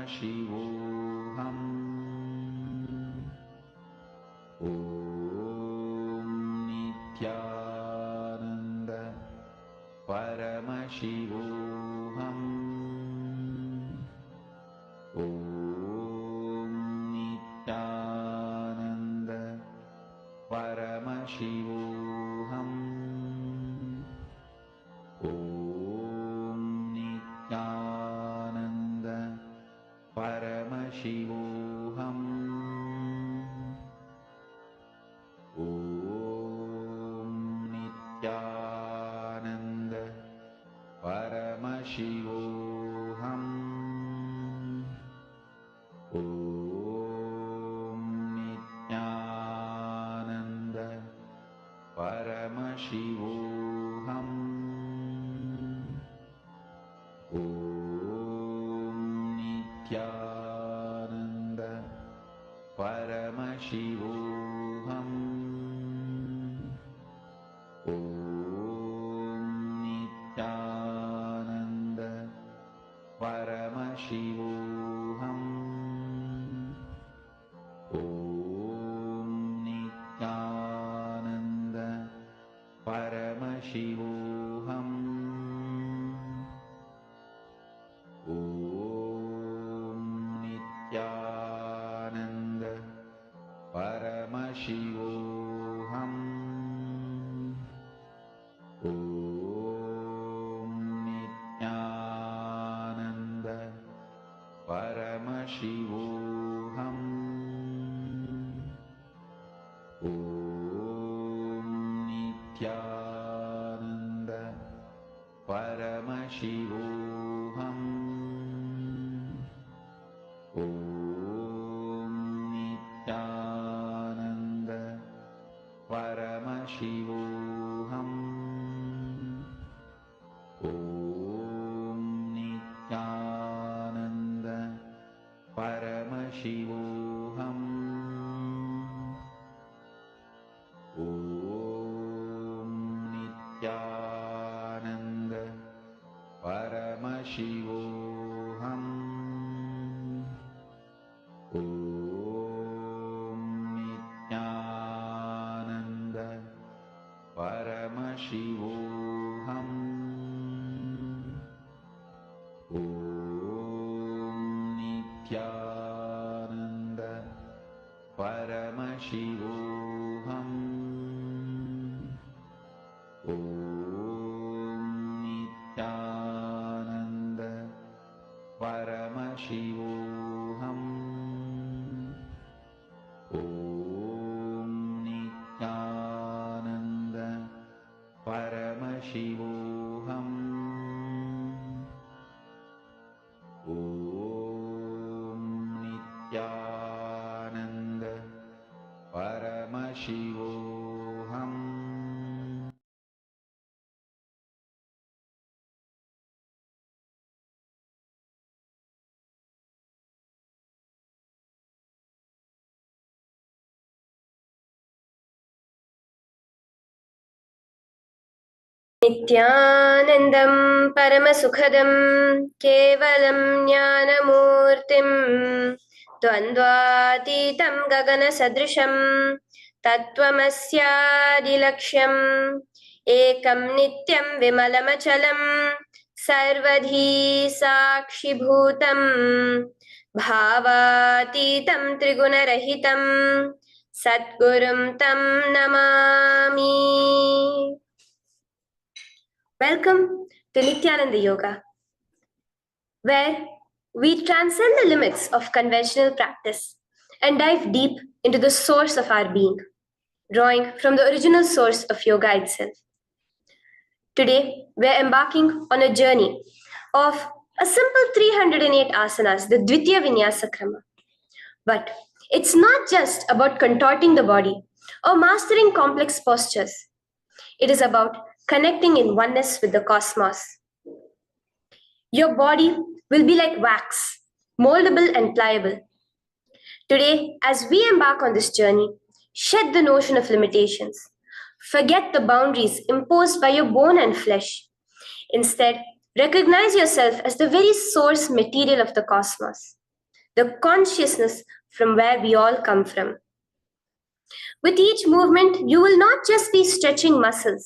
Paramashivoham. Om Nithyananda Paramashivoham. Om Nithyananda Paramashivoham. Om Nithyananda Paramashivoham. Om Nithyananda Paramashivoham. Om Nithyananda Paramashivoham. Om Nithyananda Paramashivoham. Om Nithyananda Paramashivoham. Om Nithyananda Paramashivoham. Om Nithyananda Paramashivoham. Om Nithyananda Paramashivoham. Om Nithyananda Paramashivoham. Om Nithyananda Paramashivoham. Om Nithyananda Paramashivoham. Om Nithyananda Paramashivoham. Om Nithyananda Paramashivoham. Om Nithyananda Paramashivoham. Om Nithyananda Paramashivoham. Om Nithyananda Paramashivoham. Om Nithyananda Paramashivoham. Nithyanandam Paramasukhadam Kevalam Jnanamurtim Dvandvatitam Gagana Sadrisham Tattvamasyaadilaksham Ekam Nityam Vimalamachalam Sarvadhi Sakshibhutam Bhavatitam Trigunarahitam Satgurum Tam Namami. Welcome to Nithyananda Yoga, where we transcend the limits of conventional practice and dive deep into the source of our being, drawing from the original source of yoga itself. Today, we are embarking on a journey of a simple 308 asanas, the Dvitiya Vinyasa Krama. But it's not just about contorting the body or mastering complex postures. It is about connecting in oneness with the cosmos. Your body will be like wax, moldable and pliable. Today, as we embark on this journey, shed the notion of limitations. Forget the boundaries imposed by your bone and flesh. Instead, recognize yourself as the very source material of the cosmos. the consciousness from where we all come from. With each movement, you will not just be stretching muscles,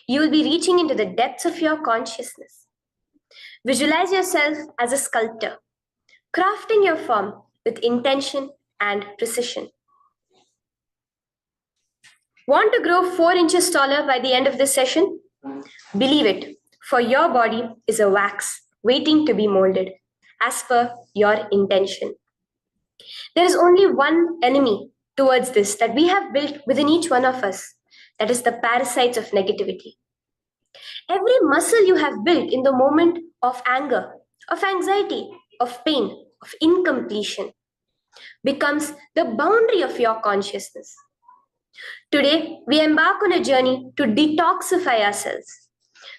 you will be reaching into the depths of your consciousness. Visualize yourself as a sculptor, crafting your form with intention and precision. Want to grow 4 inches taller by the end of this session? Believe it, for your body is a wax waiting to be molded as per your intention. There is only one enemy towards this that we have built within each one of us, that is the parasites of negativity. Every muscle you have built in the moment of anger, of anxiety, of pain, of incompletion becomes the boundary of your consciousness. Today, we embark on a journey to detoxify ourselves,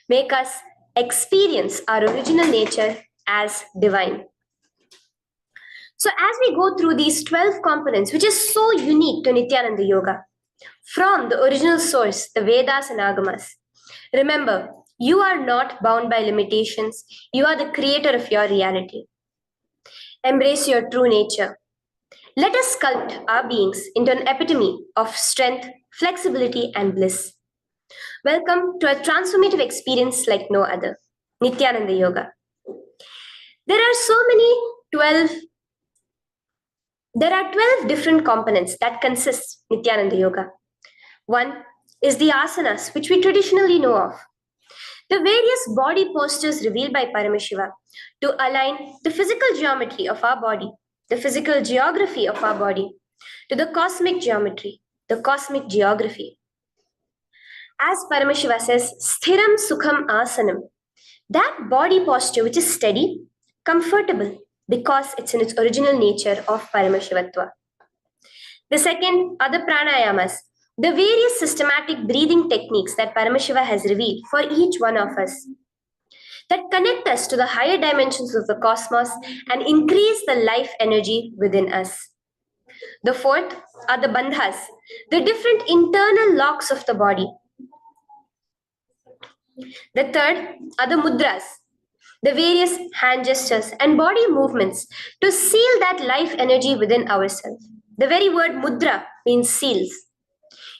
make us experience our original nature as divine. So as we go through these 12 components, which is so unique to Nithyananda Yoga, from the original source, the Vedas and Agamas, remember, you are not bound by limitations. You are the creator of your reality. Embrace your true nature. Let us sculpt our beings into an epitome of strength, flexibility, and bliss. Welcome to a transformative experience like no other, Nithyananda Yoga. There are 12 different components that consist Nithyananda Yoga. One is the asanas, which we traditionally know of. The various body postures revealed by Paramashiva to align the physical geometry of our body, the physical geography of our body, to the cosmic geometry, the cosmic geography. As Paramashiva says, sthiram sukham asanam, that body posture which is steady, comfortable, because it's in its original nature of Paramashivatva. The second are the pranayamas, the various systematic breathing techniques that Paramashiva has revealed for each one of us, that connect us to the higher dimensions of the cosmos and increase the life energy within us. The fourth are the bandhas, the different internal locks of the body. The third are the mudras, the various hand gestures and body movements to seal that life energy within ourselves. The very word mudra means seals.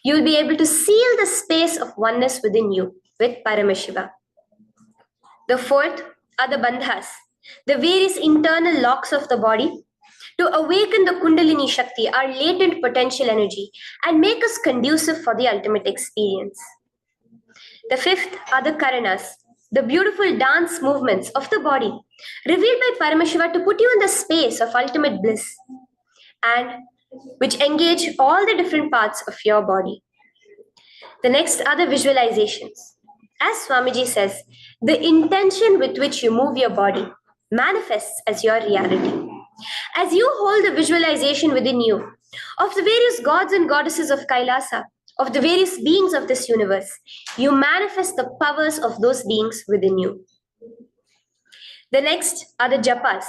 You will be able to seal the space of oneness within you with Paramashiva. The fourth are the bandhas, the various internal locks of the body to awaken the Kundalini Shakti, our latent potential energy, and make us conducive for the ultimate experience. The fifth are the karanas, the beautiful dance movements of the body, revealed by Paramashiva to put you in the space of ultimate bliss, and which engage all the different parts of your body. The next are the visualizations. As Swamiji says, the intention with which you move your body manifests as your reality. As you hold the visualization within you of the various gods and goddesses of KAILASA, of the various beings of this universe, you manifest the powers of those beings within you. The next are the japas,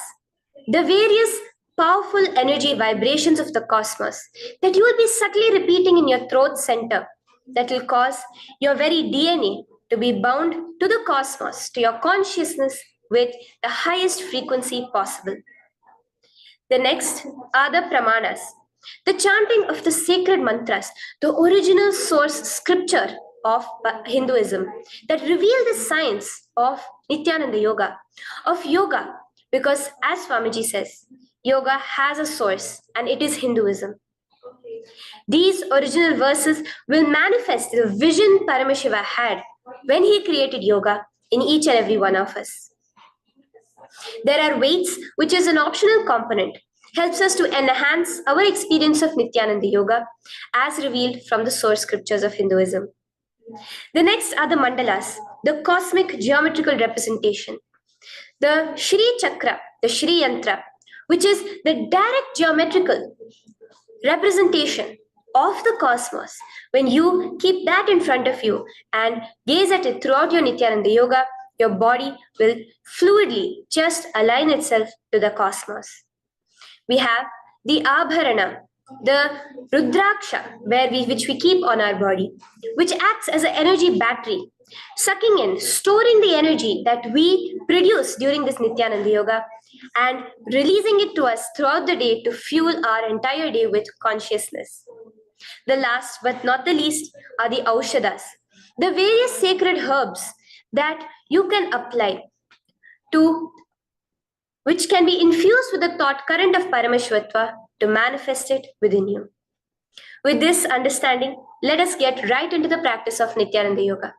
the various powerful energy vibrations of the cosmos that you will be subtly repeating in your throat center, that will cause your very DNA to be bound to the cosmos, to your consciousness with the highest frequency possible. The next are the pramanas, the chanting of the sacred mantras, the original source scripture of Hinduism that reveal the science of Nithyananda Yoga, of yoga, because as Swamiji says, yoga has a source and it is Hinduism. These original verses will manifest the vision Paramashiva had when he created yoga in each and every one of us. There are weights, which is an optional component, helps us to enhance our experience of Nithyananda Yoga as revealed from the source scriptures of Hinduism. The next are the mandalas, the cosmic geometrical representation. The Shri Chakra, the Shri Yantra, which is the direct geometrical representation of the cosmos. When you keep that in front of you and gaze at it throughout your Nithyananda Yoga, your body will fluidly just align itself to the cosmos. We have the Abharana, the Rudraksha, which we keep on our body, which acts as an energy battery, sucking in, storing the energy that we produce during this Nithyananda Yoga and releasing it to us throughout the day to fuel our entire day with consciousness. The last but not the least are the Aushadas, the various sacred herbs that you can apply to which can be infused with the thought current of Parameshwatva to manifest it within you. With this understanding, let us get right into the practice of Nithyananda Yoga,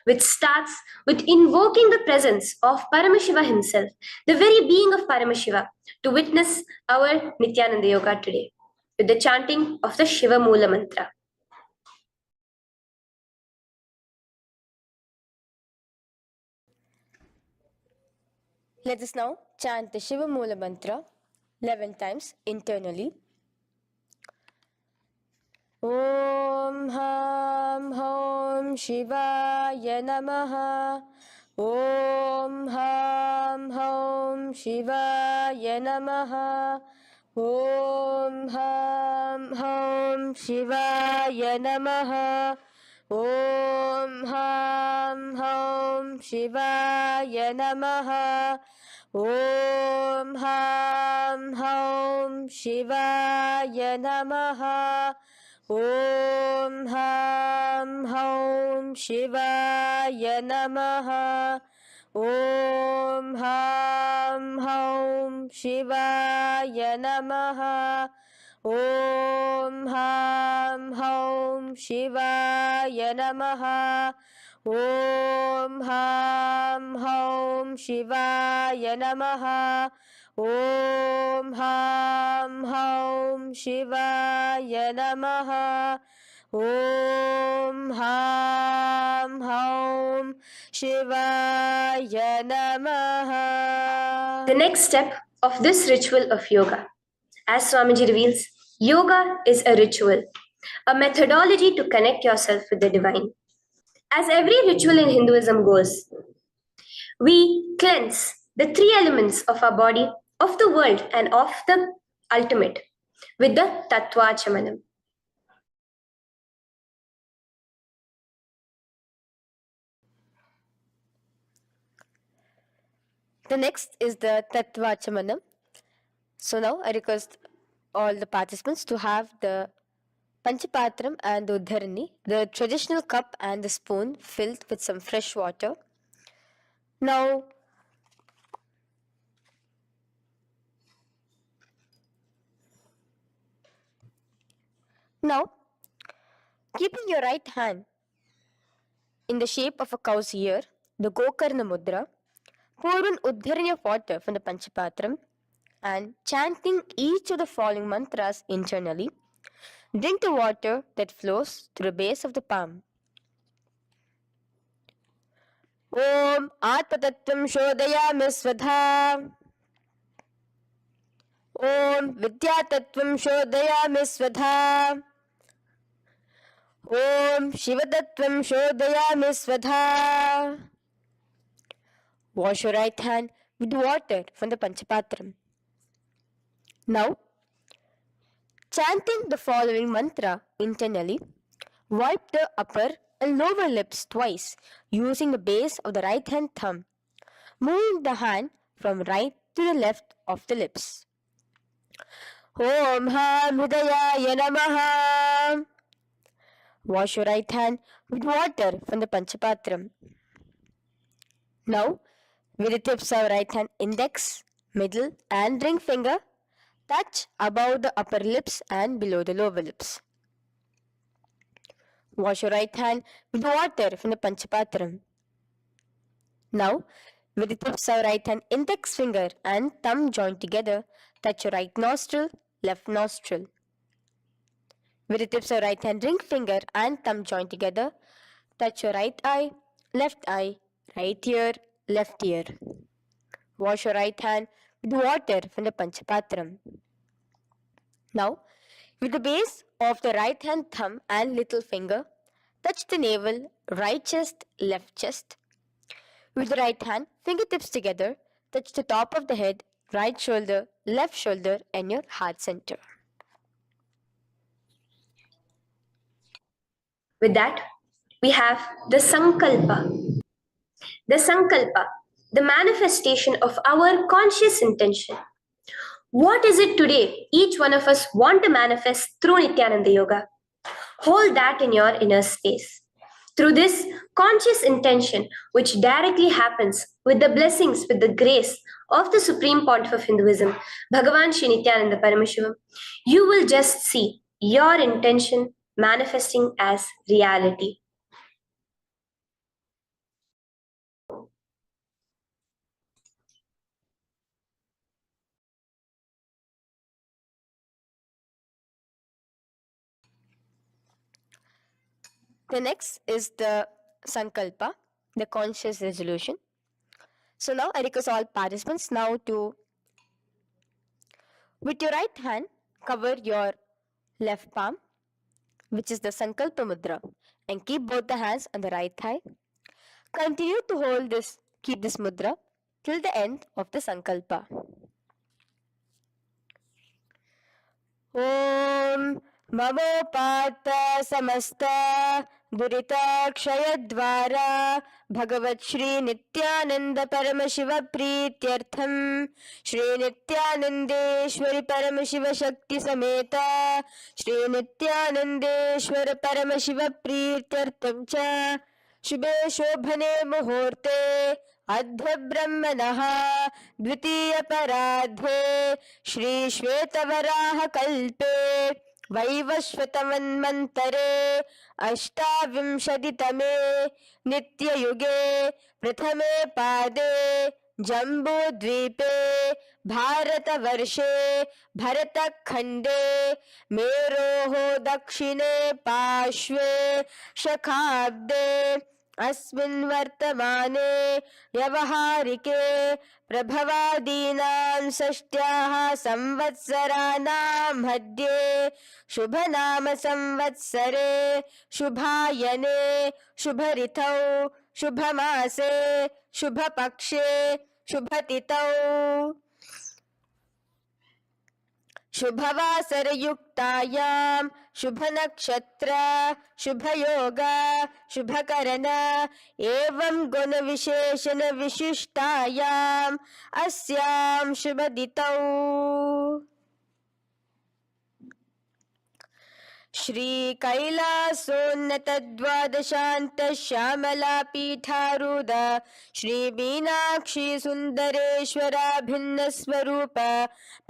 which starts with invoking the presence of Paramashiva himself, the very being of Paramashiva, to witness our Nithyananda Yoga today, with the chanting of the Shiva Moola Mantra. Let us now chant the Shiva Moola Mantra 11 times internally. Om Ham Hom Shivaya Namaha. Om Ham Hom Shivaya Namaha. Om Ham Hom Shivaya Namaha. Om Ham Hom Shivaya Namaha. Om Ham Hom Shivaya Namaha. Om Ham Hom Shivaya Namaha. Om Ham Hom Shivaya Namaha. Om Ham Hom Shivaya Namaha. Om Ham Hom Shivaya Namaha. Om Ham Hom Shivaya Namaha. Om Ham Hom Shivaya Namaha. The next step of this ritual of yoga, as Swamiji reveals, yoga is a ritual, a methodology to connect yourself with the divine. As every ritual in Hinduism goes, we cleanse the three elements of our body, of the world, and of the ultimate with the Tattvachamanam. The next is the Tattvachamanam. So now I request all the participants to have the Panchapatram and the Uddharani, the traditional cup and the spoon filled with some fresh water. Now, keeping your right hand in the shape of a cow's ear, the Gokarna Mudra, pour an Uddharani of water from the Panchapatram and chanting each of the following mantras internally, drink the water that flows through the base of the palm. Om Atmatattvam Shodayami Svadha. Om Vidyatattvam Shodayami Svadha. Om Shivatattvam Shodayami Svadha. Wash your right hand with water from the Panchapatram. Now, chanting the following mantra internally, wipe the upper and lower lips twice using the base of the right hand thumb, moving the hand from right to the left of the lips. Om Ham Hridayaya Namaha. Wash your right hand with water from the Panchapatram. Now, with the tips of right hand index, middle and ring finger, touch above the upper lips and below the lower lips. Wash your right hand with water from the Panchapatram. Now, with the tips of right hand index finger and thumb joined together, touch your right nostril, left nostril. With the tips of right hand ring finger and thumb joined together, touch your right eye, right ear, left ear. Wash your right hand with water from the Panchapatram. Now, with the base of the right hand thumb and little finger, touch the navel, right chest, left chest. With the right hand, fingertips together, touch the top of the head, right shoulder, left shoulder, and your heart center. With that, we have the Sankalpa. The Sankalpa the manifestation of our conscious intention. What is it today each one of us want to manifest through Nithyananda Yoga? Hold that in your inner space. Through this conscious intention, which directly happens with the blessings, with the grace of the Supreme Pontiff of Hinduism, Bhagavan Shri Nithyananda Paramashivoham, you will just see your intention manifesting as reality. The next is the Sankalpa, the conscious resolution. So now I request all participants now to, with your right hand, cover your left palm, which is the Sankalpa Mudra, and keep both the hands on the right thigh. Continue to keep this mudra till the end of the Sankalpa. Om Mamopata Samasta Duritakshayaddvara Bhagavat Shri Nithyananda Paramashiva Prityartham Shri Nithyanandeshwari Paramashiva Shakti Sameta Shri Nithyanandeshwara Paramashiva Prityartham Cha शुभे शोभने मुहूर्ते अद्य ब्रह्मणः द्वितीय पराध्ये श्री श्वेतवराह कल्पे वैवस्वतमन्वन्तरे अष्टाविंशतितमे नित्ययुगे प्रथमे पादे जम्बूद्वीपे भारतवर्षे भरतखण्डे मेरोः दक्षिणे पार्श्वे शखाब्दे अस्मिन् वर्तमाने व्यवहारिके प्रभवादीनां षष्ट्याः संवत्सराणां मध्ये शुभनाम संवत्सरे शुभायने शुभऋतौ शुभमासे शुभपक्षे शुभतिथौ शुभवासरयुक्तायां शुभनक्षत्र शुभयोग शुभकरण एवं गुणविशेषण विशिष्टायाम् अस्यां शुभदितौ श्री कैलासोन्नत द्वादशान्त श्यामला पीठारूढ़ श्री मीनाक्षी सुंदरेश्वरा भिन्न स्वरूप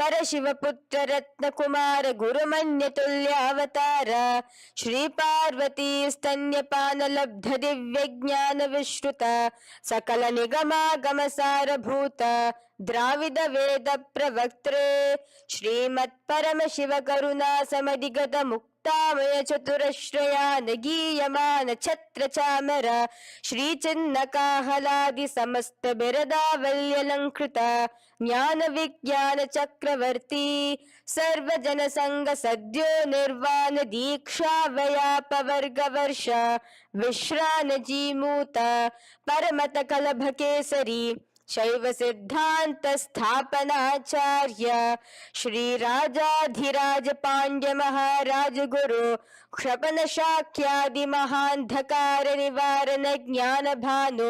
परशिवपुत्र रत्न कुमार गुरुमन्यतुल्यावतार श्री पार्वती स्तन्यपान लब्ध दिव्य ज्ञान विश्रुत सकल निगमागम सारभूत द्राविड वेद प्रवक्त्रे श्रीमत् परम शिव करुणा समधिगत मुक्तामय चतुरश्रयान गीयमान छत्र चामर श्री चिन्ह काहलादि समस्त बिरदावल्यलंकृत ज्ञान विज्ञान चक्रवर्ती सर्वजन संग सद्यो निर्वाण दीक्षा व्याप वर्ग वर्ष विश्रान जीमूत परमत कलभ केसरी शैव सिद्धांत स्थापनाचार्य श्री राजाधिराज पांड्य महाराज गुरु क्षपन शाक्यादि महांधकार निवारण ज्ञान भानु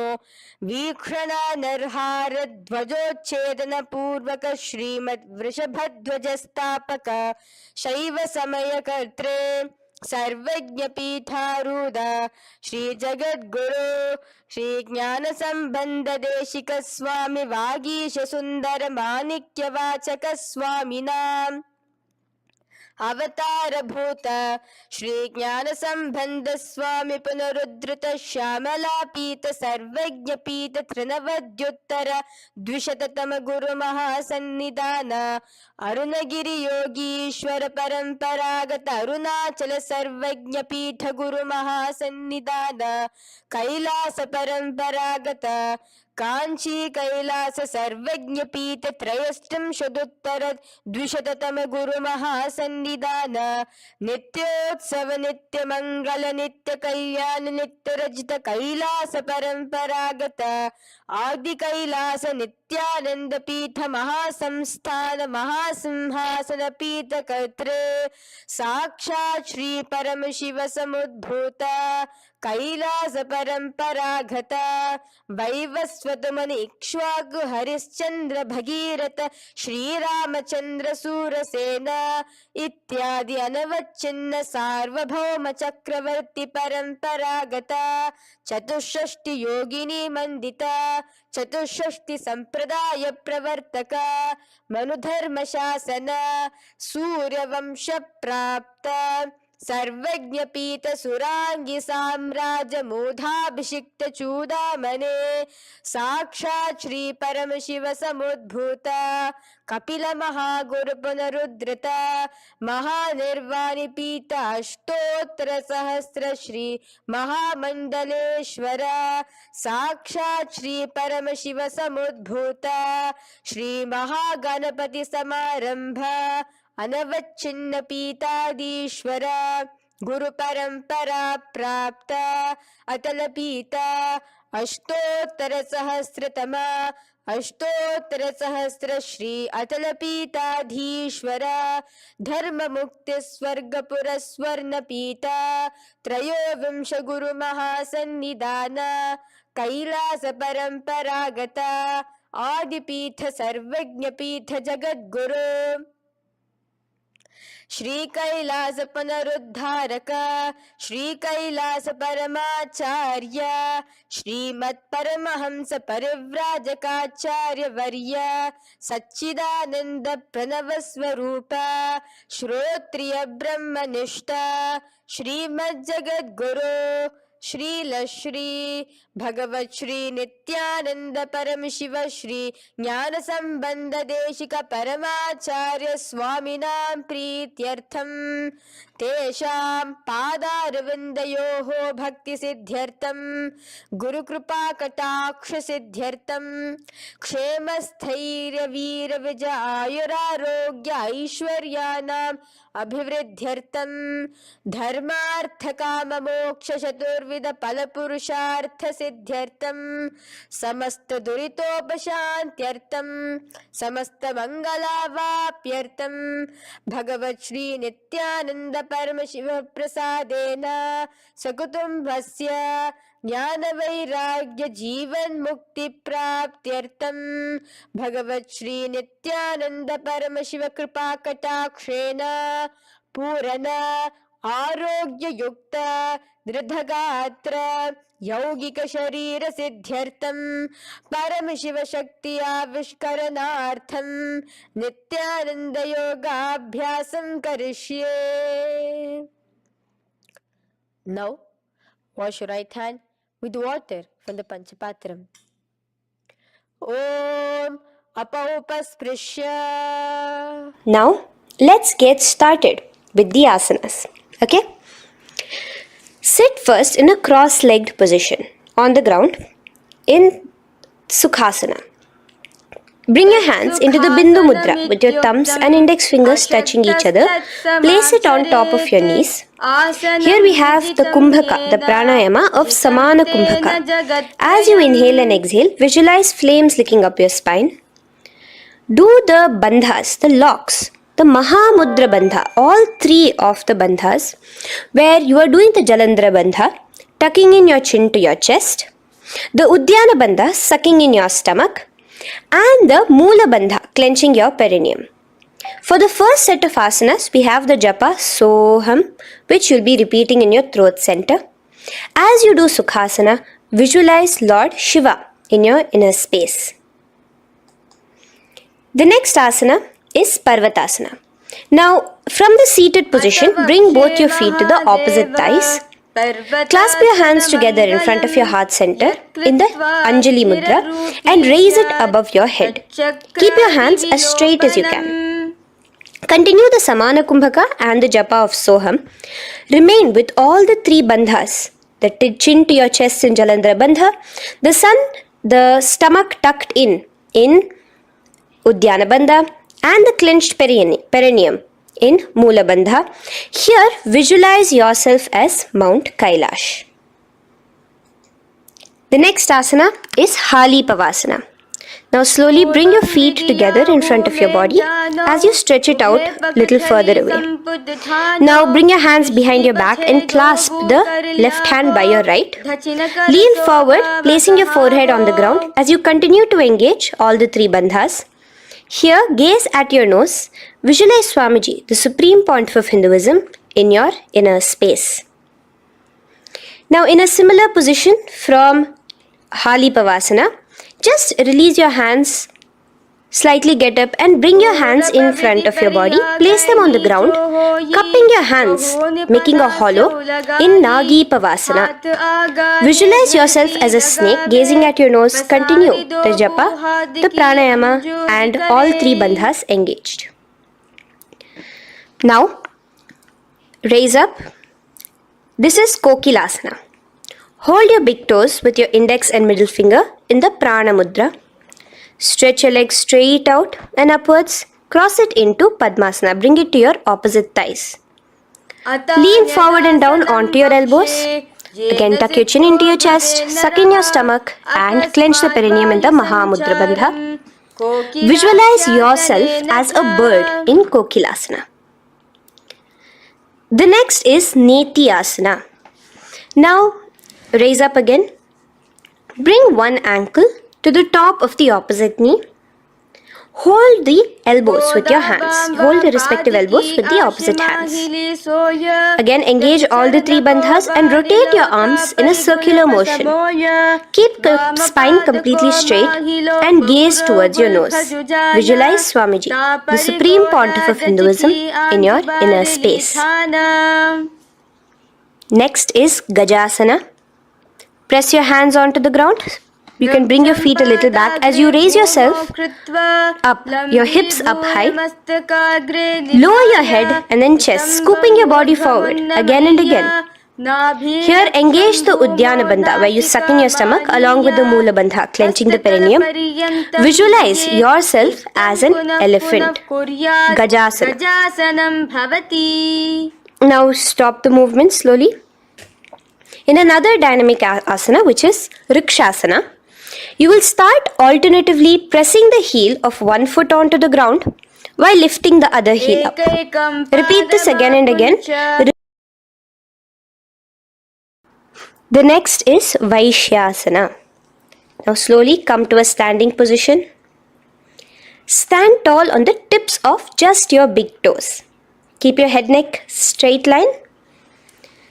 वीक्षण नरहार ध्वजोच्छेदन पूर्वक श्रीमद वृषभध्वज स्थापक शैव समय कर्त्रे सर्वज्ञ पीठारूढ़ श्री जगद्गुरु श्री ज्ञान संबंध देशिक स्वामी वागीश सुंदर माणिक्य वाचक स्वामी नाम अवतार भूत श्री ज्ञान संबंध स्वामी पुनरुद्धृत श्यामला पीत सर्वज्ञ पीत तृणवद्युत्तर द्विशततम गुरु महासन्निधान अरुणगिरि योगीश्वर परंपरागत अरुणाचल सर्वज्ञ पीठ गुरु महासन्निधान कैलास परंपरागत कांची कैलास सर्वज्ञ पीठ त्रयष्टिंशदुत्तर द्विशततम गुरु महासन्निधान नित्योत्सव नित्य मंगल नित्य कल्याण नित्य रजित कैलास परंपरागत आदि कैलास नित्यानंद पीठ महासंस्थान महासिंहासन पीठ कर्त्रे साक्षात् श्री परम शिव समुद्भूत कैलास परंपरागत वैवस्वत मुनि इक्ष्वाकु हरिश्चंद्र भगीरथ श्रीरामचंद्र सूरसेन इत्यादि अनवच्छिन्न सार्वभौम चक्रवर्ती परंपरागत चतुष्षष्टि योगिनी मंदिता चतुष्षष्टि संप्रदाय प्रवर्तक मनुधर्म शासन सूर्यवंश प्राप्त सर्वज्ञ पीत सुरांगी साम्राज्य मूधाभिषिक्त चूदामने साक्षात् श्री परम शिव समुद्भूत कपिल महागुरु पुनरुद्धृत महानिर्वाणि पीत अष्टोत्तर सहस्र श्री महामंडलेश्वर साक्षात् श्री परम शिव समुद्भूत श्री महागणपति समारंभ अनवच्छिन्न पीतादीश्वर गुरु परंपरा प्राप्त अतल पीता अष्टोत्तर सहस्र श्री अतल पीताधीश्वर धर्म मुक्ति स्वर्ग पुरस्वर्ण पीता त्रयोविंश गुरु महासन्निधान कैलास परंपरागत आदिपीठ सर्वज्ञ पीठ जगद्गुरु श्री कैलास पुनरुद्धारक श्री कैलास परमाचार्य श्रीमत् परमहंस परिव्राजकाचार्य वर्य सच्चिदानंद प्रणव स्वरूप श्रोत्रिय ब्रह्मनिष्ठ श्रीमद् जगद्गुरु श्रील श्री भगवत श्री नित्यानंद परम शिव श्री ज्ञान संबंध देशिक परमाचार्य स्वामिनां प्रीत्यर्थम तेषां पादारविन्दयोः भक्ति सिद्ध्यर्थम गुरु कृपा कटाक्ष सिद्ध्यर्थम क्षेम स्थैर्य वीर विजय आयुरारोग्य ऐश्वर्यानां अभिवृद्ध्यर्थम धर्मार्थ काम मोक्ष चतुर्विध फल पुरुषार्थ सिद्ध्यर्थम समस्त दुरितोपशान्त्यर्थम समस्त मंगलावाप्यर्थम भगवत श्री नित्यानंद परम शिव प्रसादेन सकुटुम्बस्य ज्ञान वैराग्य जीवन मुक्ति प्राप्त्यर्थम भगवत श्री नित्यानंद परम शिव कृपा कटाक्षेन पूर्ण आरोग्य युक्त दृढ़गात्र यौगिक शरीर सिद्ध्यर्थम परम शिव शक्ति आविष्करणार्थम नित्यानंद योगाभ्यासं करिष्ये. Now wash your right hand with water from the Panchapatram. Om Apaupasprisya. Now, let's get started with the asanas. Okay? Sit first in a cross-legged position on the ground in Sukhasana. Bring your hands into the Bindu Mudra with your thumbs and index fingers touching each other. Place it on top of your knees. Here we have the Kumbhaka, the pranayama of Samana Kumbhaka. As you inhale and exhale, visualize flames licking up your spine. Do the bandhas, the locks, the Mahamudra Bandha, all three of the bandhas, where you are doing the Jalandhara Bandha, tucking in your chin to your chest, the Udyana Bandha, sucking in your stomach, and the Moola Bandha, clenching your perineum. For the first set of asanas, we have the japa Soham, which you'll be repeating in your throat center. As you do Sukhasana, visualize Lord Shiva in your inner space. The next asana is Parvatasana. Now, from the seated position, bring both your feet to the opposite thighs. Clasp your hands together in front of your heart center in the Anjali Mudra and raise it above your head. Keep your hands as straight as you can. Continue the Samana Kumbhaka and the Japa of Soham. Remain with all the three bandhas, the chin to your chest in Jalandhara Bandha, the stomach tucked in Udyana Bandha, and the clenched perineum in Moola Bandha. Here, visualize yourself as Mount Kailash. The next asana is Halipavasana. Now slowly bring your feet together in front of your body as you stretch it out a little further away. Now bring your hands behind your back and clasp the left hand by your right. Lean forward, placing your forehead on the ground as you continue to engage all the three bandhas. Here, gaze at your nose. Visualize Swamiji, the Supreme Pontiff of Hinduism, in your inner space. Now, in a similar position from Halipavasana, just release your hands, slightly get up and bring your hands in front of your body. Place them on the ground, cupping your hands, making a hollow in Nagi Pavasana. Visualize yourself as a snake, gazing at your nose. Continue the japa, the pranayama, and all three bandhas engaged. Now, raise up. This is Kokilasana. Hold your big toes with your index and middle finger in the Prana Mudra. Stretch your legs straight out and upwards. Cross it into Padmasana. Bring it to your opposite thighs. Lean forward and down onto your elbows. Again, tuck your chin into your chest, suck in your stomach and clench the perineum in the Mahamudra Bandha. Visualize yourself as a bird in Kokilasana. The next is Nithyananda. Now, raise up again. Bring one ankle to the top of the opposite knee. Hold the elbows with your hands. Hold the respective elbows with the opposite hands. Again, engage all the three bandhas and rotate your arms in a circular motion. Keep the spine completely straight and gaze towards your nose. Visualize Swamiji, the Supreme Pontiff of Hinduism, in your inner space. Next is Gajasana. Press your hands onto the ground. You can bring your feet a little back as you raise yourself up, your hips up high. Lower your head and then chest, scooping your body forward again and again. Here, engage the Udyana Bandha, where you suck in your stomach along with the Mula Bandha, clenching the perineum. Visualize yourself as an elephant. Gajasana. Now stop the movement slowly. In another dynamic asana, which is Rikshasana, you will start alternatively pressing the heel of one foot onto the ground while lifting the other heel up. Repeat this again and again. The next is Vaishyasana. Now slowly come to a standing position. Stand tall on the tips of just your big toes. Keep your head neck straight line.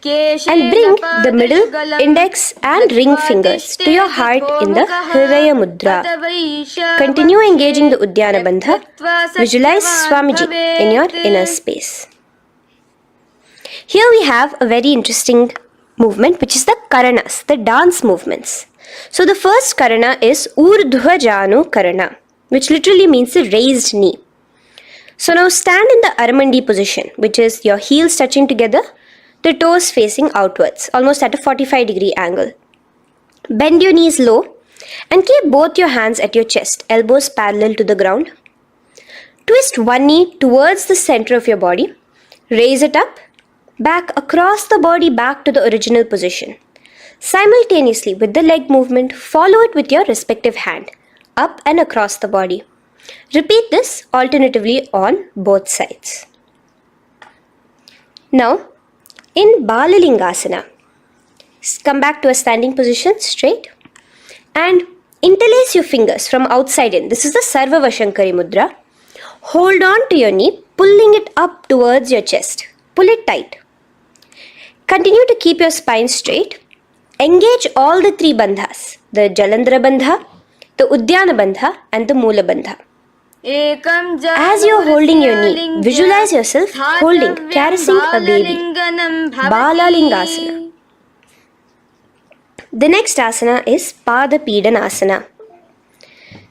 And bring the middle, index and ring fingers to your heart in the Hridaya Mudra. Continue engaging the Udyana Bandha. Visualize Swamiji in your inner space. Here we have a very interesting movement, which is the Karanas, the dance movements. So the first Karana is Urdhva Janu Karana, which literally means the raised knee. So now stand in the Aramandi position, which is your heels touching together, the toes facing outwards, almost at a 45-degree angle. Bend your knees low and keep both your hands at your chest, elbows parallel to the ground. Twist one knee towards the center of your body. Raise it up, back across the body back to the original position. Simultaneously with the leg movement, follow it with your respective hand, up and across the body. Repeat this alternatively on both sides. Now, in Balalingasana, come back to a standing position straight and interlace your fingers from outside in. This is the Sarva Vashankari Mudra. Hold on to your knee, pulling it up towards your chest. Pull it tight. Continue to keep your spine straight. Engage all the three bandhas, the Jalandhara Bandha, the Udyana Bandha and the Mula Bandha. As you are holding your knee, visualize yourself holding, caressing a baby. Balalingasana. The next asana is Pada Pidanasana.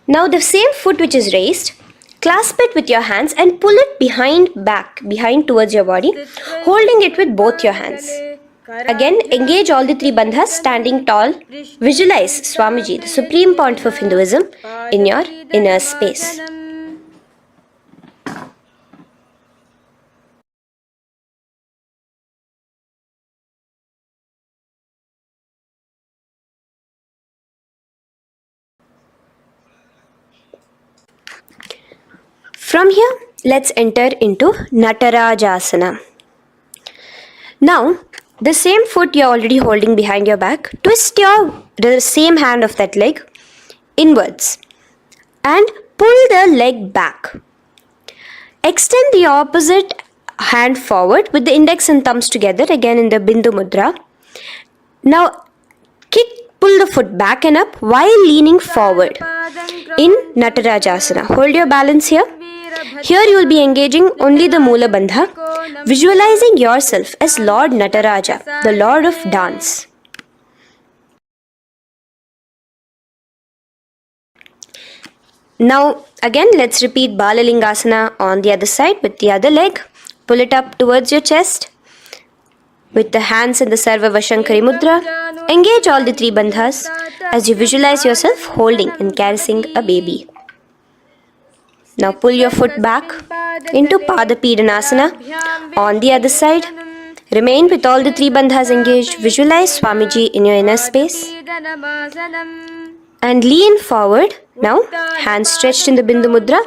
Now the same foot which is raised, clasp it with your hands and pull it behind towards your body, holding it with both your hands. Again, engage all the three bandhas, standing tall. Visualize Swamiji, the Supreme Pontiff of Hinduism, in your inner space. From here, let's enter into Natarajasana. Now, the same foot you're already holding behind your back, twist the same hand of that leg inwards and pull the leg back. Extend the opposite hand forward with the index and thumbs together, again in the Bindu Mudra. Now, pull the foot back and up while leaning forward in Natarajasana. Hold your balance here. Here you will be engaging only the Mula Bandha, visualizing yourself as Lord Nataraja, the Lord of Dance. Now again let's repeat Balalingasana on the other side with the other leg. Pull it up towards your chest with the hands in the Sarva Vashankari Mudra. Engage all the three bandhas as you visualize yourself holding and caressing a baby. Now pull your foot back into Padapidanasana on the other side. Remain with all the three bandhas engaged. Visualize Swamiji in your inner space. And lean forward. Now hands stretched in the Bindu Mudra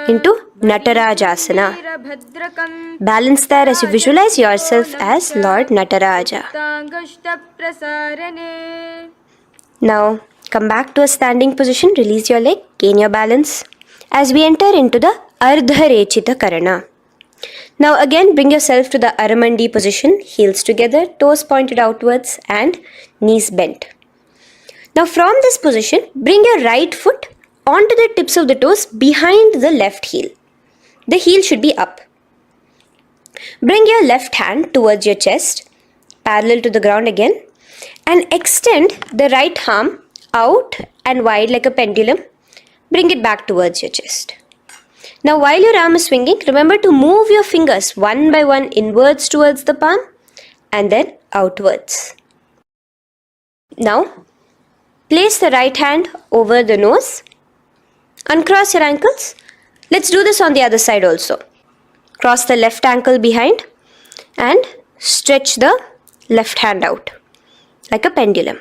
into Natarajasana. Balance there as you visualize yourself as Lord Nataraja. Now come back to a standing position. Release your leg. Gain your balance. As we enter into the Ardharechita Karana. Now again bring yourself to the Aramandi position, heels together, toes pointed outwards and knees bent. Now from this position, bring your right foot onto the tips of the toes behind the left heel. The heel should be up. Bring your left hand towards your chest, parallel to the ground again, and extend the right arm out and wide like a pendulum. Bring it back towards your chest. Now while your arm is swinging, remember to move your fingers one by one inwards towards the palm and then outwards. Now place the right hand over the nose. Uncross your ankles. Let's do this on the other side also. Cross the left ankle behind and stretch the left hand out like a pendulum.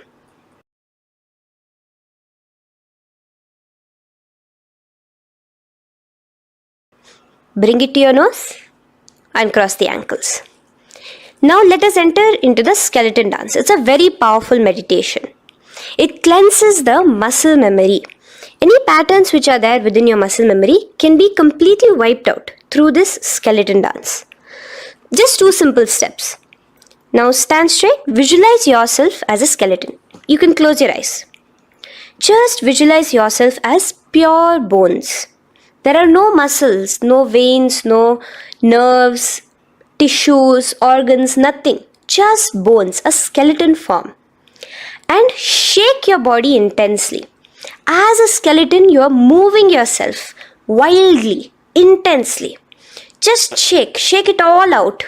Bring it to your nose, uncross the ankles. Now let us enter into the skeleton dance. It's a very powerful meditation. It cleanses the muscle memory. Any patterns which are there within your muscle memory can be completely wiped out through this skeleton dance. Just 2 simple steps. Now stand straight, visualize yourself as a skeleton. You can close your eyes. Just visualize yourself as pure bones. There are no muscles, no veins, no nerves, tissues, organs, nothing. Just bones, a skeleton form. And shake your body intensely. As a skeleton, you are moving yourself wildly, intensely. Just shake it all out.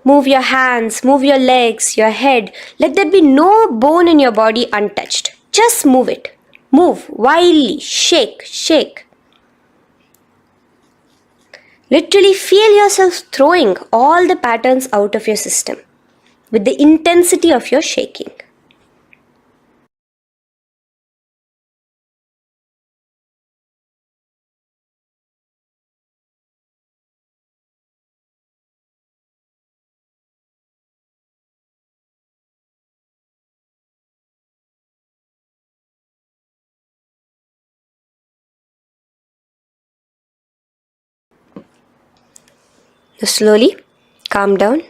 Move your hands, move your legs, your head. Let there be no bone in your body untouched. Just move it. Move wildly, shake. Literally feel yourself throwing all the patterns out of your system with the intensity of your shaking. Now slowly calm down.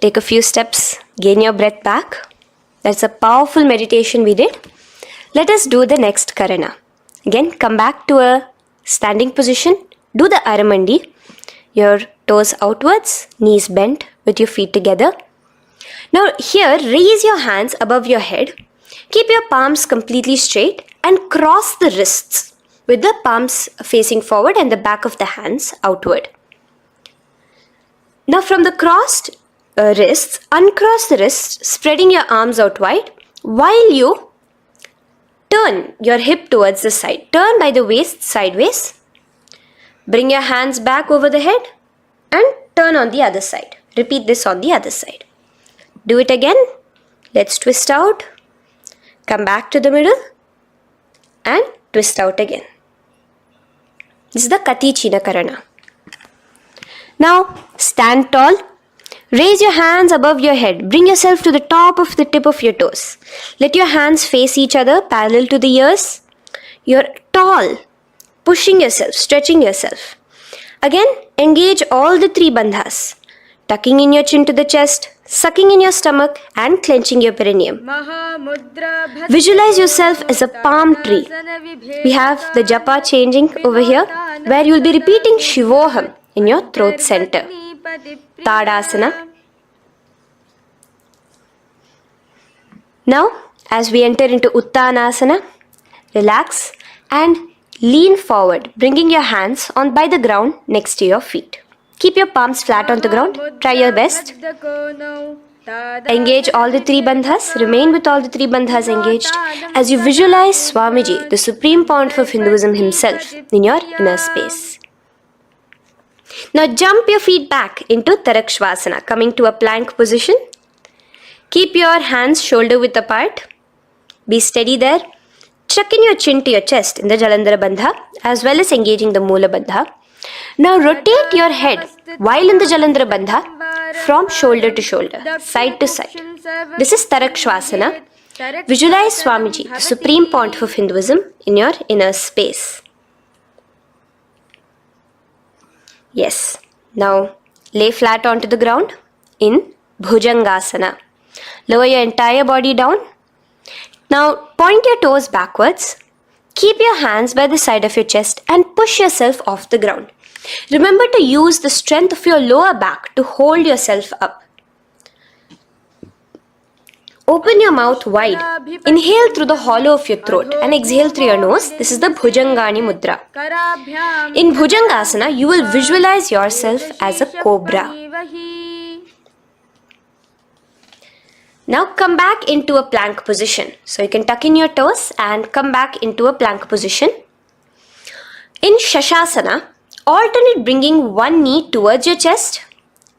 Take a few steps, gain your breath back. That's a powerful meditation we did. Let us do the next Karana. Again, come back to a standing position. Do the Aramandi. Your toes outwards, knees bent with your feet together. Now here, raise your hands above your head. Keep your palms completely straight and cross the wrists with the palms facing forward and the back of the hands outward. Now from the crossed wrists, uncross the wrists, spreading your arms out wide while you turn your hip towards the side. Turn by the waist sideways. Bring your hands back over the head and turn on the other side. Repeat this on the other side. Do it again. Let's twist out. Come back to the middle and twist out again. This is the Kati Chinakarana. Now stand tall. Raise your hands above your head. Bring yourself to the top of the tip of your toes. Let your hands face each other parallel to the ears. You're tall, pushing yourself, stretching yourself. Again, engage all the three bandhas. Tucking in your chin to the chest, sucking in your stomach and clenching your perineum. Visualize yourself as a palm tree. We have the japa changing over here, where you will be repeating Shivoham in your throat center. Tadasana. Now, as we enter into Uttanasana, relax and lean forward, bringing your hands on by the ground next to your feet. Keep your palms flat on the ground. Try your best. Engage all the three bandhas. Remain with all the three bandhas engaged as you visualize Swamiji, the Supreme Pontiff of Hinduism himself, in your inner space. Now jump your feet back into Tarakshvasana, coming to a plank position. Keep your hands shoulder width apart. Be steady there. Chuck in your chin to your chest in the Jalandhara Bandha as well as engaging the Moola Bandha. Now rotate your head while in the Jalandhara Bandha from shoulder to shoulder, side to side. This is Tarakshvasana. Visualize Swamiji, the Supreme Pontiff of Hinduism, in your inner space. Yes. Now lay flat onto the ground in Bhujangasana. Lower your entire body down. Now point your toes backwards. Keep your hands by the side of your chest and push yourself off the ground. Remember to use the strength of your lower back to hold yourself up. Open your mouth wide. Inhale through the hollow of your throat and exhale through your nose. This is the Bhujangani Mudra. In Bhujangasana, you will visualize yourself as a cobra. Now come back into a plank position. So you can tuck in your toes and come back into a plank position. In Shashasana, alternate bringing one knee towards your chest,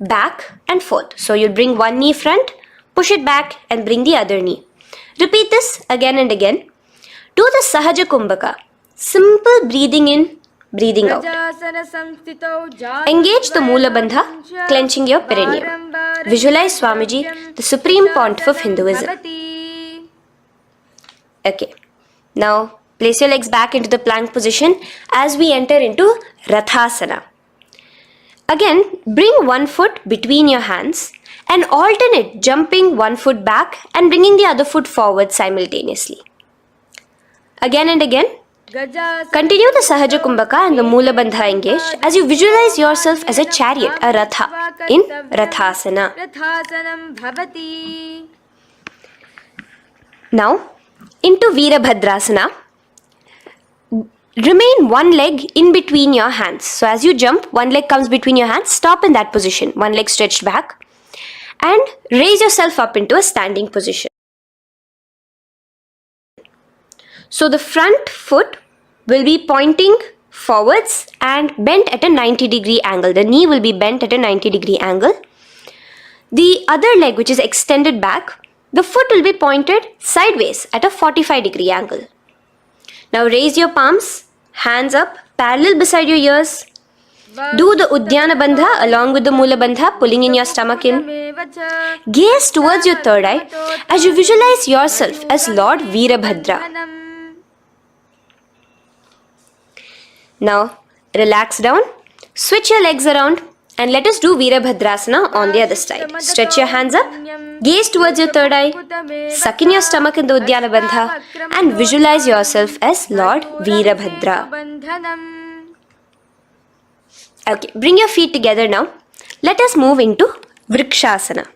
back and forth. So you'll bring one knee front, push it back and bring the other knee. Repeat this again and again. Do the Sahaja Kumbhaka. Simple breathing in, breathing out. Engage the Moola Bandha, clenching your perineum. Visualize Swamiji, the Supreme Pontiff of Hinduism. Okay. Now place your legs back into the plank position as we enter into Rathasana. Again, bring one foot between your hands and alternate jumping one foot back and bringing the other foot forward simultaneously. Again and again. Continue the Sahaja Kumbhaka and the Moola Bandha engaged as you visualize yourself as a chariot, a Ratha, in Rathasana. Now, into Veerabhadrasana. Remain one leg in between your hands. So as you jump, one leg comes between your hands. Stop in that position. One leg stretched back. And raise yourself up into a standing position. So the front foot will be pointing forwards and bent at a 90-degree angle. The knee will be bent at a 90-degree angle. The other leg, which is extended back, the foot will be pointed sideways at a 45-degree angle. Now raise your palms, hands up, parallel beside your ears. Do the Uddiyana Bandha along with the Moola Bandha, pulling in your stomach in. Gaze towards your third eye as you visualize yourself as Lord Veerabhadra. Now relax down, switch your legs around and let us do Veerabhadrasana on the other side. Stretch your hands up, gaze towards your third eye, suck in your stomach in the Uddiyana Bandha and visualize yourself as Lord Veerabhadra. Okay, bring your feet together now. Let us move into Vrikshasana.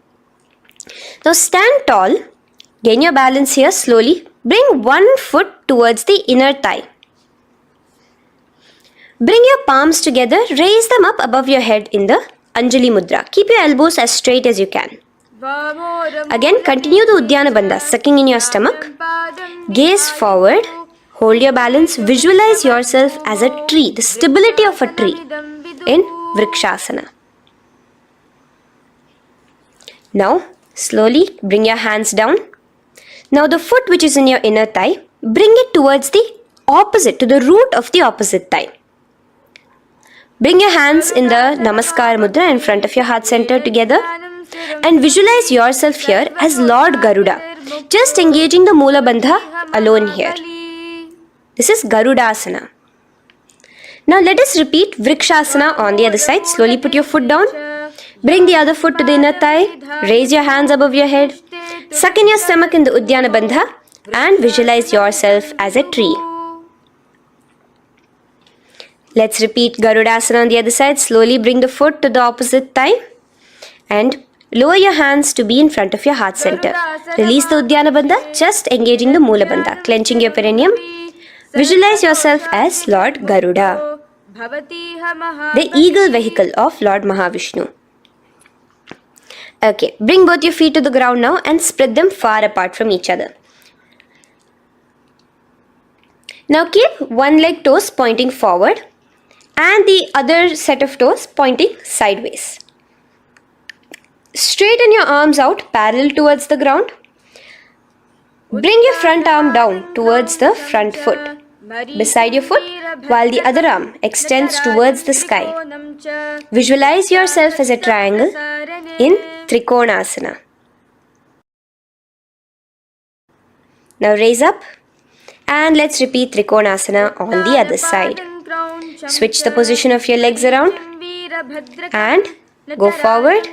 Now stand tall, gain your balance here slowly. Bring one foot towards the inner thigh. Bring your palms together, raise them up above your head in the Anjali Mudra. Keep your elbows as straight as you can. Again, continue the Uddiyana Bandha, sucking in your stomach. Gaze forward, hold your balance, visualize yourself as a tree, the stability of a tree in Vrikshasana. Now, slowly bring your hands down. Now the foot which is in your inner thigh, bring it towards the opposite to the root of the opposite thigh. Bring your hands in the Namaskar Mudra in front of your heart center together and visualize yourself here as Lord Garuda, just engaging the Moola Bandha alone here. This is Garudasana. Now let us repeat Vrikshasana on the other side. Slowly put your foot down. Bring the other foot to the inner thigh. Raise your hands above your head. Suck in your stomach in the Uddiyana Bandha and visualize yourself as a tree. Let's repeat Garudasana on the other side. Slowly bring the foot to the opposite thigh and lower your hands to be in front of your heart center. Release the Uddiyana Bandha, just engaging the Moola Bandha, clenching your perineum. Visualize yourself as Lord Garuda, the eagle vehicle of Lord Mahavishnu. Okay, bring both your feet to the ground now and spread them far apart from each other. Now keep one leg toes pointing forward and the other set of toes pointing sideways. Straighten your arms out parallel towards the ground. Bring your front arm down towards the front foot, beside your foot, while the other arm extends towards the sky. Visualize yourself as a triangle in Trikonasana. Now raise up and let's repeat Trikonasana on the other side. Switch the position of your legs around and go forward.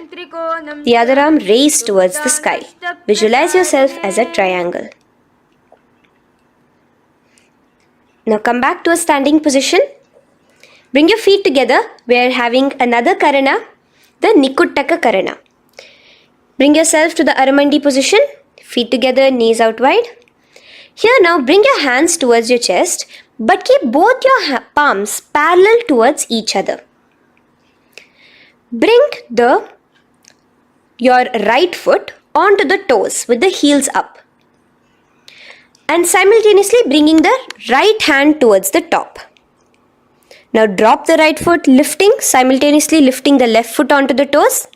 The other arm raised towards the sky. Visualize yourself as a triangle. Now come back to a standing position. Bring your feet together. We are having another Karana, the Nikuttaka Karana. Bring yourself to the Aramandi position. Feet together, knees out wide. Here now bring your hands towards your chest, but keep both your palms parallel towards each other. Bring your right foot onto the toes with the heels up. And simultaneously bringing the right hand towards the top. Now drop the right foot, simultaneously lifting the left foot onto the toes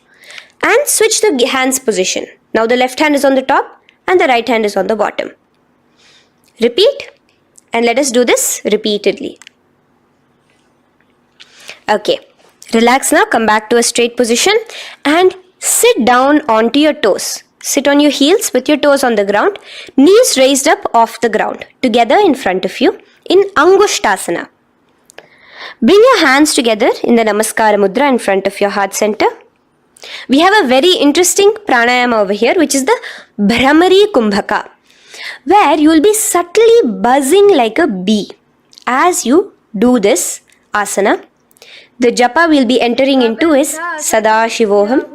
and switch the hands position. Now the left hand is on the top and the right hand is on the bottom. Repeat and let us do this repeatedly. Okay, relax now, come back to a straight position and sit down onto your toes. Sit on your heels with your toes on the ground, knees raised up off the ground, together in front of you in Angushtasana. Bring your hands together in the Namaskara Mudra in front of your heart center. We have a very interesting pranayama over here, which is the Bhramari Kumbhaka, where you will be subtly buzzing like a bee as you do this asana. The japa we will be entering into is Sadashivoham.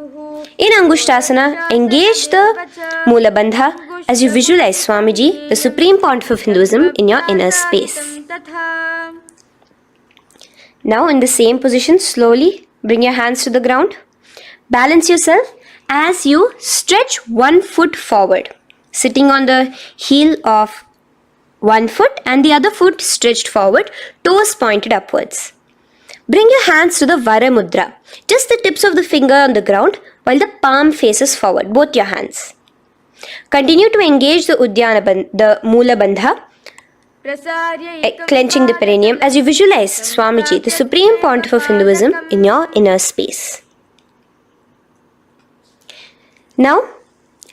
In Angushtasana, engage the Moola Bandha as you visualize Swamiji, the Supreme Pontiff of Hinduism, in your inner space. Now in the same position, slowly bring your hands to the ground. Balance yourself as you stretch one foot forward, sitting on the heel of one foot and the other foot stretched forward, toes pointed upwards. Bring your hands to the Vara Mudra, just the tips of the finger on the ground while the palm faces forward, both your hands. Continue to engage the Moola Bandha, clenching the perineum as you visualize Swamiji, the Supreme Pontiff of Hinduism, in your inner space. Now,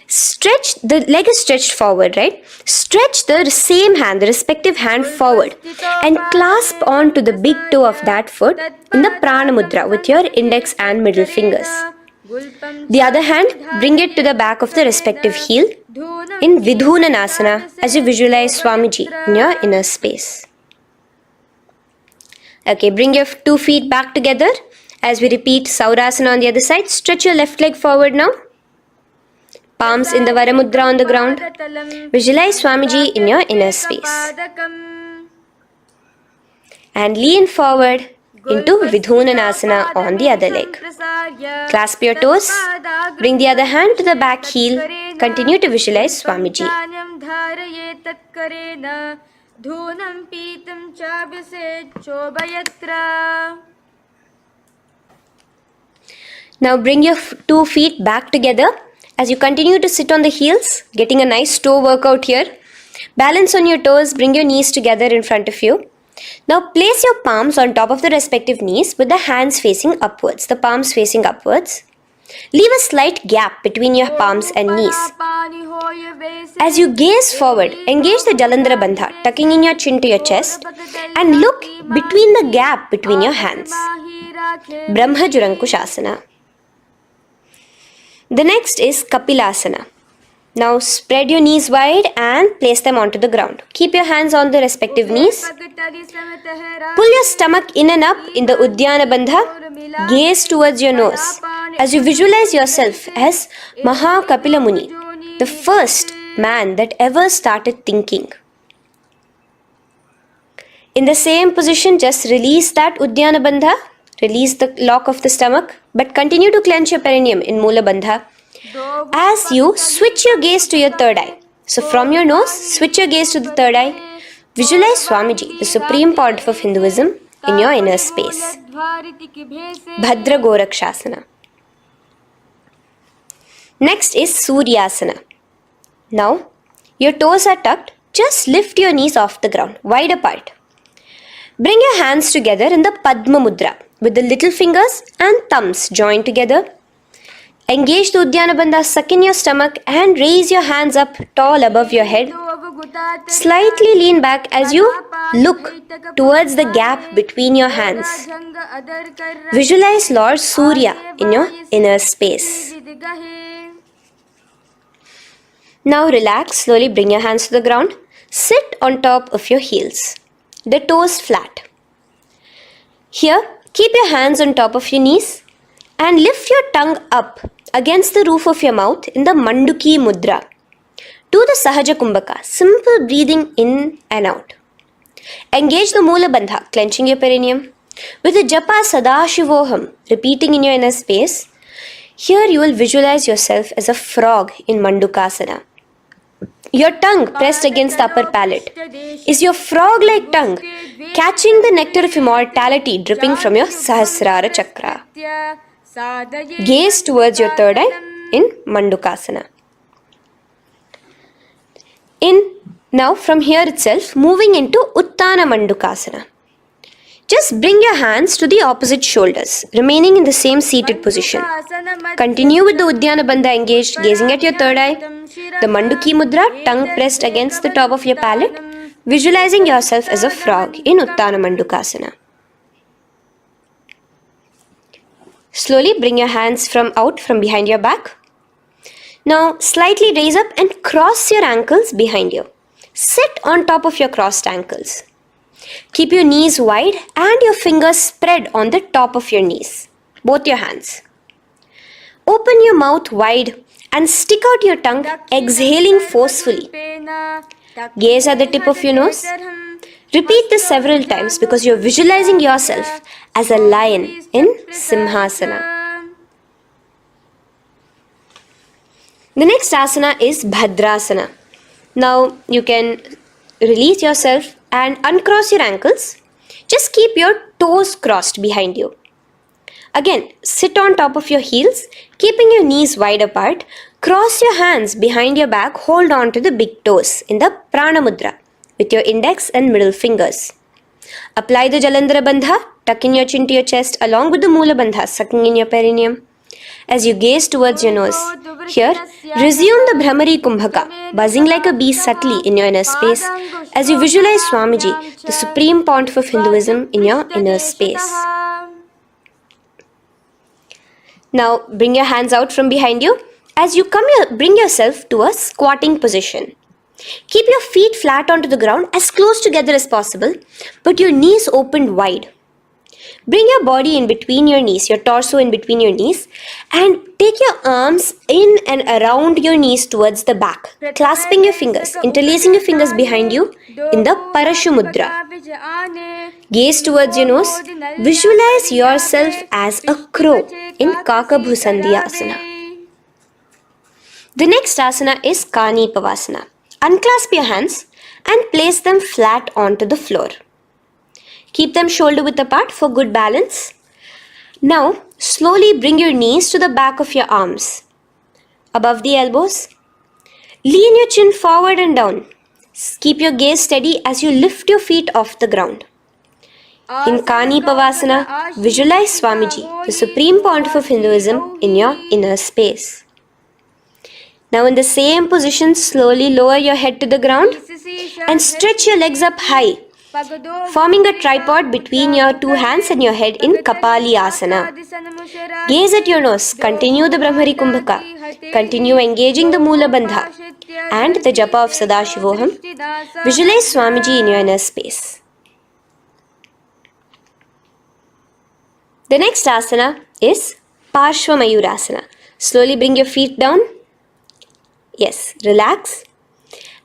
stretch, the leg is stretched forward, right? Stretch the same hand, the respective hand forward and clasp onto the big toe of that foot in the Prana Mudra with your index and middle fingers. The other hand, bring it to the back of the respective heel in Vidhunanasana as you visualize Swamiji in your inner space. Okay, bring your 2 feet back together as we repeat Saurasana on the other side. Stretch your left leg forward now. Palms in the Vara Mudra on the ground. Visualize Swamiji in your inner space. And lean forward into Vidhunanasana on the other leg. Clasp your toes. Bring the other hand to the back heel. Continue to visualize Swamiji. Now bring your 2 feet back together as you continue to sit on the heels, getting a nice toe workout here. Balance on your toes, bring your knees together in front of you. Now place your palms on top of the respective knees with the hands facing upwards, the palms facing upwards. Leave a slight gap between your palms and knees. As you gaze forward, engage the Jalandhara Bandha, tucking in your chin to your chest, and look between the gap between your hands. Brahma Jurankushasana. The next is Kapilasana. Now spread your knees wide and place them onto the ground. Keep your hands on the respective knees. Pull your stomach in and up in the Uddiyana Bandha. Gaze towards your nose as you visualize yourself as Maha Kapila Muni, the first man that ever started thinking. In the same position, just release that Uddiyana Bandha. Release the lock of the stomach, but continue to clench your perineum in Mula Bandha. As you switch your gaze to your third eye. So from your nose, switch your gaze to the third eye. Visualize Swamiji, the Supreme Pontiff of Hinduism, in your inner space. Bhadra Gorakshasana. Next is Suryasana. Now, your toes are tucked. Just lift your knees off the ground, wide apart. Bring your hands together in the Padma Mudra with the little fingers and thumbs joined together. Engage the Uddiyana Bandha, suck in your stomach and raise your hands up tall above your head. Slightly lean back as you look towards the gap between your hands. Visualize Lord Surya in your inner space. Now relax, slowly bring your hands to the ground. Sit on top of your heels, the toes flat. Here, keep your hands on top of your knees and lift your tongue up against the roof of your mouth in the Manduki Mudra. Do the Sahaja Kumbhaka, simple breathing in and out. Engage the Mula Bandha, clenching your perineum. With the Japa Sadashivoham, repeating in your inner space, here you will visualize yourself as a frog in Mandukasana. Your tongue pressed against the upper palate. Is your frog-like tongue catching the nectar of immortality dripping from your Sahasrara Chakra? Gaze towards your third eye in Mandukasana. Now from here itself, moving into Uttana Mandukasana. Just bring your hands to the opposite shoulders, remaining in the same seated position. Continue with the Uddiyana Bandha engaged, gazing at your third eye. The Manduki Mudra, tongue pressed against the top of your palate, visualizing yourself as a frog in Uttana Mandukasana. Slowly bring your hands out from behind your back. Now slightly raise up and cross your ankles behind you. Sit on top of your crossed ankles. Keep your knees wide and your fingers spread on the top of your knees, both your hands. Open your mouth wide and stick out your tongue, exhaling forcefully. Gaze at the tip of your nose. Repeat this several times because you're visualizing yourself as a lion in Simhasana. The next asana is Bhadrasana. Now you can release yourself and uncross your ankles. Just keep your toes crossed behind you. Again, sit on top of your heels, keeping your knees wide apart. Cross your hands behind your back, hold on to the big toes in the Prana Mudra with your index and middle fingers. Apply the Jalandhara Bandha, tuck in your chin to your chest along with the Mula Bandha, sucking in your perineum. As you gaze towards your nose, here, resume the Brahmari Kumbhaka, buzzing like a bee subtly in your inner space as you visualize Swamiji, the Supreme Pontiff of Hinduism, in your inner space. Now, bring your hands out from behind you. As you bring yourself to a squatting position. Keep your feet flat onto the ground as close together as possible, but your knees opened wide. Bring your body in between your knees, your torso in between your knees, and take your arms in and around your knees towards the back, clasping your fingers, interlacing your fingers behind you in the Parashu Mudra. Gaze towards your nose. Visualize yourself as a crow in Kakabhusandhiya Asana. The next asana is Kani Pavasana. Unclasp your hands and place them flat onto the floor. Keep them shoulder width apart for good balance. Now, slowly bring your knees to the back of your arms, above the elbows. Lean your chin forward and down. Keep your gaze steady as you lift your feet off the ground. In Kanipavasana, visualize Swamiji, the Supreme Pontiff of Hinduism, in your inner space. Now in the same position, slowly lower your head to the ground and stretch your legs up high, forming a tripod between your two hands and your head in Kapali Asana. Gaze at your nose, continue the Brahmari Kumbhaka, continue engaging the Mula Bandha and the Japa of Sadashivoham. Visualize Swamiji in your inner space. The next asana is Parshva Mayurasana. Slowly bring your feet down. Yes, relax.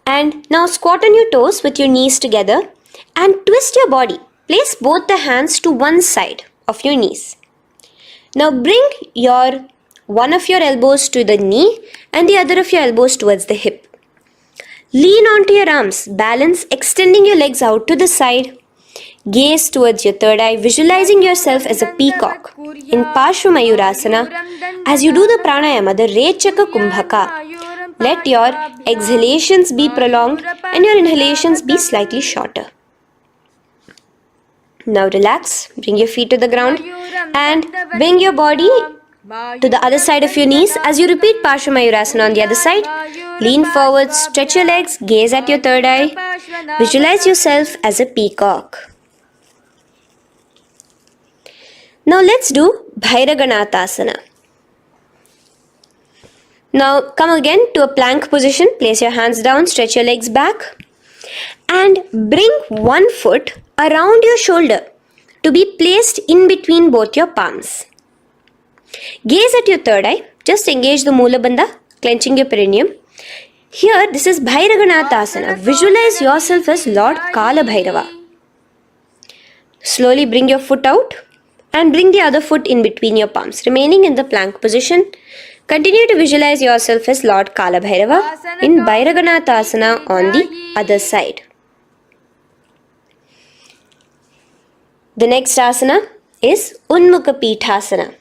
And now squat on your toes with your knees together and twist your body. Place both the hands to one side of your knees. Now bring one of your elbows to the knee and the other of your elbows towards the hip. Lean onto your arms, balance, extending your legs out to the side. Gaze towards your third eye, visualizing yourself as a peacock. In Parshva Mayurasana, as you do the pranayama, the Rechaka Kumbhaka, let your exhalations be prolonged and your inhalations be slightly shorter. Now relax, bring your feet to the ground and bring your body to the other side of your knees. As you repeat Parshva Mayurasana on the other side, lean forward, stretch your legs, gaze at your third eye, visualize yourself as a peacock. Now let's do Bhairaganathasana. Now come again to a plank position. Place your hands down, stretch your legs back and bring one foot around your shoulder to be placed in between both your palms. Gaze at your third eye. Just engage the Mula Bandha, clenching your perineum. Here, this is Bhairaganathasana. Visualize yourself as Lord Kala Bhairava. Slowly bring your foot out and bring the other foot in between your palms, remaining in the plank position. Continue to visualize yourself as Lord Kala Bhairava in Bhairaganathasana on the other side. The next asana is Unmukha Pithasana.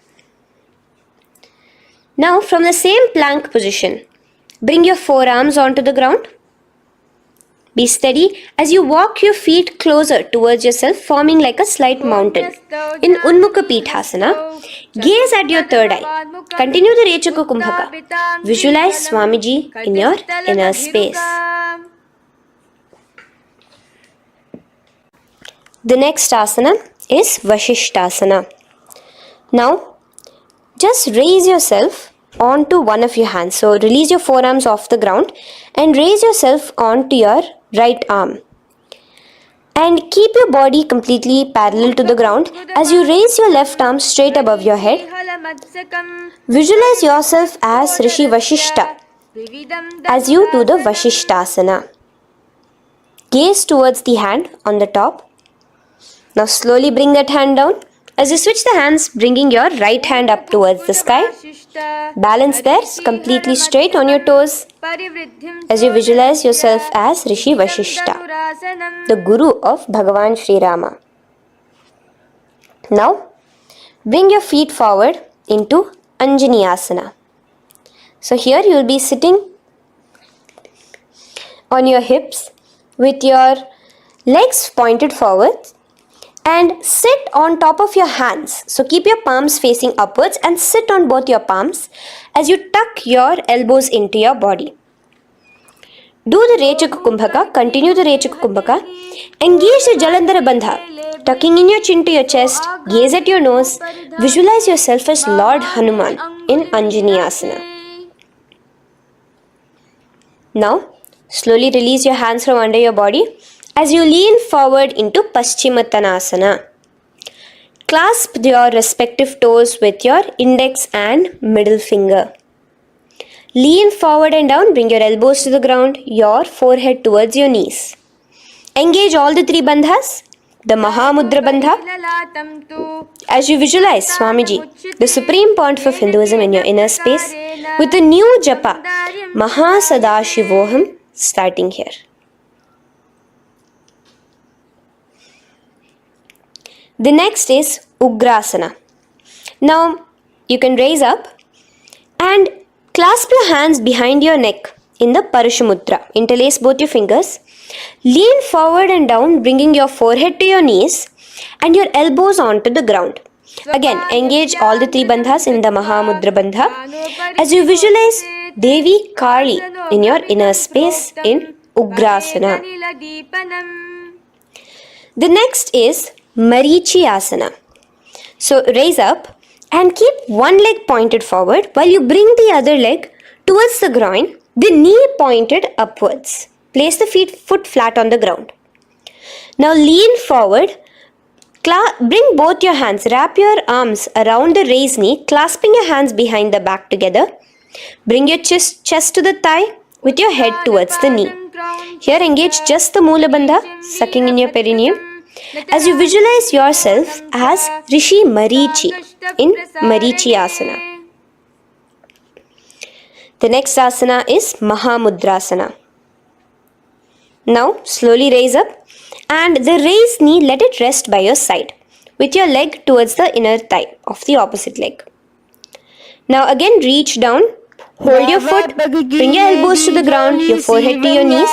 Now from the same plank position, bring your forearms onto the ground. Be steady as you walk your feet closer towards yourself, forming like a slight mountain. In Unmukha Pithasana, gaze at your third eye. Continue the Rechaka Kumbhaka. Visualize Swamiji in your inner space. The next asana is Vashishtasana. Now, just raise yourself onto one of your hands. So, release your forearms off the ground and raise yourself onto your right arm. And keep your body completely parallel to the ground as you raise your left arm straight above your head. Visualize yourself as Rishi Vashishta as you do the Vashishtasana. Gaze towards the hand on the top. Now slowly bring that hand down. As you switch the hands, bringing your right hand up towards the sky. Balance there, completely straight on your toes. As you visualize yourself as Rishi Vashishta, the Guru of Bhagavan Sri Rama. Now, bring your feet forward into Anjaneyasana. So here you will be sitting on your hips with your legs pointed forward and sit on top of your hands. So keep your palms facing upwards and sit on both your palms as you tuck your elbows into your body. Do the Rechaka Kumbhaka, continue the Rechaka Kumbhaka. Engage the Jalandhara Bandha, tucking in your chin to your chest, gaze at your nose, visualize yourself as Lord Hanuman in Anjaneyasana. Now, slowly release your hands from under your body as you lean forward into Paschimottanasana. Clasp your respective toes with your index and middle finger. Lean forward and down, bring your elbows to the ground, your forehead towards your knees. Engage all the three bandhas, the Mahamudra Bandha, as you visualize Swamiji, the Supreme Pontiff of Hinduism in your inner space, with a new japa, Mahasadashivoham, starting here. The next is Ugrasana. Now, you can raise up and clasp your hands behind your neck in the Parashumudra. Interlace both your fingers. Lean forward and down, bringing your forehead to your knees and your elbows onto the ground. Again, engage all the three bandhas in the Mahamudra Bandha as you visualize Devi Kali in your inner space in Ugrasana. The next is Marichi Asana. So raise up and keep one leg pointed forward while you bring the other leg towards the groin, the knee pointed upwards. Place the foot flat on the ground. Now lean forward. Bring both your hands, wrap your arms around the raised knee, clasping your hands behind the back together. Bring your chest to the thigh with your head towards the knee. Here engage just the Moola Bandha, sucking in your perineum, as you visualize yourself as Rishi Marichi in Marichi Asana. The next asana is Mahamudrasana. Now slowly raise up and the raised knee, let it rest by your side with your leg towards the inner thigh of the opposite leg. Now again reach down, hold your foot, bring your elbows to the ground, your forehead to your knees.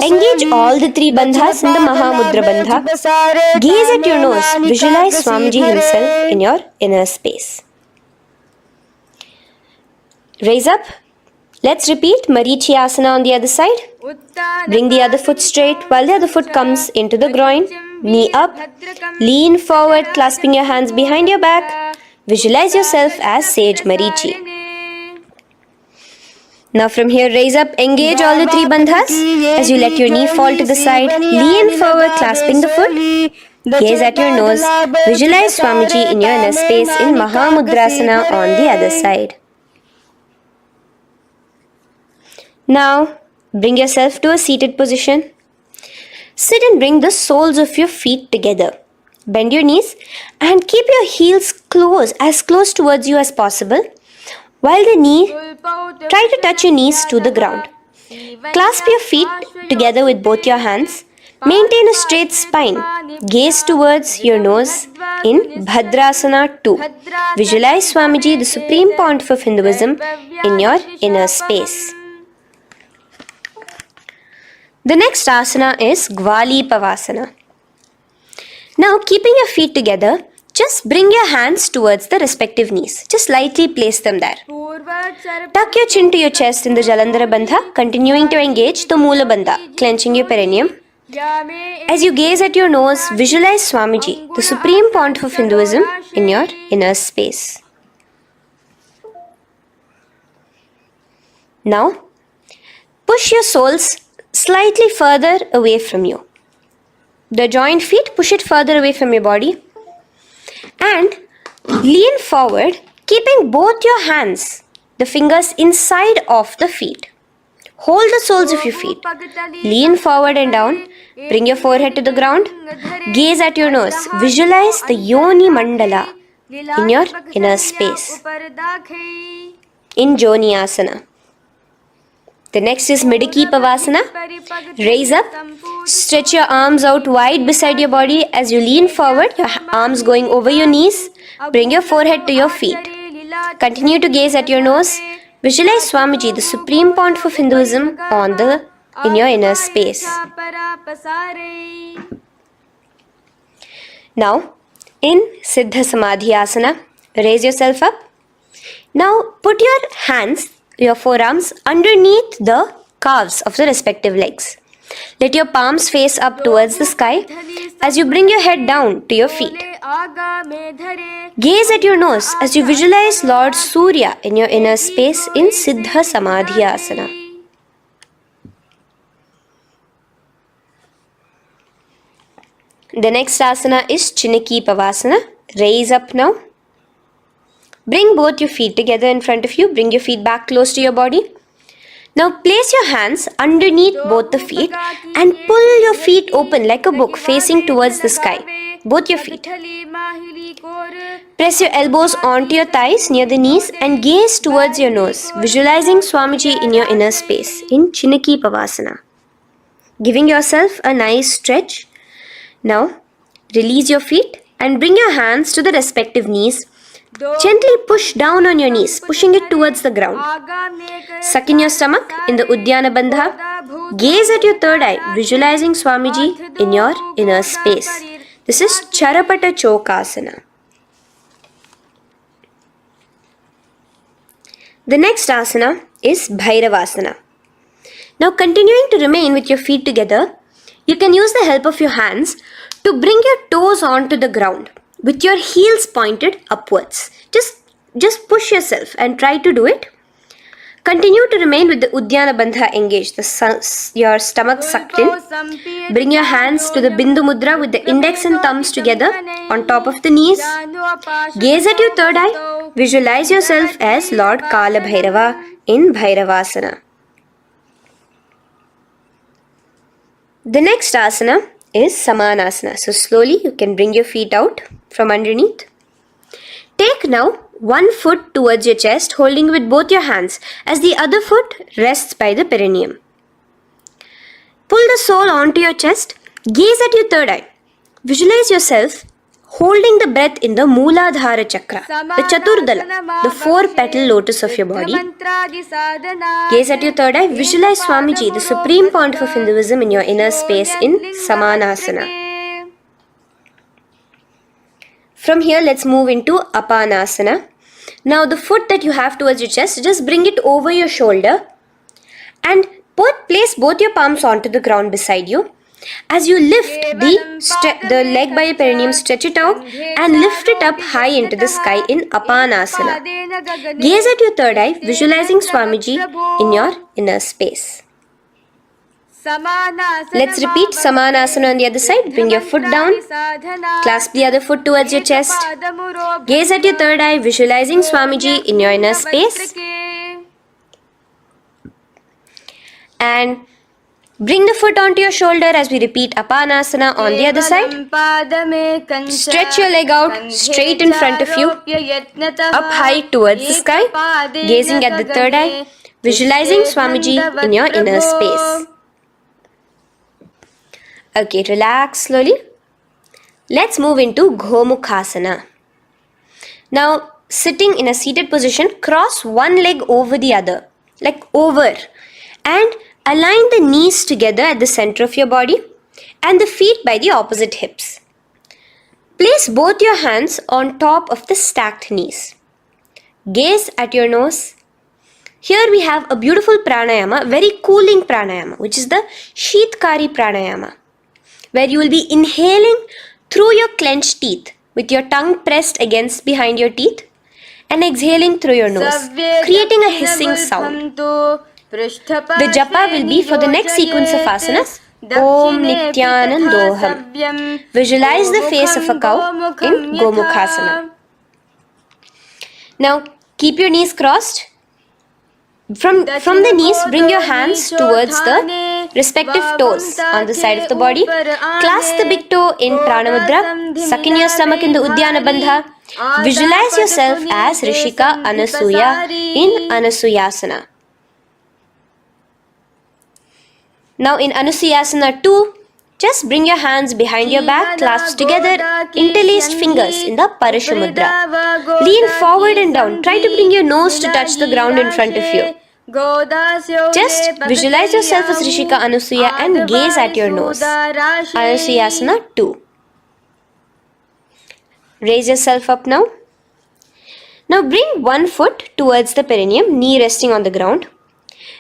Engage all the three bandhas in the Mahamudra Bandha. Gaze at your nose, visualize Swamiji himself in your inner space. Raise up. Let's repeat Marichi Asana on the other side. Bring the other foot straight while the other foot comes into the groin. Knee up. Lean forward, clasping your hands behind your back. Visualize yourself as Sage Marichi. Now from here, raise up, engage all the three bandhas as you let your knee fall to the side. Lean forward, clasping the foot. Gaze at your nose. Visualize Swamiji in your inner space in Mahamudrasana on the other side. Now, bring yourself to a seated position. Sit and bring the soles of your feet together. Bend your knees and keep your heels as close towards you as possible. While try to touch your knees to the ground. Clasp your feet together with both your hands. Maintain a straight spine. Gaze towards your nose in Bhadrasana 2. Visualize Swamiji, the Supreme Pontiff of Hinduism, in your inner space. The next asana is Gwali Pavasana. Now, keeping your feet together, just bring your hands towards the respective knees. Just lightly place them there. Tuck your chin to your chest in the Jalandhara Bandha, continuing to engage the Moola Bandha, clenching your perineum. As you gaze at your nose, visualize Swamiji, the Supreme Pontiff of Hinduism, in your inner space. Now, push your soles slightly further away from you. The joined feet, push it further away from your body. And lean forward, keeping both your hands, the fingers inside of the feet. Hold the soles of your feet. Lean forward and down. Bring your forehead to the ground. Gaze at your nose. Visualize the Yoni Mandala in your inner space in Joni Asana. The next is Midiki Pavasana. Raise up. Stretch your arms out wide beside your body as you lean forward, your arms going over your knees. Bring your forehead to your feet. Continue to gaze at your nose. Visualize Swamiji, the Supreme Pontiff of Hinduism, in your inner space. Now, in Siddha Samadhi Asana, raise yourself up. Now, put your forearms underneath the calves of the respective legs. Let your palms face up towards the sky as you bring your head down to your feet. Gaze at your nose as you visualize Lord Surya in your inner space in Siddha Samadhi Asana. The next asana is Chiniki Pavasana. Raise up now. Bring both your feet together in front of you. Bring your feet back close to your body. Now place your hands underneath both the feet and pull your feet open like a book facing towards the sky. Both your feet. Press your elbows onto your thighs near the knees and gaze towards your nose, visualizing Swamiji in your inner space in Chiniki Pavasana. Giving yourself a nice stretch. Now release your feet and bring your hands to the respective knees. Gently push down on your knees, pushing it towards the ground. Suck in your stomach in the Udyana Bandha. Gaze at your third eye, visualizing Swamiji in your inner space. This is Charapata Chokasana. The next asana is Bhairavasana. Now, continuing to remain with your feet together, you can use the help of your hands to bring your toes onto the ground with your heels pointed upwards. Just push yourself and try to do it. Continue to remain with the Udyana Bandha engaged, your stomach sucked in. Bring your hands to the Bindu Mudra with the index and thumbs together on top of the knees. Gaze at your third eye. Visualize yourself as Lord Kala Bhairava in Bhairavasana. The next asana is Samanasana. So slowly you can bring your feet out from underneath. Take now one foot towards your chest, holding with both your hands as the other foot rests by the perineum. Pull the sole onto your chest. Gaze at your third eye. Visualize yourself holding the breath in the Mooladhara Chakra, the Chaturdala, the 4-petal lotus of your body. Gaze at your third eye. Visualize Swamiji, the Supreme Pontiff of Hinduism, in your inner space in Samanasana. From here, let's move into Apanasana. Now, the foot that you have towards your chest, just bring it over your shoulder and place both your palms onto the ground beside you. As you lift the leg by your perineum, stretch it out and lift it up high into the sky in Apanasana. Gaze at your third eye, visualizing Swamiji in your inner space. Let's repeat Samanasana on the other side. Bring your foot down. Clasp the other foot towards your chest. Gaze at your third eye, visualizing Swamiji in your inner space. And bring the foot onto your shoulder as we repeat Apanasana on the other side. Stretch your leg out straight in front of you, up high towards the sky, gazing at the third eye, visualizing Swamiji in your inner space. Okay, relax slowly. Let's move into Gomukhasana. Now, sitting in a seated position, cross one leg over the other, like over, and align the knees together at the center of your body and the feet by the opposite hips. Place both your hands on top of the stacked knees. Gaze at your nose. Here we have a beautiful pranayama, very cooling pranayama, which is the Sheetkari pranayama, where you will be inhaling through your clenched teeth with your tongue pressed against behind your teeth and exhaling through your nose, creating a hissing sound. The japa will be for the next sequence of asanas. Om Nithyanandoham. Visualize the face of a cow in Gomukhasana. Now keep your knees crossed. From the knees, bring your hands towards the respective toes on the side of the body. Clasp the big toe in Pranamudra. Suck in your stomach in the Udyana Bandha. Visualize yourself as Rishika Anasuya in Anasuyasana. Now in Anusuyasana 2, just bring your hands behind your back, clasp together, interlaced fingers in the Parashamudra. Lean forward and down. Try to bring your nose to touch the ground in front of you. Just visualize yourself as Rishika Anasuya and gaze at your nose. Anusuyasana 2. Raise yourself up now. Now bring one foot towards the perineum, knee resting on the ground.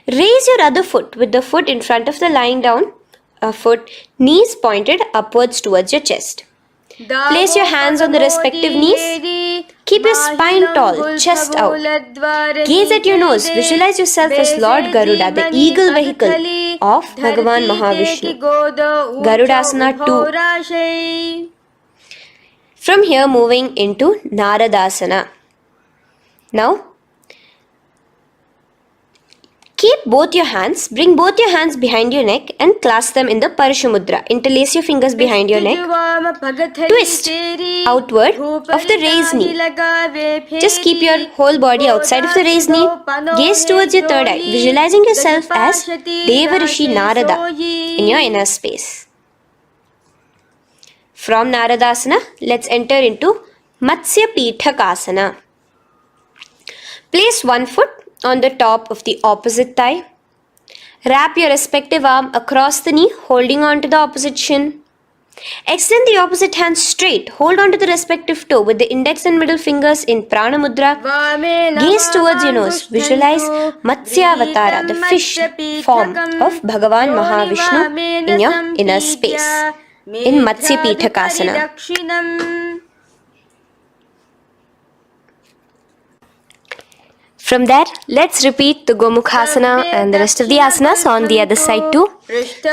Raise your other foot with the foot in front of the lying down foot, knees pointed upwards towards your chest. Place your hands on the respective knees. Keep your spine tall, chest out. Gaze at your nose. Visualize yourself as Lord Garuda, the eagle vehicle of Bhagavan Mahavishnu. Garudasana 2. From here, moving into Naradasana. Now, keep both your hands, bring both your hands behind your neck and clasp them in the Parashamudra. Interlace your fingers behind your neck. Twist outward of the raised knee. Just keep your whole body outside of the raised knee. Gaze towards your third eye, visualizing yourself as Deva Rishi Narada in your inner space. From Naradasana, let's enter into Matsya Pithakasana. Place one foot on the top of the opposite thigh. Wrap your respective arm across the knee, holding on to the opposite shin. Extend the opposite hand straight. Hold on to the respective toe with the index and middle fingers in Prana Mudra. Gaze towards your nose. Visualize Matsyavatara, the fish form of Bhagavan Mahavishnu in your inner space. In Matsya Pithakasana. From there, let's repeat the Gomukhasana and the rest of the asanas on the other side too.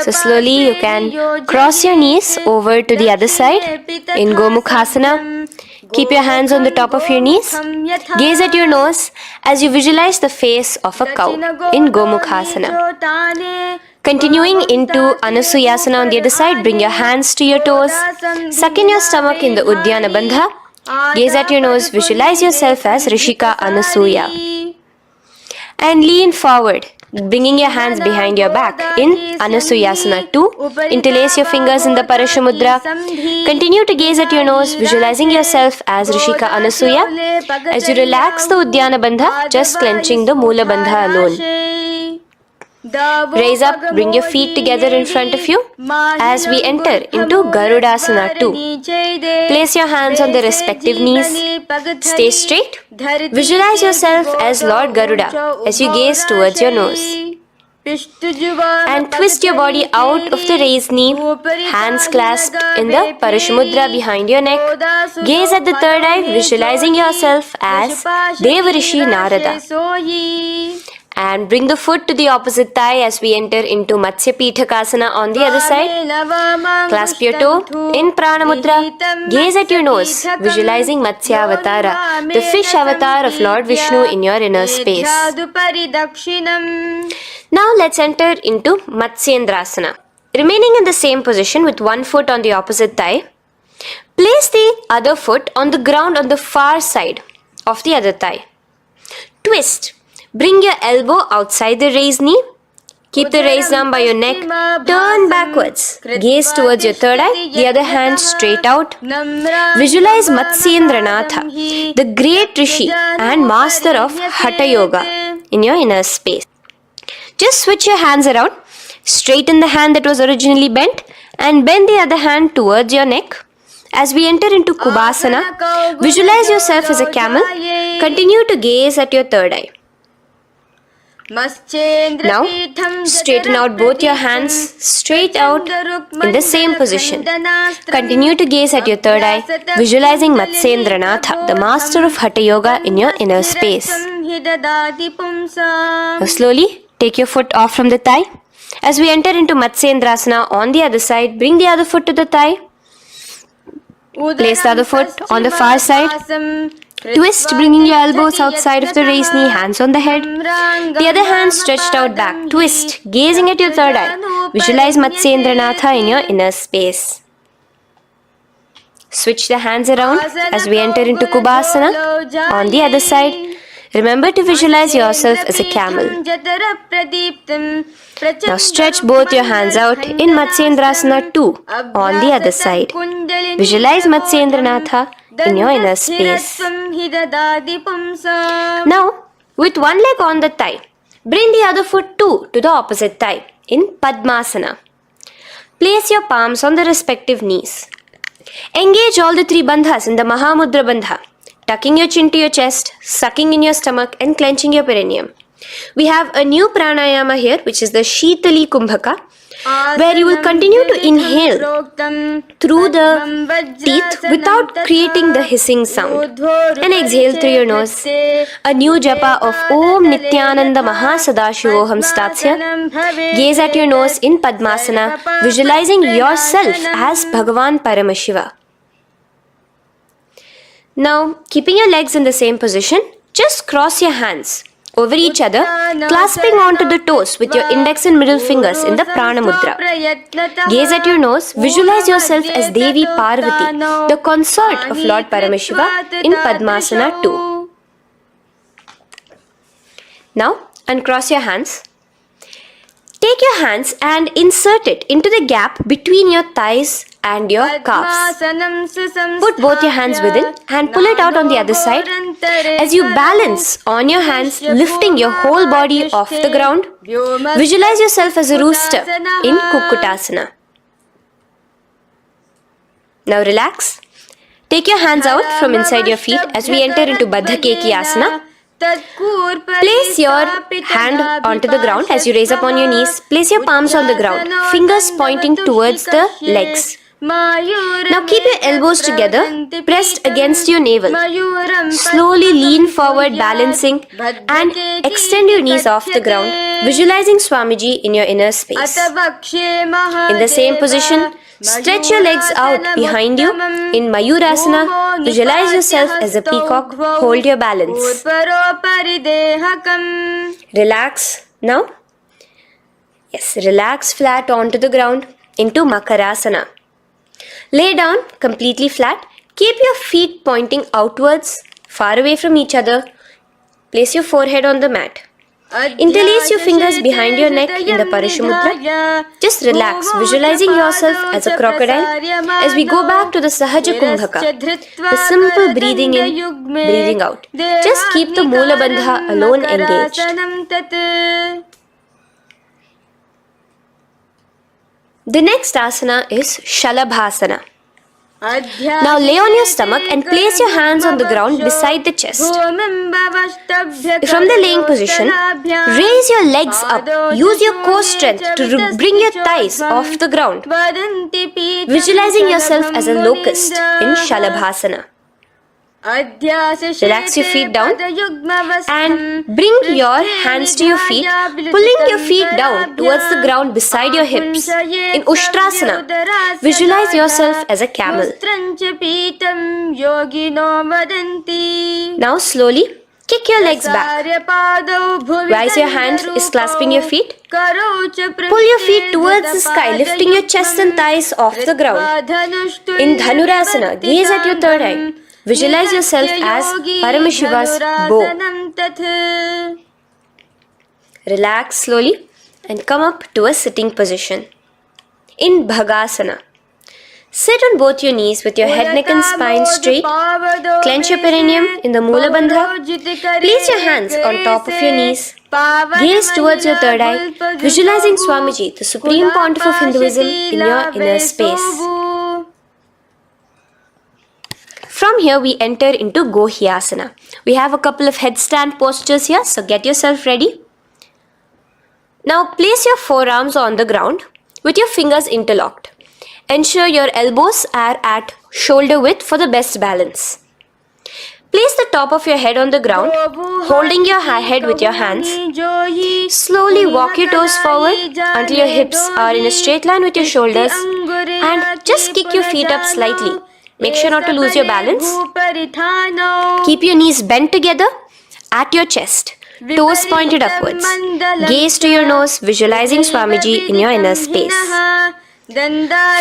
So slowly you can cross your knees over to the other side in Gomukhasana. Keep your hands on the top of your knees. Gaze at your nose as you visualize the face of a cow in Gomukhasana. Continuing into Anusuyasana on the other side, bring your hands to your toes. Suck in your stomach in the Uddiyana Bandha. Gaze at your nose, visualize yourself as Rishika Anasuya. And lean forward, bringing your hands behind your back in Anusuyasana 2. Interlace your fingers in the Parashamudra. Continue to gaze at your nose, visualizing yourself as Rishika Anasuya. As you relax the Uddiyana Bandha, just clenching the Mula Bandha alone. Raise up, bring your feet together in front of you as we enter into Garudasana 2. Place your hands on the respective knees. Stay straight. Visualize yourself as Lord Garuda as you gaze towards your nose. And twist your body out of the raised knee, hands clasped in the Parashamudra behind your neck. Gaze at the third eye, visualizing yourself as Devarishi Narada. And bring the foot to the opposite thigh as we enter into Matsya Pithakasana on the other side. Clasp your toe in Prana Mudra. Gaze at your nose, visualizing Matsyavatara, the fish avatar of Lord Vishnu in your inner space. Now let's enter into Matsyendrasana. Remaining in the same position with one foot on the opposite thigh, place the other foot on the ground on the far side of the other thigh. Twist. Bring your elbow outside the raised knee. Keep the raised arm by your neck. Turn backwards. Gaze towards your third eye, the other hand straight out. Visualize Matsyendranatha, the great Rishi and master of Hatha Yoga in your inner space. Just switch your hands around. Straighten the hand that was originally bent and bend the other hand towards your neck. As we enter into Kubhasana, visualize yourself as a camel. Continue to gaze at your third eye. Now, straighten out both your hands straight out in the same position. Continue to gaze at your third eye, visualizing Matsyendranatha, the master of Hatha Yoga in your inner space. Now slowly take your foot off from the thigh. As we enter into Matsyendrasana on the other side, bring the other foot to the thigh. Place the other foot on the far side. Twist, bringing your elbows outside of the raised knee, hands on the head. The other hand stretched out back. Twist, gazing at your third eye. Visualize Matsyendranatha in your inner space. Switch the hands around as we enter into Kubhasana on the other side. Remember to visualize yourself as a camel. Now stretch both your hands out in Matsyendrasana 2 on the other side. Visualize Matsyendranatha in your inner space. Now, with one leg on the thigh, bring the other foot too to the opposite thigh in Padmasana. Place your palms on the respective knees. Engage all the three bandhas in the Mahamudra Bandha, tucking your chin to your chest, sucking in your stomach and clenching your perineum. We have a new pranayama here, which is the Shitali Kumbhaka, where you will continue to inhale through the teeth without creating the hissing sound and exhale through your nose. A new japa of Om Nithyananda Mahasadashivoham starts here. Gaze at your nose in Padmasana, visualizing yourself as Bhagavan Paramashiva. Now, keeping your legs in the same position, just cross your hands over each other, clasping onto the toes with your index and middle fingers in the Prana Mudra. Gaze at your nose, visualize yourself as Devi Parvati, the consort of Lord Paramashiva in Padmasana 2. Now, uncross your hands. Take your hands and insert it into the gap between your thighs and your calves. Put both your hands within and pull it out on the other side. As you balance on your hands, lifting your whole body off the ground, visualize yourself as a rooster in Kukutasana. Now relax. Take your hands out from inside your feet as we enter into Baddha Asana. Place your hand onto the ground as you raise up on your knees. Place your palms on the ground, fingers pointing towards the legs. Now keep your elbows together, pressed against your navel. Slowly lean forward, balancing, and extend your knees off the ground, visualizing Swamiji in your inner space. In the same position, stretch your legs out behind you. In Mayurasana, visualize yourself as a peacock. Hold your balance. Relax now. Yes, relax flat onto the ground into Makarasana. Lay down completely flat. Keep your feet pointing outwards, far away from each other. Place your forehead on the mat. Interlace your fingers behind your neck in the Parishamudra. Just relax, visualizing yourself as a crocodile as we go back to the Sahaja Kumbhaka, the simple breathing in, breathing out. Just keep the Moola Bandha alone engaged. The next asana is Shalabhasana. Now lay on your stomach and place your hands on the ground beside the chest. From the laying position, raise your legs up. Use your core strength to bring your thighs off the ground. Visualizing yourself as a locust in Shalabhasana. Relax your feet down and bring your hands to your feet, pulling your feet down towards the ground beside your hips. In Ushtrasana, visualize yourself as a camel. Now slowly kick your legs back. Rise your hand is clasping your feet. Pull your feet towards the sky, lifting your chest and thighs off the ground. In Dhanurasana, gaze at your third eye. Visualize yourself as Paramashiva's bow. Relax slowly and come up to a sitting position. In Bhagasana, sit on both your knees with your head, neck and spine straight. Clench your perineum in the Moola Bandha. Place your hands on top of your knees. Gaze towards your third eye, visualizing Swamiji, the Supreme Pontiff of Hinduism, in your inner space. From here we enter into Gohyasana. We have a couple of headstand postures here, so get yourself ready. Now place your forearms on the ground with your fingers interlocked. Ensure your elbows are at shoulder width for the best balance. Place the top of your head on the ground, holding your head with your hands. Slowly walk your toes forward until your hips are in a straight line with your shoulders, and just kick your feet up slightly. Make sure not to lose your balance. Keep your knees bent together at your chest, toes pointed upwards. Gaze to your nose, visualizing Swamiji in your inner space.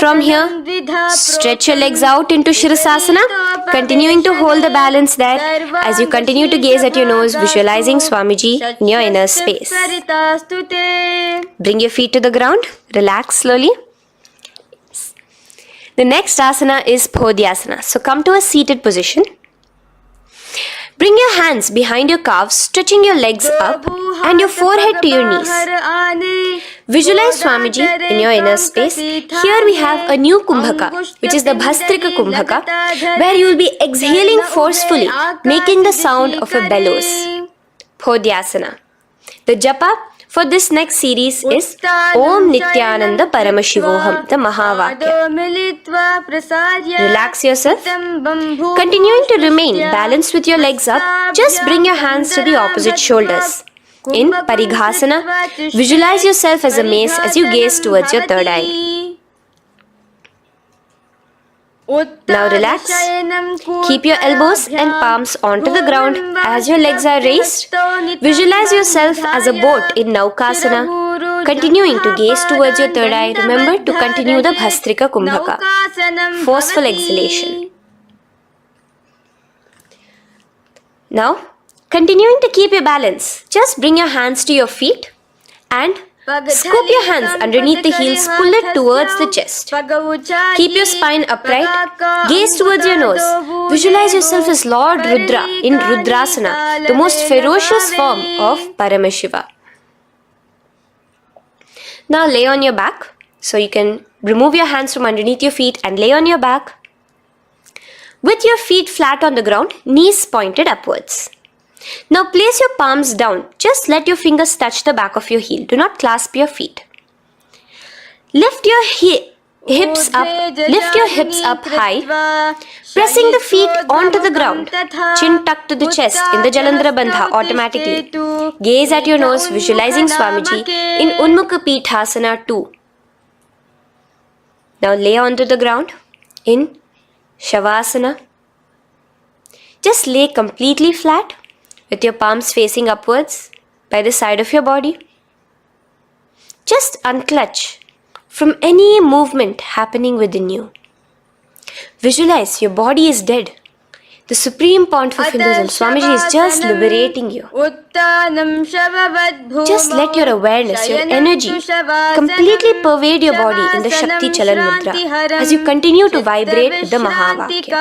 From here, stretch your legs out into Shirasasana, continuing to hold the balance there as you continue to gaze at your nose, visualizing Swamiji in your inner space. Bring your feet to the ground, relax slowly. The next asana is Podhyasana. So come to a seated position. Bring your hands behind your calves, stretching your legs up and your forehead to your knees. Visualize Swamiji in your inner space. Here we have a new Kumbhaka, which is the Bhastrika Kumbhaka, where you will be exhaling forcefully, making the sound of a bellows. Podhyasana. The japa for this next series is Om Nithyananda Paramashivoham, the Mahavakya. Relax yourself. Continuing to remain balanced with your legs up, just bring your hands to the opposite shoulders. In Parighasana, visualize yourself as a mace as you gaze towards your third eye. Now relax. Keep your elbows and palms onto the ground as your legs are raised. Visualize yourself as a boat in Naukasana. Continuing to gaze towards your third eye, remember to continue the Bhastrika Kumbhaka. Forceful exhalation. Now, continuing to keep your balance, just bring your hands to your feet and Scoop your hands underneath the heels, pull it towards the chest. Keep your spine upright, gaze towards your nose. Visualize yourself as Lord Rudra in Rudrasana, the most ferocious form of Paramashiva. Now lay on your back. So you can remove your hands from underneath your feet and lay on your back. With your feet flat on the ground, knees pointed upwards. Now place your palms down. Just let your fingers touch the back of your heel. Do not clasp your feet. Lift your hips up high, pressing the feet onto the ground. Chin tucked to the chest in the Jalandhara Bandha automatically. Gaze at your nose, visualizing Swamiji in Unmukha Pithasana 2. Now lay onto the ground in Shavasana. Just lay completely flat with your palms facing upwards by the side of your body. Just unclutch from any movement happening within you. Visualize your body is dead. The Supreme Pontiff of Hinduism, Swamiji, is just liberating you. Just let your awareness, your energy completely pervade your body in the Shakti Chalan Mudra as you continue to vibrate with the Mahavakya.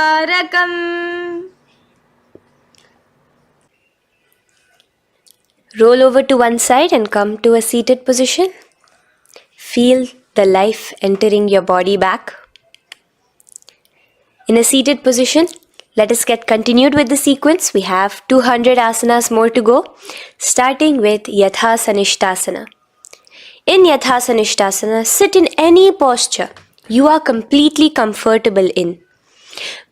Roll over to one side and come to a seated position. Feel the life entering your body back. In a seated position, let us get continued with the sequence. We have 200 asanas more to go, starting with Yatha Sanishtasana. In Yatha Sanishtasana, sit in any posture you are completely comfortable in,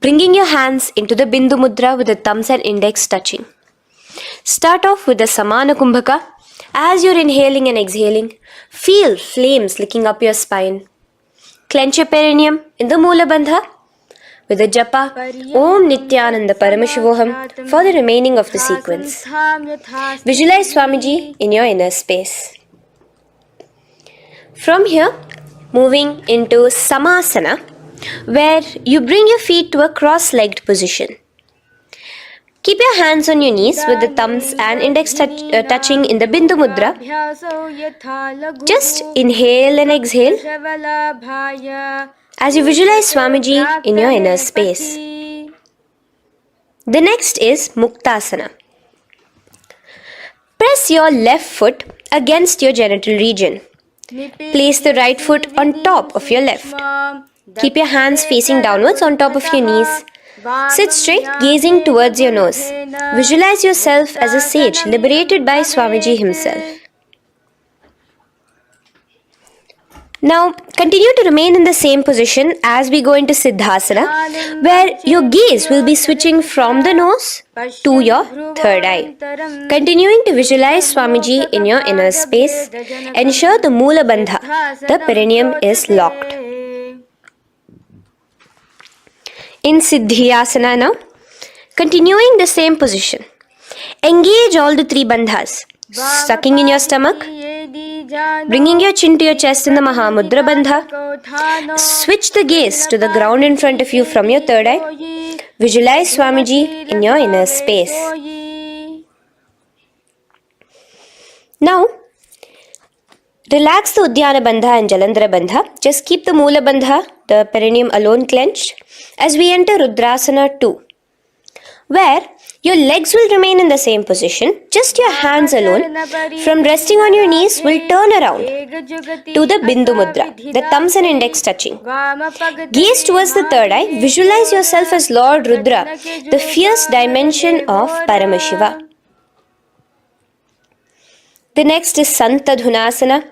bringing your hands into the Bindu Mudra with the thumbs and index touching. Start off with the Samana Kumbhaka. As you're inhaling and exhaling, feel flames licking up your spine. Clench your perineum in the Moola Bandha with the japa Om Nithyananda Paramashivoham for the remaining of the sequence. Visualize Swamiji in your inner space. From here, moving into Samasana, where you bring your feet to a cross-legged position. Keep your hands on your knees with the thumbs and index touching in the Bindu Mudra. Just inhale and exhale as you visualize Swamiji in your inner space. The next is Muktasana. Press your left foot against your genital region. Place the right foot on top of your left. Keep your hands facing downwards on top of your knees. Sit straight, gazing towards your nose. Visualize yourself as a sage liberated by Swamiji himself. Now, continue to remain in the same position as we go into Siddhasana, where your gaze will be switching from the nose to your third eye. Continuing to visualize Swamiji in your inner space, ensure the Moola Bandha, the perineum, is locked. In Siddhyasana now, continuing the same position. Engage all the three bandhas, sucking in your stomach, bringing your chin to your chest in the Mahamudra Bandha. Switch the gaze to the ground in front of you from your third eye. Visualize Swamiji in your inner space. Now, relax the Udyana Bandha and Jalandhara Bandha. Just keep the Moola Bandha, the perineum, alone clenched as we enter Rudrasana 2, where your legs will remain in the same position, just your hands alone from resting on your knees will turn around to the Bindu Mudra, the thumbs and index touching. Gaze towards the third eye, visualize yourself as Lord Rudra, the fierce dimension of Paramashiva. The next is Santadhunasana.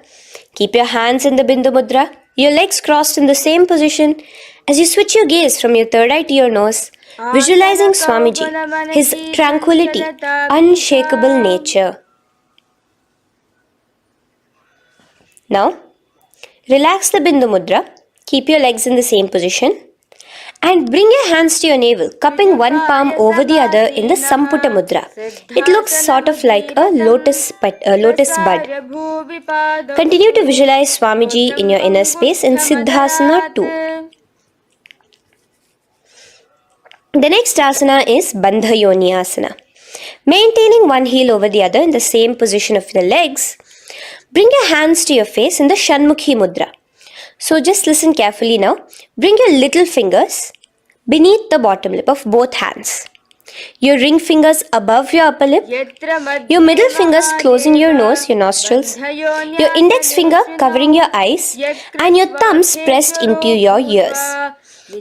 Keep your hands in the Bindu Mudra, your legs crossed in the same position as you switch your gaze from your third eye to your nose, visualizing Swamiji, his tranquility, unshakable nature. Now, relax the Bindu Mudra, keep your legs in the same position and bring your hands to your navel, cupping one palm over the other in the Samputa Mudra. It looks sort of like a lotus bud. Continue to visualize Swamiji in your inner space in Siddhasana 2. The next asana is Bandha Yoni Asana. Maintaining one heel over the other in the same position of the legs, Bring your hands to your face in the Shanmukhi Mudra. So just listen carefully now. Bring your little fingers beneath the bottom lip of both hands. Your ring fingers above your upper lip. Your middle fingers closing your nose, your nostrils. Your index finger covering your eyes. And your thumbs pressed into your ears.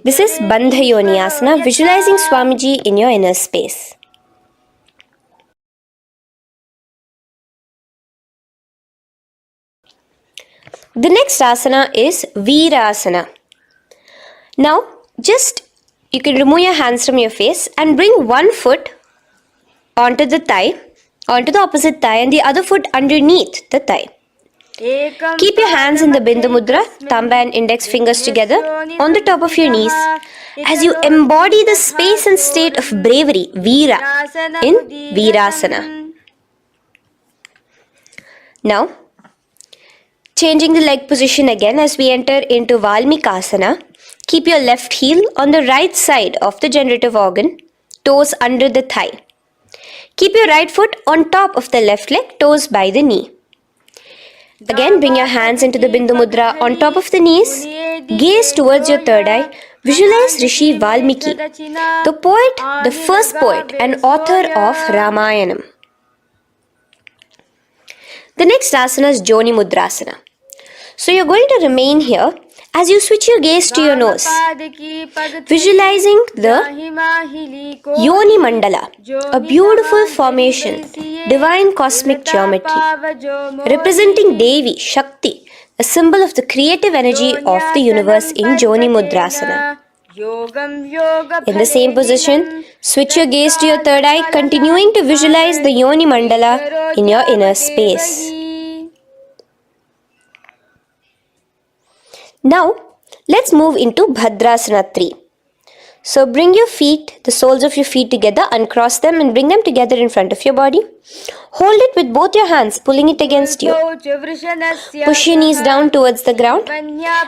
This is Bandha Yoni-asana, visualizing Swamiji in your inner space. The next asana is Virasana. Now, you can remove your hands from your face and bring one foot onto the opposite thigh, and the other foot underneath the thigh. Keep your hands in the Bindu Mudra, thumb and index fingers together on the top of your knees as you embody the space and state of bravery, Veera, in Virasana. Now, changing the leg position again as we enter into Valmikasana. Keep your left heel on the right side of the generative organ, toes under the thigh. Keep your right foot on top of the left leg, toes by the knee. Again, bring your hands into the Bindu Mudra on top of the knees. Gaze towards your third eye. Visualize Rishi Valmiki, the poet, the first poet and author of Ramayanam. The next asana is Joni Mudrasana. So you're going to remain here as you switch your gaze to your nose, visualizing the Yoni Mandala, a beautiful formation, divine cosmic geometry, representing Devi, Shakti, a symbol of the creative energy of the universe in Joni Mudrasana. In the same position, switch your gaze to your third eye, continuing to visualize the Yoni Mandala in your inner space. Now, let's move into Bhadrasana 3. So bring your feet, the soles of your feet together, uncross them and bring them together in front of your body. Hold it with both your hands, pulling it against you. Push your knees down towards the ground.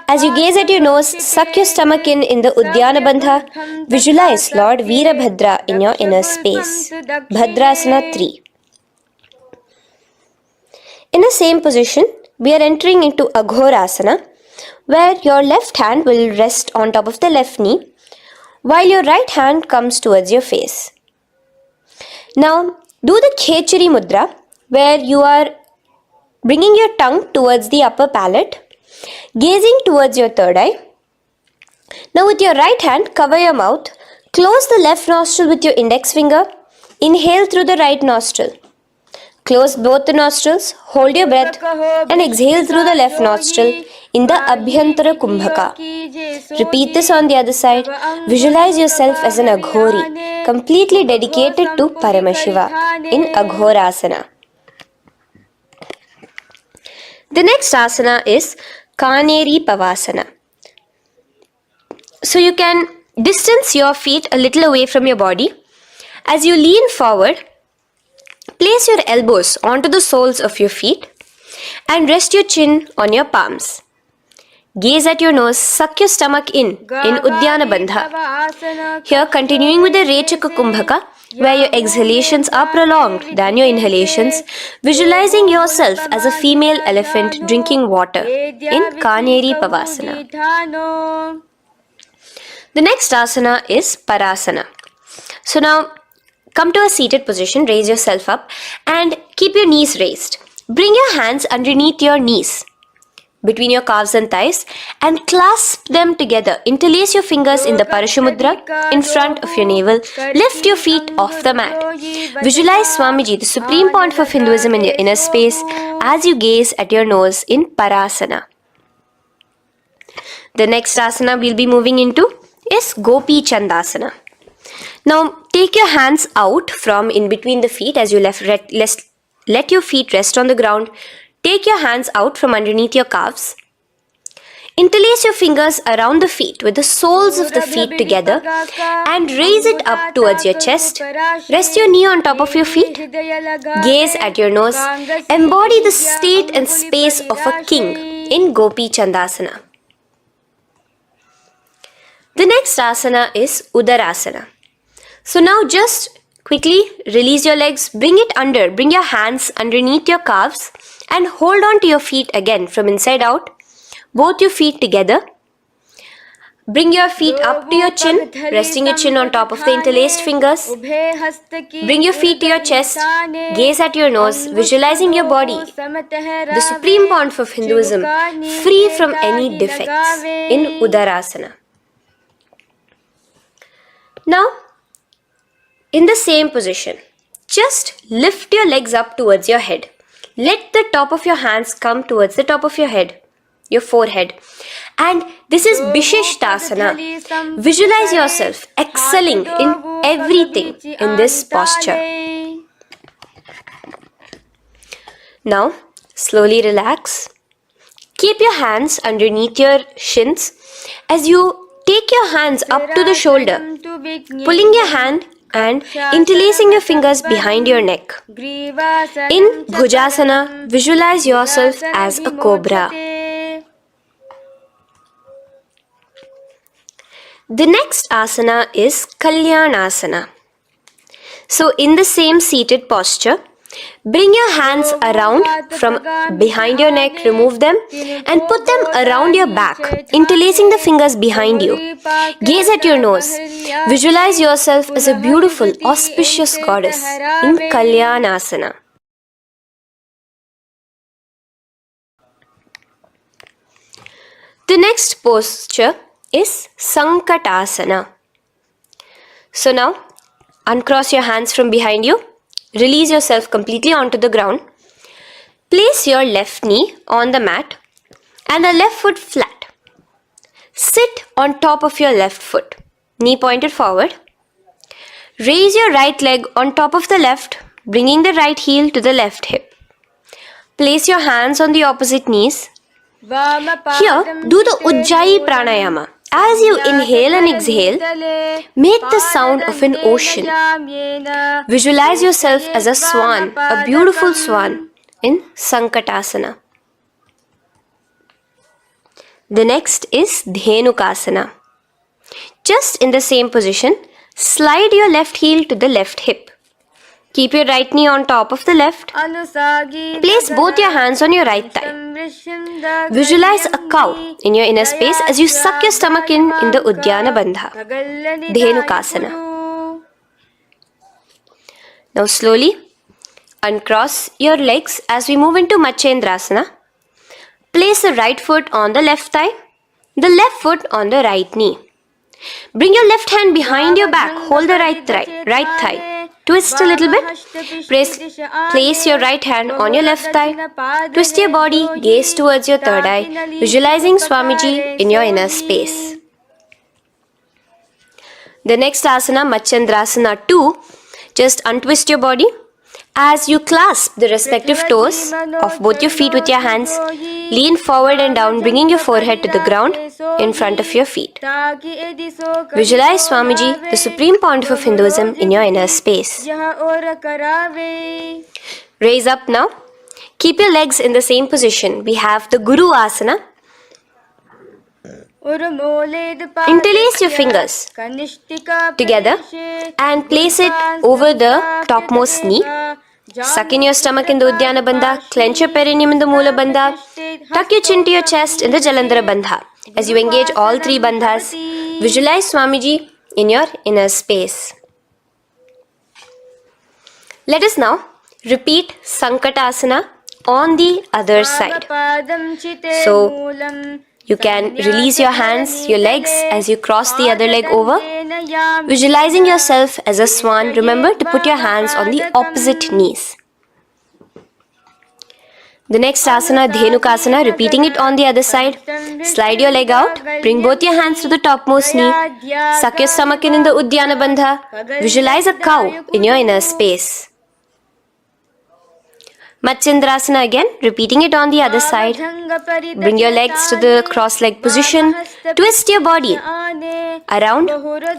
As you gaze at your nose, suck your stomach in the Udyana Bandha. Visualize Lord Veerabhadra in your inner space. Bhadrasana 3. In the same position, we are entering into Aghorasana, where your left hand will rest on top of the left knee, while your right hand comes towards your face. Now, do the Khechari Mudra, where you are bringing your tongue towards the upper palate, gazing towards your third eye. Now, with your right hand, cover your mouth, close the left nostril with your index finger, inhale through the right nostril. Close both the nostrils, hold your breath and exhale through the left nostril in the Abhyantara Kumbhaka. Repeat this on the other side. Visualize yourself as an Aghori, completely dedicated to Paramashiva in Aghorasana. The next asana is Kaneri Pavasana. So you can distance your feet a little away from your body. As you lean forward, place your elbows onto the soles of your feet and rest your chin on your palms. Gaze at your nose, suck your stomach in Udyana Bandha. Here, continuing with the Rechaka Kumbhaka, where your exhalations are prolonged than your inhalations, visualizing yourself as a female elephant drinking water in Kaneri Pavasana. The next asana is Parasana. So now, come to a seated position, raise yourself up and keep your knees raised. Bring your hands underneath your knees, between your calves and thighs, and clasp them together. Interlace your fingers in the Parashamudra in front of your navel. Lift your feet off the mat. Visualize Swamiji, the Supreme Pontiff of Hinduism, in your inner space as you gaze at your nose in Parasana. The next asana we'll be moving into is Gopi Chandasana. Now, take your hands out from in between the feet as you let your feet rest on the ground. Take your hands out from underneath your calves. Interlace your fingers around the feet with the soles of the feet together and raise it up towards your chest. Rest your knee on top of your feet. Gaze at your nose. Embody the state and space of a king in Gopi Chandasana. The next asana is Udarasana. So now just quickly release your legs, bring your hands underneath your calves and hold on to your feet again from inside out. Both your feet together. Bring your feet up to your chin, resting your chin on top of the interlaced fingers. Bring your feet to your chest, gaze at your nose, visualizing your body, the supreme pontiff of Hinduism, free from any defects in Udarasana. Now, in the same position, just lift your legs up towards your head. Let the top of your hands come towards the top of your head, your forehead. And this is Vishishtasana. Visualize yourself excelling in everything in this posture. Now, slowly relax. Keep your hands underneath your shins as you take your hands up to the shoulder, pulling your hand and interlacing your fingers behind your neck. In Bhujasana, visualize yourself as a cobra. The next asana is Kalyanasana. So in the same seated posture, bring your hands around from behind your neck, remove them and put them around your back, interlacing the fingers behind you. Gaze at your nose. Visualize yourself as a beautiful, auspicious goddess in Kalyanasana. The next posture is Sankatasana. So now, uncross your hands from behind you. Release yourself completely onto the ground. Place your left knee on the mat and the left foot flat. Sit on top of your left foot, knee pointed forward. Raise your right leg on top of the left, bringing the right heel to the left hip. Place your hands on the opposite knees. Here, do the Ujjayi Pranayama. As you inhale and exhale, make the sound of an ocean. Visualize yourself as a swan, a beautiful swan in Sankatasana. The next is Dhenukasana. Just in the same position, slide your left heel to the left hip. Keep your right knee on top of the left. Place both your hands on your right thigh. Visualize a cow in your inner space as you suck your stomach in the Udyana Bandha, Dhenukasana. Now slowly uncross your legs as we move into Matsyendrasana. Place the right foot on the left thigh, the left foot on the right knee. Bring your left hand behind your back, hold the right thigh. Twist a little bit. Place your right hand on your left thigh. Twist your body, gaze towards your third eye, visualizing Swamiji in your inner space. The next asana, Matsyendrasana 2, just untwist your body. As you clasp the respective toes of both your feet with your hands, lean forward and down, bringing your forehead to the ground in front of your feet. Visualize Swamiji, the Supreme Pontiff of Hinduism, in your inner space. Raise up now. Keep your legs in the same position. We have the Guru Asana. Interlace your fingers together and place it over the topmost knee. Suck in your stomach in the Udyana Bandha, clench your perineum in the Moola Bandha, tuck your chin to your chest in the Jalandhara Bandha. As you engage all three bandhas, visualize Swamiji in your inner space. Let us now repeat Sankatasana on the other side. So, you can release your hands, your legs as you cross the other leg over. Visualizing yourself as a swan, remember to put your hands on the opposite knees. The next asana, Dhenukasana, repeating it on the other side. Slide your leg out, bring both your hands to the topmost knee. Suck your stomach in the Udyana Bandha. Visualize a cow in your inner space. Matsyendrasana again, repeating it on the other side. Bring your legs to the cross-leg position. Twist your body around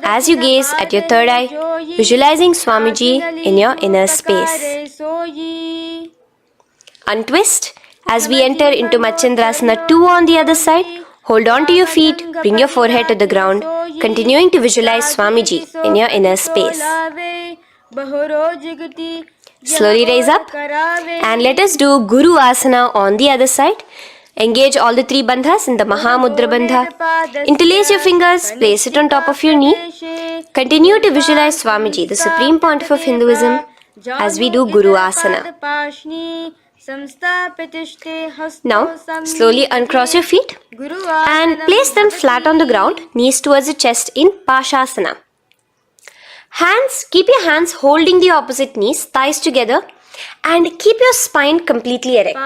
as you gaze at your third eye, visualizing Swamiji in your inner space. Untwist as we enter into Matsyendrasana 2 on the other side. Hold on to your feet, bring your forehead to the ground, continuing to visualize Swamiji in your inner space. Slowly raise up and let us do Guru Asana on the other side. Engage all the three bandhas in the Mahamudra Bandha. Interlace your fingers, place it on top of your knee. Continue to visualize Swamiji, the Supreme Pontiff of Hinduism, as we do Guru Asana. Now, slowly uncross your feet and place them flat on the ground, knees towards the chest in Pashasana. Keep your hands holding the opposite knees, thighs together, and keep your spine completely erect.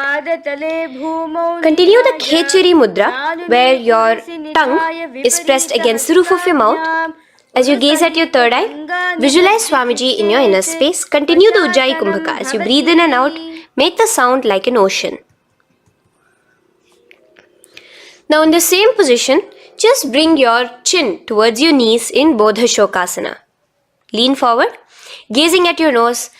Continue the Khechari Mudra, where your tongue is pressed against the roof of your mouth. As you gaze at your third eye, visualize Swamiji in your inner space. Continue the Ujjayi Kumbhaka. As you breathe in and out, make the sound like an ocean. Now in the same position, just bring your chin towards your knees in Bodha Shokasana. Lean forward, gazing at your nose,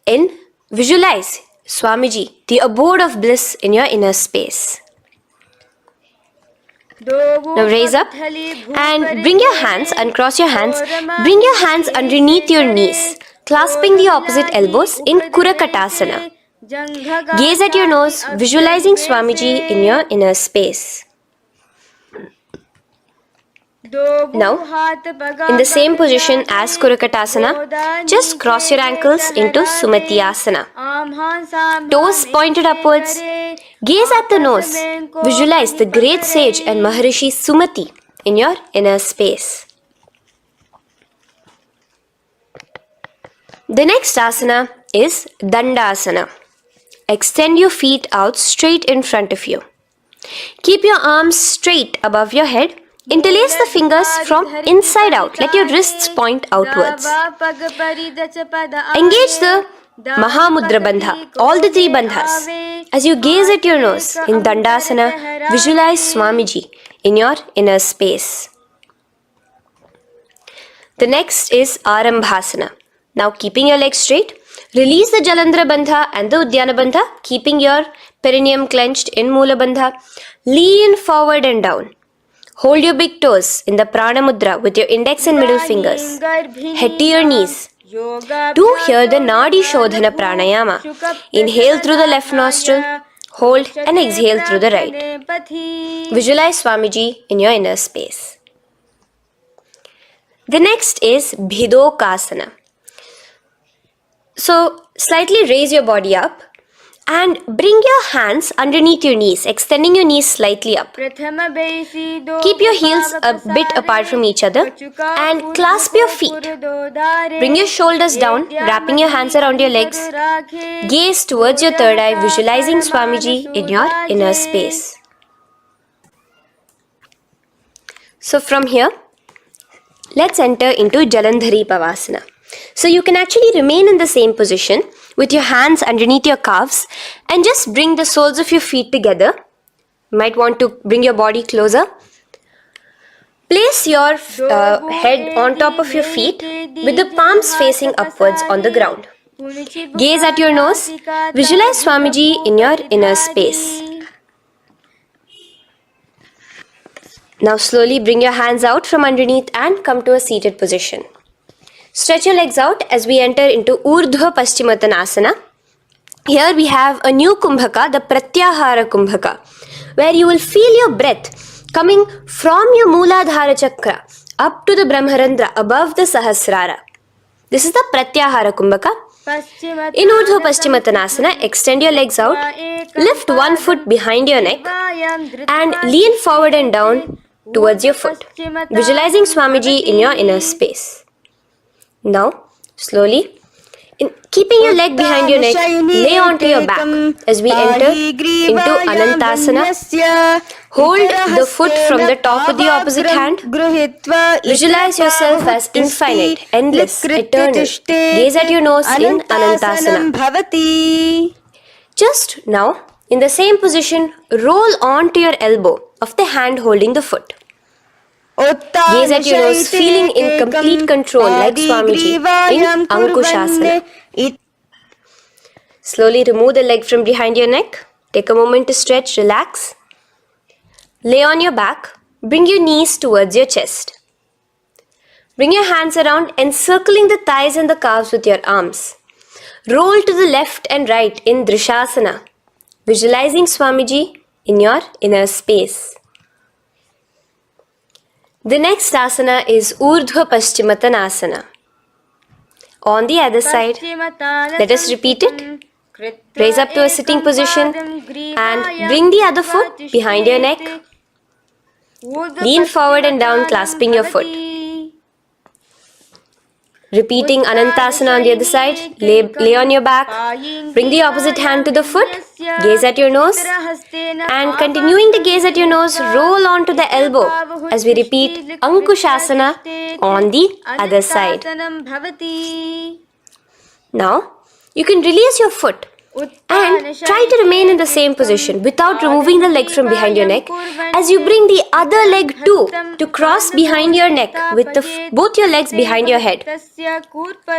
and visualize Swamiji, the abode of bliss in your inner space. Now raise up and bring your hands, uncross your hands, bring your hands underneath your knees, clasping the opposite elbows in Kurakatasana. Gaze at your nose, visualizing Swamiji in your inner space. Now, in the same position as Kurakatasana, just cross your ankles into Sumati Asana. Toes pointed upwards. Gaze at the nose. Visualize the great sage and Maharishi Sumati in your inner space. The next asana is Dandasana. Extend your feet out straight in front of you. Keep your arms straight above your head. Interlace the fingers from inside out. Let your wrists point outwards. Engage the Mahamudra Bandha, all the three bandhas. As you gaze at your nose in Dandasana, visualize Swamiji in your inner space. The next is Arambhasana. Now keeping your legs straight, release the Jalandhara Bandha and the Udyana Bandha, keeping your perineum clenched in Mula Bandha. Lean forward and down. Hold your big toes in the Prana Mudra with your index and middle fingers. Head to your knees. Do here the Nadi Shodhana Pranayama. Inhale through the left nostril, hold and exhale through the right. Visualize Swamiji in your inner space. The next is Bhidokasana. So, slightly raise your body up and bring your hands underneath your knees, extending your knees slightly up. Keep your heels a bit apart from each other and clasp your feet. Bring your shoulders down, wrapping your hands around your legs. Gaze towards your third eye, visualizing Swamiji in your inner space. So from here, let's enter into Jalandhari Pavasana. So you can actually remain in the same position with your hands underneath your calves and just bring the soles of your feet together. You might want to bring your body closer. Place your head on top of your feet with the palms facing upwards on the ground. Gaze at your nose. Visualize Swamiji in your inner space. Now slowly bring your hands out from underneath and come to a seated position. Stretch your legs out as we enter into Urdhva Paschimottanasana. Here we have a new Kumbhaka, the Pratyahara Kumbhaka, where you will feel your breath coming from your Mooladhara Chakra up to the Brahmarandra above the Sahasrara. This is the Pratyahara Kumbhaka. In Urdhva Paschimottanasana, extend your legs out, lift one foot behind your neck and lean forward and down towards your foot, visualizing Swamiji in your inner space. Now, slowly, keeping your leg behind your neck, lay onto your back as we enter into Anantasana. Hold the foot from the top of the opposite hand. Visualize yourself as infinite, endless, eternal. Gaze at your nose in Anantasana. Just now, in the same position, roll onto your elbow of the hand holding the foot. Gaze at your nose, feeling in complete control like Swamiji in Ankushasana. Slowly remove the leg from behind your neck. Take a moment to stretch, relax. Lay on your back. Bring your knees towards your chest. Bring your hands around, encircling the thighs and the calves with your arms. Roll to the left and right in Drishasana, visualizing Swamiji in your inner space. The next asana is Urdhva Paschimottanasana. On the other side, let us repeat it. Raise up to a sitting position and bring the other foot behind your neck. Lean forward and down, clasping your foot. Repeating Anantasana on the other side. Lay on your back. Bring the opposite hand to the foot. Gaze at your nose. And continuing to gaze at your nose, roll onto the elbow as we repeat Ankushasana on the other side. Now, you can release your foot and try to remain in the same position without removing the leg from behind your neck as you bring the other leg too to cross behind your neck with both your legs behind your head.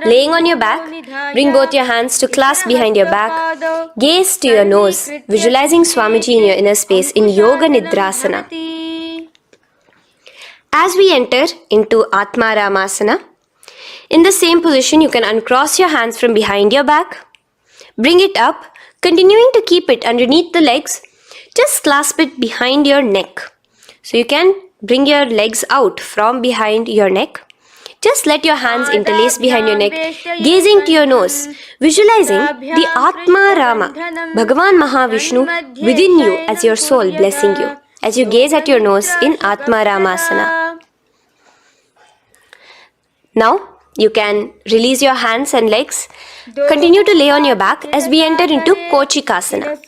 Laying on your back, bring both your hands to clasp behind your back. Gaze to your nose, visualizing Swamiji in your inner space in Yoga Nidrasana. As we enter into Atma Ramasana, in the same position you can uncross your hands from behind your back. Bring it up, continuing to keep it underneath the legs. Just clasp it behind your neck. So you can bring your legs out from behind your neck. Just let your hands interlace behind your neck, gazing to your nose, visualizing the Atma Rama, Bhagavan Mahavishnu within you as your soul blessing you, as you gaze at your nose in Atma Ramasana. Now, you can release your hands and legs. Continue to lay on your back as we enter into Kochikasana.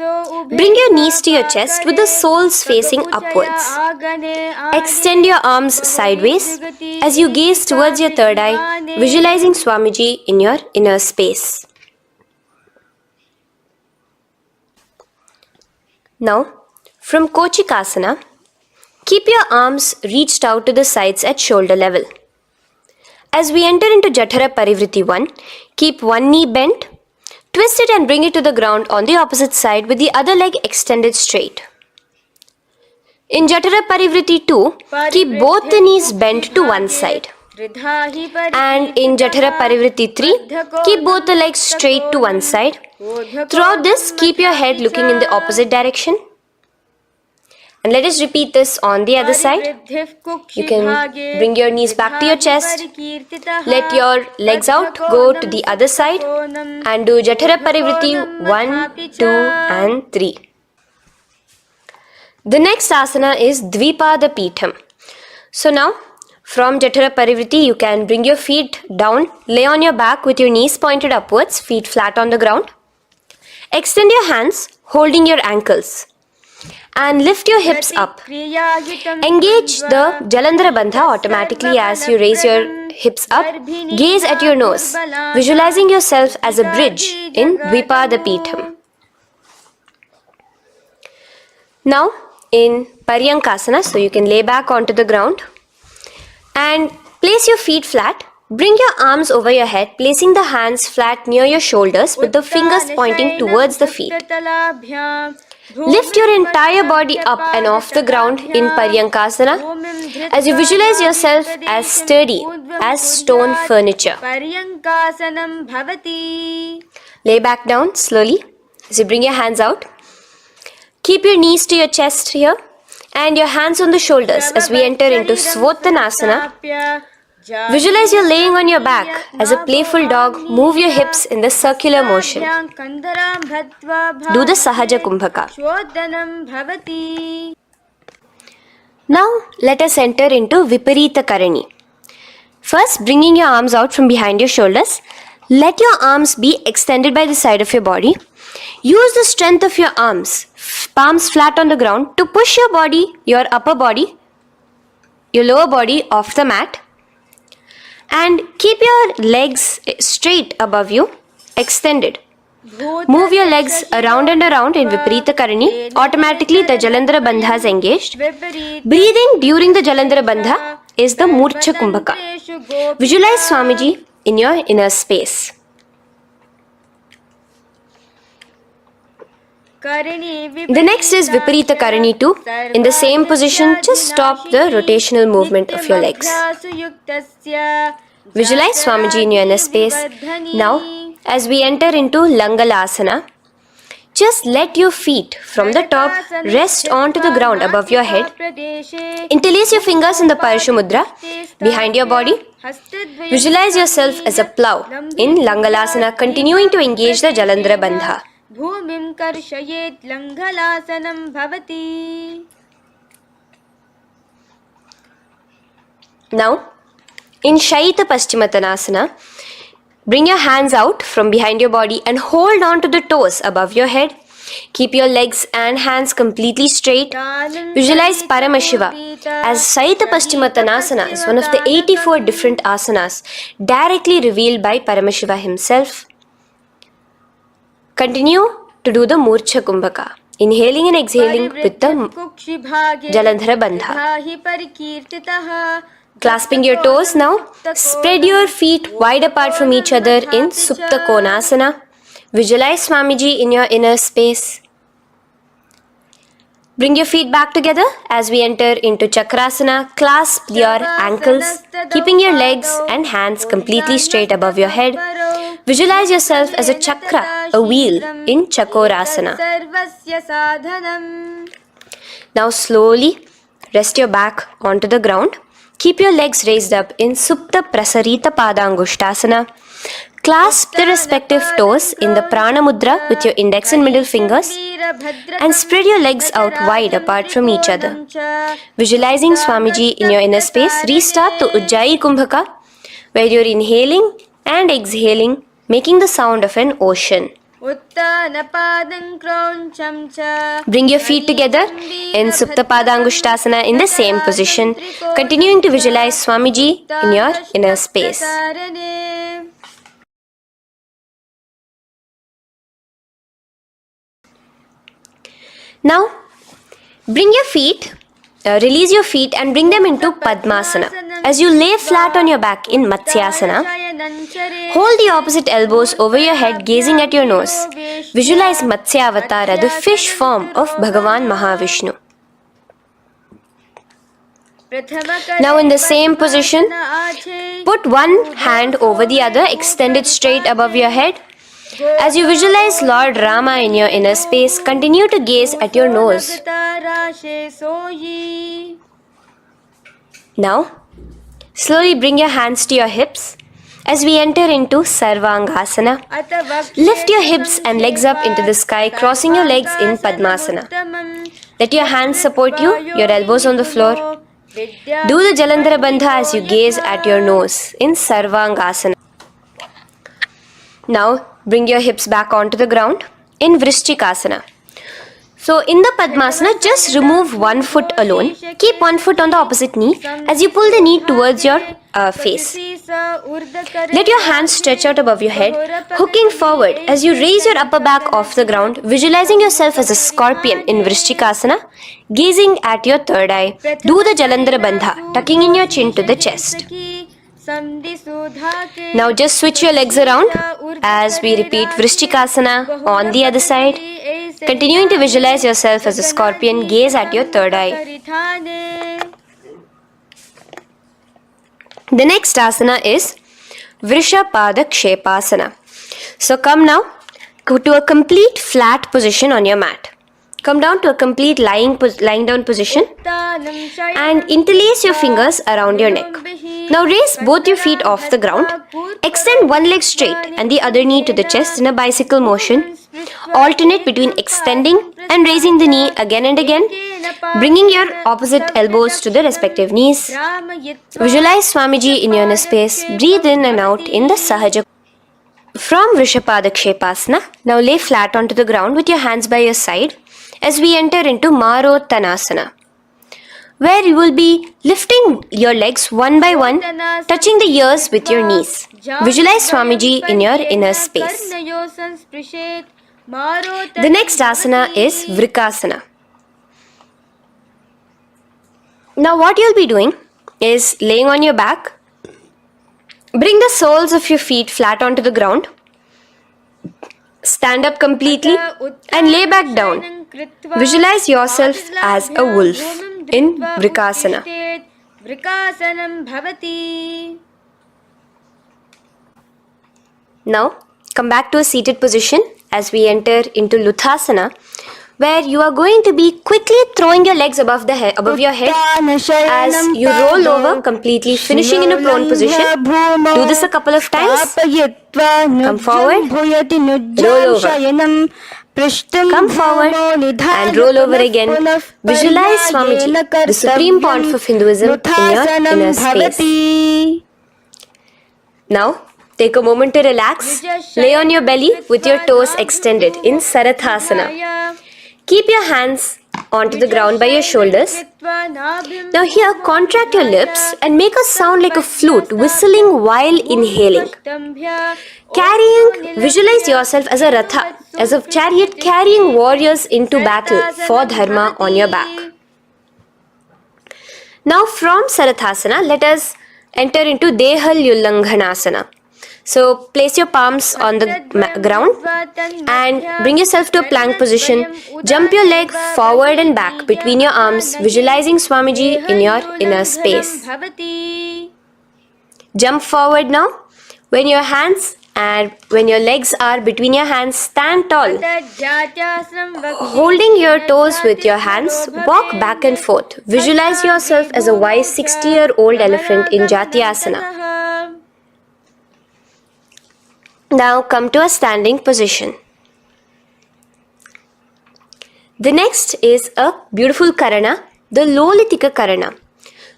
Bring your knees to your chest with the soles facing upwards. Extend your arms sideways as you gaze towards your third eye, visualizing Swamiji in your inner space. Now, from Kochikasana, keep your arms reached out to the sides at shoulder level. As we enter into Jatara Parivritti 1, keep one knee bent, twist it and bring it to the ground on the opposite side with the other leg extended straight. In Jatara Parivritti 2, keep both the knees bent to one side. And in Jatara Parivritti 3, keep both the legs straight to one side. Throughout this, keep your head looking in the opposite direction. And let us repeat this on the other side. You can bring your knees back to your chest. Let your legs out, go to the other side and do Jatara Parivritti 1, 2 and 3. The next asana is Dvipada Pitham. So now from Jatara Parivritti you can bring your feet down, lay on your back with your knees pointed upwards, feet flat on the ground. Extend your hands holding your ankles. And lift your hips up. Engage the Jalandhara Bandha automatically as you raise your hips up. Gaze at your nose, visualizing yourself as a bridge in Dvipada Pitham. Now in Paryankasana, so you can lay back onto the ground and place your feet flat. Bring your arms over your head, placing the hands flat near your shoulders with the fingers pointing towards the feet. Lift your entire body up and off the ground in Paryankasana as you visualize yourself as sturdy as stone furniture. Lay back down slowly as you bring your hands out. Keep your knees to your chest here and your hands on the shoulders as we enter into Svottanasana. Visualize you're laying on your back as a playful dog. Move your hips in the circular motion. Do the Sahaja Kumbhaka. Now let us enter into Viparita Karani. First, bringing your arms out from behind your shoulders. Let your arms be extended by the side of your body. Use the strength of your arms, palms flat on the ground, to push your body, your upper body, your lower body off the mat. And keep your legs straight above you, extended. Move your legs around and around in Viparita Karani. Automatically the Jalandhara Bandha is engaged. Breathing during the Jalandhara Bandha is the Murcha Kumbhaka. Visualize Swamiji in your inner space. The next is Viparita Karani 2. In the same position, just stop the rotational movement of your legs. Visualize Swamiji in your inner space. Now, as we enter into Langalasana, just let your feet from the top rest onto the ground above your head. Interlace your fingers in the Parshamudra behind your body. Visualize yourself as a plow in Langalasana, continuing to engage the Jalandhara Bandha. भूमिं कर्षयेत् लङ्घलासनं भवति. Now, in Shaita Paschimottanasana, bring your hands out from behind your body and hold on to the toes above your head. Keep your legs and hands completely straight. Visualize Paramashiva as Shaita Paschimottanasana is one of the 84 different asanas directly revealed by Paramashiva himself. Continue to do the Murcha Kumbhaka, inhaling and exhaling with the Jalandhara Bandha. Clasping your toes now, spread your feet wide apart from each other in Supta Konasana. Visualize Swamiji in your inner space. Bring your feet back together as we enter into Chakrasana. Clasp your ankles, keeping your legs and hands completely straight above your head. Visualize yourself as a chakra, a wheel in Chakorasana. Now slowly rest your back onto the ground. Keep your legs raised up in Supta Prasarita Padangushtasana. Clasp the respective toes in the Prana Mudra with your index and middle fingers and spread your legs out wide apart from each other. Visualizing Swamiji in your inner space, restart to Ujjayi Kumbhaka where you're inhaling and exhaling, making the sound of an ocean. Bring your feet together in Supta Padangushtasana in the same position, continuing to visualize Swamiji in your inner space. Now, release your feet and bring them into Padmasana. As you lay flat on your back in Matsyasana, hold the opposite elbows over your head, gazing at your nose. Visualize Matsya Avatara, the fish form of Bhagavan Mahavishnu. Now in the same position, put one hand over the other, extend it straight above your head. As you visualize Lord Rama in your inner space, continue to gaze at your nose. Now, slowly bring your hands to your hips as we enter into Sarvangasana. Lift your hips and legs up into the sky, crossing your legs in Padmasana. Let your hands support you, your elbows on the floor. Do the Jalandhara Bandha as you gaze at your nose in Sarvangasana. Now, bring your hips back onto the ground in Vrishchikasana. So, in the Padmasana, just remove one foot alone. Keep one foot on the opposite knee as you pull the knee towards your face. Let your hands stretch out above your head, hooking forward as you raise your upper back off the ground, visualizing yourself as a scorpion in Vrishchikasana, gazing at your third eye. Do the Jalandhara Bandha, tucking in your chin to the chest. Now just switch your legs around as we repeat Vrishchikasana on the other side. Continuing to visualize yourself as a scorpion, gaze at your third eye. The next asana is Vrishapada Kshepasana. So come now to a complete flat position on your mat. Come down to a complete lying down position and interlace your fingers around your neck. Now raise both your feet off the ground. Extend one leg straight and the other knee to the chest in a bicycle motion. Alternate between extending and raising the knee again and again, bringing your opposite elbows to the respective knees. Visualize Swamiji in your inner space. Breathe in and out in the Sahaja. From Vrishapada Kshepasana, now lay flat onto the ground with your hands by your side as we enter into Marottanasana, where you will be lifting your legs one by one, touching the ears with your knees. Visualize Swamiji in your inner space. The next asana is Vrikasana. Now what you'll be doing is laying on your back. Bring the soles of your feet flat onto the ground. Stand up completely and lay back down. Visualize yourself as a wolf in Vrikasana. Now, come back to a seated position as we enter into Luthasana, where you are going to be quickly throwing your legs above your head as you roll over completely, finishing in a prone position. Do this a couple of times. Come forward, roll over. Come forward and roll over again. Visualize Swamiji, the Supreme Pontiff of Hinduism, in your inner space. Now, take a moment to relax. Lay on your belly with your toes extended in Sarathasana. Keep your hands onto the ground by your shoulders. Now here, contract your lips and make a sound like a flute, whistling while inhaling. Visualize yourself as a ratha, as a chariot carrying warriors into battle for dharma on your back. Now from Sarathasana, let us enter into Dehalyullanghanasana. So place your palms on the ground and bring yourself to a plank position. Jump your leg forward and back between your arms, visualizing Swamiji in your inner space. Jump forward now. When your legs are between your hands, stand tall. Holding your toes with your hands, walk back and forth. Visualize yourself as a wise 60-year-old elephant in Jatyasana. Now come to a standing position. The next is a beautiful karana, the Lolitika karana.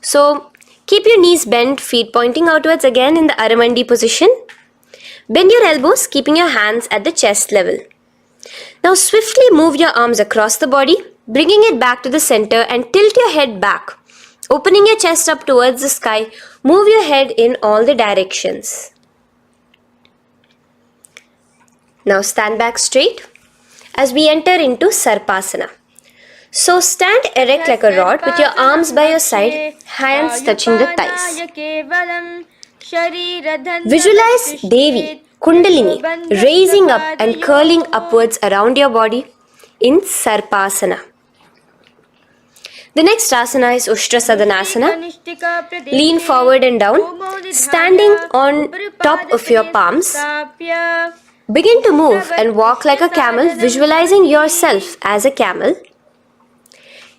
So keep your knees bent, feet pointing outwards again in the Aramandi position. Bend your elbows, keeping your hands at the chest level. Now swiftly move your arms across the body, bringing it back to the center and tilt your head back. Opening your chest up towards the sky, move your head in all the directions. Now stand back straight as we enter into Sarpasana. So stand erect like a rod with your arms by your side, hands touching the thighs. Visualize Devi, Kundalini, raising up and curling upwards around your body in Sarpasana. The next asana is Ushtra Sadanasana. Lean forward and down, standing on top of your palms. Begin to move and walk like a camel, visualizing yourself as a camel.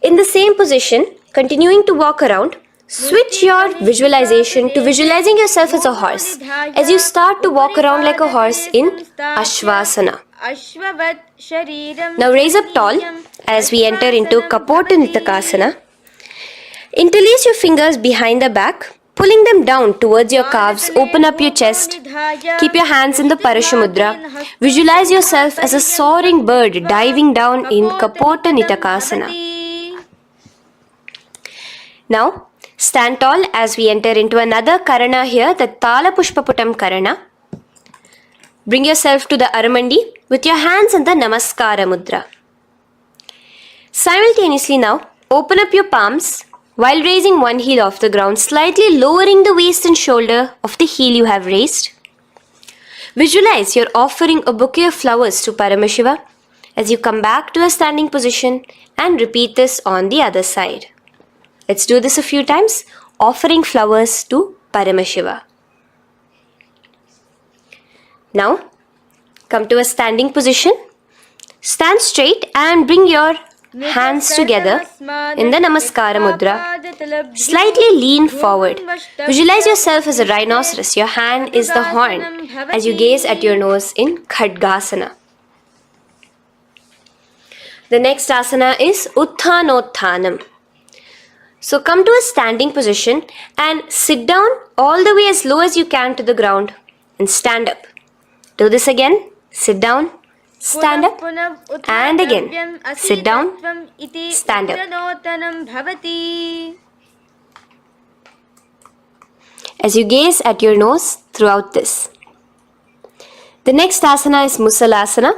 In the same position, continuing to walk around, switch your visualization to visualizing yourself as a horse as you start to walk around like a horse in Ashvasana. Now raise up tall as we enter into Kapota Nitakasana. Interlace your fingers behind the back, pulling them down towards your calves. Open up your chest. Keep your hands in the Parashamudra. Visualize yourself as a soaring bird diving down in Kapota Nitakasana. Now, stand tall as we enter into another karana here, the Tala Pushpaputam karana. Bring yourself to the Aramandi with your hands in the Namaskara mudra. Simultaneously now, open up your palms while raising one heel off the ground, slightly lowering the waist and shoulder of the heel you have raised. Visualize you're offering a bouquet of flowers to Paramashiva as you come back to a standing position and repeat this on the other side. Let's do this a few times, offering flowers to Paramashiva. Now, come to a standing position. Stand straight and bring your hands together in the Namaskara mudra. Slightly lean forward. Visualize yourself as a rhinoceros. Your hand is the horn as you gaze at your nose in Khadgasana. The next asana is Utthanotthanam. So come to a standing position and sit down all the way as low as you can to the ground and stand up. Do this again. Sit down, stand up, and again. Sit down, stand up. As you gaze at your nose throughout this. The next asana is Musalasana.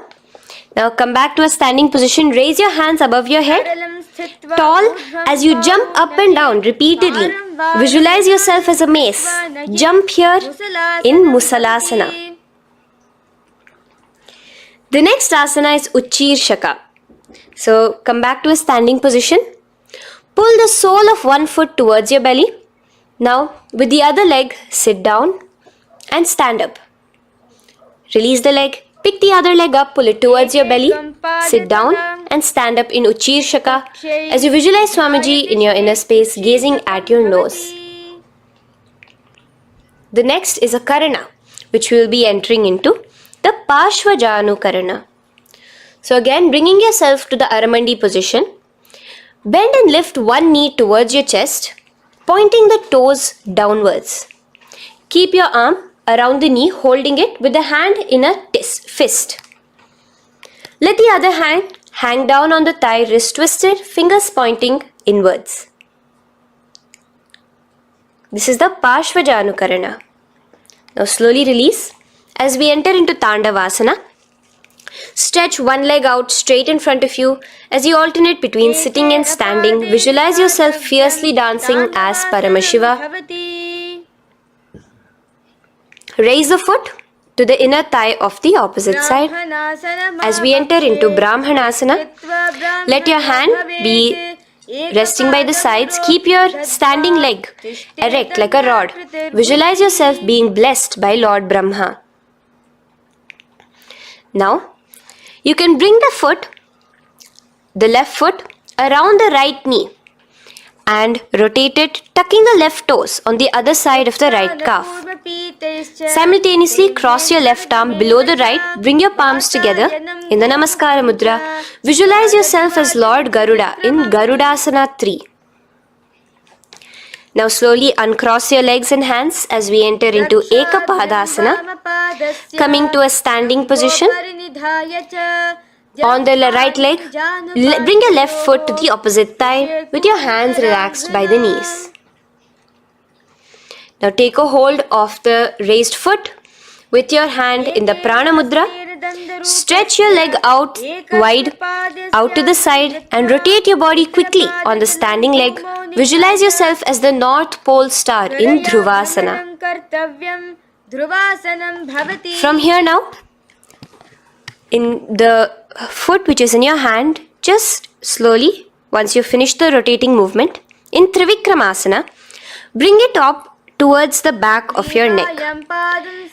Now come back to a standing position. Raise your hands above your head. Tall as you jump up and down repeatedly. Visualize yourself as a mace. Jump here in Musalasana. The next asana is Uchchirshaka. So come back to a standing position. Pull the sole of one foot towards your belly. Now with the other leg, sit down and stand up. Release the leg. Pick the other leg up, pull it towards your belly. Sit down and stand up in Uchir Shaka as you visualize Swamiji in your inner space, gazing at your nose. The next is a Karana, which we will be entering into, the Parshvajanu Karana. So again, bringing yourself to the Aramandi position. Bend and lift one knee towards your chest, pointing the toes downwards. Keep your arm around the knee, holding it with the hand in a fist. Let the other hand hang down on the thigh, wrist twisted, fingers pointing inwards. This is the Parshvajanu Karana. Now slowly release as we enter into Tandavasana. Stretch one leg out straight in front of you as you alternate between sitting and standing. Visualize yourself fiercely dancing as Paramashiva. Raise the foot to the inner thigh of the opposite side. As we enter into Brahmanasana, let your hand be resting by the sides. Keep your standing leg erect like a rod. Visualize yourself being blessed by Lord Brahma. Now, you can bring the left foot around the right knee and rotate it, tucking the left toes on the other side of the right calf. Simultaneously cross your left arm below the right, bring your palms together in the Namaskara Mudra. Visualize yourself as Lord Garuda in Garudasana 3. Now slowly uncross your legs and hands as we enter into Ekapadasana, coming to a standing position. On the right leg, bring your left foot to the opposite thigh with your hands relaxed by the knees. Now take a hold of the raised foot with your hand in the Prana Mudra. Stretch your leg out wide, out to the side and rotate your body quickly on the standing leg. Visualize yourself as the North Pole star in Dhruvasana. From here now, in the foot which is in your hand, just slowly, once you finish the rotating movement, in Trivikramasana, bring it up towards the back of your neck.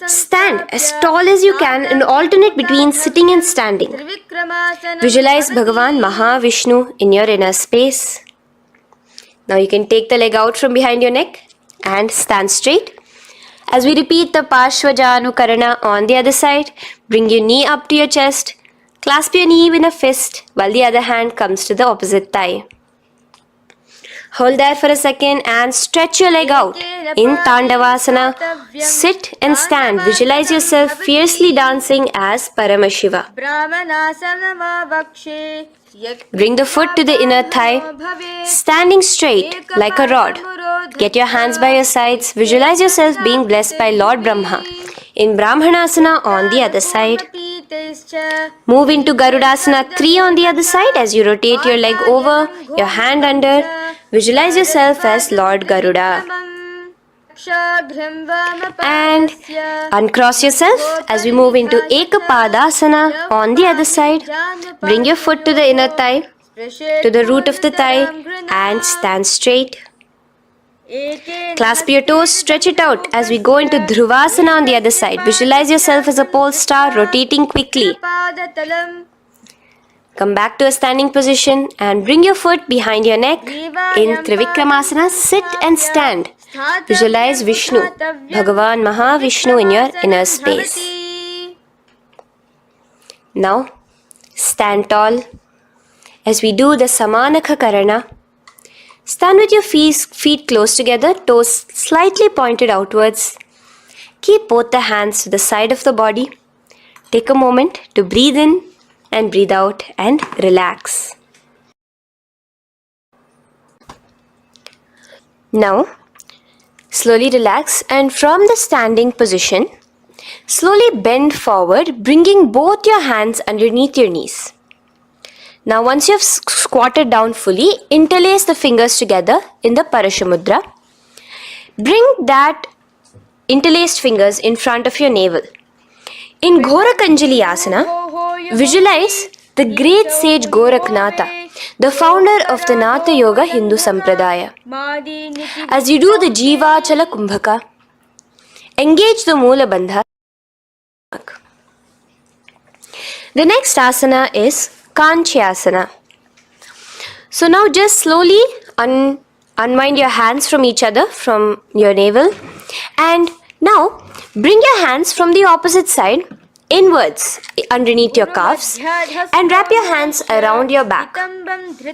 Stand as tall as you can and alternate between sitting and standing. Visualize Bhagavan Mahavishnu in your inner space. Now you can take the leg out from behind your neck and stand straight. As we repeat the Parshvajanu Karana on the other side, bring your knee up to your chest, clasp your knee in a fist while the other hand comes to the opposite thigh. Hold there for a second and stretch your leg out. In Tandavasana, sit and stand. Visualize yourself fiercely dancing as Paramashiva. Bring the foot to the inner thigh, standing straight like a rod. Get your hands by your sides. Visualize yourself being blessed by Lord Brahma. In Brahmanasana on the other side. Move into Garudasana 3 on the other side as you rotate your leg over, your hand under. Visualize yourself as Lord Garuda. And uncross yourself as we move into Ekapadasana on the other side. Bring your foot to the inner thigh, to the root of the thigh and stand straight. Clasp your toes, stretch it out as we go into Dhruvasana on the other side. Visualize yourself as a pole star rotating quickly. Come back to a standing position and bring your foot behind your neck. In Trivikramasana, sit and stand. Visualize Vishnu, Bhagavan Mahavishnu in your inner space. Now, stand tall as we do the Samanakha Karana. Stand with your feet close together, toes slightly pointed outwards. Keep both the hands to the side of the body. Take a moment to breathe in and breathe out and relax. Now, slowly relax and from the standing position, slowly bend forward, bringing both your hands underneath your knees. Now once you have squatted down fully, interlace the fingers together in the Parashamudra. Bring that interlaced fingers in front of your navel. In Ghorakanjali Asana, visualize the great sage Goraknatha, the founder of the Natha Yoga Hindu Sampradaya. As you do the Jiva Chala Kumbhaka, engage the Moola Bandha. The next asana is Kanchyasana. So now just slowly unwind your hands from each other, from your navel, and now bring your hands from the opposite side inwards underneath your calves and wrap your hands around your back.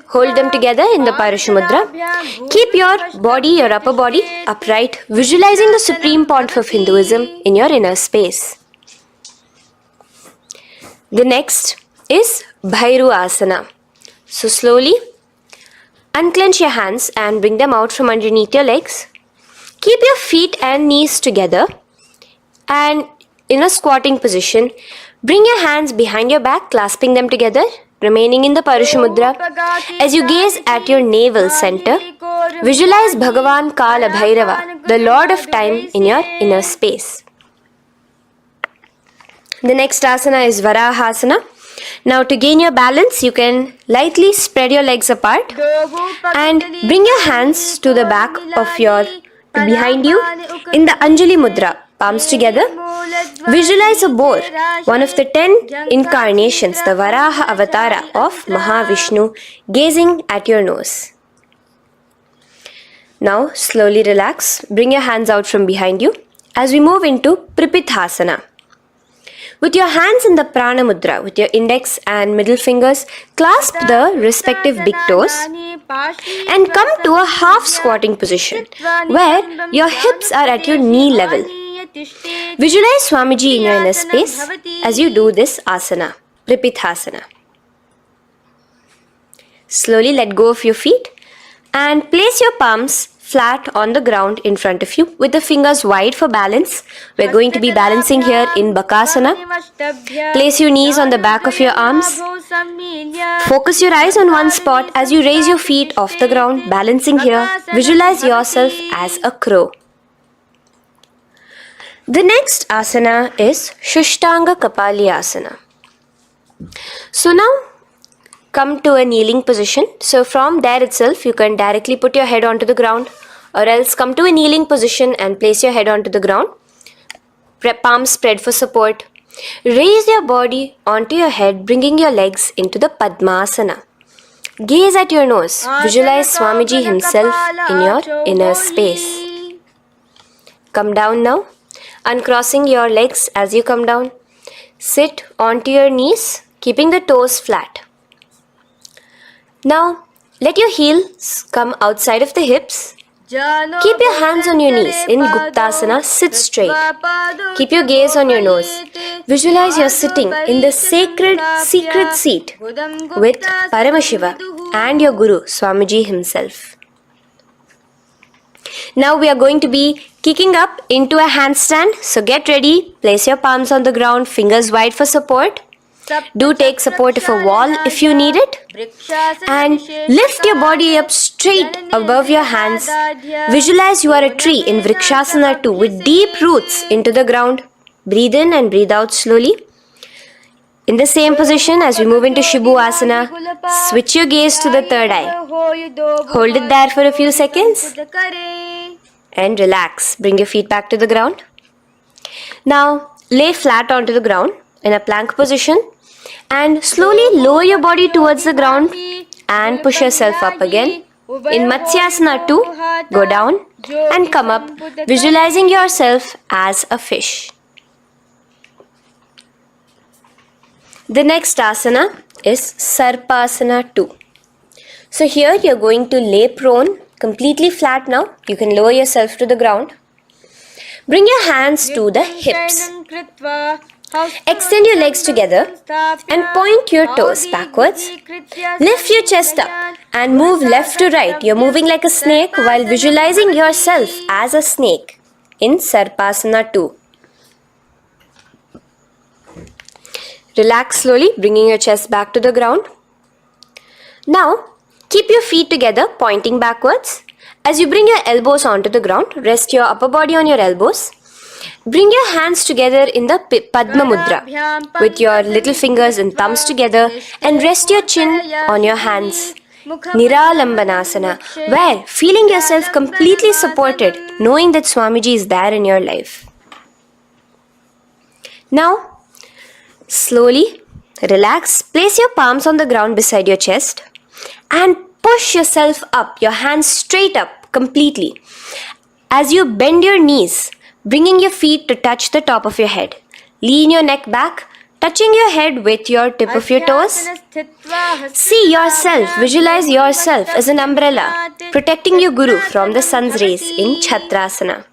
Hold them together in the Paramashivoham. Keep your body, your upper body, upright, visualizing the Supreme Pontiff of Hinduism in your inner space. The next is Bhairu Asana. So slowly unclench your hands and bring them out from underneath your legs. Keep your feet and knees together and in a squatting position. Bring your hands behind your back, clasping them together, remaining in the Parashamudra. As you gaze at your navel center, visualize Bhagavan Kala Bhairava, the Lord of Time, in your inner space. The next asana is Varahasana. Now to gain your balance, you can lightly spread your legs apart and bring your hands to the back of your behind you in the Anjali Mudra, palms together. Visualize a boar, one of the 10 incarnations, the Varaha Avatara of Mahavishnu, gazing at your nose. Now slowly relax, bring your hands out from behind you as we move into Pripithasana. With your hands in the Prana Mudra, with your index and middle fingers, clasp the respective big toes and come to a half squatting position where your hips are at your knee level. Visualize Swamiji in your inner space as you do this asana, Pripithasana. Slowly let go of your feet and place your palms flat on the ground in front of you with the fingers wide for balance. We're going to be balancing here in Bakasana. Place your knees on the back of your arms. Focus your eyes on one spot as you raise your feet off the ground, balancing here. Visualize yourself as a crow. The next asana is Shushtanga Kapali Asana. So now come to a kneeling position. So from there itself, you can directly put your head onto the ground, or else come to a kneeling position and place your head onto the ground. Palms spread for support. Raise your body onto your head, bringing your legs into the Padmasana. Gaze at your nose. Visualize Swamiji himself in your inner space. Come down now, uncrossing your legs as you come down. Sit onto your knees, keeping the toes flat. Now, let your heels come outside of the hips. Keep your hands on your knees in Guptasana, sit straight. Keep your gaze on your nose. Visualize you're sitting in the sacred secret seat with Paramashiva and your Guru, Swamiji himself. Now we are going to be kicking up into a handstand. So get ready, place your palms on the ground, fingers wide for support. Do take support of a wall if you need it. And lift your body up straight above your hands. Visualize you are a tree in Vrikshasana 2 with deep roots into the ground. Breathe in and breathe out slowly. In the same position as we move into Shibhu Asana, switch your gaze to the third eye. Hold it there for a few seconds and relax. Bring your feet back to the ground. Now lay flat onto the ground in a plank position and slowly lower your body towards the ground and push yourself up again. In Matsyasana 2, go down and come up, visualizing yourself as a fish. The next asana is Sarpasana 2. So here you're going to lay prone, completely flat now. You can lower yourself to the ground. Bring your hands to the hips. Extend your legs together and point your toes backwards. Lift your chest up and move left to right. You're moving like a snake while visualizing yourself as a snake in Sarpasana 2. Relax slowly, bringing your chest back to the ground. Now, keep your feet together, pointing backwards. As you bring your elbows onto the ground, rest your upper body on your elbows. Bring your hands together in the Padma Mudra with your little fingers and thumbs together and rest your chin on your hands. Niralambanasana, where feeling yourself completely supported, knowing that Swamiji is there in your life. Now, slowly relax. Place your palms on the ground beside your chest and push yourself up, your hands straight up completely. As you bend your knees, bringing your feet to touch the top of your head. Lean your neck back, touching your head with your tip of your toes. See yourself, visualize yourself as an umbrella, protecting your Guru from the sun's rays in Chhatrasana.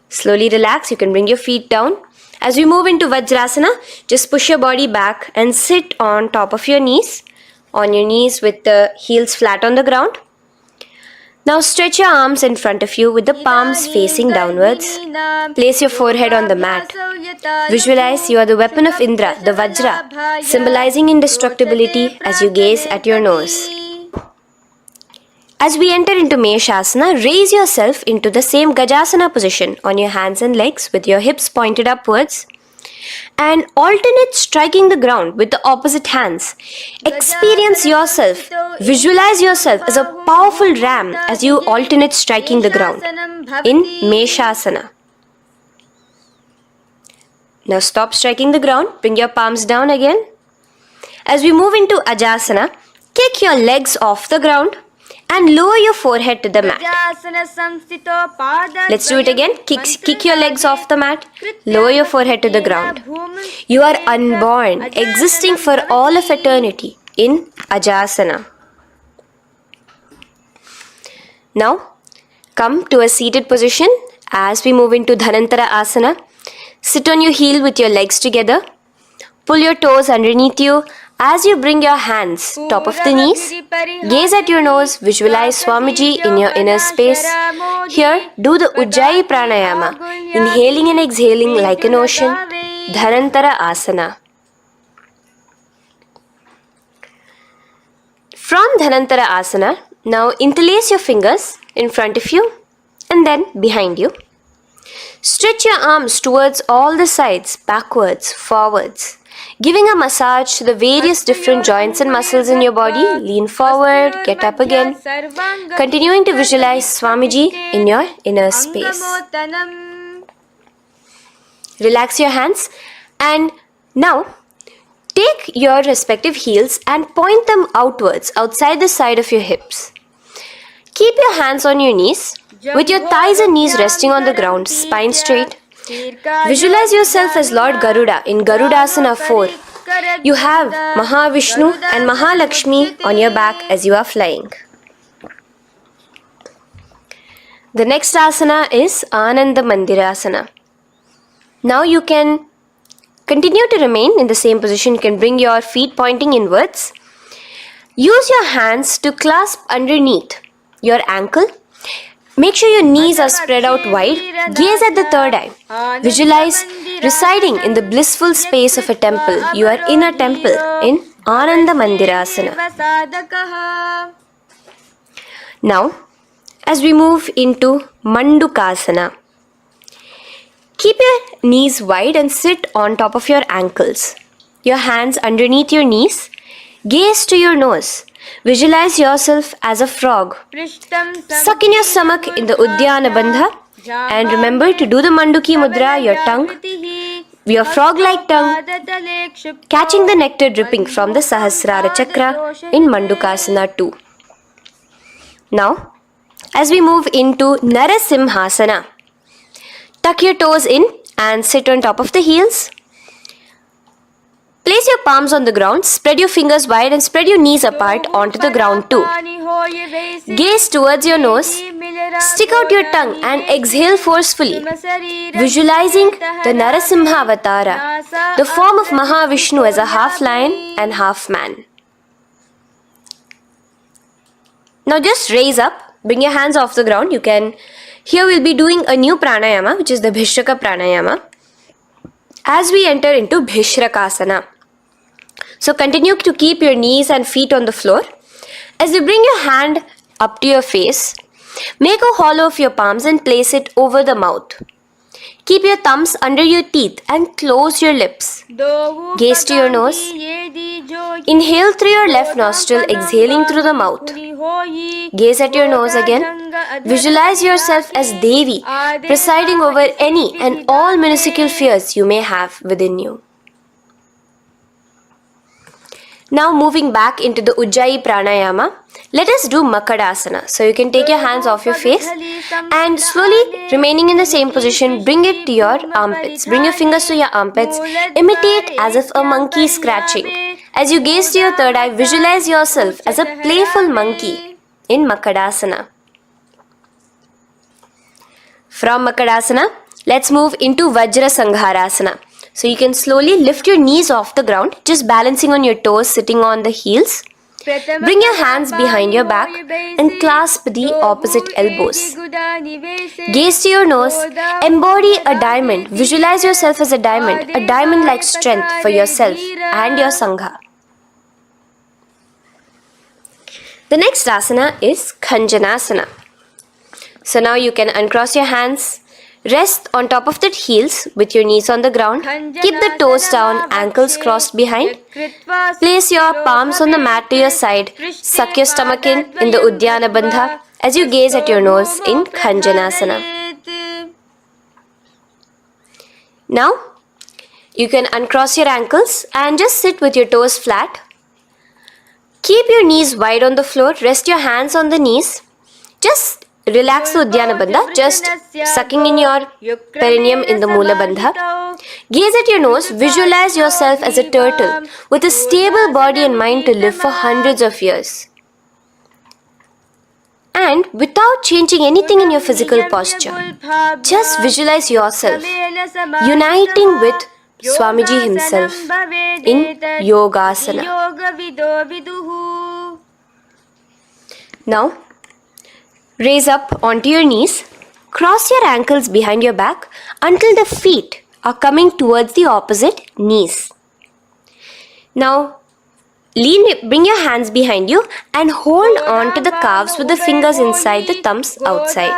Slowly relax, you can bring your feet down. As we move into Vajrasana, just push your body back and sit on top of your knees, on your knees with the heels flat on the ground. Now stretch your arms in front of you with the palms facing downwards. Place your forehead on the mat. Visualize you are the weapon of Indra, the Vajra, symbolizing indestructibility as you gaze at your nose. As we enter into Meshasana, raise yourself into the same Gajasana position on your hands and legs with your hips pointed upwards and alternate striking the ground with the opposite hands. Experience yourself, visualize yourself as a powerful ram as you alternate striking the ground in Meshasana. Now stop striking the ground, bring your palms down again. As we move into Ajasana, kick your legs off the ground and lower your forehead to the mat. Let's do it again. Kick your legs off the mat. Lower your forehead to the ground. You are unborn, existing for all of eternity in Ajasana. Now, come to a seated position as we move into Dhanantara Asana. Sit on your heel with your legs together. Pull your toes underneath you. As you bring your hands top of the knees, gaze at your nose, visualize Swamiji in your inner space. Here, do the Ujjayi Pranayama, inhaling and exhaling like an ocean, Dhanantara Asana. From Dhanantara Asana, now interlace your fingers in front of you and then behind you. Stretch your arms towards all the sides, backwards, forwards. Giving a massage to the various different joints and muscles in your body. Lean forward, get up again. Continuing to visualize Swamiji in your inner space. Relax your hands and now take your respective heels and point them outwards, outside the side of your hips. Keep your hands on your knees with your thighs and knees resting on the ground, spine straight. Visualize yourself as Lord Garuda in Garudasana 4. You have Mahavishnu and Mahalakshmi on your back as you are flying. The next asana is Ananda Mandirasana. Now you can continue to remain in the same position. You can bring your feet pointing inwards. Use your hands to clasp underneath your ankle. Make sure your knees are spread out wide. Gaze at the third eye. Visualize residing in the blissful space of a temple. You are in a temple in Ananda Mandirasana. Now, as we move into Mandukasana, keep your knees wide and sit on top of your ankles. Your hands underneath your knees. Gaze to your nose. Visualize yourself as a frog. Suck in your stomach in the Udyana Bandha and remember to do the Manduki Mudra, your tongue, your frog-like tongue, catching the nectar dripping from the Sahasrara Chakra in Mandukasana 2. Now, as we move into Narasimhasana, tuck your toes in and sit on top of the heels. Place your palms on the ground, spread your fingers wide and spread your knees apart onto the ground too. Gaze towards your nose, stick out your tongue and exhale forcefully, visualizing the Narasimha Avatara, the form of Mahavishnu as a half lion and half man. Now just raise up, bring your hands off the ground. Here we'll be doing a new pranayama, which is the Bhishraka pranayama, as we enter into Bhishrakasana. So continue to keep your knees and feet on the floor. As you bring your hand up to your face, make a hollow of your palms and place it over the mouth. Keep your thumbs under your teeth and close your lips. Gaze to your nose. Inhale through your left nostril, exhaling through the mouth. Gaze at your nose again. Visualize yourself as Devi, presiding over any and all minuscule fears you may have within you. Now moving back into the Ujjayi Pranayama, let us do Makadasana. So you can take your hands off your face and slowly remaining in the same position, bring it to your armpits. Bring your fingers to your armpits. Imitate as if a monkey is scratching. As you gaze to your third eye, visualize yourself as a playful monkey in Makadasana. From Makadasana, let's move into Vajra Sangharasana. So you can slowly lift your knees off the ground, just balancing on your toes, sitting on the heels. Bring your hands behind your back and clasp the opposite elbows. Gaze to your nose, embody a diamond, visualize yourself as a diamond-like strength for yourself and your Sangha. The next asana is Khanjanasana. So now you can uncross your hands, rest on top of the heels with your knees on the ground. Keep the toes down, ankles crossed behind. Place your palms on the mat to your side. Suck your stomach in the Uddiyana Bandha as you gaze at your nose in Khanjanasana. Now, you can uncross your ankles and just sit with your toes flat. Keep your knees wide on the floor. Rest your hands on the knees. Just relax the Uddiyana Bandha, just sucking in your perineum in the Mula Bandha. Gaze at your nose, visualize yourself as a turtle with a stable body and mind to live for hundreds of years. And without changing anything in your physical posture, just visualize yourself uniting with Swamiji himself in Yogasana. Now, raise up onto your knees, cross your ankles behind your back until the feet are coming towards the opposite knees. Now, bring your hands behind you and hold on to the calves with the fingers inside, the thumbs outside.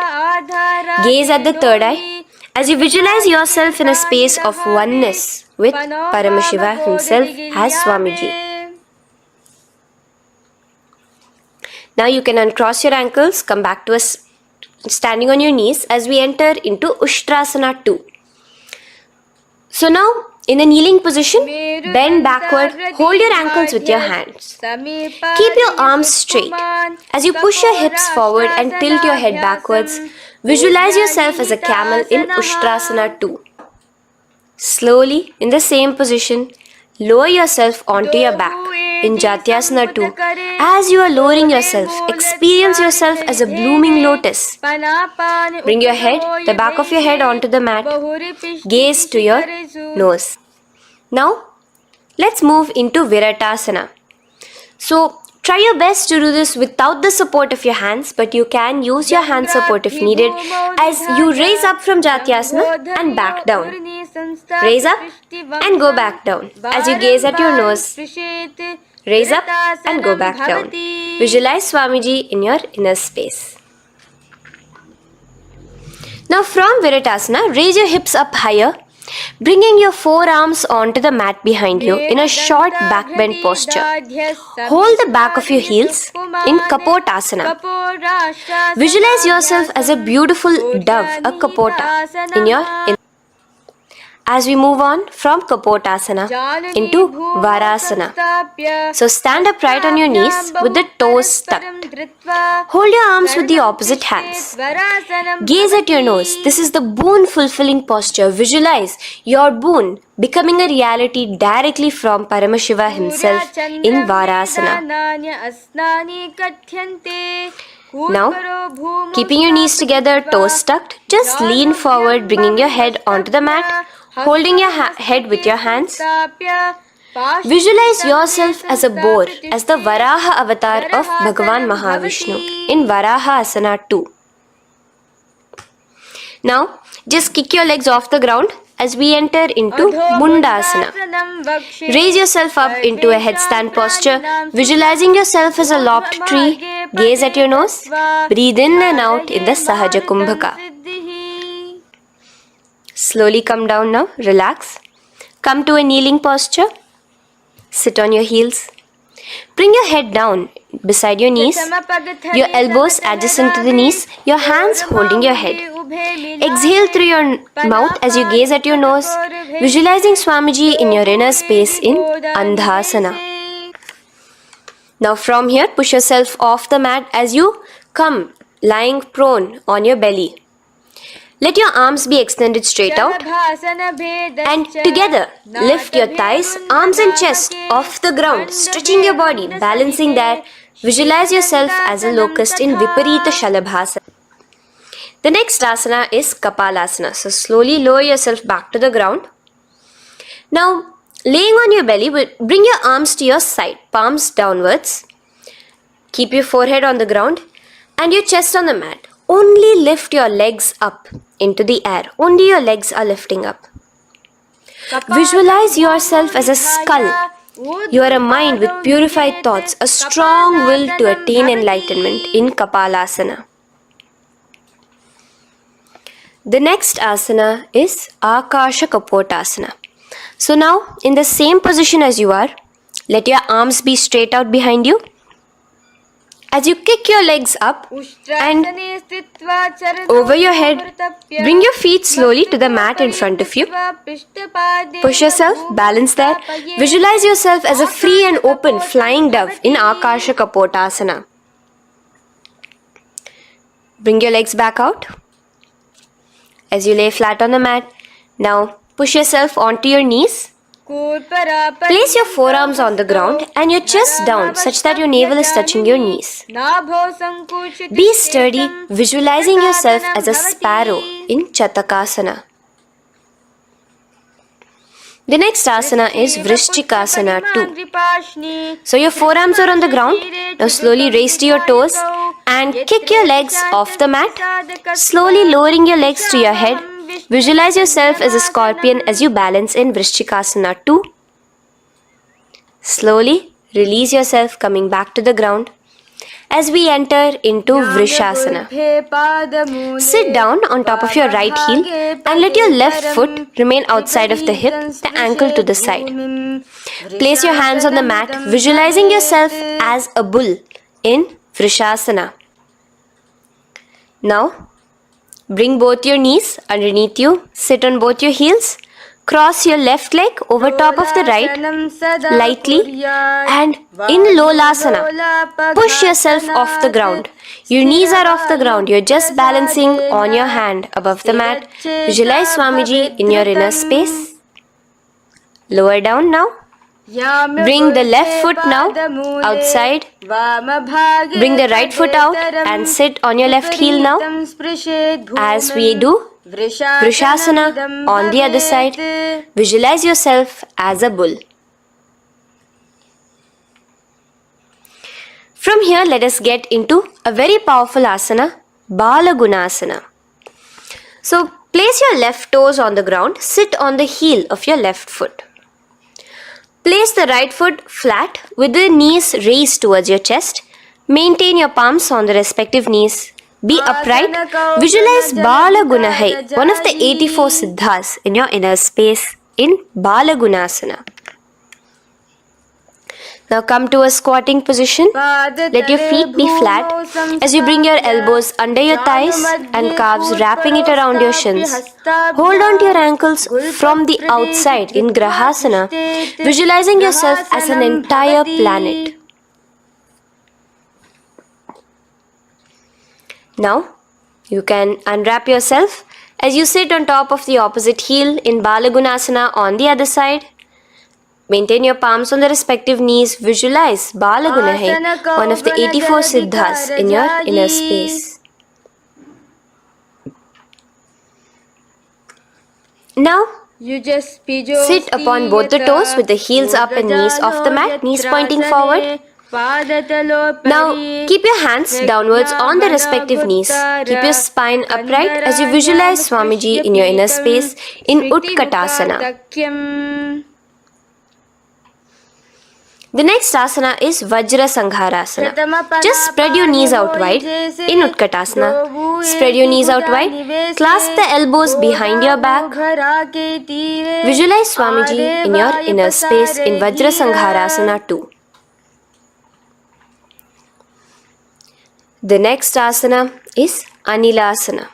Gaze at the third eye as you visualize yourself in a space of oneness with Paramashiva himself as Swamiji. Now you can uncross your ankles, come back to standing on your knees as we enter into Ushtrasana 2. So now, in a kneeling position, bend backward, hold your ankles with your hands. Keep your arms straight. As you push your hips forward and tilt your head backwards, visualize yourself as a camel in Ushtrasana 2. Slowly, in the same position, lower yourself onto your back in Jatyasana 2. As you are lowering yourself, experience yourself as a blooming lotus. Bring your head, the back of your head onto the mat. Gaze to your nose. Now, let's move into Viratasana. So, try your best to do this without the support of your hands, but you can use your hand support if needed as you raise up from Jatyasana and back down. Raise up and go back down as you gaze at your nose. Raise up and go back down. Visualize Swamiji in your inner space. Now from Viratasana, raise your hips up higher, bringing your forearms onto the mat behind you in a short back bend posture. Hold the back of your heels in Kapotasana. Visualize yourself as a beautiful dove, a Kapota, in your inner. As we move on from Kapotasana into Varasana. So stand upright on your knees with the toes tucked. Hold your arms with the opposite hands. Gaze at your nose. This is the boon fulfilling posture. Visualize your boon becoming a reality directly from Paramashiva himself in Varasana. Now, keeping your knees together, toes tucked, just lean forward, bringing your head onto the mat, holding your head with your hands. Visualize yourself as a boar, as the Varaha avatar of Bhagavan Mahavishnu in Varaha Asana 2. Now, just kick your legs off the ground as we enter into Mundasana. Raise yourself up into a headstand posture, visualizing yourself as a lopped tree. Gaze at your nose. Breathe in and out in the Sahaja Kumbhaka. Slowly come down now. Relax. Come to a kneeling posture. Sit on your heels. Bring your head down beside your knees, your elbows adjacent to the knees, your hands holding your head. Exhale through your mouth as you gaze at your nose, visualizing Swamiji in your inner space in Andhasana. Now from here, push yourself off the mat as you come lying prone on your belly. Let your arms be extended straight out and together lift your thighs, arms and chest off the ground, stretching your body, balancing there. Visualize yourself as a locust in Viparita Shalabhasana. The next asana is Kapalasana. So slowly lower yourself back to the ground. Now laying on your belly, bring your arms to your side, palms downwards. Keep your forehead on the ground and your chest on the mat. Only lift your legs up into the air. Only your legs are lifting up. Visualize yourself as a skull. You are a mind with purified thoughts, a strong will to attain enlightenment in Kapalasana. The next asana is Akasha Kapotasana. So now, in the same position as you are, let your arms be straight out behind you. As you kick your legs up and over your head, bring your feet slowly to the mat in front of you. Push yourself, balance there. Visualize yourself as a free and open flying dove in Akasha Kapotasana. Bring your legs back out as you lay flat on the mat. Now push yourself onto your knees. Place your forearms on the ground and your chest down such that your navel is touching your knees. Be sturdy, visualizing yourself as a sparrow in Chatakasana. The next asana is Vrishchikasana 2. So your forearms are on the ground. Now slowly raise to your toes and kick your legs off the mat. Slowly lowering your legs to your head. Visualize yourself as a scorpion as you balance in Vrishchikasana 2. Slowly release yourself, coming back to the ground as we enter into Vrishasana. Sit down on top of your right heel and let your left foot remain outside of the hip, the ankle to the side. Place your hands on the mat, visualizing yourself as a bull in Vrishasana. Now, bring both your knees underneath you, sit on both your heels, cross your left leg over top of the right lightly and in Lolasana, push yourself off the ground. Your knees are off the ground, you're just balancing on your hand above the mat. Visualize Swamiji in your inner space. Lower down now. Bring the left foot now outside. Bring the right foot out and sit on your left heel now. As we do Vrishasana on the other side, visualize yourself as a bull. From here, let us get into a very powerful asana, Balagunasana. So, place your left toes on the ground, sit on the heel of your left foot. Place the right foot flat with the knees raised towards your chest. Maintain your palms on the respective knees. Be upright. Visualize Balagunahai, one of the 84 siddhas in your inner space in Balagunasana. Now come to a squatting position. Let your feet be flat as you bring your elbows under your thighs and calves, wrapping it around your shins. Hold on to your ankles from the outside in Grahasana, visualizing yourself as an entire planet. Now, you can unwrap yourself as you sit on top of the opposite heel in Balagunasana on the other side. Maintain your palms on the respective knees. Visualize Balagunahai, one of the 84 siddhas in your inner space. Now, sit upon both the toes with the heels up and knees off the mat, knees pointing forward. Now, keep your hands downwards on the respective knees. Keep your spine upright as you visualize Swamiji in your inner space in Utkatasana. The next asana is Vajra Sangharasana. Just spread your knees out wide in Utkatasana. Spread your knees out wide. Clasp the elbows behind your back. Visualize Swamiji in your inner space in Vajra Sangharasana 2. The next asana is Anilasana.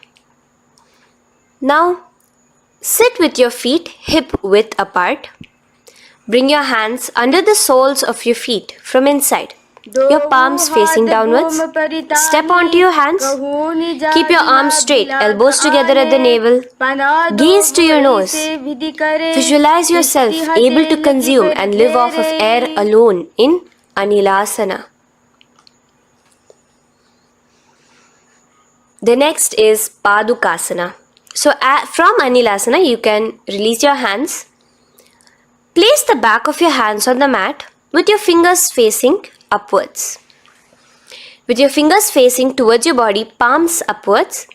Now, sit with your feet hip width apart. Bring your hands under the soles of your feet from inside. your palms facing downwards. Step onto your hands. Keep your arms straight, elbows together at the navel. Gaze to your nose. Visualize yourself able to consume and live off of air alone in Anilasana. The next is Padukasana. So from Anilasana, you can release your hands. Place the back of your hands on the mat with your fingers facing upwards. With your fingers facing towards your body, palms upwards,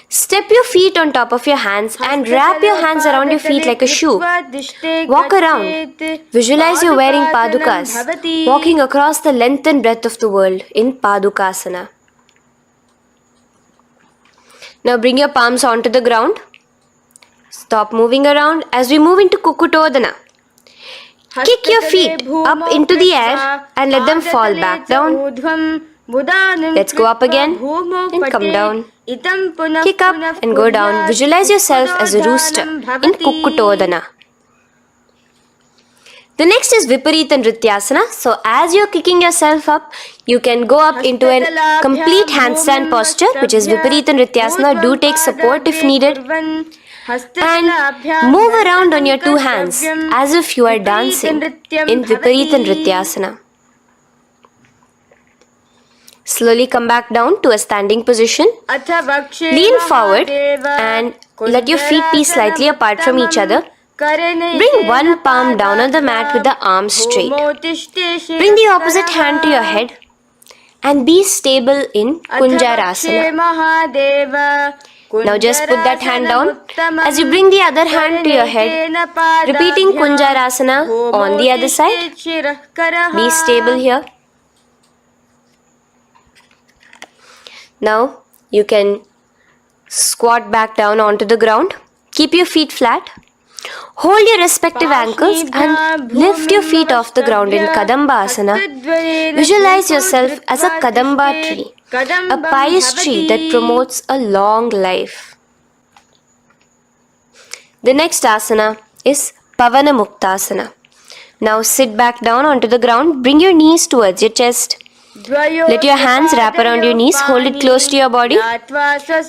step your feet on top of your hands and wrap your hands around your feet like a shoe. Walk around. Visualize you're wearing padukas, walking across the length and breadth of the world in Padukasana. Now bring your palms onto the ground. Stop moving around as we move into Kukutodana. Kick your feet up into the air and let them fall back down. Let's go up again and come down. Kick up and go down. Visualize yourself as a rooster in Kukutodana. The next is Viparita Nrityasana. So as you're kicking yourself up, you can go up into a complete handstand posture, which is Viparita Nrityasana. Do take support if needed. And move around on your two hands as if you are dancing in Viparita Nrityasana. Slowly come back down to a standing position. Lean forward and let your feet be slightly apart from each other. Bring one palm down on the mat with the arms straight. Bring the opposite hand to your head and be stable in Kunjarasana. Now just put that hand down as you bring the other hand to your head, repeating Kunjarasana on the other side. Be stable here. Now you can squat back down onto the ground. Keep your feet flat. Hold your respective ankles and lift your feet off the ground in Kadambasana. Visualize yourself as a Kadamba tree, a pious tree that promotes a long life. The next asana is Pavana Muktasana. Now sit back down onto the ground. Bring your knees towards your chest. Let your hands wrap around your knees. Hold it close to your body.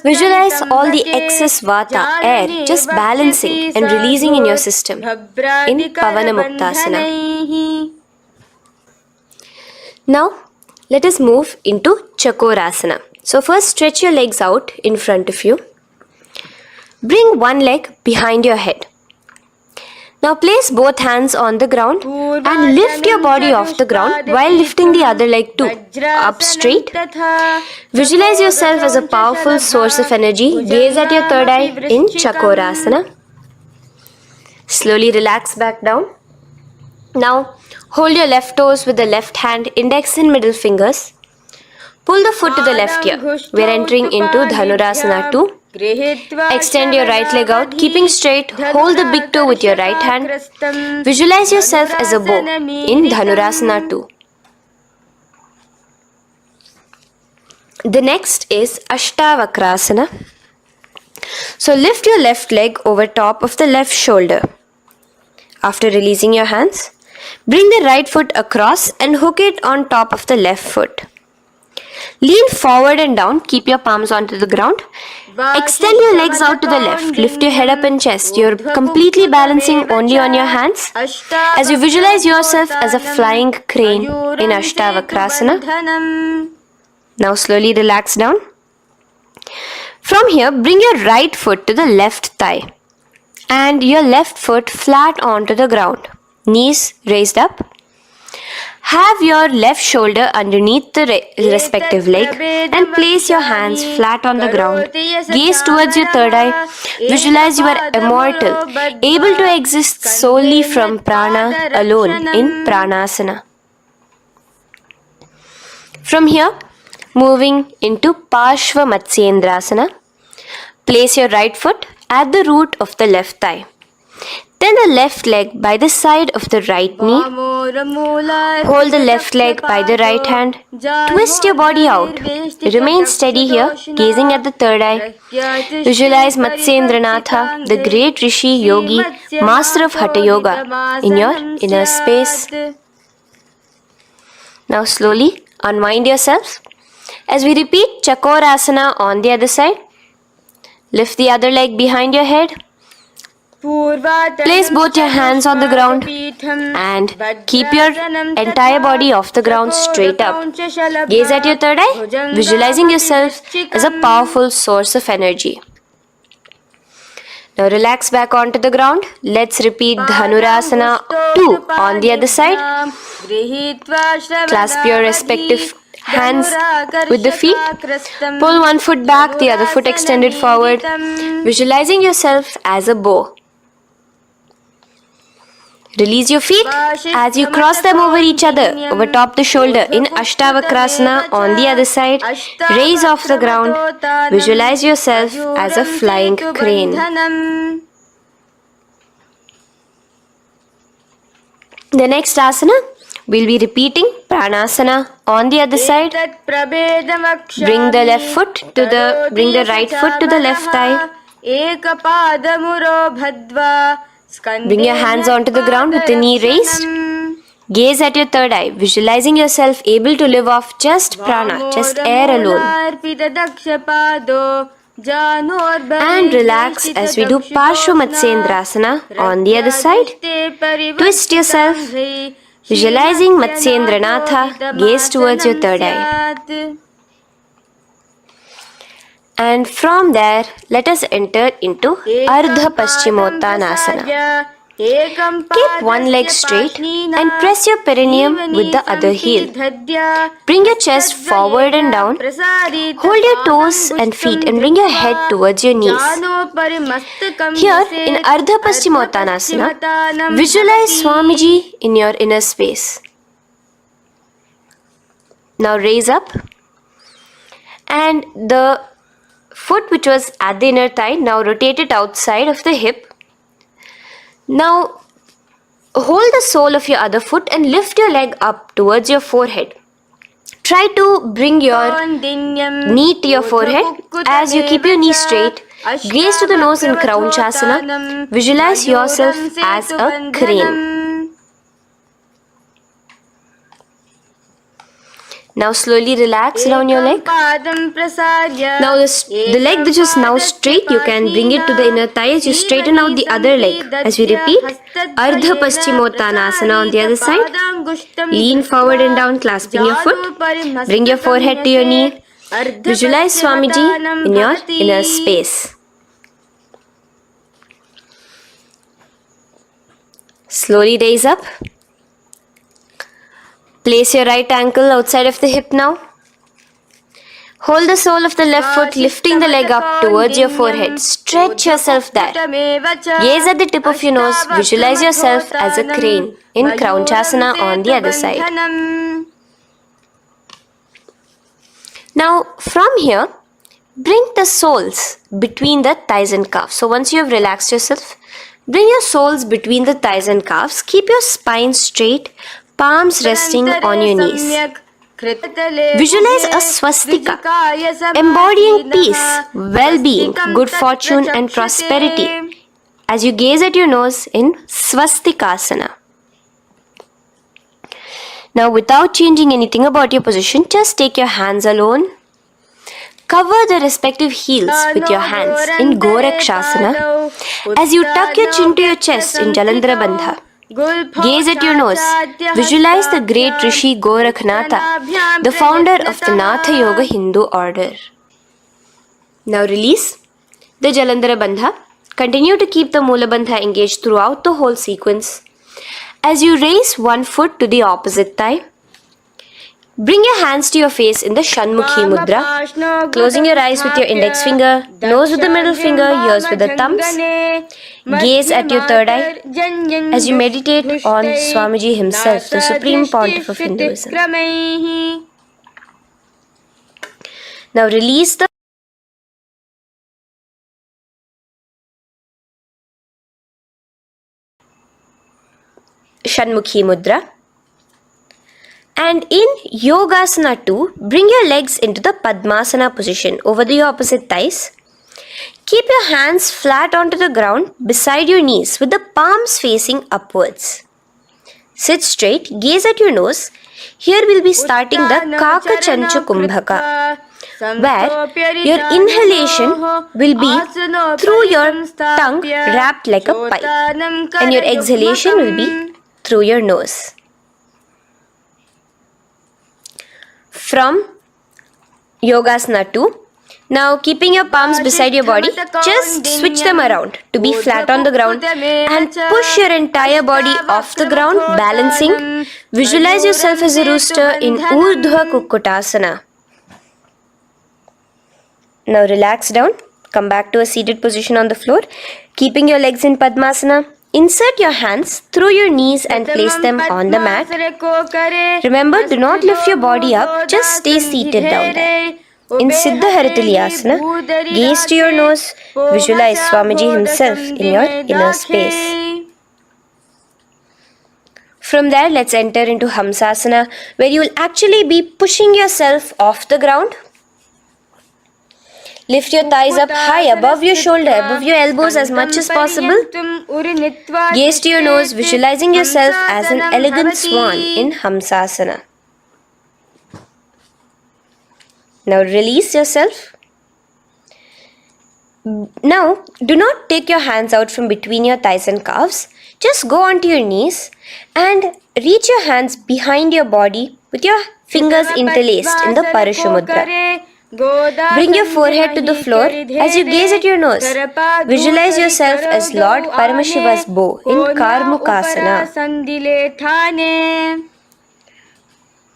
Visualize all the excess vata, air, just balancing and releasing in your system in Pavana Muktasana. Now, let us move into Chakorasana. So first stretch your legs out in front of you. Bring one leg behind your head. Now place both hands on the ground and lift your body off the ground while lifting the other leg too, up straight. Visualize yourself as a powerful source of energy. Gaze at your third eye in Chakorasana. Slowly relax back down. Now hold your left toes with the left hand, index and middle fingers. Pull the foot to the left ear. We are entering into Dhanurasana 2. Extend your right leg out, keeping straight. Hold the big toe with your right hand. Visualize yourself as a bow in Dhanurasana 2. The next is Ashtavakrasana. So lift your left leg over top of the left shoulder. After releasing your hands, bring the right foot across and hook it on top of the left foot. Lean forward and down. Keep your palms onto the ground. Extend your legs out to the left. Lift your head up and chest. You're completely balancing only on your hands as you visualize yourself as a flying crane in Ashtavakrasana. Now slowly relax down. From here, bring your right foot to the left thigh and your left foot flat onto the ground. Knees raised up. Have your left shoulder underneath the respective leg and place your hands flat on the ground. Gaze towards your third eye. Visualize you are immortal, able to exist solely from prana alone in Pranasana. From here, moving into Parshva Matsyendrasana. Place your right foot at the root of the left thigh. Then the left leg by the side of the right knee. Hold the left leg by the right hand. Twist your body out. Remain steady here, gazing at the third eye. Visualize Matsyendranatha, the great Rishi, Yogi, master of Hatha Yoga, in your inner space. Now slowly Unwind yourself. As we repeat Chakorasana on the other side, lift the other leg behind your head. Place both your hands on the ground and keep your entire body off the ground straight up. Gaze at your third eye, visualizing yourself as a powerful source of energy. Now relax back onto the ground. Let's repeat Dhanurasana 2 on the other side. Clasp your respective hands with the feet. Pull one foot back, the other foot extended forward, visualizing yourself as a bow. Release your feet as you cross them over each other, over top the shoulder in Ashtavakrasana on the other side. Raise off the ground. Visualize yourself as a flying crane. The next asana, we'll be repeating Pranasana on the other side. Bring the right foot to the left thigh. Bring your hands onto the ground with the knee raised. Gaze at your third eye, visualizing yourself able to live off just prana, just air alone. And relax as we do Parshva-Matsyendrasana on the other side. Twist yourself, visualizing Matsyendranatha, gaze towards your third eye. And from there, let us enter into Ardha Paschimottanasana. Keep one leg straight and press your perineum with the other heel. Bring your chest forward and down. Hold your toes and feet and bring your head towards your knees. Here in Ardha Paschimottanasana, visualize Swamiji in your inner space. Now raise up, and the foot which was at the inner thigh, now rotate it outside of the hip. Now hold the sole of your other foot and lift your leg up towards your forehead. Try to bring your knee to your forehead as you keep your knee straight. Gaze to the nose in Kraunchasana. Visualize yourself as a crane. Now slowly relax down your leg. Now the leg that is now straight, you can bring it to the inner thigh as you straighten out the other leg. As we repeat, Ardha Paschimottanasana on the other side. Lean forward and down, clasping your foot. Bring your forehead to your knee. Visualize Swamiji in your inner space. Slowly raise up. Place your right ankle outside of the hip now. Hold the sole of the left foot, lifting the leg up towards your forehead. Stretch yourself there. Gaze at the tip of your nose. Visualize yourself as a crane in Kraunchasana on the other side. Now from here, bring the soles between the thighs and calves. So once you have relaxed yourself, bring your soles between the thighs and calves. Keep your spine straight. Palms resting on your knees. Visualize a swastika, embodying peace, well-being, good fortune and prosperity as you gaze at your nose in Swastikasana. Now without changing anything about your position, just take your hands alone. Cover the respective heels with your hands in Gorakshasana as you tuck your chin to your chest in Jalandhara Bandha. Gaze at your nose. Visualize the great Rishi Gorakhnatha, the founder of the Natha Yoga Hindu order. Now release the Jalandhara Bandha. Continue to keep the Mula Bandha engaged throughout the whole sequence. As you raise one foot to the opposite thigh, bring your hands to your face in the Shanmukhi Mudra, closing your eyes with your index finger, nose with the middle finger, ears with the thumbs. Gaze at your third eye as you meditate on Swamiji himself, the Supreme Pontiff of Hinduism. Now release the Shanmukhi Mudra. And in Yogasana 2, bring your legs into the Padmasana position over the opposite thighs. Keep your hands flat onto the ground beside your knees with the palms facing upwards. Sit straight, gaze at your nose Here we'll be starting the Kakachanchu Kumbhaka, where your inhalation will be through your tongue wrapped like a pipe, and your exhalation will be through your nose. From Yogasana 2. Now, keeping your palms beside your body, just switch them around to be flat on the ground and push your entire body off the ground, balancing. Visualize yourself as a rooster in Urdhva Kukkutasana. Now, relax down. Come back to a seated position on the floor, keeping your legs in Padmasana. Insert your hands through your knees and place them on the mat. Remember, do not lift your body up, just stay seated down there. In Siddha Harituliyasana, gaze to your nose, visualize Swamiji himself in your inner space. From there, let's enter into Hamsasana, where you will actually be pushing yourself off the ground. Lift your thighs up high above your shoulder, above your elbows as much as possible. Gaze to your nose, visualizing yourself as an elegant swan in Hamsasana. Now release yourself. Now, do not take your hands out from between your thighs and calves. Just go onto your knees and reach your hands behind your body with your fingers interlaced in the Parashamudra. Bring your forehead to the floor as you gaze at your nose. Visualize yourself as Lord Paramashiva's bow in Karmukasana.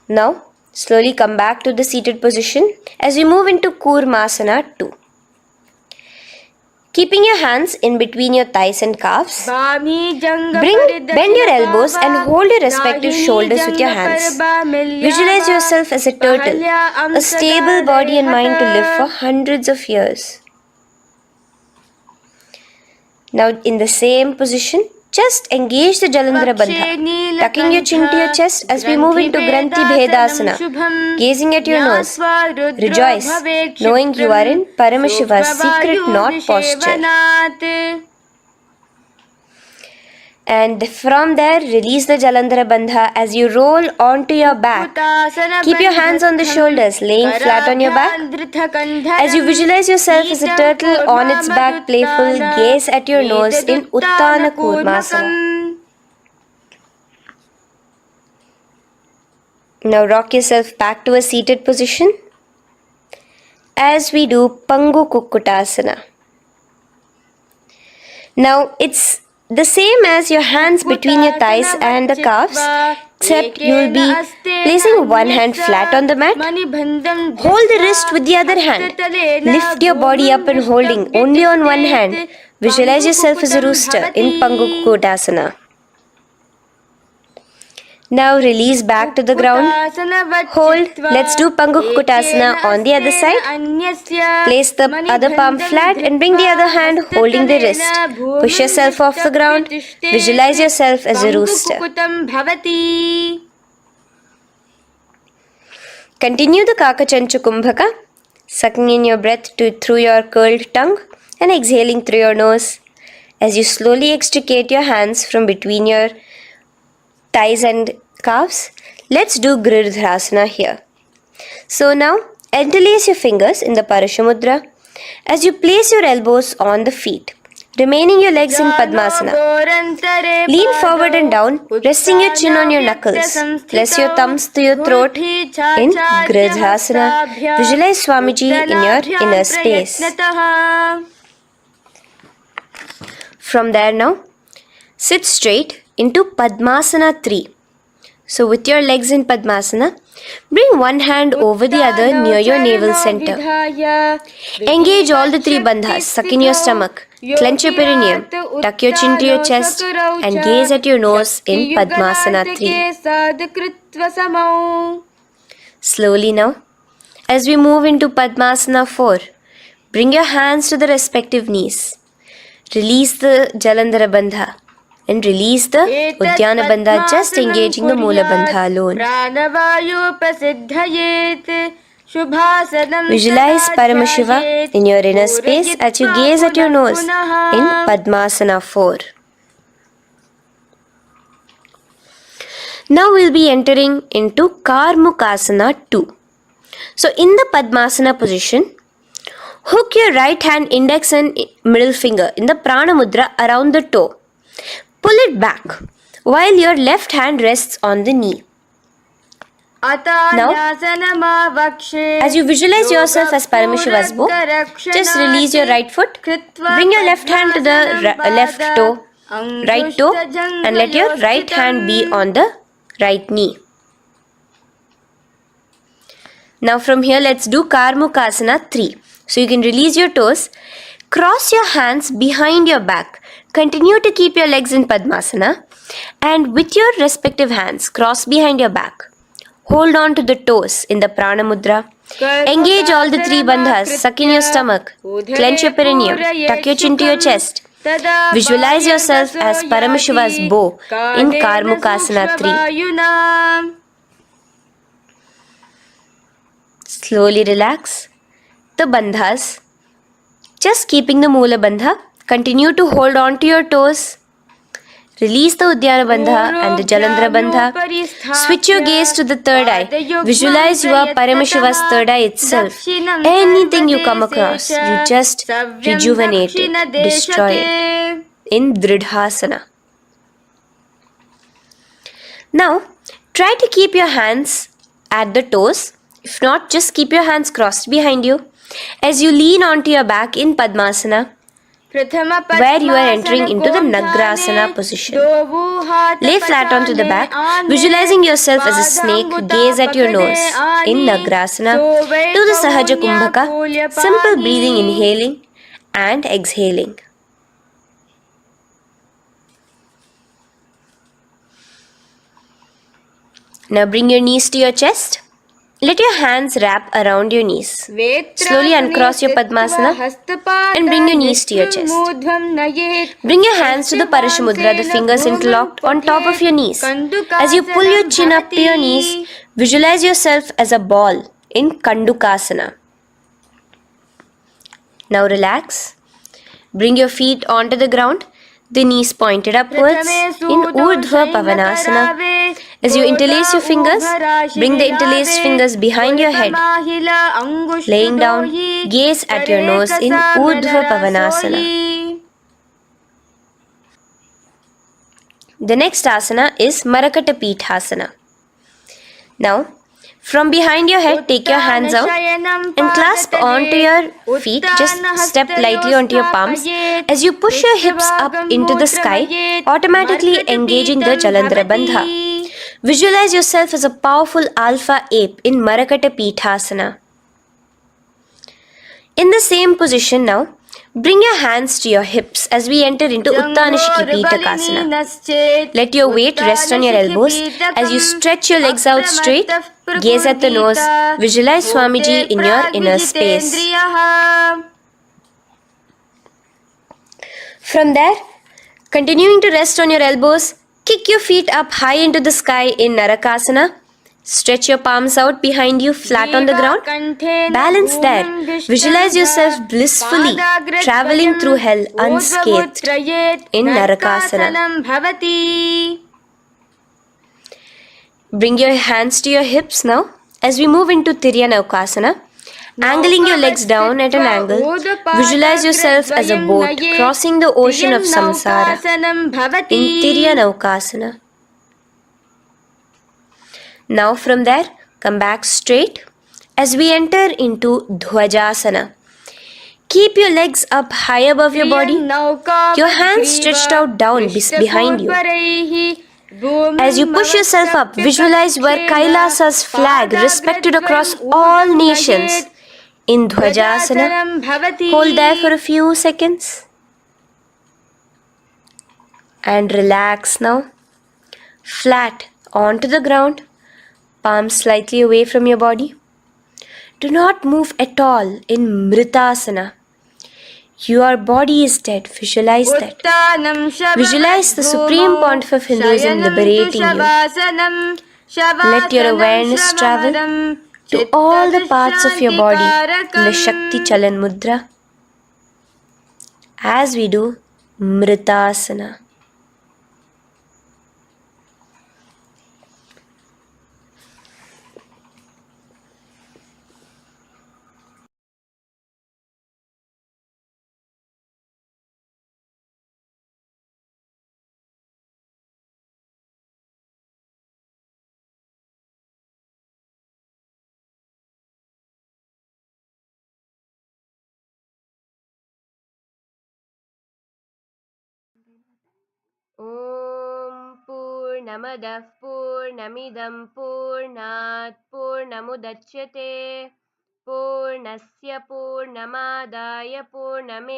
Now, slowly come back to the seated position as we move into Kurmasana 2. Keeping your hands in between your thighs and calves, bend your elbows and hold your respective shoulders with your hands. Visualize yourself as a turtle, a stable body and mind to live for hundreds of years. Now in the same position, just engage the Jalandhara Bandha, tucking your chin to your chest as we move into Granthi Bhedasana, gazing at your nose. Rejoice, knowing you are in Paramashiva's secret knot posture. And from there, release the Jalandhara Bandha as you roll onto your back. Keep your hands on the shoulders, laying flat on your back. As you visualize yourself as a turtle on its back, playful, gaze at your nose in Uttana Kurmasana. Now rock yourself back to a seated position as we do Pangu Kukkutasana. Now it's the same as your hands between your thighs and the calves, except you will be placing one hand flat on the mat. Hold the wrist with the other hand. Lift your body up and holding only on one hand. Visualize yourself as a rooster in Pangu Kukkutasana. Now release back to the ground. Hold. Let's do Pangu Kukkutasana on the other side. Place the other palm flat and bring the other hand holding the wrist. Push yourself off the ground. Visualize yourself as a rooster. Continue the Kakachanchu Kumbhaka, sucking in your breath through your curled tongue and exhaling through your nose. As you slowly extricate your hands from between your thighs and calves, let's do Girdharasana here. So now, interlace your fingers in the Parashamudra as you place your elbows on the feet, remaining your legs in Padmasana. Lean forward and down, resting your chin on your knuckles. Place your thumbs to your throat in Girdharasana. Visualize Swamiji in your inner space. From there now, sit straight into Padmasana 3. So with your legs in Padmasana, bring one hand over the other near your navel center. Engage all the three bandhas, suck in your stomach, clench your perineum, tuck your chin to your chest and gaze at your nose in Padmasana 3. Slowly now, as we move into Padmasana 4, bring your hands to the respective knees. Release the Jalandhara Bandha and release the Uddiyana Bandha, just engaging the Moola Bandha alone. Visualize Paramashiva in your inner space as you gaze at your nose in Padmasana 4. Now we'll be entering into Karmukasana 2. So in the Padmasana position, hook your right hand index and middle finger in the Prana Mudra around the toe. Pull it back while your left hand rests on the knee. Now, as you visualize yourself as Paramashiva's bow, just release your right foot, bring your left hand to the left toe, right toe, and let your right hand be on the right knee. Now from here, let's do Karmukasana 3. So you can release your toes, cross your hands behind your back, continue to keep your legs in Padmasana, and with your respective hands, cross behind your back. Hold on to the toes in the Prana Mudra. Engage all the 3 bandhas. Suck in your stomach. Clench your perineum. Tuck your chin to your chest. Visualize yourself as Paramashiva's bow in Karmukasana 3. Slowly relax the bandhas. Just keeping the Mula Bandha. Continue to hold on to your toes. Release the Udyana Bandha and the Jalandhara Bandha. Switch your gaze to the third eye. Visualize you are Paramashiva's third eye itself. Anything you come across, you just rejuvenate it, destroy it in Dridhasana. Now, try to keep your hands at the toes. If not, just keep your hands crossed behind you. As you lean onto your back in Padmasana, where you are entering into the Nagrasana position. Lay flat onto the back, visualizing yourself as a snake, gaze at your nose. In Nagrasana, do the Sahaja Kumbhaka, simple breathing, inhaling and exhaling. Now bring your knees to your chest. Let your hands wrap around your knees. Slowly uncross your Padmasana and bring your knees to your chest. Bring your hands to the Parashamudra, the fingers interlocked on top of your knees. As you pull your chin up to your knees, visualize yourself as a ball in Kandukasana. Now relax. Bring your feet onto the ground, the knees pointed upwards in Urdhva Pavanasana. As you interlace your fingers, bring the interlaced fingers behind your head. Laying down, gaze at your nose in Urdhva Pavanasana. The next asana is Marakata Pithasana. Now, from behind your head, take your hands out and clasp onto your feet. Just step lightly onto your palms. As you push your hips up into the sky, automatically engaging the Jalandhara Bandha. Visualize yourself as a powerful alpha ape in Marakata Pithasana. In the same position now, bring your hands to your hips as we enter into Uttanashiki Pitakasana. Let your weight rest on your elbows as you stretch your legs out straight. Gaze at the nose. Visualize Swamiji in your inner space. From there, continuing to rest on your elbows, kick your feet up high into the sky in Narakasana. Stretch your palms out behind you, flat on the ground. Balance there. Visualize yourself blissfully traveling through hell unscathed in Narakasana. Bring your hands to your hips now as we move into Tiryanaukasana. Angling your legs down at an angle, visualize yourself as a boat crossing the ocean of samsara in Tiryanaukasana. Now from there, come back straight as we enter into Dhwajasana. Keep your legs up high above your body, your hands stretched out down behind you. As you push yourself up, visualize where Kailasa's flag respected across all nations in Dhwajasana. Hold there for a few seconds and relax now. Flat onto the ground, palms slightly away from your body. Do not move at all in Mritasana. Your body is dead. Visualize that. Visualize the Supreme Pontiff of Hinduism liberating you. Let your awareness travel to all the parts of your body in the Shakti Chalan Mudra as we do Mritasana. ॐ पूर्णमदः पूर्णमिदं पूर्णात् पूर्णमुदच्यते पूर्णस्य पूर्णमादाय पूर्णमेवावशिष्यते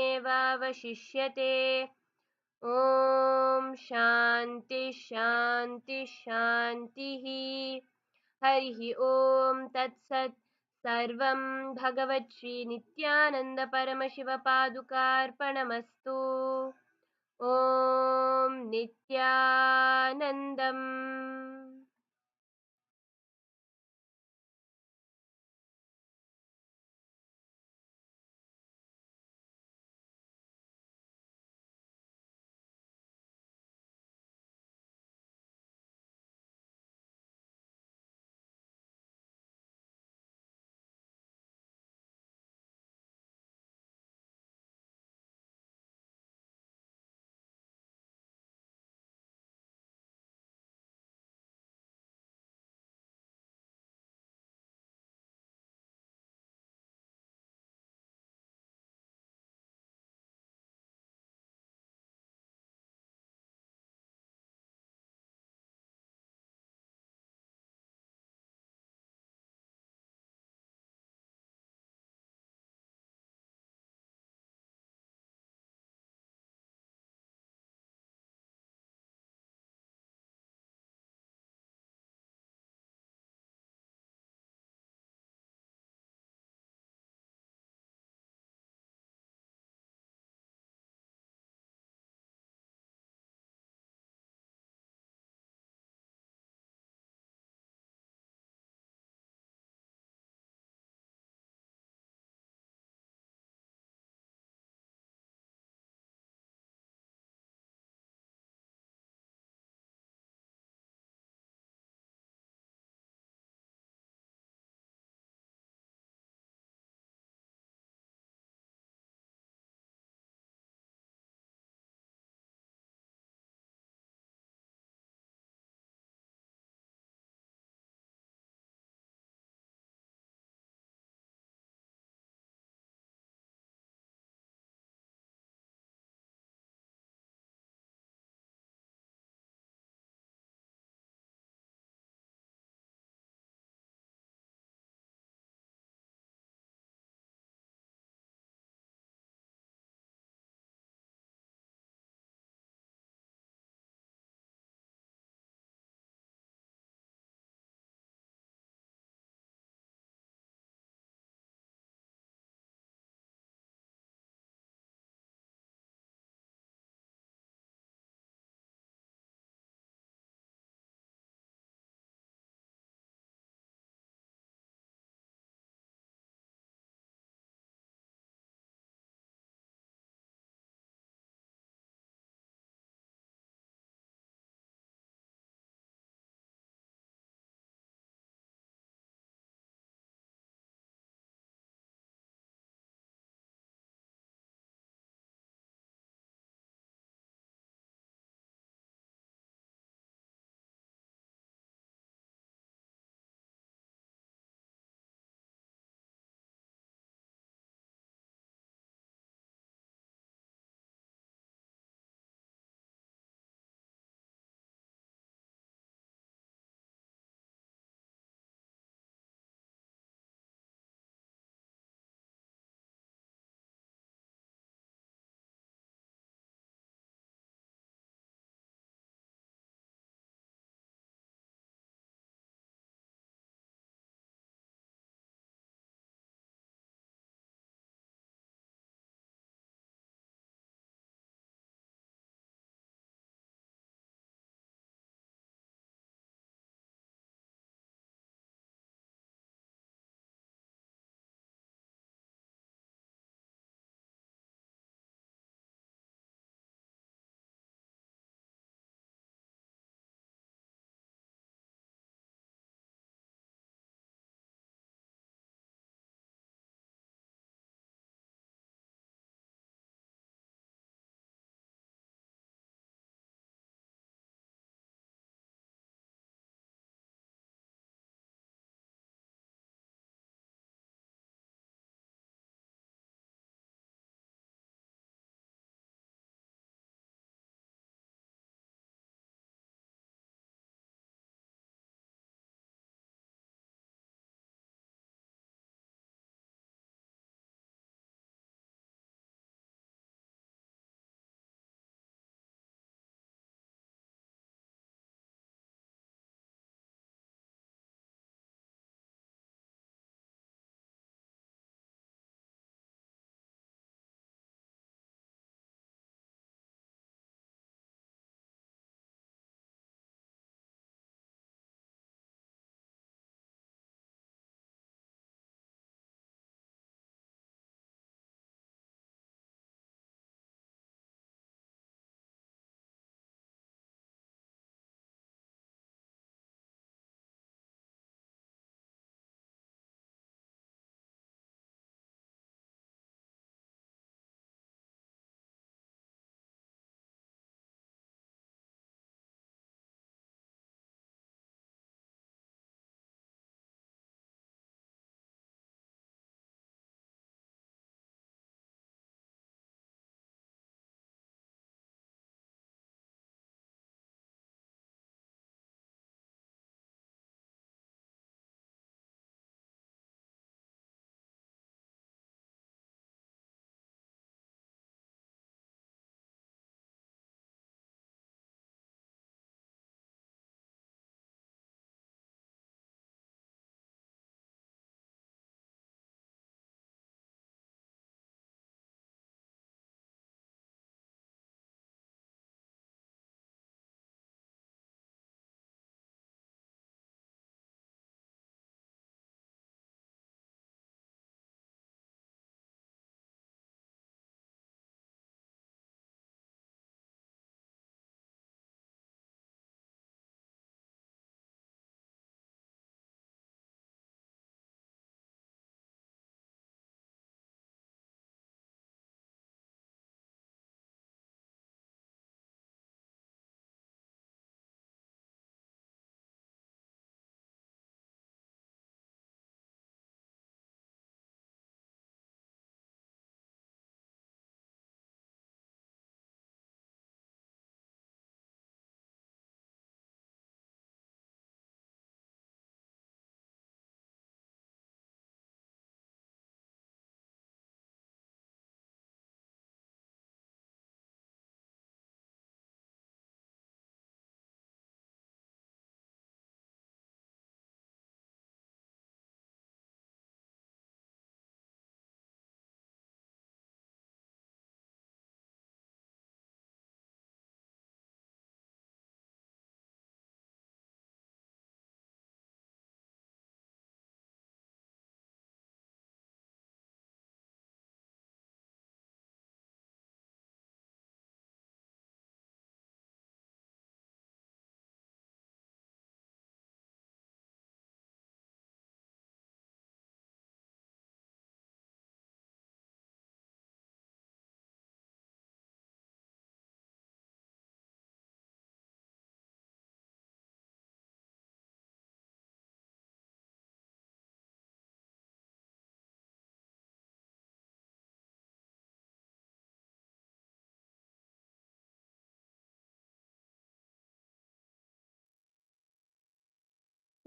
ॐ शान्ति शान्ति शान्तिः हरिः ॐ तत्सत् सर्वं भगवच्छ्रीनित्यानन्दपरमशिवपादुकार्पणमस्तु ॐ नित्यानन्दम्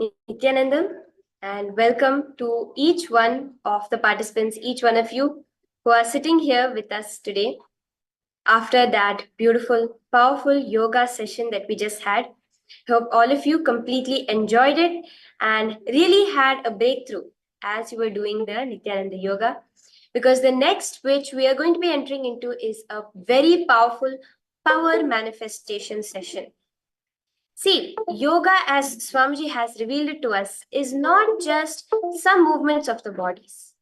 Nithyananda, and welcome to each one of the participants, each one of you who are sitting here with us today. After that beautiful, powerful yoga session that we just had, hope all of you completely enjoyed it and really had a breakthrough as you were doing the Nithyananda yoga. Because the next which we are going to be entering into is a very powerful power manifestation session. See, yoga, as Swamiji has revealed it to us, is not just some movements of the bodies.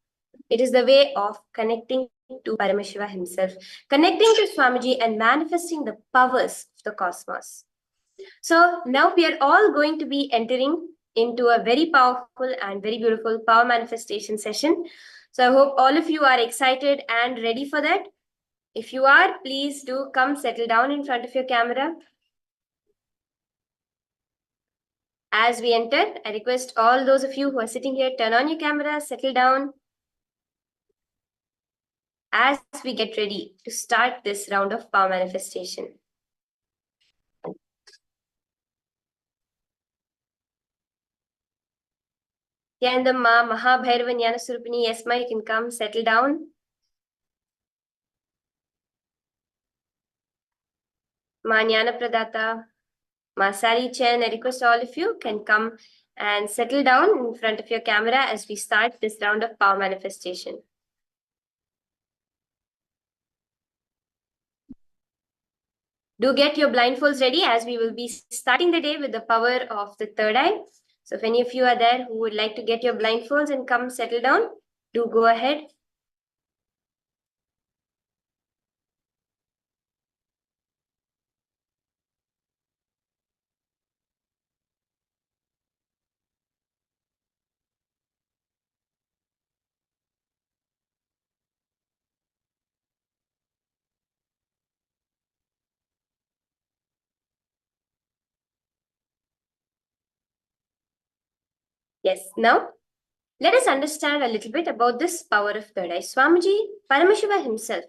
It is the way of connecting to Paramashiva himself, connecting to Swamiji and manifesting the powers of the cosmos. So now we are all going to be entering into a very powerful and very beautiful power manifestation session. So I hope all of you are excited and ready for that. If you are, please do come settle down in front of your camera. As we enter, I request all those of you who are sitting here, turn on your camera, settle down, as we get ready to start this round of power manifestation. Yanandamma, Mahabhairava, Jnanaswarupini, yes, ma, you can come, settle down. Ma Jnana Pradata, Ma Sari Chen, I request all of you can come and settle down in front of your camera as we start this round of power manifestation. Do get your blindfolds ready as we will be starting the day with the power of the third eye. So if any of you are there who would like to get your blindfolds and come settle down, do go ahead. Yes, now let us understand a little bit about this power of third eye. Swamiji, Paramashiva himself,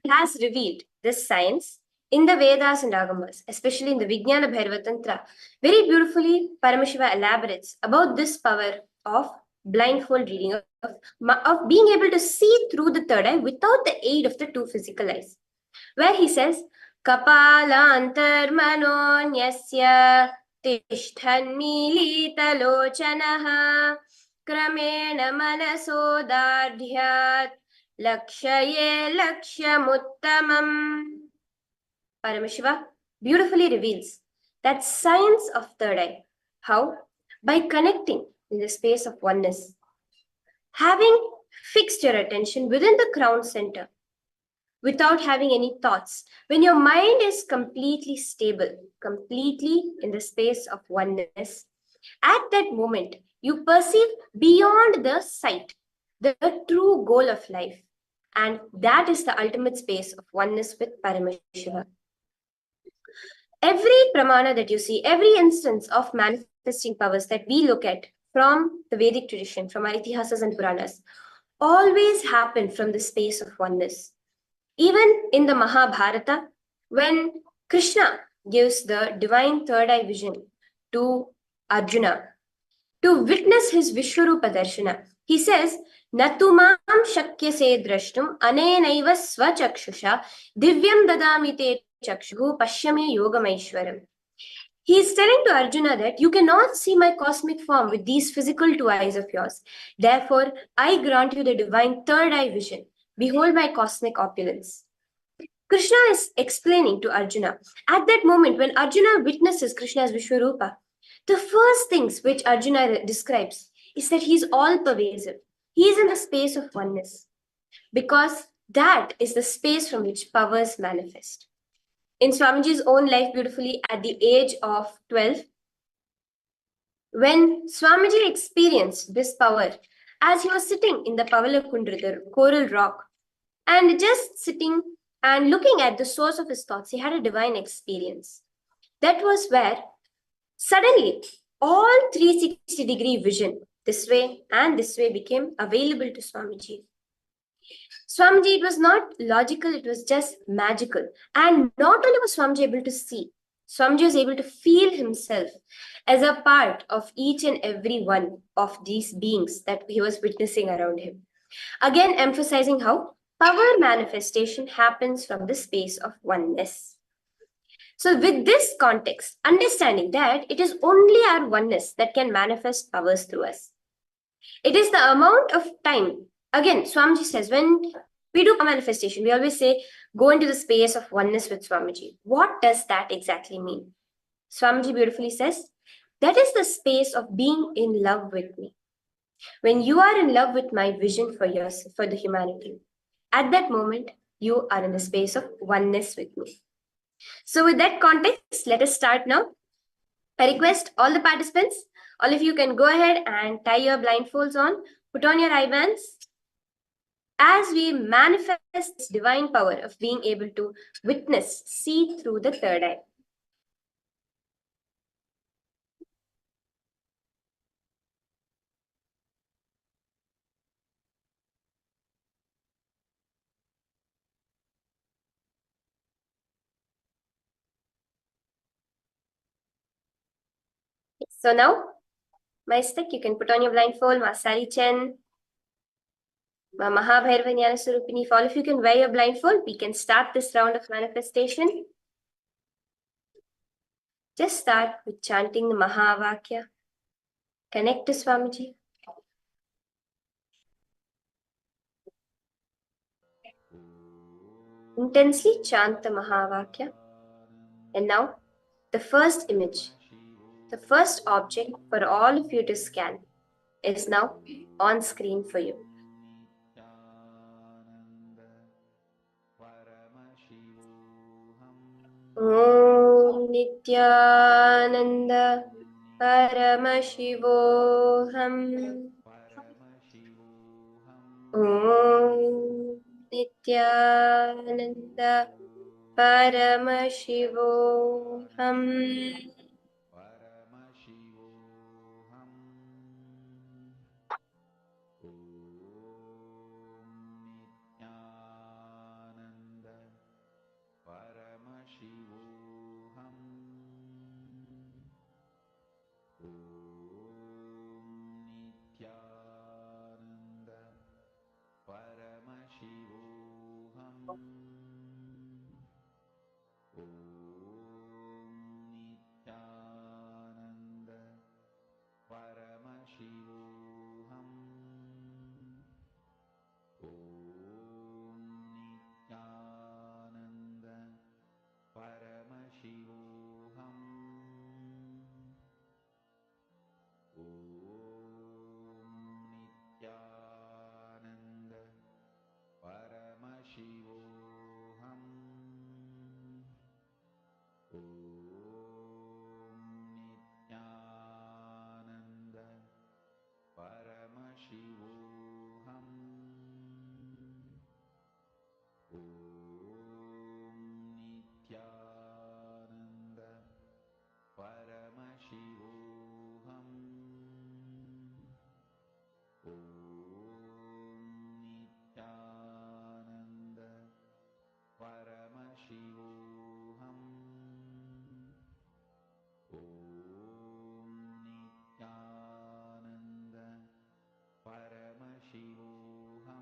has revealed this science in the Vedas and Agamas, especially in the Vijnana Bhairava Tantra. Very beautifully, Paramashiva elaborates about this power of blindfold reading, of being able to see through the third eye without the aid of the two physical eyes, where he says, Kapalantarmanonyasya tishthanmilitalochanaha kramena manasodadhyat lakshaye lakshamuttamam. Paramashiva beautifully reveals that science of third eye. How? By connecting in the space of oneness. Having fixed your attention within the crown center, without having any thoughts. When your mind is completely stable, completely in the space of oneness, at that moment, you perceive beyond the sight, the true goal of life. And that is the ultimate space of oneness with Paramashiva. Every pramana that you see, every instance of manifesting powers that we look at from the Vedic tradition, from our Itihasas and Puranas, always happen from the space of oneness. Even in the Mahabharata, when Krishna gives the divine third eye vision to Arjuna to witness his Vishwarupa Darshana, he says, Natumam shakyase drashtum anenaiva swachakshusha divyam dadami te chakshuhu pashyame yogamaishwaram. He is telling to Arjuna that you cannot see my cosmic form with these physical two eyes of yours. Therefore, I grant you the divine third eye vision. Behold my cosmic opulence. Krishna is explaining to Arjuna. At that moment, when Arjuna witnesses Krishna's Vishwarupa, the first things which Arjuna describes is that he is all pervasive. He is in the space of oneness, because that is the space from which powers manifest. In Swamiji's own life, beautifully, at the age of 12, when Swamiji experienced this power as he was sitting in the Pavalakundra, the coral rock, and just sitting and looking at the source of his thoughts, he had a divine experience. That was where suddenly all 360-degree vision, this way and this way, became available to Swamiji. Swamiji, it was not logical, it was just magical. And not only was Swamiji able to see, Swamiji was able to feel himself as a part of each and every one of these beings that he was witnessing around him. Again, emphasizing how power manifestation happens from the space of oneness. So, with this context, understanding that it is only our oneness that can manifest powers through us. It is the amount of time. Again, Swamiji says, when we do manifestation, we always say, go into the space of oneness with Swamiji. What does that exactly mean? Swamiji beautifully says, that is the space of being in love with me. When you are in love with my vision for yourself, for the humanity, at that moment, you are in the space of oneness with me. So, with that context, let us start now. I request all the participants, all of you can go ahead and tie your blindfolds on, put on your eye bands, as we manifest this divine power of being able to witness, see through the third eye. So now, my stick, you can put on your blindfold, Masari Chen, Ma Mahabhairvanyana Surupini. If all of you can wear your blindfold, we can start this round of manifestation. Just start with chanting the Mahavakya. Connect to Swamiji. Intensely chant the Mahavakya. And now, the first image, the first object for all of you to scan is now on screen for you. Om Nithyananda Paramashivoham. Om Nithyananda Paramashivoham.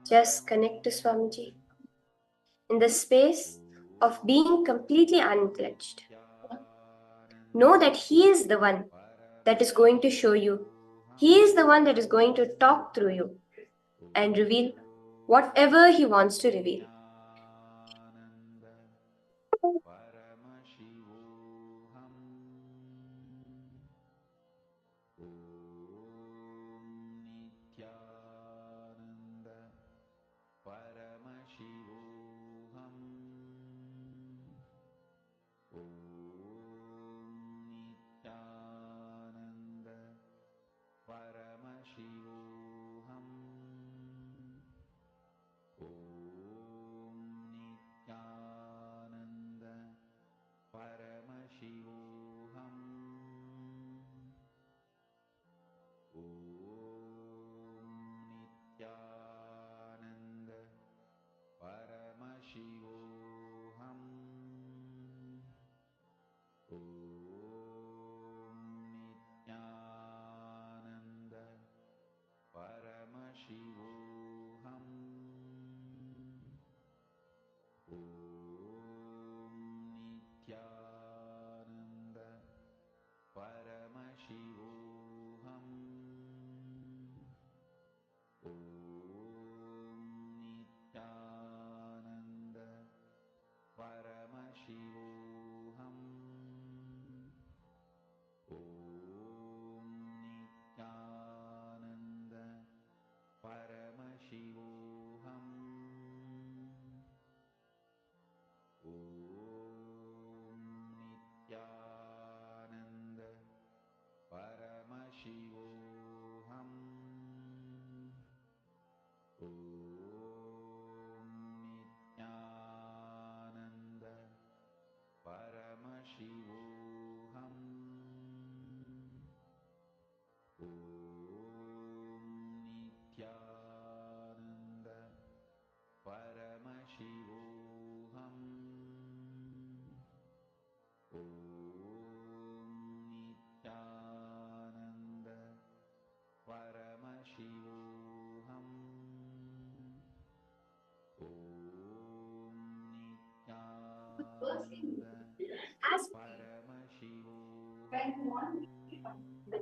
Just connect to Swamiji in the space of being completely unclenched. Know that He is the one that is going to show you. He is the one that is going to talk through you and reveal whatever He wants to reveal.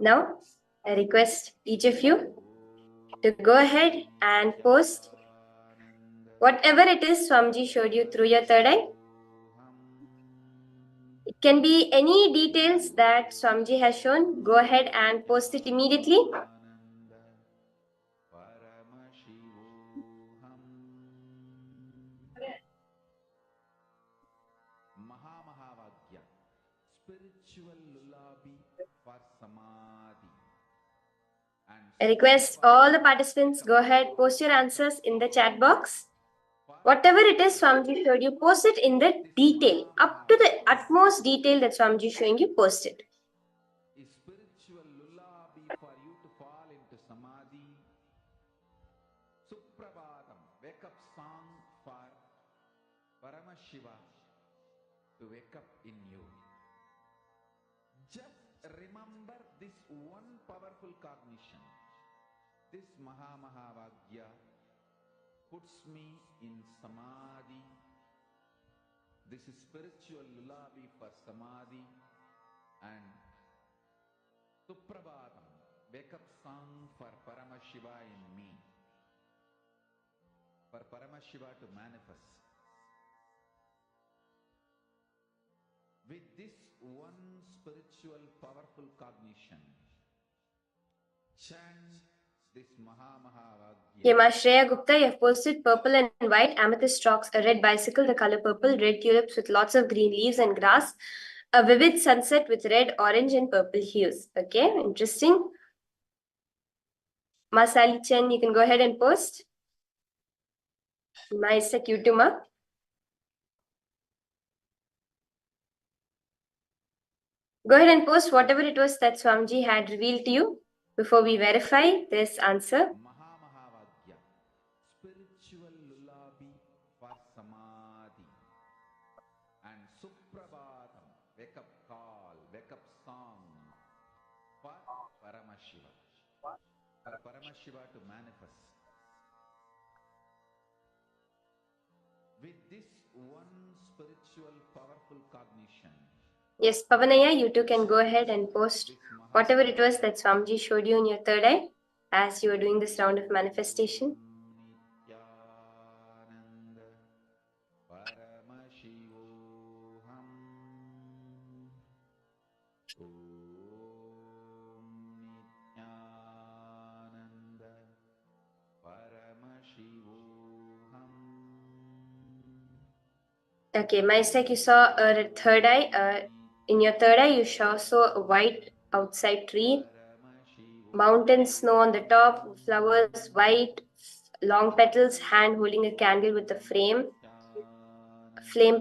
Now, I request each of you to go ahead and post whatever it is Swamiji showed you through your third eye. It can be any details that Swamiji has shown. Go ahead and post it immediately. Mahamahavaagya, spiritual lullaby for samadhi. I request all the participants, go ahead, post your answers in the chat box. Whatever it is Swamiji showed you, post it in the detail, up to the utmost detail that Swamiji is showing you, post it. A spiritual lullaby for you to fall into samadhi. Suprabhatam, wake up song for Paramashiva to wake up in you. Just remember this one powerful cognition. This Mahamahavaagya puts me in samadhi. This is spiritual lullaby for samadhi. And Suprabhatam, wake up song for Paramashiva in me. For Paramashiva to manifest. With this one spiritual powerful cognition, chant this Mahamahavaagya. Yema Shreya Gupta, you have posted purple and white, amethyst rocks, a red bicycle, the color purple, red tulips with lots of green leaves and grass, a vivid sunset with red, orange and purple hues. Okay, interesting. Masali Chen, you can go ahead and post. Maisa Kyutuma. Go ahead and post whatever it was that Swamiji had revealed to you before we verify this answer. Mahamahavaagya, spiritual lullaby for samadhi. And Suprabhatam, wake up call, wake up song for Paramashiva. For Paramashiva to manifest. With this one spiritual powerful cognition. Yes, Pavanaya, you too can go ahead and post whatever it was that Swamiji showed you in your third eye as you are doing this round of manifestation. Nithyananda, Paramashivoham. Nithyananda, Paramashivoham. Okay, Maistek, you saw a third eye. In your third eye, you saw a white outside tree, mountain snow on the top, flowers, white, long petals, hand holding a candle with a flame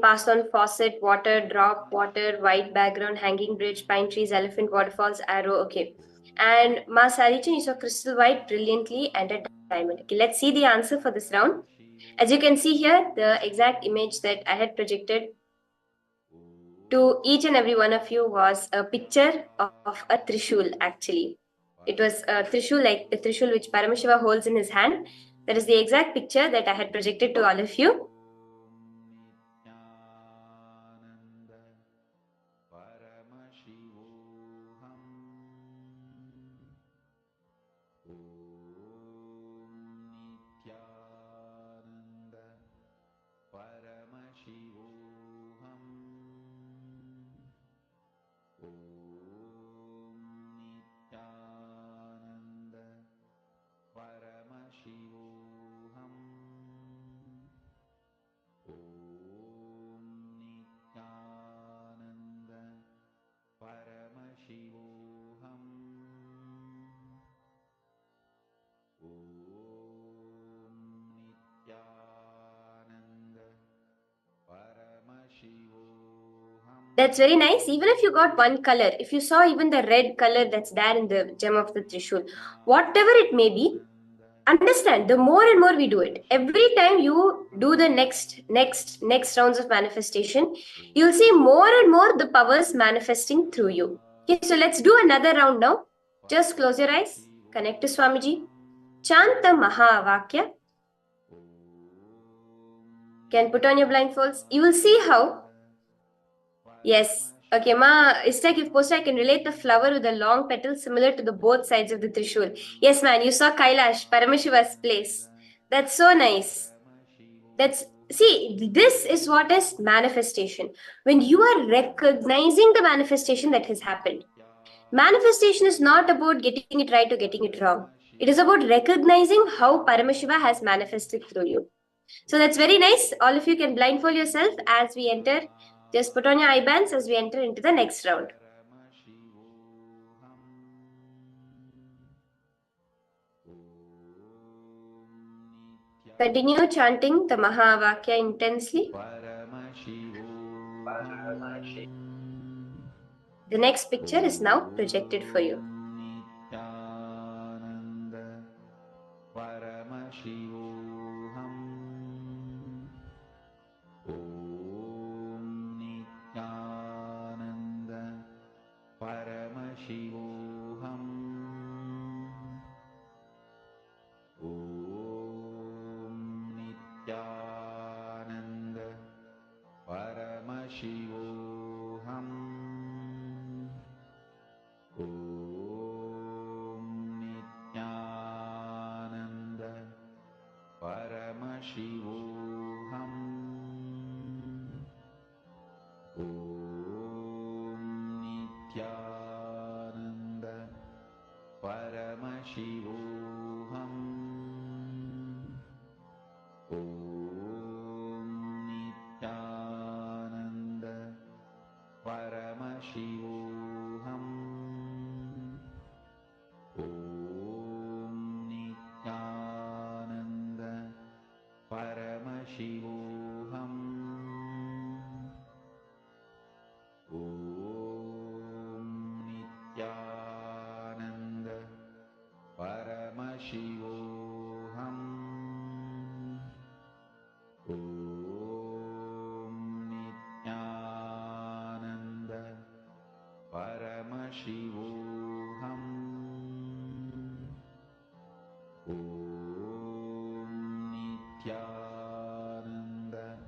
passed on faucet, water, drop, water, white background, hanging bridge, pine trees, elephant, waterfalls, arrow. Okay. And Ma Sarichan, you saw crystal white brilliantly and a diamond. Okay, let's see the answer for this round. As you can see here, the exact image that I had projected to each and every one of you was a picture of a Trishul actually. It was a Trishul, like the Trishul which Paramashiva holds in his hand. That is the exact picture that I had projected to all of you. Nithyananda, Paramashivoham. Nithyananda, Paramashivoham. Nithyananda, Paramashivoham. Nithyananda, Paramashivoham. Nithyananda, Paramashivoham. That's very nice. Even if you got one color, if you saw even the red color that's there in the gem of the Trishul, whatever it may be, understand, the more and more we do it, every time you do the next rounds of manifestation, you'll see more and more the powers manifesting through you. Okay, so let's do another round now. Just close your eyes, connect to Swamiji, chant the Mahavakya. Can put on your blindfolds. You will see how, yes, Okay, ma, it's like if posted, I can relate the flower with the long petals similar to the both sides of the Trishul. Yes, man, you saw Kailash, Paramashiva's place. That's so nice. This is what is manifestation. When you are recognizing the manifestation that has happened. Manifestation is not about getting it right or getting it wrong. It is about recognizing how Paramashiva has manifested through you. So that's very nice. All of you can blindfold yourself as we enter. Just put on your eye bands as we enter into the next round. Continue chanting the Mahavakya intensely. The next picture is now projected for you.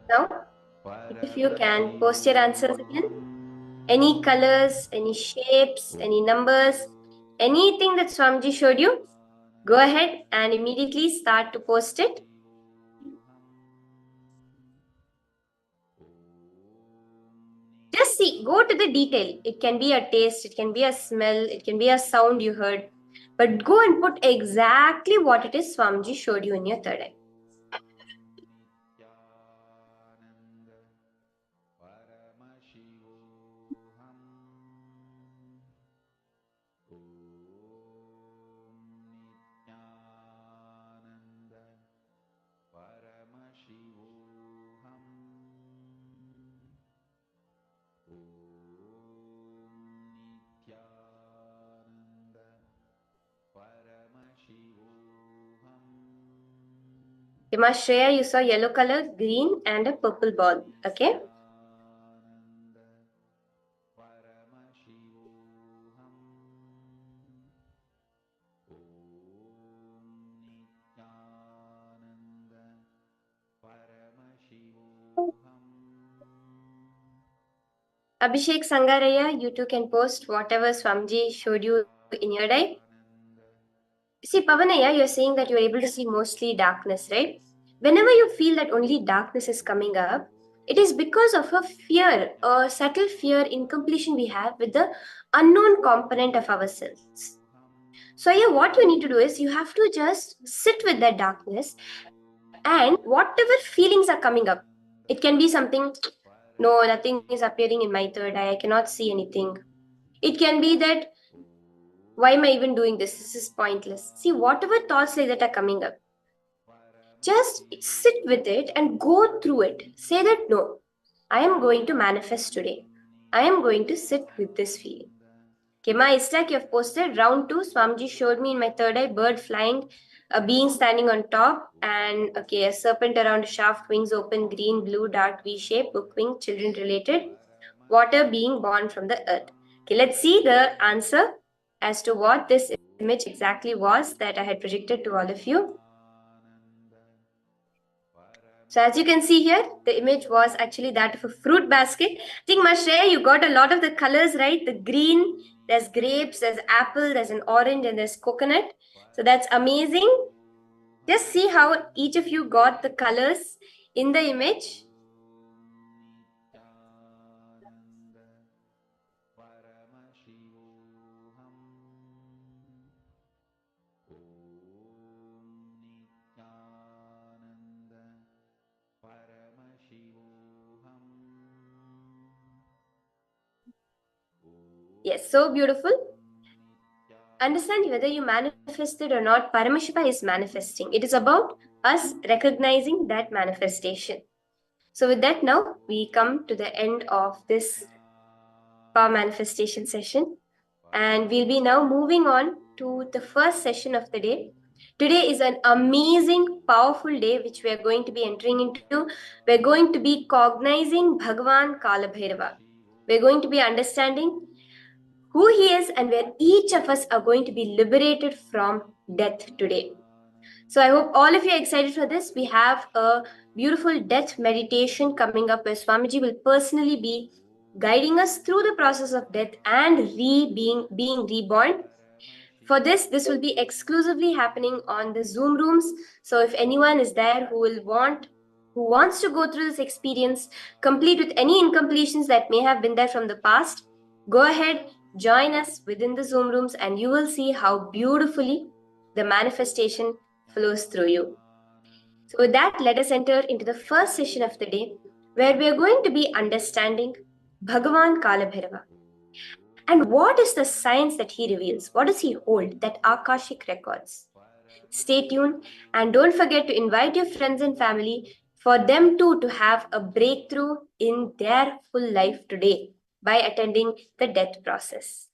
Now, if you can post your answers again. Any colors, any shapes, any numbers, anything that Swamiji showed you, go ahead and immediately start to post it. Just see, go to the detail. It can be a taste, it can be a smell, it can be a sound you heard. But go and put exactly what it is Swamiji showed you in your third eye. Hima Shreya, you saw yellow color, green, and a purple ball. Okay. Abhishek Sangaraya, you too can post whatever Swamiji showed you in your day. See, Pavanaya, you're saying that you're able to see mostly darkness, right? Whenever you feel that only darkness is coming up, it is because of a fear, a subtle fear, incompletion we have with the unknown component of ourselves. So, yeah, what you need to do is you have to just sit with that darkness and whatever feelings are coming up, it can be something, no, nothing is appearing in my third eye, I cannot see anything. It can be that, why am I even doing this? This is pointless. See, whatever thoughts like that are coming up, just sit with it and go through it. Say that, no, I am going to manifest today. I am going to sit with this feeling. Okay, my stack you have posted round 2. Swamiji showed me in my third eye bird flying, a being standing on top, and okay, a serpent around a shaft, wings open, green, blue, dark V shape, book wing, children related, water being born from the earth. Okay, let's see the answer as to what this image exactly was that I had projected to all of you. So as you can see here, the image was actually that of a fruit basket. I think Mashreya, you got a lot of the colors right. The green, there's grapes, there's apple, there's an orange, and there's coconut. So that's amazing. Just see how each of you got the colors in the image. Paramashivoham Nithyananda Paramashivoham. Yes, so beautiful. Understand whether you manifested or not, Paramashiva is manifesting. It is about us recognizing that manifestation. So with that, now we come to the end of this power manifestation session. And we'll be now moving on to the first session of the day. Today is an amazing, powerful day which we are going to be entering into. We're going to be cognizing Bhagavan Kalabhairava. We're going to be understanding who he is and where each of us are going to be liberated from death today. So I hope all of you are excited for this. We have a beautiful death meditation coming up where Swamiji will personally be guiding us through the process of death and being reborn. For this will be exclusively happening on the Zoom rooms. So if anyone is there who wants to go through this experience, complete with any incompletions that may have been there from the past, go ahead, join us within the Zoom rooms, and you will see how beautifully the manifestation flows through you. So with that, let us enter into the first session of the day, where we are going to be understanding Bhagavan Kalabhairava. And what is the science that he reveals? What does he hold? That Akashic records. Stay tuned and don't forget to invite your friends and family for them too to have a breakthrough in their full life today by attending the death process.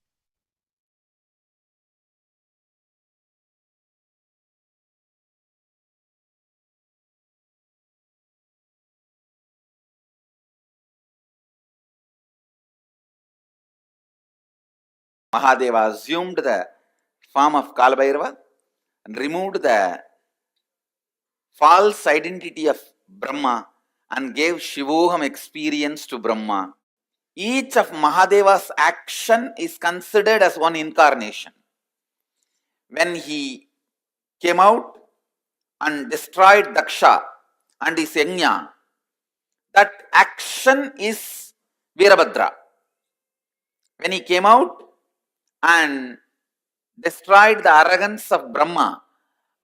Mahadeva assumed the form of Kalabhairava and removed the false identity of Brahma and gave Shivoham experience to Brahma. Each of Mahadeva's action is considered as one incarnation. When he came out and destroyed Daksha and his Yajna, that action is Virabhadra. When he came out and destroyed the arrogance of Brahma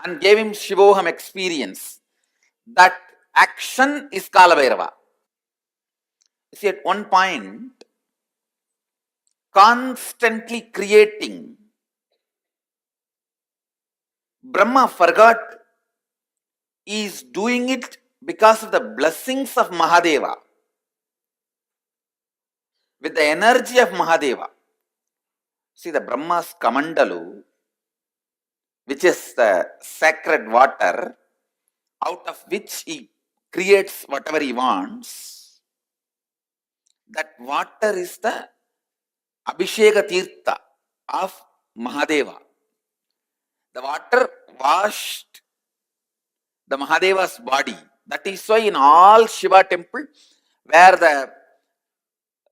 and gave him Shivoham experience, that action is Kalabhairava. See, at one point, constantly creating, Brahma forgot he is doing it because of the blessings of Mahadeva, with the energy of Mahadeva. See, the Brahma's Kamandalu, which is the sacred water, out of which he creates whatever he wants, that water is the Abhisheka Tirtha of Mahadeva. The water washed the Mahadeva's body. That is why in all Shiva temple, where the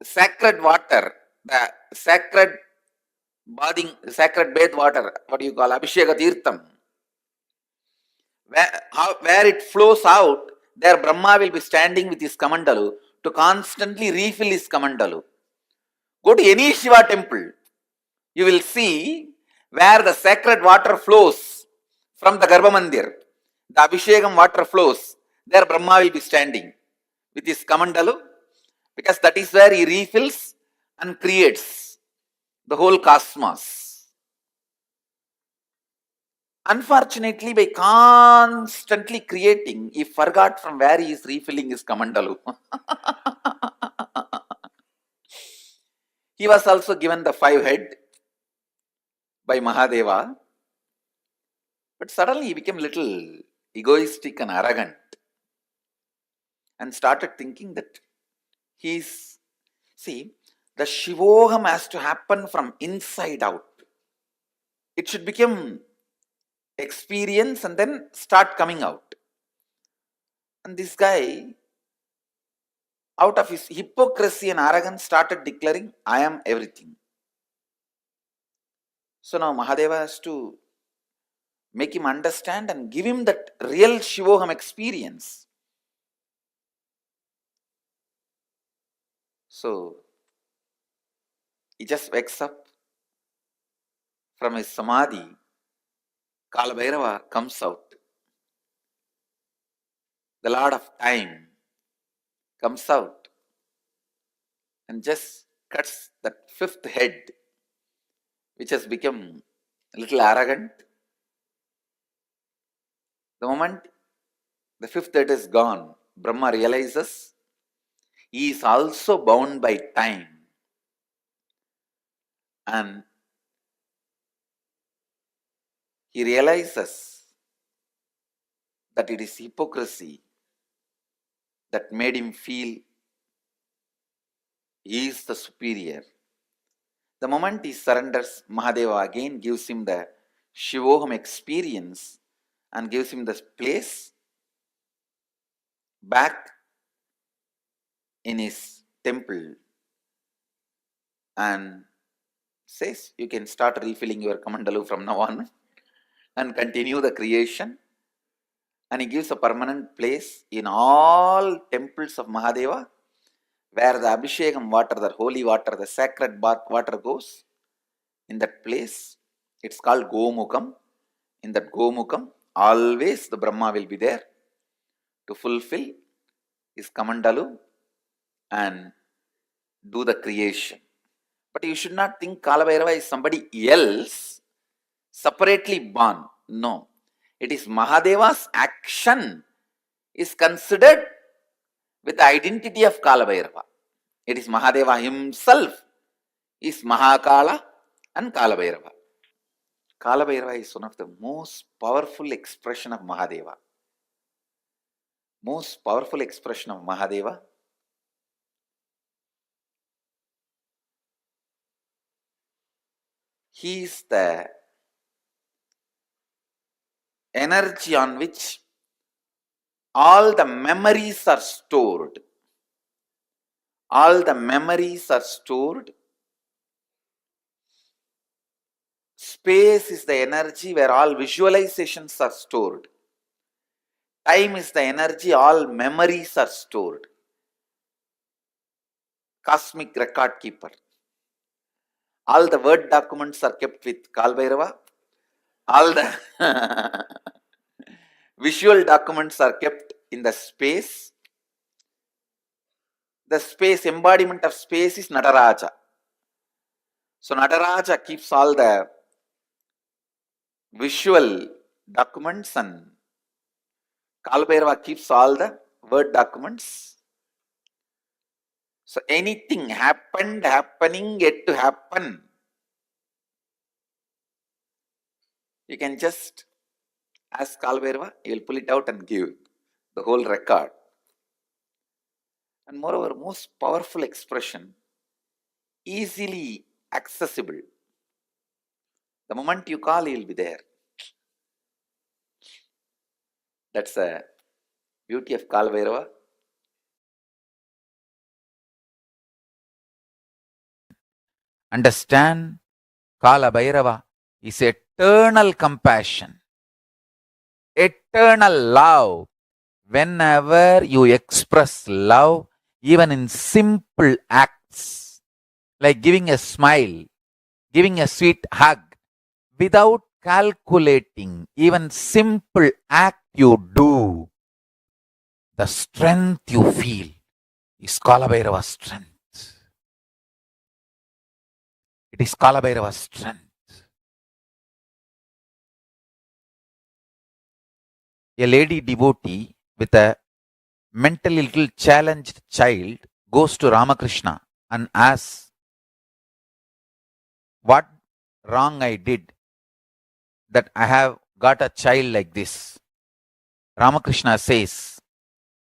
sacred water, the sacred bath water, what do you call, Abhisheka Tirtham, where it flows out, there Brahma will be standing with his Kamandalu to constantly refill his Kamandalu. Go to any Shiva temple, you will see where the sacred water flows from the Garbha Mandir, the Abhishekam water flows, there Brahma will be standing with his Kamandalu, because that is where he refills and creates the whole cosmos. Unfortunately, by constantly creating, he forgot from where he is refilling his Kamandalu. He was also given the 5 head by Mahadeva, but suddenly he became a little egoistic and arrogant and started thinking that the Shivoham has to happen from inside out. It should become experience and then start coming out. And this guy, out of his hypocrisy and arrogance, started declaring, I am everything. So now Mahadeva has to make him understand and give him that real Shivoham experience. So he just wakes up from his samadhi. Kalabhairava comes out. The Lord of Time comes out and just cuts that fifth head, which has become a little arrogant. The moment the fifth head is gone, Brahma realizes he is also bound by time. And he realizes that it is hypocrisy that made him feel he is the superior. The moment he surrenders, Mahadeva again gives him the Shivoham experience and gives him the place back in his temple and says, you can start refilling your Kamandalu from now on and continue the creation. And he gives a permanent place in all temples of Mahadeva, where the Abhishekam water, the holy water, the sacred bath water goes. In that place, it's called Gomukam. In that Gomukam, always the Brahma will be there to fulfill his Kamandalu and do the creation. But you should not think Kalabhairava is somebody else separately born. No. It is Mahadeva's action is considered with the identity of Kalabhairava. It is Mahadeva himself is Mahakala and Kalabhairava. Kalabhairava is one of the most powerful expression of Mahadeva. Most powerful expression of Mahadeva. He is the energy on which all the memories are stored. All the memories are stored. Space is the energy where all visualizations are stored. Time is the energy all memories are stored. Cosmic record keeper. All the word documents are kept with Kalbhairava. All the visual documents are kept in the space. The space, embodiment of space is Nataraja. So Nataraja keeps all the visual documents and Kalbhairava keeps all the word documents. So anything happened, happening, yet to happen, you can just ask Kalbhairava, he will pull it out and give the whole record. And moreover, most powerful expression, easily accessible. The moment you call, he will be there. That's the beauty of Kalbhairava. Understand, Kalabhairava is eternal compassion, eternal love. Whenever you express love, even in simple acts, like giving a smile, giving a sweet hug, without calculating, even simple act you do, the strength you feel is Kalabhairava's strength. It is Kalabhairava's strength. A lady devotee with a mentally little challenged child goes to Ramakrishna and asks, what wrong I did that I have got a child like this? Ramakrishna says,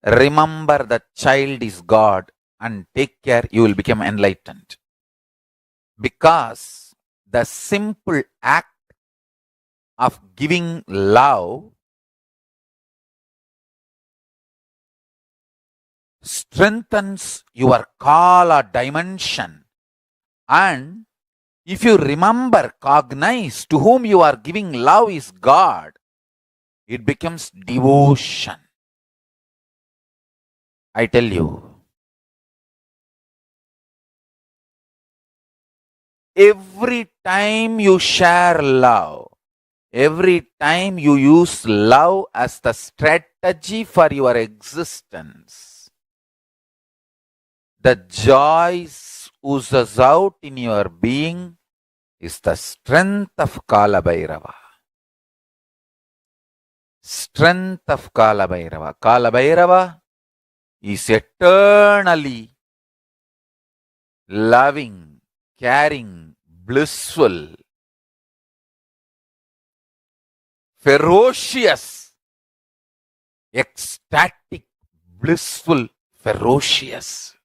remember that child is God and take care, you will become enlightened. Because the simple act of giving love strengthens your Kala dimension. And if you remember, cognize to whom you are giving love is God, it becomes devotion. I tell you, every time you share love, every time you use love as the strategy for your existence, the joy oozes out in your being is the strength of Kala Bhairava. Strength of Kala Bhairava. Kala Bhairava is eternally loving, caring, blissful, ferocious, ecstatic, blissful, ferocious.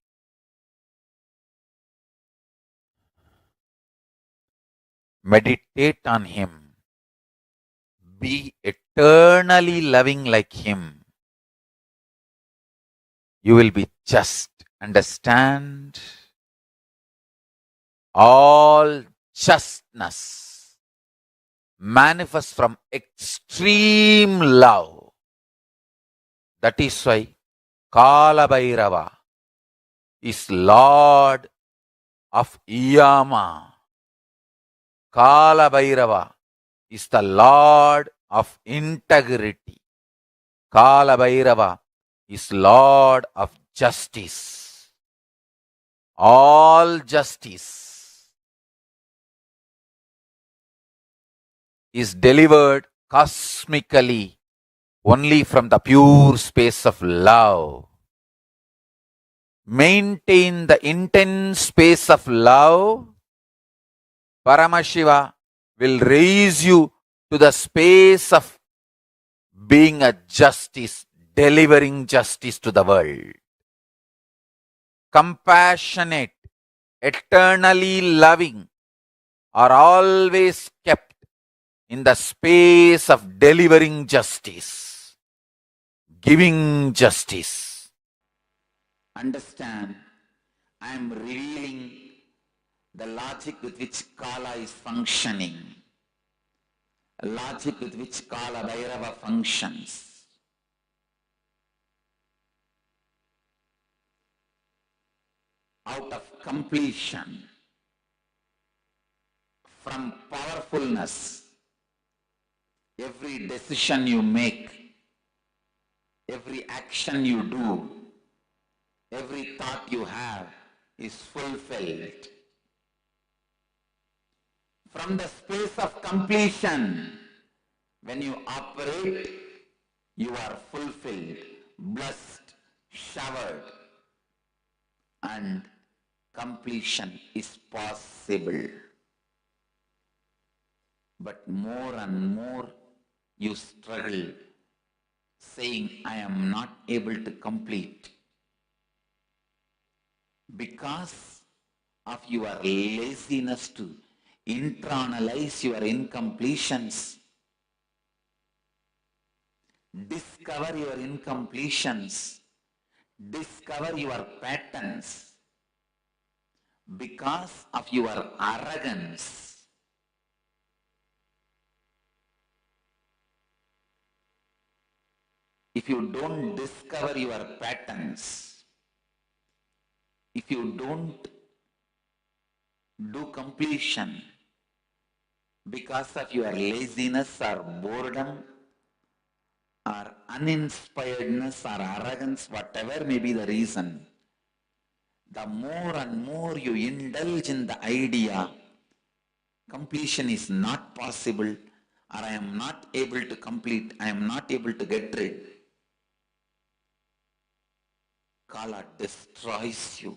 Meditate on him. Be eternally loving like him. You will be just. Understand? All justness manifests from extreme love. That is why Kala Bhairava is Lord of Yama. Kala Bhairava is the Lord of integrity. Kala Bhairava is Lord of justice. All justice is delivered cosmically only from the pure space of love. Maintain the intense space of love. Paramashiva will raise you to the space of being a justice, delivering justice to the world. Compassionate, eternally loving are always kept in the space of delivering justice, giving justice. Understand, I am revealing the logic with which Kala is functioning, logic with which Kala Bhairava functions. Out of completion, from powerfulness, every decision you make, every action you do, every thought you have is fulfilled. From the space of completion, when you operate, you are fulfilled, blessed, showered, and completion is possible. But more and more you struggle, saying, I am not able to complete, because of your laziness to internalize your incompletions. Discover your incompletions. Discover your patterns. Because of your arrogance, if you don't discover your patterns, if you don't do completion because of your laziness or boredom or uninspiredness or arrogance, whatever may be the reason, the more and more you indulge in the idea, completion is not possible, or I am not able to complete, I am not able to get rid, Kala destroys you.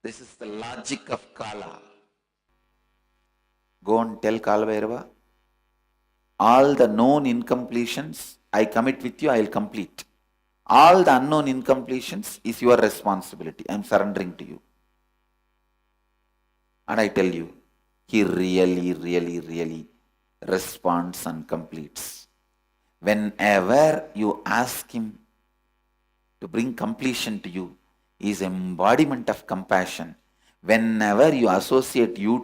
This is the logic of Kala. Go and tell Kala Bhairava, all the known incompletions, I commit with you, I will complete. All the unknown incompletions is your responsibility. I am surrendering to you. And I tell you, he really responds and completes. Whenever you ask him to bring completion to you, is embodiment of compassion. Whenever you associate you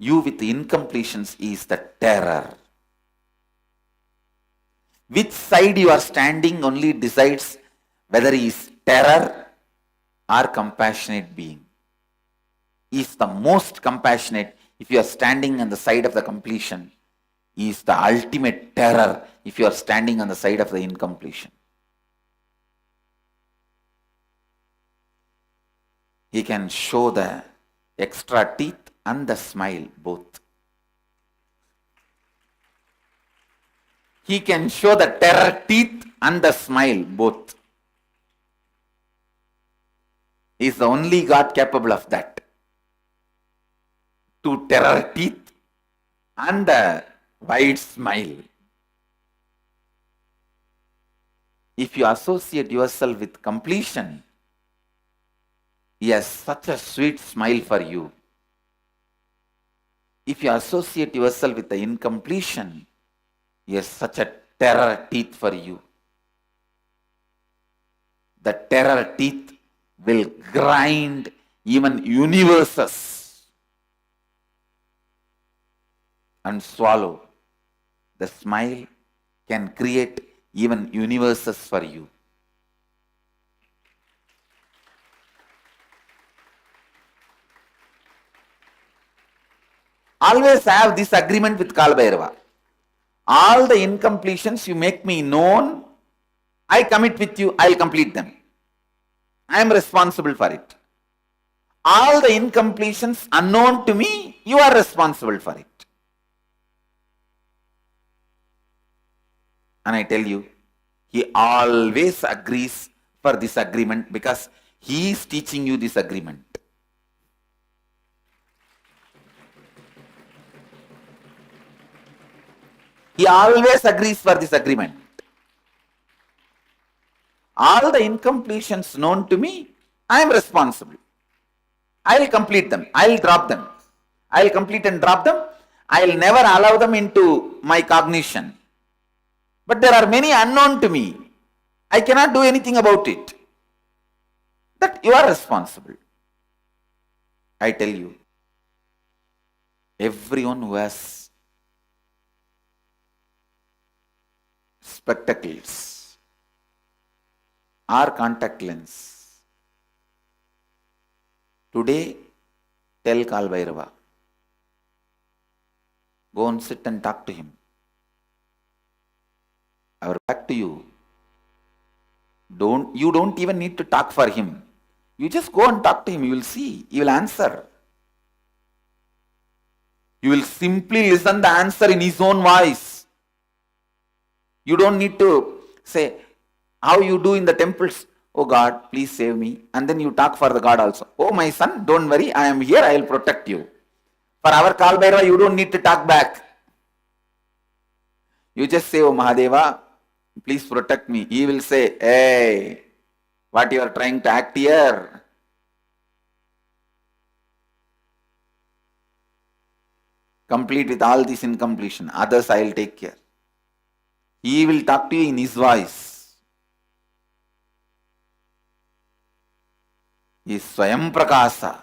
with incompletions, is the terror. Which side you are standing only decides whether he is terror or compassionate being. He is the most compassionate if you are standing on the side of the completion. He is the ultimate terror if you are standing on the side of the incompletion. He can show the extra teeth and the smile both. He can show the terror teeth and the smile both. He is the only God capable of that. To terror teeth and the wide smile. If you associate yourself with completion, he has such a sweet smile for you. If you associate yourself with the incompletion, he has such a terror teeth for you. The terror teeth will grind even universes and swallow. The smile can create even universes for you. Always have this agreement with Kalbhairava. All the incompletions you make me known, I commit with you, I will complete them. I am responsible for it. All the incompletions unknown to me, you are responsible for it. And I tell you, he always agrees for this agreement because he is teaching you this agreement. He always agrees for this agreement. All the incompletions known to me, I am responsible. I will complete them. I will drop them. I will complete and drop them. I will never allow them into my cognition. But there are many unknown to me. I cannot do anything about it. That you are responsible. I tell you, everyone who has spectacles or contact lens, today tell Kalbhairava, go and sit and talk to him. I will back to you. You don't even need to talk for him. You just go and talk to him. You will see. He will answer. You will simply listen the answer in his own voice. You don't need to say, how you do in the temples. Oh God, please save me. And then you talk for the God also. Oh my son, don't worry. I am here. I will protect you. For our Kalbhairava, you don't need to talk back. You just say, oh Mahadeva, please protect me. He will say, hey, what you are trying to act here? Complete with all this incompletion. Others I will take care. He will talk to you in his voice. He is Swayam Prakasa.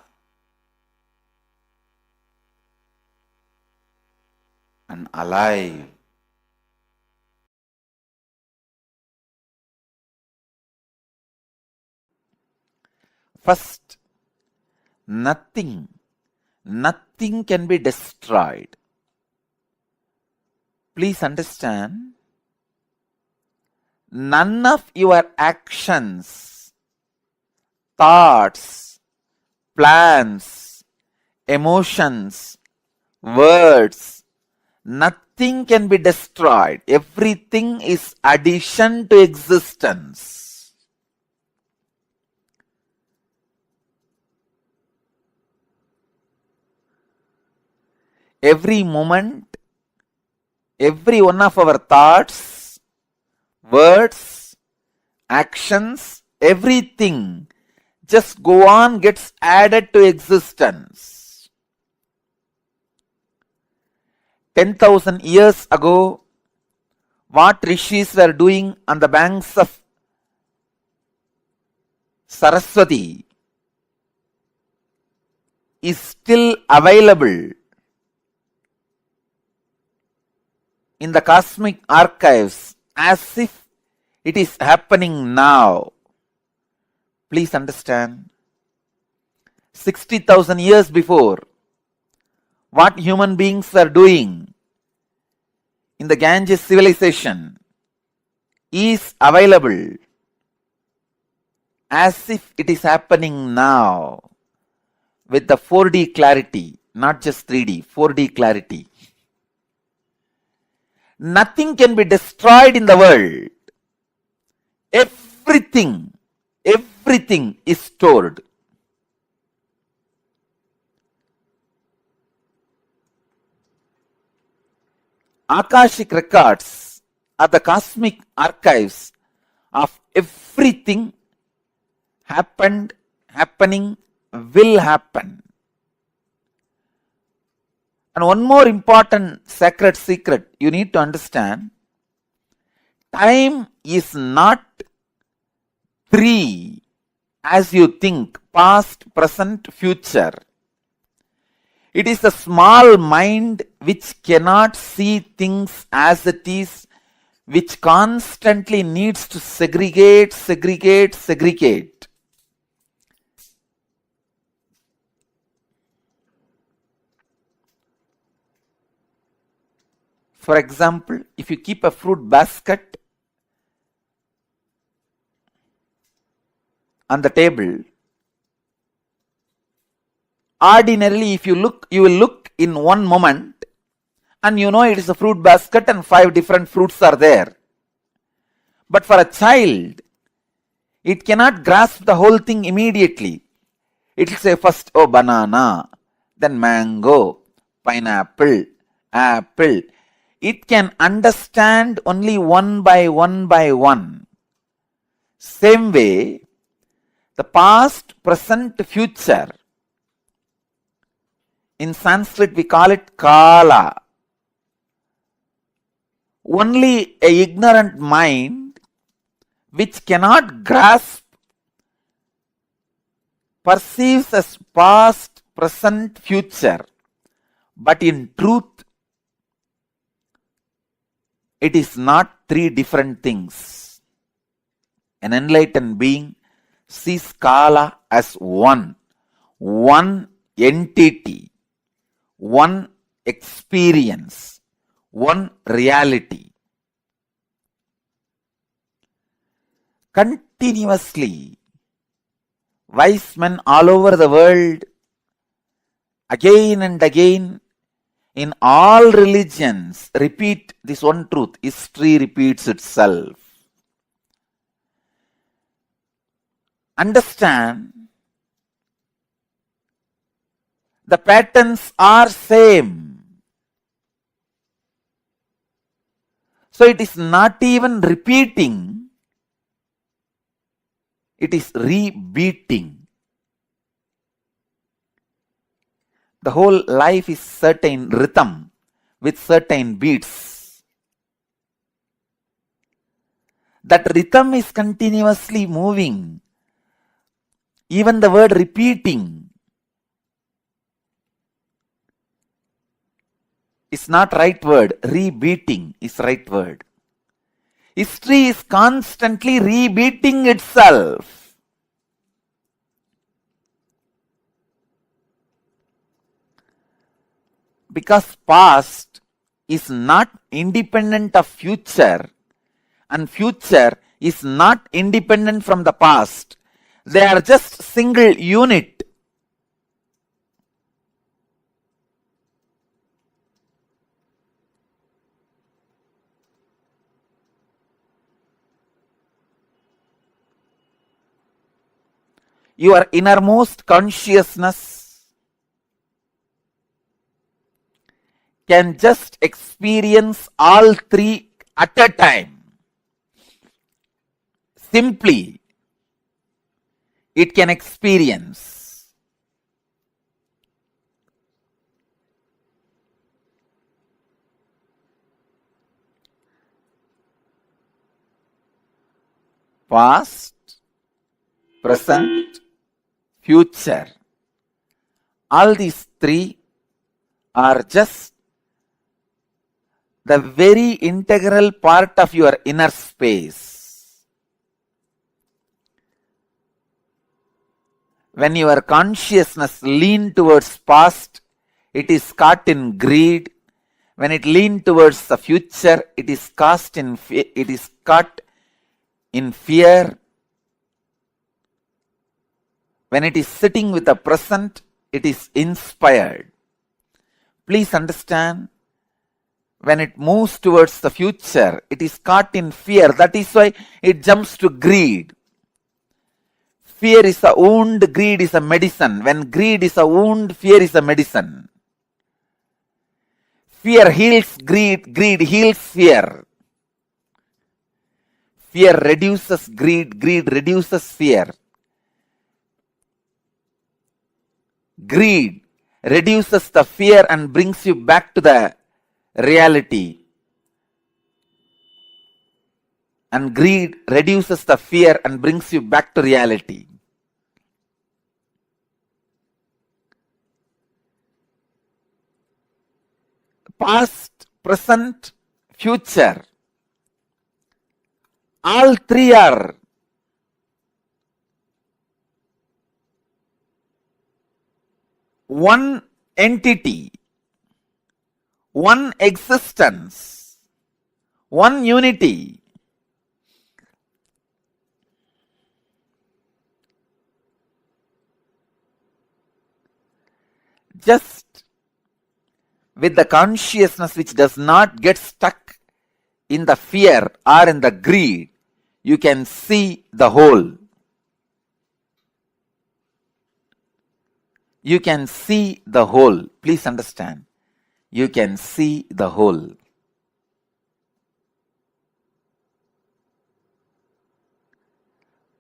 And alive. First, nothing can be destroyed. Please understand, none of your actions, thoughts, plans, emotions, words, nothing can be destroyed. Everything is addition to existence. Every moment, every one of our thoughts, words, actions, everything just go on, gets added to existence. 10,000 years ago, what Rishis were doing on the banks of Saraswati is still available in the cosmic archives as if it is happening now. Please understand, 60,000 years before, what human beings are doing in the Ganges civilization is available as if it is happening now with the 4D clarity, not just 3D, 4D clarity. Nothing can be destroyed in the world. Everything is stored. Akashic records are the cosmic archives of everything happened, happening, will happen. And one more important sacred secret you need to understand: time is not 3 as you think, past, present, future. It is the small mind which cannot see things as it is, which constantly needs to segregate. For example, if you keep a fruit basket on the table, ordinarily if you look, you will look in one moment and you know it is a fruit basket and 5 different fruits are there. But for a child, it cannot grasp the whole thing immediately. It will say first, oh, banana, then mango, pineapple, apple. It can understand only one by one. Same way, the past, present, future. In Sanskrit, we call it Kala. Only an ignorant mind which cannot grasp perceives as past, present, future. But in truth, it is not 3 different things. An enlightened being sees Kala as one entity, one experience, one reality. Continuously, wise men all over the world, again and again, in all religions, repeat this one truth: history repeats itself. Understand, the patterns are same. So it is not even repeating, it is rebeating. The whole life is certain rhythm with certain beats. That rhythm is continuously moving. Even the word repeating is not right word. Rebeating is right word. History is constantly rebeating itself. Because past is not independent of future and future is not independent from the past. They are just single unit. Your innermost consciousness can just experience all 3 at a time. Simply, it can experience. Past, present, future. All these three are just the very integral part of your inner space. When your consciousness leans towards past, it is caught in greed. When it leans towards the future, it is caught in fear. When it is sitting with the present, it is inspired. Please understand, when it moves towards the future, it is caught in fear. That is why it jumps to greed. Fear is a wound, greed is a medicine. When greed is a wound, fear is a medicine. Fear heals greed, greed heals fear. Fear reduces greed, greed reduces fear. Greed reduces the fear and brings you back to the reality. And greed reduces the fear and brings you back to reality. Past, present, future. All three are one entity, one existence, one unity. Just with the consciousness which does not get stuck in the fear or in the greed, you can see the whole. You can see the whole. Please understand. You can see the whole.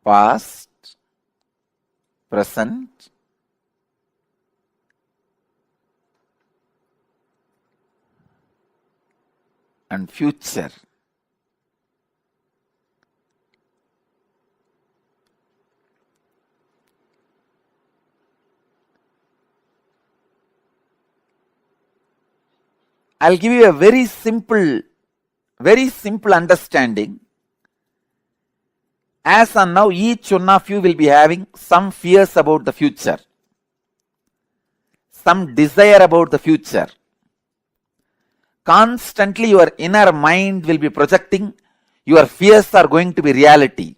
Past, present, and future. I'll give you a very simple understanding. As on now, each one of you will be having some fears about the future, some desire about the future. Constantly your inner mind will be projecting your fears are going to be reality.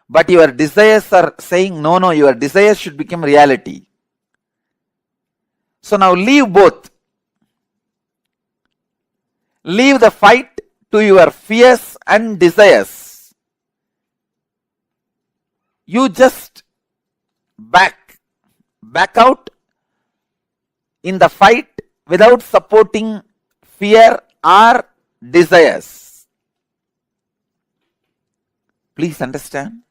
But your desires are saying, no, your desires should become reality. So now leave both. Leave the fight to your fears and desires. You just back out in the fight without supporting fear or desires. Please understand.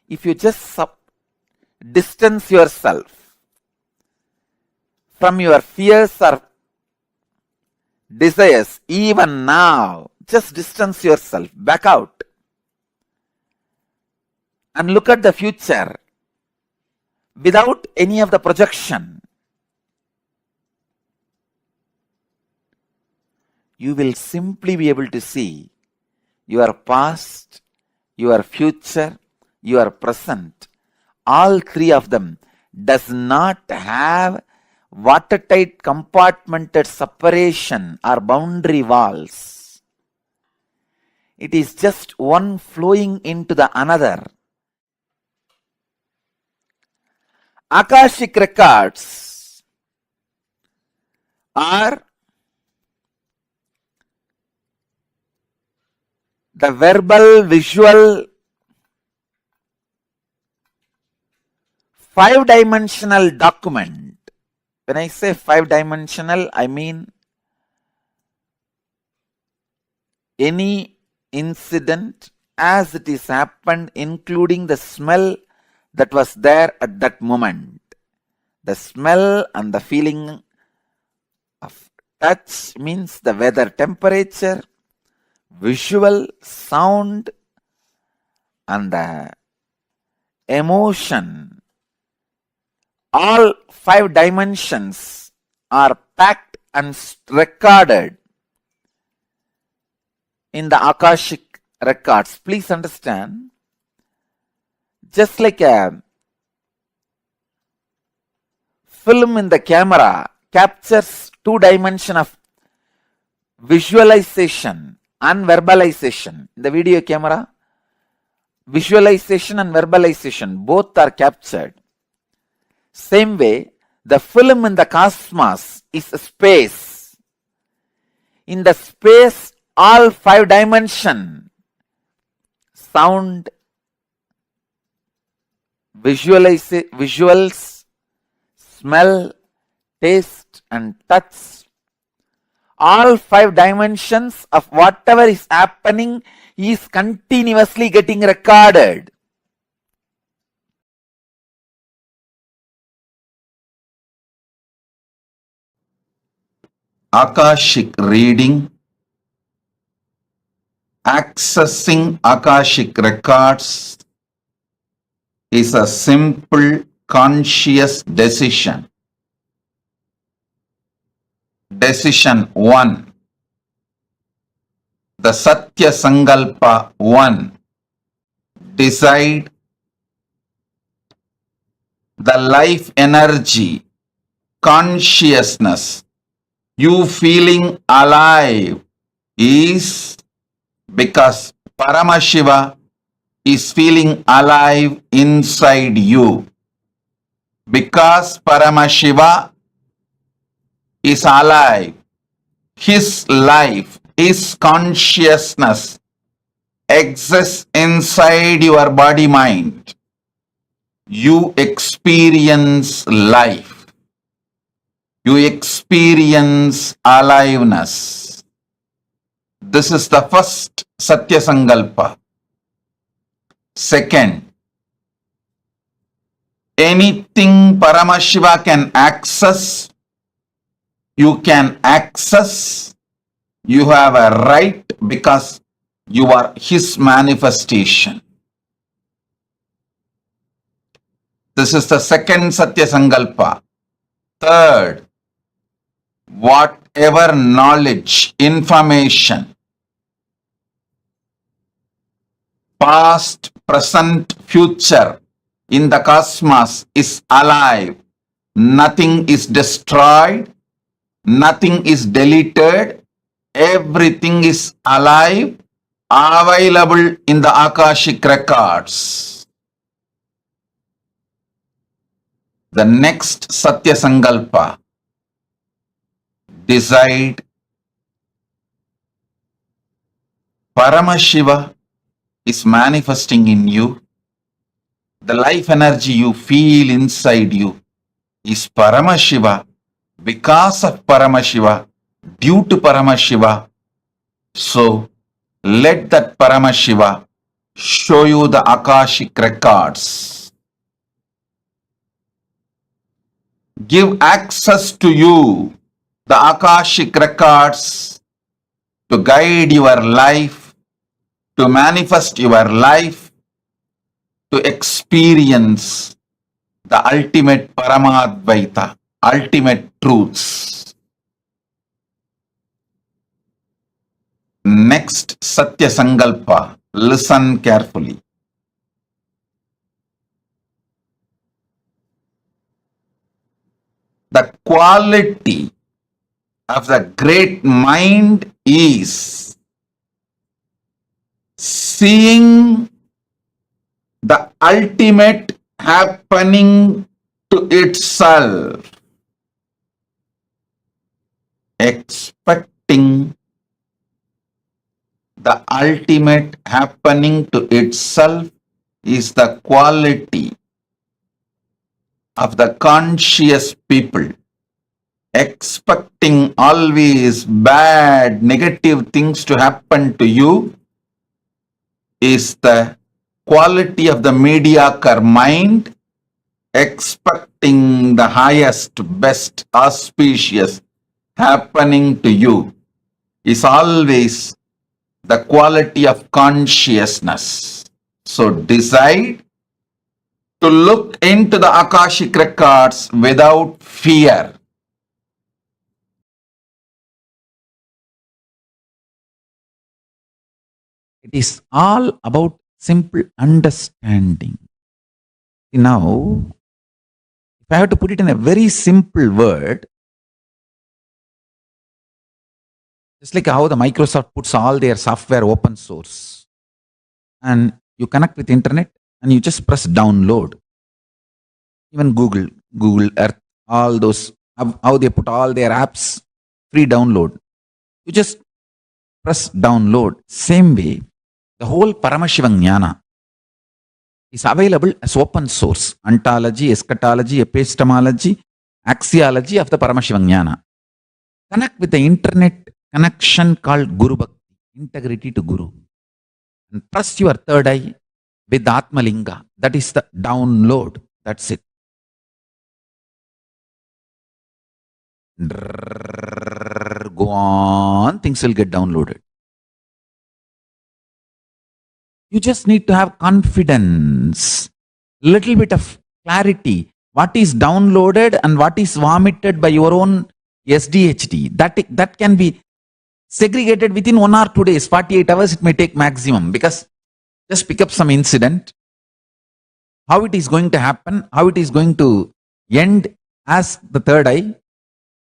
If you just distance yourself from your fears or desires, even now, just distance yourself, back out, and look at the future without any of the projection. You will simply be able to see your past, your future, your present. All three of them does not have watertight compartmented separation or boundary walls. It is just one flowing into the another. Akashic records are the verbal, visual, five-dimensional document. When I say five-dimensional, I mean any incident as it is happened, including the smell that was there at that moment. The smell and the feeling of touch means the weather temperature, visual, sound, and the emotion, all 5 dimensions are packed and recorded in the Akashic records. Please understand, just like a film in the camera captures 2 dimensions of visualization and verbalization. In the video camera, visualization and verbalization both are captured. Same way, the film in the cosmos is a space. In the space, all 5 dimensions, sound, visuals, smell, taste and touch, all 5 dimensions of whatever is happening is continuously getting recorded. Akashic reading, accessing Akashic records is a simple conscious decision. Decision 1. The Satya Sankalpa 1. Decide the life energy, consciousness, you feeling alive is because Paramashiva is feeling alive inside you. Because Paramashiva is alive, his life, his consciousness exists inside your body mind. You experience life. You experience aliveness. This is the first Satya Sankalpa. Second, anything Paramashiva can access, you can access. You have a right because you are his manifestation. This is the second Satya Sankalpa. Third, whatever knowledge, information, past, present, future in the cosmos is alive. Nothing is destroyed. Nothing is deleted. Everything is alive, available in the Akashic records. The next Satya Sankalpa. Decide Paramashiva is manifesting in you. The life energy you feel inside you is Paramashiva, because of Paramashiva, due to Paramashiva. So let that Paramashiva show you the Akashic records. Give access to you the Akashic records to guide your life, to manifest your life, to experience the ultimate Paramadvaita, ultimate truths. Next Satya Sankalpa, listen carefully. The quality of the great mind is seeing the ultimate happening to itself, expecting the ultimate happening to itself is the quality of the conscious people. Expecting always bad, negative things to happen to you is the quality of the mediocre mind. Expecting the highest, best, auspicious happening to you is always the quality of consciousness. So decide to look into the Akashic records without fear. It is all about simple understanding. Now, if I have to put it in a very simple word, just like how the Microsoft puts all their software open source, and you connect with internet and you just press download. Even Google Earth, all those, how they put all their apps, free download. You just press download. Same way, the whole Paramashivoham Jnana is available as open source. Ontology, eschatology, epistemology, axiology of the Paramashivoham Jnana. Connect with the internet connection called Guru Bhakti, integrity to Guru. And press your third eye with the Atma Linga. That is the download. That's it. Go on, things will get downloaded. You just need to have confidence, little bit of clarity. What is downloaded and what is vomited by your own SDHD, that can be segregated within 1 or 2 days. 48 hours it may take maximum, because just pick up some incident, how it is going to happen, how it is going to end as the third eye,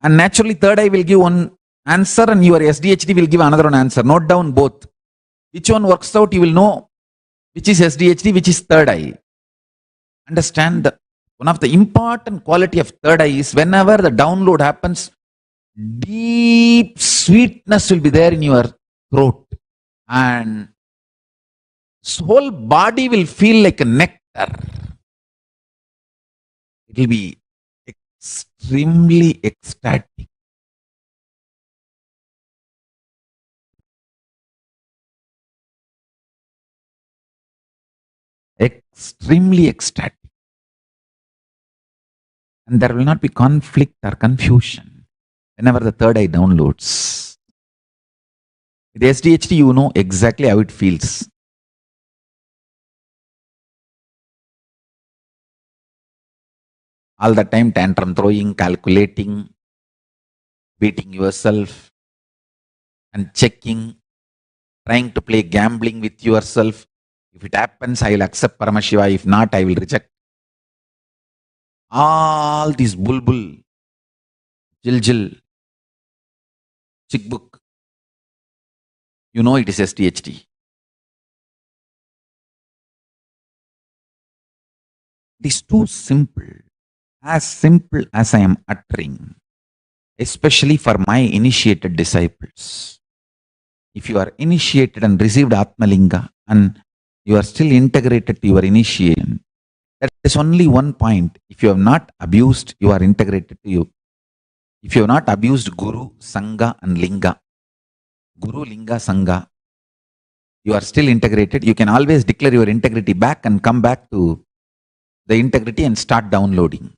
and naturally third eye will give one answer and your SDHD will give another one answer. Note down both. Which one works out, you will know which is SDHD, which is third eye. Understand that one of the important quality of third eye is whenever the download happens, deep sweetness will be there in your throat, and whole body will feel like a nectar. It will be extremely ecstatic. Extremely ecstatic. And there will not be conflict or confusion whenever the third eye downloads. With SDHD, you know exactly how it feels. All the time tantrum throwing, calculating, beating yourself, and checking, trying to play gambling with yourself. If it happens, I will accept Paramashiva. If not, I will reject. All these bulbul, jil, chickbook, you know it is SDHD. It is too simple as I am uttering, especially for my initiated disciples. If you are initiated and received Atmalinga and you are still integrated to your initiation, there is only one point. If you have not abused, you are integrated to you. If you have not abused Guru, Sangha and Linga, Guru, Linga, Sangha, you are still integrated. You can always declare your integrity back and come back to the integrity and start downloading.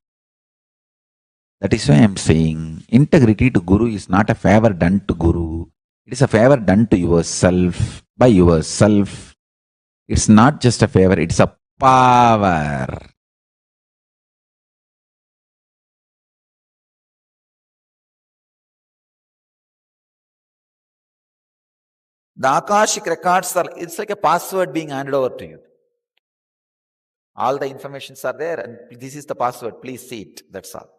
That is why I am saying integrity to Guru is not a favor done to Guru. It is a favor done to yourself, by yourself. It's not just a favor, it's a power. The Akashic records are, it's like a password being handed over to you. All the informations are there and this is the password, please see it, that's all.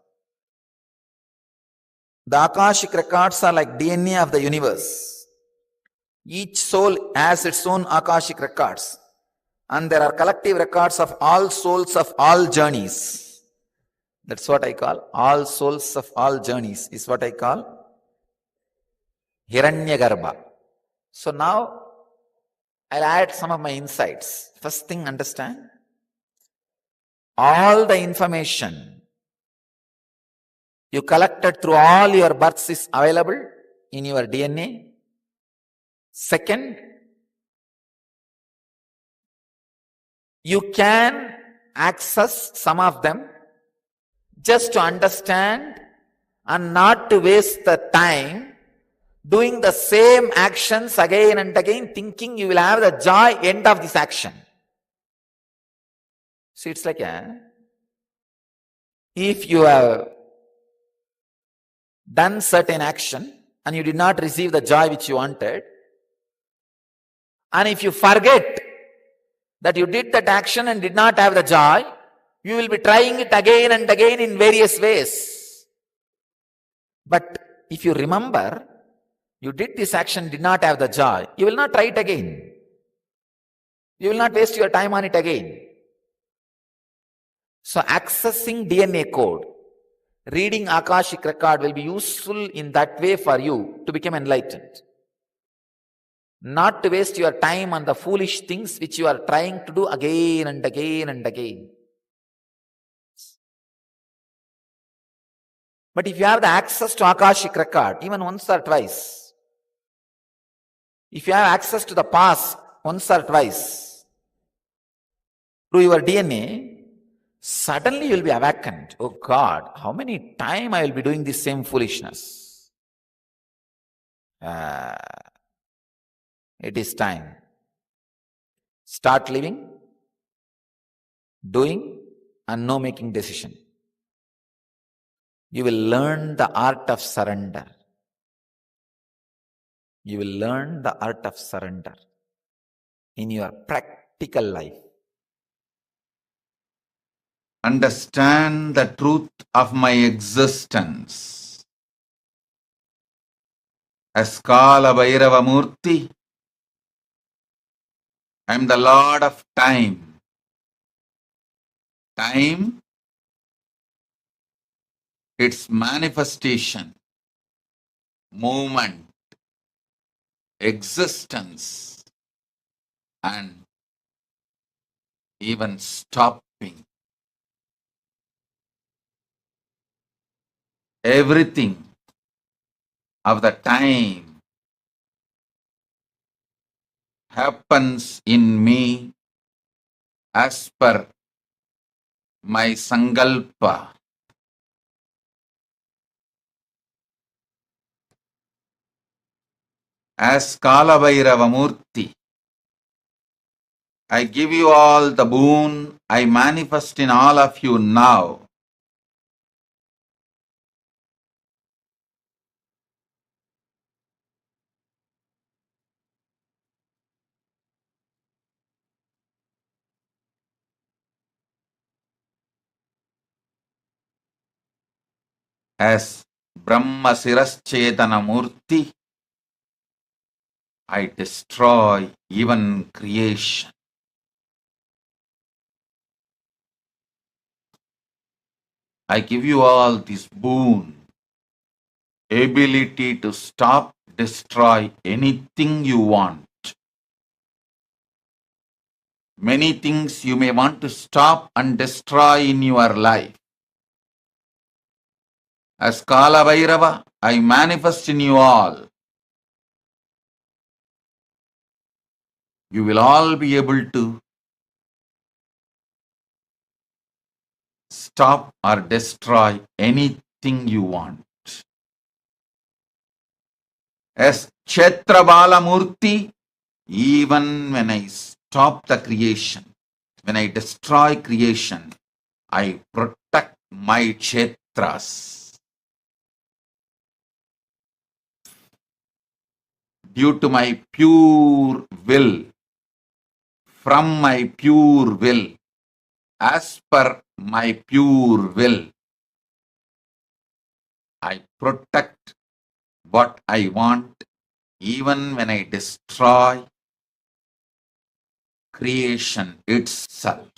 The Akashic records are like DNA of the universe. Each soul has its own Akashic records. And there are collective records of all souls of all journeys. That's what I call all souls of all journeys, is what I call Hiranyagarbha. So now I'll add some of my insights. First thing, understand, all the information you collected through all your births is available in your DNA. Second, you can access some of them just to understand and not to waste the time doing the same actions again and again, thinking you will have the joy end of this action. See, it's like if you have done certain action and you did not receive the joy which you wanted, and if you forget that you did that action and did not have the joy, you will be trying it again and again in various ways. But if you remember, you did this action, did not have the joy, you will not try it again. You will not waste your time on it again. So accessing DNA code, reading Akashic record will be useful in that way for you to become enlightened. Not to waste your time on the foolish things which you are trying to do again and again and again. But if you have the access to Akashic record, even once or twice, if you have access to the past once or twice, through your DNA, suddenly you will be awakened. Oh God, how many times I will be doing this same foolishness? It is time. Start living, doing, and no making decision. You will learn the art of surrender. You will learn the art of surrender in your practical life. Understand the truth of my existence. As Kala Bhairava Murti, I am the Lord of time. Time, its manifestation, movement, existence, and even stopping. Everything of the time happens in me as per my sankalpa. As Kala Bhairava Murti, I give you all the boon I manifest in all of you now. As Brahma Siraschetana Murti, I destroy even creation. I give you all this boon, ability to stop, destroy anything you want. Many things you may want to stop and destroy in your life. As Kala Bhairava, I manifest in you all. You will all be able to stop or destroy anything you want. As Kshetrabala Murti, even when I stop the creation, when I destroy creation, I protect my Kshetras. Due to my pure will, from my pure will, as per my pure will, I protect what I want, even when I destroy creation itself.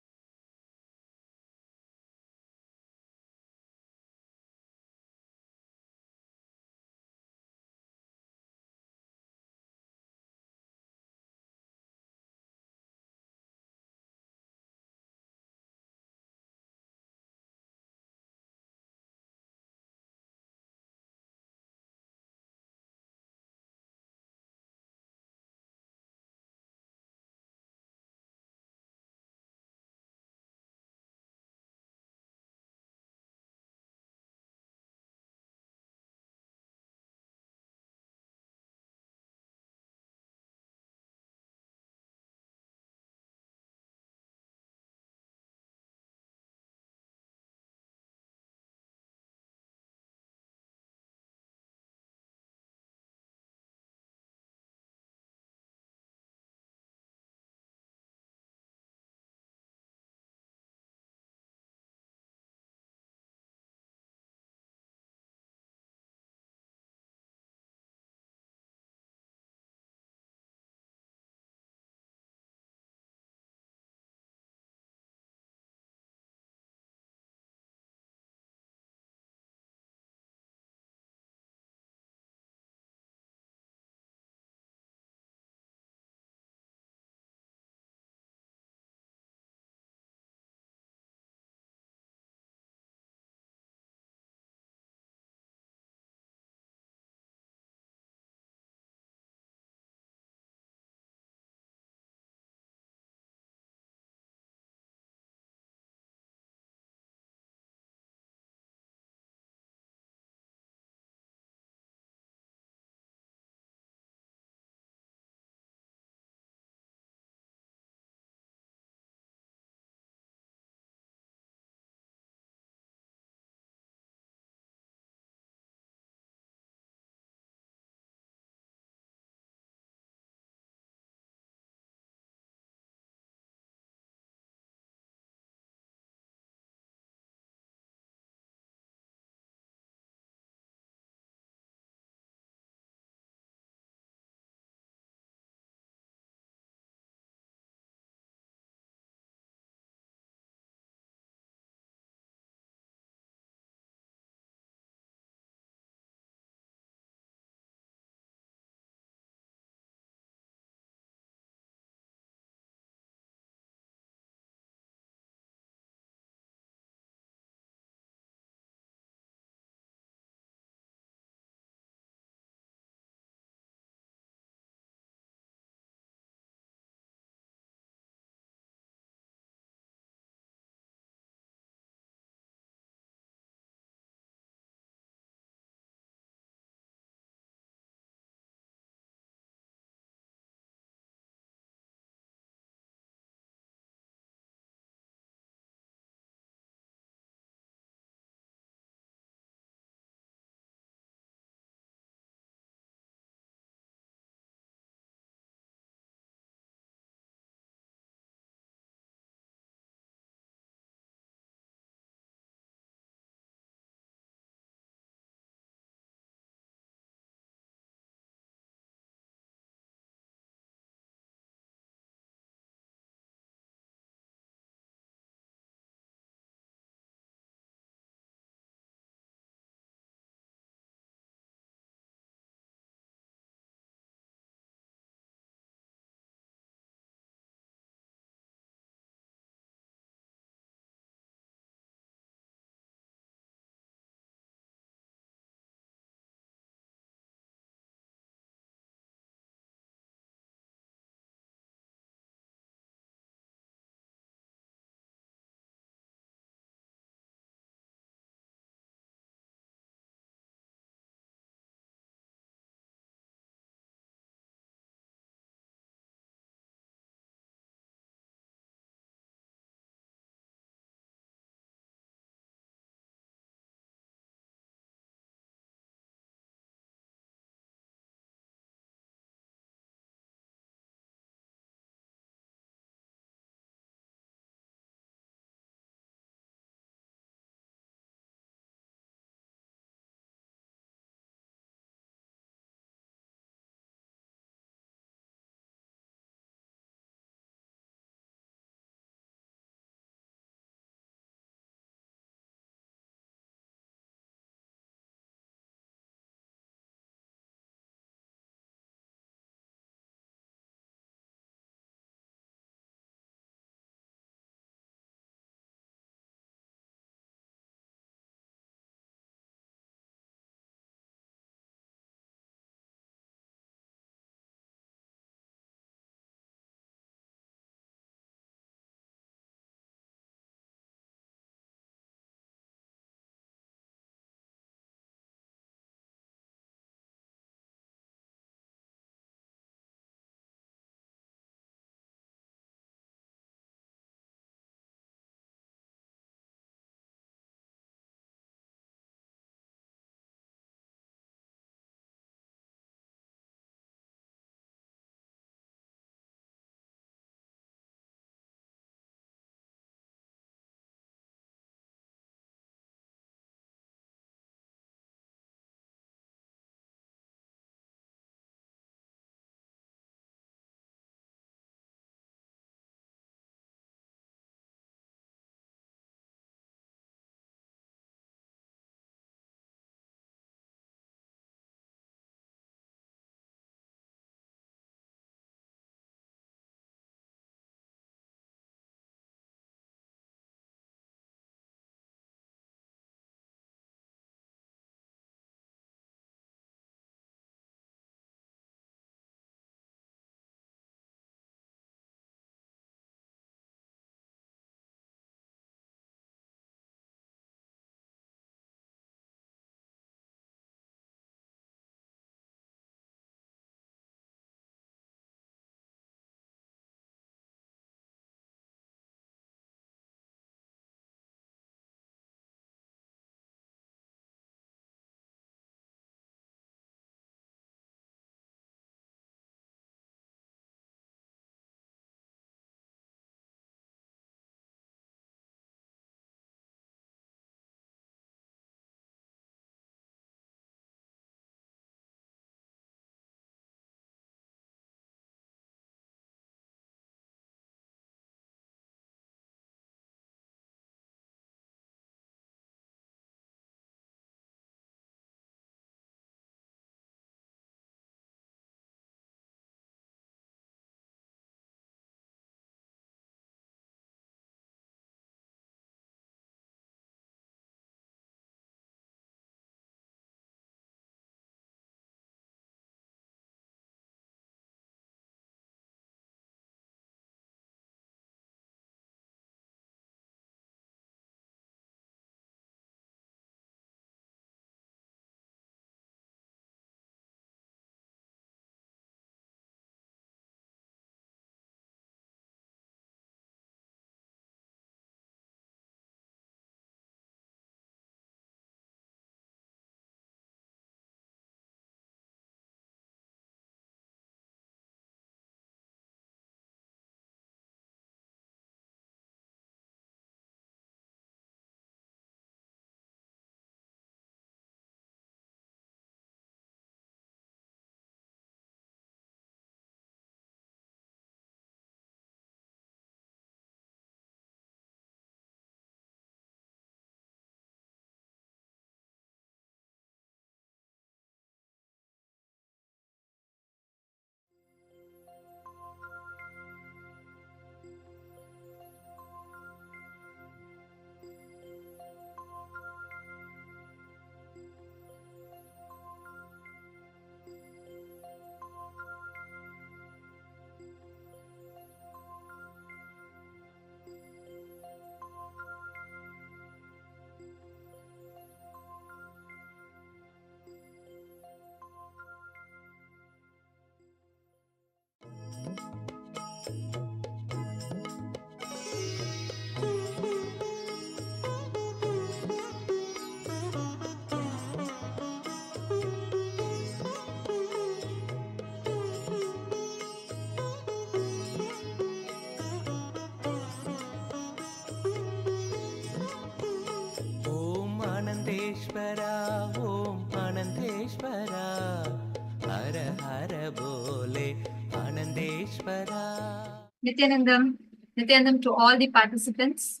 Nithyanandam to all the participants,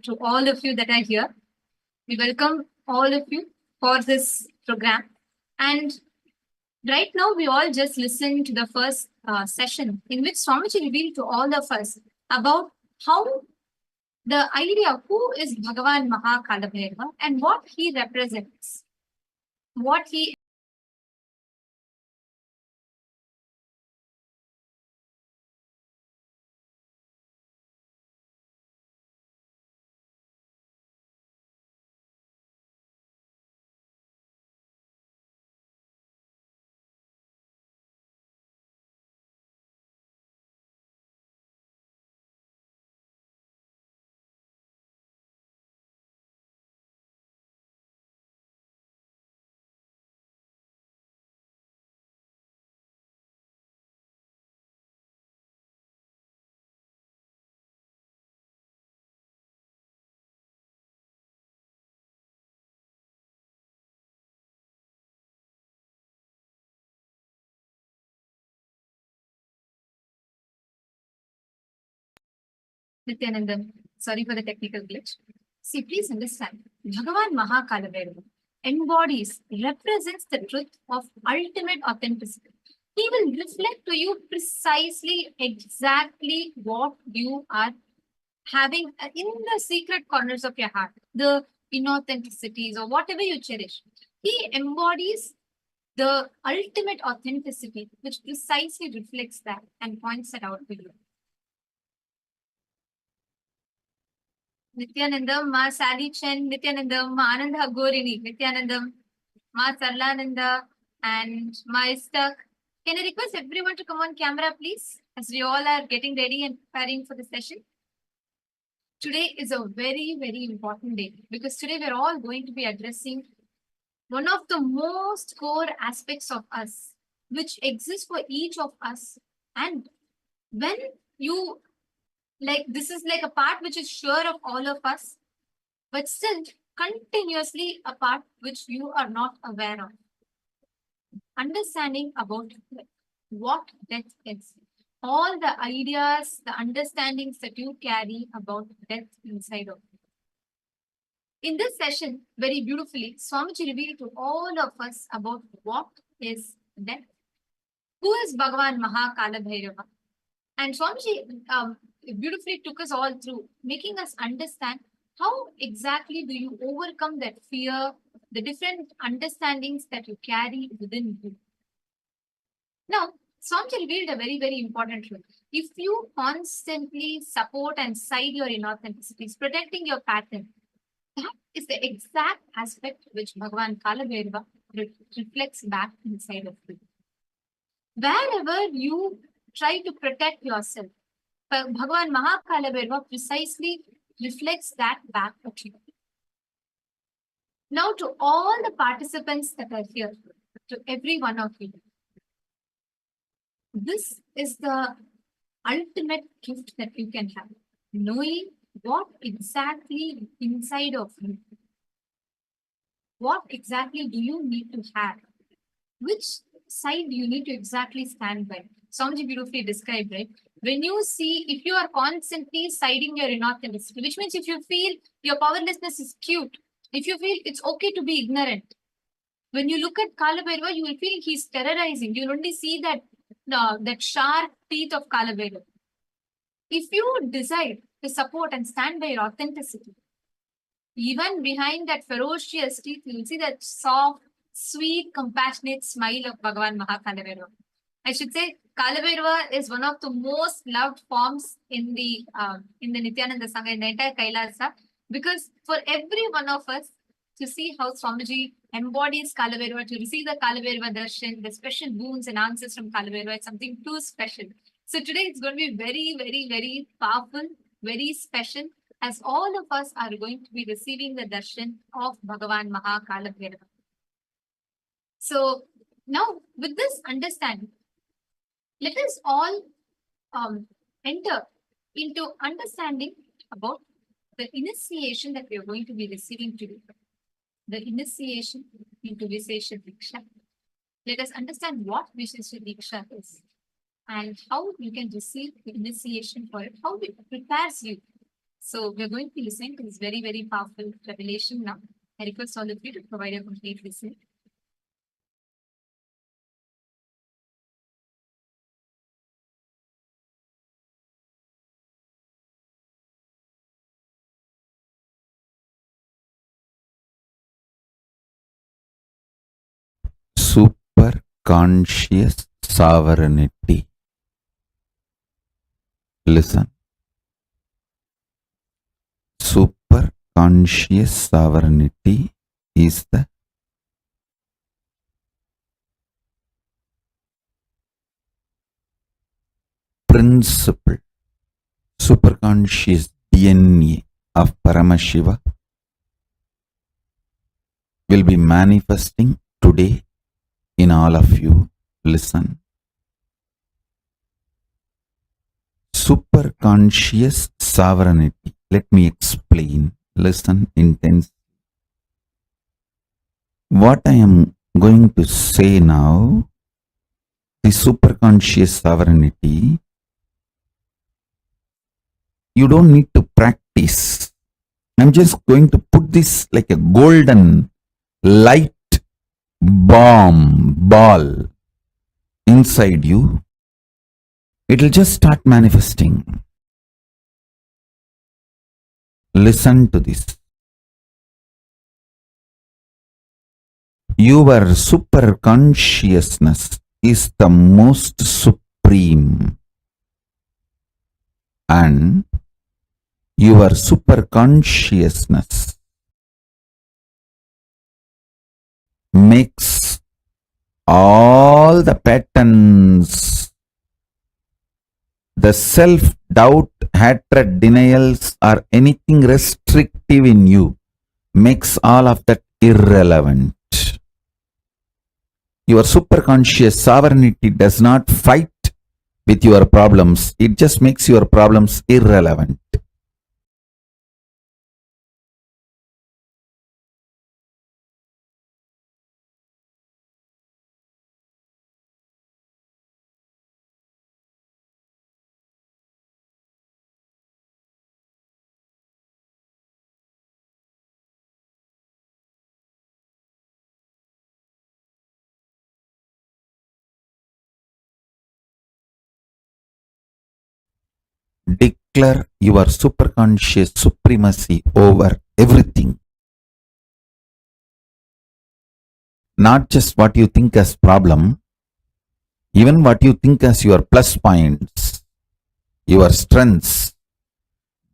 to all of you that are here. We welcome all of you for this program. And right now, we all just listened to the first session in which Swamiji revealed to all of us about how the idea who is Bhagavan Mahakalabhairava and what he represents, what he Nithyanandam, sorry for the technical glitch. See, please understand, Bhagavan Mahakalabhairava embodies, represents the truth of ultimate authenticity. He will reflect to you precisely, exactly what you are having in the secret corners of your heart, the inauthenticities or whatever you cherish. He embodies the ultimate authenticity, which precisely reflects that and points it out to you. Nithyanandam, Ma Sally Chen, Nithyanandam, Ma Ananda Agorini, Nithyanandam, Ma Sarlananda, and Ma Istak. Can I request everyone to come on camera, please, as we all are getting ready and preparing for the session? Today is a very, very important day because today we're all going to be addressing one of the most core aspects of us, which exists for each of us. And when you this is like a part which is sure of all of us, but still continuously a part which you are not aware of. Understanding about what death is, all the ideas, the understandings that you carry about death inside of you. In this session, very beautifully, Swamiji revealed to all of us about what is death, who is Bhagavan Mahakalabhairava. And Swamiji beautifully took us all through, making us understand how exactly do you overcome that fear, the different understandings that you carry within you. Now, Swamiji revealed a very, very important truth. If you constantly support and side your inauthenticities, protecting your pattern, that is the exact aspect which Bhagavan Kalabhairava reflects back inside of you. Wherever you try to protect yourself, Bhagavan Mahakalabhairava precisely reflects that back at you. Now, to all the participants that are here, to every one of you, this is the ultimate gift that you can have, knowing what exactly inside of you, what exactly do you need to have, which side do you need to exactly stand by. Swamiji beautifully described, right? When you see, if you are constantly siding your inauthenticity, which means if you feel your powerlessness is cute, if you feel it's okay to be ignorant, when you look at Kalabhairava, you will feel he's terrorizing. You'll only see that that sharp teeth of Kalabhairava. If you decide to support and stand by your authenticity, even behind that ferocious teeth, you will see that soft, sweet, compassionate smile of Bhagavan Mahakalabhairava. I should say, Kalabhairava is one of the most loved forms in the Nithyananda Sangha, in the entire KAILASA, because for every one of us to see how Swamiji embodies Kalabhairava, to receive the Kalabhairava darshan, the special boons and answers from Kalabhairava, it's something too special. So today it's going to be very, very, very powerful, very special, as all of us are going to be receiving the darshan of Bhagavan Mahakalabhairava. So now, with this understanding, let us all enter into understanding about the initiation that we are going to be receiving today. The initiation into Vishesha Diksha. Let us understand what Vishesha Diksha is. and how you can receive the initiation for it, how it prepares you. So we're going to be listening to this very, very powerful revelation now. I request all of you to provide a complete listen. Super conscious sovereignty. Listen. Super conscious sovereignty is the principle, superconscious DNA of Paramashiva will be manifesting today in all of you. Listen. Superconscious sovereignty. Let me explain. Listen intensely. What I am going to say now, the superconscious sovereignty, you don't need to practice. I'm just going to put this like a golden light ball inside you. It will just start manifesting. Listen to this. Your super consciousness is the most supreme, and your super consciousness makes all the patterns, the self-doubt, hatred, denials, or anything restrictive in you, makes all of that irrelevant. Your superconscious sovereignty does not fight with your problems. It just makes your problems irrelevant. Declare your superconscious supremacy over everything. Not just what you think as problem, even what you think as your plus points, your strengths.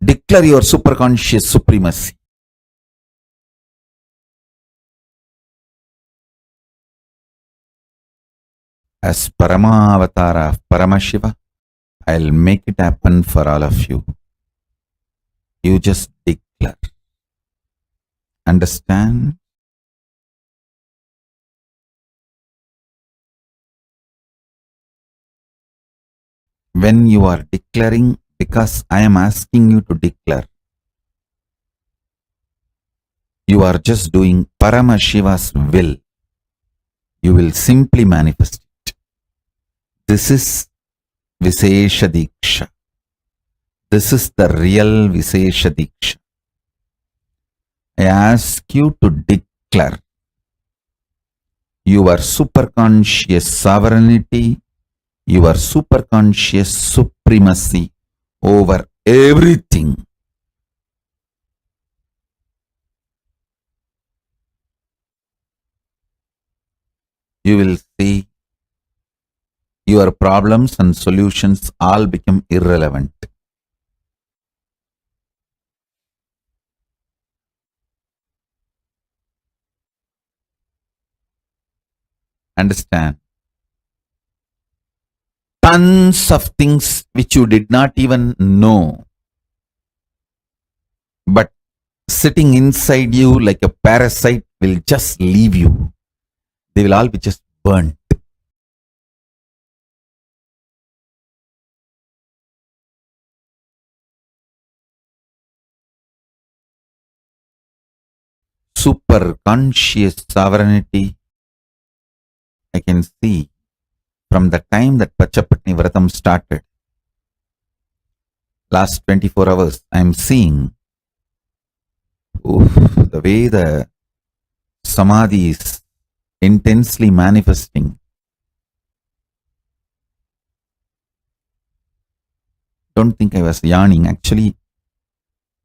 Declare your superconscious supremacy. As Paramavatara of Paramashiva, I'll make it happen for all of you. You just declare. Understand? When you are declaring, because I am asking you to declare, you are just doing Paramashiva's will. You will simply manifest it. This is Visesha Diksha. This is the real Visesha Diksha. I ask you to declare your superconscious sovereignty, your superconscious supremacy over everything. You will see your problems and solutions all become irrelevant. Understand? Tons of things which you did not even know, but sitting inside you like a parasite will just leave you. They will all be just burnt. Super conscious sovereignty, I can see from the time that Pachapatni Vratam started, last 24 hours, I am seeing the way the Samadhi is intensely manifesting. Don't think I was yawning. Actually,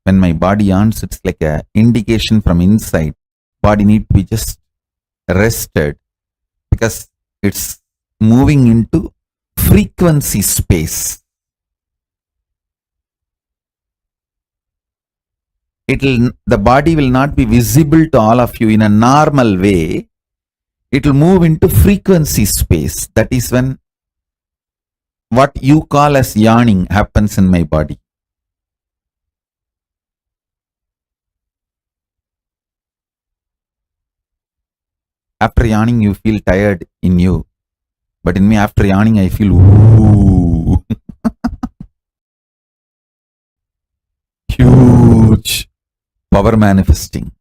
when my body yawns, it's like an indication from inside. Body need to be just rested because it's moving into frequency space. The body will not be visible to all of you in a normal way. It will move into frequency space. That is when what you call as yawning happens in my body. After yawning, you feel tired in you. But in me, after yawning, I feel ooh. Huge power manifesting.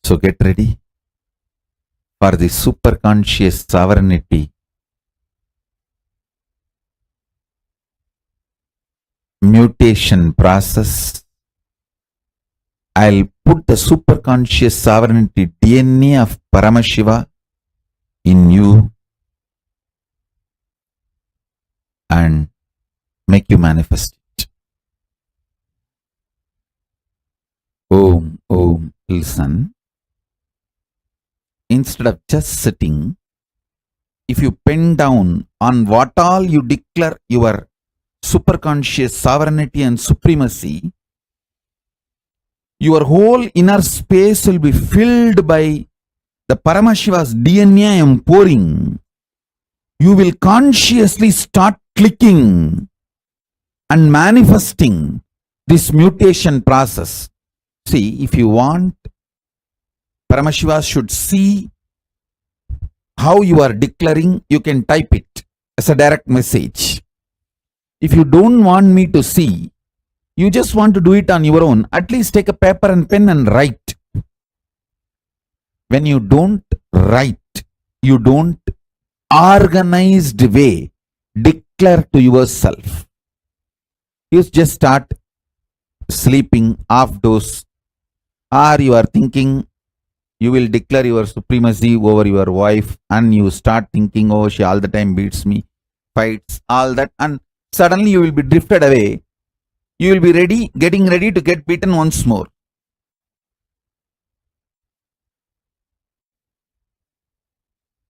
So get ready for the superconscious sovereignty mutation process. I'll put the superconscious sovereignty DNA of Paramashiva in you and make you manifest it. Om, listen. Instead of just sitting, if you pen down on what all you declare your superconscious sovereignty and supremacy, your whole inner space will be filled by the Paramashiva's DNA I am pouring. You will consciously start clicking and manifesting this mutation process. See, if you want, Paramashiva should see how you are declaring, you can type it as a direct message. If you don't want me to see, you just want to do it on your own, at least take a paper and pen and write. When you don't write, you don't organized way declare to yourself. You just start sleeping off dose, or you are thinking you will declare your supremacy over your wife and you start thinking, oh, she all the time beats me, fights, all that, and suddenly you will be drifted away. You will be getting ready to get beaten once more.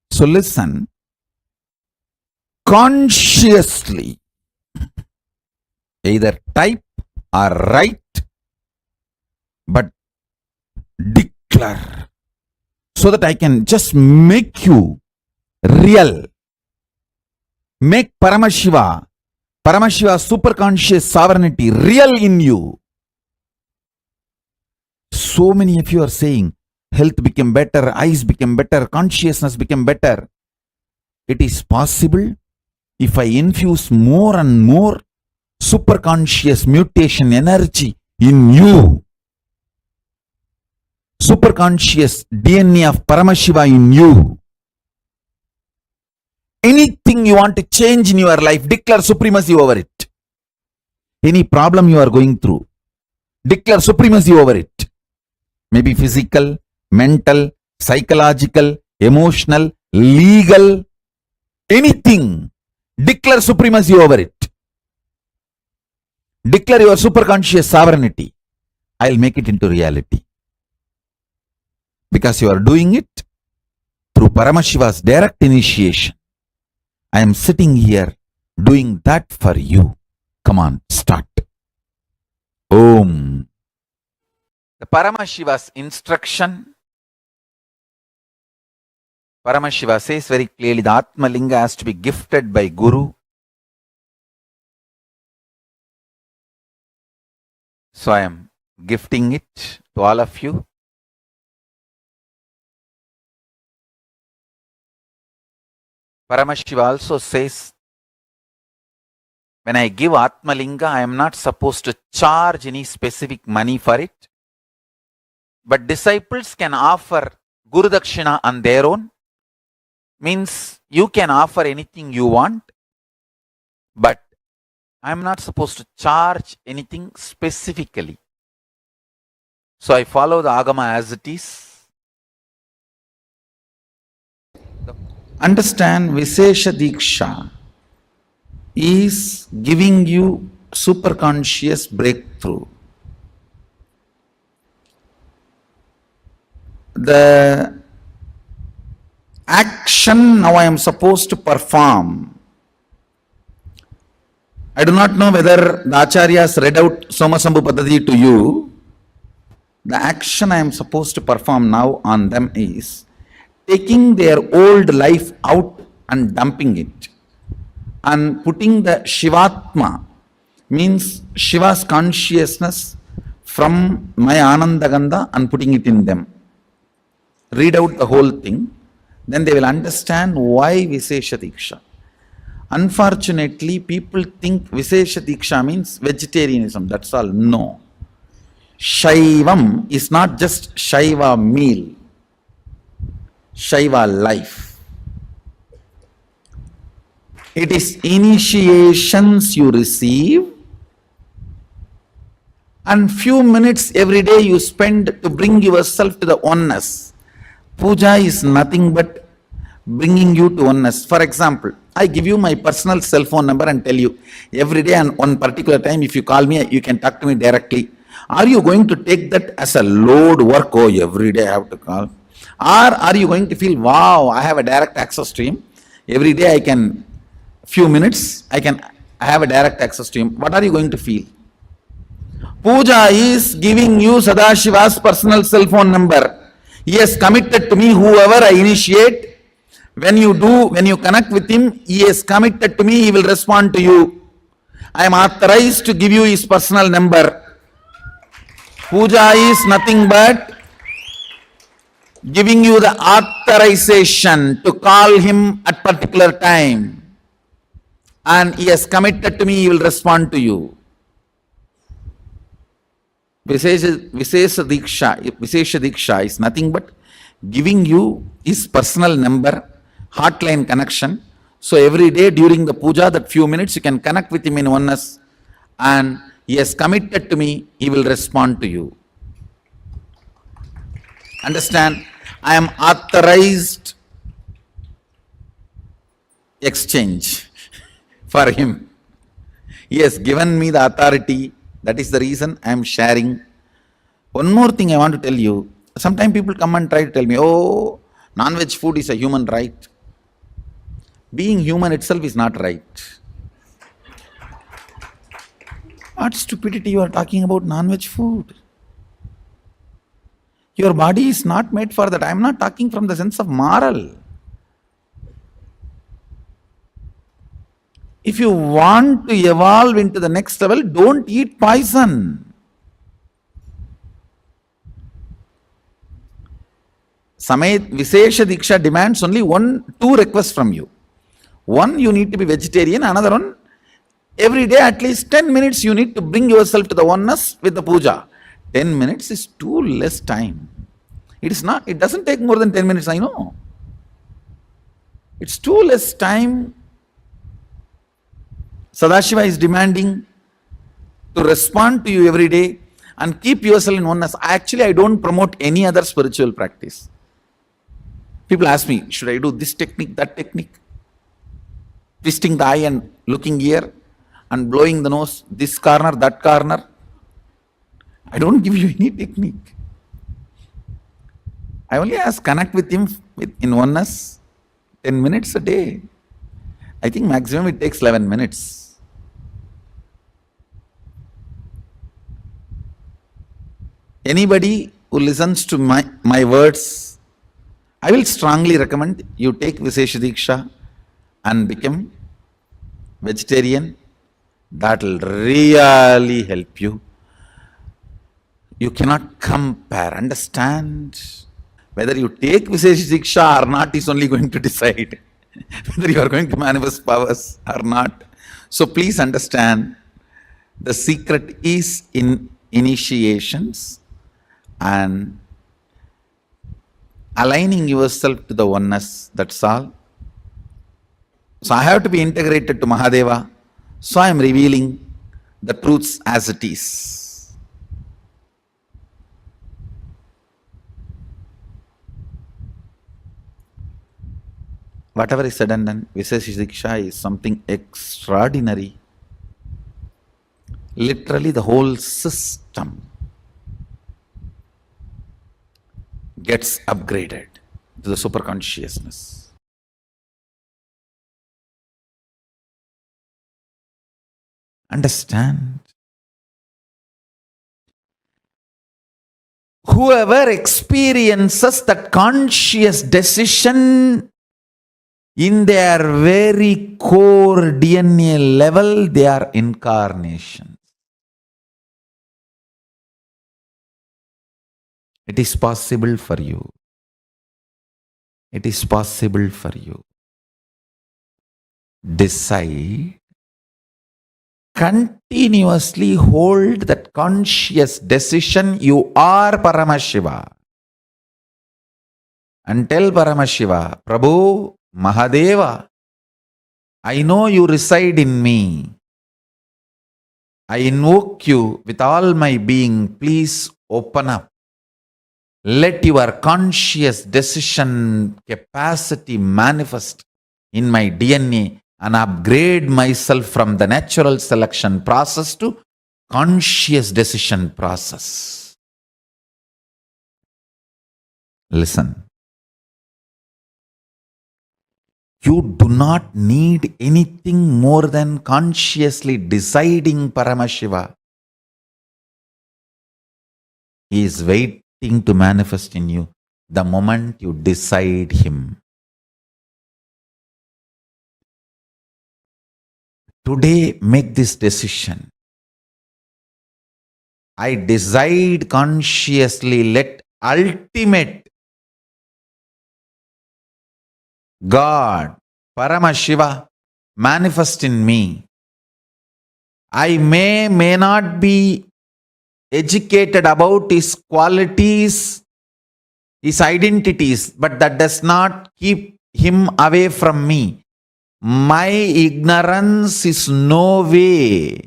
So listen, consciously, either type or write, but declare, so that I can just make you real. Make Paramashiva superconscious sovereignty real in you. So many of you are saying, health became better, eyes became better, consciousness became better. It is possible if I infuse more and more superconscious mutation energy in you. Superconscious DNA of Paramashiva in you. Anything you want to change in your life, declare supremacy over it. Any problem you are going through, declare supremacy over it. Maybe physical, mental, psychological, emotional, legal, anything. Declare supremacy over it. Declare your superconscious sovereignty. I'll make it into reality. Because you are doing it through Paramashiva's direct initiation. I am sitting here doing that for you. Come on, start. Om. The Paramashiva's instruction. Paramashiva says very clearly the Atma Linga has to be gifted by Guru. So I am gifting it to all of you. Paramashiva also says, when I give Atma Linga, I am not supposed to charge any specific money for it. But disciples can offer Guru Dakshina on their own means you can offer anything you want, but I'm not supposed to charge anything specifically. So I follow the Agama as it is. Understand, Vishesha Diksha is giving you superconscious breakthrough. The action now I am supposed to perform. I do not know whether the Acharyas read out Somasambhu Paddhati to you. The action I am supposed to perform now on them is taking their old life out and dumping it, and putting the Shivatma, means Shiva's consciousness, from my Anandagandha and putting it in them. Read out the whole thing, then they will understand why Vishesha Diksha. Unfortunately, people think Vishesha Diksha means vegetarianism, that's all. No. Shaivam is not just Shaiva meal, Shaiva life. It is initiations you receive, and few minutes every day you spend to bring yourself to the oneness. Puja is nothing but bringing you to oneness. For example, I give you my personal cell phone number and tell you every day and one particular time, if you call me, you can talk to me directly. Are you going to take that as a load work? Oh, every day I have to call. Or are you going to feel, wow, I have a direct access to him. Every day I can, few minutes, I have a direct access to him. What are you going to feel? Puja is giving you Sadashiva's personal cell phone number. He has committed to me, whoever I initiate. When you connect with him, he is committed to me, he will respond to you. I am authorized to give you his personal number. Puja is nothing but giving you the authorization to call him at particular time. And he has committed to me, he will respond to you. Vishesha Diksha is nothing but giving you his personal number, hotline connection. So every day during the puja, that few minutes you can connect with him in oneness, and he has committed to me, he will respond to you. Understand? I am authorized exchange for him. He has given me the authority. That is the reason I am sharing. One more thing I want to tell you. Sometimes people come and try to tell me, oh, non-veg food is a human right. Being human itself is not right. What stupidity you are talking about non-veg food? Your body is not made for that. I am not talking from the sense of moral. If you want to evolve into the next level, don't eat poison. Vishesha Diksha demands only two requests from you. One, you need to be vegetarian. Another one, every day at least 10 minutes you need to bring yourself to the oneness with the puja. 10 minutes is too less time. It doesn't take more than 10 minutes, I know. It's too less time. Sadashiva is demanding to respond to you every day and keep yourself in oneness. Actually, I don't promote any other spiritual practice. People ask me, should I do this technique, that technique? Twisting the eye and looking here and blowing the nose, this corner, that corner. I don't give you any technique. I only ask, connect with him in oneness, 10 minutes a day. I think maximum it takes 11 minutes. Anybody who listens to my words, I will strongly recommend you take Vishesha Diksha and become vegetarian. That will really help you. You cannot compare. Understand? Whether you take Vishesha Diksha or not is only going to decide whether you are going to manifest powers or not. So please understand, the secret is in initiations and aligning yourself to the oneness, that's all. So I have to be integrated to Mahadeva. So I am revealing the truths as it is. Whatever is said and done, Visesh Diksha is something extraordinary. Literally the whole system gets upgraded to the super consciousness. Understand? Whoever experiences that conscious decision in their very core DNA level, they are incarnations. It is possible for you. It is possible for you. Decide, continuously hold that conscious decision, you are Paramashiva. And tell Paramashiva, Prabhu, Mahadeva, I know you reside in me. I invoke you with all my being. Please open up. Let your conscious decision capacity manifest in my DNA and upgrade myself from the natural selection process to conscious decision process. Listen. You do not need anything more than consciously deciding Paramashiva. He is waiting to manifest in you the moment you decide Him. Today, make this decision. I decide consciously, let ultimate God, Paramashiva, manifest in me. I may not be educated about His qualities, His identities, but that does not keep Him away from me. My ignorance is no way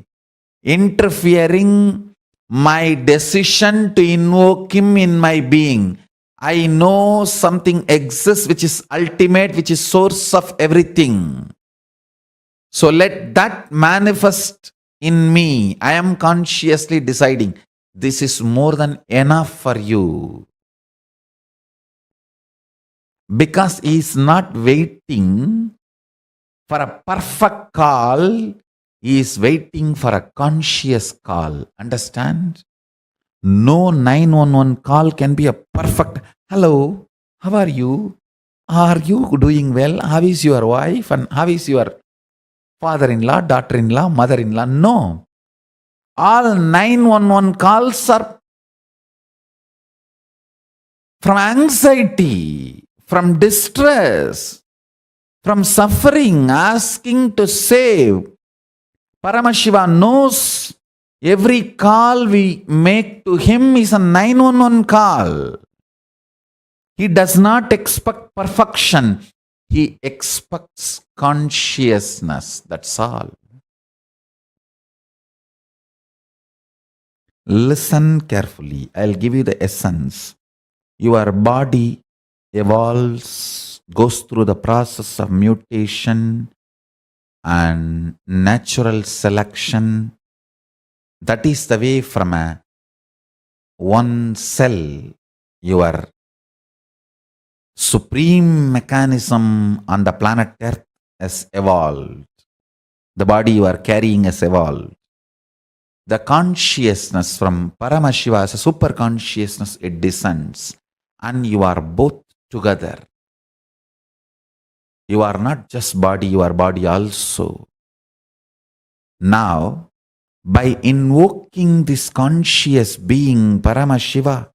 interfering my decision to invoke Him in my being. I know something exists which is ultimate, which is source of everything. So let that manifest in me. I am consciously deciding. This is more than enough for you. Because He is not waiting for a perfect call, He is waiting for a conscious call. Understand? No 911 call can be a perfect, hello, how are you? Are you doing well? How is your wife? And how is your father-in-law, daughter-in-law, mother-in-law? No. All 911 calls are from anxiety, from distress, from suffering, asking to save. Paramashiva knows every call we make to Him is a 911 call. He does not expect perfection. He expects consciousness. That's all. Listen carefully. I'll give you the essence. Your body evolves, goes through the process of mutation and natural selection. That is the way from a one cell, your supreme mechanism on the planet Earth has evolved. The body you are carrying has evolved. The consciousness from Paramashiva as a super consciousness, it descends. And you are both together. You are not just body, you are body also. Now, by invoking this conscious being, Paramashiva,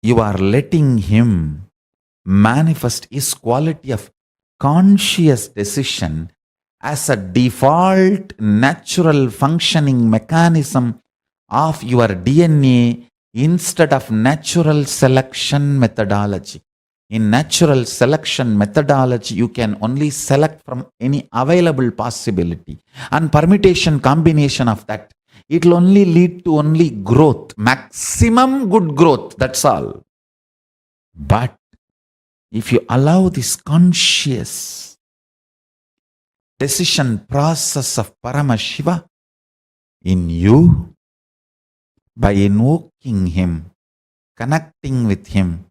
you are letting Him manifest His quality of conscious decision as a default natural functioning mechanism of your DNA instead of natural selection methodology. In natural selection methodology, you can only select from any available possibility, and permutation combination of that. It will only lead to only growth, maximum good growth, that's all. But if you allow this conscious decision process of Paramashiva in you, by invoking him, connecting with him,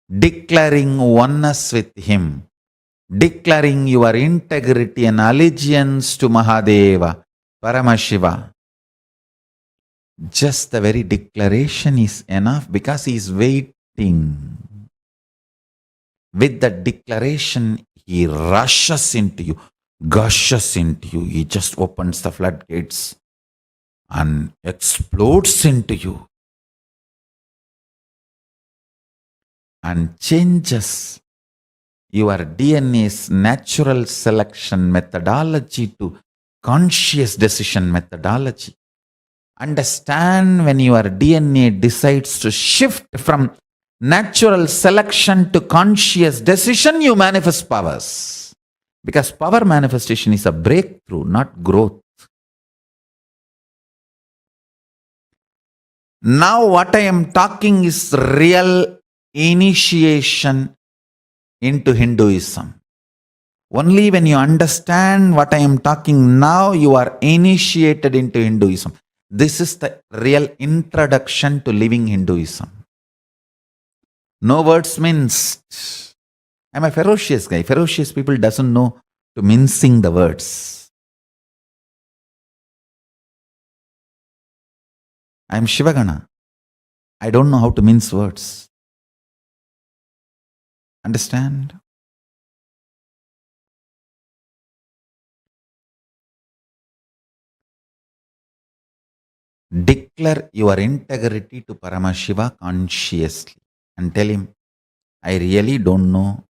declaring oneness with him, declaring your integrity and allegiance to Mahadeva, Paramashiva, just the very declaration is enough, because he is waiting. With that declaration, he rushes into you, gushes into you. He just opens the floodgates and explodes into you and changes your DNA's natural selection methodology to conscious decision methodology. Understand, when your DNA decides to shift from natural selection to conscious decision, you manifest powers. Because power manifestation is a breakthrough, not growth. Now what I am talking is real initiation into Hinduism. Only when you understand what I am talking now, you are initiated into Hinduism. This is the real introduction to living Hinduism. No words minced. I'm a ferocious guy. Ferocious people doesn't know to mincing the words. I'm Shivagana. I don't know how to mince words. Understand? Declare your integrity to Paramashiva consciously and tell him, I really don't know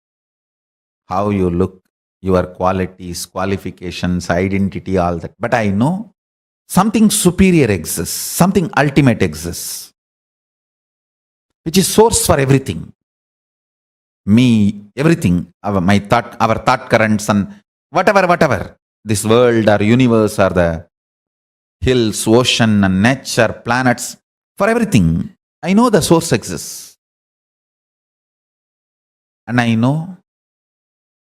how you look, your qualities, qualifications, identity, all that. But I know something superior exists, something ultimate exists, which is source for everything. Me, everything, our thought currents and whatever, this world or universe or the hills, ocean and nature, planets, for everything, I know the source exists. And I know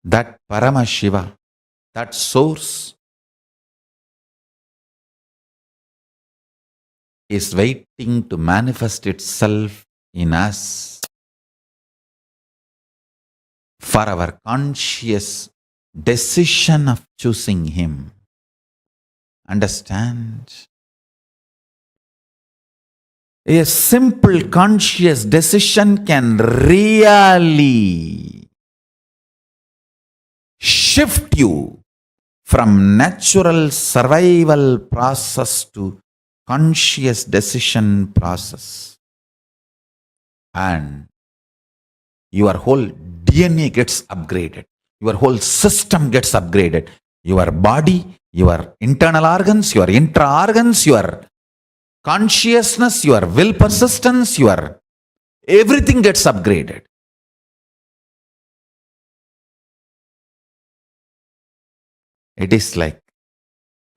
that Paramashiva, that source, is waiting to manifest itself in us for our conscious decision of choosing him. Understand? A simple conscious decision can really shift you from natural survival process to conscious decision process. And your whole DNA gets upgraded. Your whole system gets upgraded. Your body, your internal organs, your intra-organs, your consciousness, your will persistence, your everything gets upgraded. It is like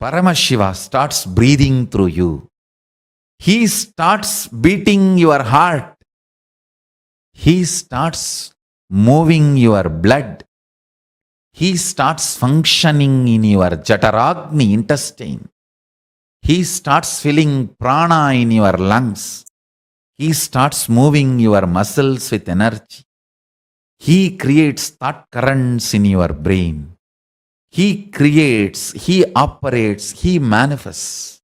Paramashiva starts breathing through you. He starts beating your heart. He starts moving your blood. He starts functioning in your Jataragni intestine. He starts filling prana in your lungs. He starts moving your muscles with energy. He creates thought currents in your brain. He creates, he operates, he manifests.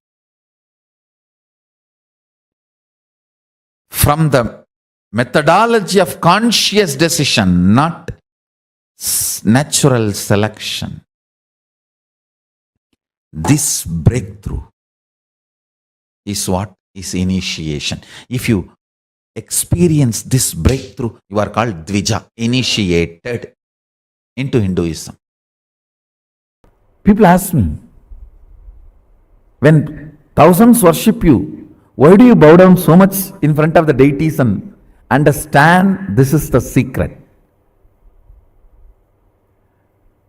From the methodology of conscious decision, not natural selection. This breakthrough is what is initiation. If you experience this breakthrough, you are called Dvija, initiated into Hinduism. People ask me, when thousands worship you, Why do you bow down so much in front of the deities and understand this is the secret?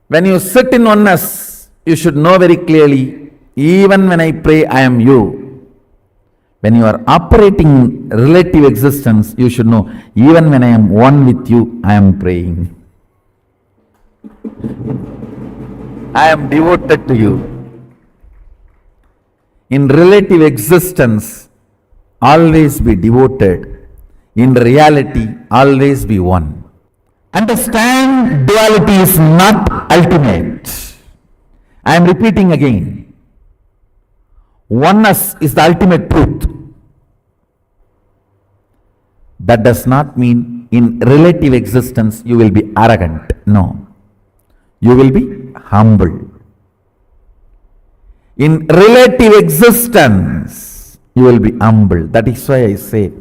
When you sit in oneness, you should know very clearly, even when I pray, I am you. When you are operating in relative existence, you should know, even when I am one with you, I am praying. I am devoted to you. In relative existence, always be devoted. In reality, always be one. Understand, duality is not ultimate. I am repeating again. Oneness is the ultimate truth. That does not mean in relative existence you will be arrogant. No. You will be humble. In relative existence, you will be humble. That is why I say,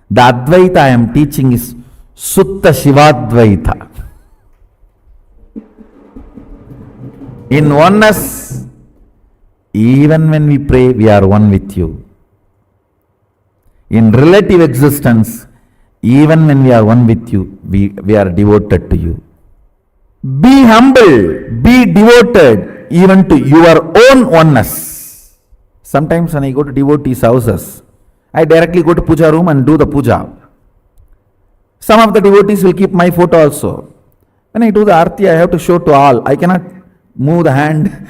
the Advaita I am teaching is Sutta Shivadvaita. In oneness, even when we pray, we are one with you. In relative existence, even when we are one with you, we are devoted to you. Be humble, be devoted even to your own oneness. Sometimes when I go to devotees' houses, I directly go to puja room and do the puja. Some of the devotees will keep my photo also. When I do the arti, I have to show to all. I cannot move the hand.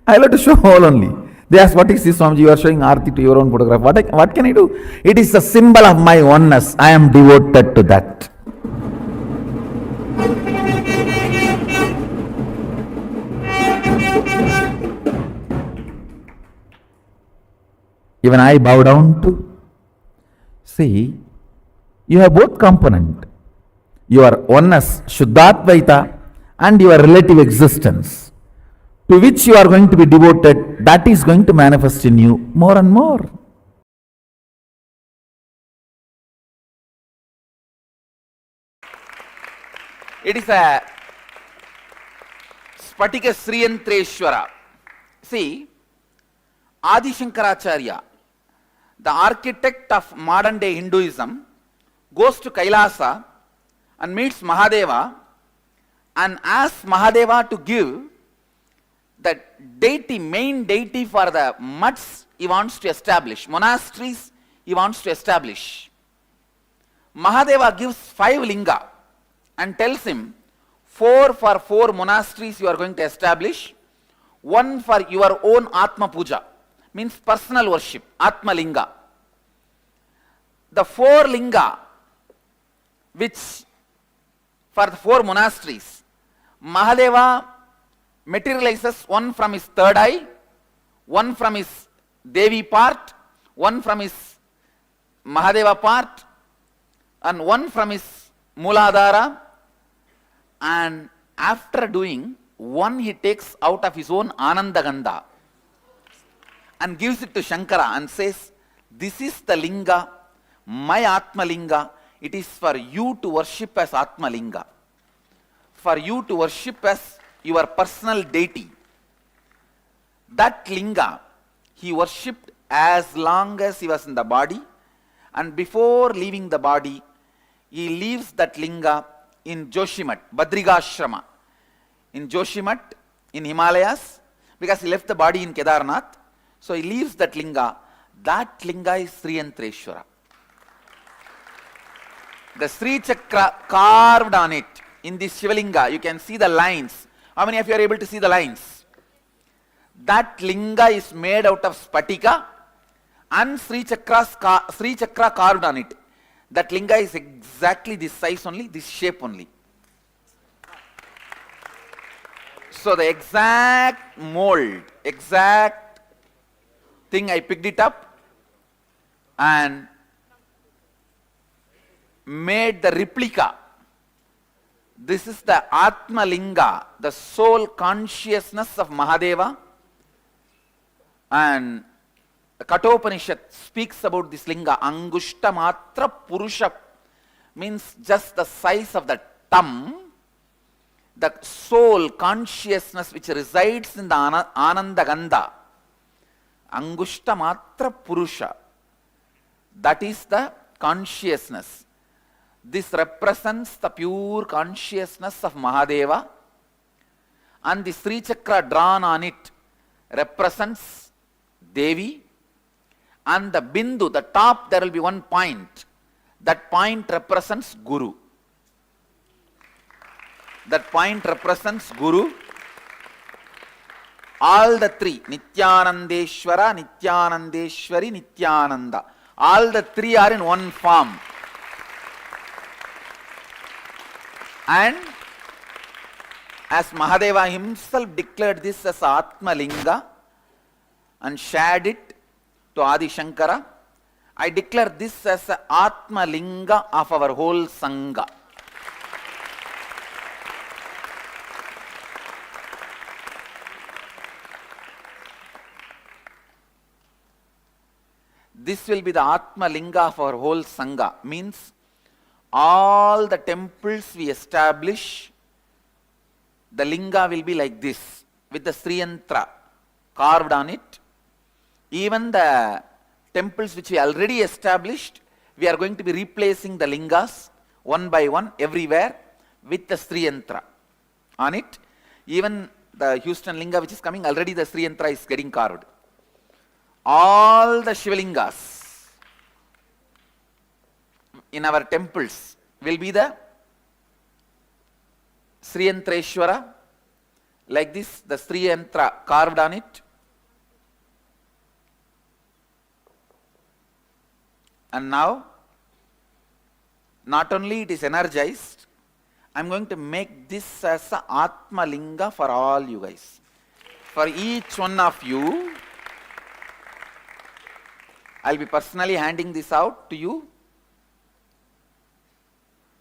I have to show all only. They ask, what is this, Swamiji? You are showing arti to your own photograph. What can I do? It is the symbol of my oneness. I am devoted to that. Even I bow down to. See, you have both component. Your oneness, Shuddhadvaita, and your relative existence, to which you are going to be devoted, that is going to manifest in you more and more. It is a Spatika Sriyantreshwara. See, Adi Shankaracharya, the architect of modern day Hinduism, goes to Kailasa and meets Mahadeva and asks Mahadeva to give the deity, main deity for the mutts he wants to establish, monasteries he wants to establish. Mahadeva gives 5 linga and tells him 4 for 4 monasteries you are going to establish, 1 for your own Atma Puja, means personal worship, Atma Linga. The 4 linga, which for the 4 monasteries, Mahadeva materializes 1 from his third eye, 1 from his Devi part, 1 from his Mahadeva part, and 1 from his Mooladhara, and after doing 1 he takes out of his own Anandagandha and gives it to Shankara and says, this is the linga, my Atma Linga, it is for you to worship as Atma Linga, for you to worship as your personal deity. That linga he worshipped as long as he was in the body, and before leaving the body, he leaves that linga in Joshimat, Badrigashrama, in Joshimat, in Himalayas, because he left the body in Kedarnath. So he leaves that linga. That linga is Sriyantreshwara. The Sri Chakra carved on it, in this Shivalinga, you can see the lines. How many of you are able to see the lines? That linga is made out of Spatika and Sri Chakra carved on it. That linga is exactly this size only, this shape only. So the exact mold, exact thing, I picked it up and made the replica. This is the Atma Linga, the soul consciousness of Mahadeva. And the Kathopanishad speaks about this linga, Angushta Matra Purusha, means just the size of the thumb, the soul consciousness which resides in the Anandagandha. Angushta Matra Purusha. That is the consciousness. This represents the pure consciousness of Mahadeva, and the Sri Chakra drawn on it represents Devi, and the Bindu, the top, there will be one point. That point represents Guru. That point represents Guru. All the three, Nithyanandeshwara, Nithyanandeshwari, Nithyananda, all the three are in one form. And as Mahadeva himself declared this as Atma Linga and shared it to Adi Shankara, I declare this as a Atma Linga of our whole Sangha. This will be the Atma Linga of our whole Sangha. Means all the temples we establish, the Linga will be like this, with the Sri Yantra carved on it. Even the temples which we already established, we are going to be replacing the Lingas one by one everywhere with the Sri Yantra on it. Even the Houston Linga which is coming, already the Sri Yantra is getting carved. All the Shivalingas in our temples will be the Sri Yantreshwara, like this, the Sri Yantra carved on it. And now, not only it is energized, I am going to make this as a Atma Linga for all you guys. For each one of you, I will be personally handing this out to you.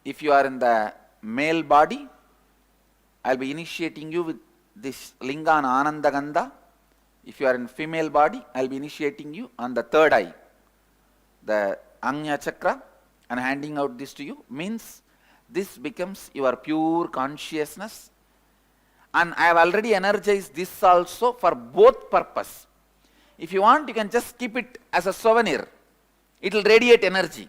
If you are in the male body, I will be initiating you with this Linga on Ananda Gandha. If you are in female body, I will be initiating you on the third eye, the Anya Chakra, and handing out this to you. Means this becomes your pure consciousness. And I have already energized this also for both purpose. If you want, you can just keep it as a souvenir. It will radiate energy.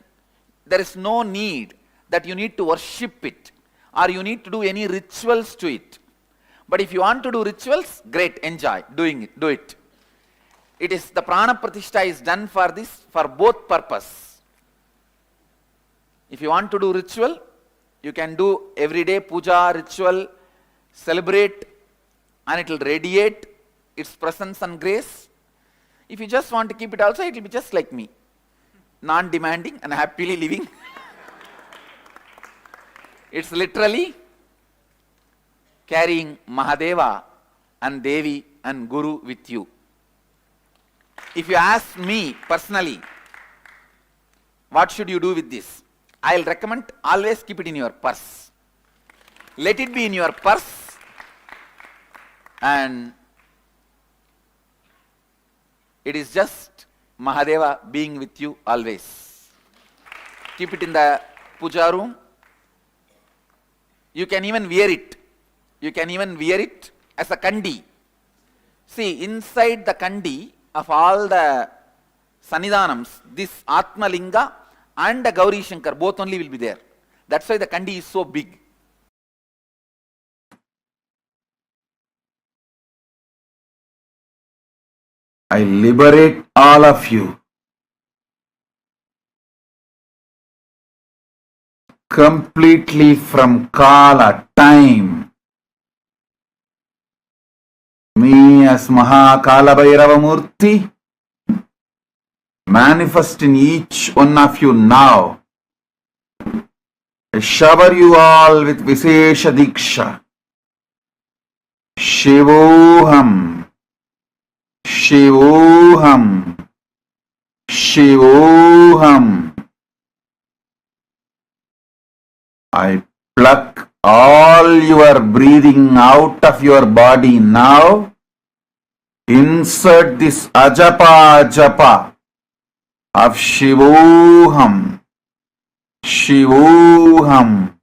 There is no need that you need to worship it or you need to do any rituals to it. But if you want to do rituals, great, enjoy doing it, do it. It is the Prana Pratishtha is done for this, for both purpose. If you want to do ritual, you can do everyday puja, ritual, celebrate, and it will radiate its presence and grace. If you just want to keep it also, it will be just like me, non-demanding and happily living. It's literally carrying Mahadeva and Devi and Guru with you. If you ask me personally, what should you do with this? I'll recommend always keep it in your purse. Let it be in your purse, and it is just Mahadeva being with you always. Keep it in the puja room. You can even wear it. You can even wear it as a kandi. See, inside the kandi of all the Sannidhanams, this Atma Linga and the Gauri Shankar, both only will be there. That's why the kandi is so big. I liberate all of you completely from Kala, time. Me as Mahakala Bhairava Murti manifest in each one of you now. I shower you all with Visesha Diksha. Shivoham, Shivoham, Shivoham. I pluck all your breathing out of your body now. Insert this ajapa of Shivoham, Shivoham,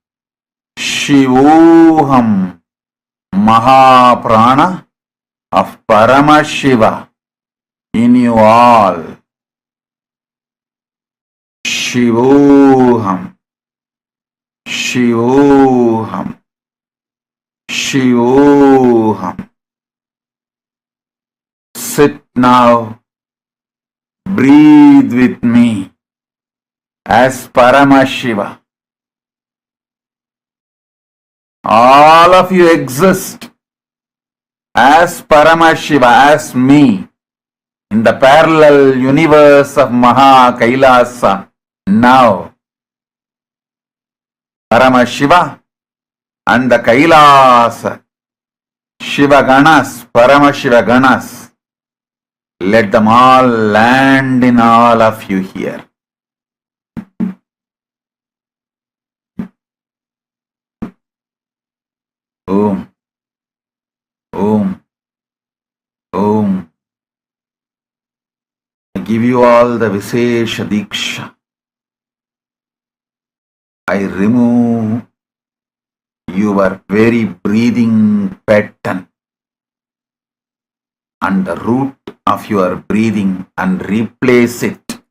in you all. Shivoham, Shivoham, Shivoham. Sit now, breathe with me as Paramashiva. All of you exist as Paramashiva, as me, in the parallel universe of Maha KAILASA. Now, Paramashiva and the KAILASA, Shiva Ganas, Paramashiva Ganas, let them all land in all of you here. Om, Om, Om. I give you all the Vishesha Diksha. I remove your very breathing pattern and the root of your breathing and replace it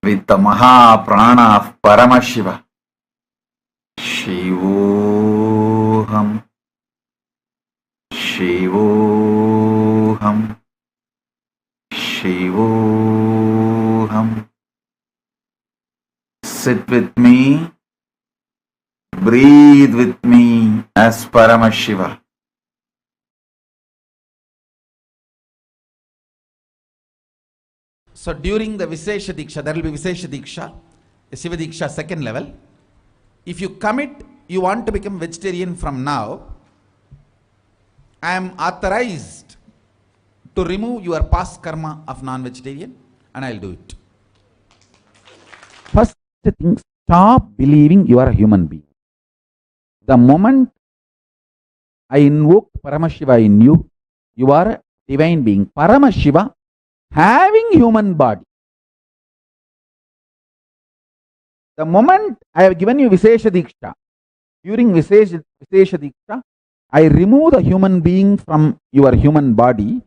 with the Maha Prana of Paramashiva. Shivoham, Shivoham, Shivoham. Sit with me, breathe with me as Paramashiva. So during the Vishesha Diksha, there will be Vishesha Diksha, the Shiva Diksha second level. If you commit, you want to become vegetarian from now, I am authorized to remove your past karma of non-vegetarian and I will do it. First thing, stop believing you are a human being. The moment I invoke Paramashiva in you, you are a divine being. Paramashiva having human body. The moment I have given you Vishesha Diksha, during Vishesha Diksha, I remove the human being from your human body,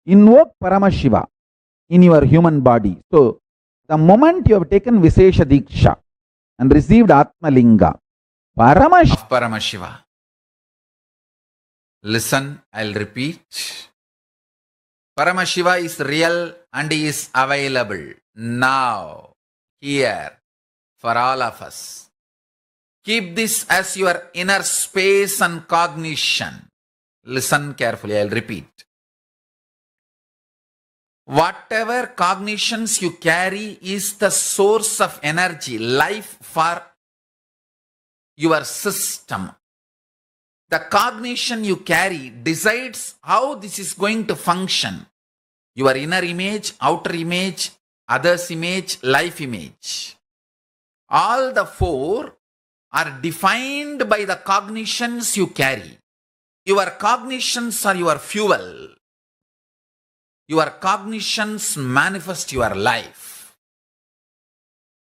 invoke Paramashiva in your human body. So, the moment you have taken Vishesha Diksha and received Atmalinga, Paramashiva. Listen, I'll repeat. Paramashiva is real and he is available now, here, for all of us. Keep this as your inner space and cognition. Listen carefully, I'll repeat. Whatever cognitions you carry is the source of energy, life for your system. The cognition you carry decides how this is going to function. Your inner image, outer image, others image, life image. All the four are defined by the cognitions you carry. Your cognitions are your fuel. Your cognitions manifest your life.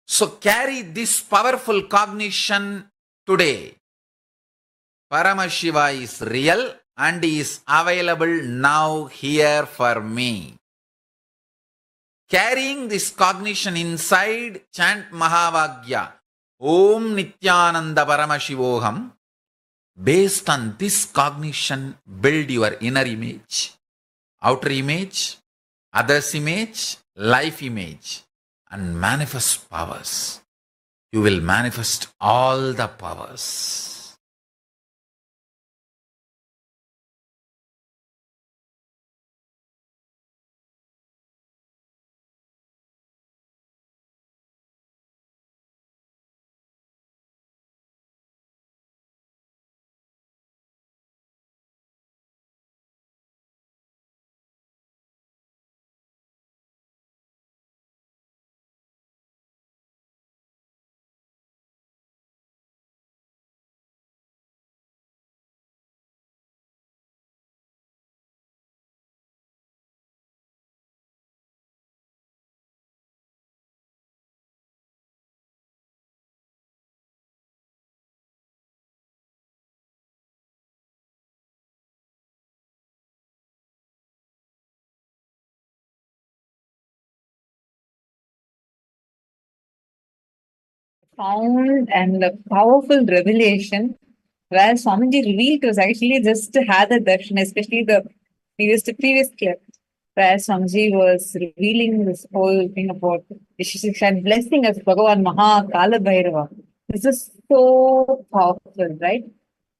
So carry this powerful cognition today. Paramashiva is real and is available now here for me. Carrying this cognition inside, chant Mahavagya, Om Nithyananda Paramashivoham. Based on this cognition, build your inner image, outer image, others image, life image, and manifest powers. You will manifest all the powers. profound and a powerful revelation where Swamiji revealed to us actually just had a darshan, especially the previous clip where Swamiji was revealing this whole thing about Rishis and blessing us, Bhagavan Maha Kala Bhairava. This is so powerful, right?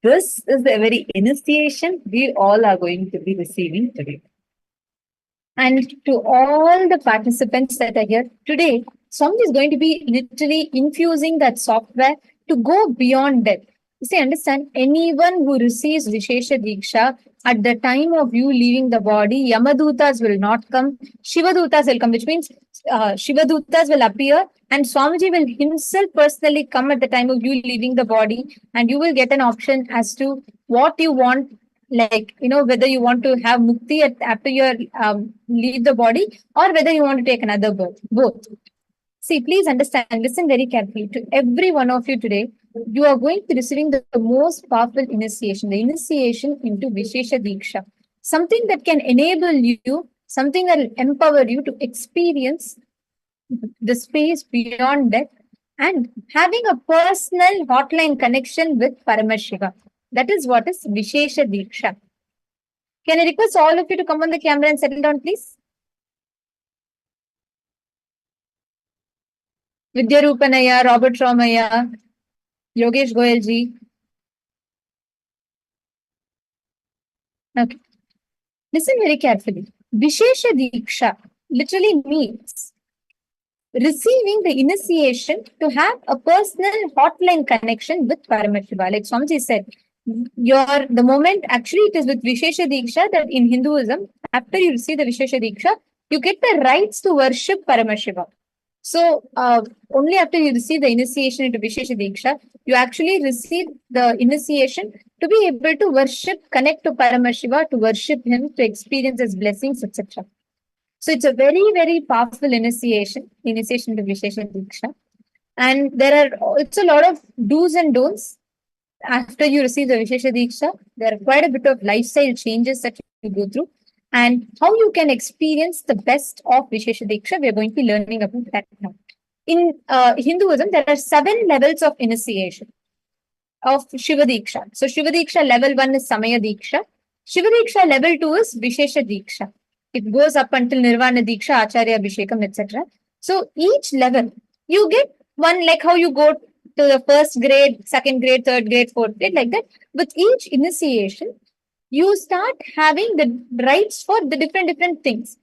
This is the very initiation we all are going to be receiving today. And to all the participants that are here today, Swamiji is going to be literally infusing that software to go beyond that. You see, understand, anyone who receives Vishesha Diksha at the time of you leaving the body, Yamadutas will not come, Shivadutas will come, which means Shivadutas will appear and Swamiji will himself personally come at the time of you leaving the body, and you will get an option as to what you want, like, whether you want to have mukti after you leave the body or whether you want to take another birth, both. See, please understand, listen very carefully. To every one of you today, you are going to be receiving the most powerful initiation, the initiation into Vishesha Diksha. Something that can enable you, something that will empower you to experience the space beyond death and having a personal hotline connection with Paramashiva. That is what is Vishesha Diksha. Can I request all of you to come on the camera and settle down, please? Vidya Rupanaya, Robert Ramaya, Yogesh Goyalji. Okay. Listen very carefully. Vishesha Diksha literally means receiving the initiation to have a personal hotline connection with Paramashiva. Like Swamiji said, the moment actually it is with Vishesha Diksha that in Hinduism, after you receive the Vishesha Diksha, you get the rights to worship Paramashiva. So only after you receive the initiation into Vishesha Diksha, you actually receive the initiation to be able to worship, connect to Paramashiva, to worship him, to experience his blessings, etc. So it's a very, very powerful initiation to Vishesha Diksha. And it's a lot of do's and don'ts. After you receive the Vishesha Diksha, there are quite a bit of lifestyle changes that you go through. And how you can experience the best of Vishesha Diksha, we are going to be learning about that now. In Hinduism, there are 7 levels of initiation of Shiva Diksha. So Shiva Diksha level 1 is Samaya Diksha. Shiva Diksha level 2 is Vishesha Diksha. It goes up until Nirvana Diksha, Acharya Abhishekam, etc. So each level, you get one, like how you go to the first grade, second grade, third grade, fourth grade, like that. With each initiation, you start having the rights for the different things,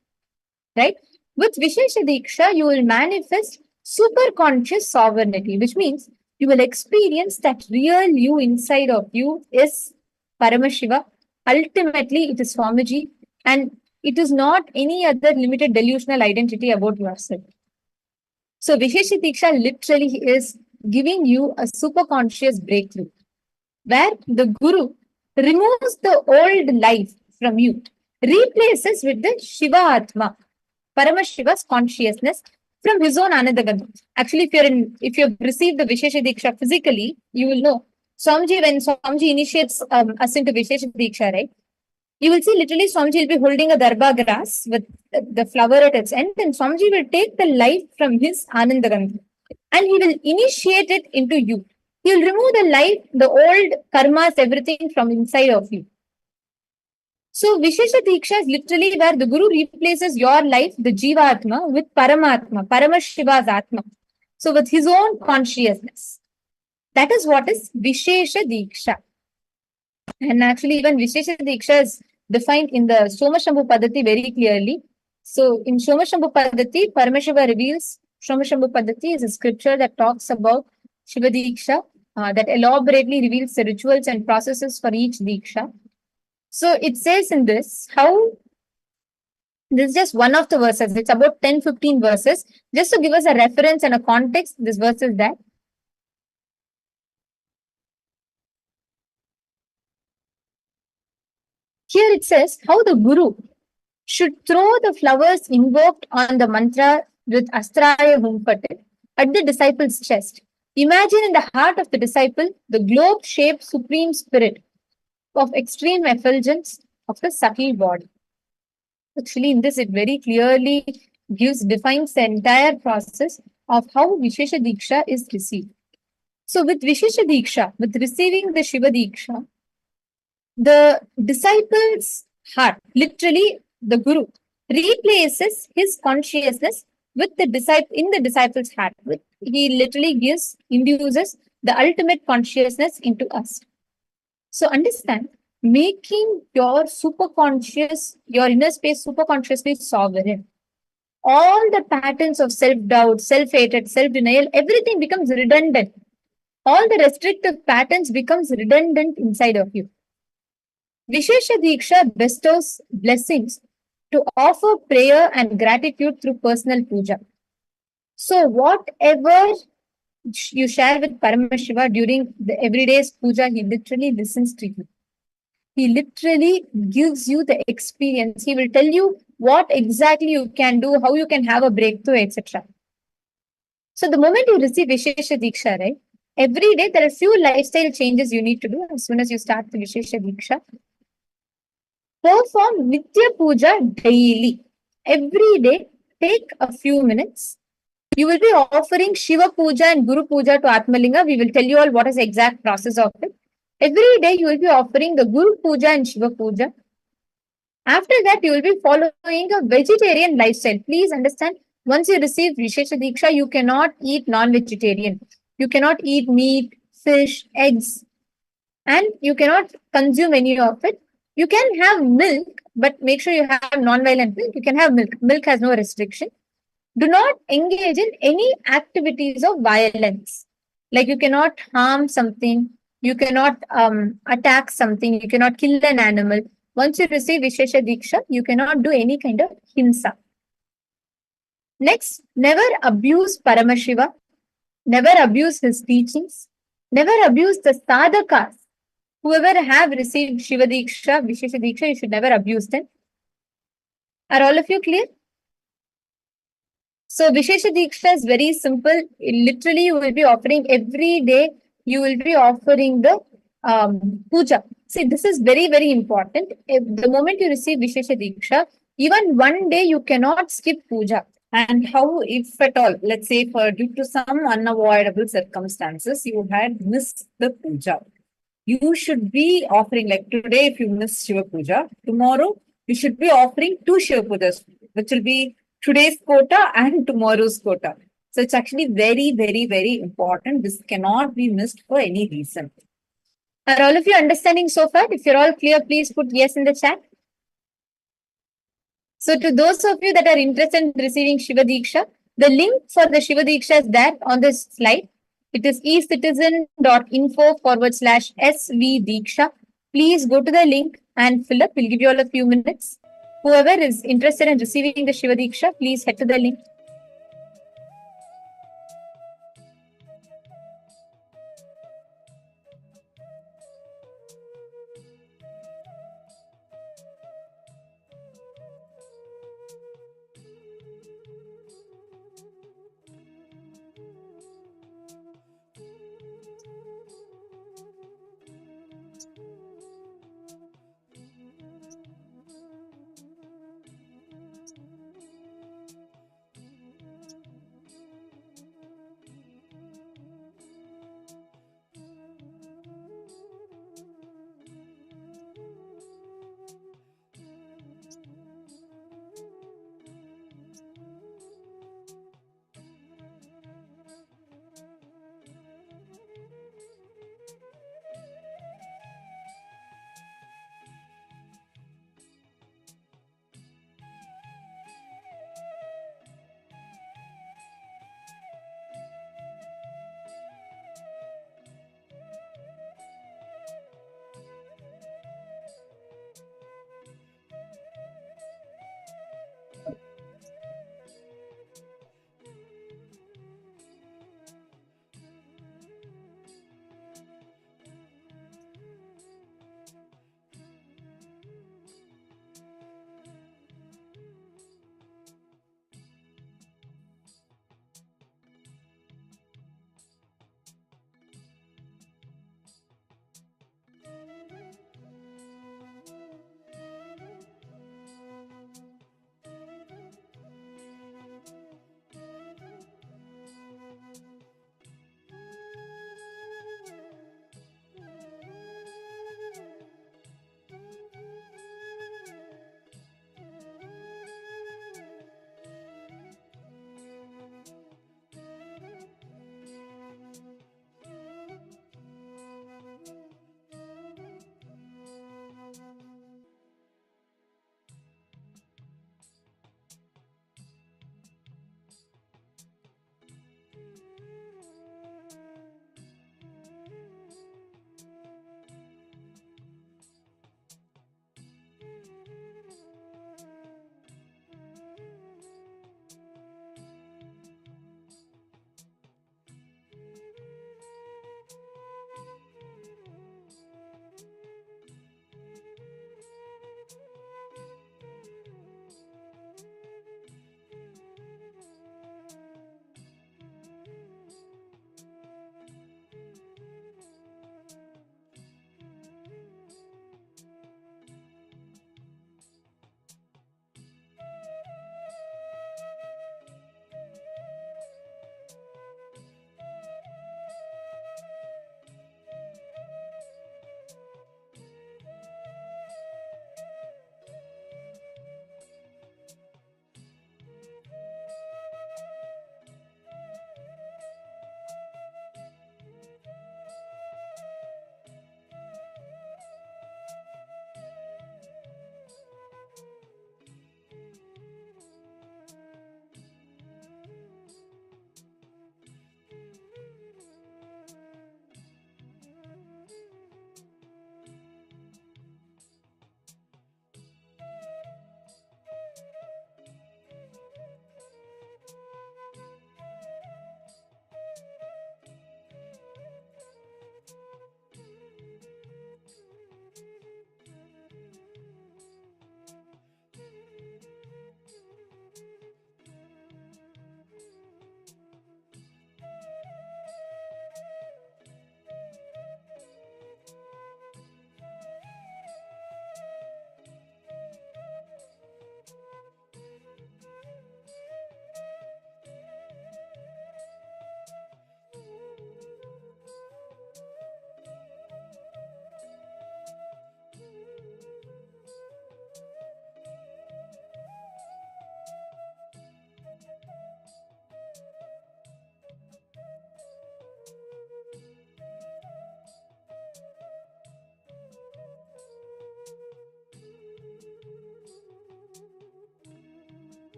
right? With Vishesha Diksha, you will manifest super conscious sovereignty, which means you will experience that real you inside of you is Paramashiva. Ultimately, it is Swamiji, and it is not any other limited delusional identity about yourself. So Vishesha Diksha literally is giving you a super conscious breakthrough, where the Guru removes the old life from you, replaces with the Shiva Atma, Paramashiva's consciousness from his own Anandagandha. Actually, if you've received the Vishesha Diksha physically, you will know. Swamiji, when Swamiji initiates us into Vishesha Diksha, right? You will see literally Swamiji will be holding a darba grass with the flower at its end, and Swamiji will take the life from his Anandagandha and he will initiate it into you. He will remove the life, the old karmas, everything from inside of you. So Vishesha Diksha is literally where the Guru replaces your life, the Jiva Atma, with Paramatma, Paramashiva's Atma. So with his own consciousness. That is what is Vishesha Diksha. And actually even Vishesha Diksha is defined in the Somashambhu Padati very clearly. So in Somashambhu Padati, Paramashiva reveals, Somashambhu Padati is a scripture that talks about Shiva Diksha, that elaborately reveals the rituals and processes for each Diksha. So it says in this, this is just one of the verses. It's about 10-15 verses. Just to give us a reference and a context, this verse is that. Here it says how the Guru should throw the flowers invoked on the mantra with Astraya Humpatil at the disciple's chest. Imagine in the heart of the disciple the globe-shaped supreme spirit of extreme effulgence of the subtle body. Actually, in this, it very clearly defines the entire process of how Vishesha Diksha is received. So with Vishesha Diksha, with receiving the Shiva Diksha, the disciple's heart, literally the Guru, replaces his consciousness with the disciple in the disciple's heart. He literally induces the ultimate consciousness into us. So understand, making your superconscious, your inner space superconsciously sovereign. All the patterns of self-doubt, self-hatred, self-denial, everything becomes redundant. All the restrictive patterns becomes redundant inside of you. Vishesha Diksha bestows blessings to offer prayer and gratitude through personal puja. So whatever you share with Paramashiva during the everyday's puja, he literally listens to you. He literally gives you the experience. He will tell you what exactly you can do, how you can have a breakthrough, etc. So the moment you receive Vishesha Diksha, right, every day there are few lifestyle changes you need to do as soon as you start the Vishesha Diksha. Perform Nitya Puja daily. Every day, take a few minutes. You will be offering Shiva Puja and Guru Puja to Atmalinga. We will tell you all what is the exact process of it. Every day, you will be offering the Guru Puja and Shiva Puja. After that, you will be following a vegetarian lifestyle. Please understand, once you receive Vishesha Diksha, you cannot eat non-vegetarian. You cannot eat meat, fish, eggs, and you cannot consume any of it. You can have milk, but make sure you have non-violent milk. You can have milk. Milk has no restriction. Do not engage in any activities of violence. Like you cannot harm something, you cannot attack something, you cannot kill an animal. Once you receive Vishesha Diksha, you cannot do any kind of himsa. Next, never abuse Paramashiva, never abuse his teachings, never abuse the sadhakas. Whoever have received Shiva Diksha, Vishesha Diksha, you should never abuse them. Are all of you clear? So Vishesha Diksha is very simple. Literally, you will be offering every day, you will be offering the puja. See, this is very, very important. If the moment you receive Vishesha Diksha, even one day you cannot skip puja. And how, if at all, let's say for due to some unavoidable circumstances, you had missed the puja. You should be offering, like today, if you miss Shiva Puja, tomorrow you should be offering two Shiva Pujas, which will be today's quota and tomorrow's quota. So it's actually very, very, very important. This cannot be missed for any reason. Are all of you understanding so far? If you're all clear, please put yes in the chat. So to those of you that are interested in receiving Shiva Diksha, the link for the Shiva Diksha is there on this slide. It is ecitizen.info/SV Diksha. Please go to the link and fill up. We'll give you all a few minutes. Whoever is interested in receiving the Shiva Diksha, please head to the link.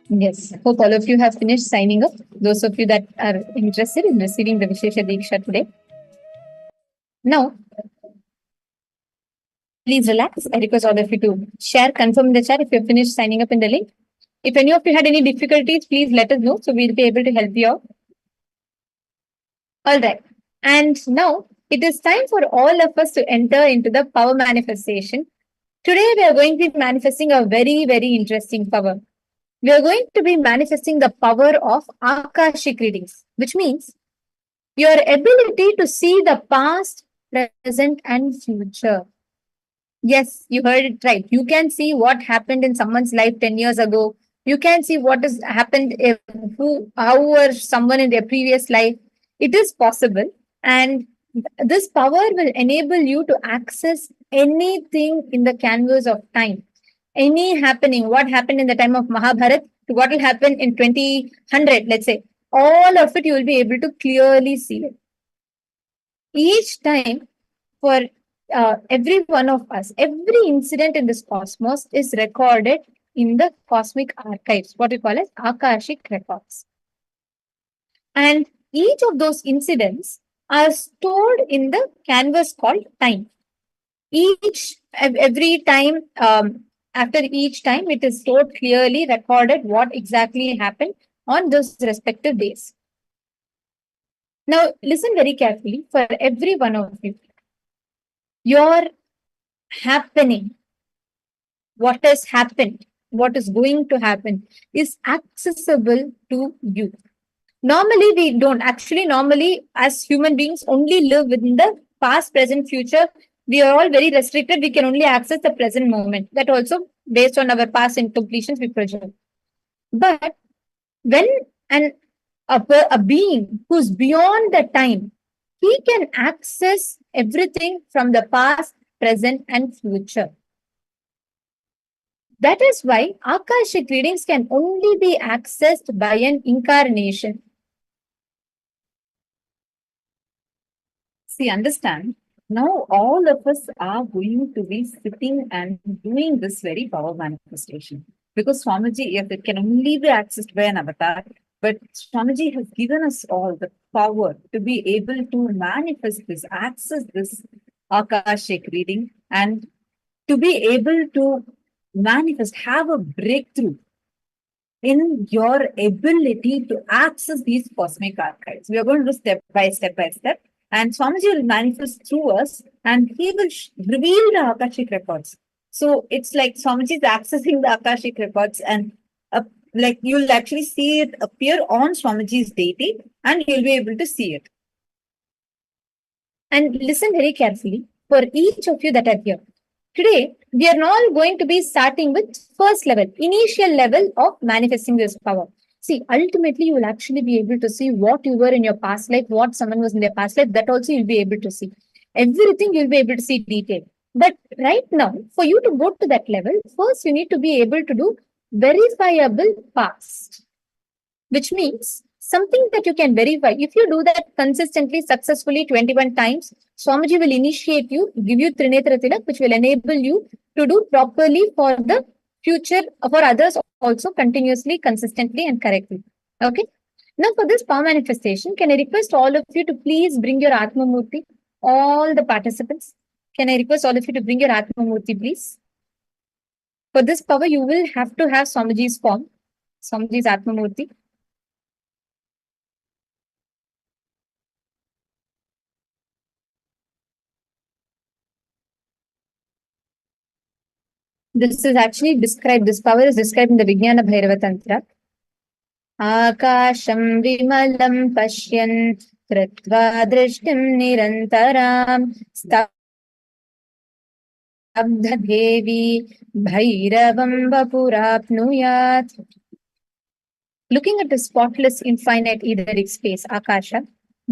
Yes, hope all of you have finished signing up. Those of you that are interested in receiving the Vishesha Diksha today. Now, please relax. I request all of you to share, confirm in the chat if you have finished signing up in the link. If any of you had any difficulties, please let us know so we'll be able to help you out. All right. And now it is time for all of us to enter into the power manifestation. Today we are going to be manifesting a very, very interesting power. We are going to be manifesting the power of Akashic readings, which means your ability to see the past, present, and future. Yes, you heard it right. You can see what happened in someone's life 10 years ago. You can see what has happened if how were someone in their previous life. It is possible. And this power will enable you to access anything in the canvas of time. Any happening, what happened in the time of Mahabharat to what will happen in 2000, let's say, all of it you will be able to clearly see it. Each time for every one of us, every incident in this cosmos is recorded in the cosmic archives, what we call as Akashic records. And each of those incidents are stored in the canvas called time. Every time, after each time, it is stored clearly, recorded what exactly happened on those respective days. Now, listen very carefully for every one of you. Your happening, what has happened, what is going to happen is accessible to you. Normally, we don't. Actually, normally, as human beings, only live within the past, present, future. We are all very restricted. We can only access the present moment. That also, based on our past incompletions, we project. But when a being who's beyond the time, he can access everything from the past, present, and future. That is why Akashic readings can only be accessed by an incarnation. See, understand, now all of us are going to be sitting and doing this very power manifestation. Because Swamiji, yes, it can only be accessed by an avatar, but Swamiji has given us all the power to be able to manifest this, access this Akashic reading, and to be able to manifest, have a breakthrough in your ability to access these cosmic archives. We are going to do step by step by step. And Swamiji will manifest through us and he will reveal the Akashic records. So it's like Swamiji is accessing the Akashic records and like you'll actually see it appear on Swamiji's deity and you'll be able to see it. And listen very carefully for each of you that are here. Today, we are all going to be starting with first level, initial level of manifesting this power. See, ultimately, you will actually be able to see what you were in your past life, what someone was in their past life, that also you'll be able to see. Everything you'll be able to see detail. But right now, for you to go to that level, first you need to be able to do verifiable past, which means something that you can verify. If you do that consistently, successfully 21 times, Swamiji will initiate you, give you Trinetra Tilak, which will enable you to do properly for the future, for others also continuously, consistently and correctly. Okay. Now for this power manifestation, can I request all of you to please bring your Atma Murti? All the participants, can I request all of you to bring your Atma Murti, please? For this power, you will have to have Swamiji's form, Swamiji's Atma Murti. This is actually described, this power is described in the Vijnana Bhairava Tantra. Akasham vimalam pashyan kritva drishtim nirantaram stabdhadevi bhairavam vapurapnuyat. Looking at the spotless infinite etheric space, Akasha,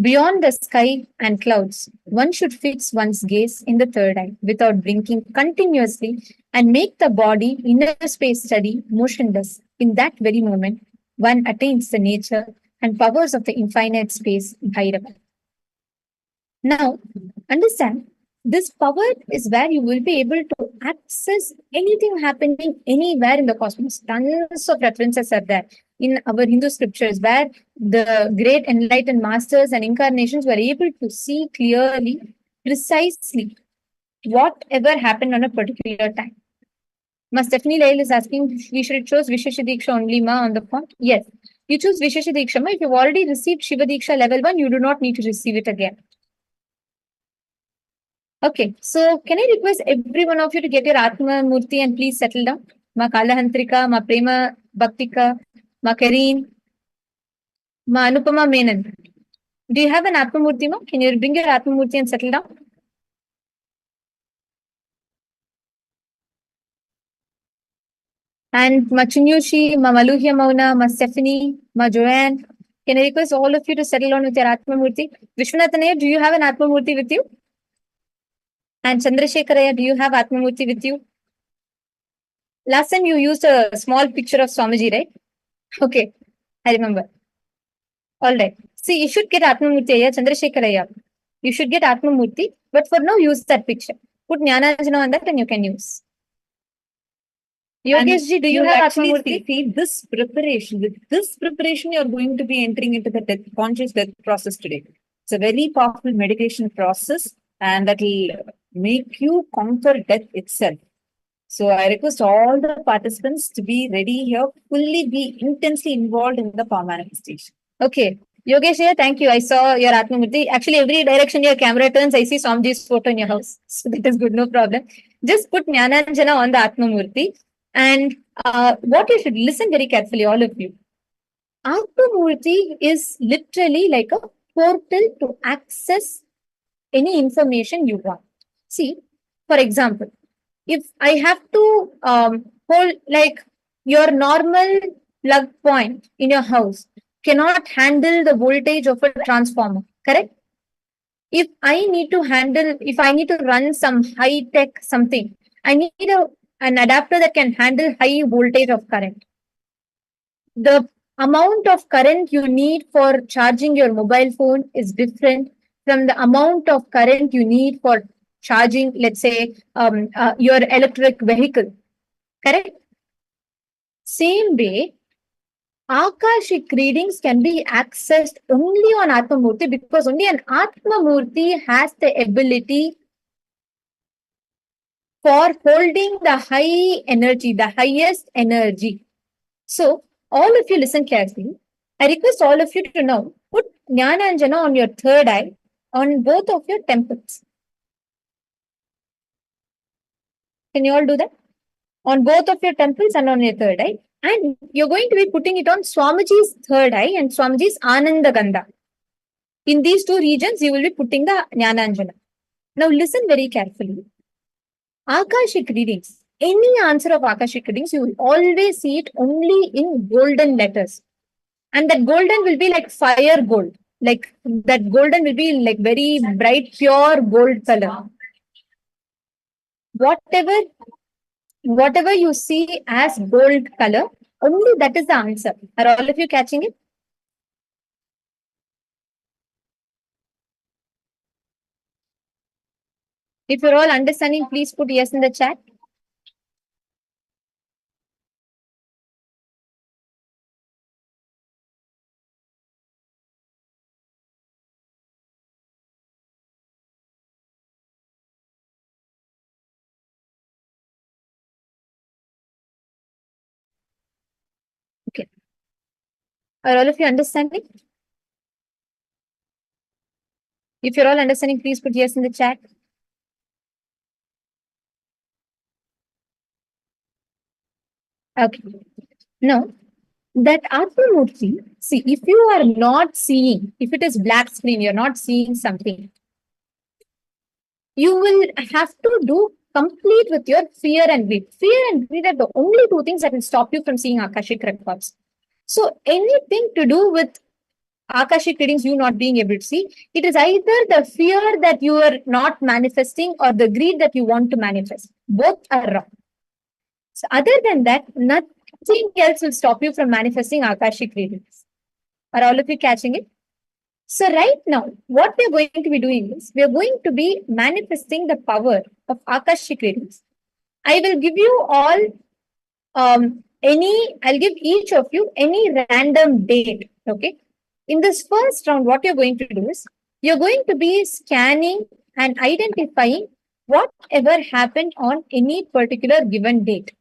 beyond the sky and clouds, one should fix one's gaze in the third eye without blinking continuously and make the body inner space steady, motionless. In that very moment, one attains the nature and powers of the infinite space, Bhairava. Now, understand, This power is where you will be able to access anything happening anywhere in the cosmos. Tons of references are there in our Hindu scriptures where the great enlightened masters and incarnations were able to see clearly, precisely, whatever happened on a particular time. Ma Stephanie Lail is asking, we should choose Vishesha Diksha only, ma, on the font? Yes. You choose Vishesha Diksha, ma. If you've already received Shiva Diksha level 1, you do not need to receive it again. Okay, so can I request every one of you to get your Atma Murti and please settle down? Ma Kalahantrika, Ma Prema Bhaktika, Ma Kareen, Ma Anupama Menon. Do you have an Atma Murti, ma? Can you bring your Atma Murti and settle down? And Ma Chunyushi, Ma Maluhya Mauna, Ma Stephanie, Ma Joanne. Can I request all of you to settle down with your Atma Murti? Vishwanathanaya, do you have an Atma Murti with you? And Chandrasekharaya, do you have Atma Murti with you? Last time you used a small picture of Swamiji, right? Okay, I remember. All right. See, you should get Atma Murti, Chandrasekharaya. You should get Atma Murti, but for now, use that picture. Put Jnananjana on that and you can use. Yogeshji, do you have Atma Murti? See this preparation. With this preparation, you're going to be entering into the conscious death process today. It's a very powerful meditation process and that will make you conquer death itself. So I request all the participants to be ready here, fully be intensely involved in the power manifestation. Okay. Yogesh, thank you. I saw your Atma Murti. Actually, every direction your camera turns, I see Swamiji's photo in your house. So that is good, no problem. Just put Jnananjana on the Atma Murti. And what you should listen very carefully, all of you. Atma Murti is literally like a portal to access any information you want. See, for example, if I have to hold like your normal plug point in your house cannot handle the voltage of a transformer, correct? If I need to run some high tech something, I need an adapter that can handle high voltage of current. The amount of current you need for charging your mobile phone is different from the amount of current you need for charging, let's say, your electric vehicle. Correct? Same way, Akashic readings can be accessed only on Atma Murti because only an Atma Murti has the ability for holding the high energy, the highest energy. So, all of you listen carefully. I request all of you to now put Jnananjana on your third eye on both of your temples. Can you all do that? On both of your temples and on your third eye. And you're going to be putting it on Swamiji's third eye and Swamiji's Ananda Gandha. In these two regions, you will be putting the Jnananjana. Now listen very carefully. Akashic readings. Any answer of Akashic readings, you will always see it only in golden letters. And that golden will be like fire gold. Like that golden will be like very bright, pure gold color. Whatever you see as gold color, only that is the answer. Are all of you catching it? If you're all understanding, please put yes in the chat. Okay. Are all of you understanding? If you're all understanding, please put yes in the chat. Okay. Now, that Atma Murti, see, if you are not seeing, if it is black screen, you're not seeing something, you will have to do complete with your fear and greed. Fear and greed are the only two things that will stop you from seeing Akashic records. So anything to do with Akashic readings, you not being able to see, it is either the fear that you are not manifesting or the greed that you want to manifest. Both are wrong. So other than that, nothing else will stop you from manifesting Akashic readings. Are all of you catching it? So right now, what we are going to be doing is we are going to be manifesting the power of Akashic readings. I will give you all I'll give each of you any random date. Okay. In this first round, what you're going to do is you're going to be scanning and identifying whatever happened on any particular given date.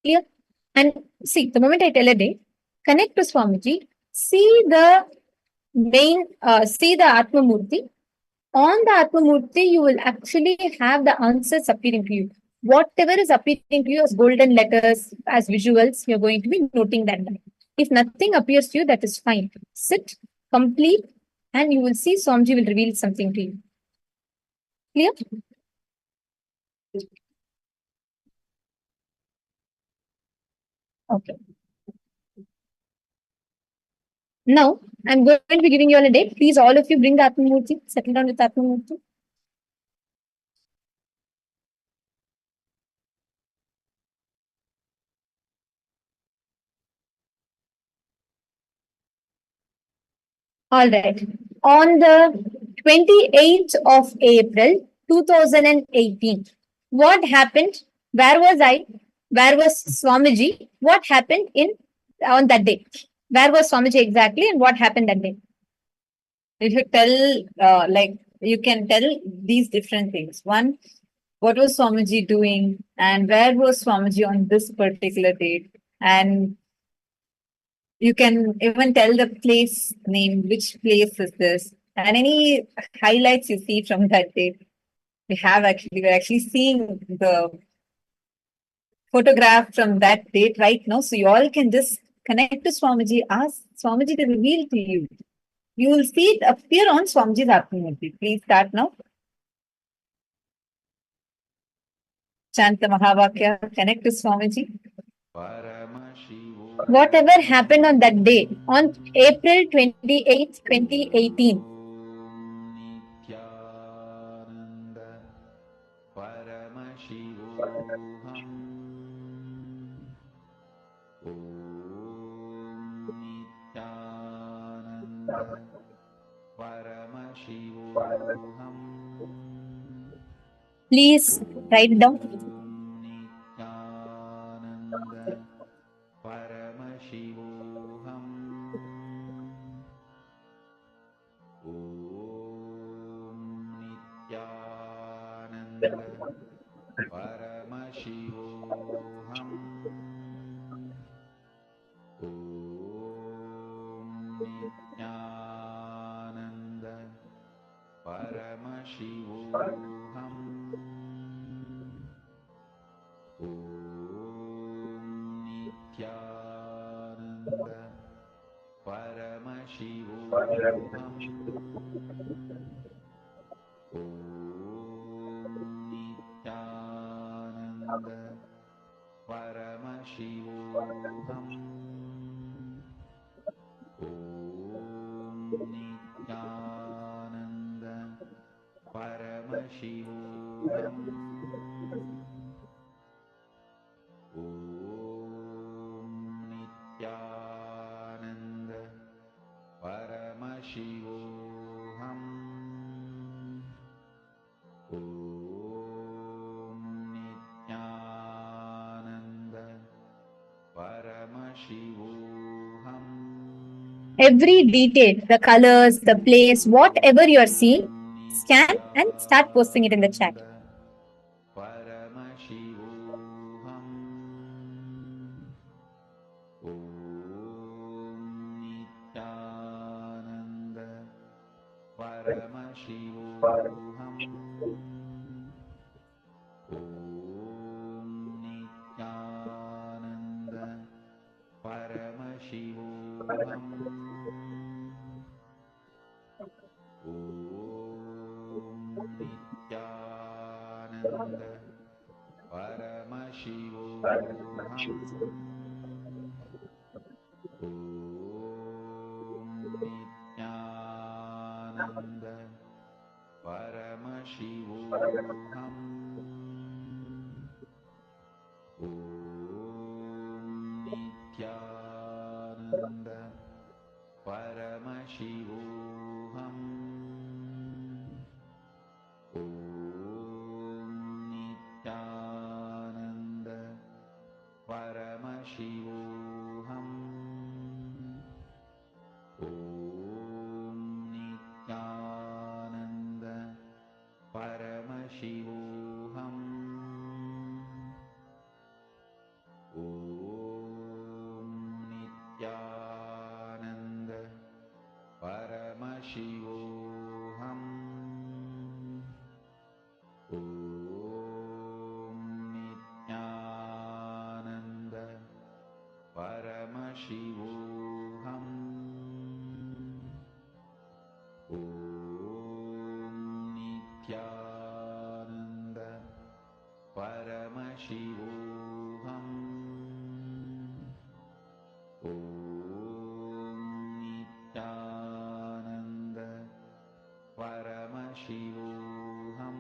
Clear? And see, the moment I tell a date, connect to Swamiji, see the see the Atma Murti. On the Atma Murti, you will actually have the answers appearing to you. Whatever is appearing to you as golden letters, as visuals, you're going to be noting that down. If nothing appears to you, that is fine. Sit, complete, and you will see Swamiji will reveal something to you. Clear? Okay. Now, I'm going to be giving you all a date. Please, all of you bring the Atma Murti. Settle down with Atma Murti. All right. On the 28th of April 2018, what happened? Where was I? Where was Swamiji? What happened on that day? Where was Swamiji exactly and what happened that day? If you tell, you can tell these different things. One, what was Swamiji doing and where was Swamiji on this particular date? And you can even tell the place name, which place is this, and any highlights you see from that date. We're actually seeing the photograph from that date right now. So you all can just connect to Swamiji, ask Swamiji to reveal to you. You will see it appear on Swamiji's Atmamurti. Please start now. Chant the Mahavakya, connect to Swamiji. Whatever happened on that day, on April 28th, 2018. Please write it down. Every detail, the colors, the place, whatever you are seeing, scan and start posting it in the chat. Paramashivoham Paramashivoham. Om Nithyananda Paramashivoham.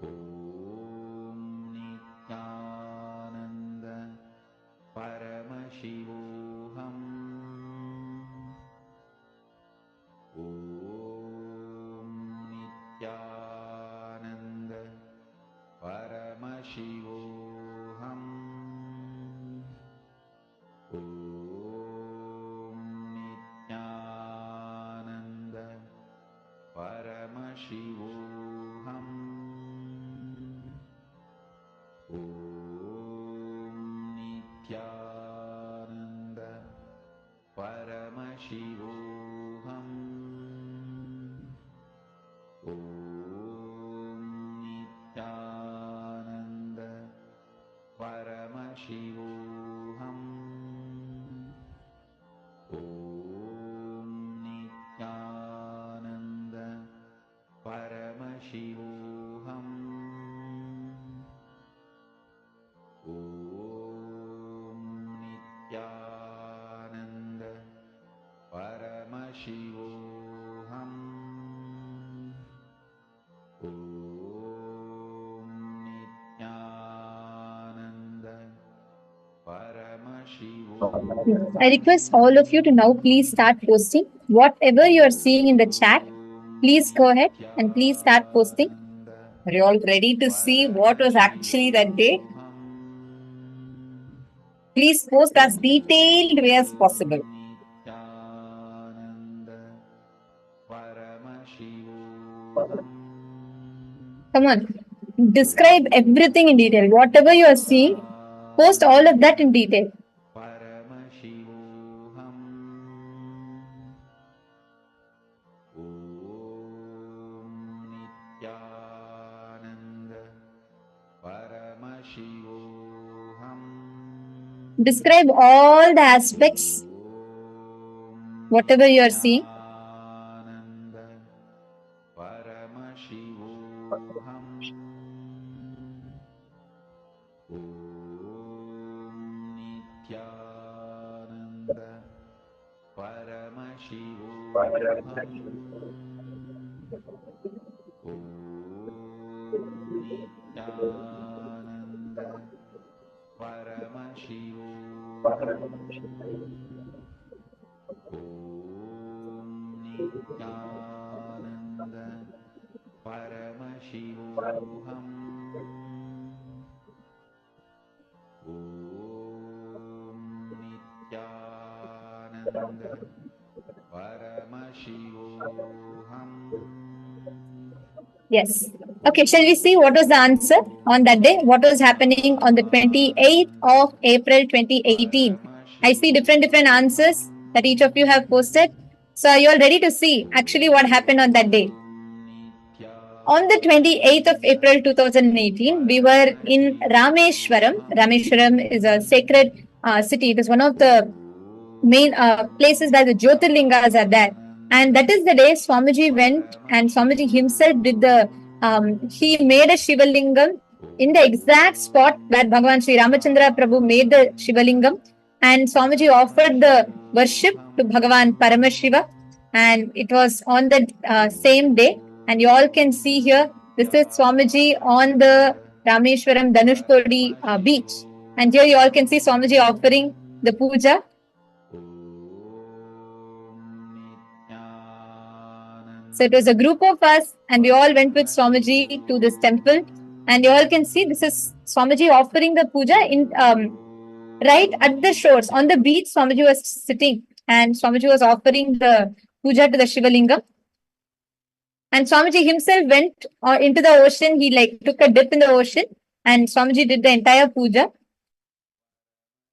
Om Nithyananda Paramashivoham. Om Nithyananda Paramashivoham. Om Nithyananda Paramashivoham. Om Nithyananda Paramashivoham. Om Nithyananda Paramashivoham. Om Nithyananda Paramashivoham. Om Nithyananda Paramashivoham. Om Nithyananda Paramashivoham. I request all of you to now please start posting whatever you are seeing in the chat. Please go ahead and please start posting. Are you all ready to see what was actually that day? Please post as detailed way as possible. Come on, describe everything in detail. Whatever you are seeing, post all of that in detail. Paramashivoham. Om Nithyananda Paramashivoham. Describe all the aspects, whatever you are seeing. Nityananda Paramashivoham. Om Nithyananda Paramashivoham. Om Nithyananda Paramashivoham. Om Nithyananda Paramashivoham. Om Nithyananda Paramashivoham. Yes. Okay, shall we see what was the answer on that day? What was happening on the 28th of April 2018? I see different answers that each of you have posted. So are you all ready to see actually what happened on that day? On the 28th of April 2018, we were in Rameshwaram. Rameshwaram is a sacred city. It is one of the main places where the Jyotirlingas are there. And that is the day Swamiji went and Swamiji himself did he made a Shivalingam in the exact spot where Bhagavan Sri Ramachandra Prabhu made the Shivalingam. And Swamiji offered the worship to Bhagavan Paramashiva. And it was on the same day. And you all can see here, this is Swamiji on the Rameshwaram Dhanushkodi beach. And here you all can see Swamiji offering the puja. So it was a group of us and we all went with Swamiji to this temple. And you all can see this is Swamiji offering the puja in right at the shores. On the beach, Swamiji was sitting and Swamiji was offering the puja to the Shivalingam. And Swamiji himself went into the ocean. He took a dip in the ocean and Swamiji did the entire puja.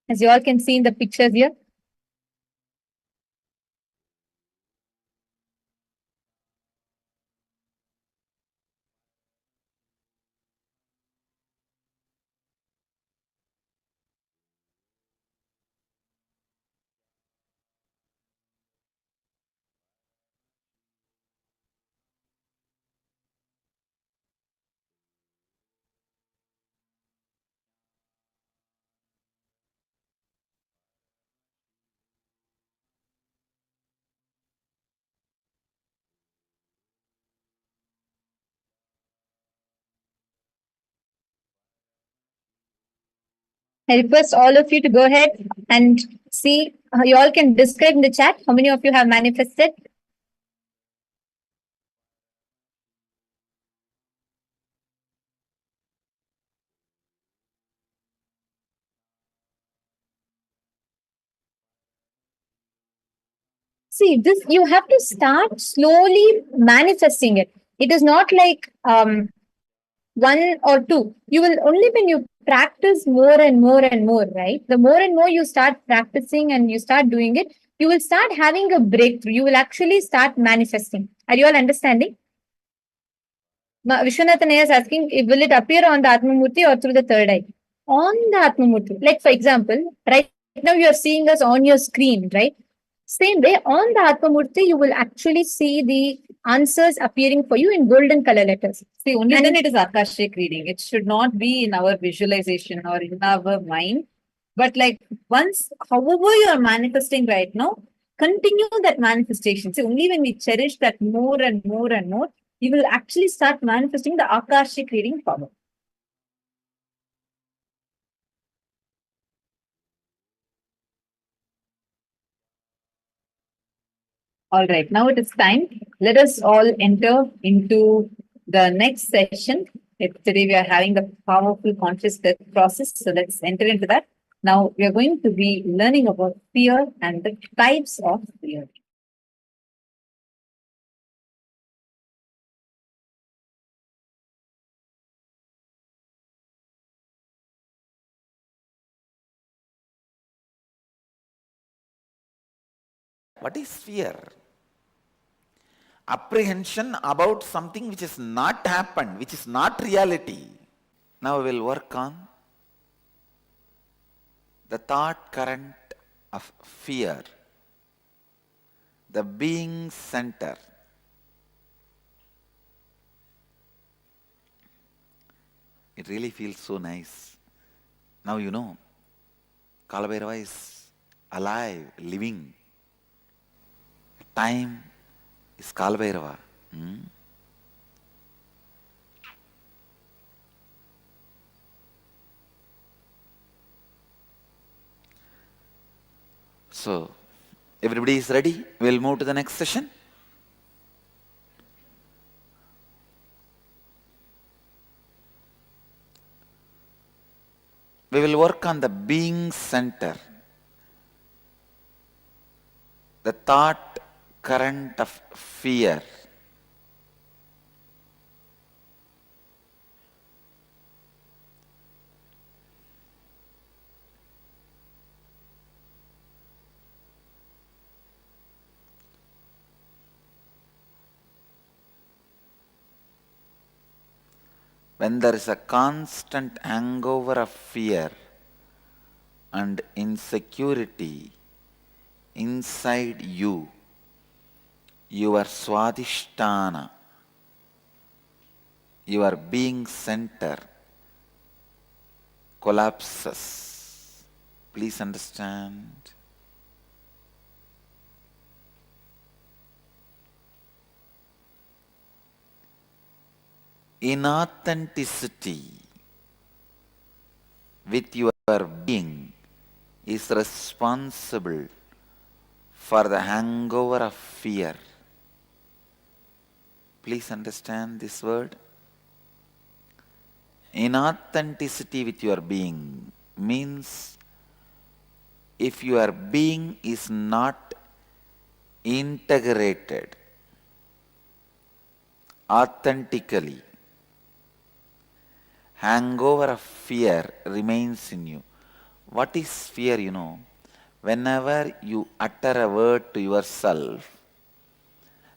As you all can see in the pictures here. I request all of you to go ahead and see. You all can describe in the chat how many of you have manifested. See, this you have to start slowly manifesting it. It is not like one or two. You will only when you practice more and more and more, right? The more and more you start practicing and you start doing it, you will start having a breakthrough. You will actually start manifesting. Are you all understanding? Vishwanathan is asking, will it appear on the Atmamurti or through the third eye? On the Atmamurti. Like, for example, right now you are seeing us on your screen, right? Same way, on the Atmamurti, you will actually see the answers appearing for you in golden color letters. See, only then it is Akashic reading. It should not be in our visualization or in our mind. But like once, however you are manifesting right now, continue that manifestation. See, only when we cherish that more and more and more, you will actually start manifesting the Akashic reading power. All right, now it is time. Let us all enter into the next session. Today we are having the powerful conscious death process. So let's enter into that. Now we are going to be learning about fear and the types of fear. What is fear? Apprehension about something which has not happened, which is not reality. Now we will work on the thought current of fear, the being center. It really feels so nice. Now you know, Kalabhairava is alive, living. Time is Kalabhairava. So, everybody is ready? We'll move to the next session. We will work on the being center, the thought current of fear. When there is a constant hangover of fear and insecurity inside you, your swadhisthana, your being center collapses. Please understand. Inauthenticity with your being is responsible for the hangover of fear. Please understand this word. Inauthenticity with your being means if your being is not integrated authentically, hangover of fear remains in you. What is fear, you know? Whenever you utter a word to yourself,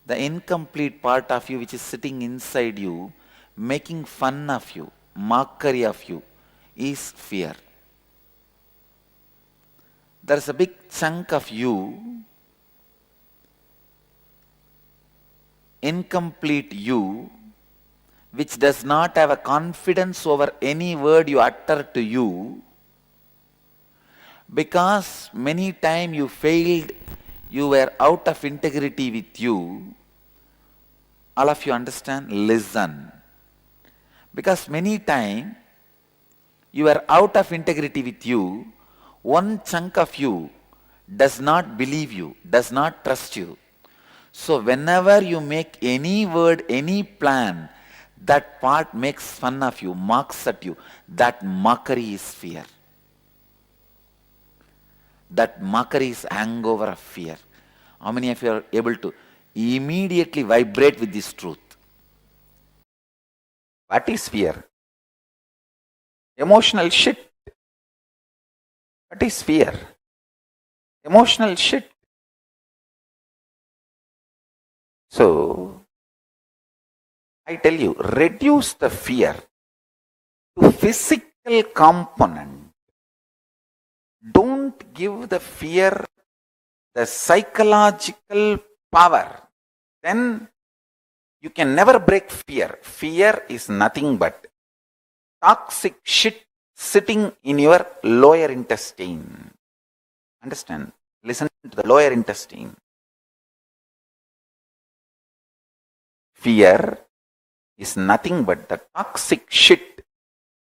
the incomplete part of you which is sitting inside you, making fun of you, mockery of you, is fear. There is a big chunk of you, incomplete you, which does not have a confidence over any word you utter to you, because many times you failed, you were out of integrity with you. All of you understand? Listen. Because many times you are out of integrity with you, one chunk of you does not believe you, does not trust you. So whenever you make any word, any plan, that part makes fun of you, mocks at you. That mockery is fear. That mockery is hangover of fear. How many of you are able to immediately vibrate with this truth? What is fear? Emotional shit. What is fear? Emotional shit. So, I tell you, reduce the fear to physical component. Don't give the fear the psychological power. Then you can never break fear. Fear is nothing but toxic shit sitting in your lower intestine. Understand? Listen to the lower intestine. Fear is nothing but the toxic shit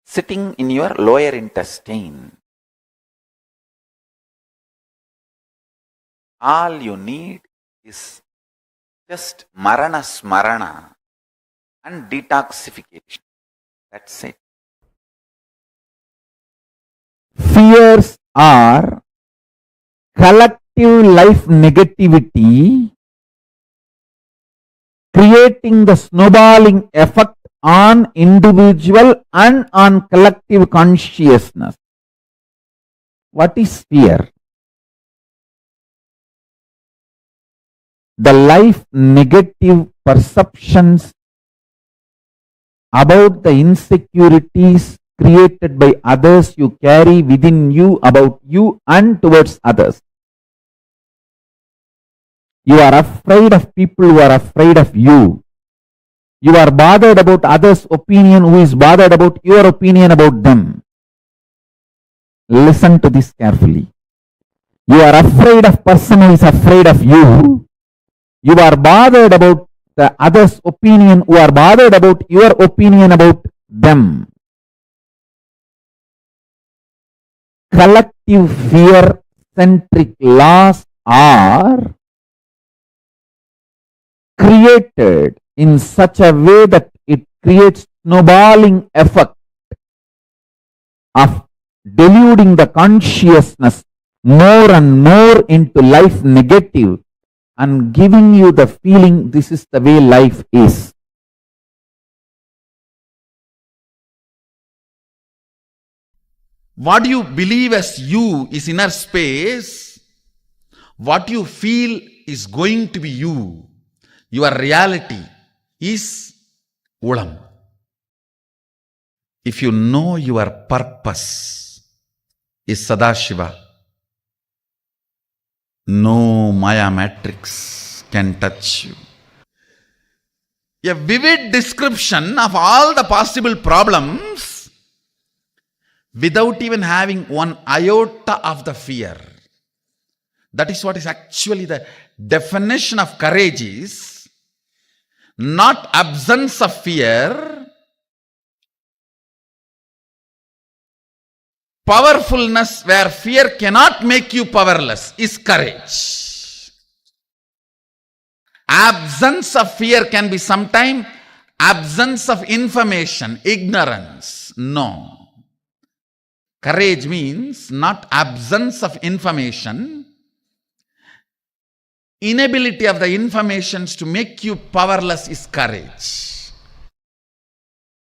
sitting in your lower intestine. All you need is just marana smarana and detoxification. That's it. Fears are collective life negativity creating the snowballing effect on individual and on collective consciousness. What is fear? The life negative perceptions about the insecurities created by others you carry within you about you and towards others. You are afraid of people who are afraid of you. You are bothered about others' opinion who is bothered about your opinion about them. Listen to this carefully. You are afraid of person who is afraid of you. You are bothered about the other's opinion who are bothered about your opinion about them. Collective fear-centric laws are created in such a way that it creates snowballing effect of deluding the consciousness more and more into life negative and giving you the feeling this is the way life is. What you believe as you is inner space. What you feel is going to be you. Your reality is Ulam. If you know your purpose is Sadashiva, no Maya matrix can touch you. A vivid description of all the possible problems without even having one iota of the fear. That is what is actually the definition of courage is not absence of fear, powerfulness where fear cannot make you powerless is courage. Absence of fear can be sometimes absence of information, ignorance. No. Courage means not absence of information, inability of the informations to make you powerless is courage.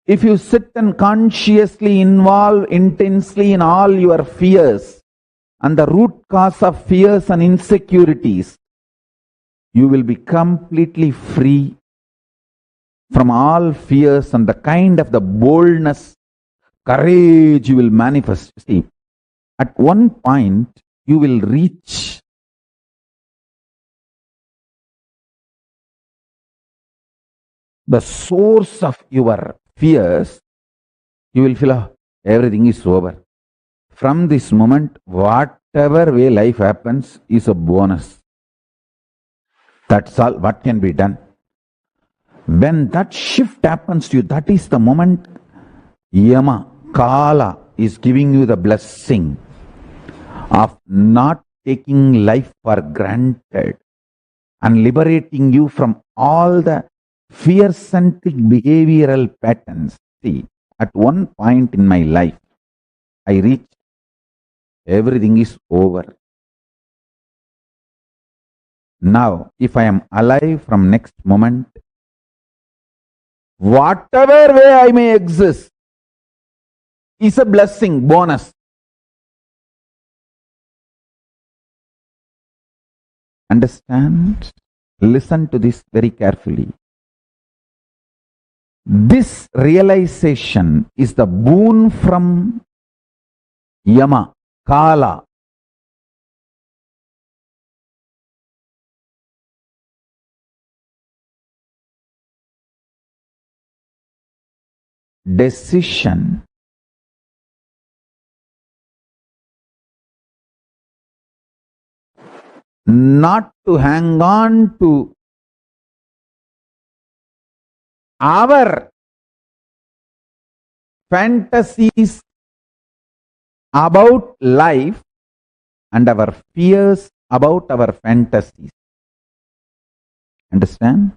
If you sit and consciously involve intensely in all your fears and the root cause of fears and insecurities, you will be completely free from all fears and the kind of the boldness, courage you will manifest. See, at one point you will reach the source of your fears. You will feel, oh, everything is over. From this moment, whatever way life happens is a bonus. That's all what can be done. When that shift happens to you, that is the moment Yama, Kala, is giving you the blessing of not taking life for granted and liberating you from all the fear-centric behavioral patterns. See, at one point in my life, I reached everything is over. Now, if I am alive from next moment, whatever way I may exist is a blessing, bonus. Understand? Listen to this very carefully. This realization is the boon from Yama, Kala. Decision. Not to hang on to our fantasies about life and our fears about our fantasies. Understand?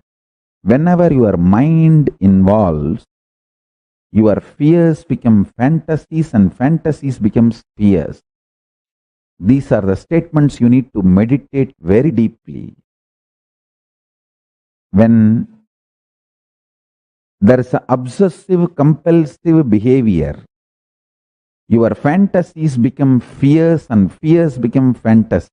Whenever your mind involves, your fears become fantasies and fantasies become fears. These are the statements you need to meditate very deeply. When there is an obsessive compulsive behavior, your fantasies become fears and fears become fantasy.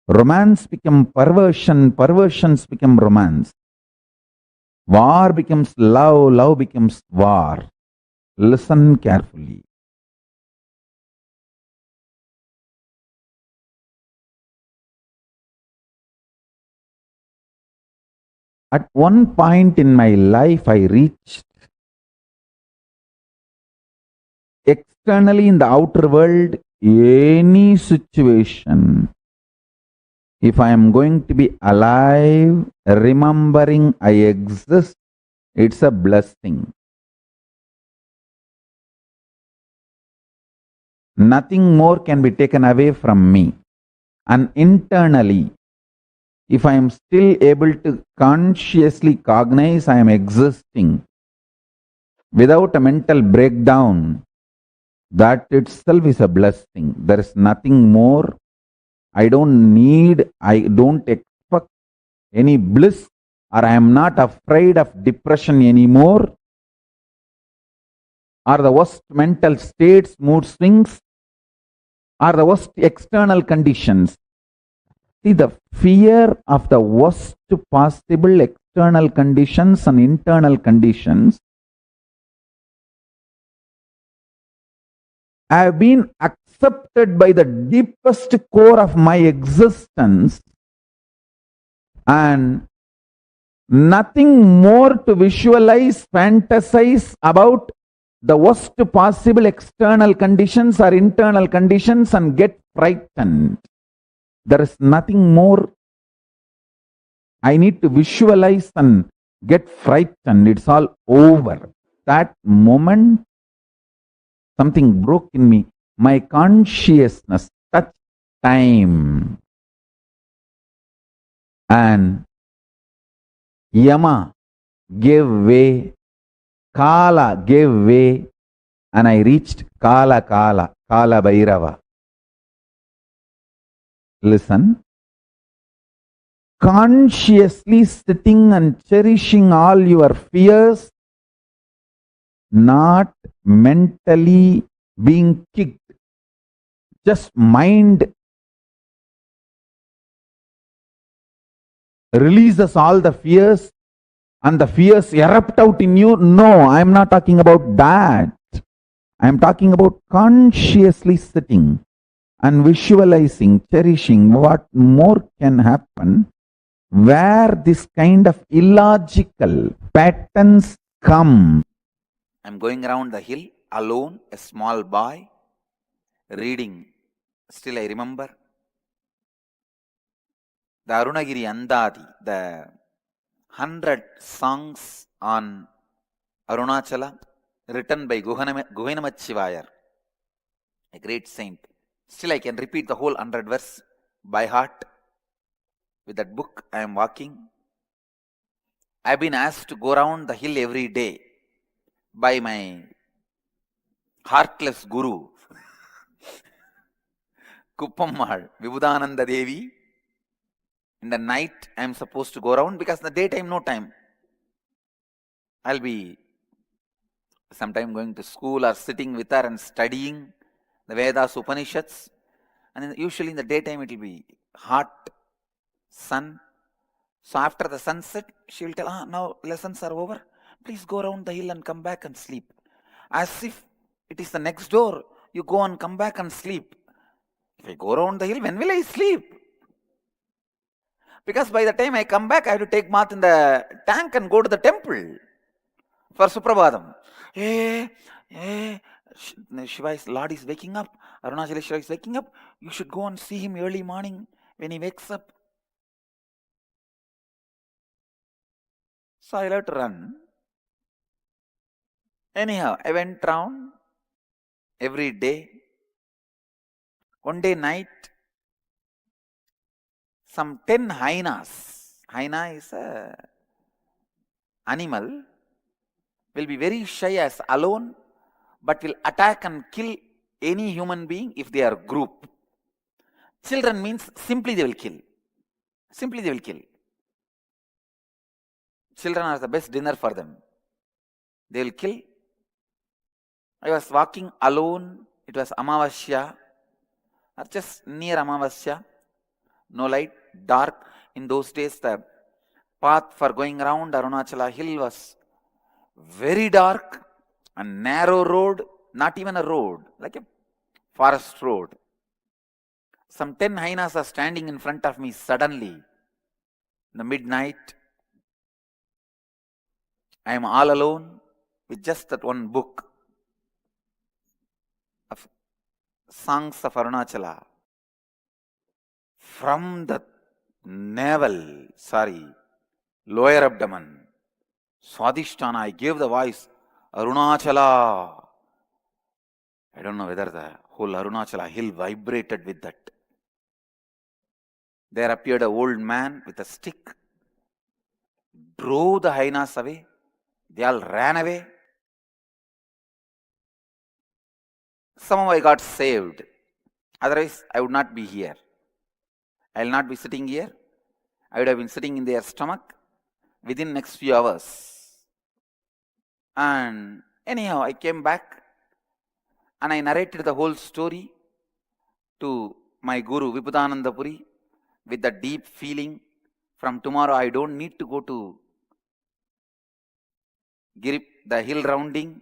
Romance become perversion, perversions become romance. War becomes love, love becomes war. Listen carefully. At one point in my life, I reached externally in the outer world, any situation. If I am going to be alive, remembering I exist, it's a blessing. Nothing more can be taken away from me. And internally, if I am still able to consciously cognize I am existing without a mental breakdown, that itself is a blessing. There is nothing more. I don't expect any bliss, or I am not afraid of depression anymore, or the worst mental states, mood swings, or the worst external conditions. See, the fear of the worst possible external conditions and internal conditions have been accepted by the deepest core of my existence, and nothing more to visualize, fantasize about the worst possible external conditions or internal conditions and get frightened. There is nothing more I need to visualize and get frightened. It's all over. That moment, something broke in me. My consciousness touched time. And Yama gave way, Kala gave way, and I reached Kala Bhairava. Listen. Consciously sitting and cherishing all your fears, not mentally being kicked. Just mind releases all the fears and the fears erupt out in you. No, I am not talking about that. I am talking about consciously sitting and visualizing, cherishing. What more can happen where this kind of illogical patterns come? I'm going around the hill alone, a small boy, reading. Still I remember the Arunagiri Andadi, the 100 songs on Arunachala. written by Guhenamachivayar, a great saint. Still, I can repeat the whole 100 verse by heart. With that book, I am walking. I've been asked to go around the hill every day by my heartless guru, Kuppammal, Vibhudananda Devi. In the night, I am supposed to go around because in the daytime, no time. I'll be sometime going to school or sitting with her and studying the Vedas, Upanishads. And usually in the daytime, it will be hot sun. So after the sunset, she will tell, now lessons are over. Please go around the hill and come back and sleep. As if it is the next door. You go and come back and sleep. If I go around the hill, when will I sleep? Because by the time I come back, I have to take bath in the tank and go to the temple for Suprabhadam. Shiva's Lord is waking up. Arunachaleshwara is waking up. You should go and see him early morning when he wakes up. So I have to run. Anyhow, I went round every day. One day night, some 10 hyenas. Hyena is a animal. Will be very shy as alone, but will attack and kill any human being if they are group. Children means simply they will kill. Simply they will kill. Children are the best dinner for them. They will kill. I was walking alone. It was Amavasya, or just near Amavasya. No light, dark. In those days, the path for going around Arunachala hill was very dark, a narrow road, not even a road, like a forest road. Some 10 hyenas are standing in front of me suddenly. In the midnight, I am all alone with just that one book of songs of Arunachala. From the lower abdomen, Swadhisthana, I gave the voice, Arunachala. I don't know whether the whole Arunachala hill vibrated with that. There appeared an old man with a stick, drove the hyenas away. They all ran away. Somehow I got saved. Otherwise, I would not be here. I will not be sitting here. I would have been sitting in their stomach within next few hours. And anyhow, I came back and I narrated the whole story to my guru, Vibhudananda Puri, with the deep feeling. From tomorrow, I don't need to go to the hill rounding,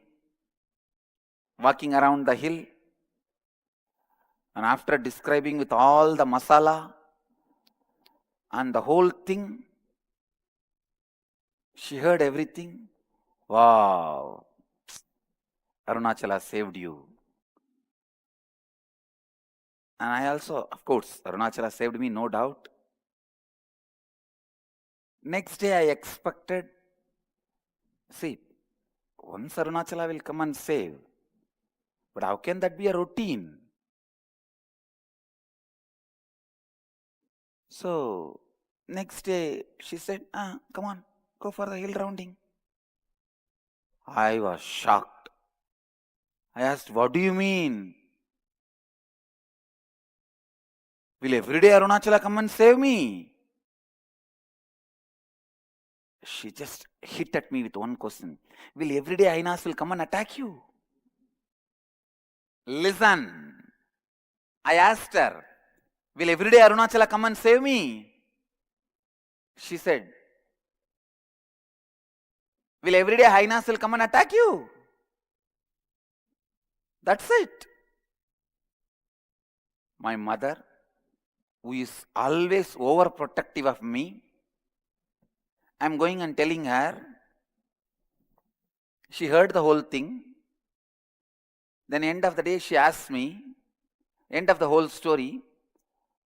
walking around the hill. And after describing with all the masala and the whole thing, she heard everything. Wow, Arunachala saved you. And I also, of course, Arunachala saved me, no doubt. Next day I expected, once Arunachala will come and save. But how can that be a routine? So, next day she said, come on, go for the hill rounding. I was shocked. I asked, what do you mean? Will every day Arunachala come and save me? She just hit at me with one question. Will every day hyenas will come and attack you? Listen. I asked her, will every day Arunachala come and save me? She said, will every day hyenas will come and attack you? That's it. My mother, who is always overprotective of me, I'm going and telling her. She heard the whole thing. Then end of the day, she asked me, end of the whole story,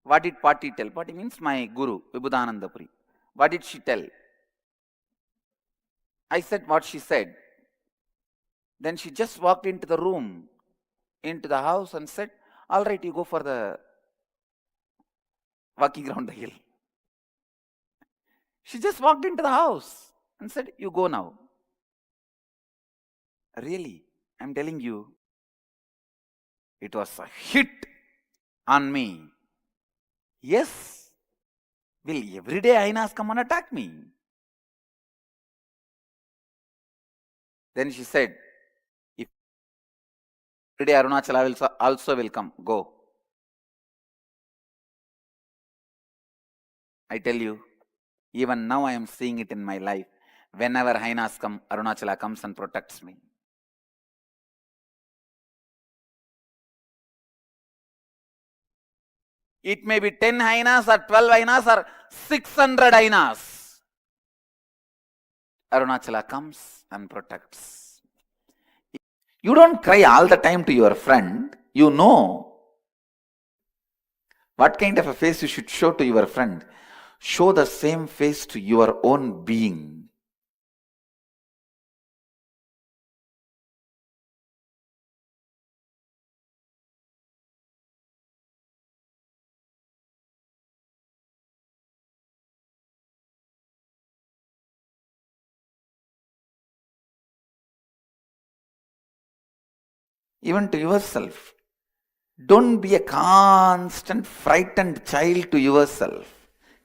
what did Pati tell? Pati means my guru, Vibhudananda Puri. What did she tell? I said what she said. Then she just walked into the room, into the house and said, all right, you go for the walking around the hill. She just walked into the house and said, you go now. Really, I'm telling you, it was a hit on me. Yes, will every day hyenas come and attack me? Then she said, if every day Arunachala also will come, go. I tell you, even now I am seeing it in my life. Whenever hyenas come, Arunachala comes and protects me. It may be 10 hyenas or 12 hyenas or 600 hyenas. Arunachala comes and protects. You don't cry all the time to your friend. You know what kind of a face you should show to your friend. Show the same face to your own being. Even to yourself. Don't be a constant frightened child to yourself.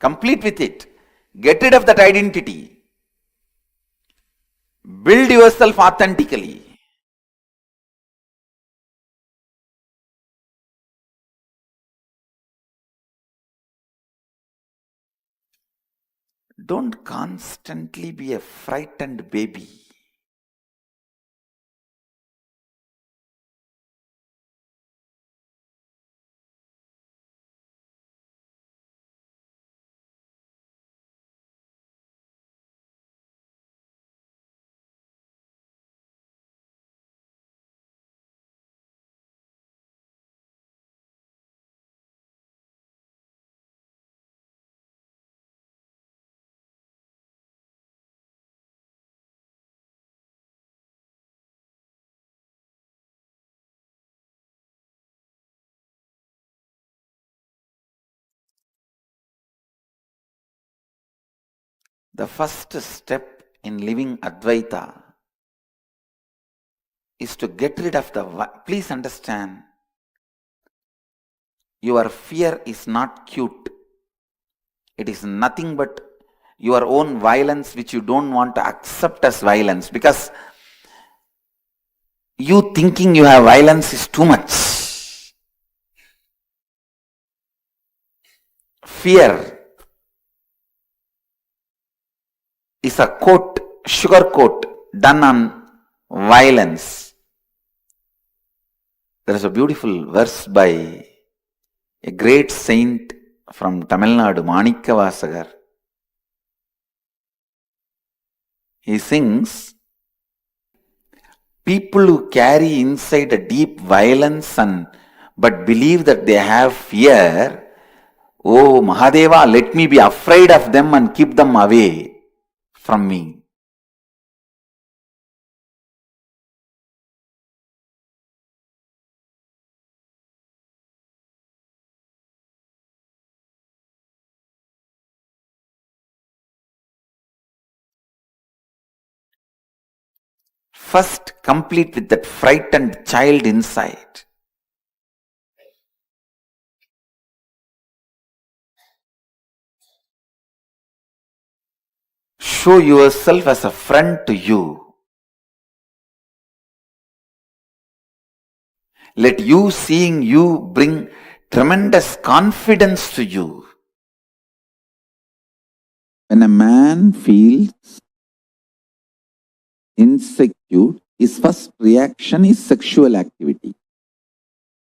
Complete with it. Get rid of that identity. Build yourself authentically. Don't constantly be a frightened baby. The first step in living Advaita is to get rid of the... Please understand, your fear is not cute. It is nothing but your own violence which you don't want to accept as violence, because you thinking you have violence is too much. Fear is a coat, sugar coat done on violence. There is a beautiful verse by a great saint from Tamil Nadu, Manikkavasagar. He sings, people who carry inside a deep violence but believe that they have fear, oh Mahadeva, let me be afraid of them and keep them away from me. First, complete with that frightened child inside. Show yourself as a friend to you. Let you seeing you bring tremendous confidence to you. When a man feels insecure, his first reaction is sexual activity.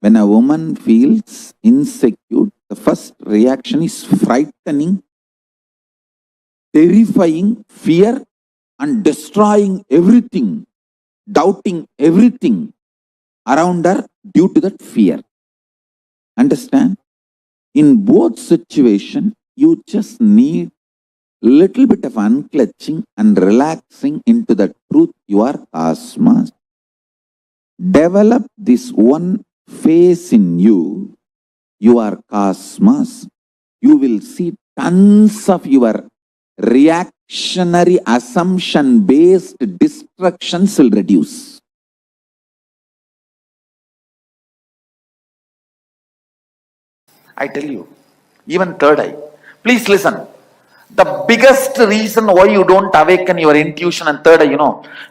When a woman feels insecure, the first reaction is frightening, terrifying, fear, and destroying everything, doubting everything around her due to that fear. Understand? In both situations, you just need little bit of unclutching and relaxing into the truth you are cosmos. develop this one phase in you, your cosmos, you will see tons of your reactionary assumption-based destructions will reduce. I tell you, even third eye. Please listen. The biggest reason why you don't awaken your intuition and third eye,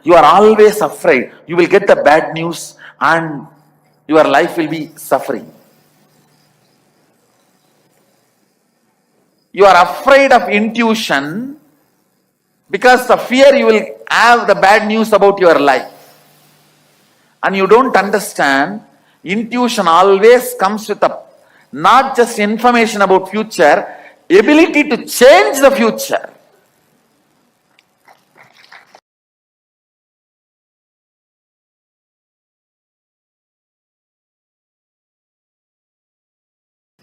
you are always afraid. You will get the bad news and your life will be suffering. You are afraid of intuition because the fear you will have the bad news about your life. And you don't understand, intuition always comes with not just information about future, ability to change the future.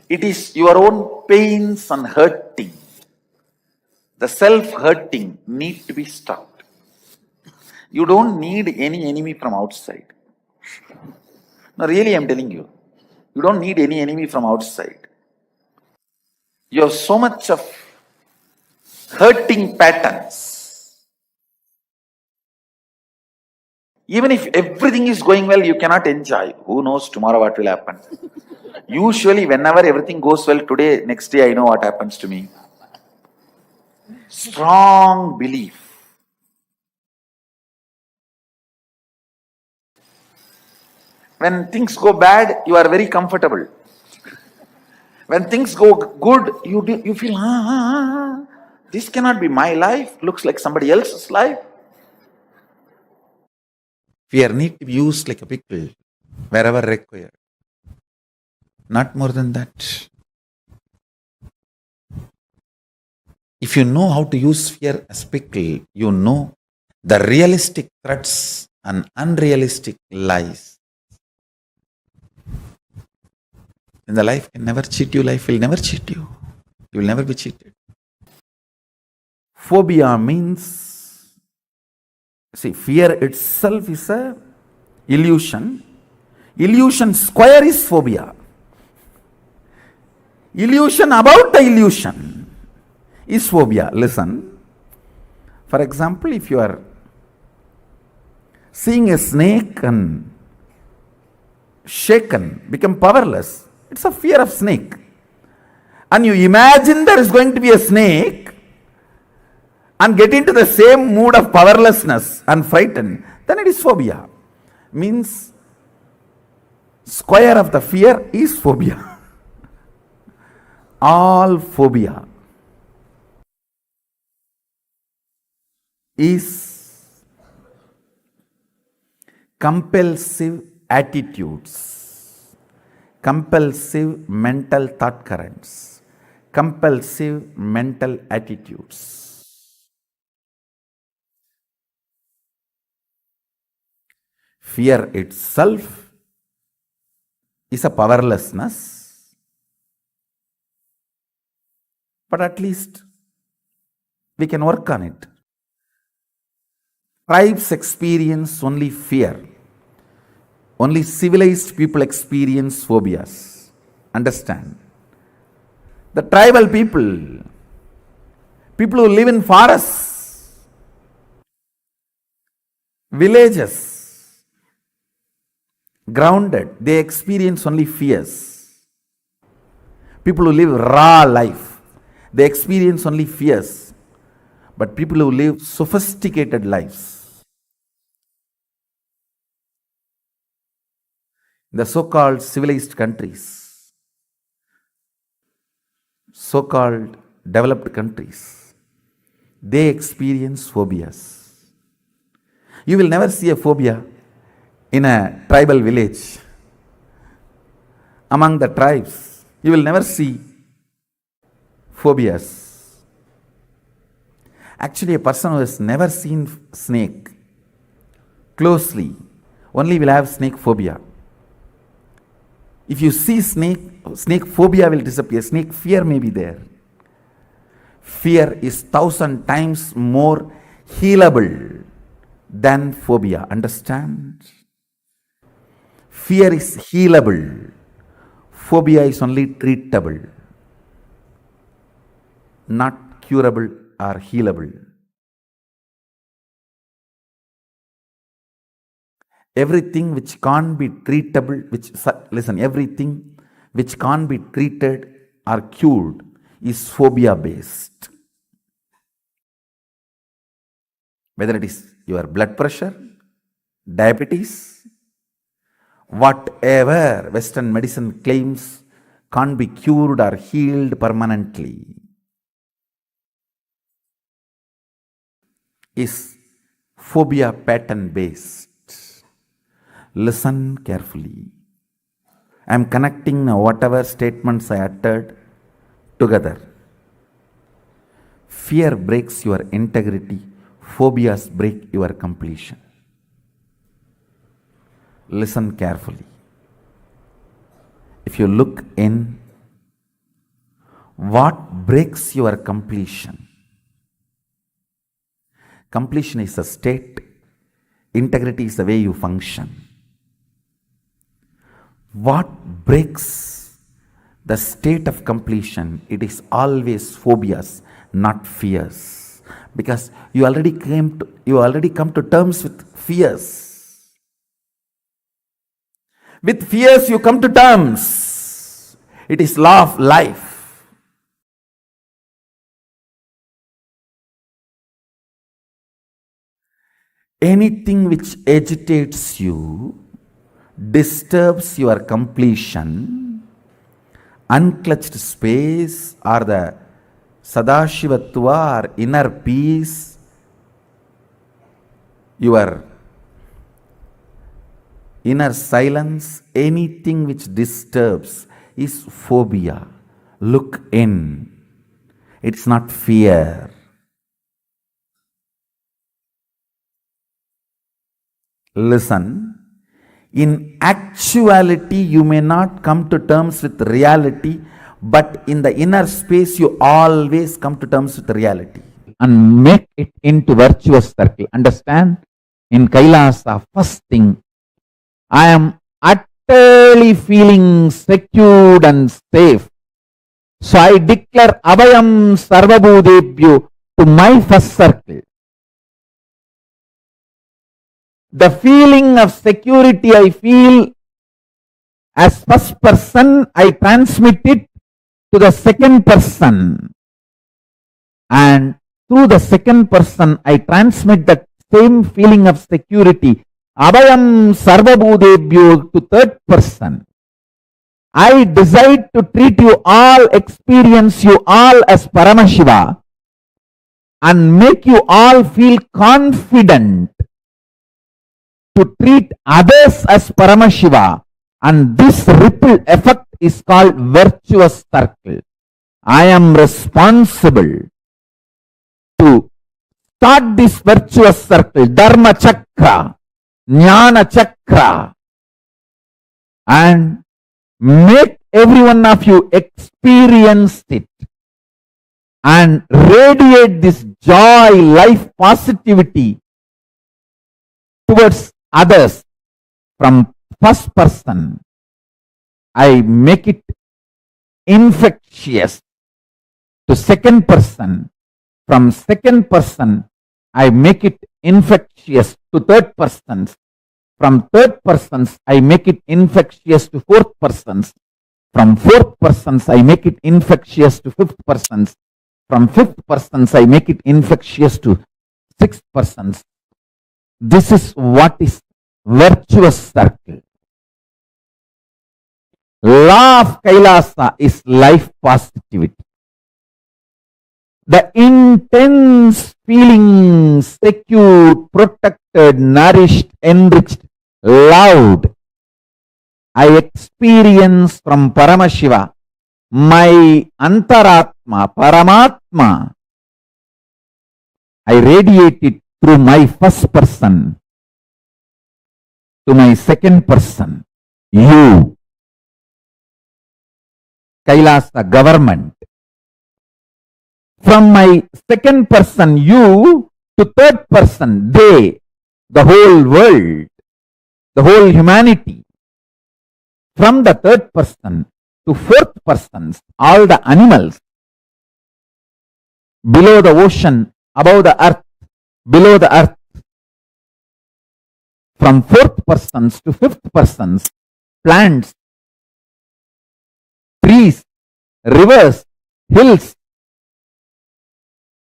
It is your own pains and hurting. The self-hurting need to be stopped. You don't need any enemy from outside. No, really, I'm telling you. You don't need any enemy from outside. You have so much of hurting patterns. Even if everything is going well, you cannot enjoy. Who knows tomorrow what will happen? Usually, whenever everything goes well today, next day I know what happens to me. Strong belief. When things go bad, you are very comfortable. When things go good, you feel, this cannot be my life. Looks like somebody else's life. Fear need to be used like a pickle wherever required. Not more than that. If you know how to use fear as pickle, you know the realistic threats and unrealistic lies. And the life can never cheat you, life will never cheat you. You will never be cheated. Phobia means, see, fear itself is a illusion. Illusion square is phobia. Illusion about the illusion is phobia. Listen. For example, if you are seeing a snake and shaken, become powerless, it's a fear of snake. And you imagine there is going to be a snake and get into the same mood of powerlessness and frightened, then it is phobia. Means square of the fear is phobia. All phobia is compulsive attitudes, compulsive mental thought currents, compulsive mental attitudes. Fear itself is a powerlessness. But at least we can work on it. Tribes experience only fear. Only civilized people experience phobias. Understand? The tribal people who live in forests, villages, grounded, they experience only fears. People who live raw life, they experience only fears. But people who live sophisticated lives, the so-called civilized countries, so-called developed countries, they experience phobias. You will never see a phobia in a tribal village. Among the tribes, you will never see phobias. Actually, a person who has never seen snake closely only will have snake phobia. If you see snake phobia will disappear. Snake fear may be there. Fear is 1,000 times more healable than phobia. Understand? Fear is healable. Phobia is only treatable, not curable or healable. Everything which can't be treatable, everything which can't be treated or cured is phobia based. Whether it is your blood pressure, diabetes, whatever Western medicine claims can't be cured or healed permanently, is phobia pattern based. Listen carefully. I am connecting whatever statements I uttered together. Fear breaks your integrity, phobias break your completion. Listen carefully. If you look in, what breaks your completion? Completion is a state, integrity is the way you function. What breaks the state of completion? It is always phobias, not fears. Because you already come to terms with fears. With fears you come to terms. It is law of life. Anything which agitates you, disturbs your completion, unclutched space or the Sadashivatva or inner peace, your inner silence, anything which disturbs is phobia. Look in. It's not fear. Listen. In actuality, you may not come to terms with reality, but in the inner space, you always come to terms with reality. And make it into virtuous circle. Understand? In Kailasa, first thing, I am utterly feeling secure and safe. So I declare Abhayam Sarvabhudebhyo to my first circle. The feeling of security I feel as first person, I transmit it to the second person. And through the second person, I transmit that same feeling of security, Abhayam Sarvabhudebhyo, to third person. I decide to treat you all, experience you all as Paramashiva and make you all feel confident to treat others as Paramashiva, and this ripple effect is called virtuous circle. I am responsible to start this virtuous circle, Dharma Chakra, Jnana Chakra, and make every one of you experience it and radiate this joy, life, positivity towards others from first person. I make it infectious to second person. From second person, I make it infectious to third persons. From third persons, I make it infectious to fourth persons. From fourth persons, I make it infectious to fifth persons. From fifth persons, I make it infectious to sixth persons. This is what is virtuous circle. Law of Kailasa is life positivity. The intense feeling, secure, protected, nourished, enriched, loved, I experience from Paramashiva, my Antaratma, Paramatma. I radiate it through my first person to my second person, you. Kailasa government. From my second person, you, to third person, they, the whole world, the whole humanity. from the third person to fourth persons, all the animals, below the ocean, above the earth, below the earth, from fourth persons to fifth persons, plants, trees, rivers, hills,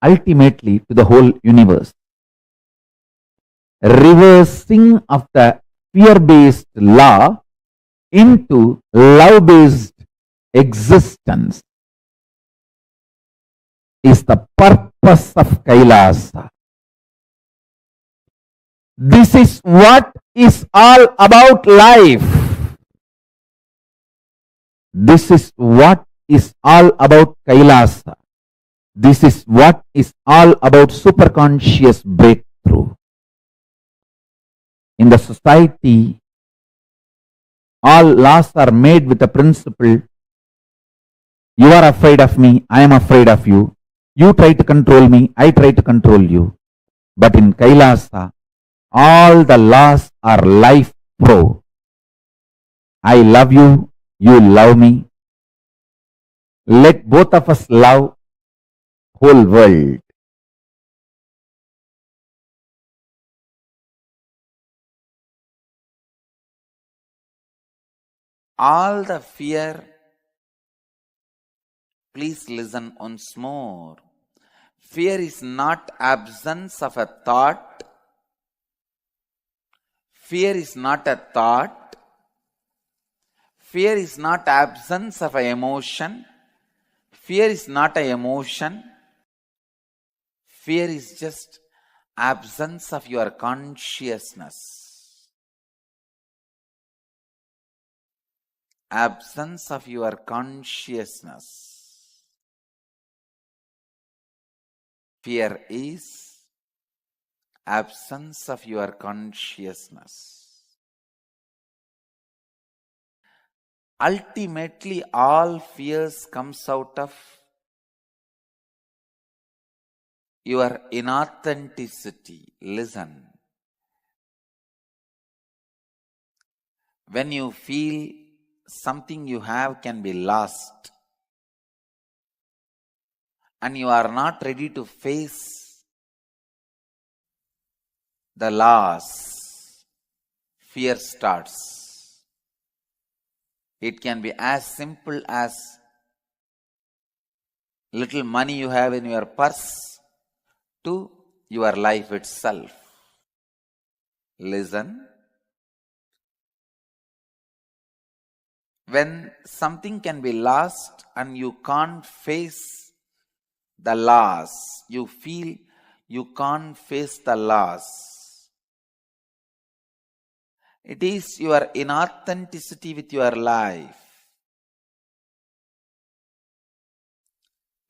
ultimately to the whole universe. Reversing of the fear-based law into love-based existence is the purpose of Kailasa. This is what is all about life. This is what is all about Kailasa. This is what is all about superconscious breakthrough. In the society, all laws are made with the principle, you are afraid of me, I am afraid of you. You try to control me, I try to control you. But in Kailasa, all the laws are life pro. I love you, you love me. Let both of us love whole world. All the fear, please listen once more. Fear is not absence of a thought. Fear is not a thought. Fear is not absence of an emotion. Fear is not an emotion. Fear is just absence of your consciousness. Absence of your consciousness. Fear is absence of your consciousness. Ultimately, all fears comes out of your inauthenticity. Listen. When you feel something you have can be lost, and you are not ready to face the loss, fear starts. It can be as simple as little money you have in your purse to your life itself. Listen. When something can be lost and you can't face the loss, you feel you can't face the loss. It is your inauthenticity with your life.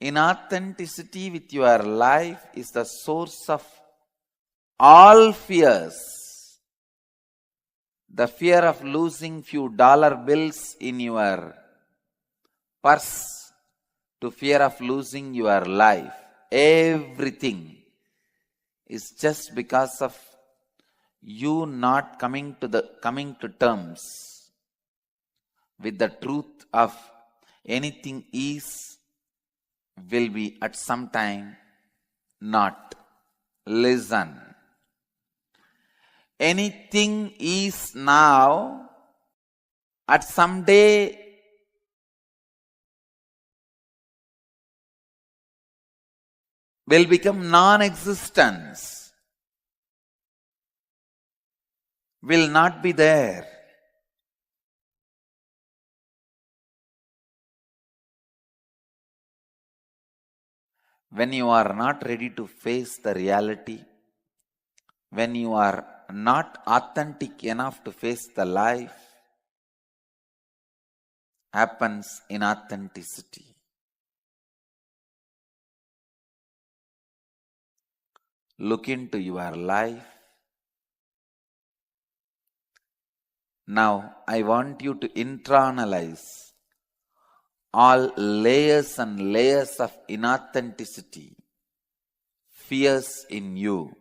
Inauthenticity with your life is the source of all fears. The fear of losing few dollar bills in your purse to fear of losing your life. Everything is just because of you not coming to terms with the truth of anything is, will be at some time not. Listen. Anything is now, at some day will become non-existence, will not be there. When you are not ready to face the reality, when you are not authentic enough to face the life, happens inauthenticity. Look into your life. Now, I want you to internalize all layers and layers of inauthenticity, fears in you.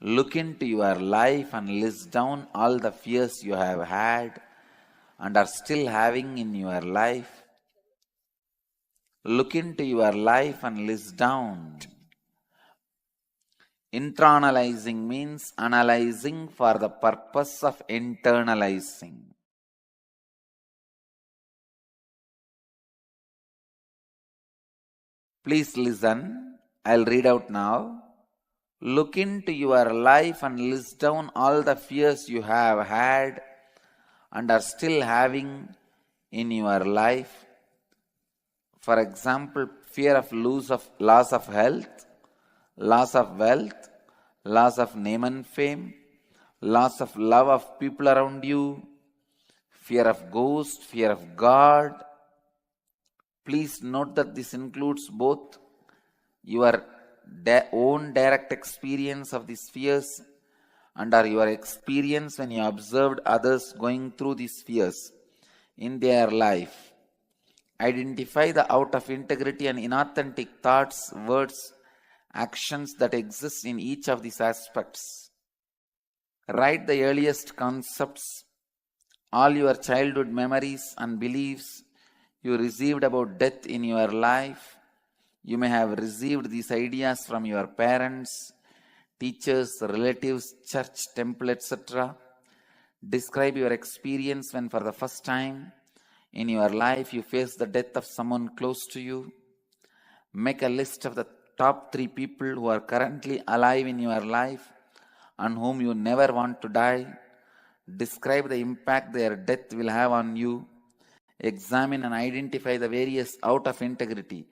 Look into your life and list down all the fears you have had and are still having in your life, look into your life and list down. Internalizing means analyzing for the purpose of internalizing. Please listen. I'll read out now. Look into your life and list down all the fears you have had and are still having in your life. For example, fear of loss of health, loss of wealth, loss of name and fame, loss of love of people around you, fear of ghosts, fear of God. Please note that this includes both your own direct experience of these fears and your experience when you observed others going through these fears in their life. Identify the out of integrity and inauthentic thoughts, words, actions that exist in each of these aspects. Write the earliest concepts, all your childhood memories and beliefs you received about death in your life. You may have received these ideas from your parents, teachers, relatives, church, temple, etc. Describe your experience when for the first time in your life you face the death of someone close to you. Make a list of the top 3 people who are currently alive in your life and whom you never want to die. Describe the impact their death will have on you. Examine and identify the various out of integrity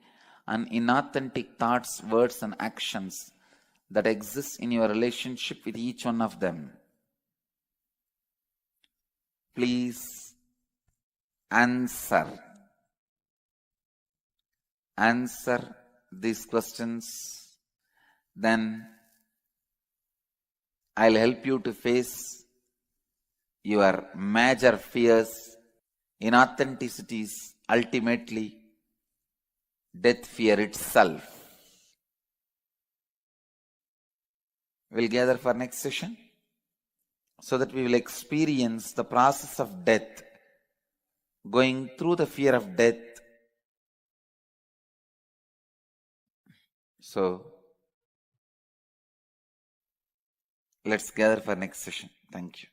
and inauthentic thoughts, words, and actions that exist in your relationship with each one of them. Please answer these questions. Then I'll help you to face your major fears, inauthenticities, ultimately death fear itself. We'll gather for next session so that we will experience the process of death, going through the fear of death. So let's gather for next session. Thank you.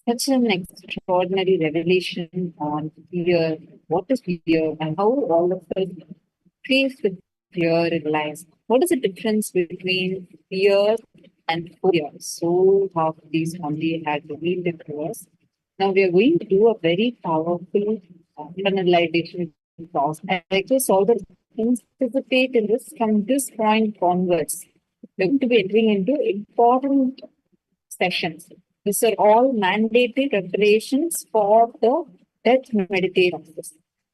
Such an extraordinary revelation on fear, what is fear, and how all of us face with fear in life. What is the difference between fear and phobia? So, how these only had revealed it to us. Now, we are going to do a very powerful internalization process. I request all the things participate in this from this point onwards. We're going to be entering into important sessions. These are all mandated preparations for the death meditation.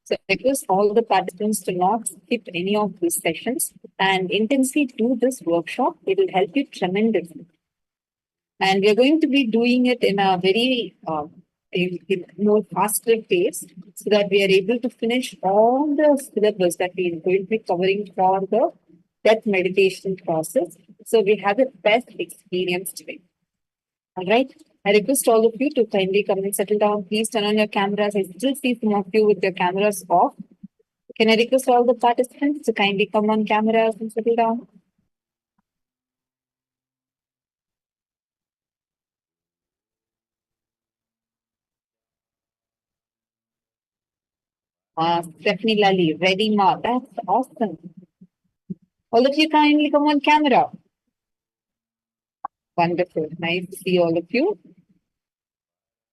So I request all the participants to not skip any of these sessions and intensely do this workshop. It will help you tremendously. And we are going to be doing it in a very in more faster pace so that we are able to finish all the syllabus that we are going to be covering for the death meditation process. So we have the best experience today. All right. I request all of you to kindly come and settle down. Please turn on your cameras. I still see some of you with your cameras off. Can I request all the participants to kindly come on cameras and settle down? Stephanie Lally, ready, Ma. That's awesome. All of you kindly come on camera. Wonderful. Nice to see all of you.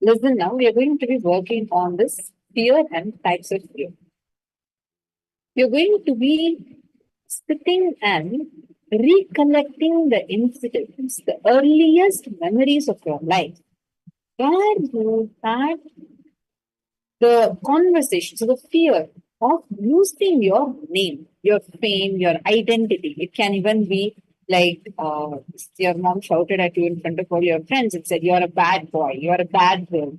Listen now, we are going to be working on this fear and types of fear. We are going to be sitting and recollecting the incidents, the earliest memories of your life, where you had the conversation, so the fear of losing your name, your fame, your identity. It can even be like your mom shouted at you in front of all your friends and said, "You're a bad boy, you're a bad girl,"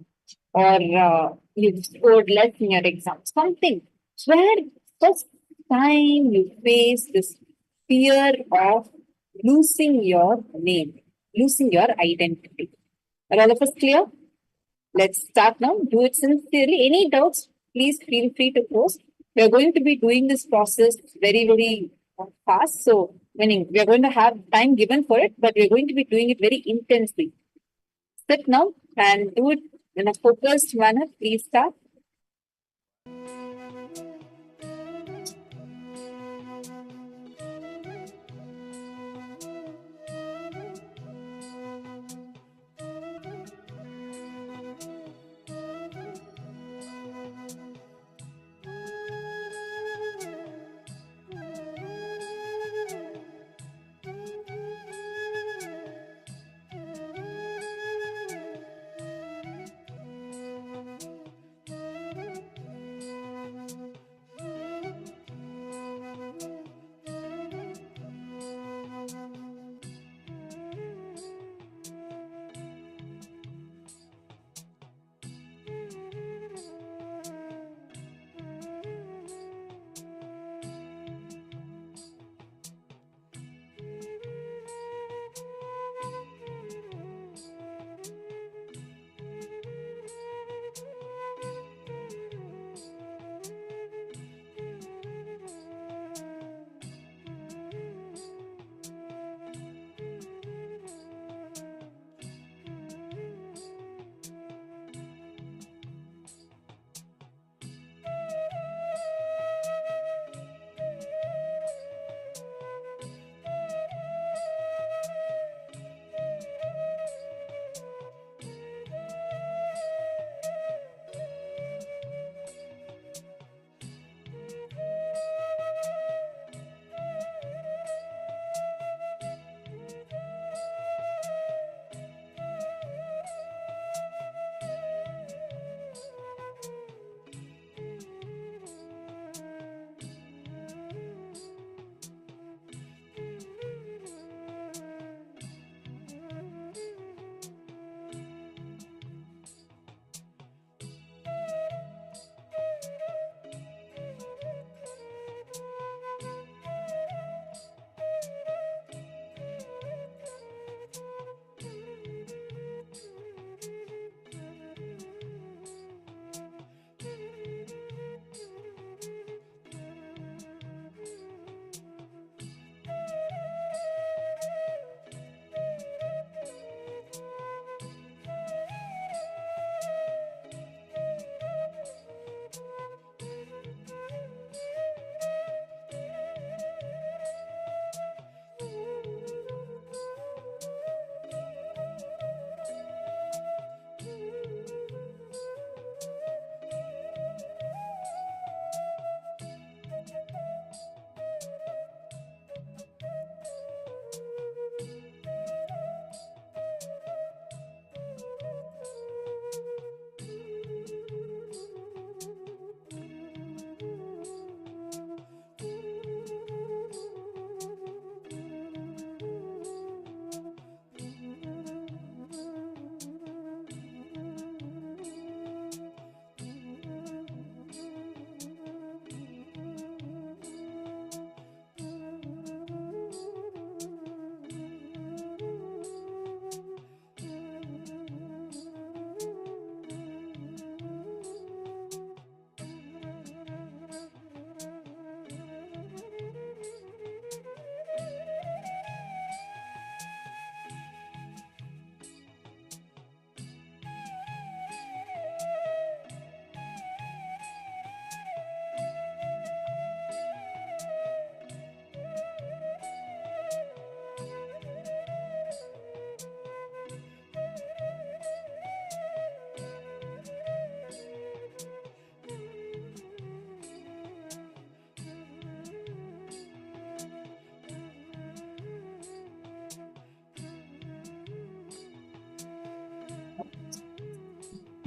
or you scored less in your exam. Something where first time you face this fear of losing your name, losing your identity. Are all of us clear? Let's start now. Do it sincerely. Any doubts, please feel free to post. We are going to be doing this process very, very fast. So, meaning we are going to have time given for it, but we are going to be doing it very intensely. Sit now and do it in a focused manner. Please start.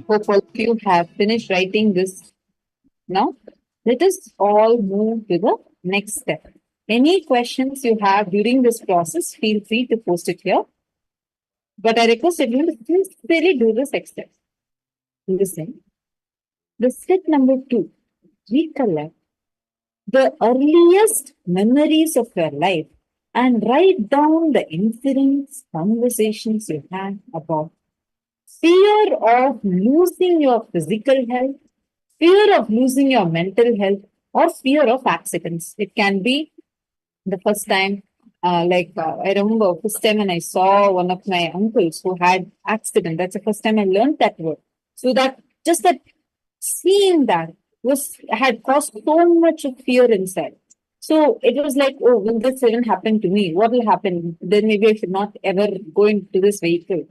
Hope all of you have finished writing this now. Let us all move to the next step. Any questions you have during this process, feel free to post it here. But I request everyone to sincerely do this exercise. Listen. The step number 2, recollect the earliest memories of your life and write down the incidents, conversations you had about fear of losing your physical health, fear of losing your mental health, or fear of accidents. It can be the first time, I remember first time when I saw one of my uncles who had accident. That's the first time I learned that word. So that just that seeing that had caused so much of fear inside. So it was like, oh, will this even happen to me? What will happen? Then maybe I should not ever go into this vehicle.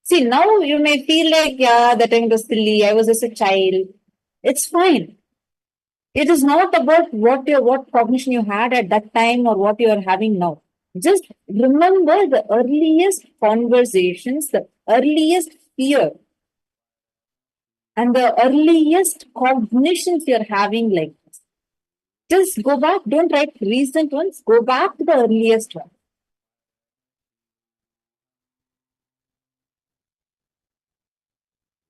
See, now you may feel like, yeah, that time was silly. I was just a child. It's fine. It is not about what cognition you had at that time or what you are having now. Just remember the earliest conversations, the earliest fear, and the earliest cognitions you're having like this. Just go back, don't write recent ones, go back to the earliest one.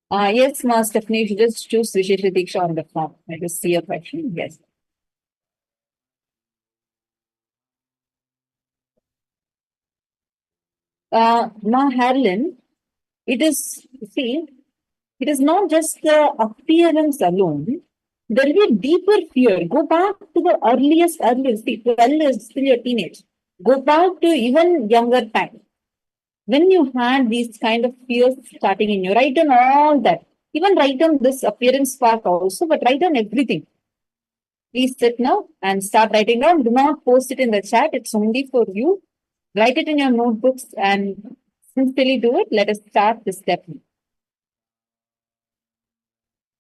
Yes, Ma Stephanie, you should just choose Vishesha Diksha on the form. I just see your question. Yes. Ma Harlan, it is, see, it is not just the appearance alone. There will be a deeper fear. Go back to the earliest. See, 12 is still your teenage. Go back to even younger time. When you had these kind of fears starting in you, write down all that. Even write down this appearance part also, but write down everything. Please sit now and start writing down. Do not post it in the chat. It's only for you. Write it in your notebooks and sincerely do it. Let us start this step.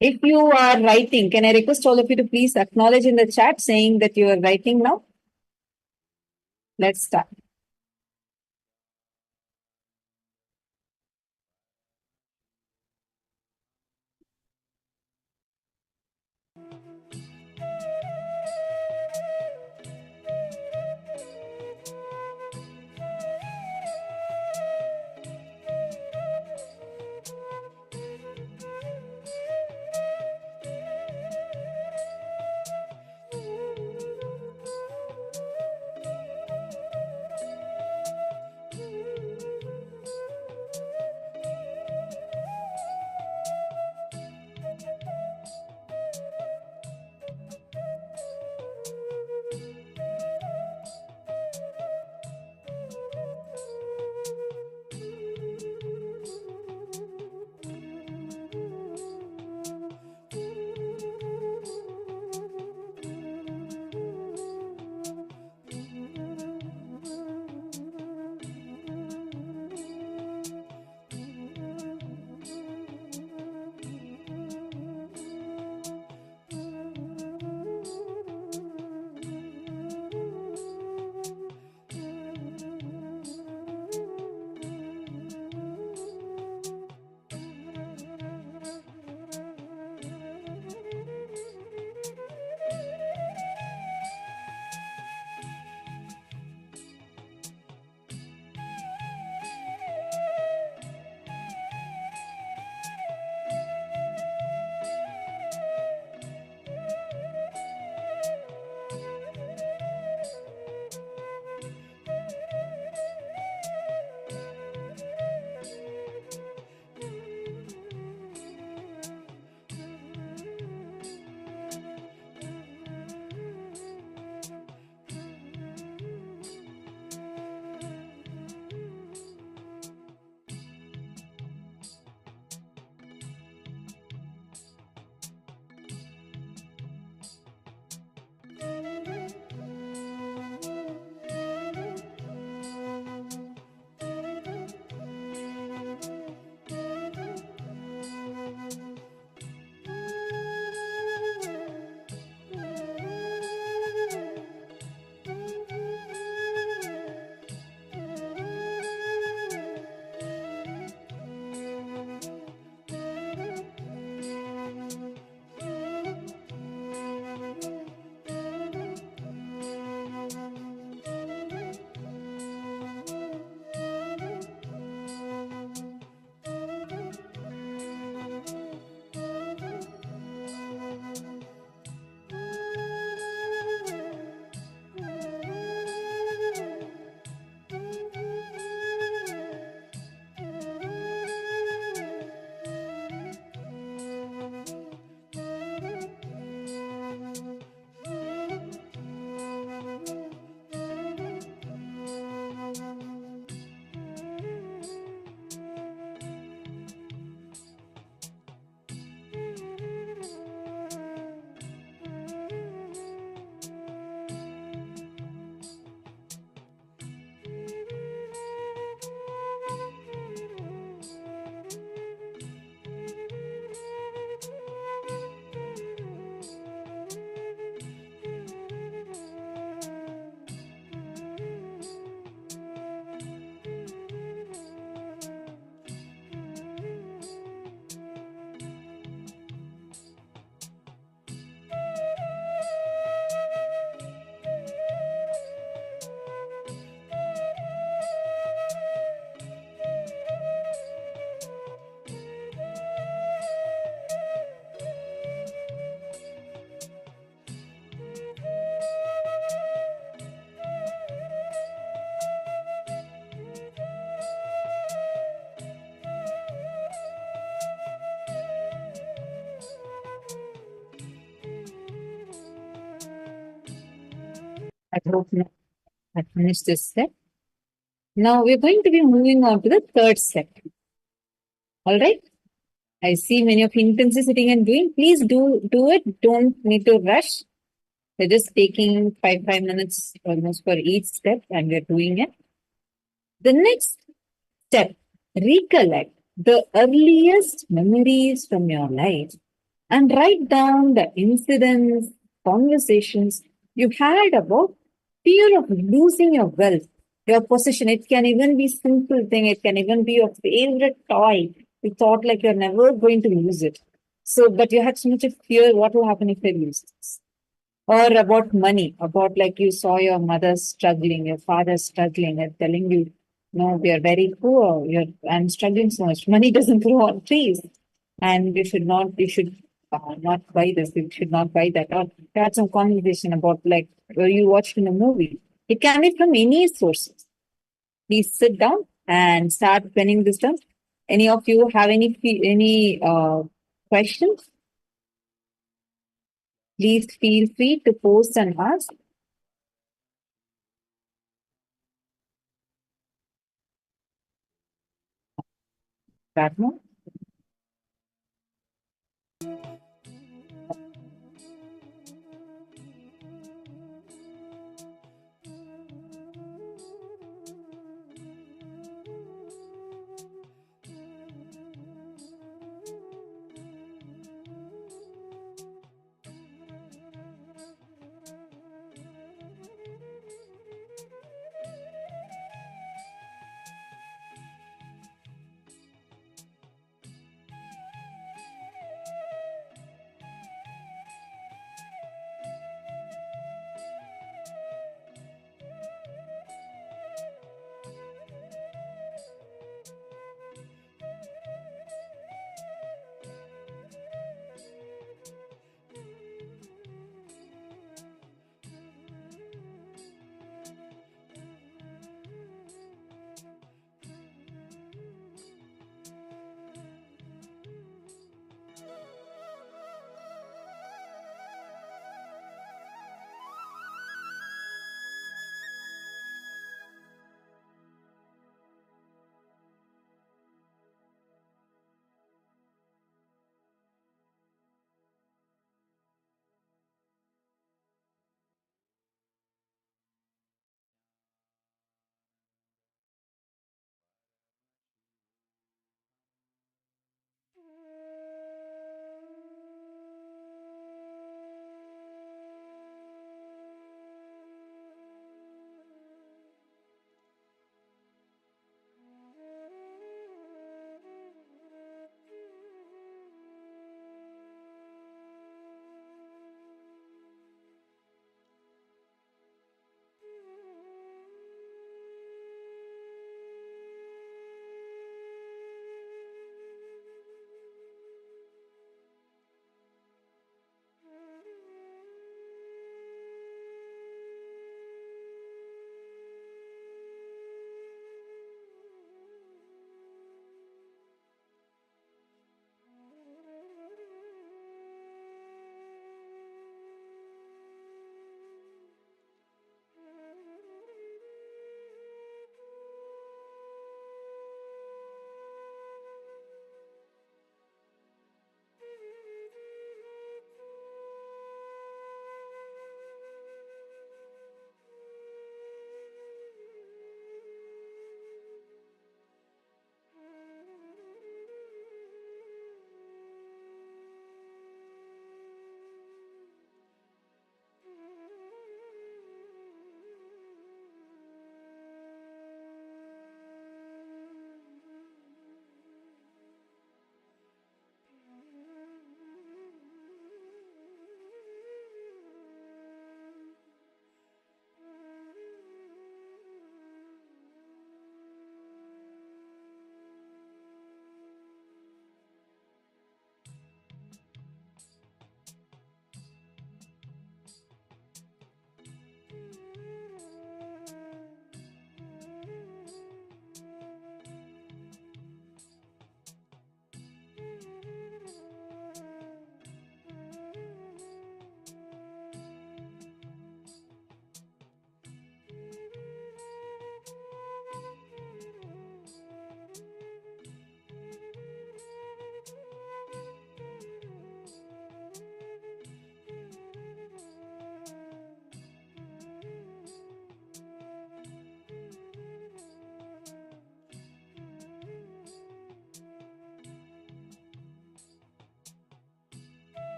If you are writing, can I request all of you to please acknowledge in the chat saying that you are writing now? Let's start. I hope now I finished this step. Now we're going to be moving on to the third step. All right. I see many of you intensely sitting and doing. Please do it. Don't need to rush. We're just taking five minutes almost for each step, and we're doing it. The next step, recollect the earliest memories from your life and write down the incidents, conversations you had about fear of losing your wealth, your possession. It can even be simple thing. It can even be your favorite toy. You thought like you're never going to lose it. So, but you had so much of fear. What will happen if I lose this? Or about money, about like you saw your mother struggling, your father struggling, and telling you, no, we are very poor. I'm struggling so much. Money doesn't grow on trees, and you should not buy this. You should not buy that. Or you had some conversation about like you watched in a movie. It can be from any sources. Please sit down and start penning this down. Any of you have any questions? Please feel free to post and ask. Ratmo?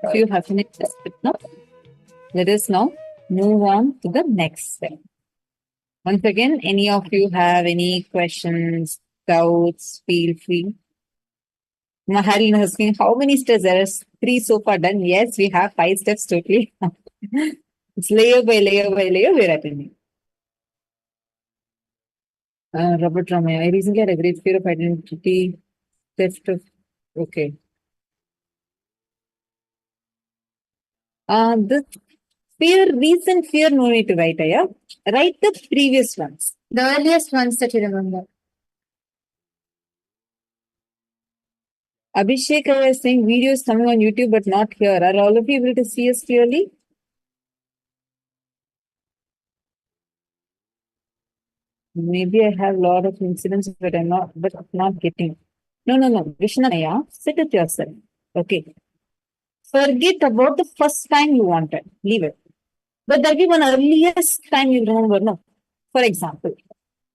If you have finished this bit now, let us now move on to the next step. Once again, any of you have any questions, doubts, feel free. Maharin is asking, how many steps? There are 3 so far done. Yes, we have 5 steps totally. It's layer by layer by layer we're attending. Robert Ramaya, I recently had a great fear of identity theft of. Okay. The recent fear, no need to write, yeah? Write the previous ones. The earliest ones that you remember. Abhishek is saying videos coming on YouTube but not here. Are all of you able to see us clearly? Maybe I have a lot of incidents, but I'm not getting. No. Vishnaya, sit with yourself. Okay. Forget about the first time you wanted. Leave it. But there'll be one earliest time you remember. No. For example,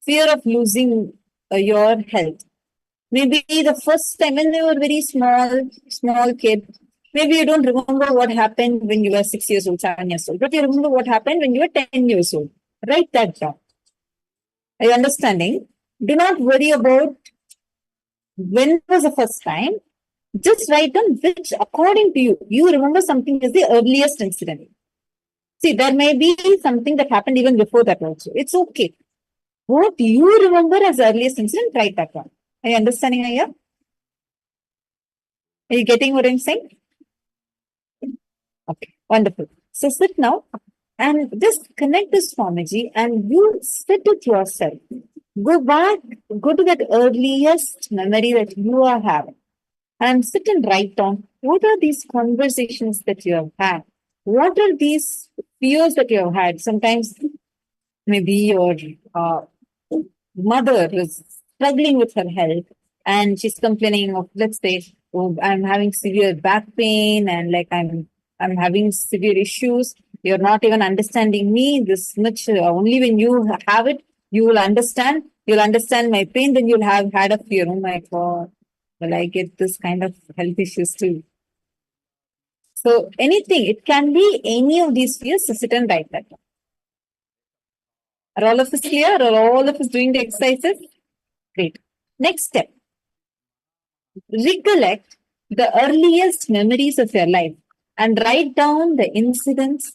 fear of losing your health. Maybe the first time when you were very small kid, maybe you don't remember what happened when you were 6 years old, 7 years old, but you remember what happened when you were 10 years old. Write that down. Are you understanding? Do not worry about when was the first time. Just write down which, according to you, you remember something as the earliest incident. See, there may be something that happened even before that also. It's okay. What you remember as the earliest incident, write that down. Are you understanding, Aya? Are you getting what I'm saying? Okay, wonderful. So sit now and just connect this Swamiji and you sit with yourself. Go back, go to that earliest memory that you are having and sit and write down what are these conversations that you have had? What are these fears that you have had? Sometimes maybe your mother is struggling with her health and she's complaining of, let's say, oh, I'm having severe back pain and like I'm having severe issues. You're not even understanding me this much. Only when you have it, you will understand. You'll understand my pain. Then you'll have had a fear. Oh my God. Well, I get this kind of health issues too. So anything, it can be any of these fears. So sit and write that. Are all of us clear? Are all of us doing the exercises? Great. Next step. Recollect the earliest memories of your life and write down the incidents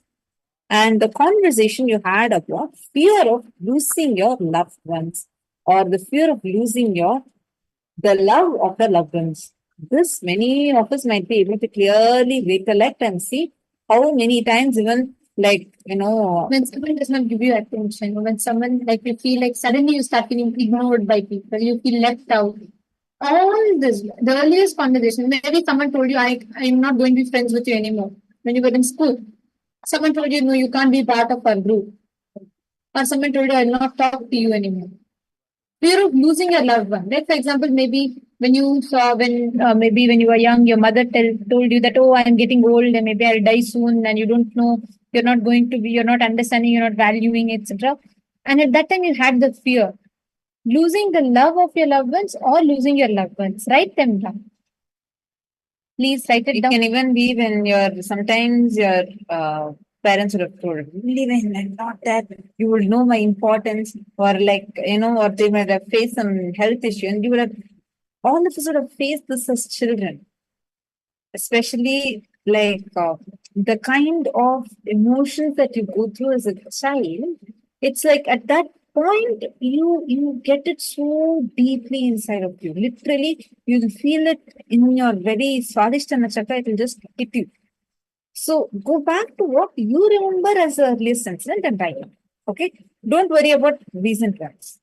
and the conversation you had about fear of losing your loved ones or the fear of losing the love of the loved ones. This many of us might be able to clearly recollect and see how many times even when someone does not give you attention, when someone you feel like suddenly you start feeling ignored by people, you feel left out. All this, the earliest conversation, maybe someone told you, I'm not going to be friends with you anymore. When you were in school, someone told you, no, you can't be part of our group. Or someone told you, I'll not talk to you anymore. Fear of losing your loved one. Like, for example, maybe when you saw, maybe when you were young, your mother told you that, oh, I'm getting old and maybe I'll die soon, and you don't know, you're not understanding, you're not valuing, etc. And at that time, you had the fear. Losing the love of your loved ones or losing your loved ones. Write them down. Please write it down. It can even be when sometimes your parents would have told, really, when I'm not that, you will know my importance, or or they might have faced some health issue, and you would have, all of us would have faced this as children, especially the kind of emotions that you go through as a child. It's like at that point, you get it so deeply inside of you. Literally, you'll feel it in your very swadhisthana chakra, it will just hit you. So go back to what you remember as the earliest incident and write it. Okay? Don't worry about recent ones.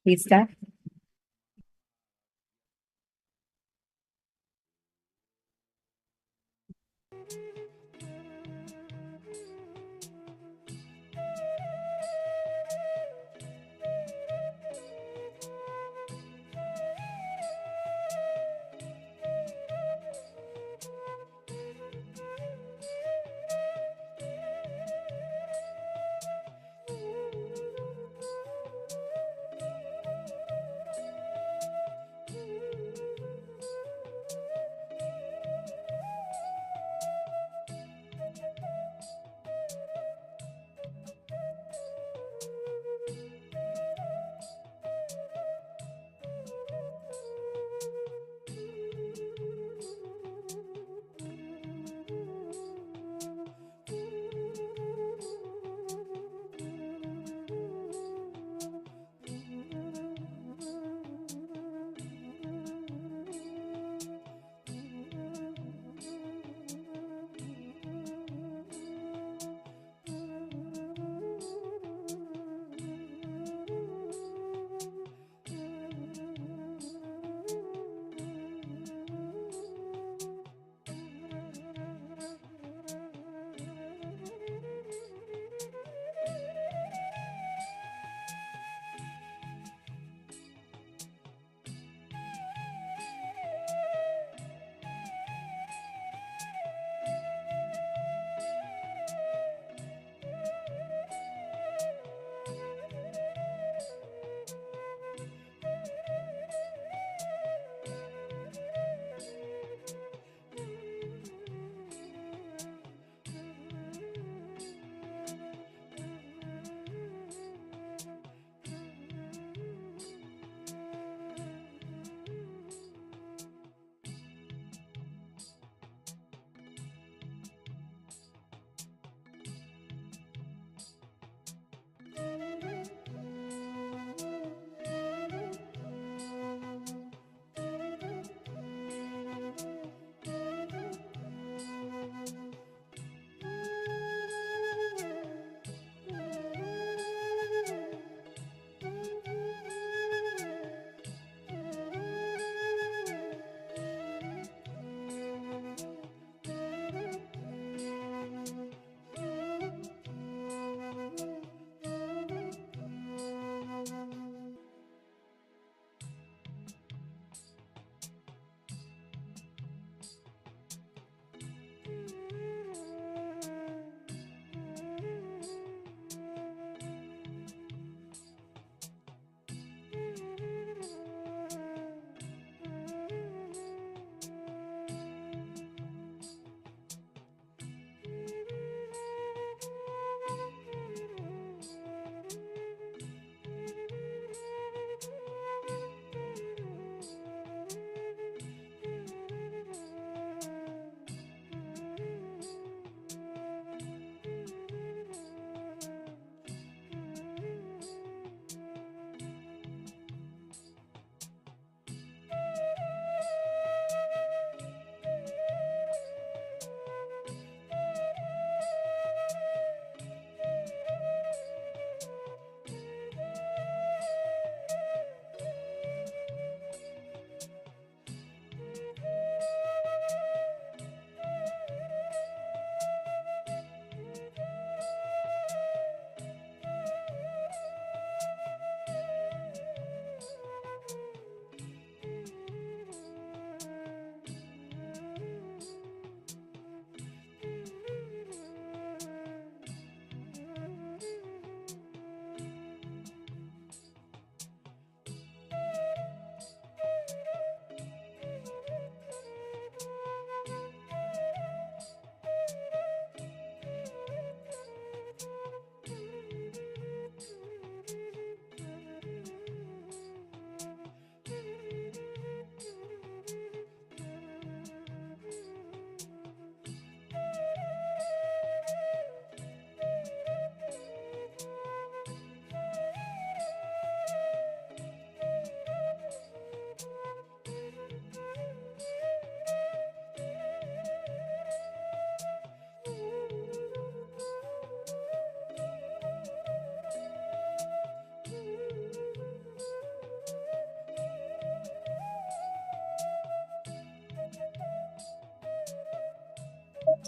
Please start.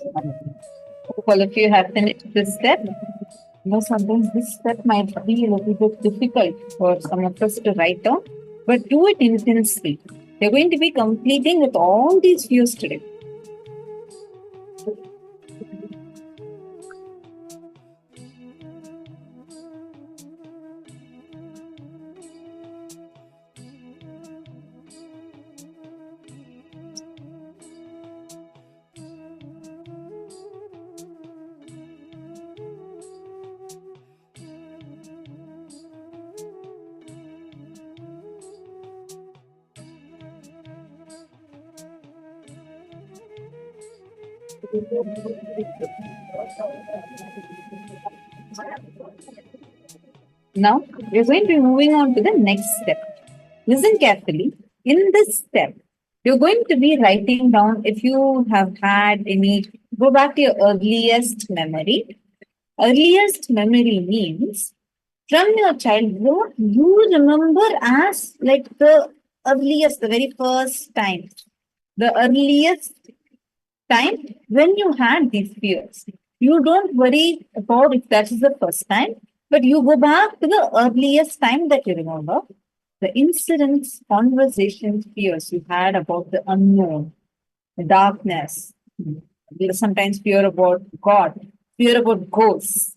Hope all of you have finished this step. Sometimes this step might be a little bit difficult for some of us to write down, but do it intensely. You're going to be completing with all these views today. Now, we're going to be moving on to the next step. Listen carefully. In this step, you're going to be writing down if you have had any, go back to your earliest memory. Earliest memory means from your childhood, what you remember as like the earliest, the very first time, the earliest time when you had these fears. You don't worry about if that is the first time, but you go back to the earliest time that you remember, the incidents, conversations, fears you had about the unknown, the darkness, sometimes fear about God, fear about ghosts,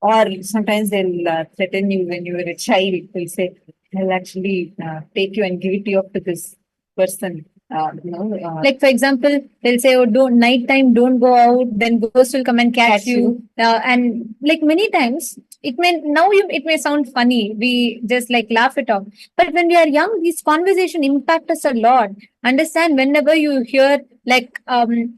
or sometimes they'll threaten you when you were a child. They'll say, I'll actually take you and give it up to this person. Like for example, they'll say, "Oh, don't nighttime, don't go out." Then ghosts will come and catch you. And like many times, it may sound funny. We just like laugh it off. But when we are young, these conversation impact us a lot. Understand? Whenever you hear like when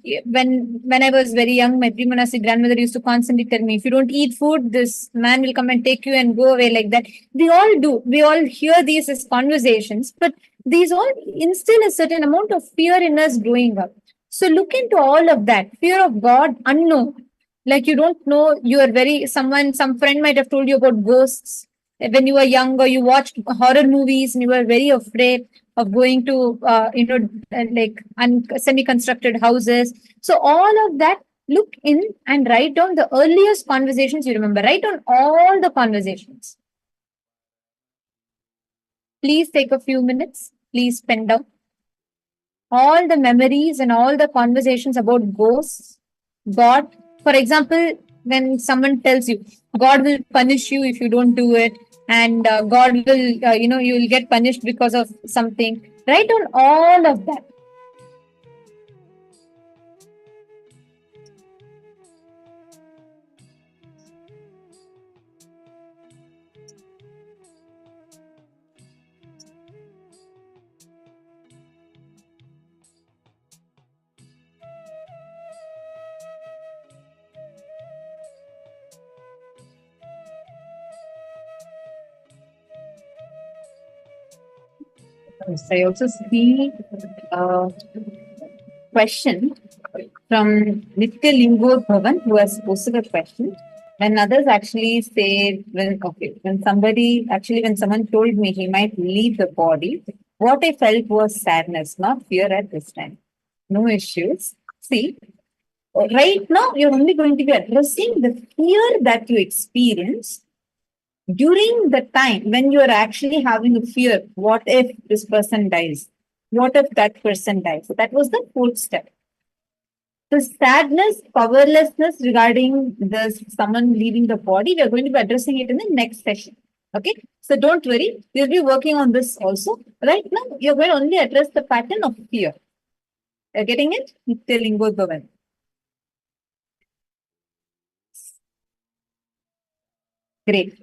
I was very young, my pre-monastic grandmother used to constantly tell me, if you don't eat food, this man will come and take you and go away, like that. We all do. We all hear these as conversations, but these all instill a certain amount of fear in us growing up. So look into all of that. Fear of God, unknown. Like you don't know, you are some friend might have told you about ghosts when you were young, or you watched horror movies and you were very afraid of going to, like semi-constructed houses. So all of that, look in and write down the earliest conversations you remember. Write down all the conversations. Please take a few minutes. Please pen down all the memories and all the conversations about ghosts, God. For example, when someone tells you, God will punish you if you don't do it, and God will, you will get punished because of something. Write down all of that. I also see a question from Nithyananda, who has posted a question. When others actually say, when someone told me he might leave the body, what I felt was sadness, not fear at this time. No issues. See, right now you're only going to be addressing the fear that you experience during the time when you are actually having a fear. What if this person dies? What if that person dies? So that was the fourth step. The sadness, powerlessness regarding someone leaving the body, we are going to be addressing it in the next session. Okay, so don't worry, we'll be working on this also. Right now, you're going to only address the pattern of fear. You're getting it? Nithyananda. Great.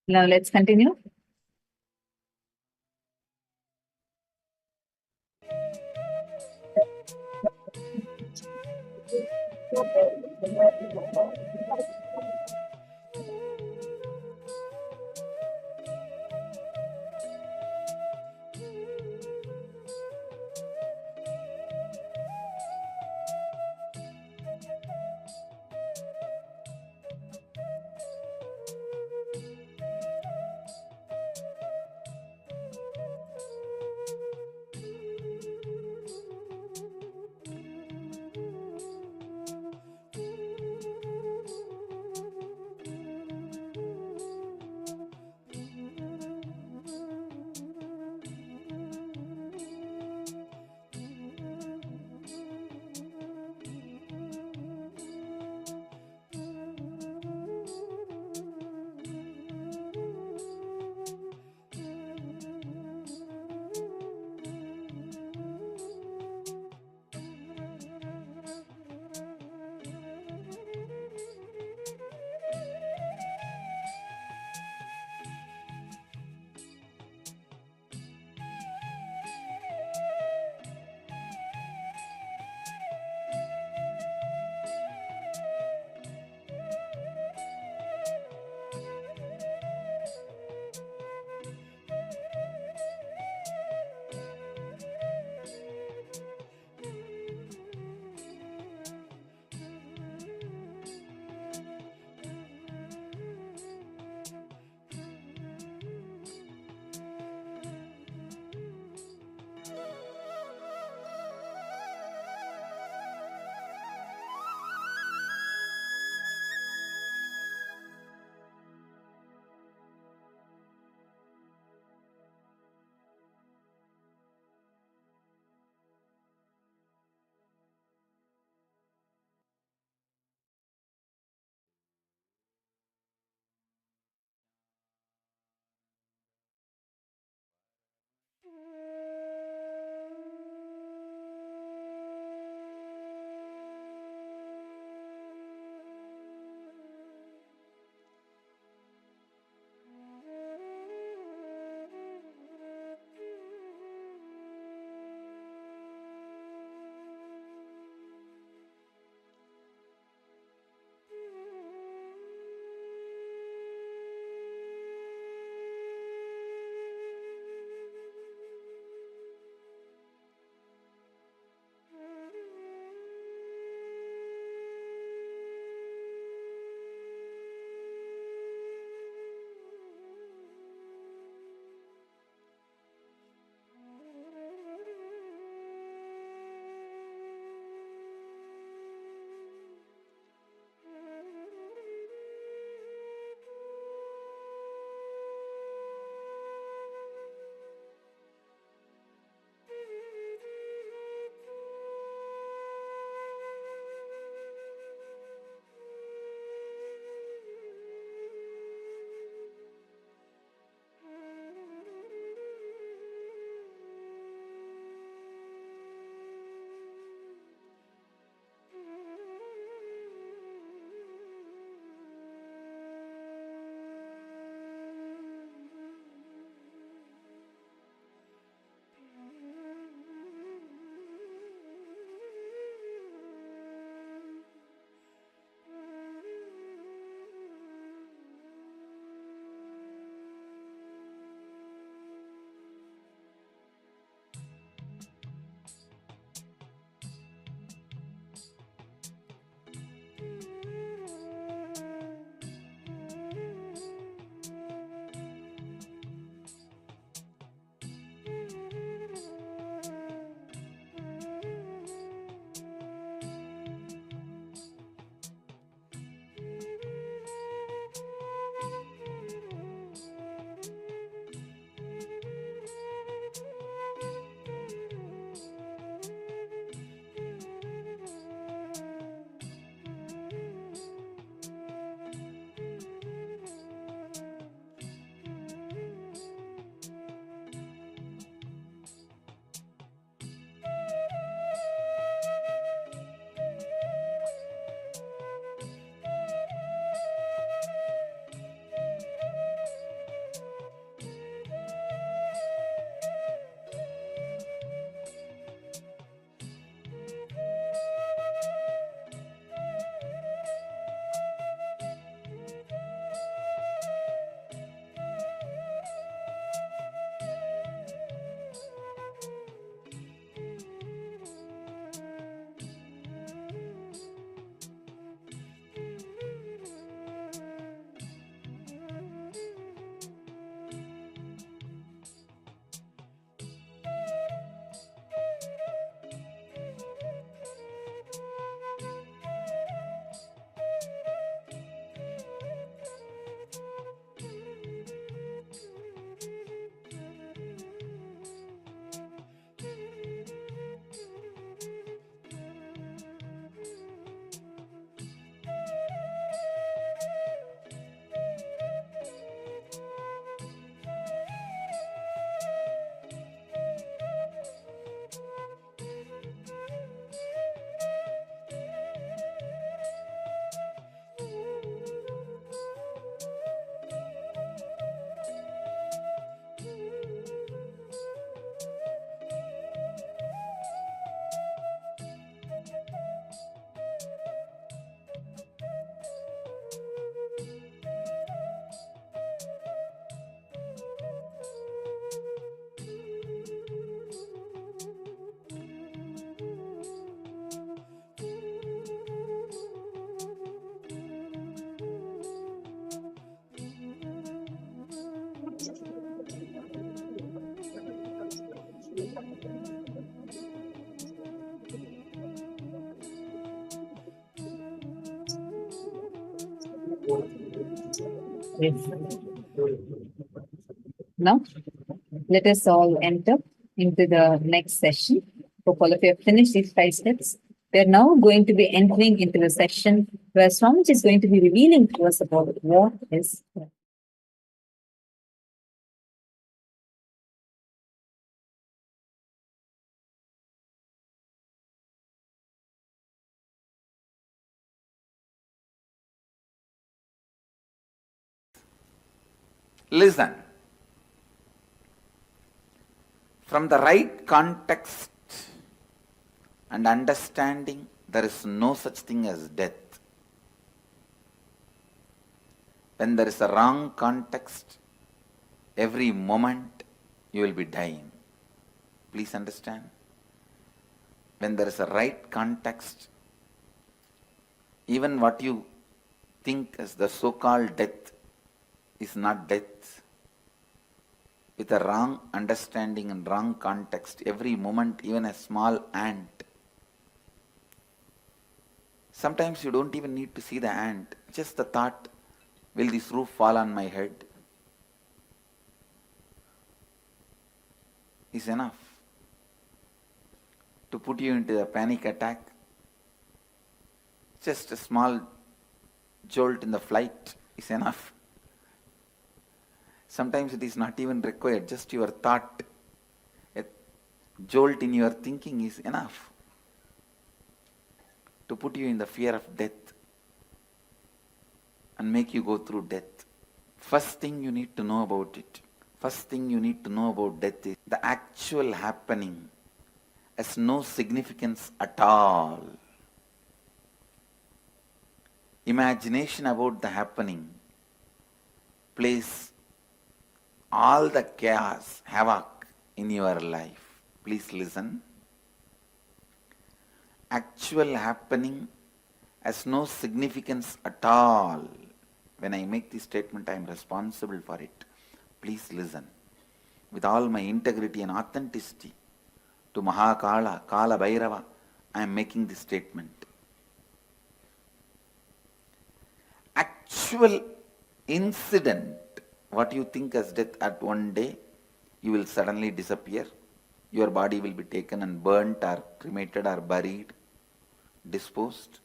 Now let's continue. Yes. Now, let us all enter into the next session. Hope all of you have finished these 5 steps. We are now going to be entering into the session where Swamiji is going to be revealing to us about what is. Listen. From the right context and understanding, there is no such thing as death. When there is a wrong context, every moment you will be dying. Please understand. When there is a right context, even what you think as the so-called death is not death. With a wrong understanding and wrong context, every moment, even a small ant. Sometimes you don't even need to see the ant, just the thought, will this roof fall on my head, is enough to put you into a panic attack. Just a small jolt in the flight is enough. Sometimes it is not even required, just your thought, a jolt in your thinking is enough to put you in the fear of death and make you go through death. First thing you need to know about it, first thing you need to know about death is the actual happening has no significance at all. Imagination about the happening plays all the chaos, havoc in your life. Please listen. Actual happening has no significance at all. When I make this statement, I am responsible for it. Please listen. With all my integrity and authenticity, to Mahakala, Kala Bhairava, I am making this statement. Actual incident, what you think as death, at one day, you will suddenly disappear. Your body will be taken and burnt or cremated or buried, disposed.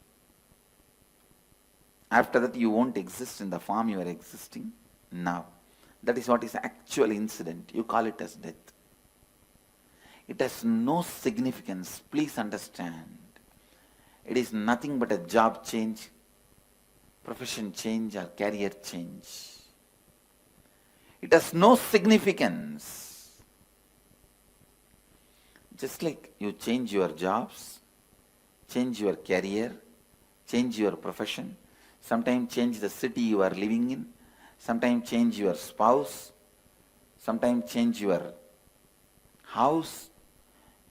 After that, you won't exist in the form you are existing now. That is what is actual incident. You call it as death. It has no significance. Please understand. It is nothing but a job change, profession change or career change. It has no significance. Just like you change your jobs, change your career, change your profession, sometimes change the city you are living in, sometimes change your spouse, sometimes change your house,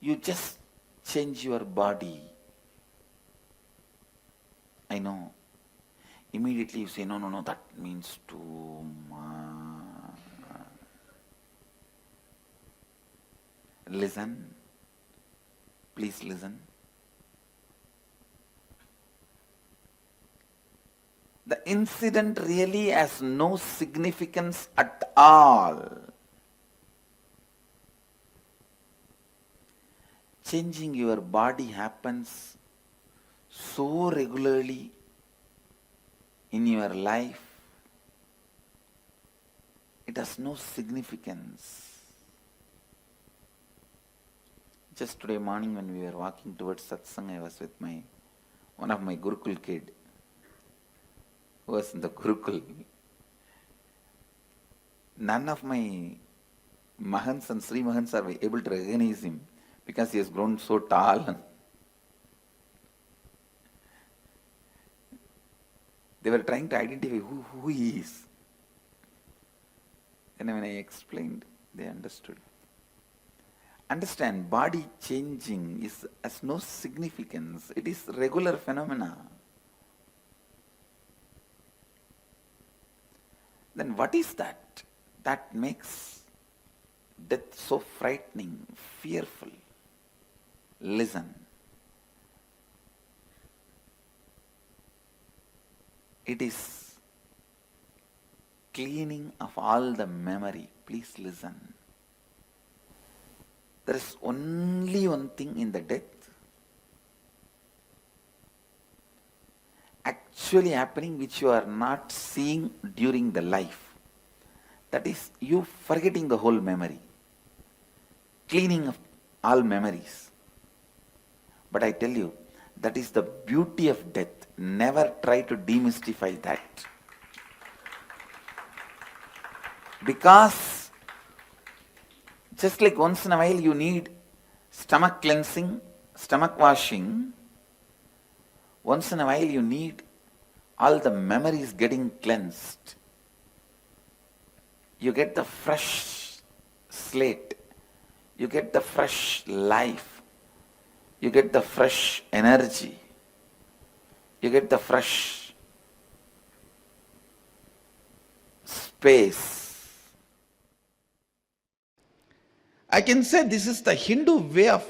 you just change your body. I know. Immediately you say, no, that means too much. Listen. Please listen. The incident really has no significance at all. Changing your body happens so regularly in your life, it has no significance. Just today morning when we were walking towards satsang, I was with one of my Gurukul kid who was in the Gurukul. None of my Mahans and Sri Mahans are able to recognize him because he has grown so tall. They were trying to identify who he is. And when I explained, they understood. Understand, body changing has no significance. It is regular phenomena. Then what is that? That makes death so frightening, fearful. Listen. It is cleaning of all the memory. Please listen. There is only one thing in the death actually happening which you are not seeing during the life. That is you forgetting the whole memory, cleaning of all memories. But I tell you, that is the beauty of death. Never try to demystify that. Because just like once in a while you need stomach cleansing, stomach washing, once in a while you need all the memories getting cleansed. You get the fresh slate, you get the fresh life, you get the fresh energy, you get the fresh space. I can say this is the Hindu way of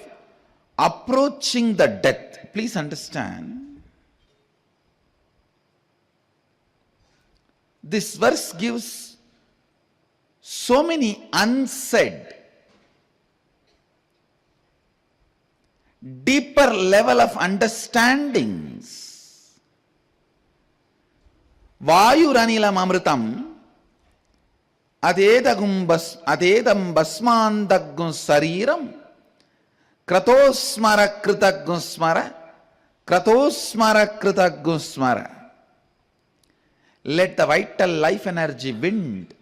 approaching the death. Please understand. This verse gives so many unsaid, deeper level of understandings. Vayuranilam amritam adedam basmandaggun sariram kratosmara kritaggun smara kratosmara kritaggun smara. Let the vital life energy wind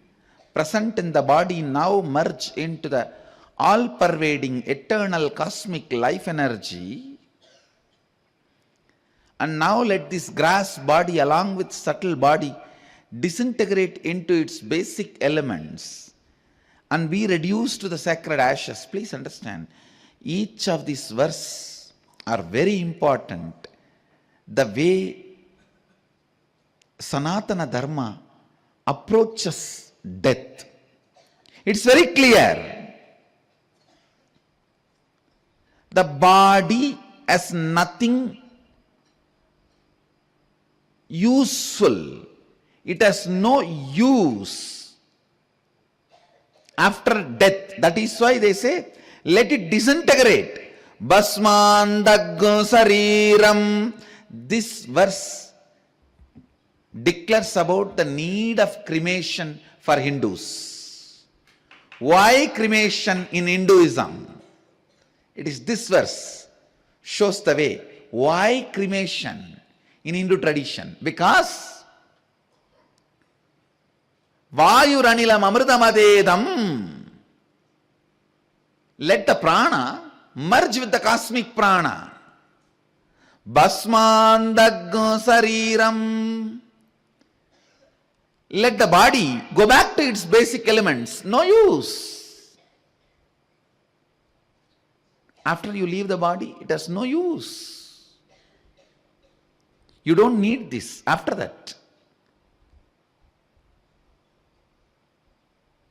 present in the body now merge into the all-pervading eternal cosmic life energy. And now let this grass body along with subtle body disintegrate into its basic elements and be reduced to the sacred ashes. Please understand, each of these verses are very important. The way Sanatana Dharma approaches death, it's very clear. The body has nothing useful. It has no use after death. That is why they say, let it disintegrate. Basmandaggu sariram. This verse declares about the need of cremation for Hindus. Why cremation in Hinduism? It is this verse shows the way. Why cremation in Hindu tradition? Because Vayuranilam amritamadedam. Let the prana merge with the cosmic prana. Basmandaggu sariram. Let the body go back to its basic elements. No use. After you leave the body, it has no use. You don't need this after that.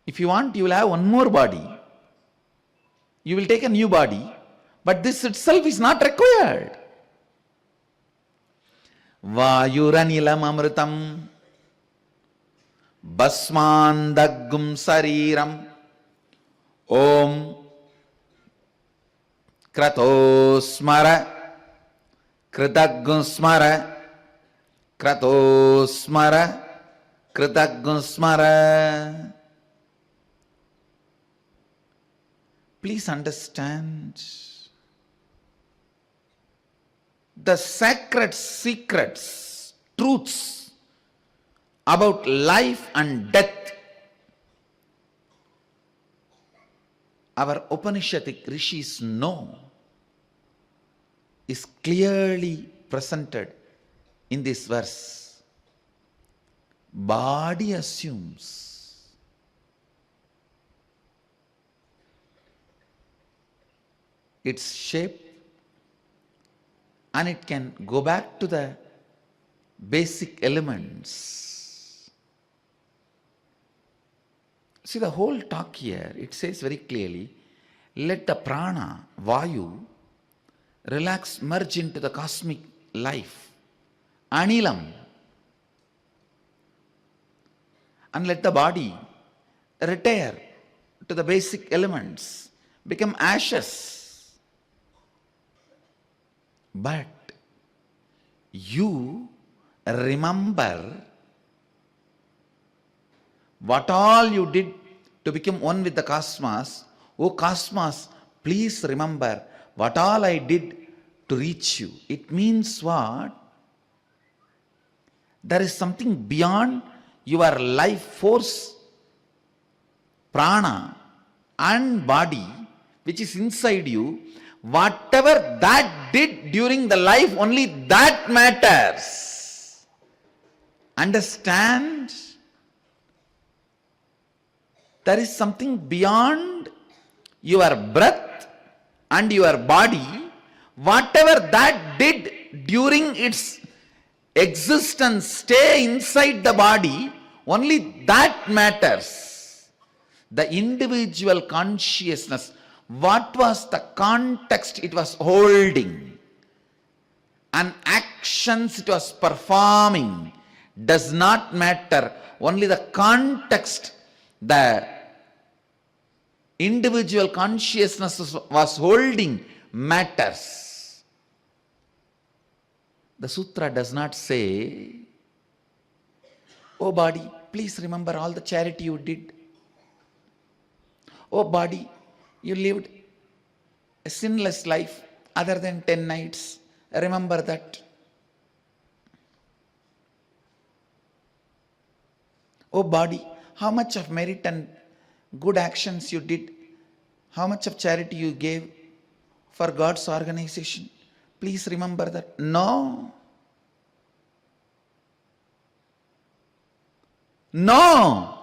If you want, you will have one more body. You will take a new body, but this itself is not required. Vayuranilam amritam basmandaggum sariram om kratosmara kritaggum smara kratosmara kritaggum smara. Please understand, the sacred secrets, truths about life and death, our Upanishadic Rishis know, is clearly presented in this verse. Body assumes its shape and it can go back to the basic elements. See the whole talk here, it says very clearly, let the prana, vayu, relax, merge into the cosmic life, anilam. and let the body retire to the basic elements, become ashes. But you remember what all you did to become one with the cosmos. Oh cosmos, please remember what all I did to reach you. It means what? There is something beyond your life force, prana and body, which is inside you. Whatever that did during the life, only that matters. Understand? There is something beyond your breath and your body. Whatever that did during its existence, stay inside the body, only that matters. The individual consciousness, what was the context it was holding, and actions it was performing, does not matter. Only the context the individual consciousness was holding matters. The sutra does not say, oh body, please remember all the charity you did. Oh body, you lived a sinless life other than 10 nights. Remember that. Oh body, how much of merit and good actions you did, how much of charity you gave for God's organization. Please remember that. No. No.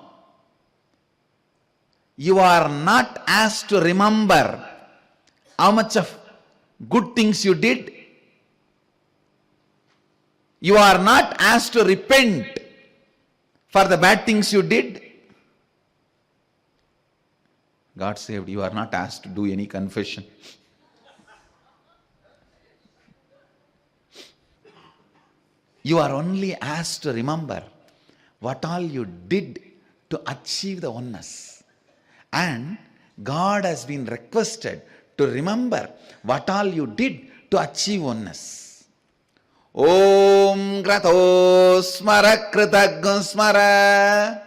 You are not asked to remember how much of good things you did. You are not asked to repent for the bad things you did. God saved, you are not asked to do any confession. You are only asked to remember what all you did to achieve the oneness. And God has been requested to remember what all you did to achieve oneness. Om Grato Smara Kritagam Smara.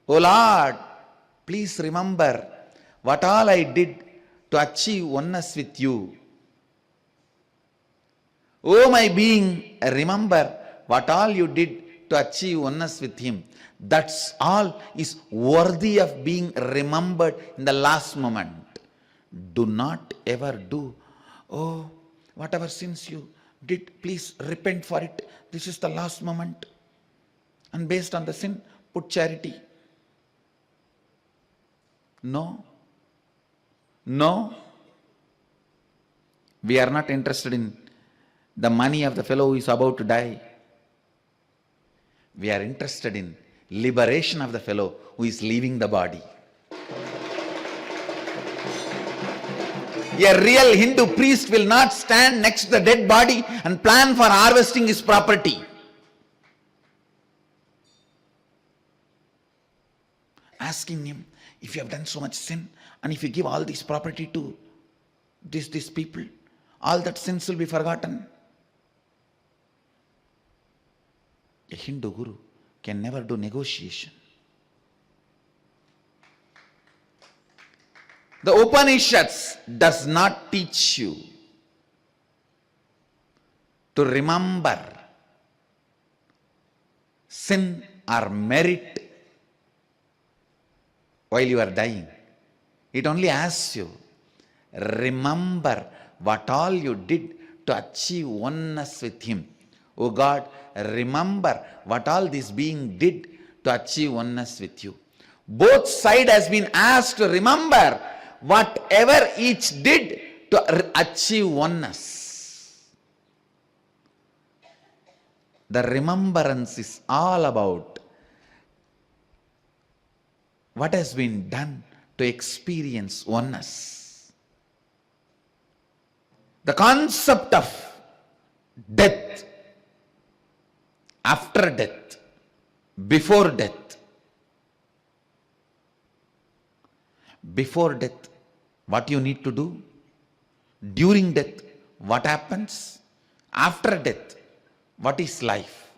O Lord, please remember what all I did to achieve oneness with you. Oh my being, remember what all you did to achieve oneness with him. That's all is worthy of being remembered in the last moment. Do not ever do, oh, whatever sins you did, please repent for it. This is the last moment. And based on the sin, put charity. No. No. We are not interested in the money of the fellow who is about to die. We are interested in liberation of the fellow who is leaving the body. A real Hindu priest will not stand next to the dead body and plan for harvesting his property. Asking him, if you have done so much sin and if you give all this property to these people, all that sins will be forgotten. A Hindu guru can never do negotiation. The Upanishads does not teach you to remember sin or merit while you are dying. It only asks you, remember what all you did to achieve oneness with him. Oh God, remember what all this being did to achieve oneness with you. Both sides has been asked to remember whatever each did to achieve oneness. The remembrance is all about what has been done to experience oneness. The concept of death, after death, before death. Before death, what you need to do? During death, what happens? After death, what is life?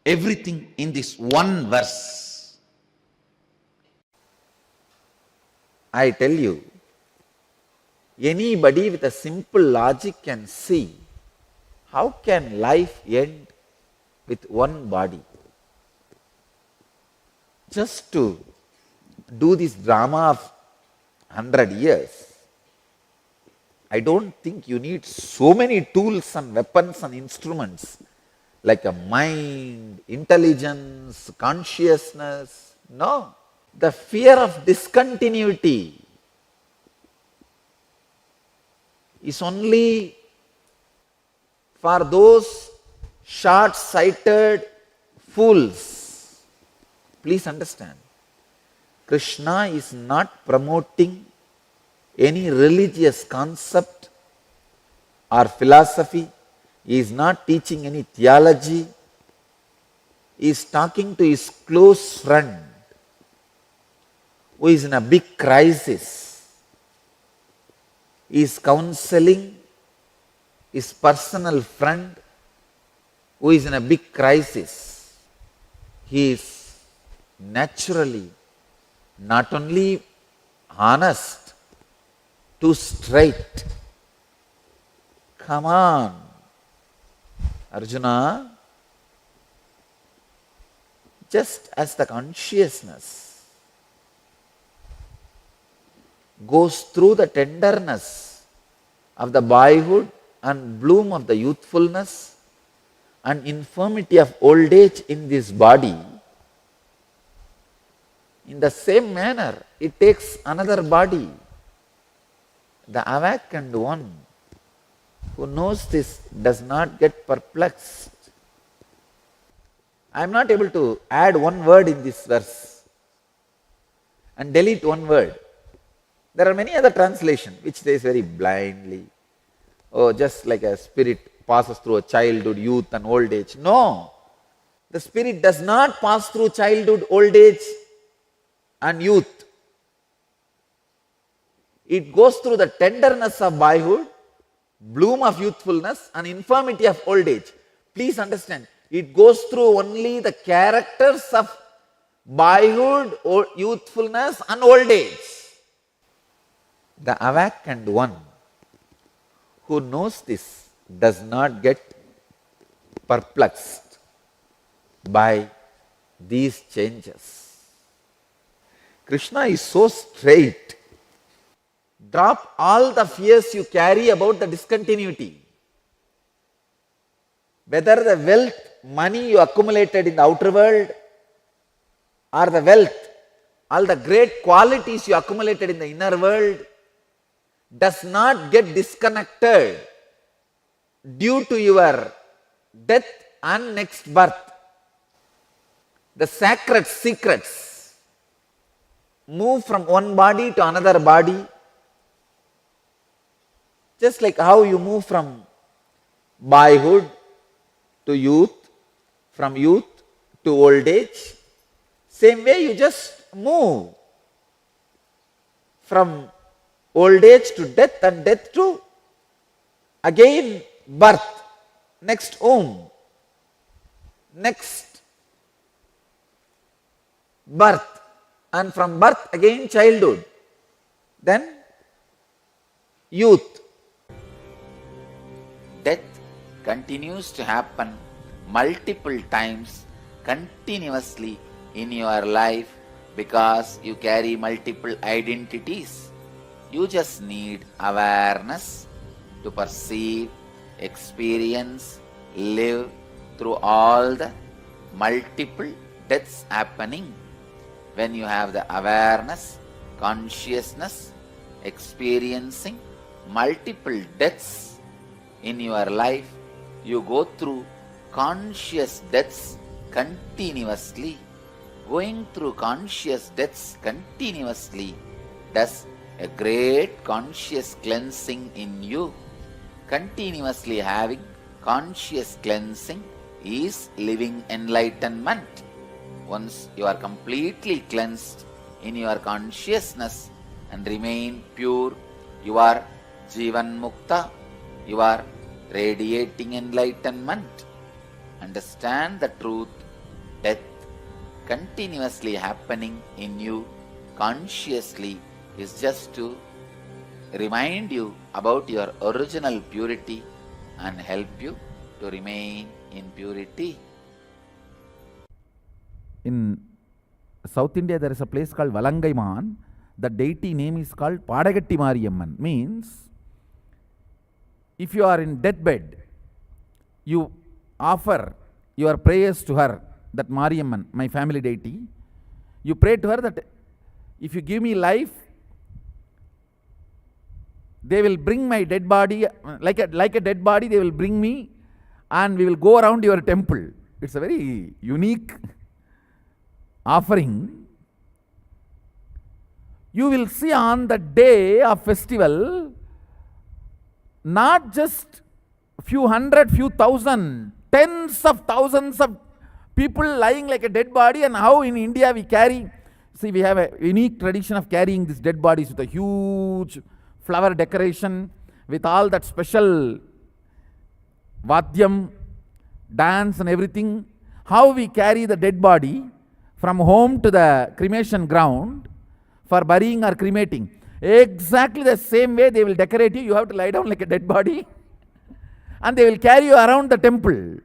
Everything in this one verse. I tell you, anybody with a simple logic can see how can life end with one body. Just to do this drama of 100 years, I don't think you need so many tools and weapons and instruments like a mind, intelligence, consciousness. No. The fear of discontinuity is only for those short-sighted fools. Please understand. Krishna is not promoting any religious concept or philosophy. He is not teaching any theology. He is talking to his close friend who is in a big crisis. He is counseling his personal friend who is in a big crisis. He is naturally not only honest, too straight. Come on, Arjuna. Just as the consciousness goes through the tenderness of the boyhood and bloom of the youthfulness and infirmity of old age in this body, in the same manner it takes another body. The awakened one who knows this does not get perplexed. I am not able to add one word in this verse and delete one word. There are many other translations which says very blindly, oh, just like a spirit passes through a childhood, youth and old age. No, the spirit does not pass through childhood, old age and youth. It goes through the tenderness of boyhood, bloom of youthfulness and infirmity of old age. Please understand, it goes through only the characters of boyhood, youthfulness and old age. The awakened one who knows this does not get perplexed by these changes. Krishna is so straight. Drop all the fears you carry about the discontinuity. Whether the wealth, money you accumulated in the outer world, or the wealth, all the great qualities you accumulated in the inner world, does not get disconnected due to your death and next birth. The sacred secrets move from one body to another body, just like how you move from boyhood to youth, from youth to old age. Same way you just move from old age to death and death to again birth, next womb, next birth, and from birth again childhood, then youth. Death continues to happen multiple times continuously in your life because you carry multiple identities. You just need awareness to perceive, experience, live through all the multiple deaths happening. When you have the awareness, consciousness, experiencing multiple deaths in your life, you go through conscious deaths continuously. Going through conscious deaths continuously does a great conscious cleansing in you. Continuously having conscious cleansing is living enlightenment. Once you are completely cleansed in your consciousness and remain pure, you are Jivan Mukta, you are radiating enlightenment. Understand the truth, death continuously happening in you consciously is just to remind you about your original purity and help you to remain in purity. In South India, there is a place called Valangaiman. The deity name is called Padagatti Mariyamman. Means, if you are in deathbed, you offer your prayers to her, that Mariyamman, my family deity. You pray to her that if you give me life, they will bring my dead body, like a dead body, they will bring me and we will go around your temple. It's a very unique offering. You will see on the day of festival, not just few hundred, few thousand, tens of thousands of people lying like a dead body. And how in India we carry, see, we have a unique tradition of carrying these dead bodies with a huge flower decoration, with all that special vadyam, dance and everything. How we carry the dead body from home to the cremation ground for burying or cremating. Exactly the same way they will decorate you. You have to lie down like a dead body and they will carry you around the temple.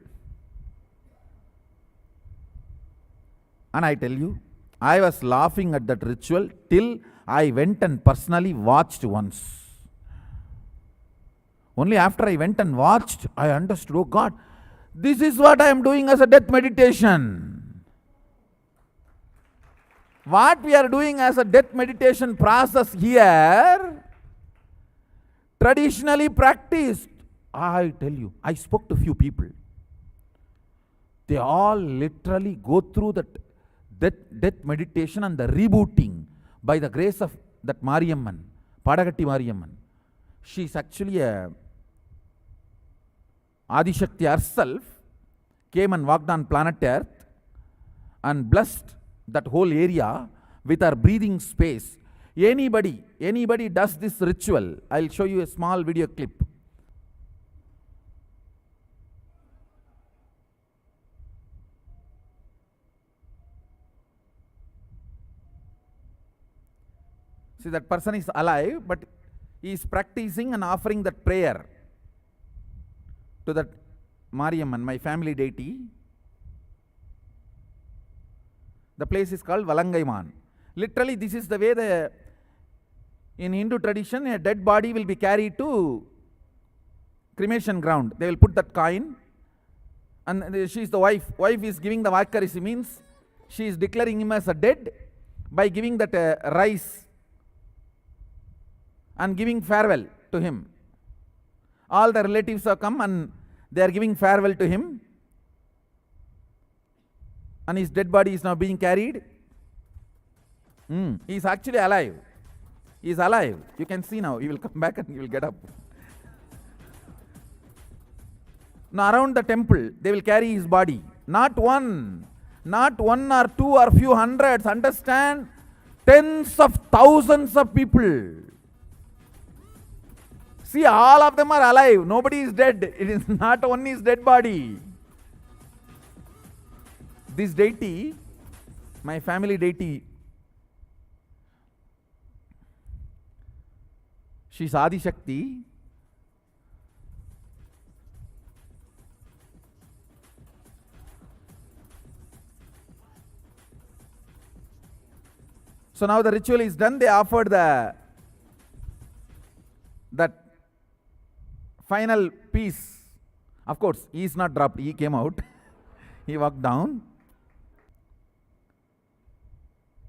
And I tell you, I was laughing at that ritual till I went and personally watched once. Only after I went and watched, I understood, oh God, this is what I am doing as a death meditation. What we are doing as a death meditation process here, traditionally practiced. I tell you, I spoke to few people. They all literally go through that death meditation and the rebooting by the grace of that Mariyamman, Padagatti Mariyamman. She is actually a Adishakti herself, came and walked on planet Earth and blessed that whole area with her breathing space. Anybody does this ritual. I'll show you a small video clip. See, that person is alive, but he is practicing and offering that prayer to that Mariyamman, my family deity. The place is called Valangaiman. Literally, this is the way in Hindu tradition, a dead body will be carried to cremation ground. They will put that coin, and she is the wife. Wife is giving the Vakarisi, means she is declaring him as a dead by giving that rice and giving farewell to him. All the relatives have come and they are giving farewell to him. And his dead body is now being carried. He is actually alive. He is alive. You can see now. He will come back and he will get up. Now around the temple, they will carry his body. Not one or two or few hundreds. Understand? Tens of thousands of people. See, all of them are alive. Nobody is dead. It is not one is dead body. This deity, my family deity, she is Adi Shakti. So now the ritual is done. They offered that final piece. Of course, he is not dropped. He came out. He walked down.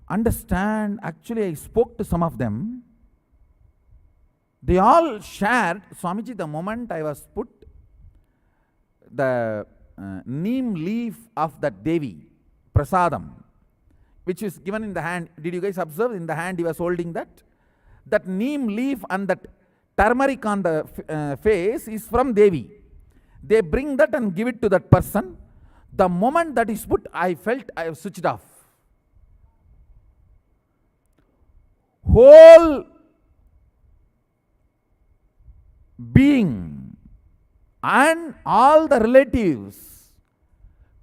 Understand, actually I spoke to some of them. They all shared, Swamiji, the moment I was put the neem leaf of that Devi, Prasadam, which is given in the hand. Did you guys observe? In the hand he was holding that. That neem leaf and that turmeric on the face is from Devi. They bring that and give it to that person. The moment that is put, I felt I have switched off. Whole being and all the relatives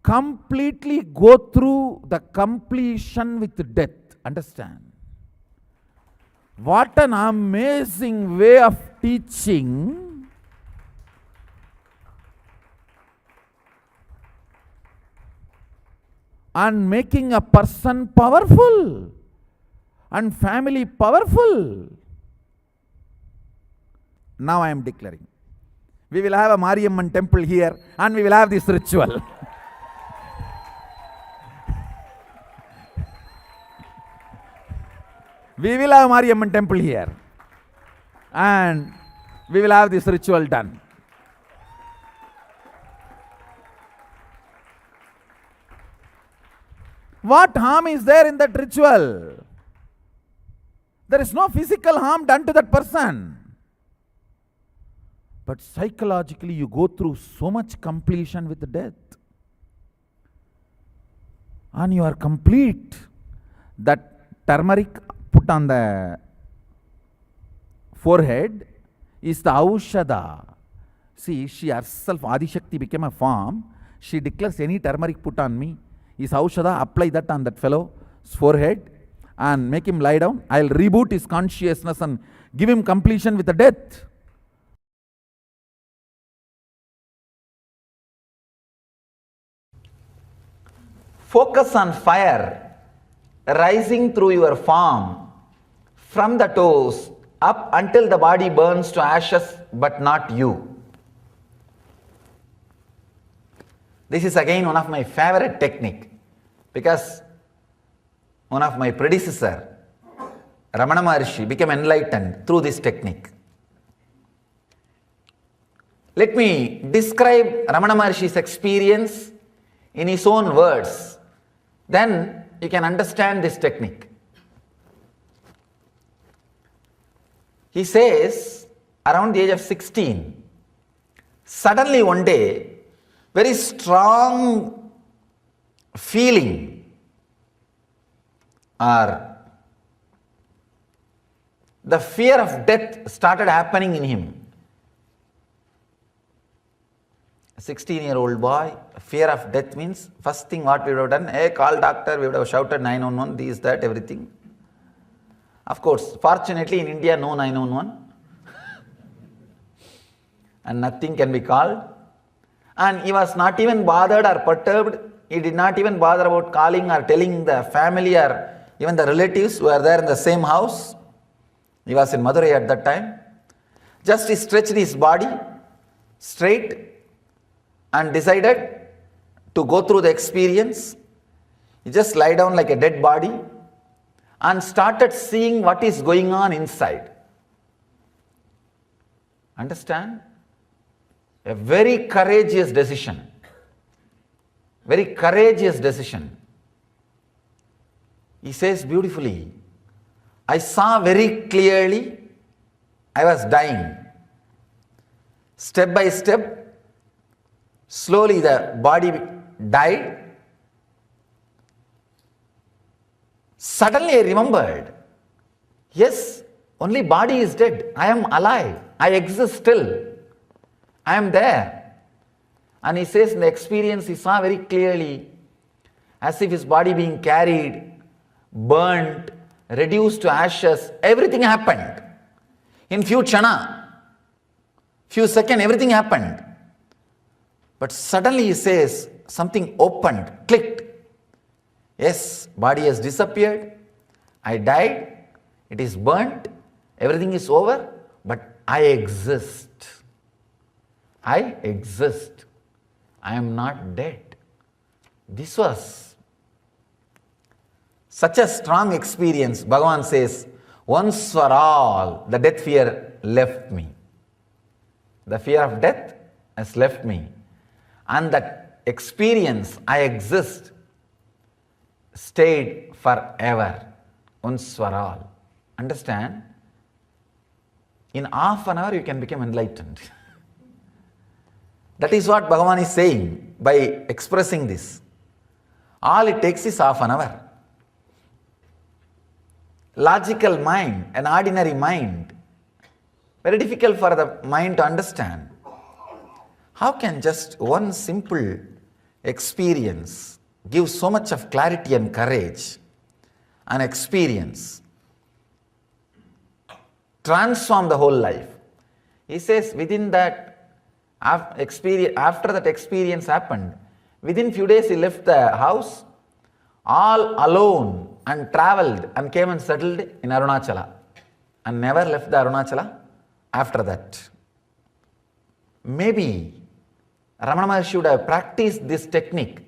completely go through the completion with death. Understand? What an amazing way of teaching. And making a person powerful and family powerful. Now I am declaring, we will have a Mariamman temple here and we will have this ritual. We will have Mariamman temple here and we will have this ritual done. What harm is there in that ritual? There is no physical harm done to that person. But psychologically you go through so much completion with death. And you are complete. That turmeric put on the forehead is the Aushada. See, she herself, Adishakti, became a form. She declares, any turmeric put on me is Aushada, apply that on that fellow's forehead and make him lie down. I'll reboot his consciousness and give him completion with the death. Focus on fire rising through your form from the toes up until the body burns to ashes, but not you. This is again one of my favorite technique, because one of my predecessor, Ramana Maharshi, became enlightened through this technique. Let me describe Ramana Maharshi's experience in his own words. Then you can understand this technique. He says, around the age of 16, suddenly one day, very strong feeling or the fear of death started happening in him. A 16-year-old boy, fear of death means first thing what we would have done, hey, call doctor, we would have shouted 911, this, that, everything. Of course, fortunately in India, no 911 and nothing can be called. And he was not even bothered or perturbed. He did not even bother about calling or telling the family or even the relatives who were there in the same house. He was in Madurai at that time. Just he stretched his body straight and decided to go through the experience. He just lie down like a dead body and started seeing what is going on inside. Understand? A very courageous decision. Very courageous decision. He says beautifully, I saw very clearly I was dying. Step by step, slowly the body died. Suddenly I remembered, yes, only body is dead. I am alive. I exist still. I am there. And he says in the experience he saw very clearly as if his body being carried, burnt, reduced to ashes. Everything happened. In few seconds, everything happened. But suddenly he says something opened, clicked. Yes, body has disappeared. I died. It is burnt. Everything is over. But I exist. I exist. I am not dead. This was such a strong experience. Bhagavan says, once for all, the death fear left me. The fear of death has left me. And that experience, I exist, stayed forever. Once for all. Understand? In half an hour, you can become enlightened. That is what Bhagavan is saying. by expressing this. All it takes is half an hour. Logical mind, an ordinary mind, very difficult for the mind to understand. How can just one simple experience give so much of clarity and courage? An experience transform the whole life. He says within that experience, after that experience happened, within few days he left the house all alone and travelled and came and settled in Arunachala and never left the Arunachala after that. Maybe Ramana Maharshi should have practiced this technique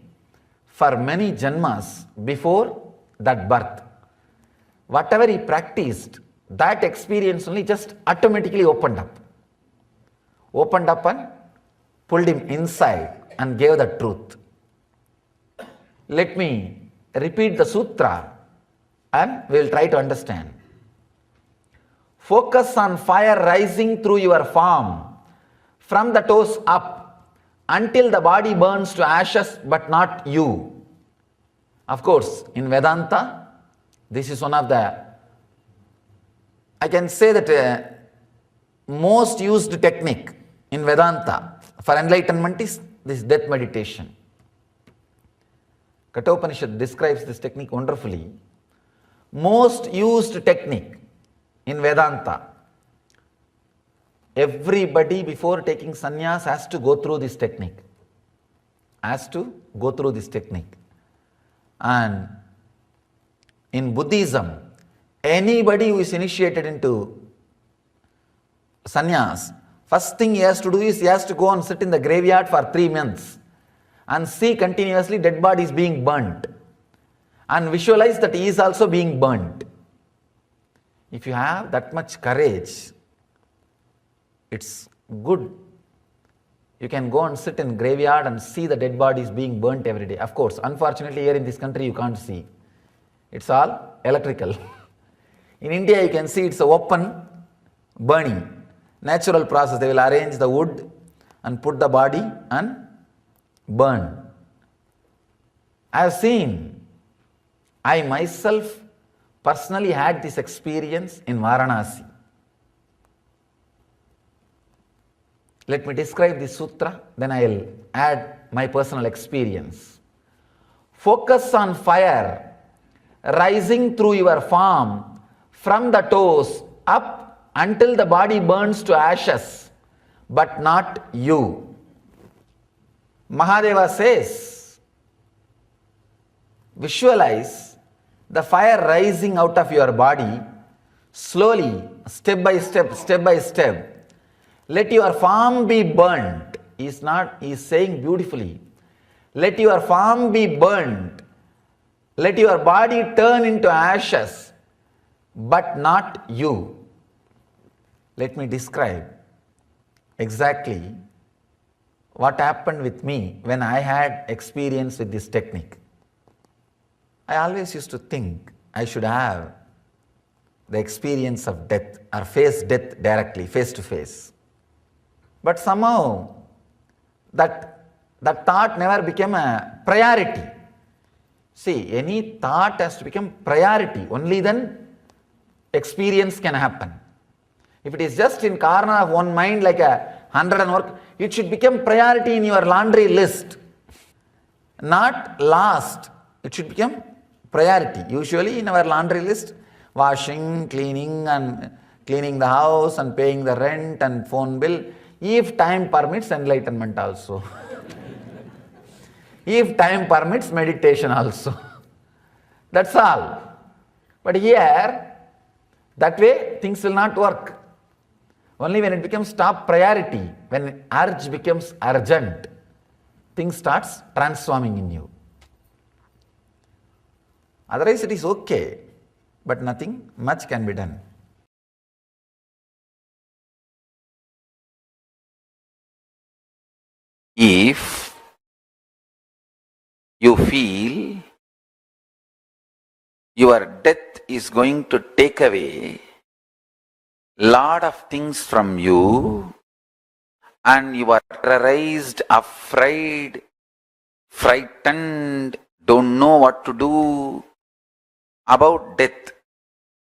for many janmas before that birth. Whatever he practiced, that experience only just automatically opened up and pulled him inside and gave the truth. Let me repeat the sutra and we will try to understand. Focus on fire rising through your form from the toes up until the body burns to ashes, but not you. Of course, in Vedanta, this is one of the, I can say that most used technique in Vedanta for enlightenment is this death meditation. Kathopanishad describes this technique wonderfully. Most used technique in Vedanta. Everybody before taking sannyas has to go through this technique. And in Buddhism, anybody who is initiated into sannyas, first thing he has to do is he has to go and sit in the graveyard for 3 months and see continuously dead bodies being burnt and visualize that he is also being burnt. If you have that much courage, it's good. You can go and sit in graveyard and see the dead bodies being burnt every day. Of course, unfortunately here in this country you can't see. It's all electrical. In India you can see it's a open burning. Natural process. They will arrange the wood and put the body and burn. I have seen, I myself personally had this experience in Varanasi. Let me describe this sutra, then I will add my personal experience. Focus on fire rising through your form from the toes up until the body burns to ashes, but not you. Mahadeva says, visualize the fire rising out of your body slowly, step by step. Let your form be burnt. He is saying beautifully, let your form be burnt. Let your body turn into ashes, but not you. Let me describe exactly what happened with me when I had experience with this technique. I always used to think I should have the experience of death or face death directly, face to face. But somehow that thought never became a priority. See, any thought has to become priority. Only then experience can happen. If it is just in corner of one mind like a 100 work, it should become priority in your laundry list. Not last. It should become priority. Usually in our laundry list, washing, cleaning the house and paying the rent and phone bill. If time permits, enlightenment also. If time permits, meditation also. That's all. But here, that way things will not work. Only when it becomes top priority, when urge becomes urgent, things starts transforming in you. Otherwise it is okay, but nothing much can be done. If you feel your death is going to take away lot of things from you and you are terrorized, afraid frightened, don't know what to do about death,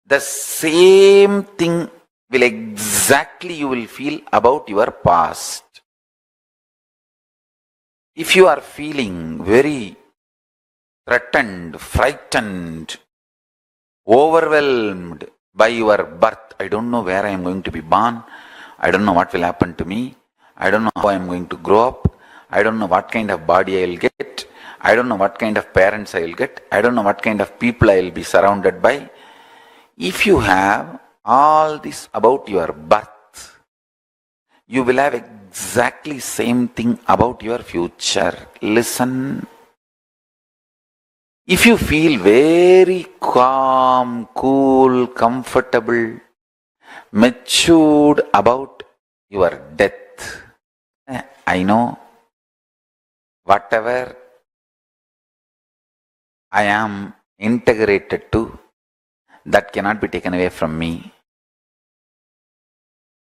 the same thing will exactly you will feel about your past. If you are feeling very threatened, frightened, overwhelmed by your birth, I don't know where I am going to be born, I don't know what will happen to me, I don't know how I am going to grow up, I don't know what kind of body I will get, I don't know what kind of parents I will get, I don't know what kind of people I will be surrounded by. If you have all this about your birth, you will have exactly same thing about your future. Listen. If you feel very calm, cool, comfortable, matured about your death, I know whatever I am integrated to, that cannot be taken away from me.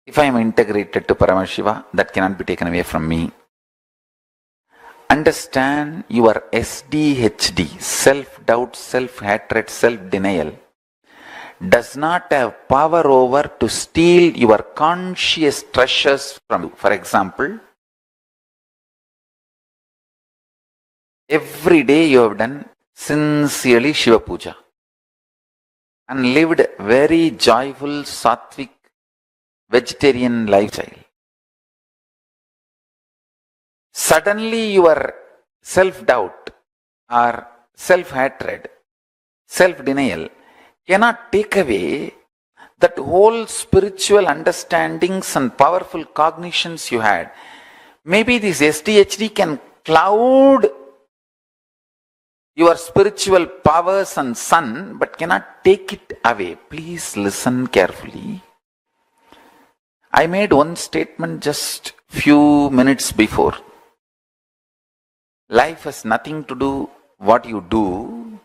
If I am integrated to Paramashiva, that cannot be taken away from me. Understand your SDHD, self-doubt, self-hatred, self-denial, does not have power over to steal your conscious treasures from you. For example, every day you have done sincerely Shiva Puja and lived very joyful, sattvic, vegetarian lifestyle. Suddenly your self-doubt or self-hatred, self-denial cannot take away that whole spiritual understandings and powerful cognitions you had. Maybe this SDHD can cloud your spiritual powers and sun, but cannot take it away. Please listen carefully. I made one statement just few minutes before. Life has nothing to do what you do.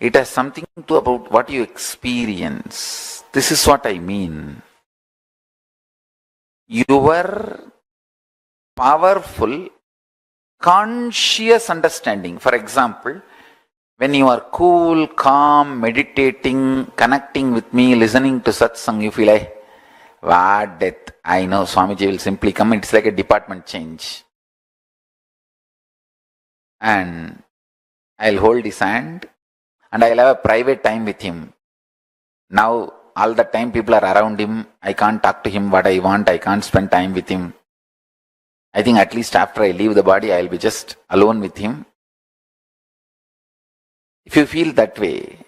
It has something to do about what you experience. This is what I mean. Your powerful conscious understanding. For example, when you are cool, calm, meditating, connecting with me, listening to satsang, you feel like, what death? I know Swamiji will simply come. It's like a department change. And I'll hold his hand and I'll have a private time with him. Now, all the time people are around him. I can't talk to him what I want. I can't spend time with him. I think at least after I leave the body, I'll be just alone with him. If you feel that way,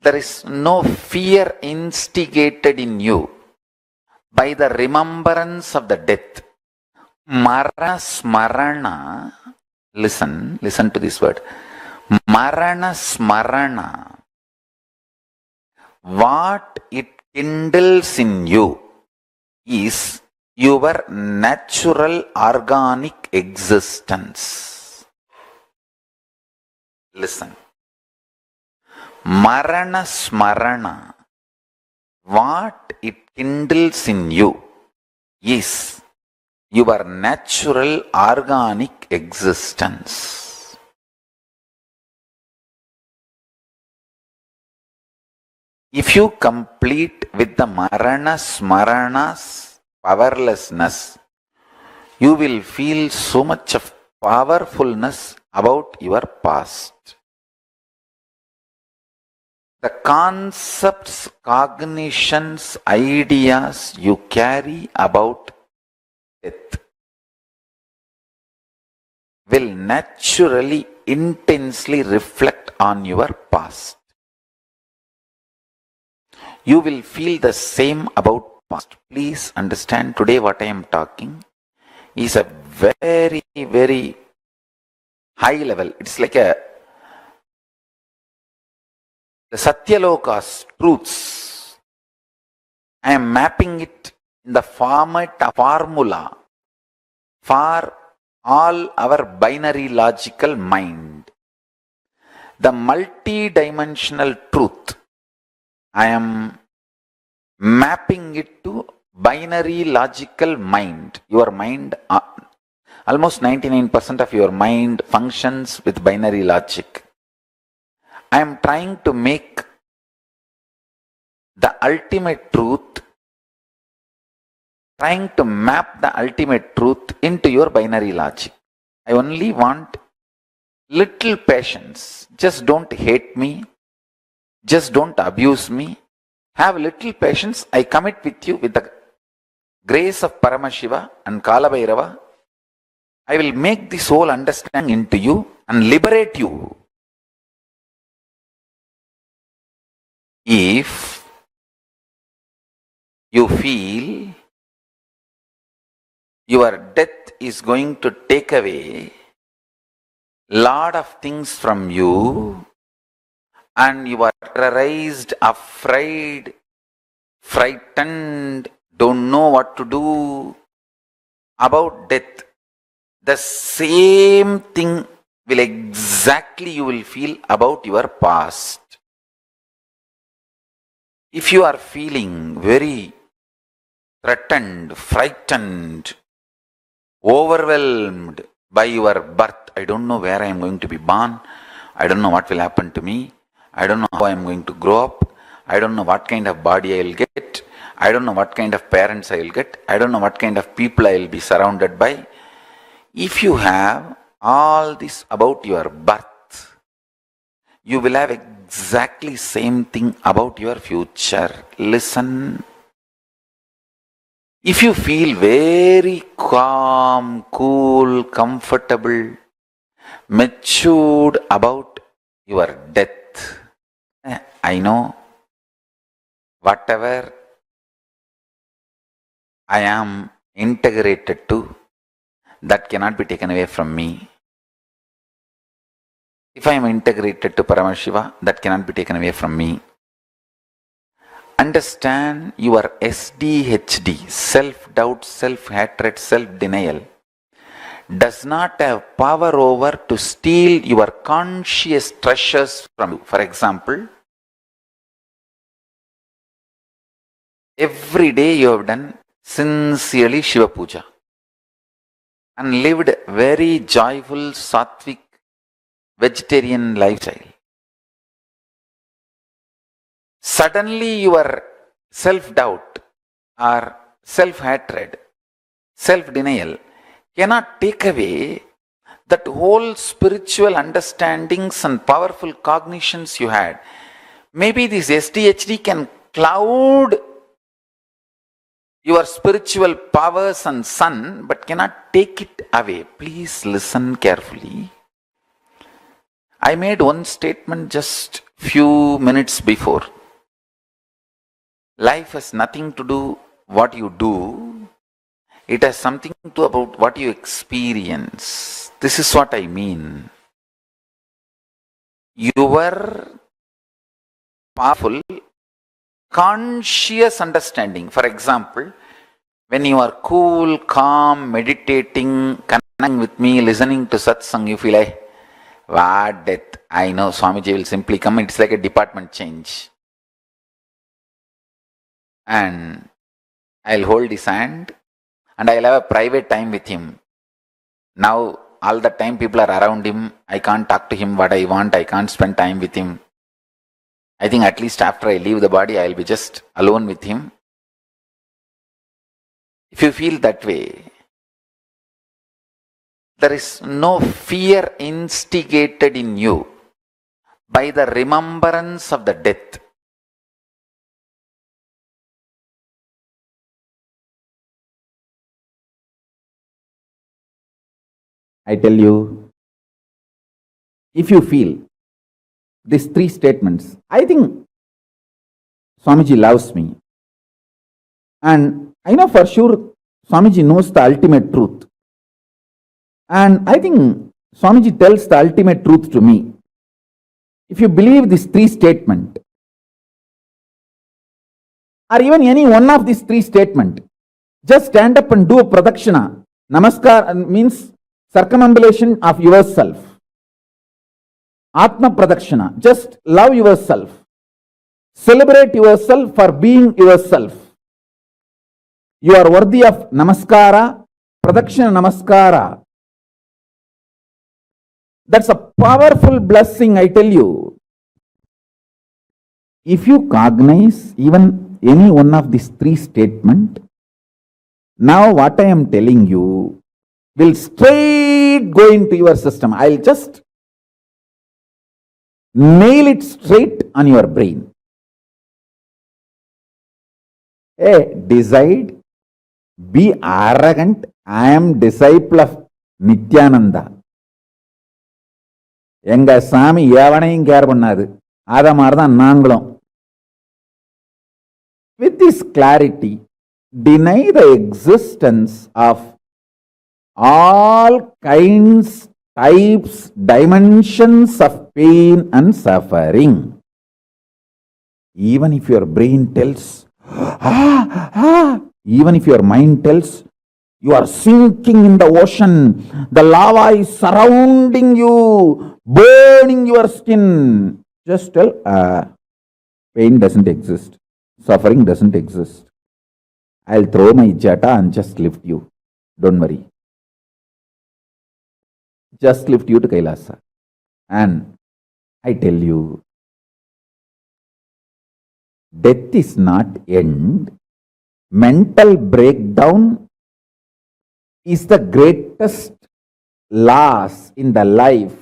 there is no fear instigated in you by the remembrance of the death. Marana smarana, listen to this word. Marana smarana, what it kindles in you is your natural organic existence. Listen. Marana smarana, what it kindles in you is your natural organic existence. If you complete with the Marana smarana's powerlessness, you will feel so much of powerfulness about your past. The concepts, cognitions, ideas you carry about death will naturally, intensely reflect on your past. You will feel the same about past. Please understand, today what I am talking is a very, very high level. It's like the Satyaloka's truths. I am mapping it in the format of formula for all our binary logical mind. The multi-dimensional truth, I am mapping it to binary logical mind. Your mind Almost 99% of your mind functions with binary logic. I am trying to make the ultimate truth, trying to map the ultimate truth into your binary logic. I only want little patience. Just don't hate me. Just don't abuse me. Have little patience. I commit with you with the grace of Paramashiva and Kalabhairava. I will make this whole understanding into you and liberate you. If you feel your death is going to take away lot of things from you, and you are terrorized, afraid, frightened, don't know what to do about death, the same thing will exactly you will feel about your past. If you are feeling very threatened, frightened, overwhelmed by your birth, I don't know where I am going to be born, I don't know what will happen to me, I don't know how I am going to grow up, I don't know what kind of body I will get, I don't know what kind of parents I will get, I don't know what kind of people I will be surrounded by. If you have all this about your birth, you will have exactly same thing about your future. Listen. If you feel very calm, cool, comfortable, matured about your death, I know whatever I am integrated to, that cannot be taken away from me. If I am integrated to Paramashiva, that cannot be taken away from me. Understand your SDHD, self-doubt, self-hatred, self-denial, does not have power over to steal your conscious treasures from you. For example, every day you have done sincerely Shiva Puja and lived very joyful, sattvic, vegetarian lifestyle. Suddenly your self-doubt or self-hatred, self-denial cannot take away that whole spiritual understandings and powerful cognitions you had. Maybe this SDHD can cloud your spiritual powers and sun, but cannot take it away. Please listen carefully. I made one statement just few minutes before. Life has nothing to do what you do. It has something to do about what you experience. This is what I mean. Your powerful, conscious understanding. For example, when you are cool, calm, meditating, connecting with me, listening to satsang, you feel like, what death? I know Swamiji will simply come. It's like a department change. And I'll hold his hand and I'll have a private time with him. Now, all the time people are around him. I can't talk to him what I want. I can't spend time with him. I think at least after I leave the body, I'll be just alone with him. If you feel that way, there is no fear instigated in you by the remembrance of the death. I tell you, if you feel these three statements, I think Swamiji loves me. And I know for sure Swamiji knows the ultimate truth. And I think Swamiji tells the ultimate truth to me. If you believe these three statements, or even any one of these three statements, just stand up and do a pradakshina. Namaskar means circumambulation of yourself. Atma pradakshina. Just love yourself. Celebrate yourself for being yourself. You are worthy of namaskara, pradakshina namaskara. That's a powerful blessing, I tell you. If you cognize even any one of these three statements, now what I am telling you will straight go into your system. I'll just nail it straight on your brain. Decide, be arrogant, I am disciple of Nithyananda. எங்க சாமி எவனையும் care பண்ணாது, அத மாதிரிதான் நாங்களும். With this clarity, deny the existence of all kinds, types, dimensions of pain and suffering. Even if your brain tells, even if your mind tells, you are sinking in the ocean, the lava is surrounding you, burning your skin. Just tell, pain doesn't exist, suffering doesn't exist. I'll throw my jata and just lift you. Don't worry. Just lift you to KAILASA. And I tell you, death is not end. Mental breakdown is the greatest loss in the life.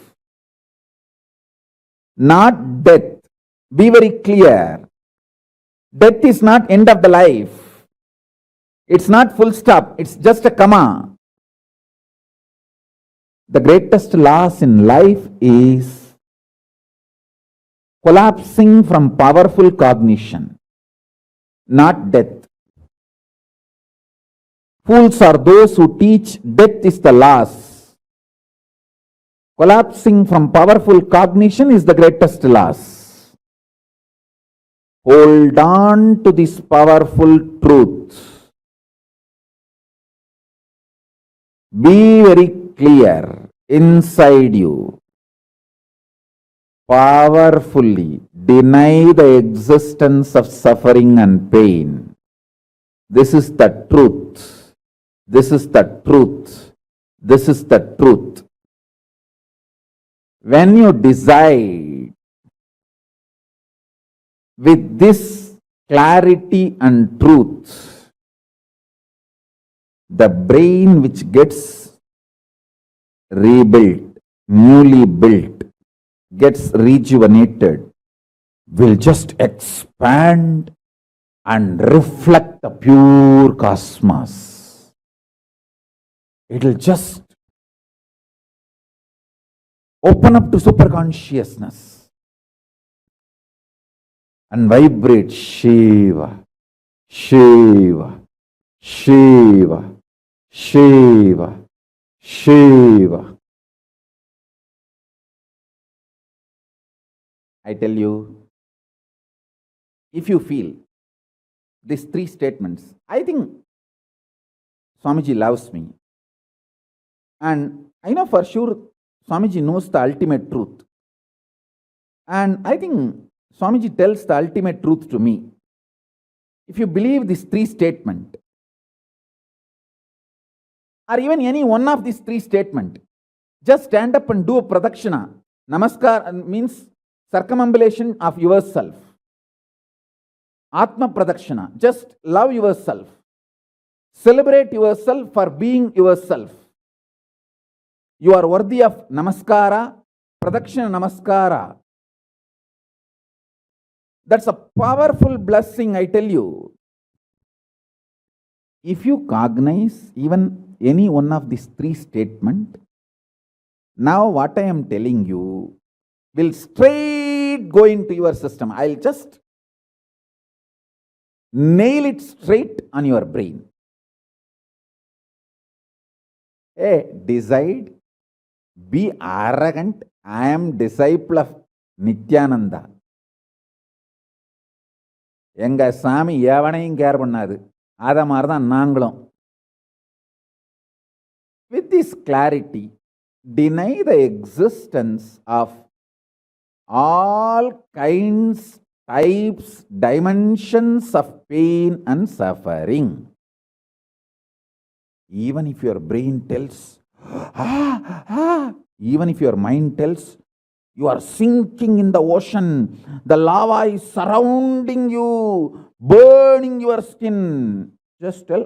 Not death. Be very clear. Death is not end of the life. It's not full stop. It's just a comma. The greatest loss in life is collapsing from powerful cognition, not death. Fools are those who teach death is the loss. Collapsing from powerful cognition is the greatest loss. Hold on to this powerful truth. Be very clear inside you. Powerfully deny the existence of suffering and pain. This is the truth. This is the truth. This is the truth. When you decide with this clarity and truth, the brain which gets rebuilt, newly built, gets rejuvenated, will just expand and reflect the pure cosmos. It will just open up to superconsciousness and vibrate Shiva, Shiva, Shiva, Shiva, Shiva. I tell you, if you feel these three statements, I think Swamiji loves me. And I know for sure Swamiji knows the ultimate truth. And I think Swamiji tells the ultimate truth to me. If you believe these three statements, or even any one of these three statements, just stand up and do a pradakshina. Namaskar means circumambulation of yourself. Atma pradakshina. Just love yourself. Celebrate yourself for being yourself. You are worthy of namaskara, pradakshina namaskara. That's a powerful blessing, I tell you. If you cognize even any one of these three statements, now what I am telling you will straight go into your system. I'll just nail it straight on your brain. Decide, be arrogant, I am disciple of Nithyananda. எங்க சாமி எவனையும் care பண்ணாது, அத மாதிரிதான் நாங்களும். With this clarity, deny the existence of all kinds, types, dimensions of pain and suffering. Even if your brain tells, Even if your mind tells you are sinking in the ocean, the lava is surrounding you, burning your skin, just tell,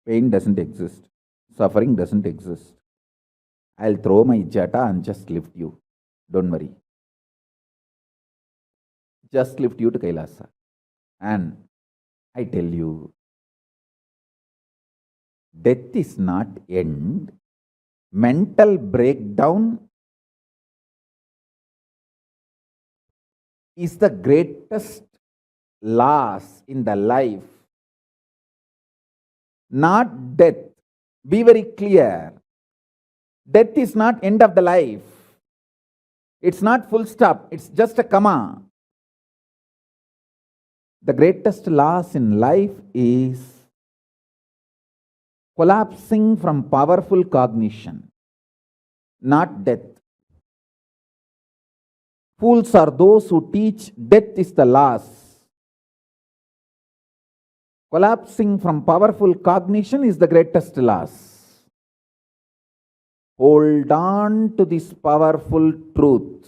pain doesn't exist, suffering doesn't exist. I'll throw my jata and just lift you. Don't worry. Just lift you to Kailasa. And I tell you, death is not end. Mental breakdown is the greatest loss in the life. Not death. Be very clear. Death is not end of the life. It's not full stop. It's just a comma. The greatest loss in life is collapsing from powerful cognition, not death. Fools are those who teach death is the loss. Collapsing from powerful cognition is the greatest loss. Hold on to this powerful truth.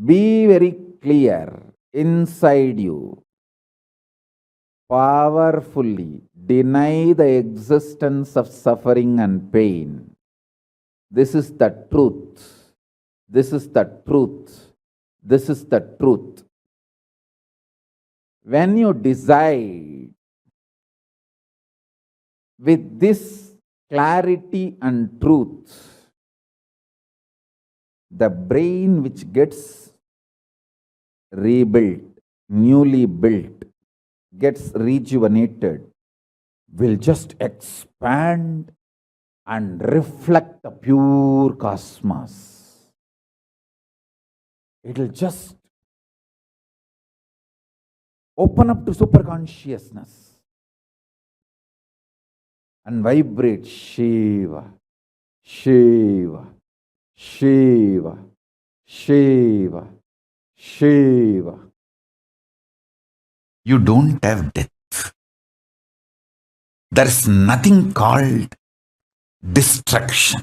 Be very clear inside you. Powerfully deny the existence of suffering and pain. This is the truth. This is the truth. This is the truth. When you decide with this clarity and truth, the brain which gets rebuilt, newly built, gets rejuvenated, will just expand and reflect the pure cosmos. It will just open up to superconsciousness and vibrate Shiva, Shiva, Shiva, Shiva, Shiva. You don't have death. There is nothing called destruction.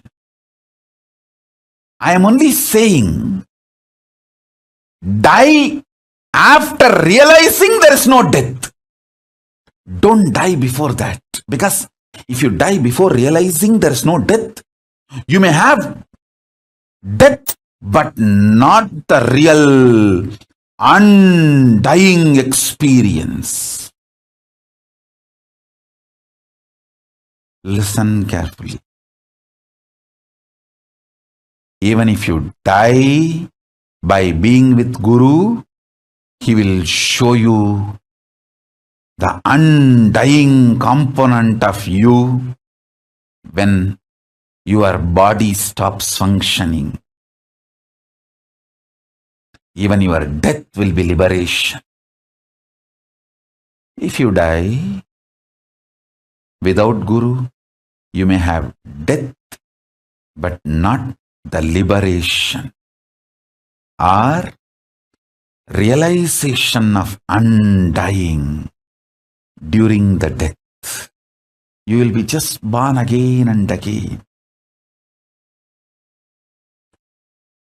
I am only saying, die after realizing there is no death. Don't die before that. Because if you die before realizing there is no death, you may have death, but not the real undying experience. Listen carefully. Even if you die by being with Guru, he will show you the undying component of you when your body stops functioning. Even your death will be liberation. If you die without Guru, you may have death, but not the liberation or realization of undying during the death. You will be just born again and again.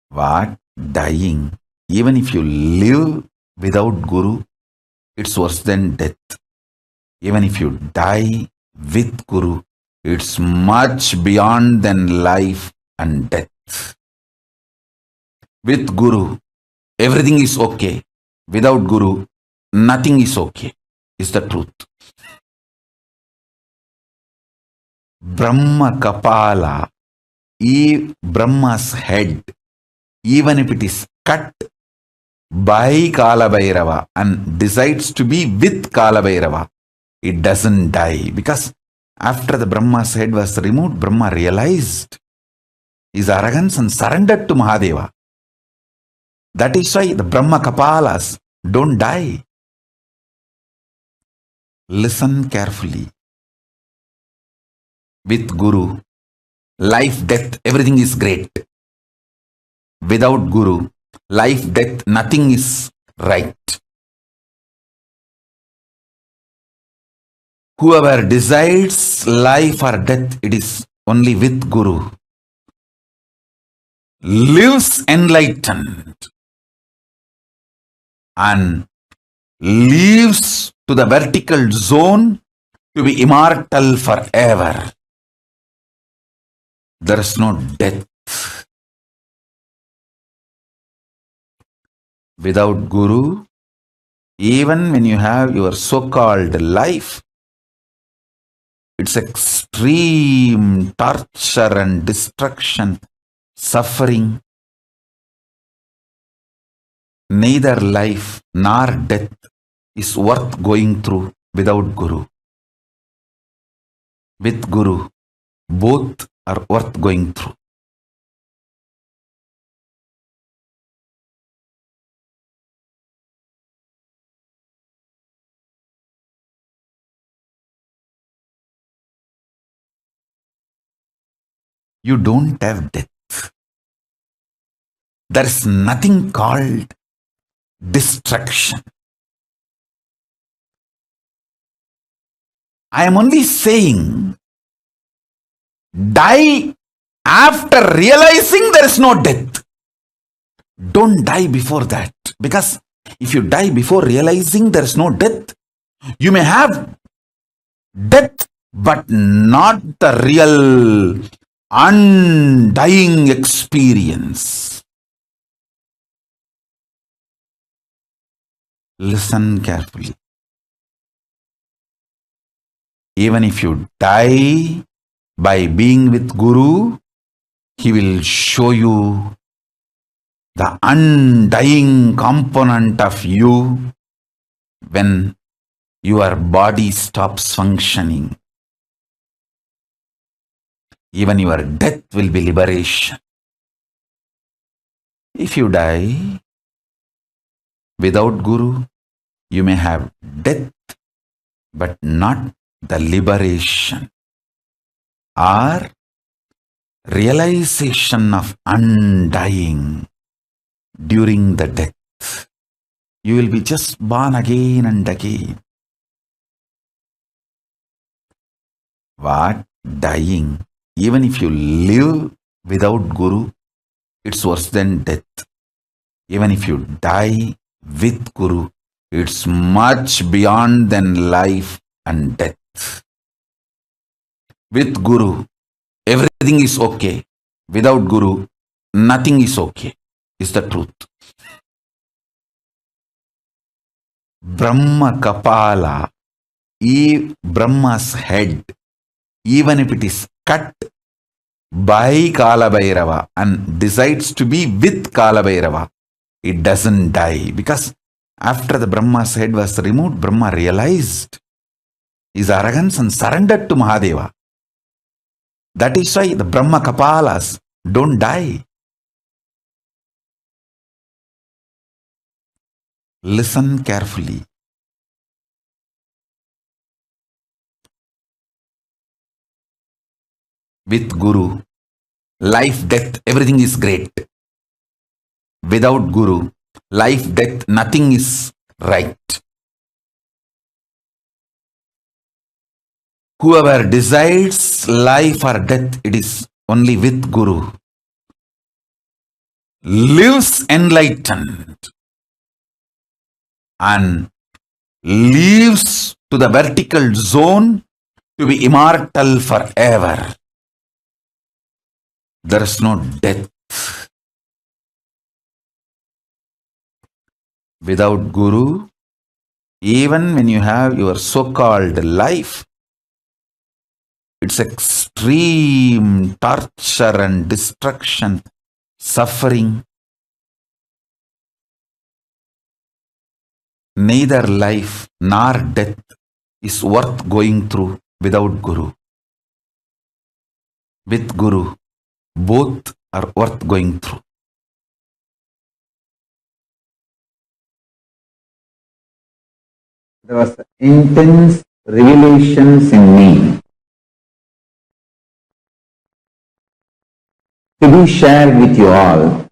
What? Dying? Even if you live without Guru, it's worse than death. Even if you die with Guru, it's much beyond than life and death. With Guru, everything is okay. Without Guru, nothing is okay. Is the truth. Brahma Kapala, Brahma's head, even if it is cut by Kala Bhairava and decides to be with Kala Bhairava, it doesn't die. Because after the Brahma's head was removed, Brahma realized his arrogance and surrendered to Mahadeva. That is why the Brahma Kapalas don't die. Listen carefully. With Guru, life, death, everything is great. Without Guru, life, death, nothing is right. Whoever decides life or death, it is only with Guru, lives enlightened and leaves to the vertical zone to be immortal forever. There is no death. Without Guru, even when you have your so-called life, it's extreme torture and destruction, suffering. Neither life nor death is worth going through without Guru. With Guru, both are worth going through. You don't have death. There is nothing called destruction. I am only saying, die after realizing there is no death. Don't die before that. Because if you die before realizing there is no death, you may have death, but not the real undying experience. Listen carefully. Even if you die by being with Guru, he will show you the undying component of you when your body stops functioning. Even your death will be liberation. If you die without Guru, you may have death, but not the liberation or realization of undying during the death. You will be just born again and again. What? Dying. Even if you live without Guru, it's worse than death. Even if you die with Guru, it's much beyond than life and death. With Guru, everything is okay. Without Guru, nothing is okay. Is the truth. Brahma Kapala, Brahma's head, even if it is cut by Kala Bhairava and decides to be with Kala Bhairava, it doesn't die. Because after the Brahma's head was removed, Brahma realized his arrogance and surrendered to Mahadeva. That is why the Brahma Kapalas don't die. Listen carefully. With Guru, life, death, everything is great. Without Guru, life, death, nothing is right. Whoever decides life or death, it is only with Guru, lives enlightened and leaves to the vertical zone to be immortal forever. There is no death. Without Guru, even when you have your so-called life, it's extreme torture and destruction, suffering. Neither life nor death is worth going through without Guru. With Guru, both are worth going through. There was intense revelations in me to be shared with you all.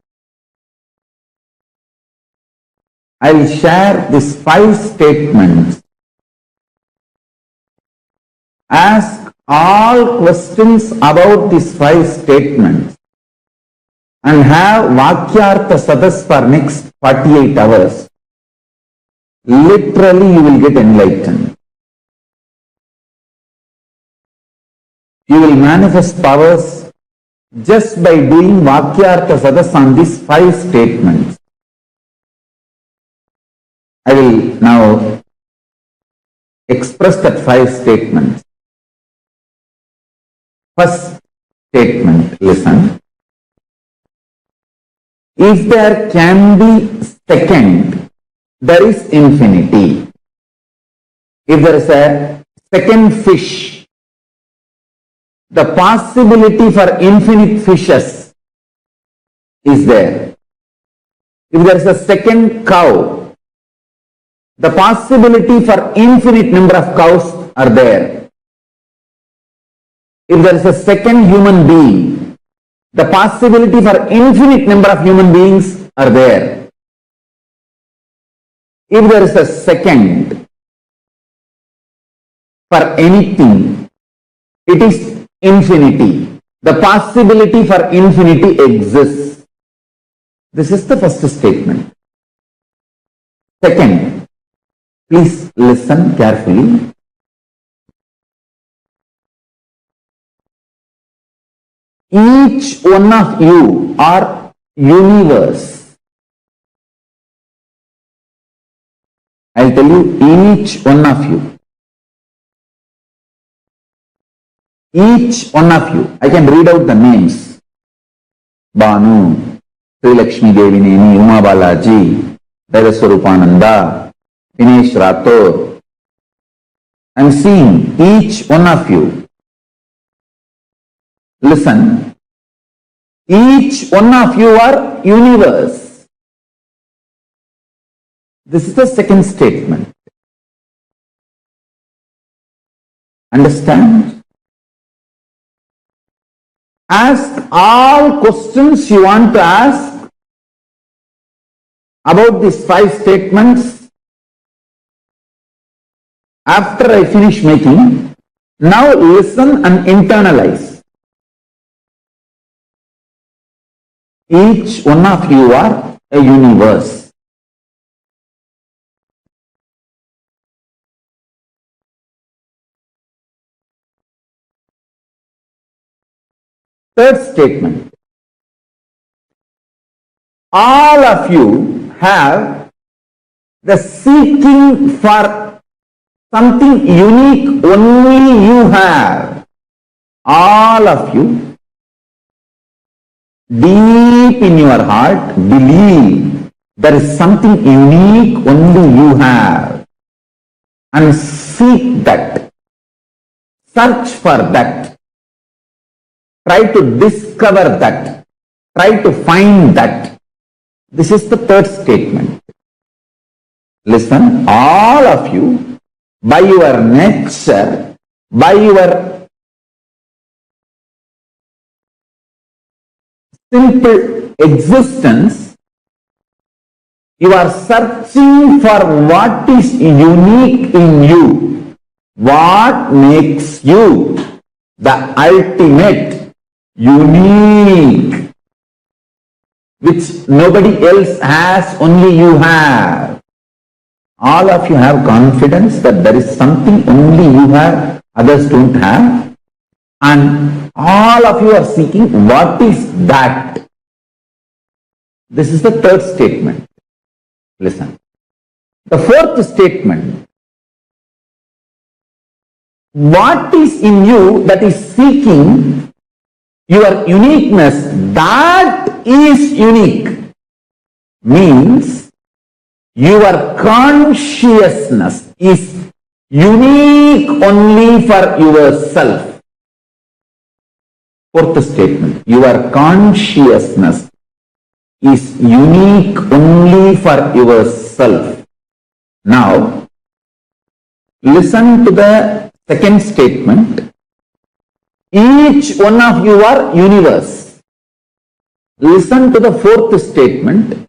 I will share these 5 statements ask all questions about these 5 statements and have Vakyartha Sadas for next 48 hours, literally you will get enlightened. You will manifest powers just by doing Vakyartha Sadas on these 5 statements. I will now express that 5 statements. First statement, listen. If there can be second, there is infinity. If there is a second fish, the possibility for infinite fishes is there. If there is a second cow, the possibility for infinite number of cows are there. If there is a second human being, the possibility for infinite number of human beings are there. If there is a second for anything, it is infinity. The possibility for infinity exists. This is the first statement. Second, please listen carefully. Each one of you are universe. I'll tell you, each one of you. Each one of you. I can read out the names. Banu, Sri Lakshmi Devi Neni, Uma Balaji, Devaswarupananda, Dinesh Rathore. I'm seeing each one of you. Listen, each one of you are universe. This is the second statement. Understand? Ask all questions you want to ask about these 5 statements. After I finish making, now listen and internalize. Each one of you are a universe. Third statement. All of you have the seeking for something unique only you have. All of you, deep in your heart, believe there is something unique only you have, and seek that, search for that, try to discover that, try to find that. This is the third statement. Listen, all of you, by your nature, by your simple existence, you are searching for what is unique in you, what makes you the ultimate unique, which nobody else has, only you have. All of you have confidence that there is something only you have, others don't have, and all of you are seeking what is that. This is the third statement. Listen. The fourth statement. What is in you that is seeking your uniqueness, that is unique, means your consciousness is unique only for yourself. Fourth statement, your consciousness is unique only for yourself. Now, listen to the second statement. Each one of you are universe. Listen to the fourth statement.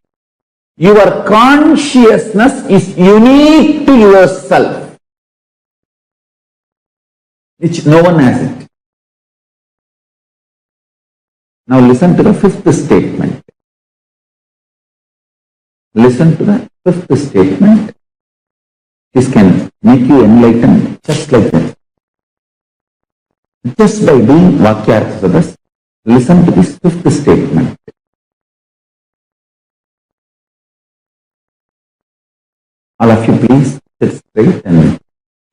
Your consciousness is unique to yourself. which no one has it. Now listen to the fifth statement. Listen to the fifth statement. This can make you enlightened just like that. Just by doing Vakyartha. Listen to this fifth statement. All of you please sit straight and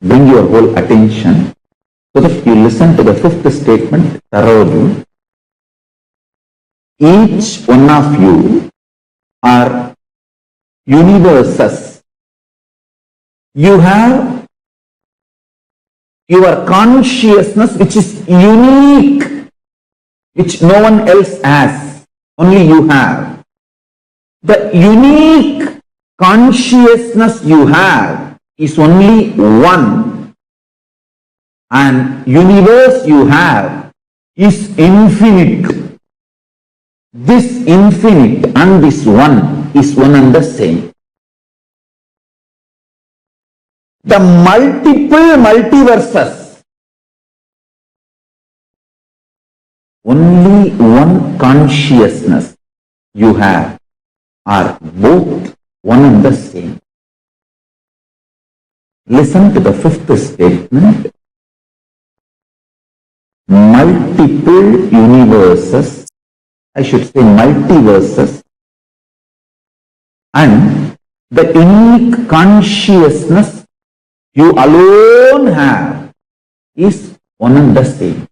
bring your whole attention so that you listen to the fifth statement thoroughly. Each one of you are universes. You have your consciousness which is unique, which no one else has, only you have. The unique consciousness you have is only one, and universe you have is infinite. This infinite and this one is one and the same. The multiple multiverses, only one consciousness you have, are both one and the same. Listen to the fifth statement. Multiple universes, I should say multiverses, and the unique consciousness you alone have is one and the same.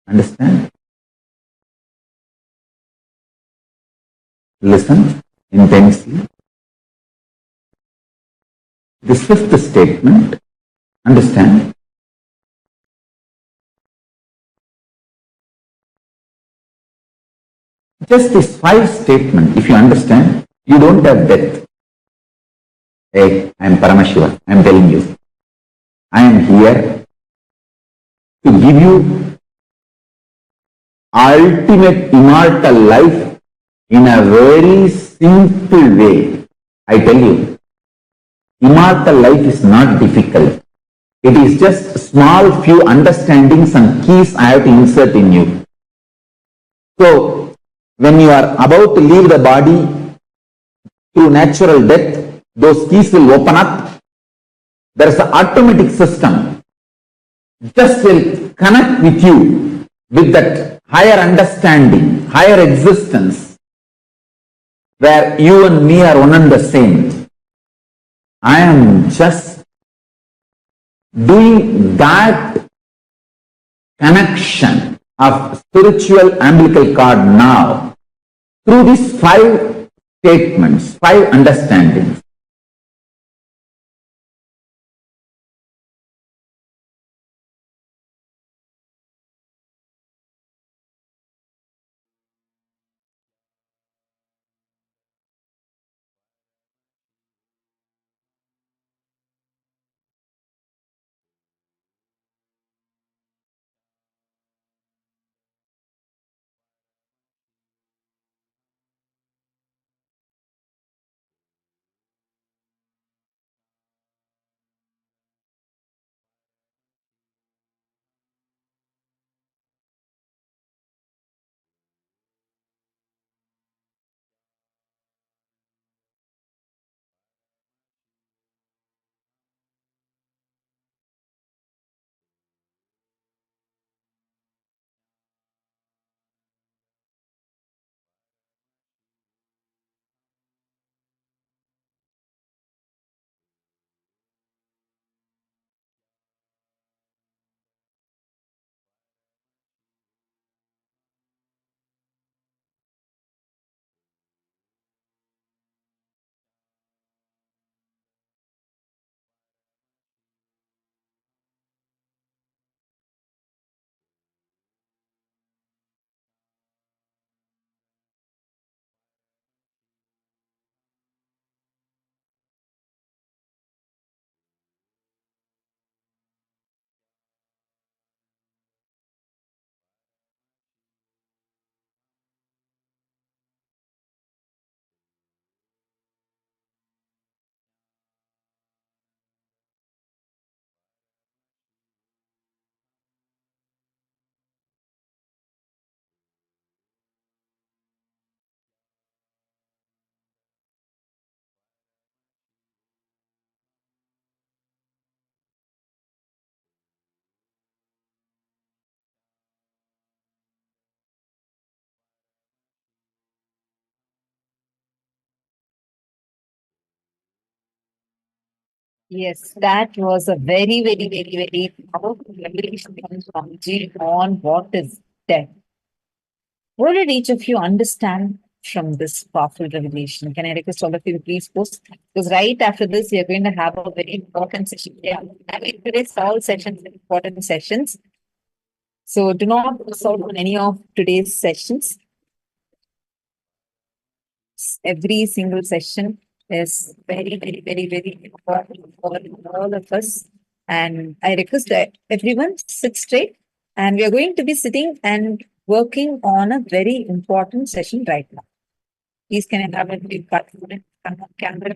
Understand? Listen intensely. This fifth statement, understand? Just this five statement, if you understand, you don't have death. Hey, I am Paramashiva, I am telling you. I am here to give you ultimate immortal life in a very simple way. I tell you, immortal life is not difficult. It is just small few understandings and keys I have to insert in you. So, when you are about to leave the body through natural death, those keys will open up. There is an automatic system. Just will connect with you with that higher understanding, higher existence, where you and me are one and the same. I am just doing that connection of spiritual umbilical cord now through these five statements, five understandings. Yes, that was a very, very, very, very powerful revelation from Swamiji on what is death. What did each of you understand from this powerful revelation? Can I request all of you to please post? Because right after this, we are going to have a very important session. Yeah, I mean, today's all sessions are important sessions. So do not miss out on any of today's sessions. Every single session is very, very, very, very important for all of us. And I request that everyone sit straight. And we are going to be sitting and working on a very important session right now. Please, can I have a big camera?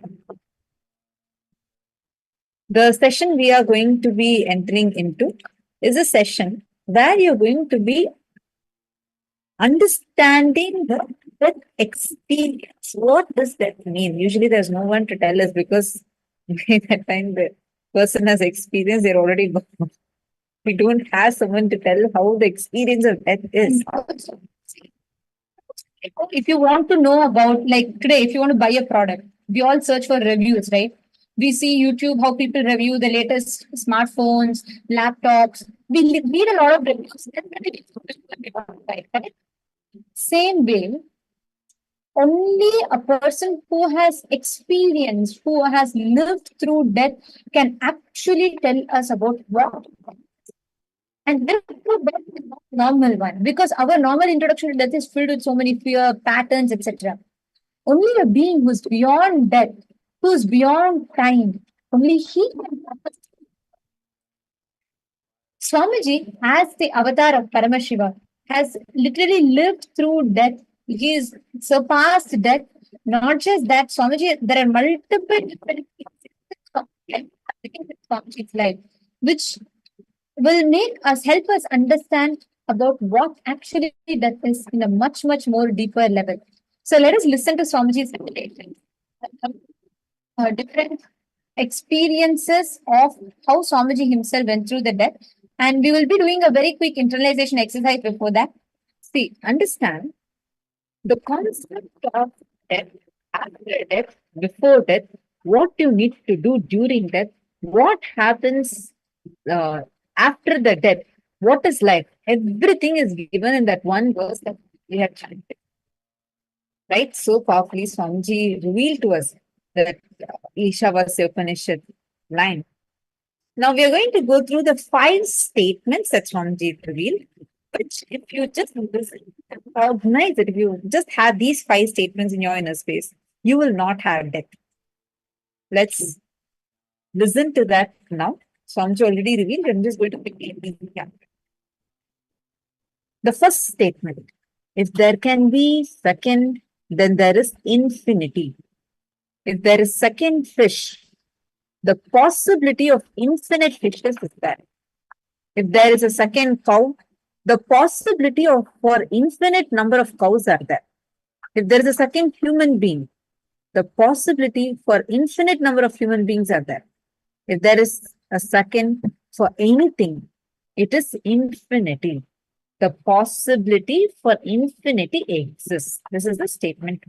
The session we are going to be entering into is a session where you're going to be understanding the experience. What does that mean? Usually there's no one to tell us because by that time the person has experience, they're already gone. We don't have someone to tell how the experience of death is. If you want to know about, like today, if you want to buy a product, we all search for reviews, right? We see YouTube, how people review the latest smartphones, laptops. We read a lot of reviews. Same way, only a person who has experienced, who has lived through death can actually tell us about what. And death is not a normal one, because our normal introduction to death is filled with so many fear, patterns, etc. Only a being who's beyond death, who's beyond time, only he can. Swamiji, as the avatar of Paramashiva, has literally lived through death. He has surpassed death. Not just that, Swamiji, there are multiple different Swamiji's life, which will make us, help us understand about what actually death is in a much, much more deeper level. So let us listen to Swamiji's revelation. Different experiences of how Swamiji himself went through the death. And we will be doing a very quick internalization exercise before that. See, understand the concept of death, after death, before death, what you need to do during death, what happens after the death, what is life. Everything is given in that one verse that we have chanted. Right? So powerfully, Swamiji revealed to us that Ishavasya Upanishad line. Now we are going to go through the 5 statements that Swamiji revealed, which if you just listen, organize it, if you just have these 5 statements in your inner space, you will not have death. Let's listen to that now. Swamiji already revealed, I'm just going to quickly recap. The first statement, if there can be second, then there is infinity. If there is second fish, the possibility of infinite fishes is there. If there is a second cow, the possibility of for infinite number of cows are there. If there is a second human being, the possibility for infinite number of human beings are there. If there is a second for anything, it is infinity. The possibility for infinity exists. This is the statement.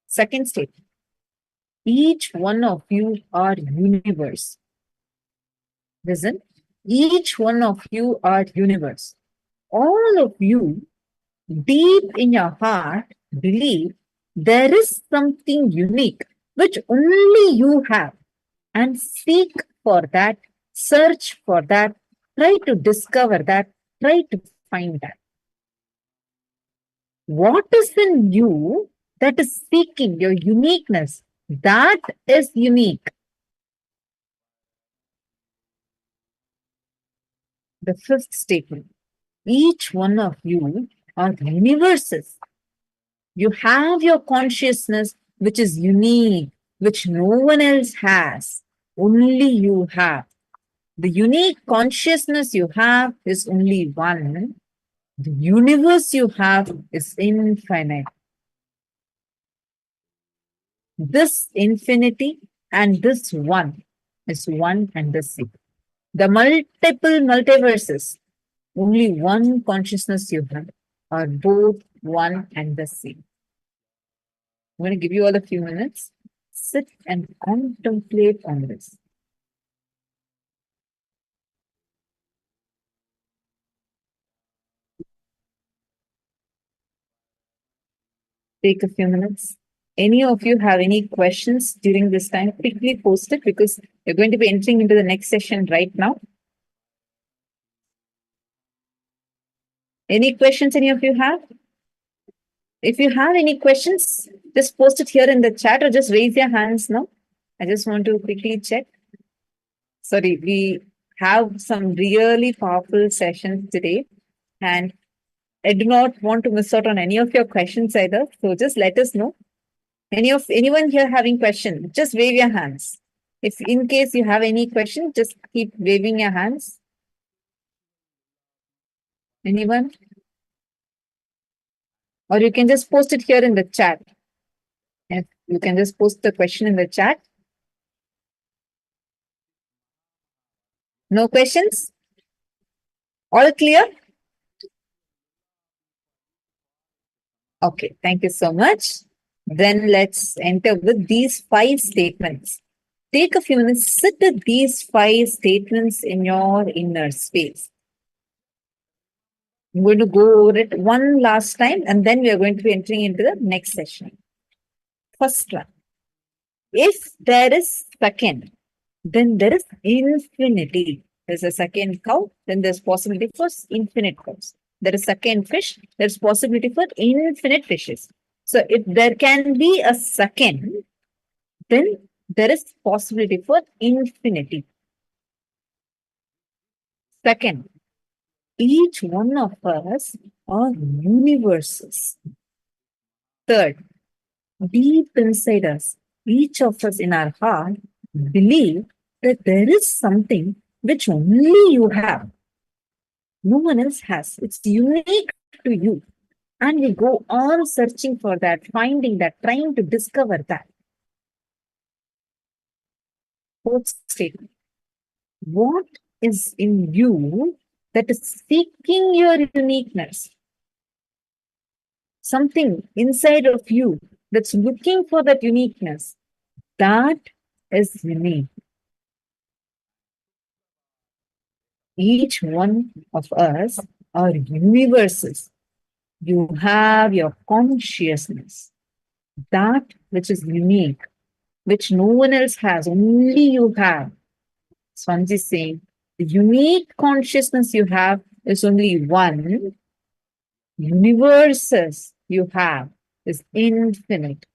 Second statement. Each one of you are universe. Listen, each one of you are universe. All of you, deep in your heart, believe there is something unique which only you have, and seek for that, search for that, try to discover that, try to find that. What is in you that is seeking your uniqueness? That is unique. The fifth statement. Each one of you are universes. You have your consciousness, which is unique, which no one else has. Only you have. The unique consciousness you have is only one. The universe you have is infinite. This infinity and this one is one and the same. The multiple multiverses, only one consciousness you have, are both one and the same. I'm going to give you all a few minutes. sit and contemplate on this. Take a few minutes. Any of you have any questions during this time, quickly post it because you're going to be entering into the next session right now. Any questions any of you have? If you have any questions, just post it here in the chat or just raise your hands now. I just want to quickly check. Sorry, we have some really powerful sessions today and I do not want to miss out on any of your questions either. So just let us know. Anyone here having questions, just wave your hands. If in case you have any question, just keep waving your hands. Anyone? Or you can just post it here in the chat. Yes, you can just post the question in the chat. No questions? All clear? Okay, thank you so much. Then let's enter with these 5 statements. Take a few minutes, sit with these 5 statements in your inner space. I'm going to go over it one last time and then we are going to be entering into the next session. First one. If there is second, then there is infinity. There's a second cow, then there's possibility for infinite cows. There is second fish, there's possibility for infinite fishes. So if there can be a second, then there is possibility for infinity. Second, each one of us are universes. Third, deep inside us, each of us in our heart believe that there is something which only you have. No one else has. It's unique to you. And we go on searching for that, finding that, trying to discover that. Fourth statement. What is in you that is seeking your uniqueness? Something inside of you that's looking for that uniqueness. That is unique. Each one of us are universes. You have your consciousness. That which is unique, which no one else has, only you have. Swamiji is saying, the unique consciousness you have is only one. Universes you have is infinite.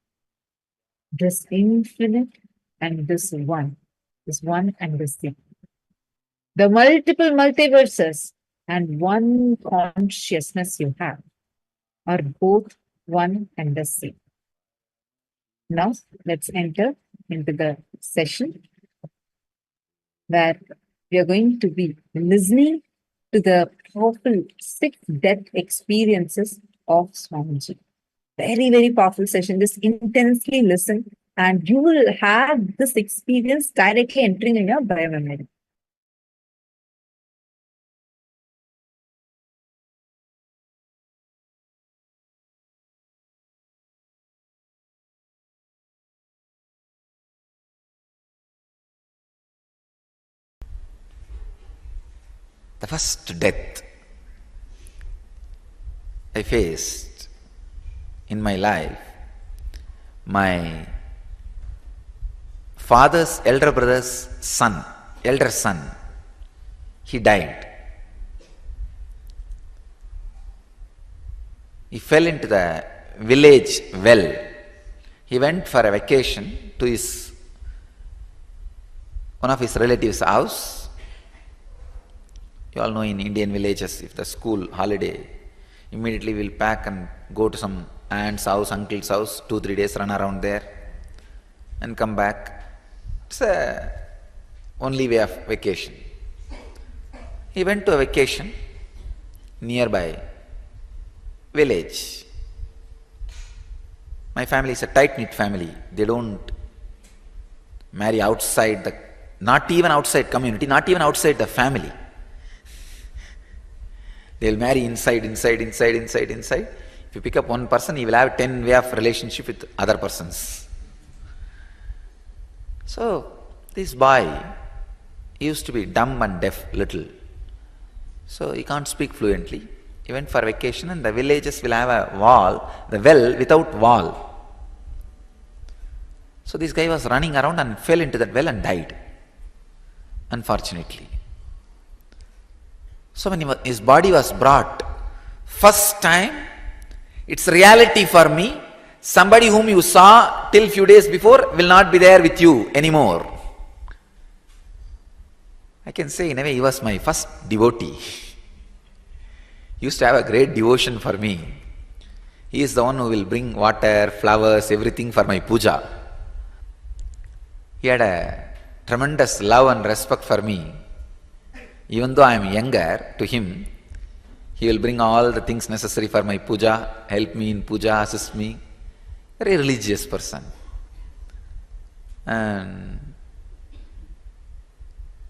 This infinite and this one and the same. The multiple multiverses and one consciousness you have are both one and the same. Now, let's enter into the session where we are going to be listening to the powerful 6 death experiences of Swamiji. Very, very powerful session. Just intensely listen and you will have this experience directly entering in your biomemory. The first death I faced in my life, my father's elder brother's son, elder son, he died. He fell into the village well. He went for a vacation to one of his relatives' house. You all know in Indian villages, if the school holiday, immediately we'll pack and go to some aunt's house, uncle's house, 2-3 days run around there and come back. It's the only way of vacation. He went to a vacation nearby village. My family is a tight-knit family. They don't marry outside not even outside community, not even outside the family. They'll marry inside. If you pick up one person, he will have 10 way of relationship with other persons. So this boy used to be dumb and deaf little. So he can't speak fluently. He went for vacation and the villages will have a wall, the well without wall. So this guy was running around and fell into that well and died, unfortunately. So when his body was brought, first time, it's reality for me, somebody whom you saw till few days before will not be there with you anymore. I can say in a way he was my first devotee. He used to have a great devotion for me. He is the one who will bring water, flowers, everything for my puja. He had a tremendous love and respect for me. Even though I am younger, to him, he will bring all the things necessary for my puja, help me in puja, assist me. Very religious person. And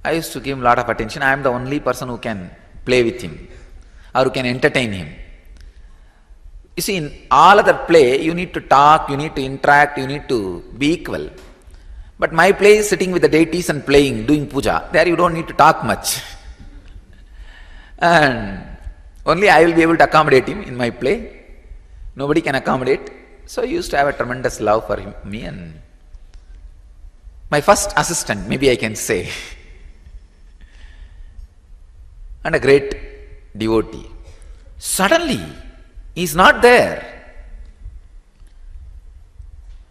I used to give him a lot of attention. I am the only person who can play with him or who can entertain him. You see, in all other play, you need to talk, you need to interact, you need to be equal. But my play is sitting with the deities and playing, doing puja. There you don't need to talk much. And only I will be able to accommodate him in my play. Nobody can accommodate. So I used to have a tremendous love for me and my first assistant, maybe I can say. And a great devotee. Suddenly, he is not there.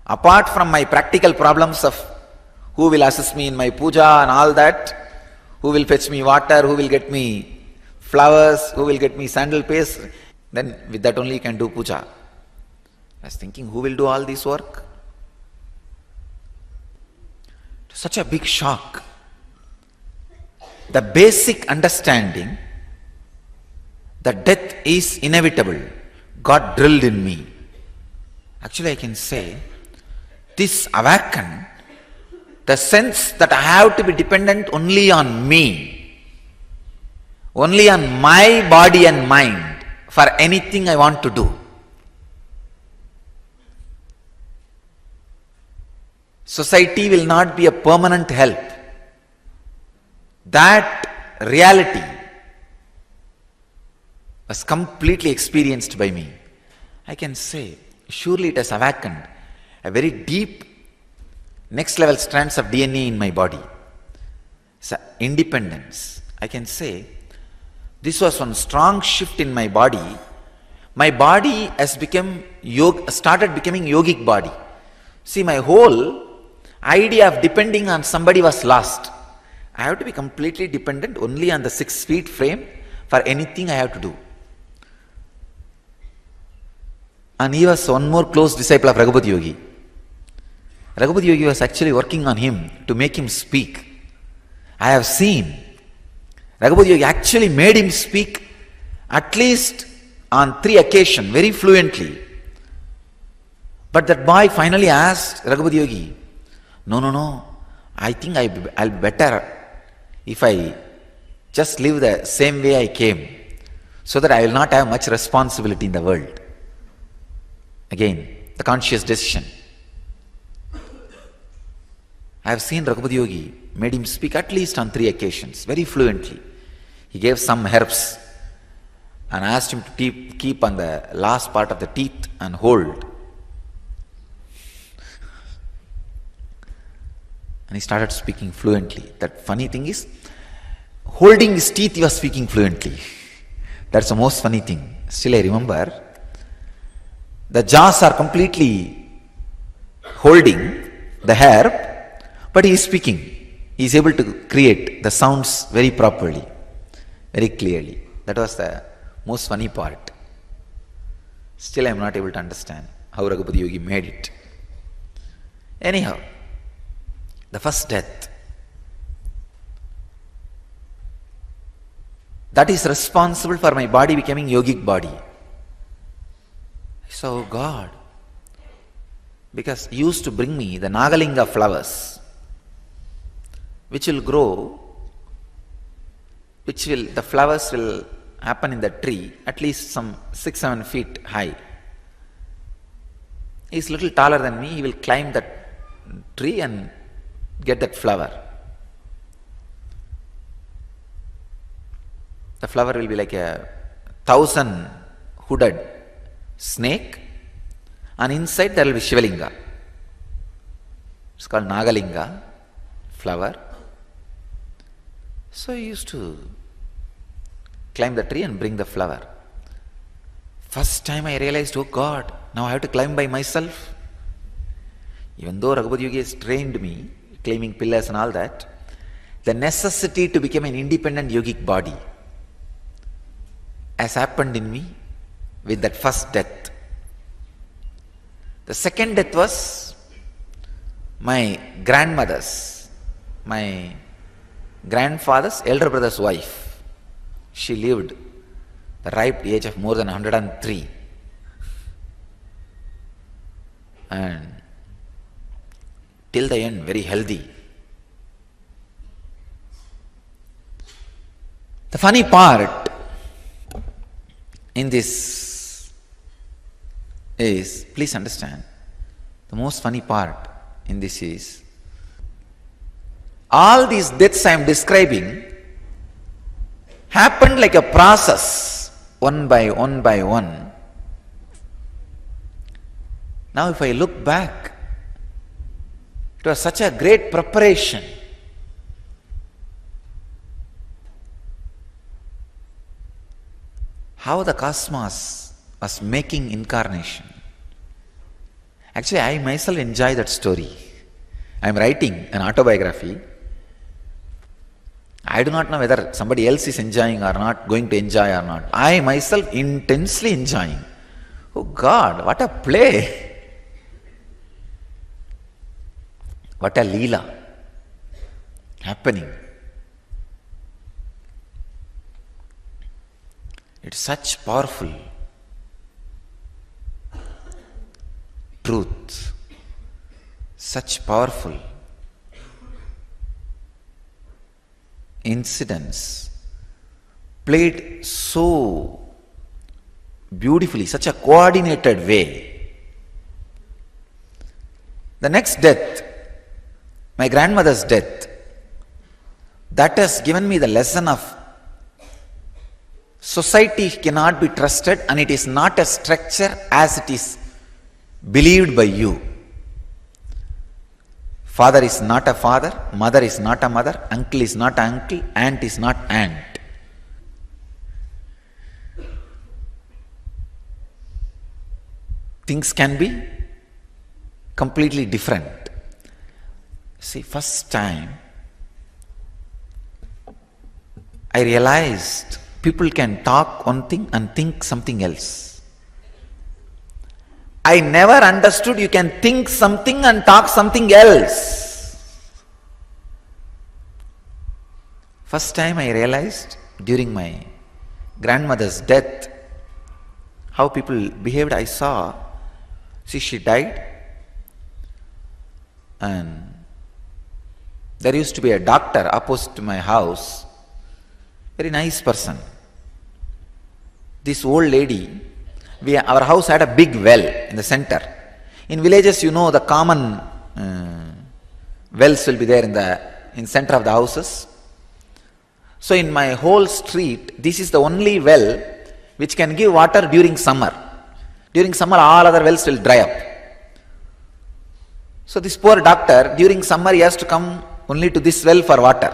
Apart from my practical problems of who will assist me in my puja and all that, who will fetch me water, who will get me flowers, who will get me sandal paste, then with that only you can do puja. I was thinking, who will do all this work? Such a big shock. The basic understanding that death is inevitable got drilled in me. Actually, I can say, this awakened the sense that I have to be dependent only on me, only on my body and mind for anything I want to do. Society will not be a permanent help. That reality was completely experienced by me. I can say, surely it has awakened a very deep next level strands of DNA in my body. So independence. I can say, this was one strong shift in my body. My body has started becoming yogic body. See, my whole idea of depending on somebody was lost. I have to be completely dependent only on the 6 feet frame for anything I have to do. And he was one more close disciple of Raghupati Yogi. Raghupati Yogi was actually working on him to make him speak. I have seen Raghupati Yogi actually made him speak at least on 3 occasions very fluently. But that boy finally asked Raghupati Yogi, no, I think I'll be better if I just live the same way I came, so that I will not have much responsibility in the world. Again, the conscious decision. I have seen Raghupati Yogi made him speak at least on 3 occasions, very fluently. He gave some herbs and asked him to keep on the last part of the teeth and hold. And he started speaking fluently. That funny thing is, holding his teeth, he was speaking fluently. That's the most funny thing. Still I remember, the jaws are completely holding the herb, but he is speaking. He is able to create the sounds very properly, very clearly. That was the most funny part. Still I am not able to understand how Raghupati Yogi made it. Anyhow, the first death, that is responsible for my body becoming yogic body. So God, because He used to bring me the Nagalinga flowers, which will grow, the flowers will happen in the tree at least some 6-7 feet high. He is little taller than me. He will climb that tree and get that flower. The flower will be like a 1,000 hooded snake, and inside there will be Shivalinga. It's called Nagalinga flower. So he used to climb the tree and bring the flower. First time I realized, oh God, now I have to climb by myself. Even though Raghupati Yogi has trained me, climbing pillars and all that, the necessity to become an independent yogic body has happened in me with that first death. The second death was my grandmother's, my grandfather's elder brother's wife. She lived the ripe age of more than 103. And till the end, very healthy. The funny part in this is, please understand, the most funny part in this is, all these deaths I am describing happened like a process, one by one by one. Now if I look back, it was such a great preparation. How the cosmos was making incarnation. Actually, I myself enjoy that story. I am writing an autobiography. I do not know whether somebody else is enjoying or not, going to enjoy or not. I myself intensely enjoying. Oh God, what a play! What a leela happening. It's such powerful truth, such powerful incidents, played so beautifully, such a coordinated way. The next death, my grandmother's death, that has given me the lesson of society cannot be trusted, and it is not a structure as it is believed by you. Father is not a father, mother is not a mother, uncle is not uncle, aunt is not aunt. Things can be completely different. See, first time I realized people can talk one thing and think something else. I never understood you can think something and talk something else. First time I realized during my grandmother's death how people behaved. I saw, see, she died, and there used to be a doctor opposite to my house, very nice person. This old lady, our house had a big well in the center. In villages, you know, the common wells will be there in center of the houses. So in my whole street, this is the only well which can give water during summer. During summer, all other wells will dry up. So this poor doctor, during summer, he has to come only to this well for water.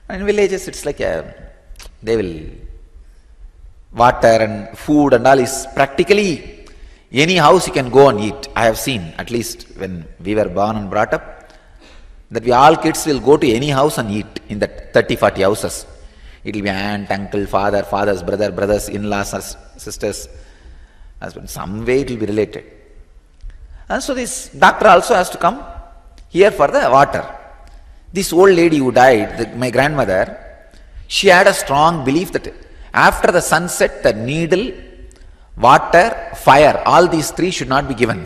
And in villages, it's like they will, water and food and all is practically any house you can go and eat. I have seen, at least when we were born and brought up, that we all kids will go to any house and eat in that 30-40 houses. It will be aunt, uncle, father, father's brother, brothers, in-laws, sisters, husband. Some way it will be related. And so this doctor also has to come here for the water. This old lady who died, my grandmother, she had a strong belief that after the sunset, the needle, water, fire, all these three should not be given.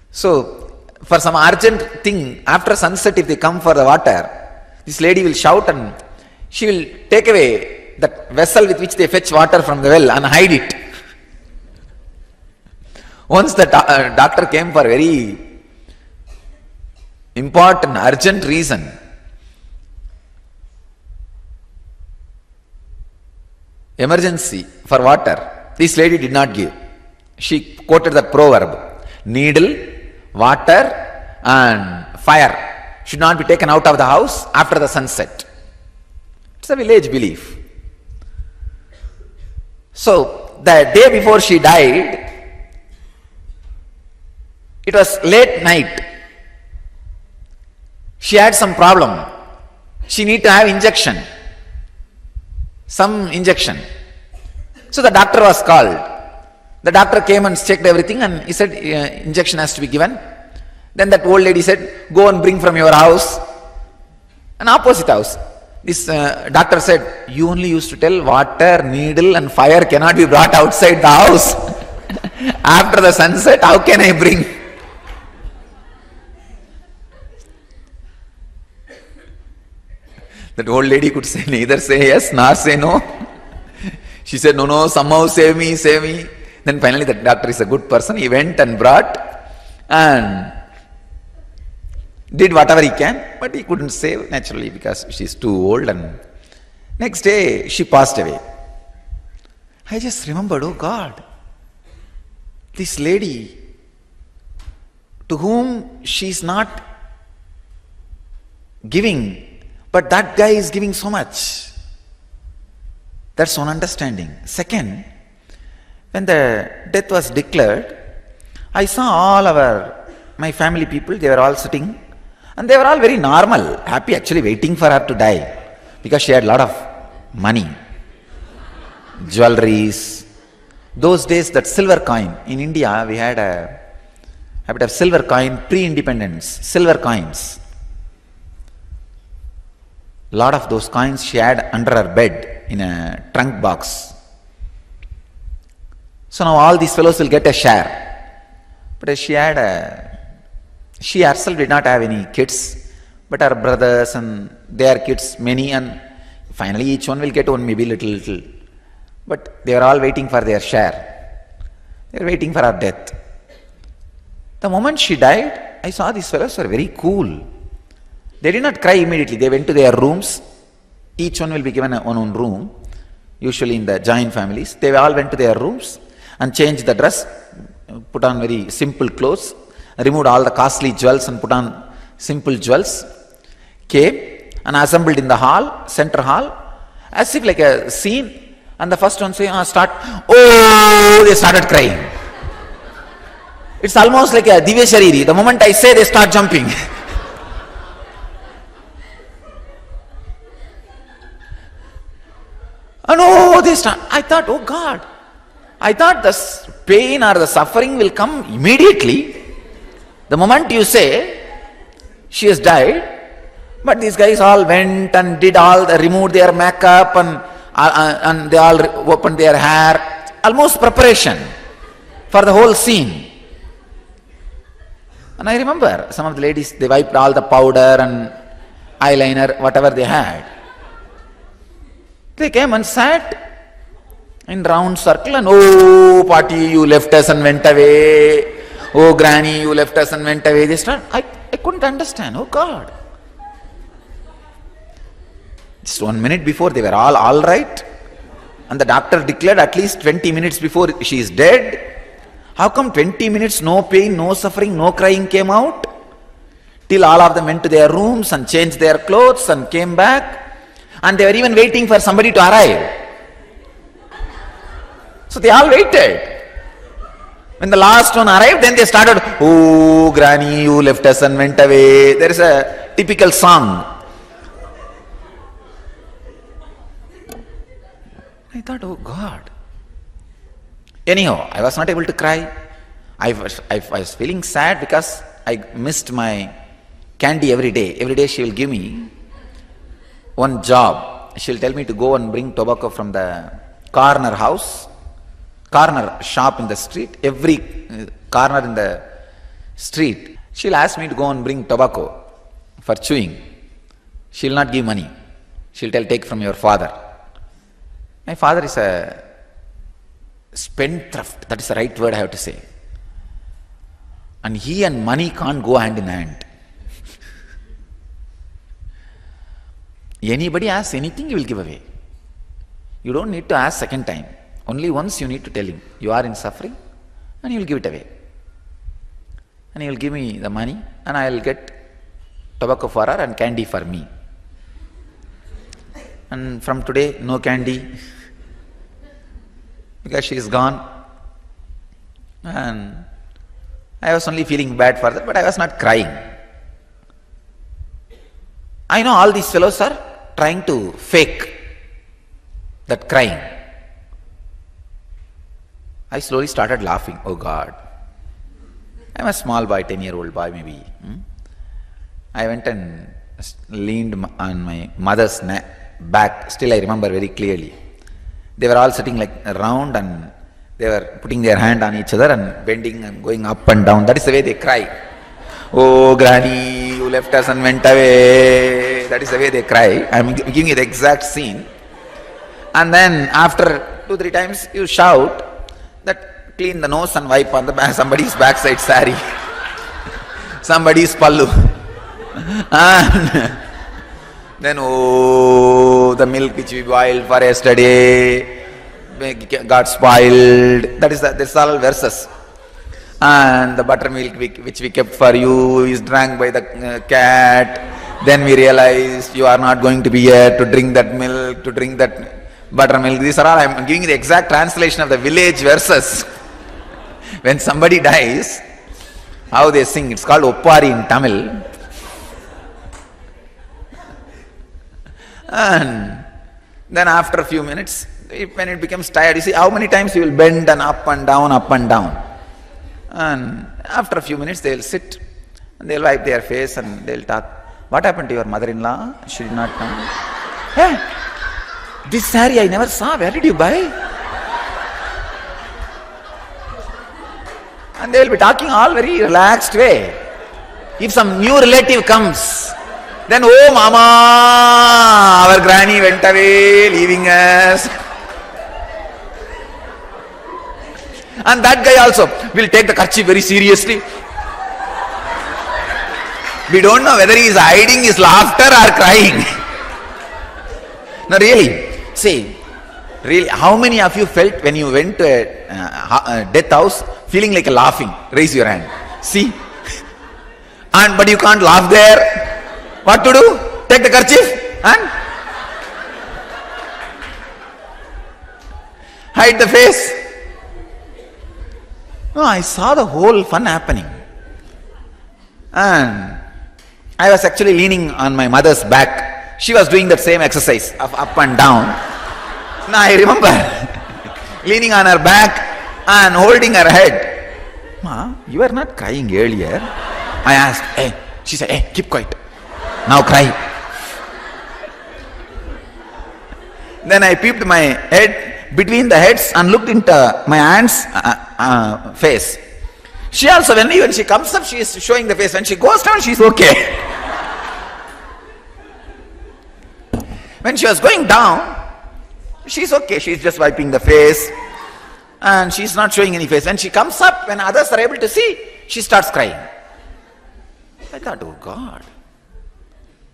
So, for some urgent thing, after sunset, if they come for the water, this lady will shout and she will take away that vessel with which they fetch water from the well and hide it. Once the doctor came for very important, urgent reason. Emergency for water. This lady did not give. She quoted the proverb, needle, water and fire should not be taken out of the house after the sunset. It's a village belief. So, the day before she died, it was late night. She had some problem. She need to have injection. Some injection. So the doctor was called. The doctor came and checked everything and he said injection has to be given. Then that old lady said, go and bring from your house. An opposite house. This doctor said, you only used to tell water, needle and fire cannot be brought outside the house. After the sunset, how can I bring? That old lady could say neither say yes nor say no. She said, no, somehow save me, save me. Then finally the doctor is a good person. He went and brought and did whatever he can, but he couldn't save naturally because she's too old. And next day she passed away. I just remembered, oh God, this lady to whom she's not giving, but that guy is giving so much. That's one understanding. Second, when the death was declared, I saw my family people, they were all sitting and they were all very normal, happy, actually waiting for her to die because she had a lot of money, jewelries. Those days, that silver coin, in India we had a habit of silver coin, pre-independence, silver coins. Lot of those coins she had under her bed in a trunk box. So now all these fellows will get a share. But she herself did not have any kids, but her brothers and their kids many, and finally each one will get one, maybe little. But they are all waiting for their share. They are waiting for her death. The moment she died, I saw these fellows were very cool. They did not cry immediately. They went to their rooms. Each one will be given one own room, usually in the joint families. They all went to their rooms and changed the dress, put on very simple clothes, removed all the costly jewels and put on simple jewels, came and assembled in the hall, center hall, as if like a scene. And the first one say, start, oh, they started crying. It's almost like a Divya Shariri. The moment I say, they start jumping. And oh, they start. I thought, oh God. I thought the pain or the suffering will come immediately. The moment you say, she has died, but these guys all went and did removed their makeup and they all opened their hair. Almost preparation for the whole scene. And I remember some of the ladies, they wiped all the powder and eyeliner, whatever they had. They came and sat in round circle and, oh, Pati, you left us and went away. Oh, Granny, you left us and went away. They started, I couldn't understand. Oh, God. Just 1 minute before, they were all right. And the doctor declared at least 20 minutes before she is dead. How come 20 minutes, no pain, no suffering, no crying came out? Till all of them went to their rooms and changed their clothes and came back. And they were even waiting for somebody to arrive. So they all waited. When the last one arrived, then they started, oh, Granny, you left us and went away. There is a typical song. I thought, oh God. Anyhow, I was not able to cry. I was feeling sad because I missed my candy every day. Every day she will give me one job. She'll tell me to go and bring tobacco from the corner shop in the street. Every corner in the street, she'll ask me to go and bring tobacco for chewing. She'll not give money. She'll tell, take from your father. My father is a spendthrift. That is the right word I have to say. And he and money can't go hand in hand. Anybody asks anything, you will give away. You don't need to ask second time. Only once you need to tell him, you are in suffering, and you will give it away. And he will give me the money, and I will get tobacco for her and candy for me. And from today, no candy, because she is gone. And I was only feeling bad for that, but I was not crying. I know all these fellows are trying to fake that crying. I slowly started laughing. Oh God. I'm a small boy, 10-year-old boy maybe. I went and leaned on my mother's back. Still I remember very clearly. They were all sitting like around and they were putting their hand on each other and bending and going up and down. That is the way they cry. Oh granny, you left us and went away. That is the way they cry. I am giving you the exact scene. And then after 2-3 times you shout that clean the nose and wipe on the back, somebody's backside sari, somebody's pallu. And then, oh, the milk which we boiled for yesterday got spoiled. That's all verses. And the buttermilk which we kept for you is drank by the cat. Then we realized you are not going to be here to drink that milk, to drink that buttermilk. These are all, I am giving the exact translation of the village verses. When somebody dies, how they sing, it's called Oppari in Tamil. And then after a few minutes, when it becomes tired, you see how many times you will bend and up and down, up and down. And after a few minutes, they will sit and they will wipe their face and they will talk. What happened to your mother-in-law? She did not come. Hey, this saree I never saw. Where did you buy? And they will be talking all very relaxed way. If some new relative comes, then, oh mama, our granny went away, leaving us. And that guy also will take the kerchief very seriously. We don't know whether he is hiding his laughter or crying. No, really, see, really, how many of you felt when you went to a death house feeling like a laughing? Raise your hand. See? But you can't laugh there. What to do? Take the kerchief and hide the face. No, I saw the whole fun happening. And I was actually leaning on my mother's back. She was doing that same exercise of up and down. Now I remember leaning on her back and holding her head. Ma, you were not crying earlier. I asked, hey, she said, hey, keep quiet. Now cry. Then I peeped my head between the heads and looked into my aunt's face. She also, when she comes up, she is showing the face. When she goes down, she is okay. When she was going down, she is okay. She is just wiping the face and she is not showing any face. When she comes up, when others are able to see, she starts crying. I thought, oh God,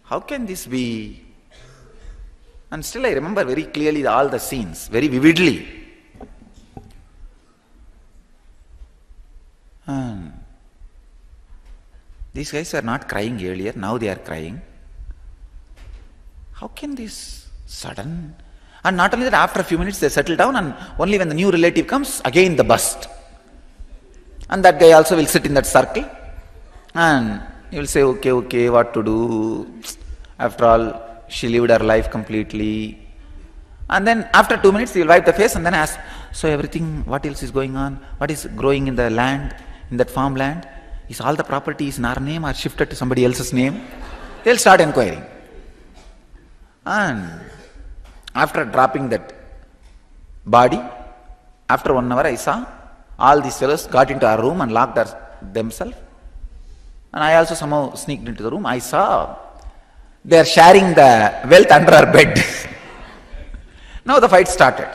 how can this be? And still I remember very clearly all the scenes, very vividly. And these guys were not crying earlier, now they are crying. How can this sudden? And not only that, after a few minutes they settle down, and only when the new relative comes, again the burst. And that guy also will sit in that circle and he will say, okay, what to do? After all, she lived her life completely. And then after 2 minutes, he will wipe the face and then ask, so everything, what else is going on? What is growing in the land, in that farmland? Is all the properties in our name or shifted to somebody else's name? They will start inquiring. And after dropping that body, after 1 hour I saw all these fellows got into our room and locked themselves. And I also somehow sneaked into the room. I saw they are sharing the wealth under our bed. Now the fight started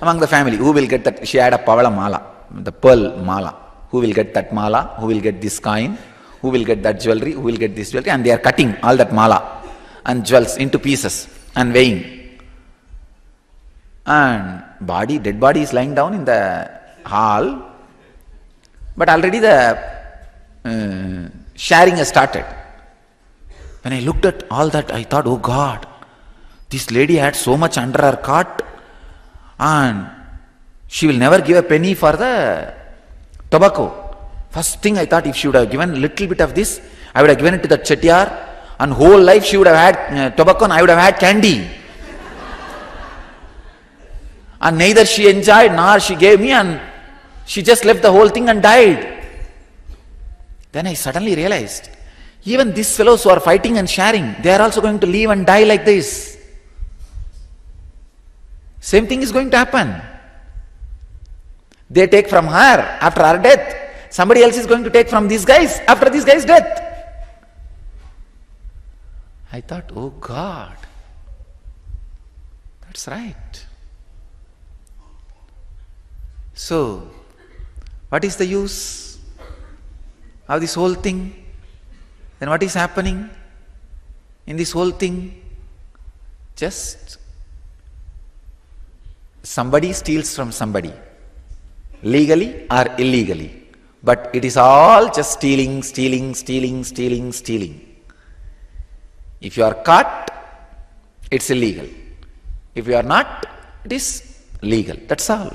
among the family. Who will get that? She had a pavala mala, the pearl mala. Who will get that mala? Who will get this coin? Who will get that jewelry? Who will get this jewelry? And they are cutting all that mala. and jewels into pieces and weighing. And dead body is lying down in the hall, but already the sharing has started. When I looked at all that, I thought, oh God, this lady had so much under her cot and she will never give a penny for the tobacco. First thing I thought, if she would have given a little bit of this, I would have given it to the chettiar, and whole life she would have had tobacco and I would have had candy. And neither she enjoyed nor she gave me, and she just left the whole thing and died. Then I suddenly realized, even these fellows who are fighting and sharing, they are also going to live and die like this. Same thing is going to happen. They take from her after her death. Somebody else is going to take from these guys after these guys' death. I thought, oh God, that's right. So, what is the use of this whole thing? Then what is happening in this whole thing? Just somebody steals from somebody, legally or illegally. But it is all just stealing. If you are caught, it's illegal. If you are not, it is legal. That's all.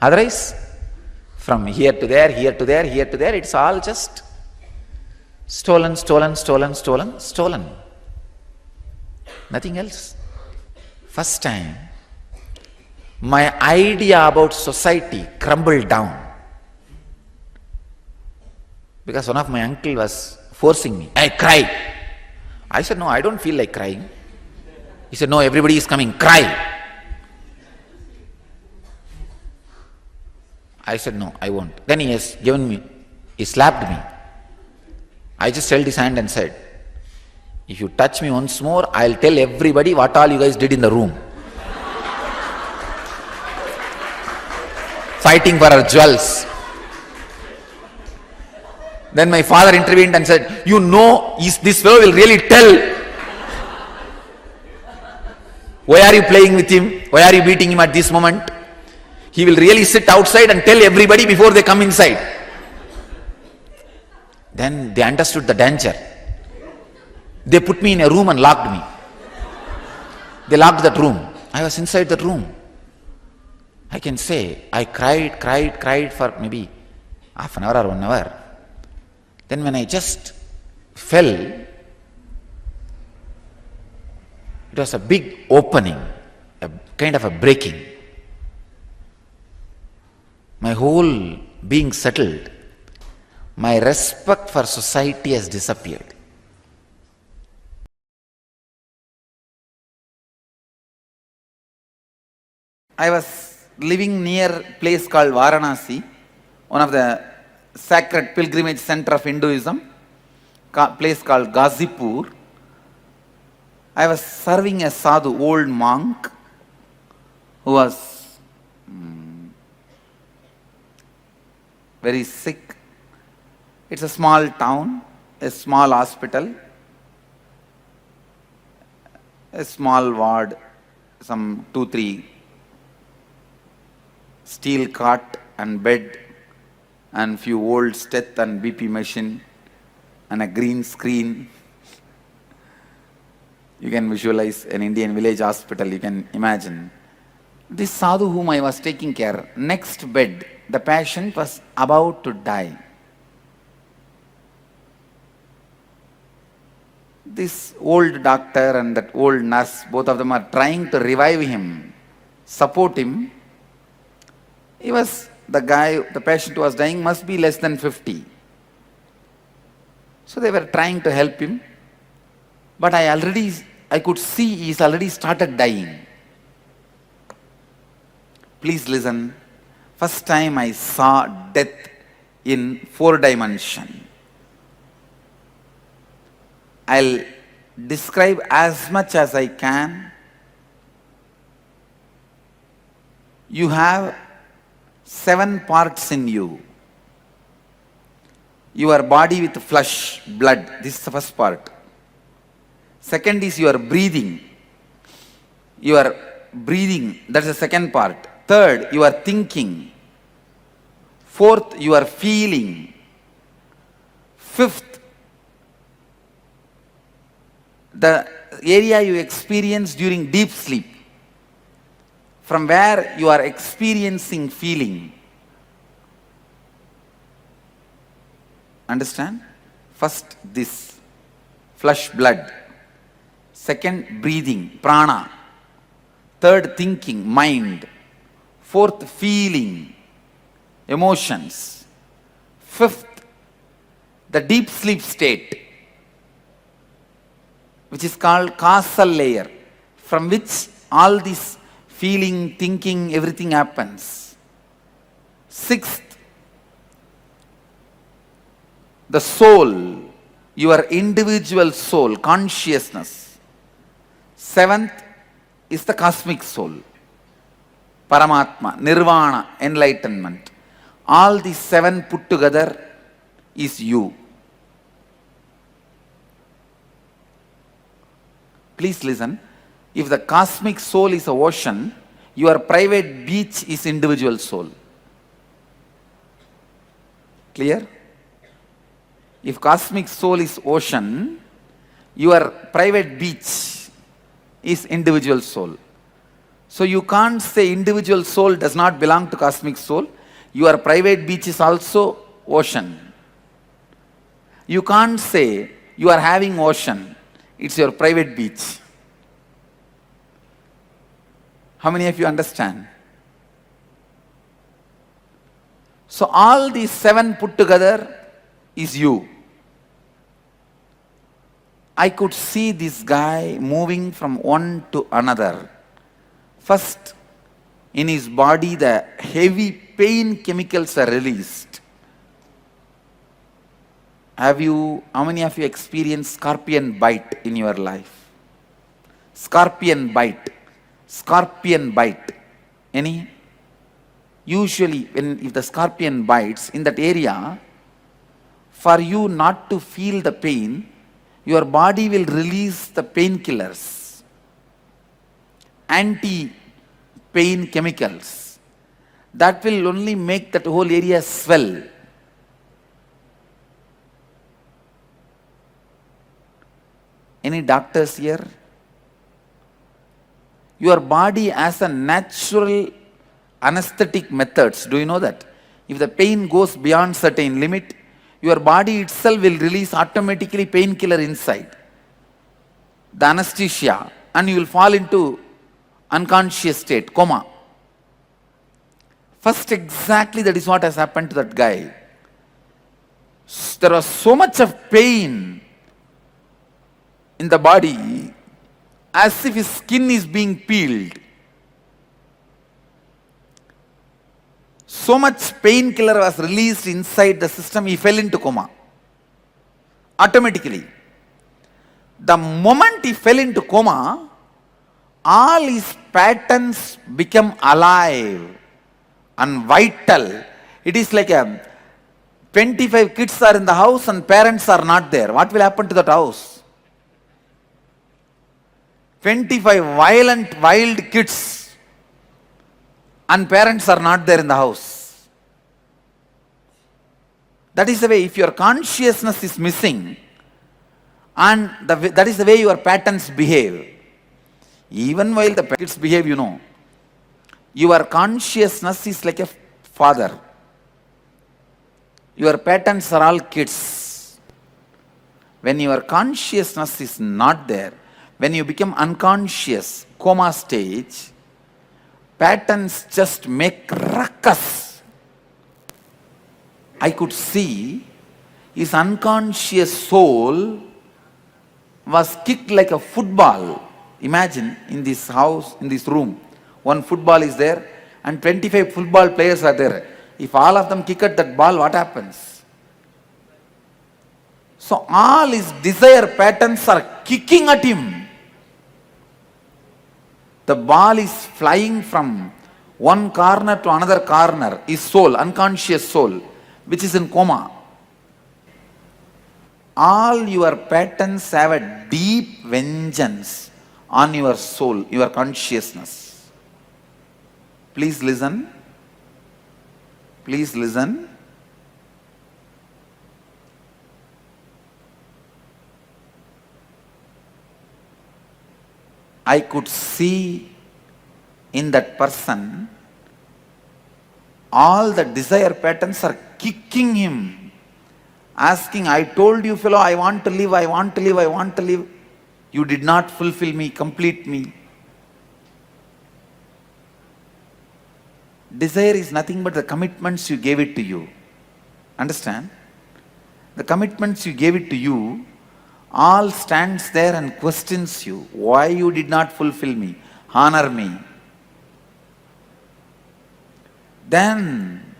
Otherwise, from here to there, it's all just stolen. Nothing else. First time, my idea about society crumbled down. Because one of my uncle was forcing me. I cry. I said, no, I don't feel like crying. He said, no, everybody is coming, cry. I said, no, I won't. Then he slapped me. I just held his hand and said, if you touch me once more, I'll tell everybody what all you guys did in the room. Fighting for our jewels. Then my father intervened and said, you know, this fellow will really tell. Why are you playing with him? Why are you beating him at this moment? He will really sit outside and tell everybody before they come inside. Then they understood the danger. They put me in a room and locked me. They locked that room. I was inside that room. I can say, I cried for maybe half an hour or 1 hour. Then when I just fell, it was a big opening, a kind of a breaking. My whole being settled. My respect for society has disappeared. I was living near a place called Varanasi, one of the sacred pilgrimage center of Hinduism, place called Ghazipur. I was serving a sadhu, old monk, who was very sick. It's a small town, a small hospital, a small ward, some 2-3 steel cot and bed, and few old steth and BP machine, and a green screen. You can visualize an Indian village hospital, you can imagine. This sadhu whom I was taking care, next bed, the patient was about to die. This old doctor and that old nurse, both of them are trying to revive him, support him. He was, the patient who was dying must be less than 50. So they were trying to help him. But I could see he's already started dying. Please listen. First time I saw death in 4 dimension. I'll describe as much as I can. You have 7 parts in you. Your body with flesh, blood, this is the first part. Second is your breathing. Your breathing, that's the second part. Third, you are thinking. Fourth, you are feeling. Fifth, the area you experience during deep sleep, from where you are experiencing feeling. Understand? First, this flesh blood. Second, breathing, prana. Third, thinking, mind. Fourth, feeling, emotions. Fifth, the deep sleep state, which is called causal layer, from which all this feeling, thinking, everything happens. Sixth, the soul, your individual soul, consciousness. Seventh is the cosmic soul, Paramatma, Nirvana, enlightenment. All these seven put together is you. Please listen. If the cosmic soul is an ocean, your private beach is individual soul. Clear? If cosmic soul is ocean, your private beach is individual soul. So you can't say individual soul does not belong to cosmic soul. Your private beach is also ocean. You can't say you are having ocean. It's your private beach. How many of you understand? So all these seven put together is you. I could see this guy moving from one to another. First, in his body, the heavy pain chemicals are released. How many of you experienced scorpion bite in your life? Scorpion bite. Scorpion bite. Any? Usually, if the scorpion bites in that area, for you not to feel the pain, your body will release the painkillers, anti-pain chemicals. That will only make that whole area swell. Any doctors here? Your body has a natural anesthetic methods. Do you know that? If the pain goes beyond certain limit, your body itself will release automatically painkiller inside, the anesthesia, and you will fall into unconscious state, coma. First, exactly that is what has happened to that guy. There was so much of pain in the body, as if his skin is being peeled. So much painkiller was released inside the system, he fell into coma. Automatically. The moment he fell into coma, all his patterns become alive and vital. It is like 25 kids are in the house and parents are not there. What will happen to that house? 25 violent, wild kids and parents are not there in the house. That is the way, if your consciousness is missing, and that is the way your patterns behave. Even while the kids behave, you know, your consciousness is like a father. Your patterns are all kids. When your consciousness is not there, when you become unconscious, coma stage, patterns just make ruckus. I could see his unconscious soul was kicked like a football. Imagine in this house, in this room, one football is there and 25 football players are there. If all of them kick at that ball, what happens? So all his desire patterns are kicking at him. The ball is flying from one corner to another corner. His soul, unconscious soul, which is in coma. all your patterns have a deep vengeance on your soul, your consciousness. Please listen. Please listen. I could see in that person all the desire patterns are kicking him, asking, I told you, fellow, I want to live, I want to live, I want to live. You did not fulfill me, complete me. Desire is nothing but the commitments you gave it to you. Understand? The commitments you gave it to you, all stands there and questions you. Why you did not fulfill me, honor me. Then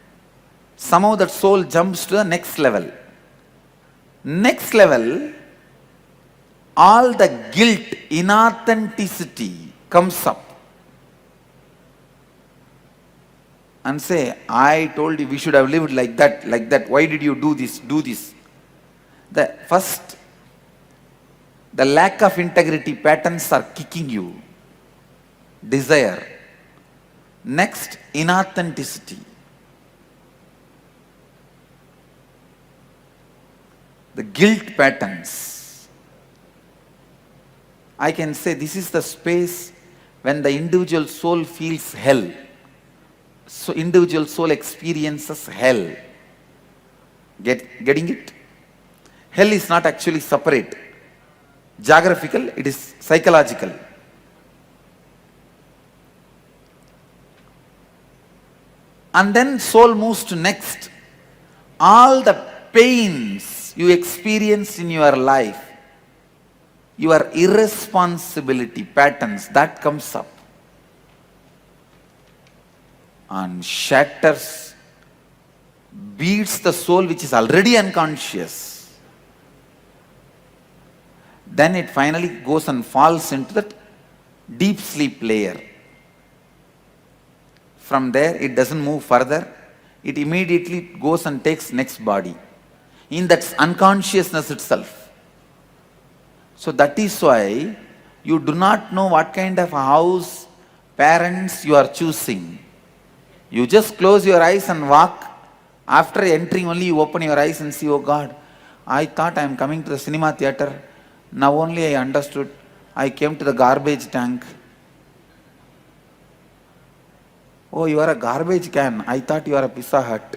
somehow that soul jumps to the next level. Next level, all the guilt, inauthenticity comes up. And say, I told you we should have lived like that, like that. Why did you do this, do this? The first, the lack of integrity patterns are kicking you. Desire. Next, inauthenticity. The guilt patterns. I can say this is the space when the individual soul feels hell. So individual soul experiences hell. Getting it? Hell is not actually separate. Geographical, it is psychological. And then soul moves to next. All the pains you experienced in your life, your irresponsibility patterns, that comes up and shatters, beats the soul which is already unconscious. Then it finally goes and falls into that deep sleep layer. From there, it doesn't move further. It immediately goes and takes next body in that unconsciousness itself. So that is why you do not know what kind of a house, parents you are choosing. You just close your eyes and walk. After entering only you open your eyes and see, oh God, I thought I am coming to the cinema theater. Now only I understood. I came to the garbage tank. Oh, you are a garbage can. I thought you are a Pizza Hut.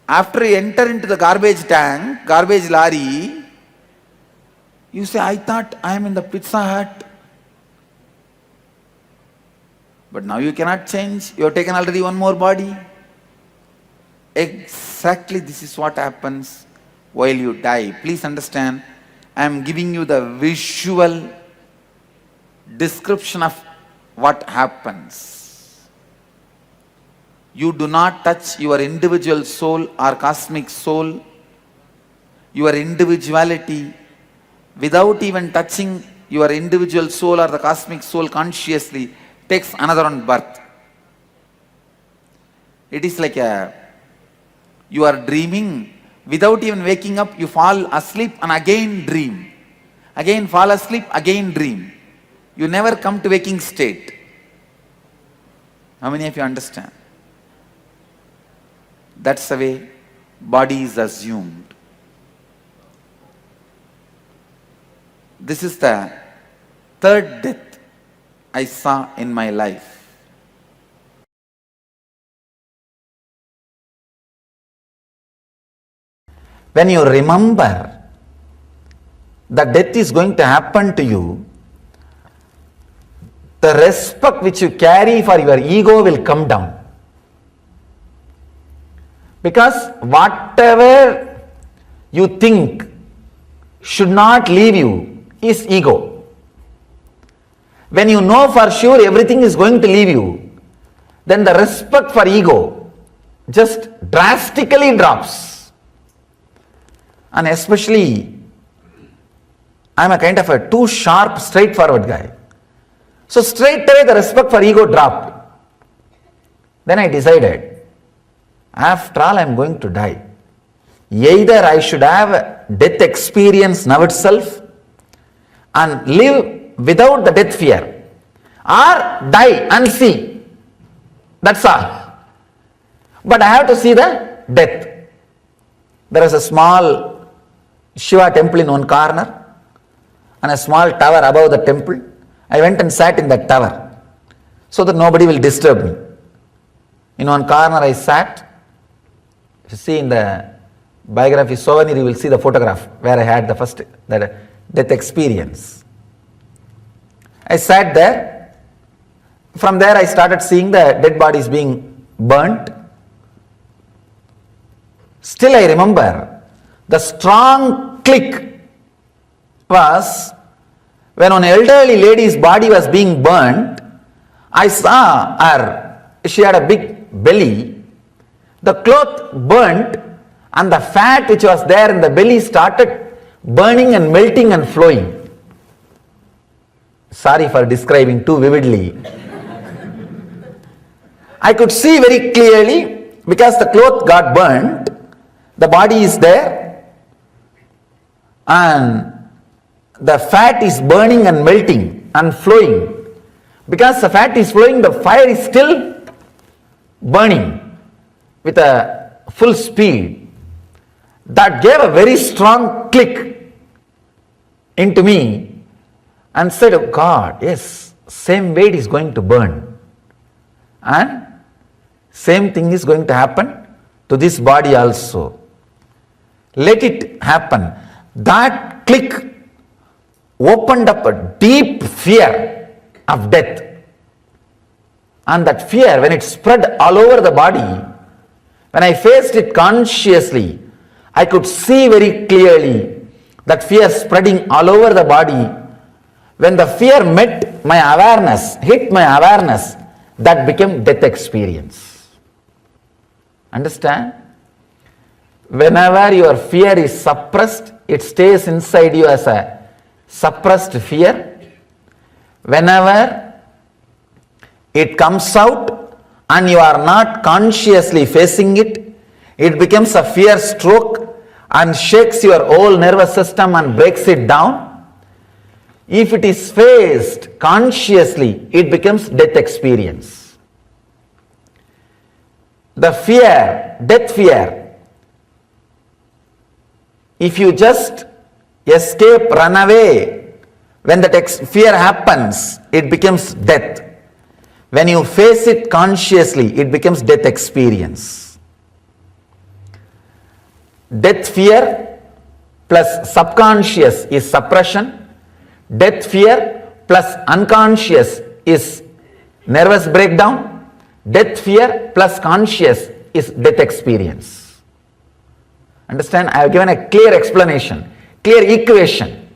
After you enter into the garbage tank, garbage lorry, you say, I thought I am in the Pizza Hut. But now you cannot change. You have taken already one more body. Exactly this is what happens while you die. Please understand, I am giving you the visual description of what happens. You do not touch your individual soul or cosmic soul, your individuality, without even touching your individual soul or the cosmic soul consciously, takes another one birth. It is like you are dreaming, without even waking up, you fall asleep and again dream. Again fall asleep, again dream. You never come to waking state. How many of you understand? That's the way body is assumed. This is the third death I saw in my life. When you remember that death is going to happen to you, the respect which you carry for your ego will come down. Because whatever you think should not leave you is ego. When you know for sure everything is going to leave you, then the respect for ego just drastically drops. And especially, I am a kind of a too sharp, straightforward guy. So straight away the respect for ego dropped. Then I decided, after all I am going to die. either I should have a death experience now itself and live without the death fear, or die and see. That's all. But I have to see the death. There is a small Shiva temple in one corner and a small tower above the temple. I went and sat in that tower so that nobody will disturb me. In one corner I sat. If you see in the biography souvenir, you will see the photograph where I had the first death experience. I sat there. From there I started seeing the dead bodies being burnt. Still I remember the strong click was when an elderly lady's body was being burnt. I saw her, she had a big belly, the cloth burnt and the fat which was there in the belly started burning and melting and flowing. Sorry for describing too vividly. I could see very clearly because the cloth got burnt, the body is there and the fat is burning and melting and flowing. Because the fat is flowing, the fire is still burning with a full speed. That gave a very strong click into me and said, oh God, yes, same way it is going to burn. And same thing is going to happen to this body also. Let it happen. That click opened up a deep fear of death. And that fear, when it spread all over the body, when I faced it consciously, I could see very clearly that fear spreading all over the body. When the fear met my awareness, hit my awareness, that became death experience. Understand? Whenever your fear is suppressed, it stays inside you as a suppressed fear. Whenever it comes out and you are not consciously facing it, it becomes a fear stroke and shakes your whole nervous system and breaks it down. If it is faced consciously, it becomes death experience. The fear, death fear, if you just escape, run away, when that fear happens, it becomes death. When you face it consciously, it becomes death experience. Death fear plus subconscious is suppression. Death fear plus unconscious is nervous breakdown. Death fear plus conscious is death experience. Understand? I have given a clear explanation, clear equation.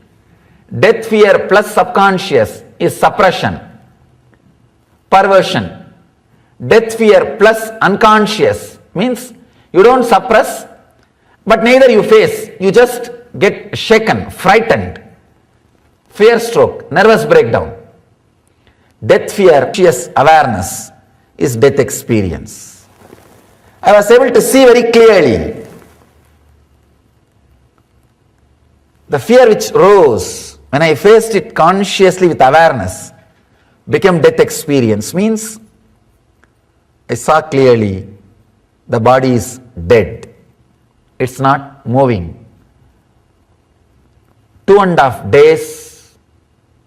Death fear plus subconscious is suppression, perversion. Death fear plus unconscious means you don't suppress, but neither you face, you just get shaken, frightened, fear stroke, nervous breakdown. Death fear, conscious awareness is death experience. I was able to see very clearly the fear which rose when I faced it consciously with awareness became death experience. Means I saw clearly the body is dead. It's not moving. 2.5 days,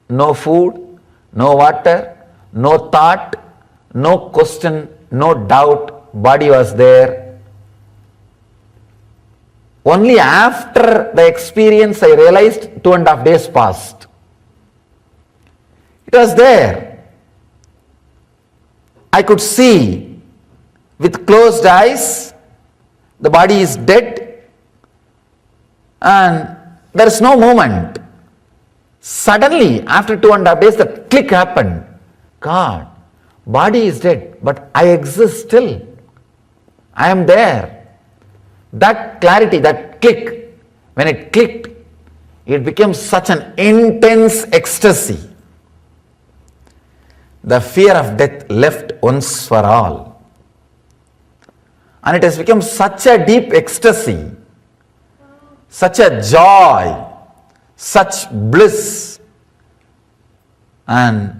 no food, no water, no thought, no question, no doubt, body was there. Only after the experience I realized 2.5 days passed. It was there. I could see with closed eyes, the body is dead and there is no movement. Suddenly, after 2.5 days, the click happened. God, body is dead, but I exist still. I am there. That clarity, that click, when it clicked, it became such an intense ecstasy. The fear of death left once for all. And it has become such a deep ecstasy such a joy, such bliss, and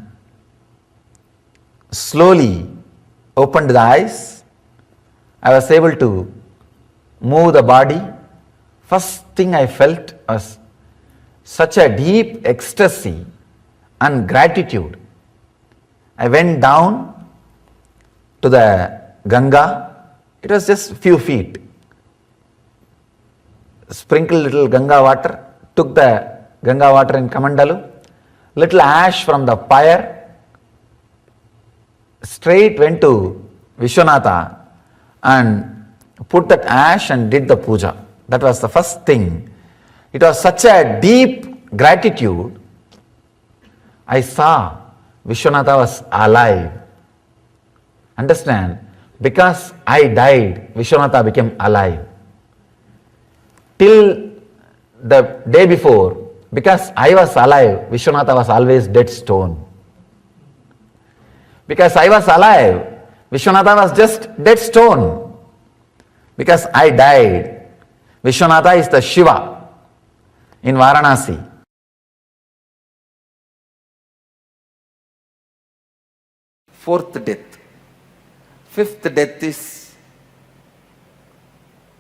slowly opened the eyes. I was able to move the body. First thing I felt was such a deep ecstasy and gratitude. I went down to the Ganga. It was just few feet. Sprinkled little Ganga water, took the Ganga water in Kamandalu, little ash from the pyre, straight went to Vishwanatha and put that ash and did the puja. That was the first thing. It was such a deep gratitude. I saw Vishwanatha was alive. Understand? Because I died, Vishwanatha became alive. Till the day before, because I was alive, Vishwanatha was always dead stone. Because I was alive, Vishwanatha was just dead stone. Because I died, Vishwanatha is the Shiva in Varanasi. Fourth death. Fifth death is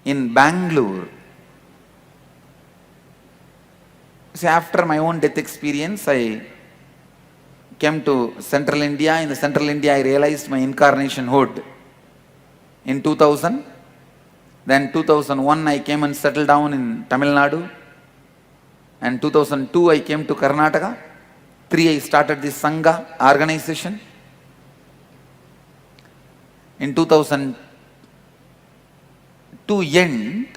in Bangalore. See, after my own death experience, I came to Central India. In the Central India, I realized my incarnation hood in 2000. Then 2001, I came and settled down in Tamil Nadu. And 2002, I came to Karnataka. 3, I started this Sangha organization. In 2002 end,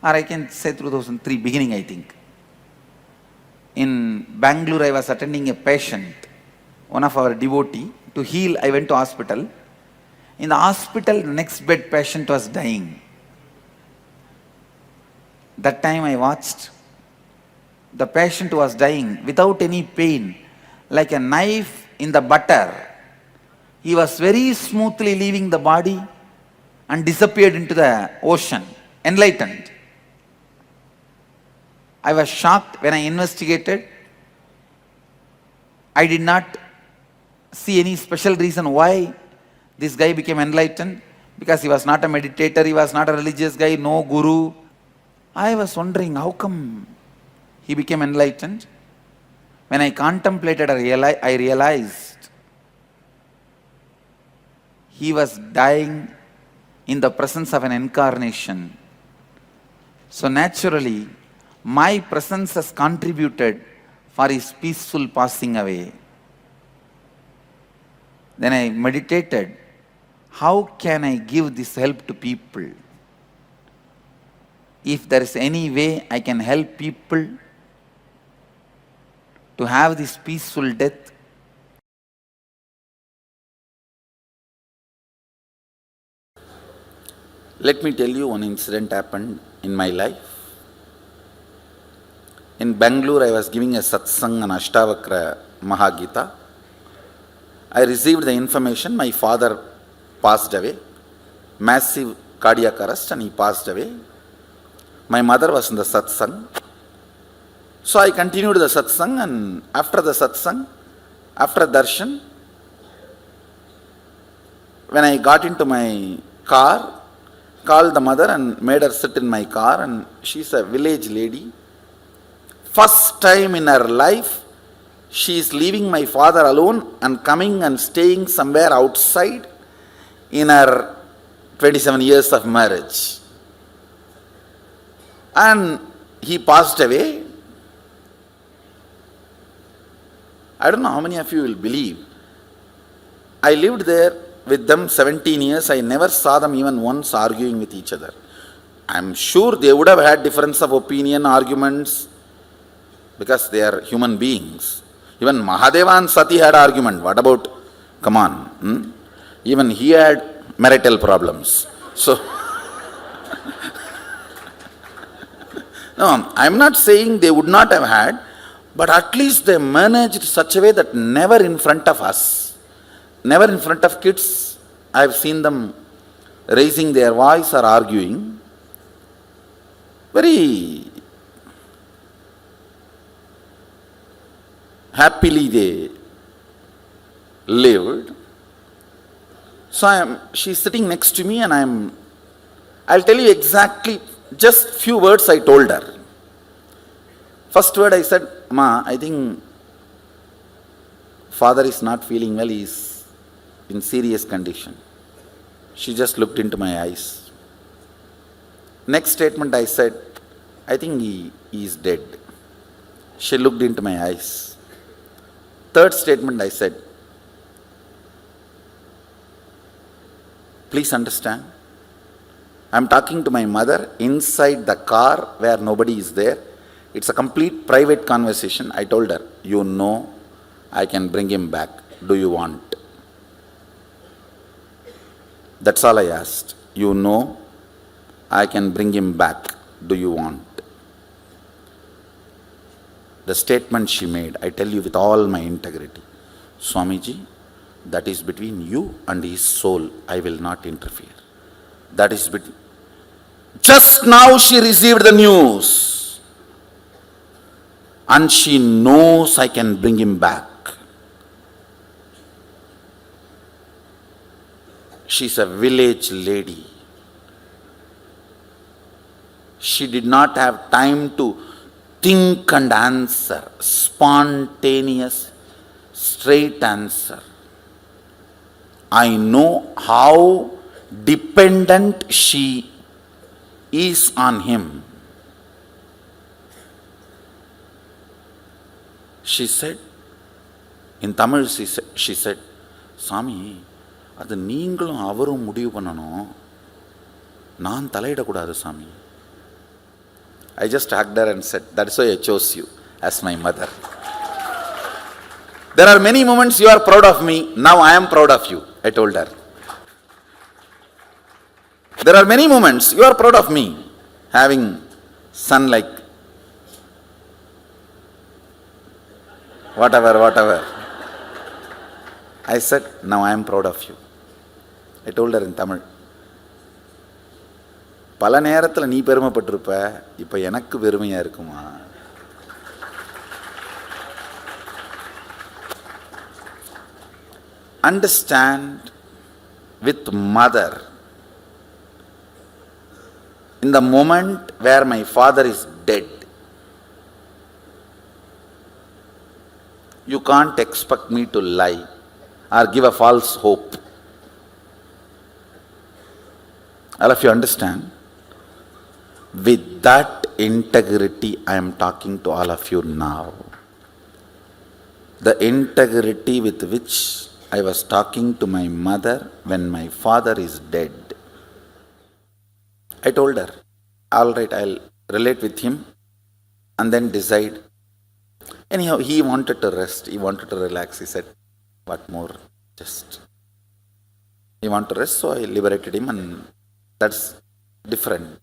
or I can say 2003 beginning, I think. In Bangalore, I was attending a patient, one of our devotee. To heal, I went to hospital. In the hospital, the next bed patient was dying. That time I watched. The patient was dying without any pain, like a knife in the butter. He was very smoothly leaving the body and disappeared into the ocean, enlightened. I was shocked when I investigated. I did not see any special reason why this guy became enlightened, because he was not a meditator, he was not a religious guy, no guru. I was wondering how come he became enlightened. When I contemplated, I realized he was dying in the presence of an incarnation. So naturally, my presence has contributed for his peaceful passing away. Then I meditated, how can I give this help to people? If there is any way I can help people to have this peaceful death, let me tell you one incident happened in my life. In Bangalore, I was giving a satsang on Ashtavakra Mahagita. I received the information my father passed away, massive cardiac arrest, and he passed away. My mother was in the satsang. So I continued the satsang, and after the satsang, after darshan, when I got into my car, called the mother and made her sit in my car, and she's a village lady. First time in her life, she is leaving my father alone and coming and staying somewhere outside in her 27 years of marriage. And he passed away. I don't know how many of you will believe. I lived there with them 17 years. I never saw them even once arguing with each other. I'm sure they would have had difference of opinion, arguments, because they are human beings. Even Mahadeva and Sati had argument. What about, come on, even he had marital problems. So, no, I'm not saying they would not have had, but at least they managed such a way that never in front of us, never in front of kids, I've seen them raising their voice or arguing. Very happily they lived. So she's sitting next to me and I'll tell you exactly just few words I told her. First word I said, Ma, I think father is not feeling well, he is in serious condition. She just looked into my eyes. Next statement I said, I think he is dead. She looked into my eyes. Third statement I said, please understand, I'm talking to my mother inside the car where nobody is there. It's a complete private conversation. I told her, you know, I can bring him back. Do you want? That's all I asked. You know, I can bring him back. Do you want? The statement she made, I tell you with all my integrity, Swamiji, that is between you and his soul. I will not interfere. That is between. Just now she received the news and she knows I can bring him back. She's a village lady. She did not have time to think and answer. Spontaneous, straight answer. I know how dependent she is on him. She said, in Tamil she said, Swami, அது நீங்களும் அவரும் முடிவு பண்ணணும், நான் தலையிடக்கூடாது சாமி. I just hugged her and said, that's why I chose you as my mother. There are many moments you are proud of me, now I am proud of you, I told her. There are many moments you are proud of me, having son like whatever. I said, now I am proud of you. I told her in Tamil. பல நேரத்தில் நீ பெருமைப்பட்டிருப்ப, இப்போ எனக்கு பெருமையா இருக்குமா? Understand with mother, in the moment where my father is dead, you can't expect me to lie or give a false hope. All of you understand? With that integrity I am talking to all of you now. The integrity with which I was talking to my mother when my father is dead. I told her, all right, I'll relate with him and then decide. Anyhow, he wanted to rest, he wanted to relax. He said, what more? Just, he wanted to rest, so I liberated him, and that's different.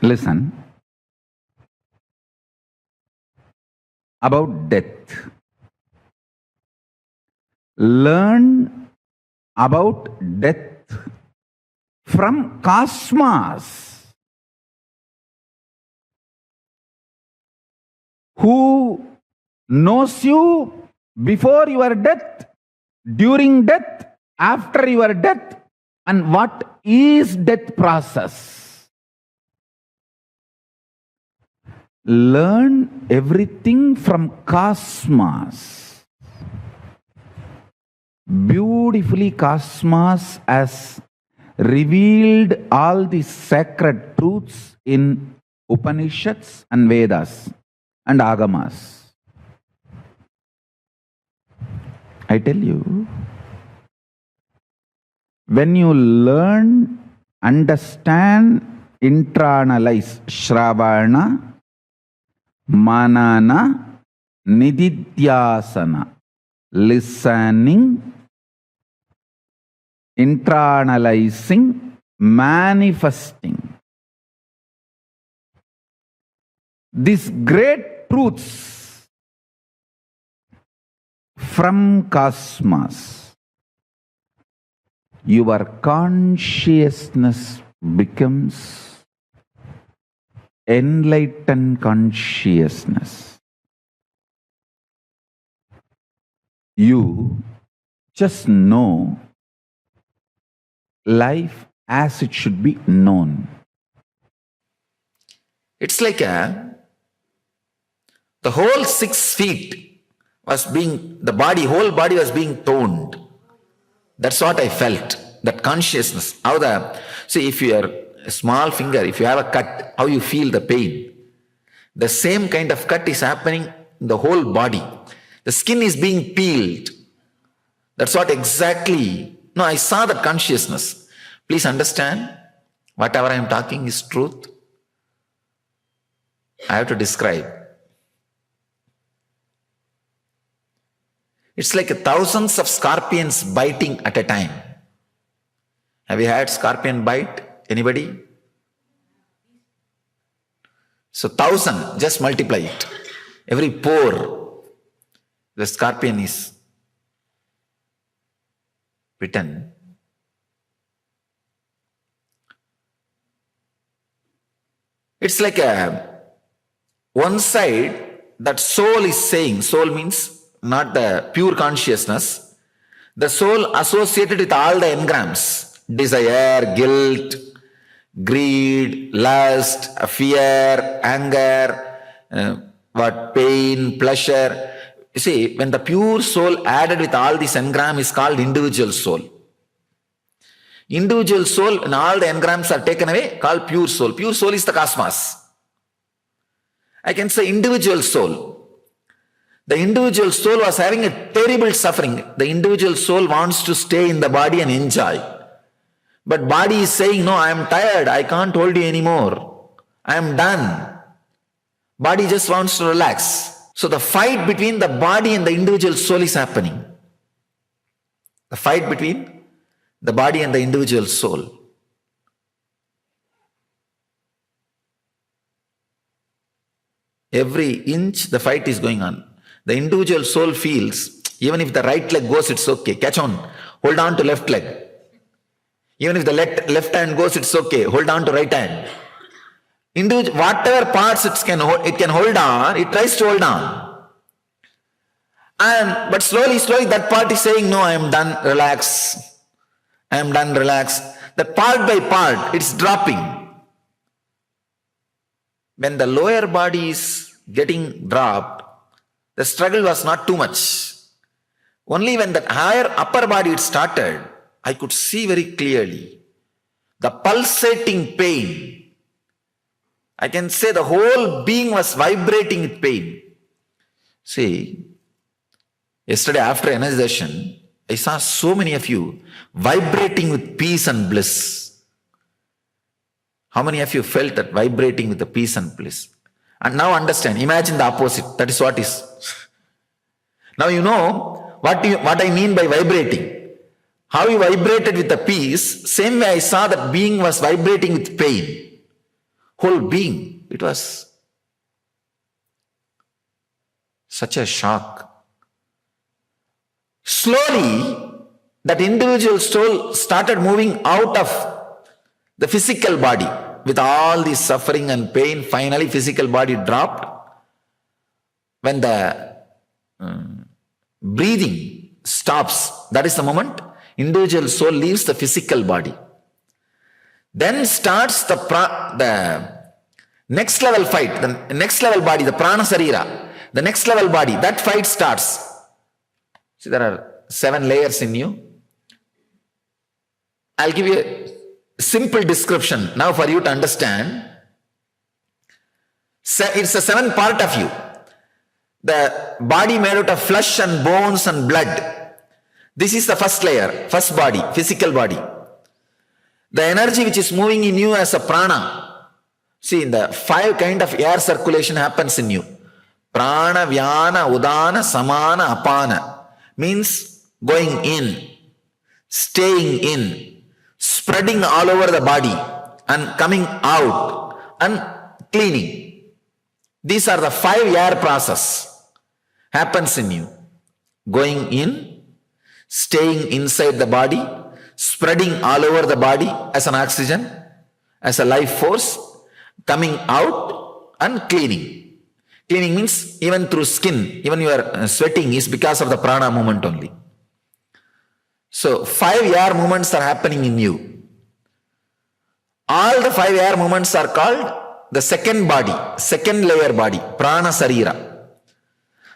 Listen. About death. Learn about death from cosmos. Who knows you before your death, during death, after your death, and what is death process. Learn everything from cosmos. Beautifully, cosmos has revealed all the sacred truths in Upanishads and Vedas and Agamas. I tell you, when you learn, understand, internalize Shravana, Manana, Nididhyasana, listening, internalizing, manifesting. These great truths from cosmos, your consciousness becomes enlightened consciousness. You just know life as it should be known. It's like the whole 6 feet was being, whole body was being toned. That's what I felt, that consciousness. See, if you are a small finger, if you have a cut, how you feel the pain. The same kind of cut is happening in the whole body. The skin is being peeled. That's what exactly. No, I saw that consciousness. Please understand, whatever I am talking is truth. I have to describe. It's like thousands of scorpions biting at a time. Have you had scorpion bite? Anybody? So 1,000, just multiply it. Every pore, the scorpion is bitten. It's like one side, that soul is saying, soul means not the pure consciousness, the soul associated with all the engrams, desire, guilt, greed, lust, fear, anger, pain, pleasure. You see, when the pure soul added with all these engrams is called individual soul. Individual soul, when all the engrams are taken away, called pure soul. Pure soul is the cosmos. I can say individual soul. The individual soul was having a terrible suffering. The individual soul wants to stay in the body and enjoy. But body is saying, no, I am tired. I can't hold you anymore. I am done. Body just wants to relax. So the fight between the body and the individual soul is happening. The fight between the body and the individual soul. Every inch the fight is going on. The individual soul feels, even if the right leg goes, it's okay. Catch on. Hold on to left leg. Even if the left hand goes, it's okay. Hold on to right hand. Whatever parts it can hold on, it tries to hold on. But slowly, that part is saying, no, I am done, relax. I am done, relax. That part by part, it's dropping. When the lower body is getting dropped, the struggle was not too much. Only when that higher upper body it started, I could see very clearly the pulsating pain. I can say the whole being was vibrating with pain. See, yesterday after energization, I saw so many of you vibrating with peace and bliss. How many of you felt that vibrating with the peace and bliss? And now understand, imagine the opposite. That is what is. Now you know what I mean by vibrating. How you vibrated with the peace, same way I saw that being was vibrating with pain. whole being. It was such a shock. Slowly, that individual soul started moving out of the physical body with all this suffering and pain. Finally, physical body dropped. When the breathing stops, that is the moment individual soul leaves the physical body. Then starts the next level fight, the next level body, the prana sarira, the next level body, that fight starts. See, there are 7 layers in you. I'll give you a simple description now for you to understand. It's a 7th part of you. The body made out of flesh and bones and blood. This is the first layer, first body, physical body. The energy which is moving in you as a prana. See, in the 5 kind of air circulation happens in you. Prana, vyana, udana, samana, apana. Means going in, staying in, spreading all over the body and coming out and cleaning. These are the 5 air process happens in you. Going in, staying inside the body, spreading all over the body as an oxygen, as a life force, coming out and cleaning. Cleaning means even through skin, even your sweating is because of the prana movement only. So 5 air movements are happening in you. All the 5 air movements are called the second body, second layer body, prana sarira.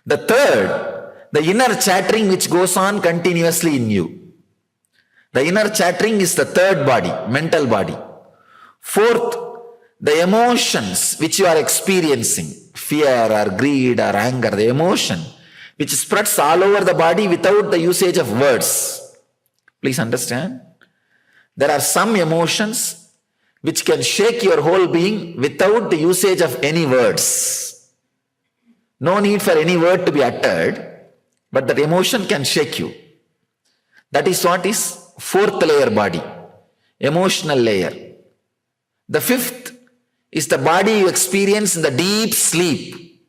The third, the inner chattering which goes on continuously in you. The inner chattering is the third body, mental body. Fourth, the emotions which you are experiencing, fear or greed or anger, the emotion which spreads all over the body without the usage of words. Please understand. There are some emotions which can shake your whole being without the usage of any words. No need for any word to be uttered, but that emotion can shake you. That is what is 4th layer body, emotional layer. The 5th is the body you experience in the deep sleep.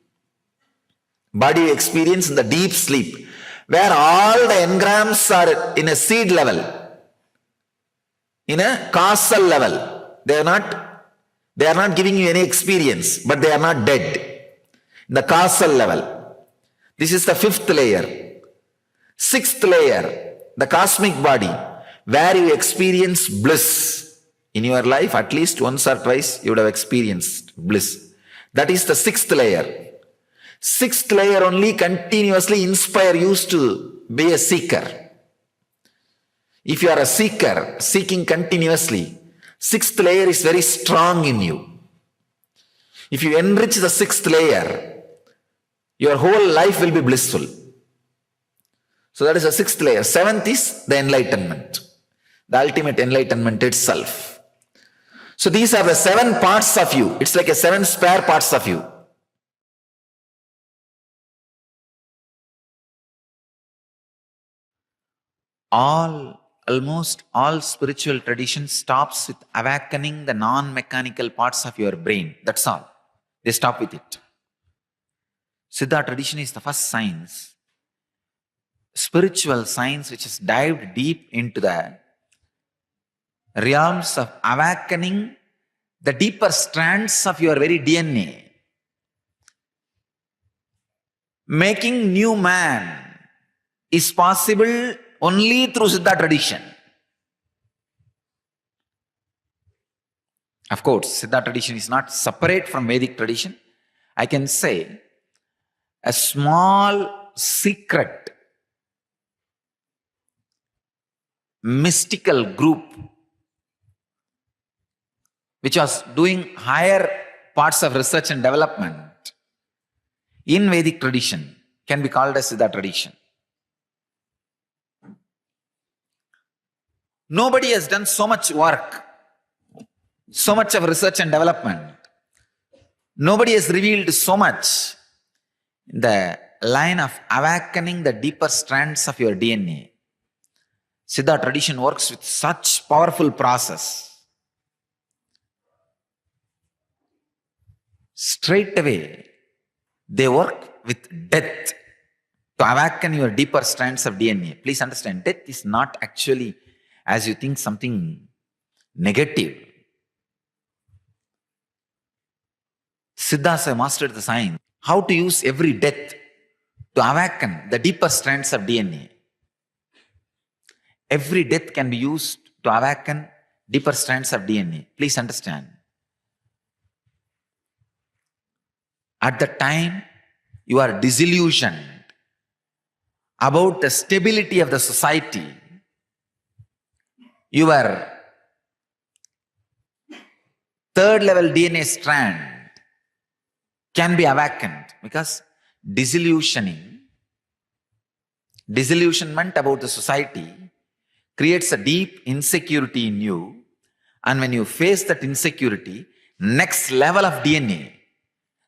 Body you experience in the deep sleep, where all the engrams are in a seed level, in a causal level. They are not giving you any experience, but they are not dead. The causal level. This is the 5th layer. 6th layer, the cosmic body, where you experience bliss. In your life, at least once or twice, you would have experienced bliss. That is the 6th layer. 6th layer only continuously inspire you to be a seeker. If you are a seeker, seeking continuously, 6th layer is very strong in you. If you enrich the 6th layer, your whole life will be blissful. So that is the 6th layer. 7th is the enlightenment, the ultimate enlightenment itself. So these are the 7 parts of you. It's like a 7 spare parts of you. Almost all spiritual tradition stops with awakening the non-mechanical parts of your brain. That's all. They stop with it. Siddha tradition is the first science, spiritual science, which has dived deep into the realms of awakening the deeper strands of your very DNA. Making new man is possible only through Siddha tradition. Of course, Siddha tradition is not separate from Vedic tradition. I can say a small secret mystical group which was doing higher parts of research and development in Vedic tradition can be called as Siddha tradition. Nobody has done so much work, so much of research and development. Nobody has revealed so much in the line of awakening the deeper strands of your DNA. Siddha tradition works with such powerful process. straight away they work with death to awaken your deeper strands of DNA. Please understand, death is not actually, as you think, something negative. Siddhas have mastered the science, how to use every death to awaken the deeper strands of DNA. Every death can be used to awaken deeper strands of DNA. Please understand. At the time you are disillusioned about the stability of the society, your third level DNA strand can be awakened, because disillusionment about the society creates a deep insecurity in you, and when you face that insecurity, next level of DNA,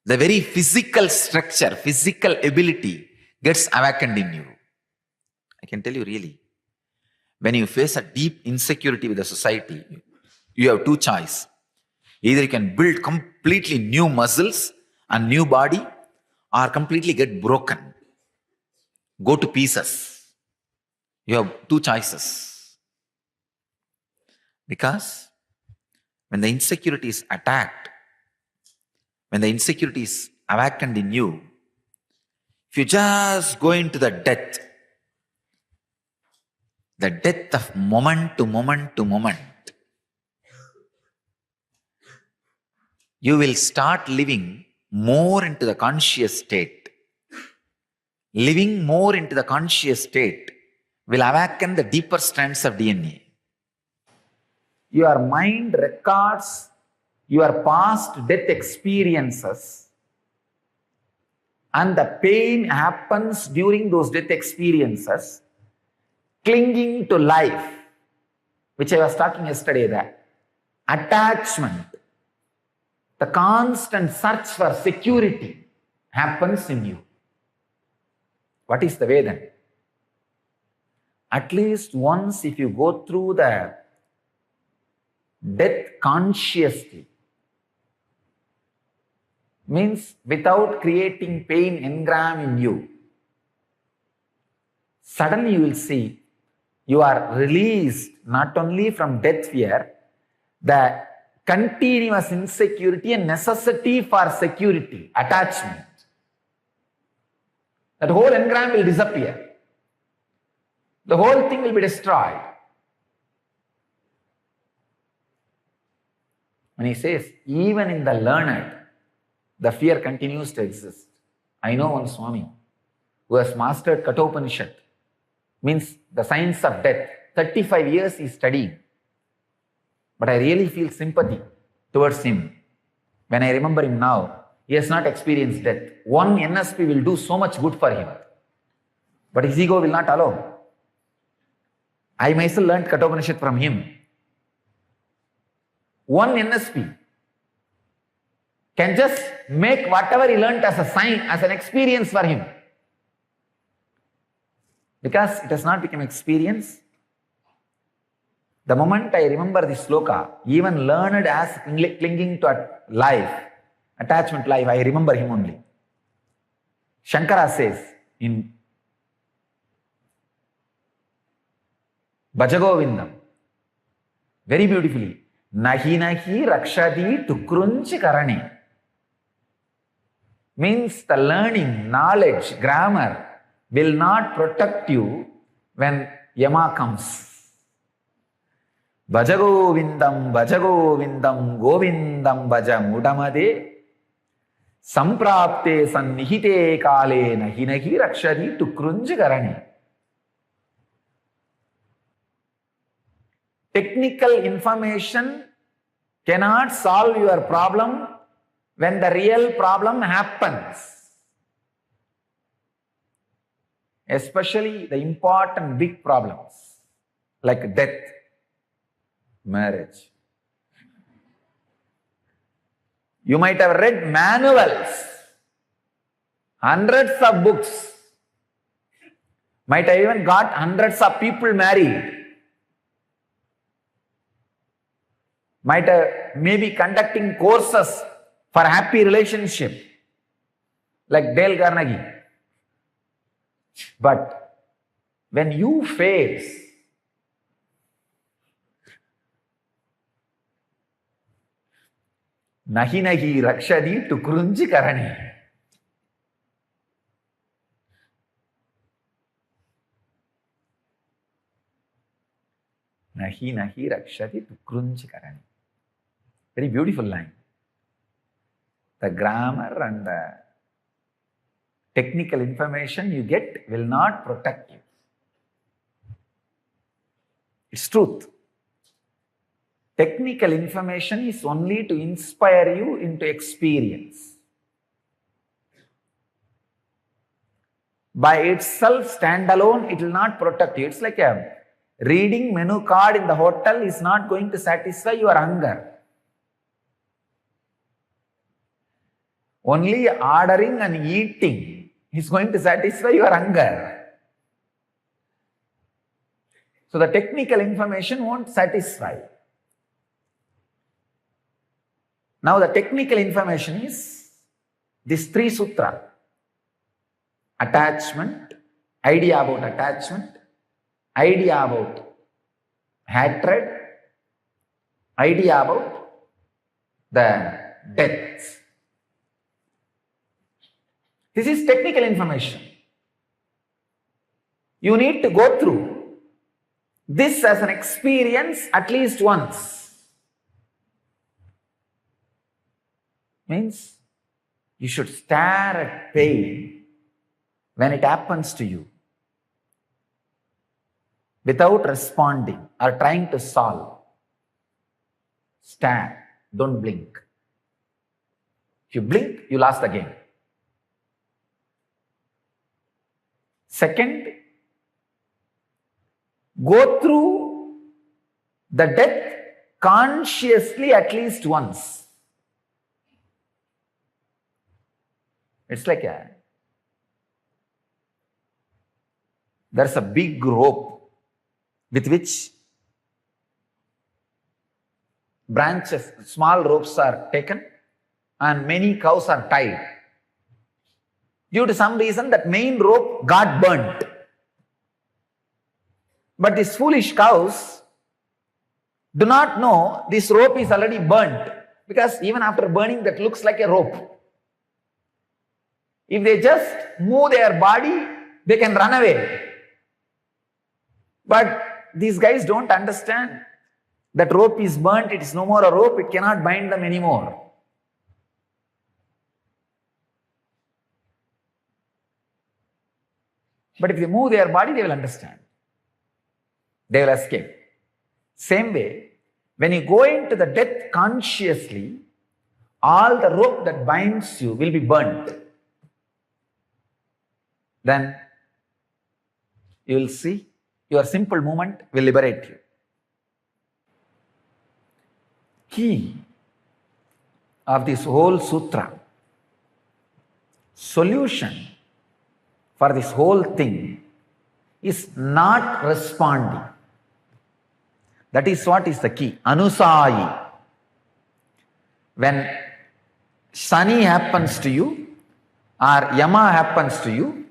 the very physical structure, physical ability gets awakened in you. I can tell you really, when you face a deep insecurity with the society, you have two choices. Either you can build completely new muscles and new body, or completely get broken, go to pieces. You have two choices. Because when the insecurity is attacked, when the insecurity is awakened in you, if you just go into the death of moment to moment to moment, you will start living more into the conscious state. Living more into the conscious state will awaken the deeper strands of DNA. Your mind records your past death experiences, and the pain happens during those death experiences, clinging to life, which I was talking yesterday, that attachment, the constant search for security happens in you. What is the way then? At least once, if you go through the death consciously, means without creating pain engram in you, suddenly you will see you are released not only from death fear, the continuous insecurity and necessity for security, attachment. That whole engram will disappear. The whole thing will be destroyed. When he says, even in the learned, the fear continues to exist. I know one Swami who has mastered Kathopanishad, means the science of death. 35 years he is studying. But I really feel sympathy towards him. When I remember him now, he has not experienced death. One NSP will do so much good for him, but his ego will not allow. I myself learned Kathopanishad from him. One NSP can just make whatever he learned as a sign, as an experience for him. Because it has not become experience. The moment I remember this sloka, even learned as clinging to life, attachment life, I remember him only. Shankara says in Bhajagovindam, very beautifully, Nahi nahi rakshadi tukrunchi karane. Means the learning, knowledge, grammar will not protect you when Yama comes. Bhajagovindam, Bhajagovindam, Govindam Bhaja Mudamade, Samprapte Sannihite Kale Nahi nahi rakshadi tukrunchi karane. Technical information cannot solve your problem when the real problem happens. Especially the important big problems like death, marriage. You might have read manuals, hundreds of books, might have even got hundreds of people married, might have maybe conducting courses for a happy relationship, like Dale Carnegie. But when you face nahi nahi rakshadi to krunji karani, nahi nahi rakshadi to krunji karani. Very beautiful line. The grammar and the technical information you get will not protect you. It's truth. Technical information is only to inspire you into experience. By itself, standalone, it will not protect you. It's like a reading menu card in the hotel is not going to satisfy your hunger. Only ordering and eating is going to satisfy your hunger. So the technical information won't satisfy. Now the technical information is this 3 sutra. Attachment, idea about attachment, idea about hatred, idea about the death. This is technical information. You need to go through this as an experience at least once. Means you should stare at pain when it happens to you without responding or trying to solve. Stare, don't blink. If you blink, you lost the game. Second, go through the death consciously at least once. It's like there's a big rope with which branches, small ropes are taken and many cows are tied. Due to some reason, that main rope got burnt. But these foolish cows do not know this rope is already burnt, because even after burning, that looks like a rope. If they just move their body, they can run away. But these guys don't understand that rope is burnt, it is no more a rope, it cannot bind them anymore. But if they move their body, they will understand. They will escape. Same way, when you go into the death consciously, all the rope that binds you will be burnt. Then you will see your simple movement will liberate you. Key of this whole sutra, solution for this whole thing is not responding. That is what is the key. Anusayi. When Shani happens to you or Yama happens to you,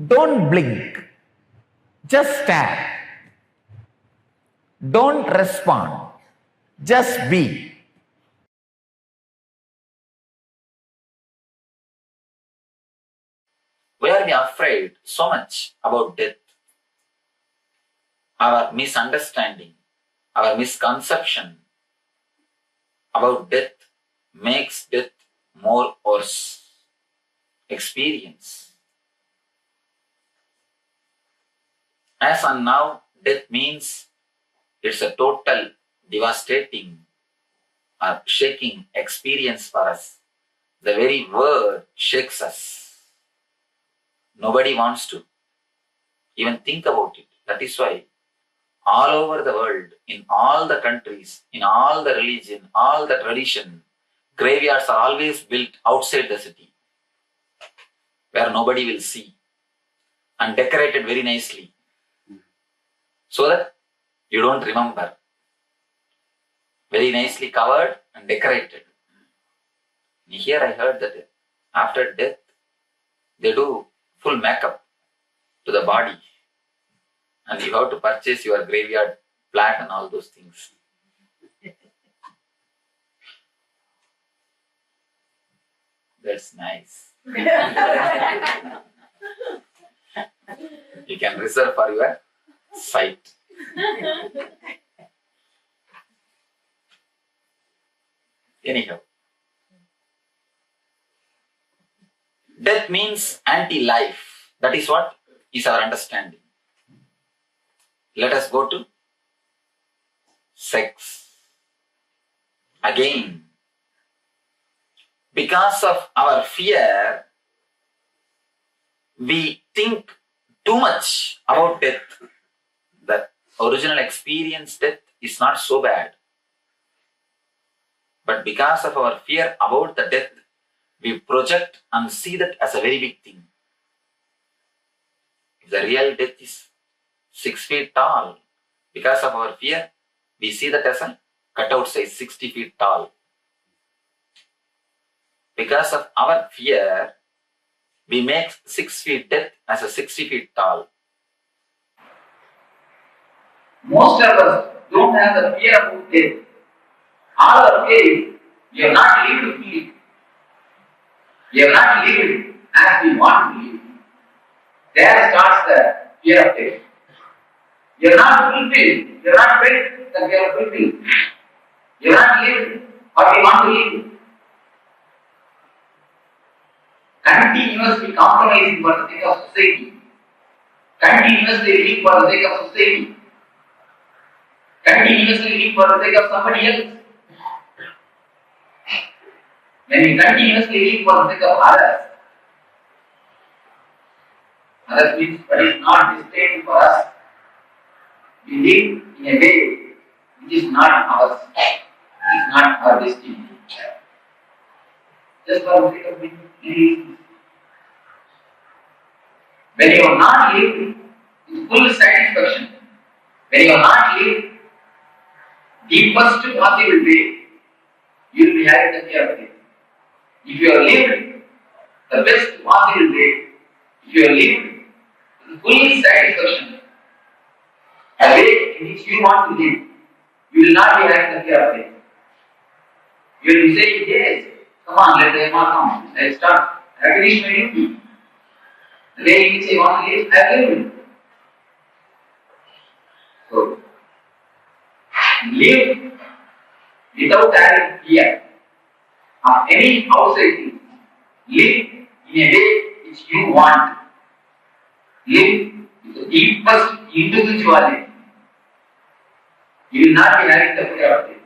don't blink. Just stare. Don't respond. Just be. Why are we afraid so much about death? Our misunderstanding, our misconception about death makes death more worse experience. As on now, death means it's a total devastating or shaking experience for us. The very word shakes us. Nobody wants to even think about it. That is why all over the world, in all the countries, in all the religion, all the tradition, graveyards are always built outside the city, where nobody will see, and decorated very nicely, so that you don't remember. Very nicely covered and decorated. Here I heard that after death, they do full makeup to the body. And you have to purchase your graveyard plat and all those things. That's nice. You can reserve for your sight. Anyhow, death means anti-life. That is what is our understanding. Let us go to sex. Again, because of our fear, we think too much about death. The original experience, death, is not so bad. But because of our fear about the death, we project and see that as a very big thing. If the real death is 6 feet tall, because of our fear, we see that as a cutout size 60 feet tall. Because of our fear, we make 6 feet death as a 60 feet tall. Most of us don't have the fear about death. All our fear is we have not lived to feel it. We have not lived as we want to live. There starts the fear of death. We are not fulfilled. We are not felt that we are fulfilled. We are not lived what we want to live. Continuously compromising for the sake of society. Continuously living for the sake of society. Continuously living for the sake of somebody else. When we continuously live for the sake of others, others means what is not destined for us. We live in a way which is not ours. It is not our destiny. Just for the sake of living. When you are not lived with full satisfaction, when you are not lived deepest possible way, you will be having the fear of death. If you are lived the best possible way, if you are lived with full satisfaction, a way in which you want to live, you will not be having the fear of death. You will be saying, yes, come on, let the Emma come, let's start. I finish my duty. The way in which I want to live, I will. So, live without having fear of any outside thing. Live in a way which you want. Live with the deepest individuality. You will not be having the fear of death.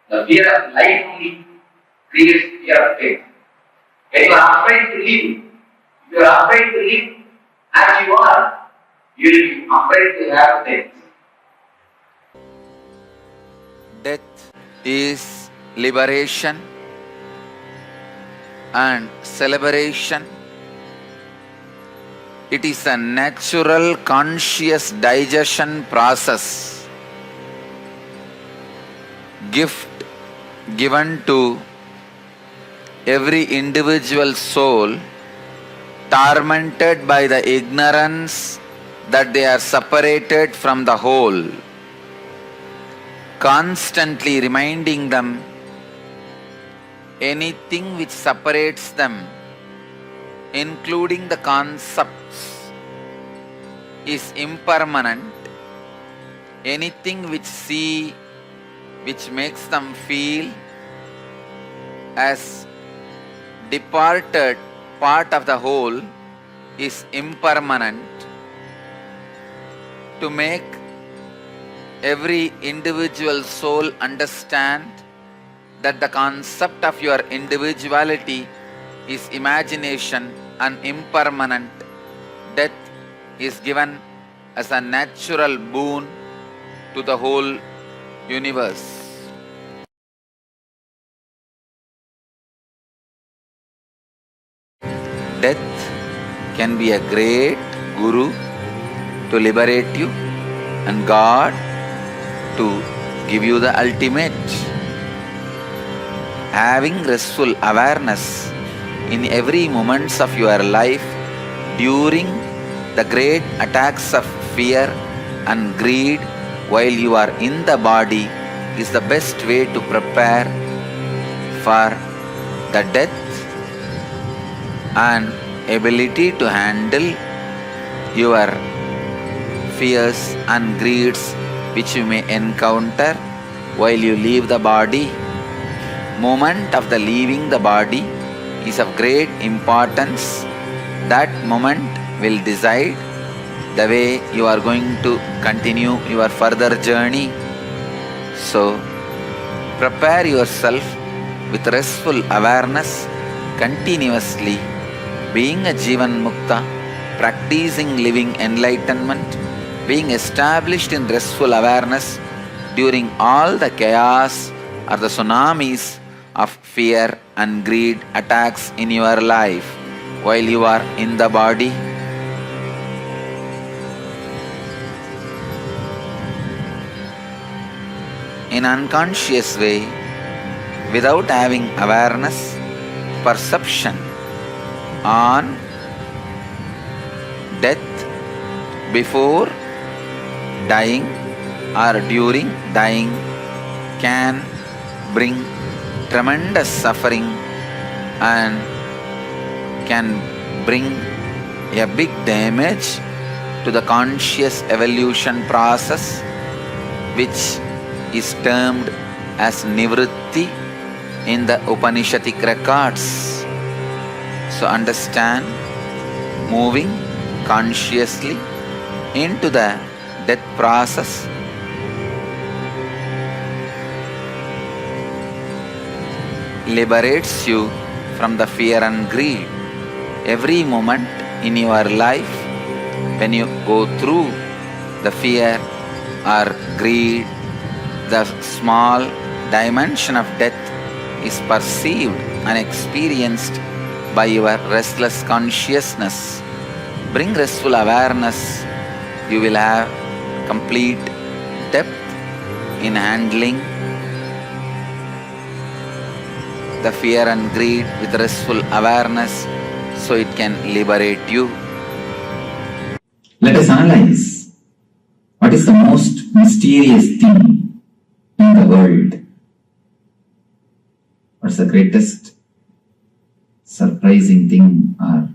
The fear of life only creates fear of death. When you are afraid to live, if you are afraid to live as you are, you will be afraid to have death. Death is liberation and celebration. It is a natural conscious digestion process, gift given to every individual soul tormented by the ignorance that they are separated from the whole, constantly reminding them anything which separates them, including the concepts, is impermanent. Anything which makes them feel as departed part of the whole is impermanent. To make every individual soul understand that the concept of your individuality is imagination and impermanent, death is given as a natural boon to the whole universe. Death can be a great guru to liberate you and God to give you the ultimate. having restful awareness in every moments of your life during the great attacks of fear and greed while you are in the body is the best way to prepare for the death and ability to handle your fears and greeds which you may encounter while you leave the body. Moment of the leaving the body is of great importance. That moment will decide the way you are going to continue your further journey. So, prepare yourself with restful awareness continuously, being a Jivan Mukta, practicing living enlightenment, being established in restful awareness during all the chaos or the tsunamis of fear and greed attacks in your life while you are in the body. In unconscious way, without having awareness, perception on death before dying or during dying can bring tremendous suffering and can bring a big damage to the conscious evolution process, which is termed as nivritti in the Upanishadic records. So understand, moving consciously into the death process liberates you from the fear and greed. Every moment in your life when you go through the fear or greed, the small dimension of death is perceived and experienced by your restless consciousness. Bring restful awareness, you will have complete depth in handling the fear and greed with restful awareness, so it can liberate you. Let us analyze what is the most mysterious thing in the world. What's the greatest surprising thing or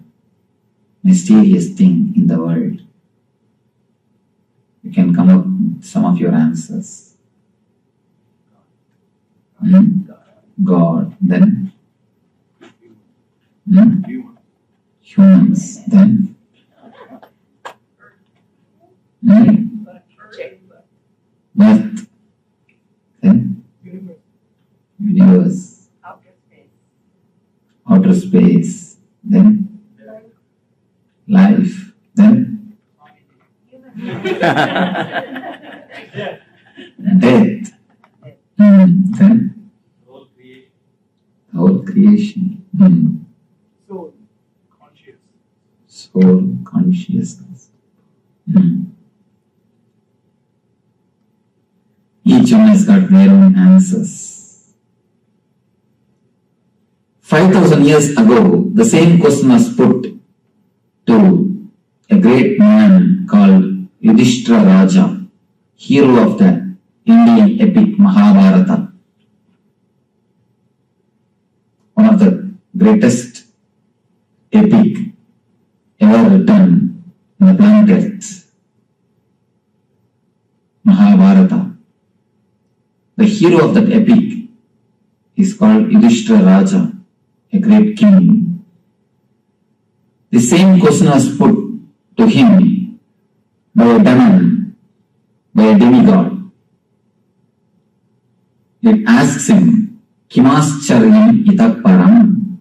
mysterious thing in the world? You can come up with some of your answers. God, then humans, then Earth, then universe, outer space, then life, then death, then whole creation, soul consciousness. Each one has got their own answers. 5,000 years ago, the same question was put to a great man called Yudhishthira Raja, hero of the Indian epic Mahabharata, one of the greatest epic ever written on the planet Earth, Mahabharata. The hero of that epic is called Yudhishthira Raja, a great king. The same question was put to him by a demon, by a demigod. It asks him, Kimascharyam itak param?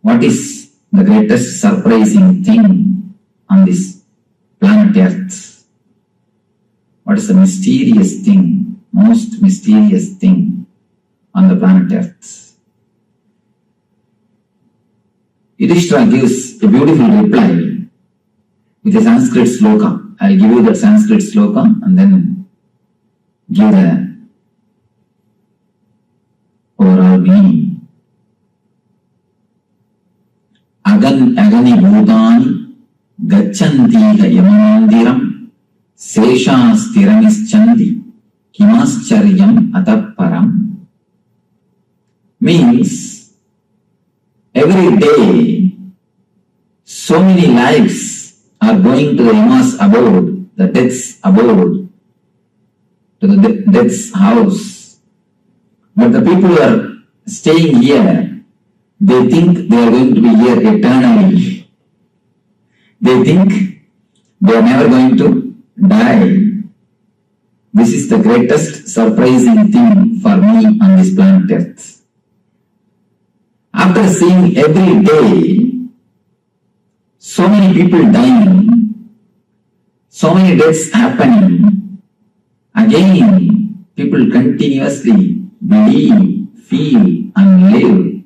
What is the greatest surprising thing on this planet Earth? What is the mysterious thing, most mysterious thing on the planet Earth? Yudhishthira gives a beautiful reply with a Sanskrit sloka. I'll give you the Sanskrit sloka and then give the overall meaning. agani bhutani gachantiha yamandiram seshasthiramischanti kimascharyam ataparam. Means every day so many lives are going to the Yama's abode, the death's abode, to the death's house. But the people who are staying here, they think they are going to be here eternally. They think they are never going to die. This is the greatest surprising thing for me on this planet Earth. After seeing every day so many people dying, so many deaths happening, again people continuously believe, feel and live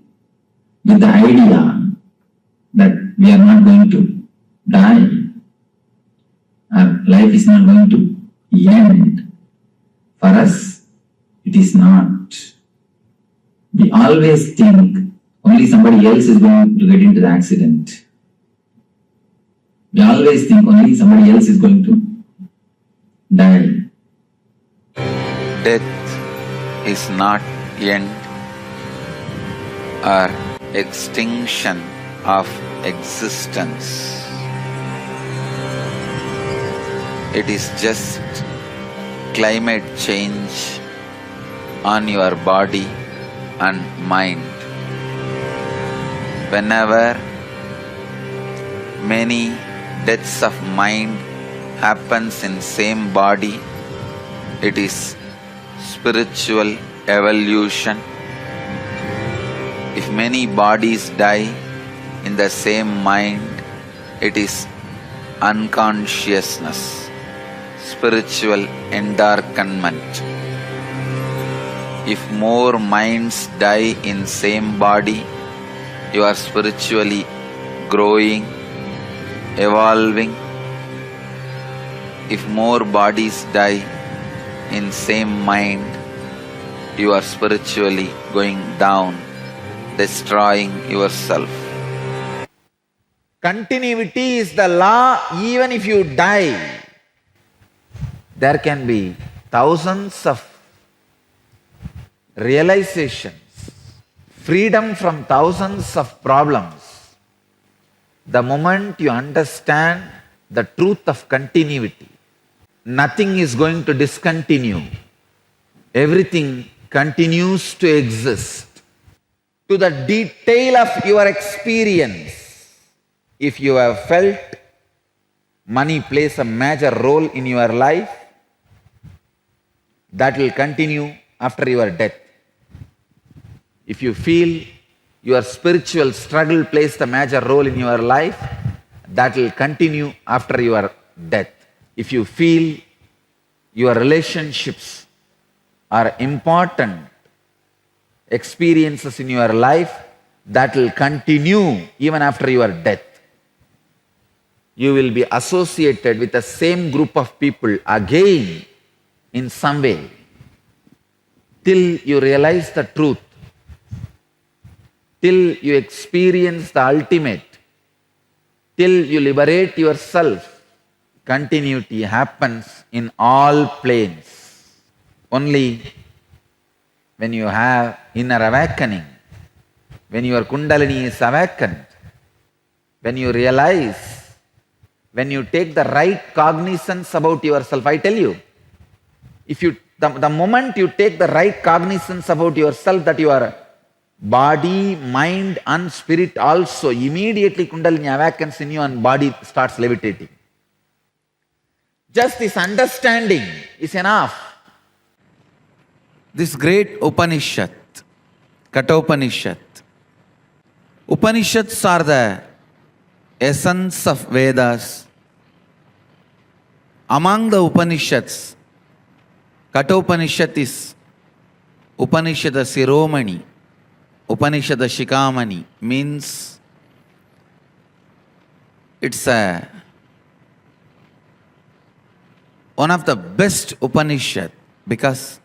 with the idea that we are not going to die. Our life is not going to end. For us, it is not. We always think only somebody else is going to get into the accident. We always think only somebody else is going to die. Death is not end or extinction of existence. It is just climate change on your body and mind. Whenever many deaths of mind happens in same body, it is spiritual evolution. If many bodies die in the same mind, it is unconsciousness, spiritual endarkenment. If more minds die in same body, you are spiritually growing, evolving. If more bodies die in same mind, you are spiritually going down, destroying yourself. Continuity is the law. Even if you die, there can be thousands of realizations, freedom from thousands of problems. The moment you understand the truth of continuity, nothing is going to discontinue. Everything continues to exist. To the detail of your experience, if you have felt money plays a major role in your life, that will continue after your death. If you feel your spiritual struggle plays a major role in your life, that will continue after your death. If you feel your relationships are important experiences in your life, that will continue even after your death. You will be associated with the same group of people again in some way, till you realize the truth, till you experience the ultimate, till you liberate yourself. Continuity happens in all planes. Only when you have inner awakening, when your Kundalini is awakened, when you realize, when you take the right cognizance about yourself. I tell you, if you the moment you take the right cognizance about yourself, that your body, mind and spirit also, immediately Kundalini awakens in you and body starts levitating. Just this understanding is enough. This great Upanishad, Kathopanishad. Upanishads are the essence of Vedas. Among the Upanishads, Kathopanishad is Upanishad Siromani, Upanishad Shikamani, means it's one of the best Upanishad because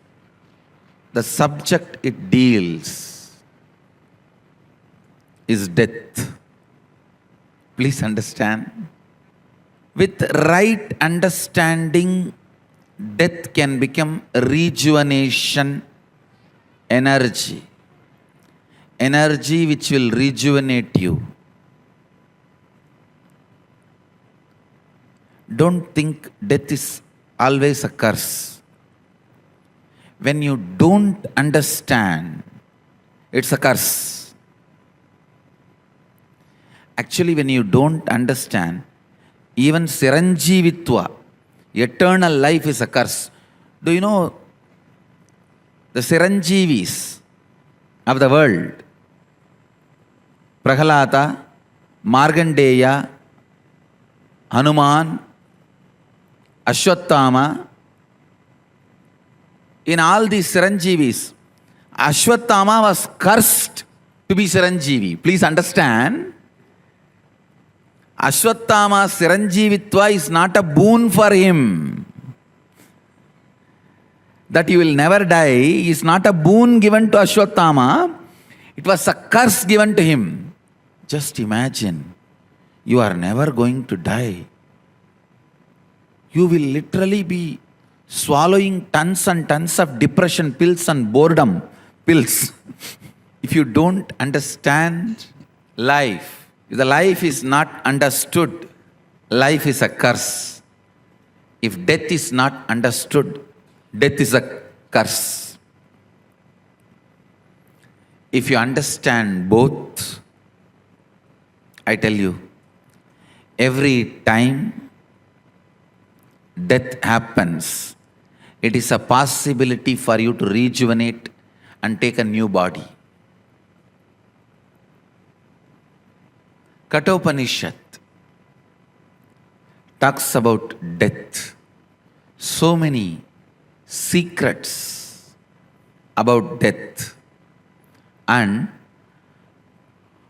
the subject it deals is death. Please understand. With right understanding, death can become rejuvenation energy. Energy which will rejuvenate you. Don't think death is always a curse. When you don't understand, it's a curse. Actually, when you don't understand, even Siranjivitva, eternal life, is a curse. Do you know the Siranjivis of the world? Prahalata, Margandeya, Hanuman, Ashwatthama. In all these Siranjivis, Ashwatthama was cursed to be Siranjivi. Please understand, Ashwatthama Siranjivitva is not a boon for him. That he will never die is not a boon given to Ashwatthama. It was a curse given to him. Just imagine, you are never going to die. You will literally be swallowing tons and tons of depression pills and boredom pills. If you don't understand life, if the life is not understood, life is a curse. If death is not understood, death is a curse. If you understand both, I tell you, every time death happens, it is a possibility for you to rejuvenate and take a new body. Kathopanishad talks about death. So many secrets about death and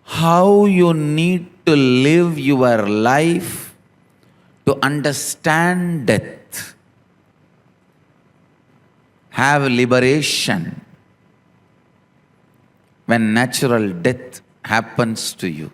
how you need to live your life to understand death, have liberation when natural death happens to you.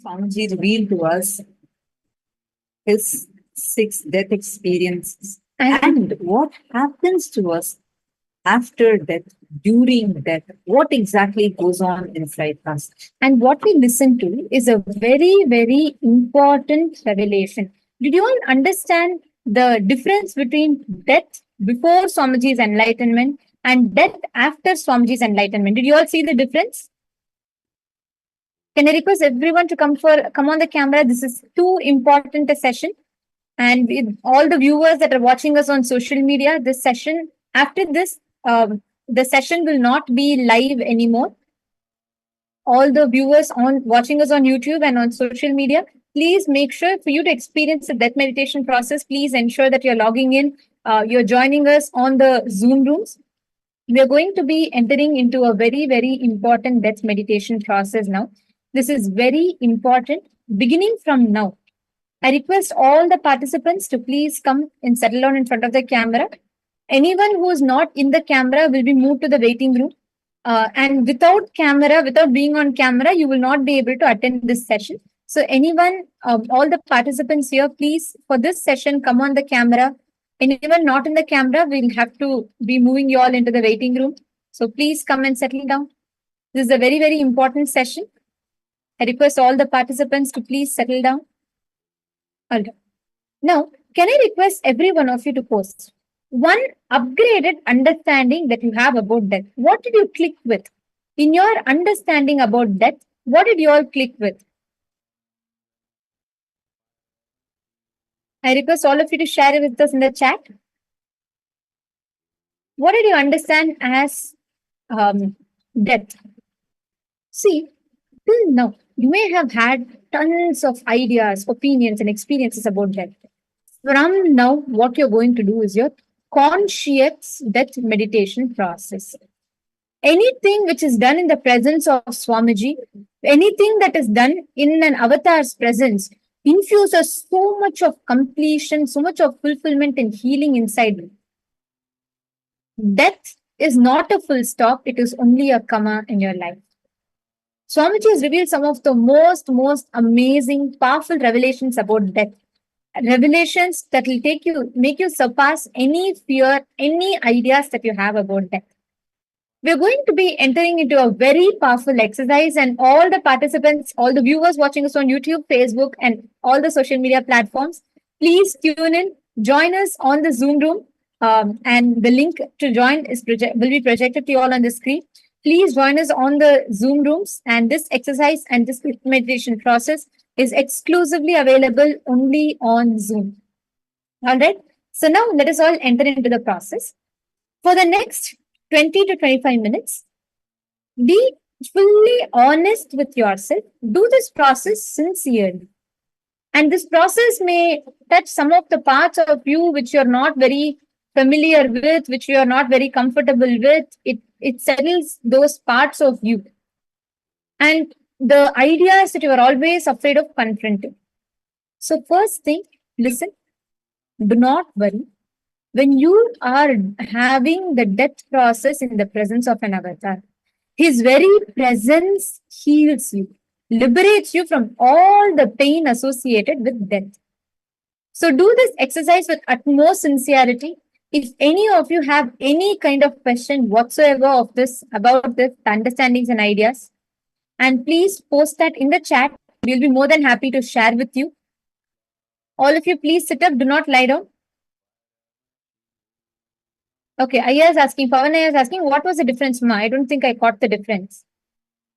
Swamiji revealed to us his 6 death experiences and what happens to us after death, during death, what exactly goes on inside us. And what we listen to is a very, very important revelation. Did you all understand the difference between death before Swamiji's enlightenment and death after Swamiji's enlightenment? Did you all see the difference? Can I request everyone to come on the camera? This is too important a session. And with all the viewers that are watching us on social media, this session, after this, the session will not be live anymore. All the viewers watching us on YouTube and on social media, please make sure for you to experience the death meditation process, please ensure that you're logging in, you're joining us on the Zoom rooms. We are going to be entering into a very, very important death meditation process now. This is very important. Beginning from now, I request all the participants to please come and settle down in front of the camera. Anyone who is not in the camera will be moved to the waiting room. And without being on camera, you will not be able to attend this session. So anyone, all the participants here, please, for this session, come on the camera. Anyone not in the camera, we'll have to be moving you all into the waiting room. So please come and settle down. This is a very, very important session. I request all the participants to please settle down. All right. Now, can I request every one of you to post one upgraded understanding that you have about death? What did you click with? In your understanding about death, what did you all click with? I request all of you to share it with us in the chat. What did you understand as death? See, till now, you may have had tons of ideas, opinions, and experiences about death. From now, what you're going to do is your conscious death meditation process. Anything which is done in the presence of Swamiji, anything that is done in an avatar's presence, infuses so much of completion, so much of fulfillment and healing inside you. Death is not a full stop, it is only a comma in your life. Swamiji has revealed some of the most amazing, powerful revelations about death. Revelations that will make you surpass any fear, any ideas that you have about death. We're going to be entering into a very powerful exercise, and all the participants, all the viewers watching us on YouTube, Facebook, and all the social media platforms, please tune in, join us on the Zoom room, and the link to join will be projected to you all on the screen. Please join us on the Zoom rooms, and this exercise and this meditation process is exclusively available only on Zoom. All right. So now let us all enter into the process. For the next 20 to 25 minutes, be fully honest with yourself. Do this process sincerely. And this process may touch some of the parts of you which you're not very familiar with, which you are not very comfortable with. It settles those parts of you. And the ideas that you are always afraid of confronting. So first thing, listen, do not worry. When you are having the death process in the presence of an avatar, his very presence heals you, liberates you from all the pain associated with death. So do this exercise with utmost sincerity. If any of you have any kind of question whatsoever about this, the understandings and ideas, and please post that in the chat. We'll be more than happy to share with you. All of you, please sit up. Do not lie down. Okay, Aya is asking, Pavan Aya is asking, what was the difference, Ma? I don't think I caught the difference.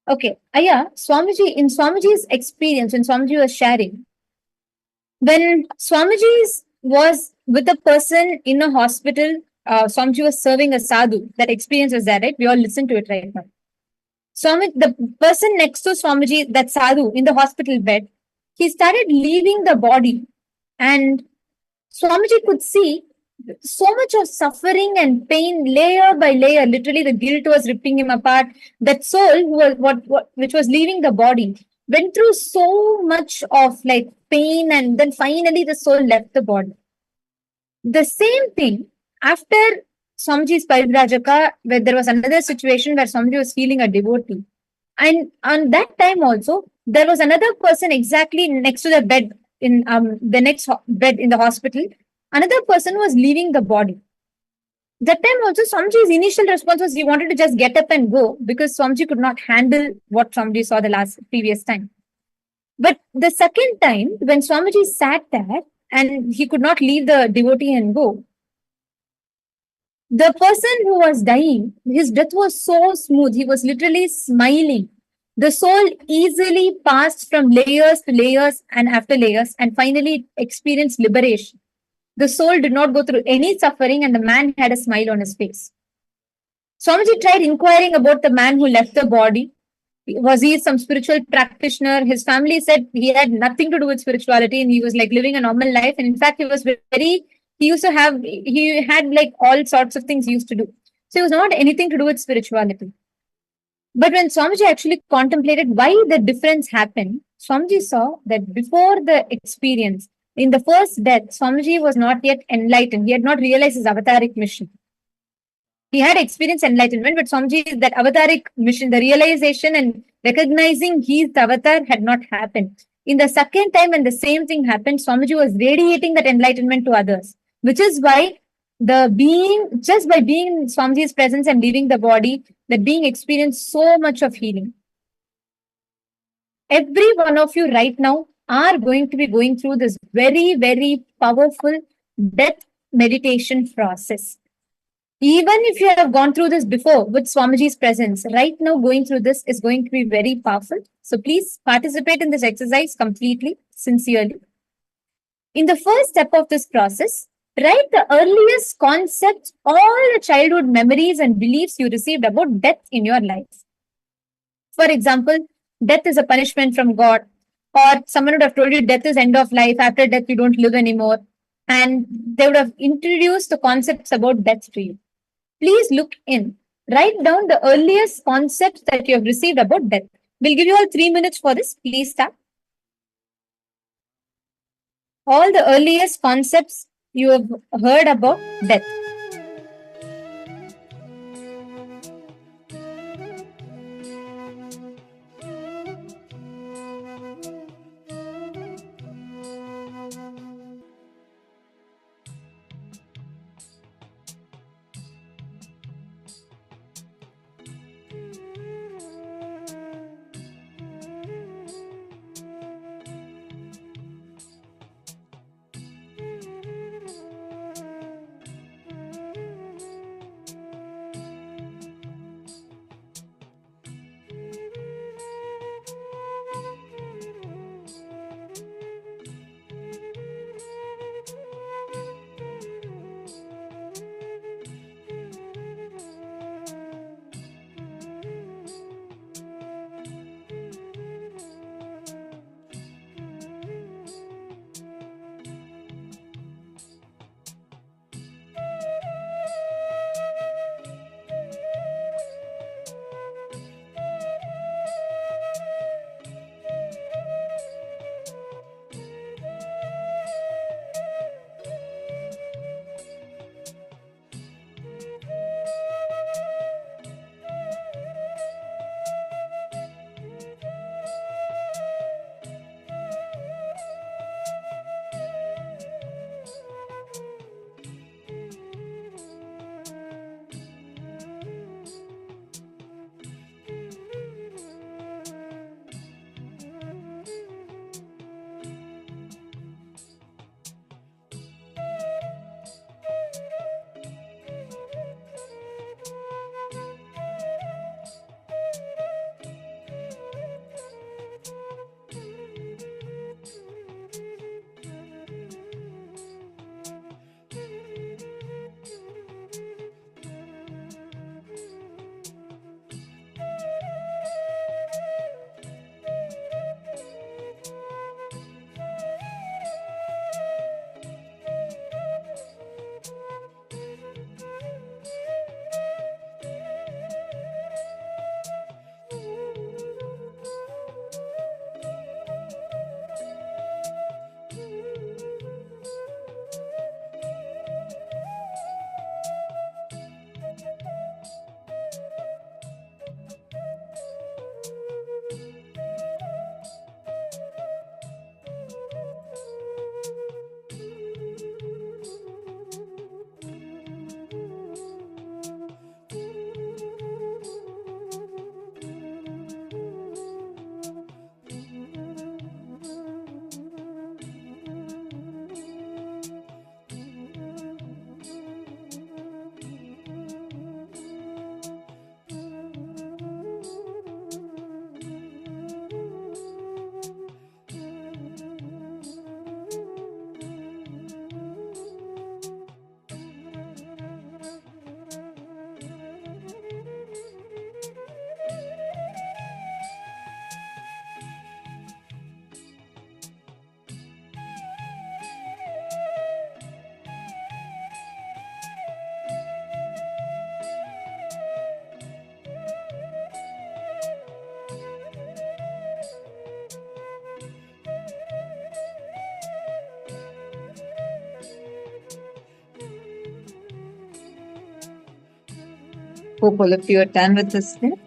Okay, Aya, in Swamiji's experience, when Swamiji was sharing, when Swamiji was with a person in a hospital, Swamiji was serving a sadhu. That experience was there, right? We all listen to it right now. The person next to Swamiji, that sadhu, in the hospital bed, he started leaving the body, and Swamiji could see so much of suffering and pain, layer by layer. Literally, the guilt was ripping him apart. That soul, which was leaving the body, went through so much of pain, and then finally the soul left the body. The same thing after Swamiji's Parivrajaka, where there was another situation where Swamiji was healing a devotee. And on that time also, There was another person exactly next to the bed in the next bed in the hospital. Another person was leaving the body. That time also, Swamiji's initial response was he wanted to just get up and go because Swamiji could not handle what Swamiji saw the previous time. But the second time, when Swamiji sat there and he could not leave the devotee and go, the person who was dying, his death was so smooth. He was literally smiling. The soul easily passed from layers to layers and after layers and finally experienced liberation. The soul did not go through any suffering and the man had a smile on his face. Swamiji tried inquiring about the man who left the body. Was he some spiritual practitioner? His family said he had nothing to do with spirituality and he was like living a normal life. And in fact, he had like all sorts of things he used to do. So it was not anything to do with spirituality. But when Swamiji actually contemplated why the difference happened, Swamiji saw that before the experience, in the first death, Swamiji was not yet enlightened. He had not realized his avataric mission. He had experienced enlightenment, but Swamiji, that avataric mission, the realization and recognizing he's the avatar had not happened. In the second time, when the same thing happened, Swamiji was radiating that enlightenment to others, which is why just by being in Swamiji's presence and leaving the body, that being experienced so much of healing. Every one of you right now are going to be going through this very, very powerful death meditation process. Even if you have gone through this before with Swamiji's presence, right now going through this is going to be very powerful. So please participate in this exercise completely, sincerely. In the first step of this process, write the earliest concepts, all the childhood memories and beliefs you received about death in your life. For example, death is a punishment from God, or someone would have told you death is end of life, after death you don't live anymore, and they would have introduced the concepts about death to you. Please look in. Write down the earliest concepts that you have received about death. We'll give you all 3 minutes for this. Please start. All the earliest concepts you have heard about death. Hope all of you are done with this step.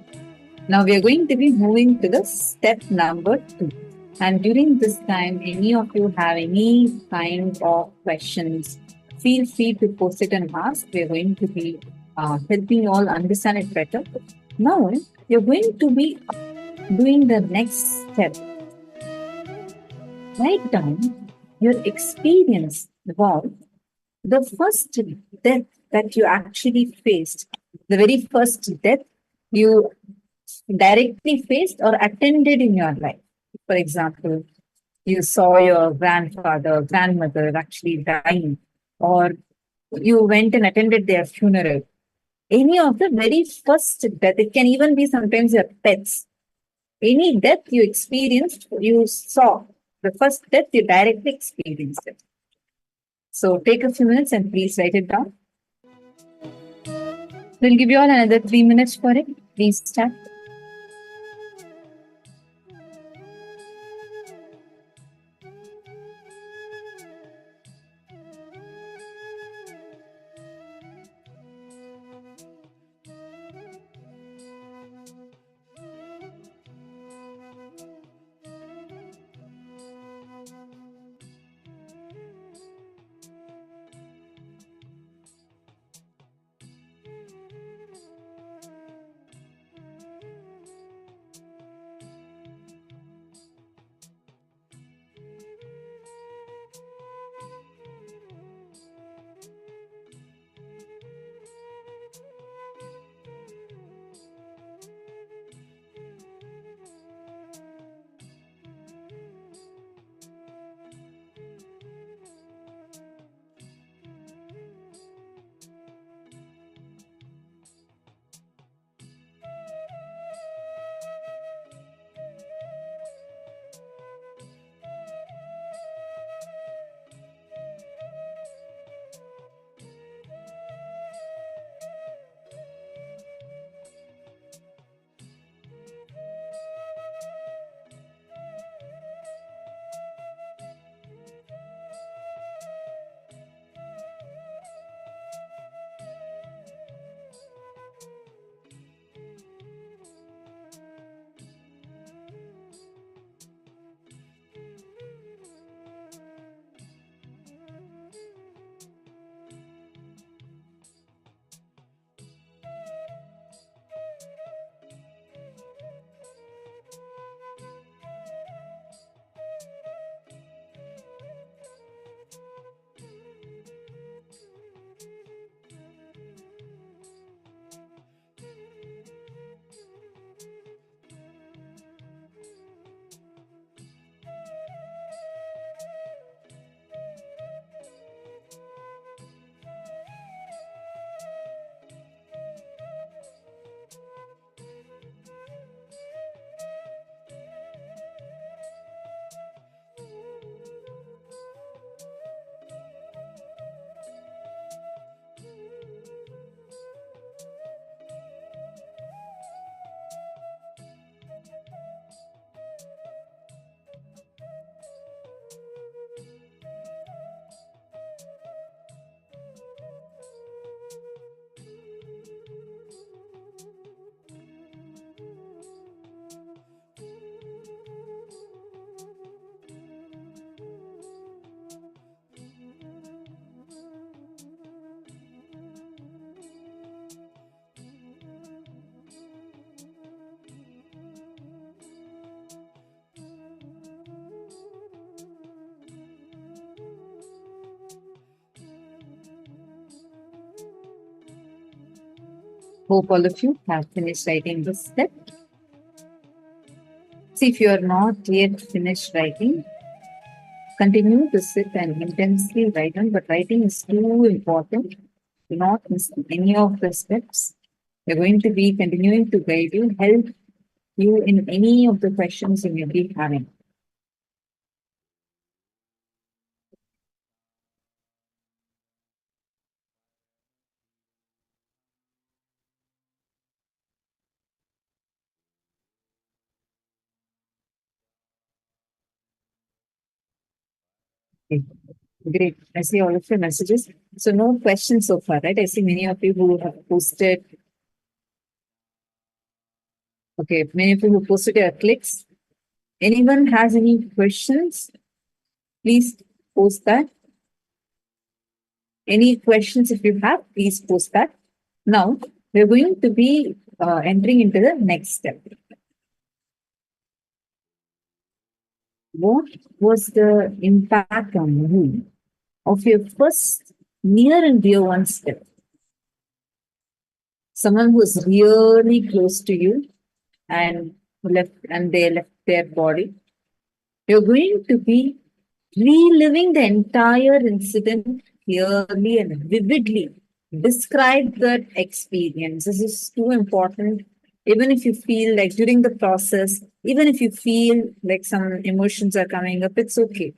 Now we are going to be moving to the step number 2. And during this time, any of you have any kind of questions, feel free to post it and ask. We are going to be helping you all understand it better. Now, you're going to be doing the next step. Write down your experience about the first death that you actually faced, the very first death you directly faced or attended in your life. For example, you saw your grandfather, grandmother actually dying, or you went and attended their funeral. Any of the very first death, it can even be sometimes your pets. Any death you experienced, you saw. The first death you directly experienced it. So take a few minutes and please write it down. We'll give you all another 3 minutes for it. Please start. Hope all of you have finished writing this step. See, if you are not yet finished writing, continue to sit and intensely write on, but writing is too important. Do not miss any of the steps. We're going to be continuing to guide you, help you in any of the questions you may be having. Okay. Great. I see all of your messages. So no questions so far, right? I see many of you who have posted Okay, many of you who posted your clicks. Anyone has any questions? Please post that. Any questions if you have, please post that. Now, we're going to be entering into the next step. What was the impact on you of your first near and dear one step? Someone who was really close to you and they left their body. You're going to be reliving the entire incident clearly and vividly. Describe that experience. This is too important. Even if you feel like during the process, even if you feel like some emotions are coming up, it's okay.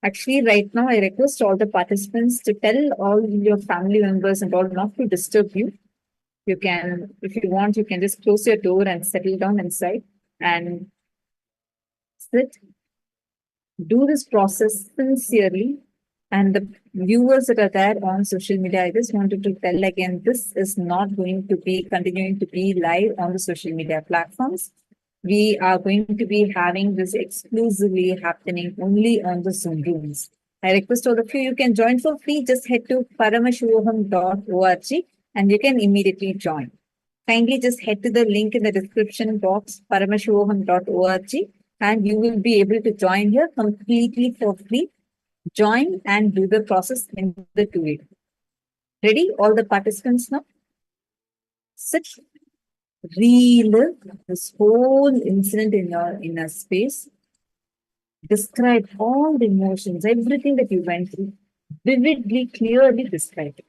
Actually, right now, I request all the participants to tell all your family members and all not to disturb you. You can, if you want, you can just close your door and settle down inside and sit. Do this process sincerely. And the viewers that are there on social media, I just wanted to tell again, this is not going to be continuing to be live on the social media platforms. We are going to be having this exclusively happening only on the Zoom rooms. I request all of you, you can join for free. Just head to paramashivoham.org and you can immediately join. Kindly just head to the link in the description box, paramashivoham.org, and you will be able to join here completely for free. Join and do the process in the 2 week. Ready? All the participants now? Sit. Relive this whole incident in your inner space. Describe all the emotions, everything that you went through. Vividly, clearly describe it.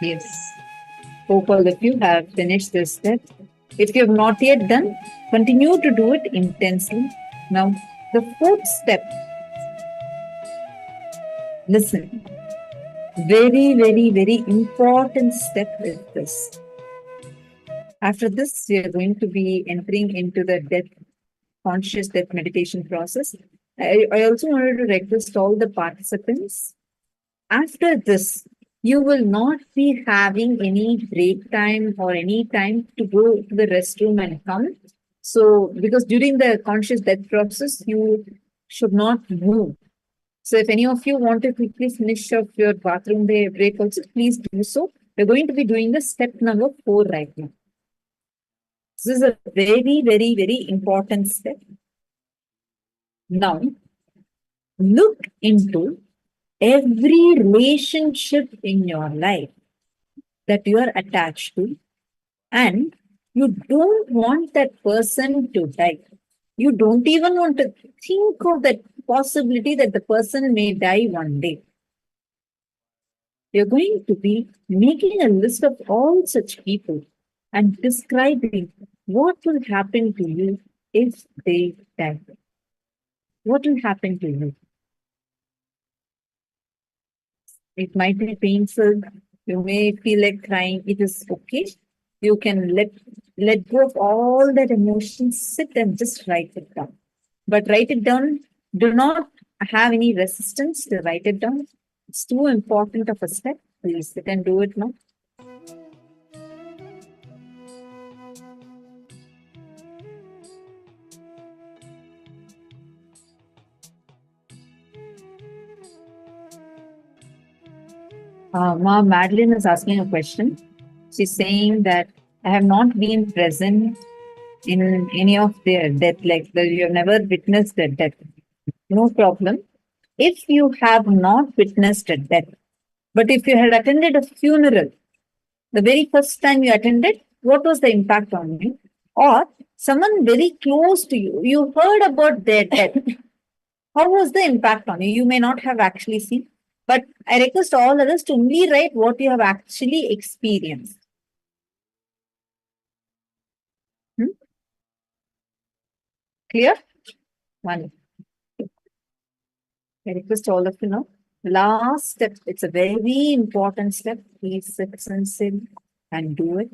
Yes. Hope all of you have finished this step. If you have not yet done, continue to do it intensely. Now, the fourth step, listen. Very, very, very important step is this. After this, we are going to be entering into the conscious death meditation process. I also wanted to request all the participants. After this, you will not be having any break time or any time to go to the restroom and come. So, because during the conscious death process, you should not move. So, if any of you want to quickly finish off your bathroom break also, please do so. We're going to be doing the step number 4 right now. This is a very, very, very important step. Now, look into every relationship in your life that you are attached to, and you don't want that person to die. You don't even want to think of that possibility that the person may die one day. You're going to be making a list of all such people and describing what will happen to you if they die. What will happen to you? It might be painful. You may feel like crying. It is okay. You can let go of all that emotion, sit and just write it down. But write it down. Do not have any resistance to write it down. It's too important of a step. Please sit and do it now. Ma Madeline is asking a question. She's saying that I have not been present in any of their death, like you have never witnessed their death. No problem. If you have not witnessed a death, but if you had attended a funeral, the very first time you attended, what was the impact on you? Or someone very close to you, you heard about their death. How was the impact on you? You may not have actually seen, but I request all others to only write what you have actually experienced. Clear? One. I request all of you now. Last step, it's a very important step. Please sit and sit and do it.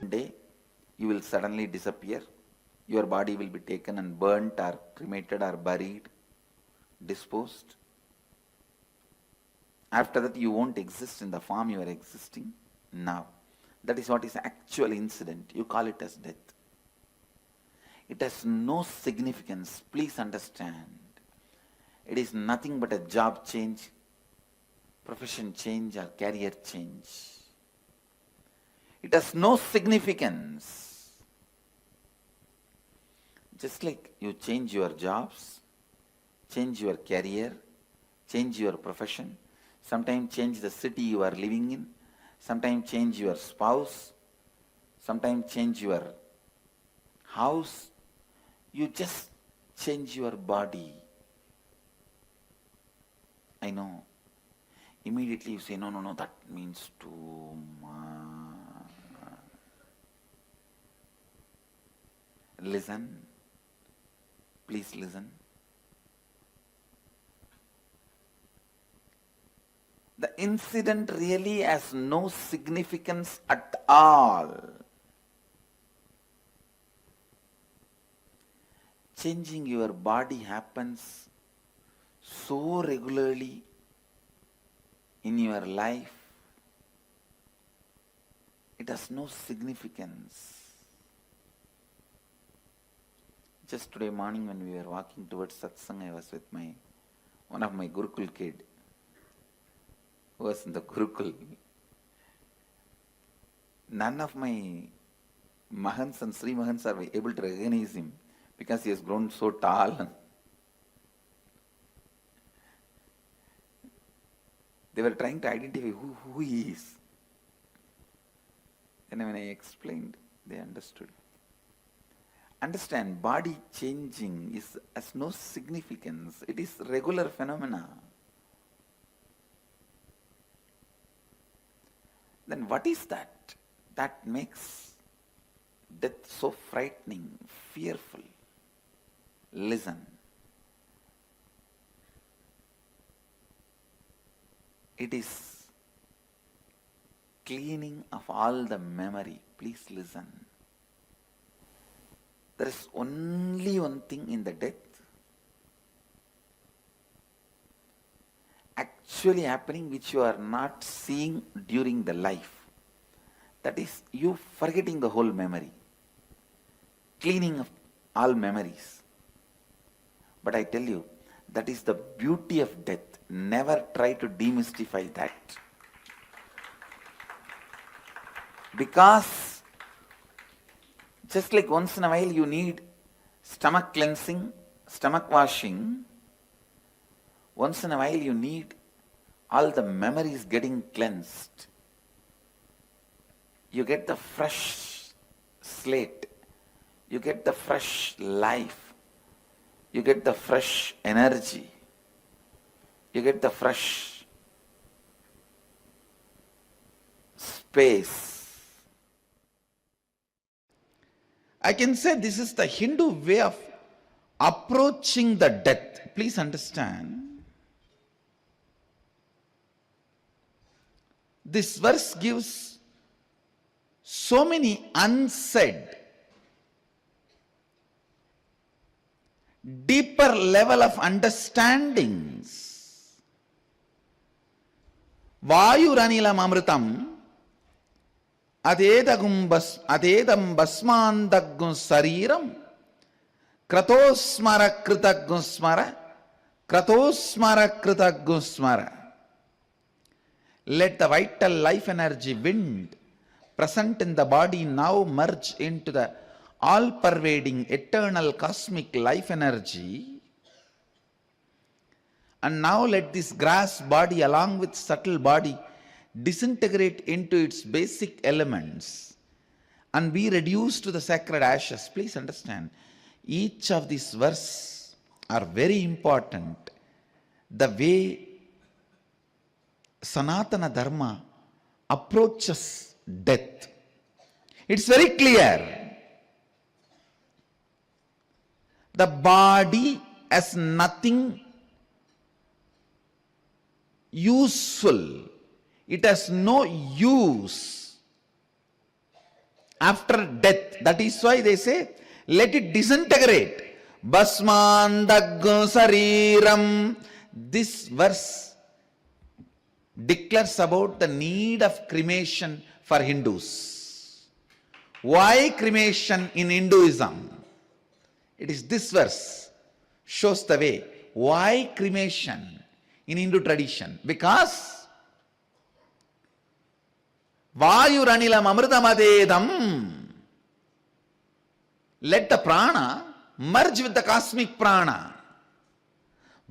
Day, you will suddenly disappear Your body will be taken and burnt or cremated or buried, disposed. After that, you won't exist in the form you are existing now. That is what is actual incident. You call it as death. It has no significance. Please understand. It is nothing but a job change, profession change, or career change. It has no significance. Just like you change your jobs, change your career, change your profession, sometimes change the city you are living in, sometimes change your spouse, sometimes change your house, you just change your body. I know. Immediately you say, no, that means too much. Listen. Please listen. The incident really has no significance at all. Changing your body happens so regularly in your life, it has no significance. Just today morning when we were walking towards satsang, I was with one of my Gurukul kid who was in the Gurukul. None of my Mahants and Sri Mahants are able to recognize him because he has grown so tall. They were trying to identify who he is. And when I explained, they understood. Understand, body changing has no significance. It is regular phenomena. Then what is that? That makes death so frightening, fearful. Listen. It is cleaning of all the memory. Please listen. There is only one thing in the death actually happening which you are not seeing during the life. That is you forgetting the whole memory. Cleaning of all memories. But I tell you, that is the beauty of death. Never try to demystify that. Because just like once in a while you need stomach cleansing, stomach washing, once in a while you need all the memories getting cleansed. You get the fresh slate. You get the fresh life. You get the fresh energy. You get the fresh space. I can say this is the Hindu way of approaching the death. Please understand. This verse gives so many unsaid, deeper level of understandings. Vayuranilam amritam adedam basmandaggun sariram kratosmara kritaggun smara kratosmara kritaggun smara. Let the vital life energy wind present in the body now merge into the all-pervading eternal cosmic life energy. And now let this grass body along with subtle body disintegrate into its basic elements and be reduced to the sacred ashes. Please understand, each of these verses are very important. The way Sanatana Dharma approaches death. It's very clear. The body has nothing useful. It has no use after death. That is why they say, Let it disintegrate. Basmandaggu sariram. This verse declares about the need of cremation for Hindus. Why cremation in Hinduism? It is this verse shows the way. Why cremation in Hindu tradition? Because Vayuranilam amritamadedam. Let the prana merge with the cosmic prana.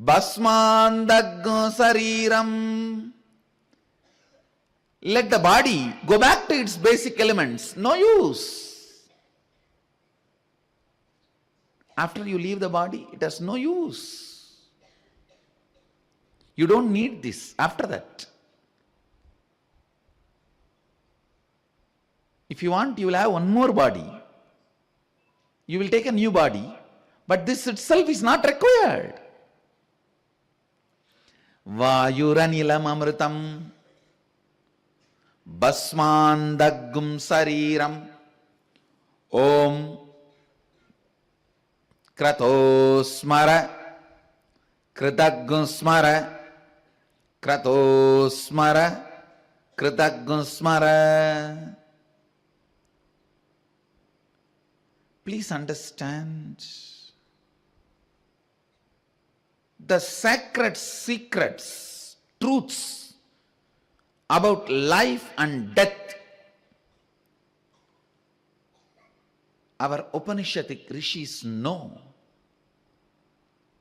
Basmandaggu sariram. Let the body go back to its basic elements. No use. After you leave the body, it has no use. You don't need this after that. If you want, you will have one more body. You will take a new body, but this itself is not required. Vayuranilam amritam basmandaggum sariram om kratosmara kritaggusmara kratosmara kritaggusmara. Please understand the sacred secrets, truths about life and death. Our Upanishadic Rishis know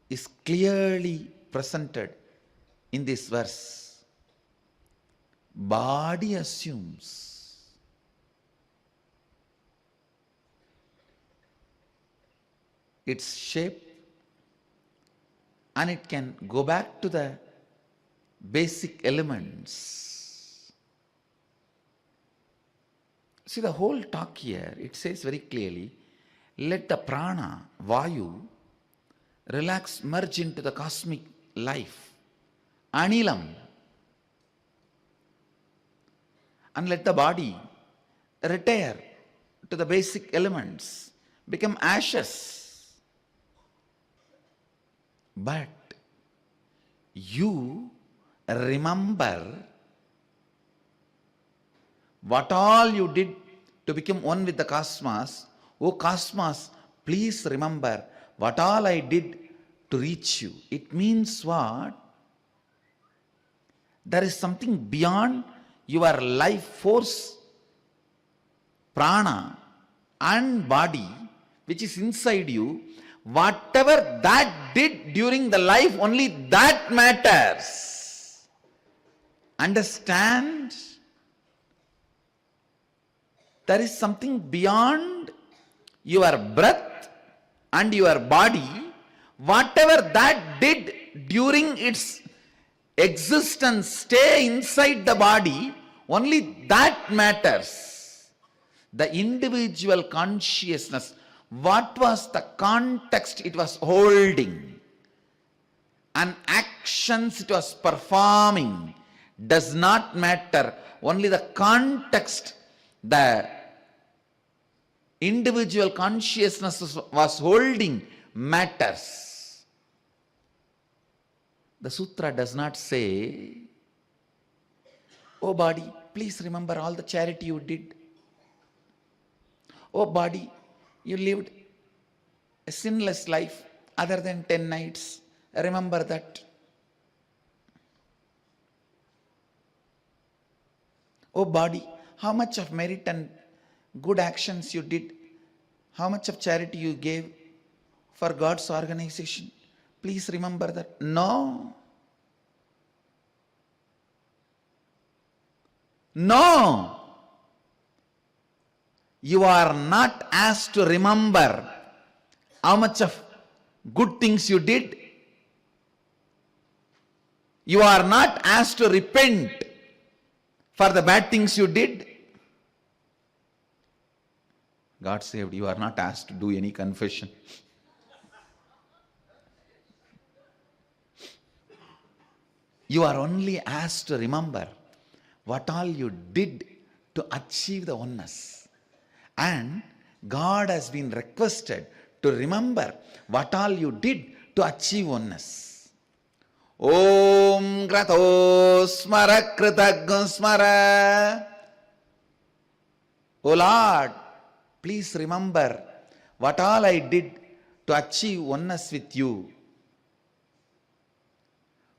is clearly presented in this verse. Body assumes its shape and it can go back to the basic elements. See the whole talk here, it says very clearly, let the prana, vayu, relax, merge into the cosmic life, anilam, and let the body retire to the basic elements, become ashes. But you remember what all you did to become one with the cosmos. Oh cosmos, please remember what all I did to reach you. It means what? There is something beyond your life force, prana and body, which is inside you. Whatever that did during the life, only that matters. Understand? There is something beyond your breath and your body. Whatever that did during its existence, stay inside the body, only that matters. The individual consciousness, what was the context it was holding and actions it was performing does not matter. Only the context the individual consciousness was holding matters. The sutra does not say, oh body, please remember all the charity you did. Oh body, you lived a sinless life other than 10 nights. Remember that. Oh body, how much of merit and good actions you did, how much of charity you gave for God's organization. Please remember that. No. No. You are not asked to remember how much of good things you did. You are not asked to repent for the bad things you did. God saved, you are not asked to do any confession. You are only asked to remember what all you did to achieve the oneness. And God has been requested to remember what all you did to achieve oneness. Om Krato Smara Kritagam Smara. O Lord, please remember what all I did to achieve oneness with you.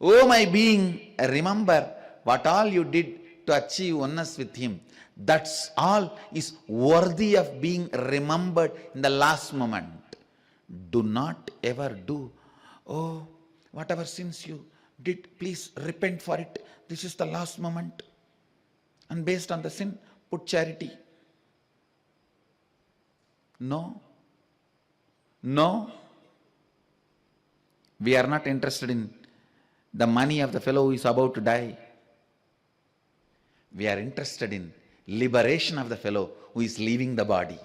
O my being, remember what all you did to achieve oneness with him. That's all is worthy of being remembered in the last moment. Do not ever do, oh, whatever sins you did, please repent for it. This is the last moment. And based on the sin, put charity. No. No. We are not interested in the money of the fellow who is about to die. We are interested in liberation of the fellow who is leaving the body.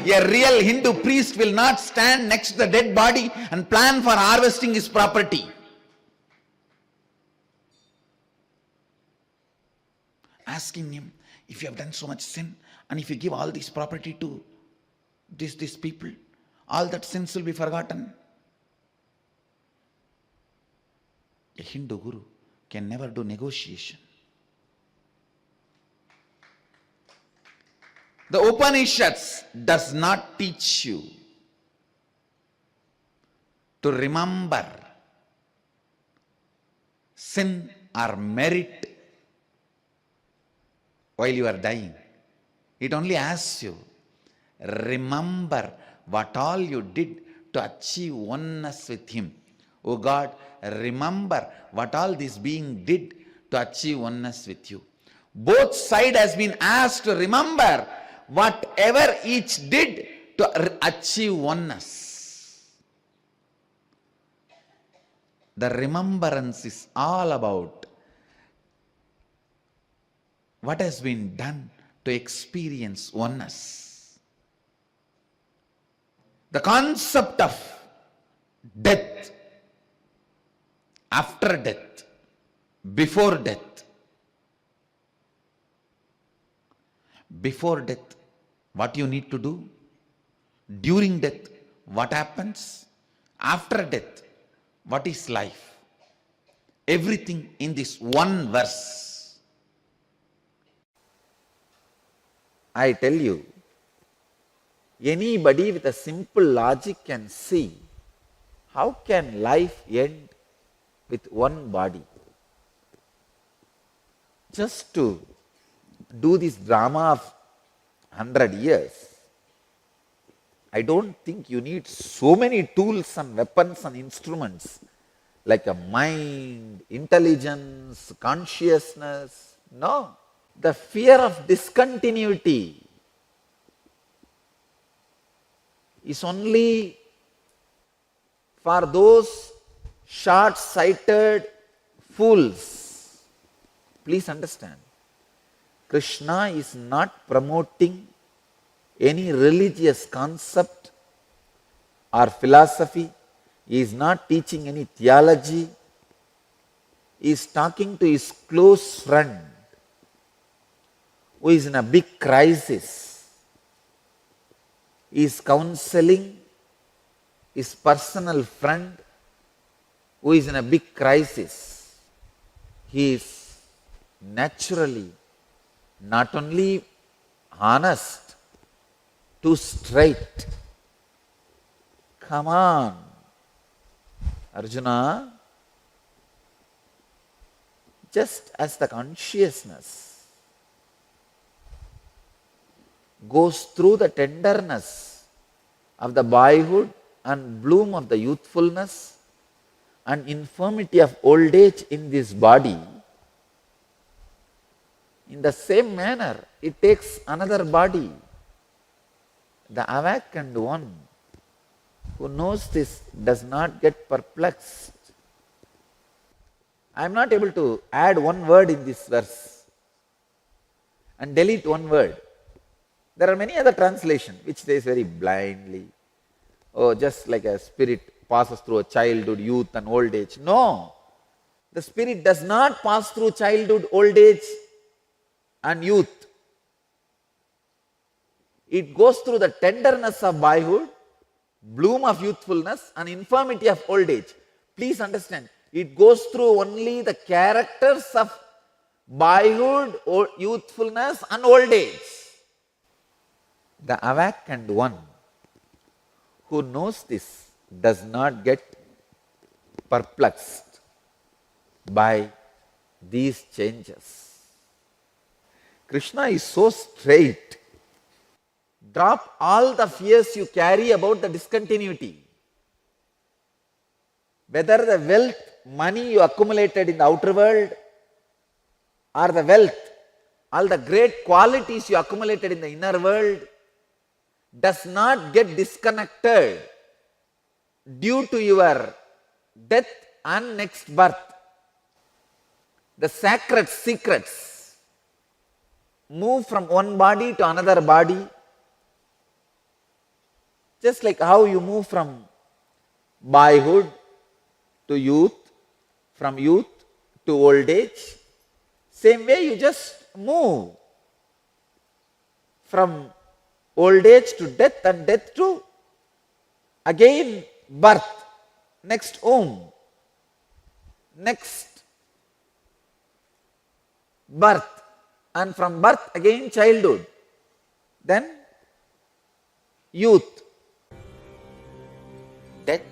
A real Hindu priest will not stand next to the dead body and plan for harvesting his property. Asking him, if you have done so much sin, and if you give all this property to these people, all that sins will be forgotten. A Hindu guru can never do negotiation. The Upanishads does not teach you to remember sin or merit while you are dying. It only asks you, remember what all you did to achieve oneness with him. Oh God, remember what all this being did to achieve oneness with you. Both sides has been asked to remember whatever each did to achieve oneness. The remembrance is all about what has been done to experience oneness. The concept of death, after death, before death. Before death, what you need to do? During death, what happens? After death, what is life? Everything in this one verse. I tell you, anybody with a simple logic can see how can life end with one body. Just to do this drama of 100 years, I don't think you need so many tools and weapons and instruments like a mind, intelligence, consciousness. No. The fear of discontinuity is only for those short-sighted fools. Please understand. Krishna is not promoting any religious concept or philosophy. He is not teaching any theology. He is talking to his close friend who is in a big crisis. He is counseling his personal friend who is in a big crisis. He is naturally not only honest, too straight. Come on, Arjuna. Just as the consciousness goes through the tenderness of the boyhood and bloom of the youthfulness and infirmity of old age in this body, in the same manner it takes another body. The awakened one who knows this does not get perplexed. I am not able to add one word in this verse and delete one word. There are many other translations which says very blindly, oh, just like a spirit passes through a childhood, youth and old age. No, the spirit does not pass through childhood, old age and youth. it goes through the tenderness of boyhood, bloom of youthfulness, and infirmity of old age. Please understand, it goes through only the characters of boyhood, youthfulness, and old age. The awakened one who knows this does not get perplexed by these changes. Krishna is so straight. Drop all the fears you carry about the discontinuity. Whether the wealth, money you accumulated in the outer world, or the wealth, all the great qualities you accumulated in the inner world, does not get disconnected due to your death and next birth. The sacred secrets move from one body to another body, just like how you move from boyhood to youth, from youth to old age. Same way you just move from old age to death, and death to again birth, next womb, next birth, and from birth again childhood, then youth. Death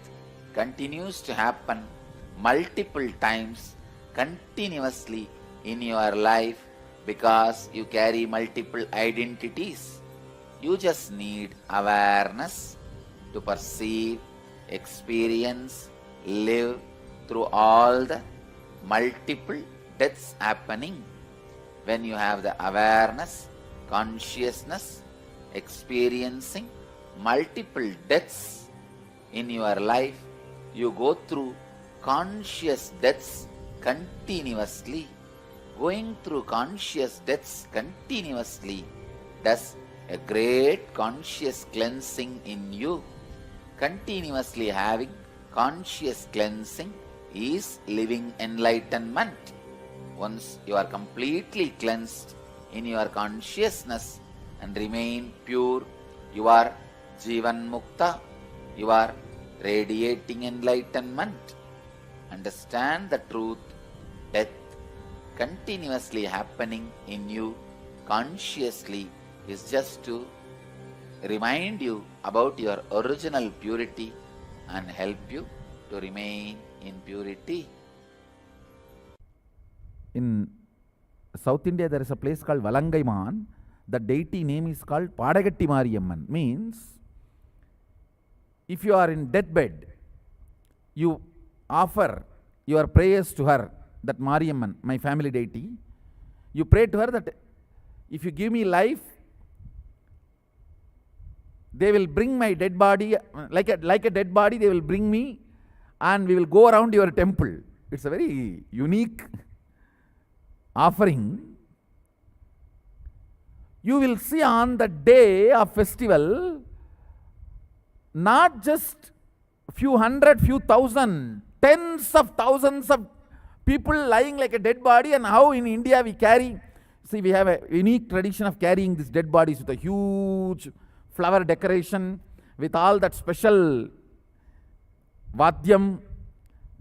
continues to happen multiple times continuously in your life because you carry multiple identities. You just need awareness to perceive, experience, live through all the multiple deaths happening. When you have the awareness, consciousness, experiencing multiple deaths in your life, you go through conscious deaths continuously. Going through conscious deaths continuously does a great conscious cleansing in you. Continuously having conscious cleansing is living enlightenment. Once you are completely cleansed in your consciousness and remain pure, you are Jivan Mukta, you are radiating enlightenment. Understand the truth. Death continuously happening in you consciously is just to remind you about your original purity and help you to remain in purity. In South India, there is a place called Valangaiman. The deity name is called Padagatti Mariyamman. Means, if you are in deathbed, you offer your prayers to her, that Mariyamman, my family deity. You pray to her that if you give me life, they will bring my dead body, like a dead body, they will bring me, and we will go around your temple. It's a very unique offering. You will see on the day of festival, not just few hundred, few thousand, tens of thousands of people lying like a dead body. And how in India we carry, see, we have a unique tradition of carrying these dead bodies with a huge flower decoration, with all that special vadyam,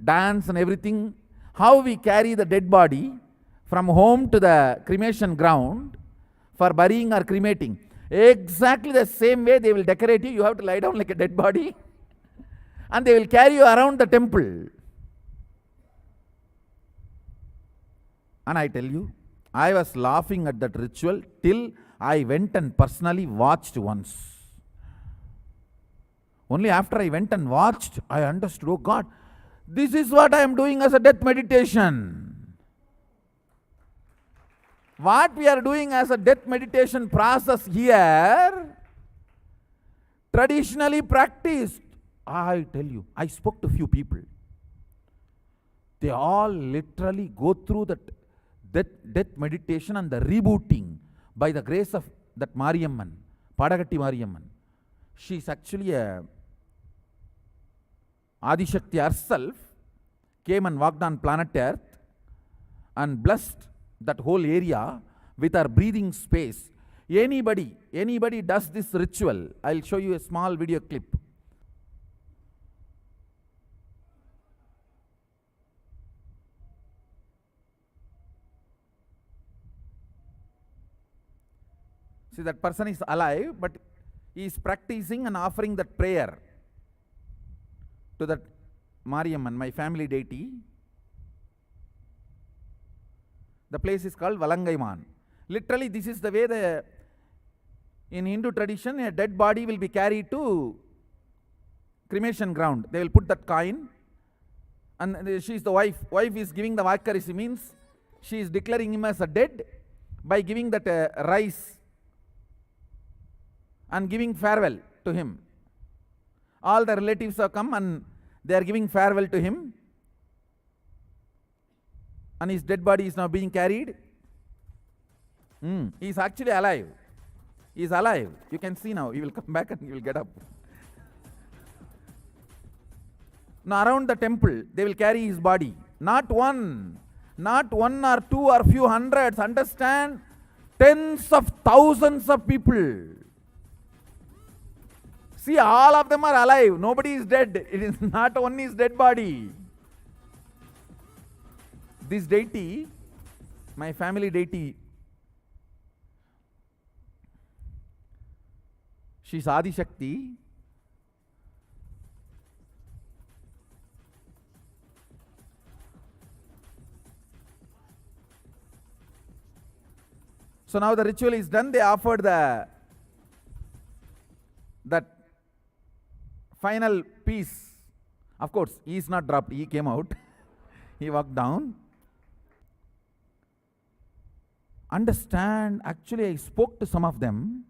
dance and everything. How we carry the dead body from home to the cremation ground for burying or cremating. Exactly the same way they will decorate you. You have to lie down like a dead body and they will carry you around the temple. And I tell you, I was laughing at that ritual till I went and personally watched once. Only after I went and watched, I understood, oh God, this is what I am doing as a death meditation. What we are doing as a death meditation process here, traditionally practiced. I tell you, I spoke to few people. They all literally go through that death meditation and the rebooting by the grace of that Mariyamman, Padagatti Mariyamman. She is actually a Adishakti herself, came and walked on planet Earth and blessed that whole area with her breathing space. Anybody does this ritual, I'll show you a small video clip. See, that person is alive, but he is practicing and offering that prayer to that Mariamman, my family deity. The place is called Valangaiman. Literally, this is the way in Hindu tradition, a dead body will be carried to cremation ground. They will put that coin, and she is the wife. Wife is giving the Vakarisi, means she is declaring him as a dead by giving that rice and giving farewell to him. All the relatives have come and they are giving farewell to him, and his dead body is now being carried. He is actually alive. He is alive. You can see now. He will come back and he will get up. Now around the temple, they will carry his body. Not one or two or few hundreds. Understand? Tens of thousands of people. See, all of them are alive. Nobody is dead. It is not one is dead body. This deity, my family deity, she is Adi Shakti. So now the ritual is done. They offered that final piece. Of course, he is not dropped. He came out. He walked down. Understand, actually I spoke to some of them.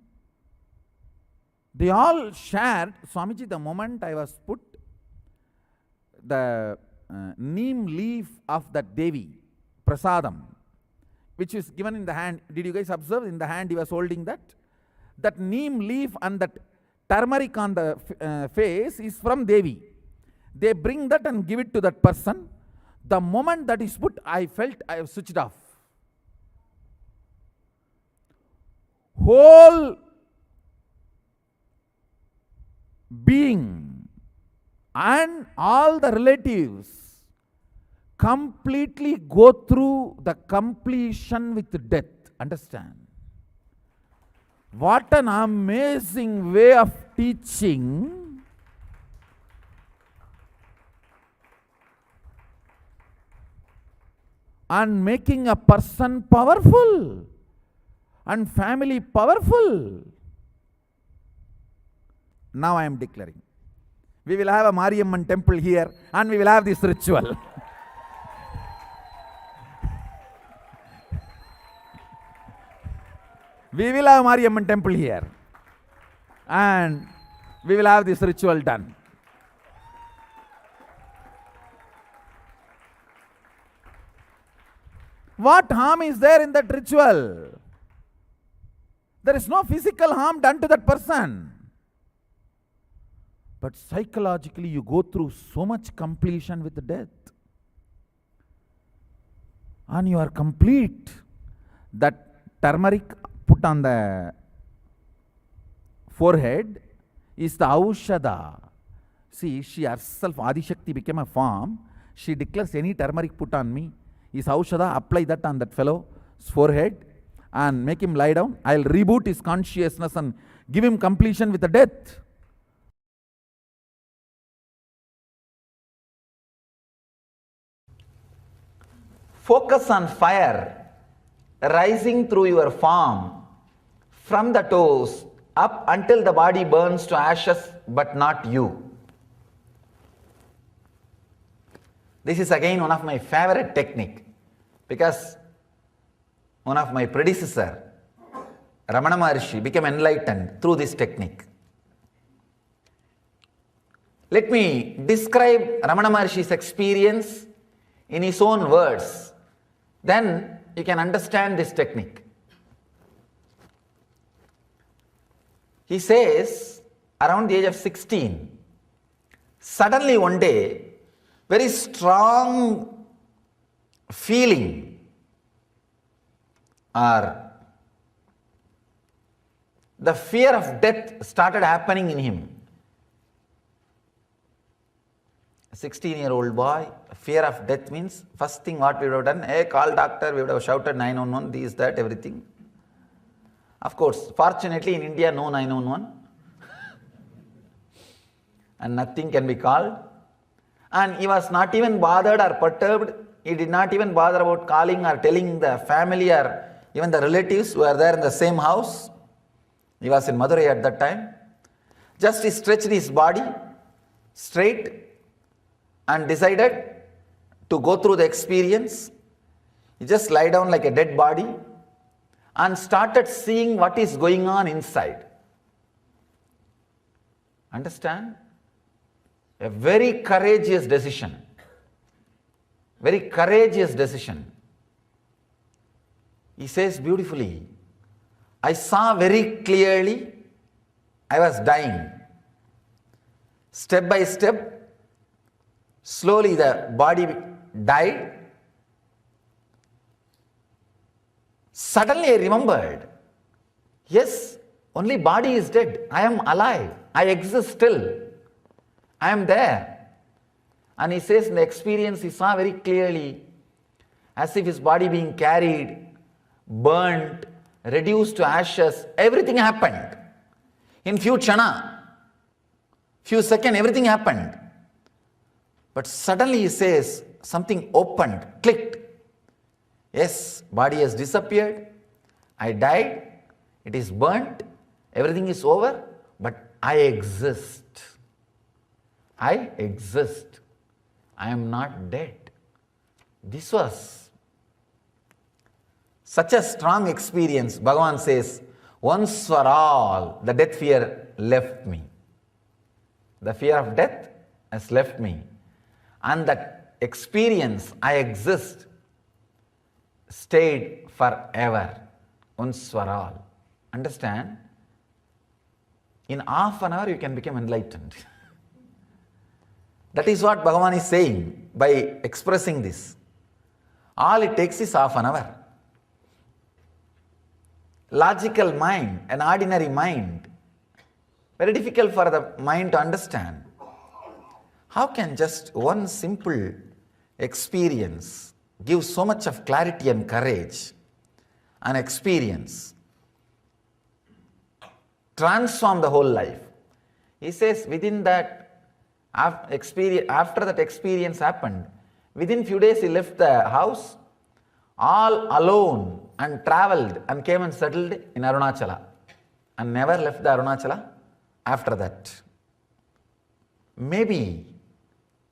They all shared, Swamiji, the moment I was put the neem leaf of that Devi, prasadam, which is given in the hand. Did you guys observe? In the hand he was holding that. That neem leaf and that turmeric on the face is from Devi. They bring that and give it to that person. The moment that is put, I felt I have switched off. Whole being and all the relatives completely go through the completion with death. Understand? What an amazing way of teaching. And making a person powerful and family powerful. Now I am declaring, we will have a Mariamman temple here and we will have this ritual. We will have Mariamman temple here and we will have this ritual done. What harm is there in that ritual? There is no physical harm done to that person. But psychologically you go through so much completion with death. And you are complete. That turmeric put on the forehead is the Aushada. See, she herself, Adi Shakti, became a form. She declares, any turmeric put on me is Aushada, apply that on that fellow's forehead and make him lie down. I'll reboot his consciousness and give him completion with the death. Focus on fire rising through your form from the toes up until the body burns to ashes, but not you. This is again one of my favorite technique, because one of my predecessor, Ramana Maharshi, became enlightened through this technique. Let me describe Ramana Maharshi's experience in his own words. Then you can understand this technique. He says, around the age of 16, suddenly one day, very strong feeling or the fear of death started happening in him. A 16-year-old boy, fear of death means, first thing what we would have done, hey, call doctor, we would have shouted 911, this, that, everything. Of course, fortunately in India, no 911. And nothing can be called. And he was not even bothered or perturbed. He did not even bother about calling or telling the family or even the relatives who are there in the same house. He was in Madurai at that time. Just he stretched his body straight and decided to go through the experience. He just lie down like a dead body and started seeing what is going on inside. Understand? A very courageous decision. Very courageous decision. He says beautifully, I saw very clearly I was dying. Step by step, slowly the body died. Suddenly I remembered, yes, only body is dead. I am alive. I exist still. I am there. And he says in the experience he saw very clearly as if his body being carried, burnt, reduced to ashes, everything happened. In few seconds, everything happened. But suddenly he says something opened, clicked. Yes, body has disappeared. I died. It is burnt. Everything is over. But I exist. I exist. I am not dead. This was such a strong experience. Bhagavan says, once for all, the death fear left me. The fear of death has left me. And that experience, I exist, stayed forever. Once for all. Understand? In half an hour, you can become enlightened. That is what Bhagavan is saying by expressing this. All it takes is half an hour. Logical mind, an ordinary mind, very difficult for the mind to understand. How can just one simple experience give so much of clarity and courage? An experience transform the whole life. He says within that after that experience happened, within few days he left the house all alone and travelled and came and settled in Arunachala and never left the Arunachala after that. Maybe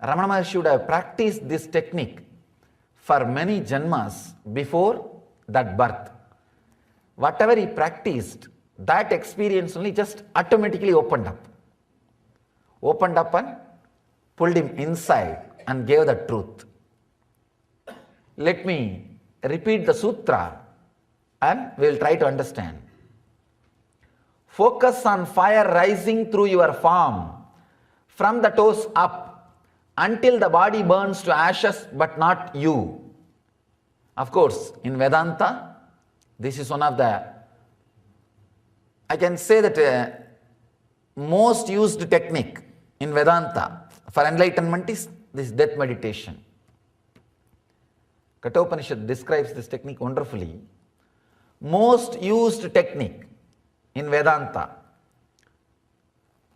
Ramana Maharshi should have practiced this technique for many janmas before that birth. Whatever he practiced, that experience only just automatically opened up and pulled him inside and gave the truth. Let me repeat the sutra and we will try to understand. Focus on fire rising through your form from the toes up until the body burns to ashes but not you. Of course, in Vedanta, this is one of the, I can say that most used technique in Vedanta for enlightenment is this death meditation. Kathopanishad describes this technique wonderfully. Most used technique in Vedanta.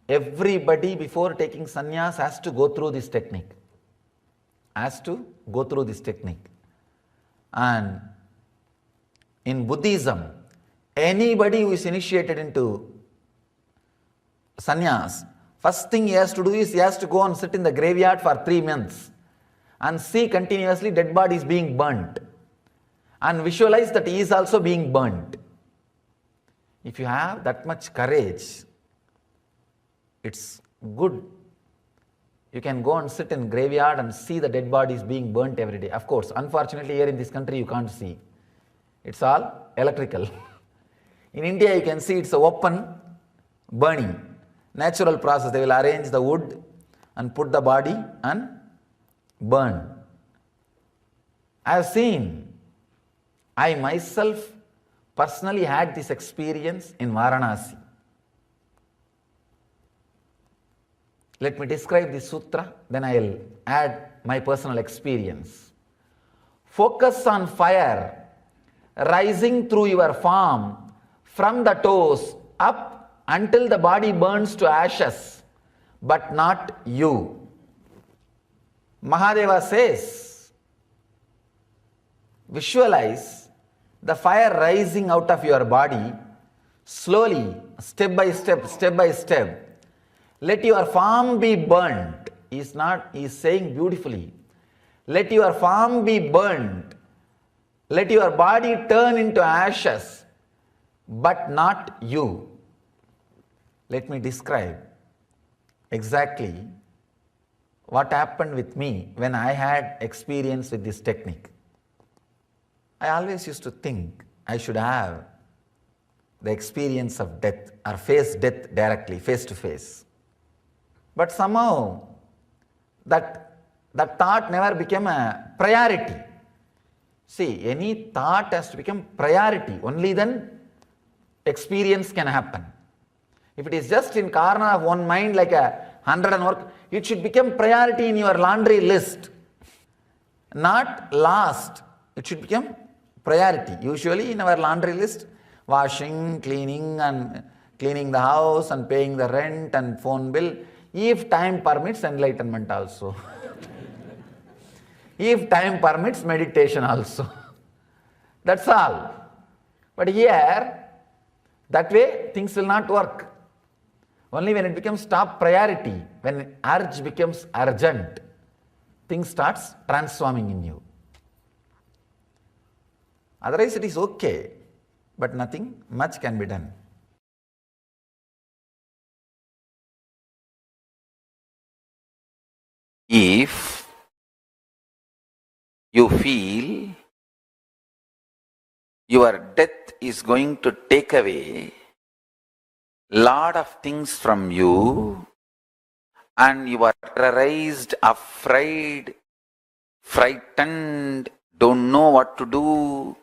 Everybody before taking sannyas has to go through this technique. And in Buddhism, anybody who is initiated into sannyas, first thing he has to do is he has to go and sit in the graveyard for 3 months and see continuously dead bodies being burnt and visualize that he is also being burnt. If you have that much courage, it's good. You can go and sit in graveyard and see the dead bodies being burnt every day. Of course, unfortunately here in this country you can't see. It's all electrical. In India you can see it's a open burning. Natural process. They will arrange the wood and put the body and burn. I have seen. I myself personally had this experience in Varanasi. Let me describe the sutra, then I will add my personal experience. Focus on fire rising through your form from the toes up until the body burns to ashes, but not you. Mahadeva says, visualize the fire rising out of your body slowly, step by step, step by step. Let your form be burnt. He is saying beautifully. Let your form be burnt. Let your body turn into ashes, but not you. Let me describe exactly what happened with me when I had experience with this technique. I always used to think I should have the experience of death or face death directly, face to face. But somehow that thought never became a priority. See, any thought has to become priority. Only then experience can happen. If it is just in corner of one mind like a 100 work, it should become priority in your laundry list. Not last. It should become priority. Usually in our laundry list, washing, cleaning and cleaning the house and paying the rent and phone bill. If time permits, enlightenment also. If time permits, meditation also. That's all. But here, that way things will not work. Only when it becomes top priority, when urge becomes urgent, things starts transforming in you. Otherwise it is okay, but nothing much can be done. If you feel your death is going to take away lot of things from you and you are terrorized, afraid, frightened, don't know what to do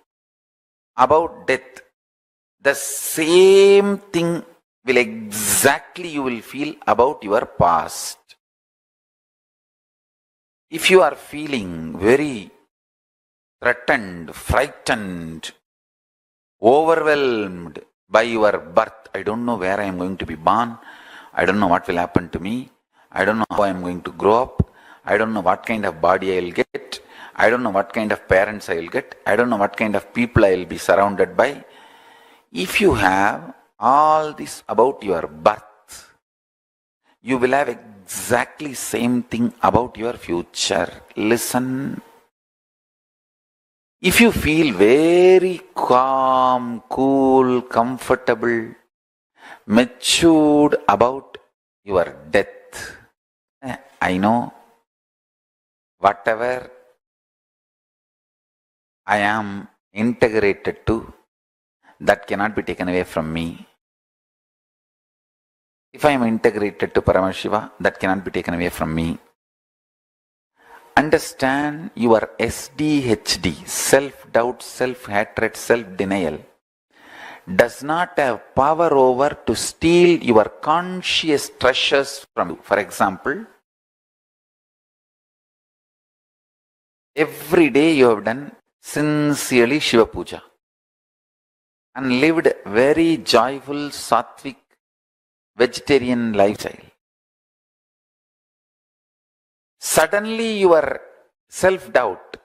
about death, the same thing will exactly you will feel about your past. If you are feeling very threatened, frightened, overwhelmed by your birth, I don't know where I am going to be born, I don't know what will happen to me, I don't know how I am going to grow up, I don't know what kind of body I will get, I don't know what kind of parents I will get, I don't know what kind of people I will be surrounded by. If you have all this about your birth, you will have exactly same thing about your future. Listen. If you feel very calm, cool, comfortable, matured about your death, I know whatever I am integrated to, that cannot be taken away from me. If I am integrated to Paramashiva, that cannot be taken away from me. Understand your SDHD, self-doubt, self-hatred, self-denial, does not have power over to steal your conscious treasures from you. For example, every day you have done sincerely Shiva Puja and lived very joyful, sattvic, vegetarian lifestyle. Suddenly your self-doubt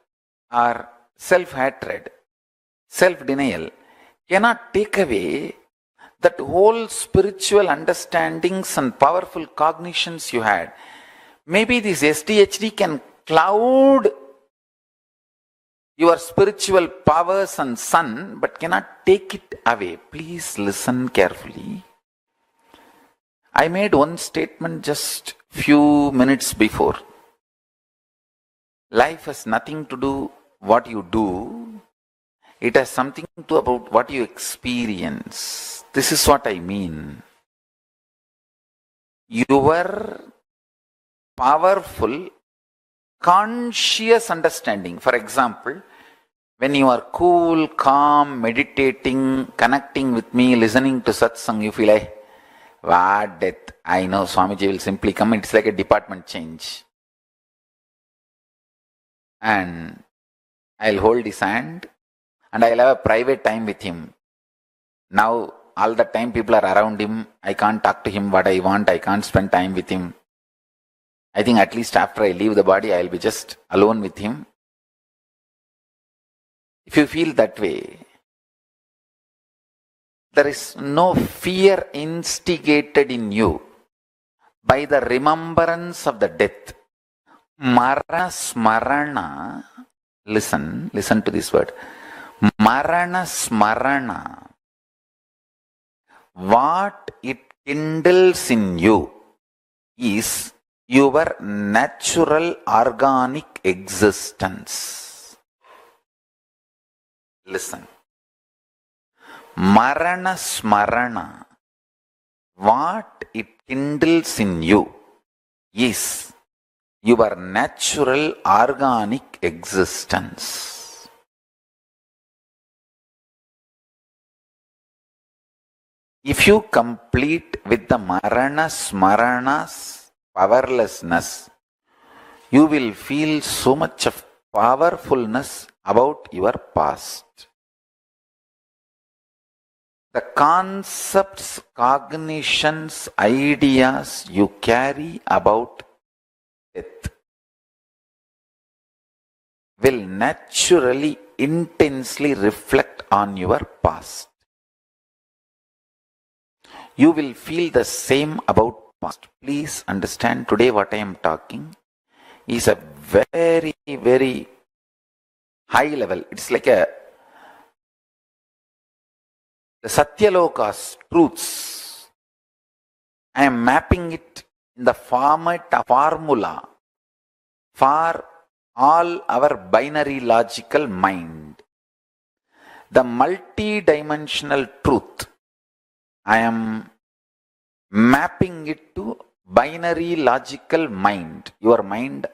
or self-hatred, self-denial cannot take away that whole spiritual understandings and powerful cognitions you had. Maybe this SDHD can cloud your spiritual powers and sun, but cannot take it away. Please listen carefully. I made one statement just few minutes before. Life has nothing to do what you do. It has something to do about what you experience. This is what I mean. Your powerful, conscious understanding. For example, when you are cool, calm, meditating, connecting with me, listening to satsang, you feel like, What death? I know Swamiji will simply come. It's like a department change. And I'll hold his hand and I'll have a private time with him. Now, all the time people are around him. I can't talk to him what I want. I can't spend time with him. I think at least after I leave the body, I'll be just alone with him. If you feel that way, there is no fear instigated in you by the remembrance of the death. Marana smarana, listen to this word. Marana smarana, what it kindles in you is your natural organic existence. Listen. Marana smarana, what it kindles in you is your natural organic existence. If you complete with the Marana smarana's powerlessness, you will feel so much of powerfulness about your past. The concepts, cognitions, ideas you carry about death will naturally, intensely reflect on your past. You will feel the same about past. Please understand, today what I am talking is a very, very high level. It's like the Satyaloka's truths. I am mapping it in the format of formula for all our binary logical mind. The multi-dimensional truth, I am mapping it to binary logical mind. Your mind,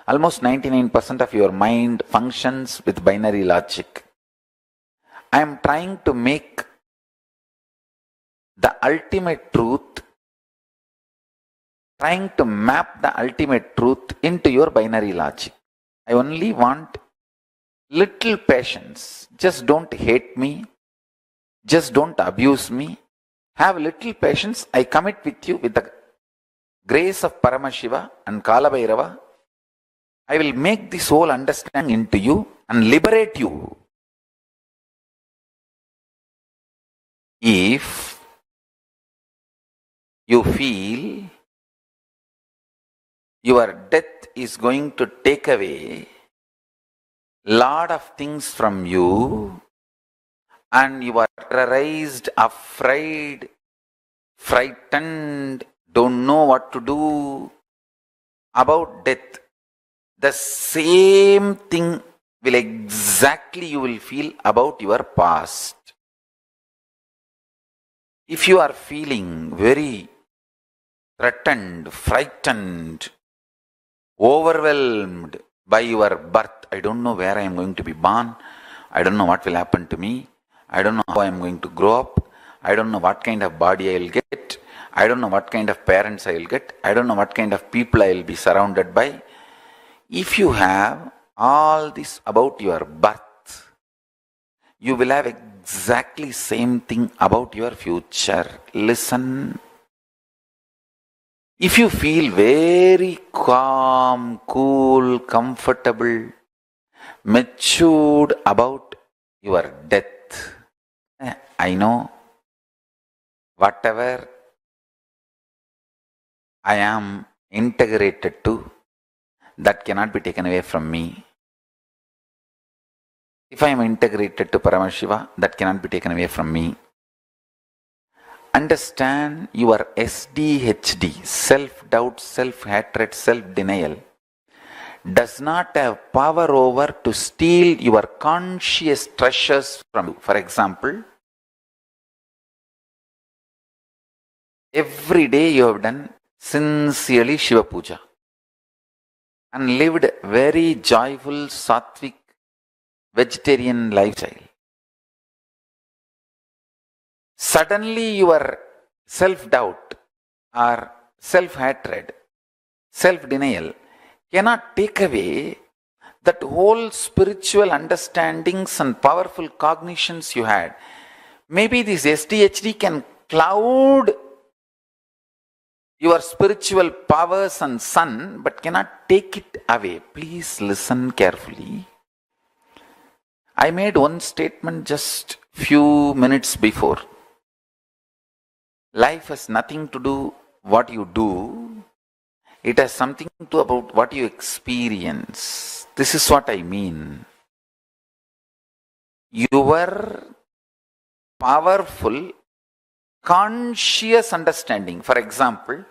almost 99% of your mind functions with binary logic. I am trying to make the ultimate truth, trying to map the ultimate truth into your binary logic. I only want little patience. Just don't hate me. Just don't abuse me. Have little patience. I commit with you with the grace of Paramashiva and Kalabhairava. I will make this whole understanding into you and liberate you. If you feel your death is going to take away lot of things from you and you are terrorized, afraid, frightened, don't know what to do about death, the same thing will exactly you will feel about your past. If you are feeling very threatened, frightened, overwhelmed by your birth, I don't know where I am going to be born, I don't know what will happen to me, I don't know how I am going to grow up, I don't know what kind of body I will get, I don't know what kind of parents I will get, I don't know what kind of people I will be surrounded by. If you have all this about your birth, you will have exactly same thing about your future. Listen. If you feel very calm, cool, comfortable, matured about your death, I know whatever I am integrated to, that cannot be taken away from me. If I am integrated to Paramashiva, that cannot be taken away from me. Understand your SDHD, self-doubt, self-hatred, self-denial, does not have power over to steal your conscious treasures from you. For example, every day you have done sincerely Shiva Puja and lived very joyful, sattvic, vegetarian lifestyle. Suddenly your self-doubt or self-hatred, self-denial cannot take away that whole spiritual understandings and powerful cognitions you had. Maybe this SDHD can cloud your spiritual powers and sun, but cannot take it away. Please listen carefully. I made one statement just few minutes before. Life has nothing to do what you do. It has something to do about what you experience. This is what I mean. Your powerful conscious understanding. For example,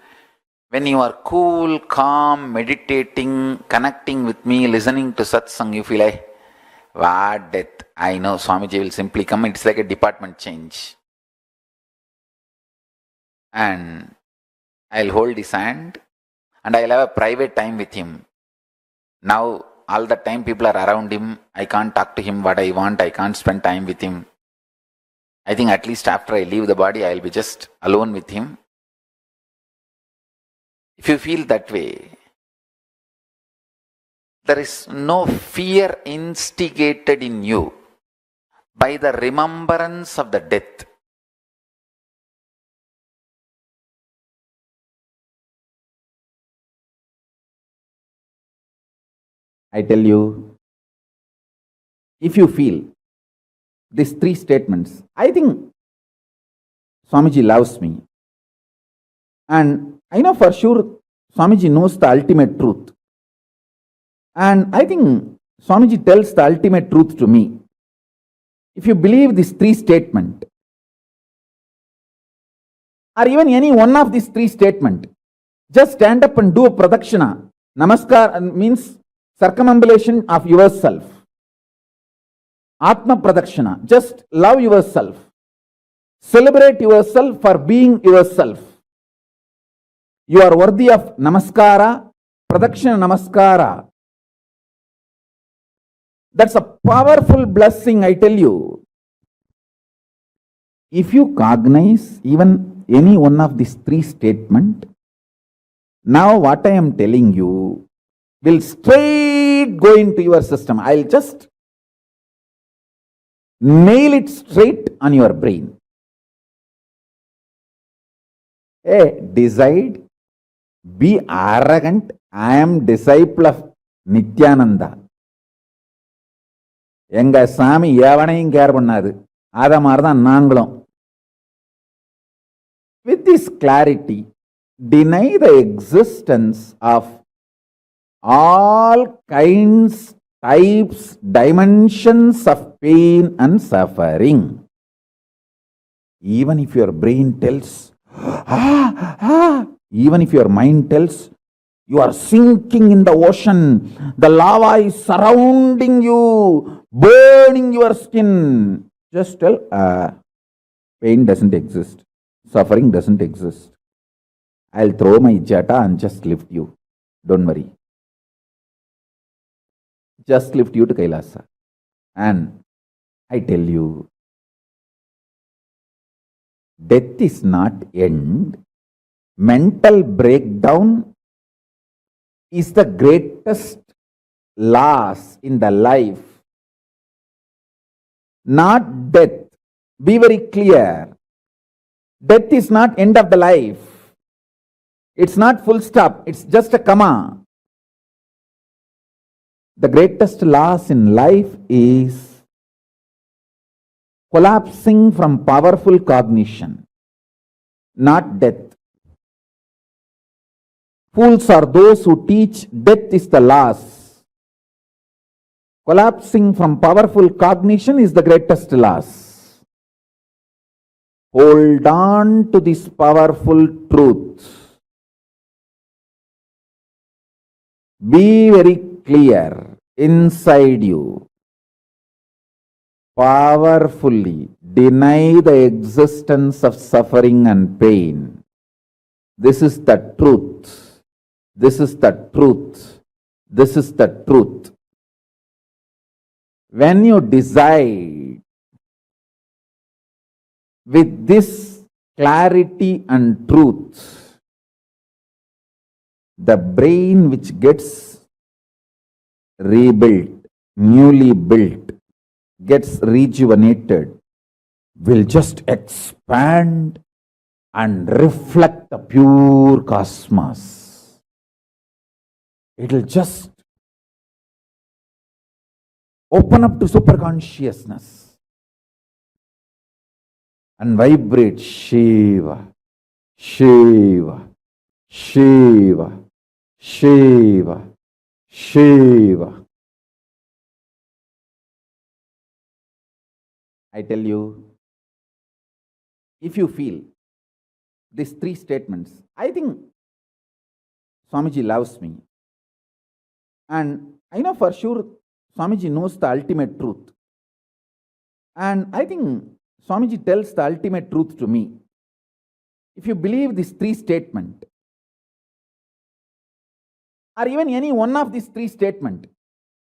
when you are cool, calm, meditating, connecting with me, listening to satsang, you feel like, what death? I know Swamiji will simply come. It's like a department change. And I'll hold his hand and I'll have a private time with him. Now, all the time people are around him. I can't talk to him what I want. I can't spend time with him. I think at least after I leave the body, I'll be just alone with him. If you feel that way, there is no fear instigated in you by the remembrance of the death. I tell you, if you feel these three statements, I think Swamiji loves me. And I know for sure Swamiji knows the ultimate truth. And I think Swamiji tells the ultimate truth to me. If you believe these three statements, or even any one of these three statements, just stand up and do a pradakshina. Namaskar means circumambulation of yourself. Atma pradakshina. Just love yourself. Celebrate yourself for being yourself. You are worthy of namaskara, pradakshina namaskara. That's a powerful blessing, I tell you. If you cognize even any one of these three statements, now what I am telling you will straight go into your system. I'll just nail it straight on your brain. Hey, decide, be arrogant. I am disciple of Nithyananda. எங்க சாமி எவனையும் care பண்ணாது. அத மாதிரிதான் நாங்களும். With this clarity, deny the existence of all kinds, types, dimensions of pain and suffering. Even if your brain tells, even if your mind tells, you are sinking in the ocean, the lava is surrounding you, burning your skin. Just tell, pain doesn't exist, suffering doesn't exist. I'll throw my jata and just lift you. Don't worry. Just lift you to KAILASA. And I tell you, death is not end. Mental breakdown is the greatest loss in the life. Not death. Be very clear. Death is not end of the life. It's not full stop. It's just a comma. The greatest loss in life is collapsing from powerful cognition, not death. Fools are those who teach death is the loss. Collapsing from powerful cognition is the greatest loss. Hold on to this powerful truth. Be very clear inside you. Powerfully deny the existence of suffering and pain. This is the truth. This is the truth. This is the truth. When you decide with this clarity and truth, the brain which gets rebuilt, newly built, gets rejuvenated, will just expand and reflect the pure cosmos. It will just open up to superconsciousness and vibrate Shiva, Shiva, Shiva, Shiva, Shiva. I tell you, if you feel these three statements, I think Swamiji loves me. And I know for sure Swamiji knows the ultimate truth. And I think Swamiji tells the ultimate truth to me. If you believe these three statements, or even any one of these three statements,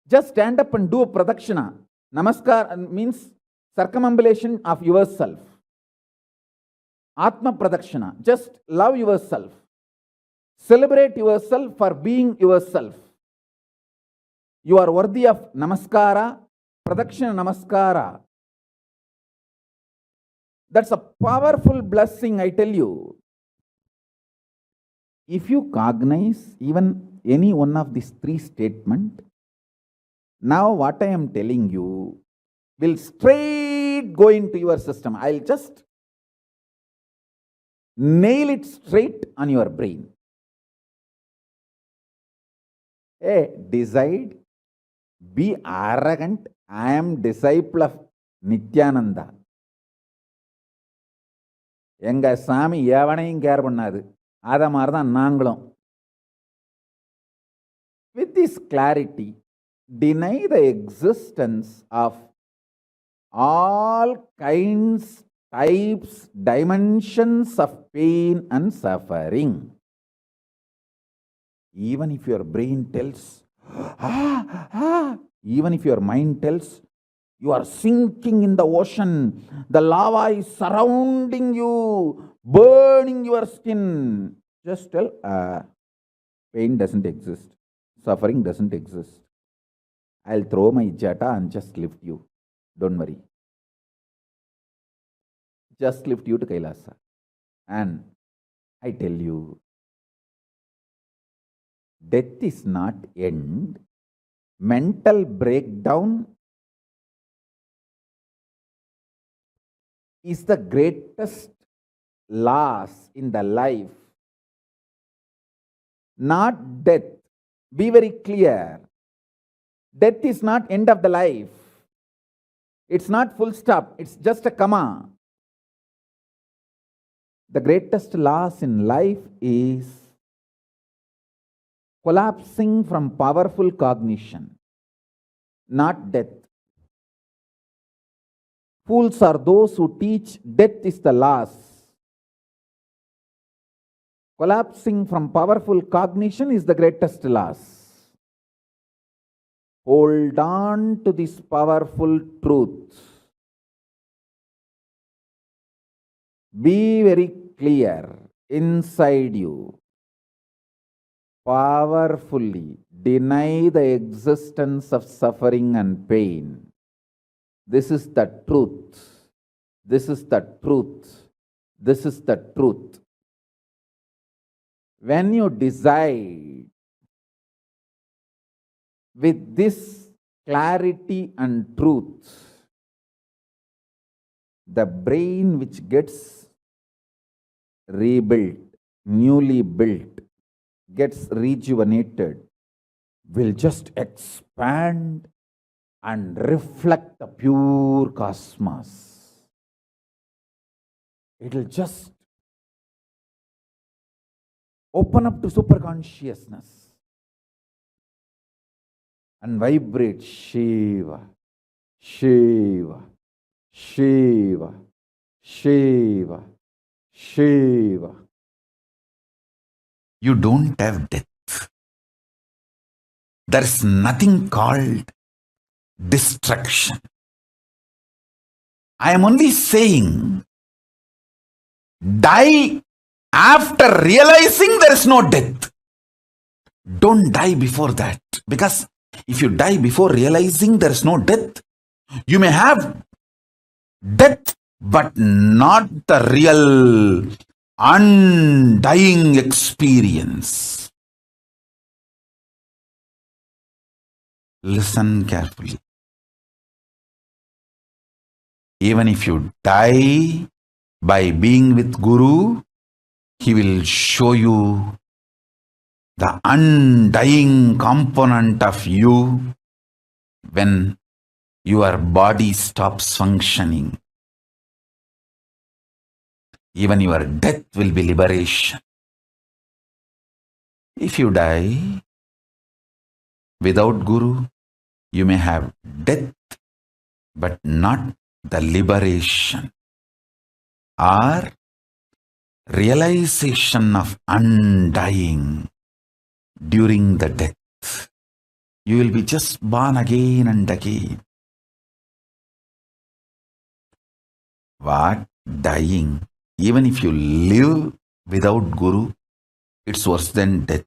just stand up and do a pradakshina. Namaskar means circumambulation of yourself. Atma pradakshina, just love yourself. Celebrate yourself for being yourself. You are worthy of namaskara, pradakshina namaskara. That's a powerful blessing, I tell you. If you cognize even any one of these three statements, now what I am telling you will straight go into your system. I'll just nail it straight on your brain. Hey, decide, be arrogant. I am disciple of Nithyananda. எங்க சாமி எவனையும் care பண்ணாது. அத மாதிரி தான் நாங்களும். With this clarity, deny the existence of all kinds, types, dimensions of pain and suffering. Even if your brain tells, even if your mind tells, you are sinking in the ocean, the lava is surrounding you, burning your skin. Just tell, pain doesn't exist, suffering doesn't exist. I'll throw my jata and just lift you. Don't worry. Just lift you to Kailasa. And I tell you, death is not end. Mental breakdown is the greatest loss in the life. Not death. Be very clear. Death is not end of the life. It's not full stop. It's just a comma. The greatest loss in life is collapsing from powerful cognition, not death. Fools are those who teach death is the loss. Collapsing from powerful cognition is the greatest loss. Hold on to this powerful truth. Be very clear inside you. Powerfully deny the existence of suffering and pain. This is the truth. This is the truth. This is the truth. When you decide with this clarity and truth, the brain which gets rebuilt, newly built, gets rejuvenated, will just expand and reflect the pure cosmos. It will just open up to superconsciousness and vibrate Shiva, Shiva, Shiva, Shiva, Shiva. You don't have death. There is nothing called destruction. I am only saying die after realizing there is no death. Don't die before that. Because if you die before realizing there is no death, you may have death, but not the real undying experience. Listen carefully. Even if you die by being with Guru, he will show you the undying component of you when your body stops functioning. Even your death will be liberation. If you die without Guru, you may have death, but not the liberation or realization of undying during the death. You will be just born again and again. What? Dying. Even if you live without Guru, it's worse than death.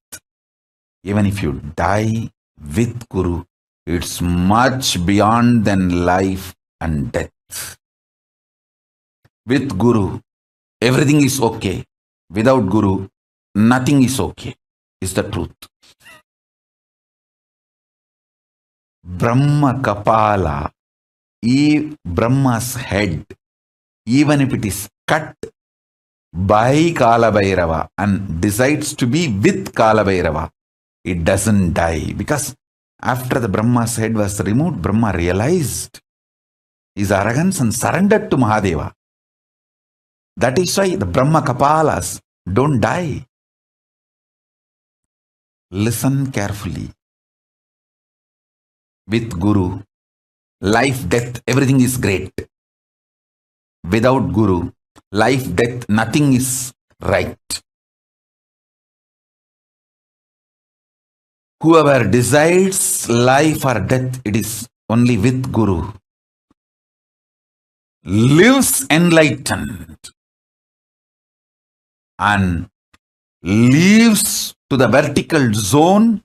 Even if you die with Guru, it's much beyond than life and death. With Guru, everything is okay. Without Guru, nothing is okay. Is the truth. Brahma Kapala, Brahma's head, even if it is cut by Kalabhairava and decides to be with Kalabhairava, it doesn't die. Because after the Brahma's head was removed, Brahma realized his arrogance and surrendered to Mahadeva. That is why the Brahma Kapalas don't die. Listen carefully. With Guru, life, death, everything is great. Without Guru, life, death, nothing is right. Whoever decides life or death, it is only with Guru, lives enlightened and lives to the vertical zone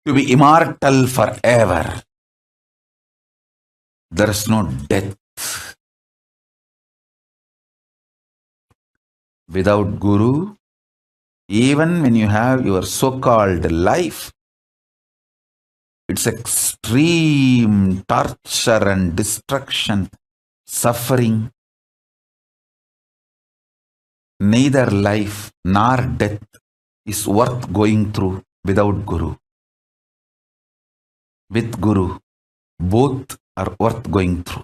to be immortal forever. There is no death. Without Guru, even when you have your so-called life, it's extreme torture and destruction, suffering. Neither life nor death is worth going through without Guru. With Guru, both are worth going through.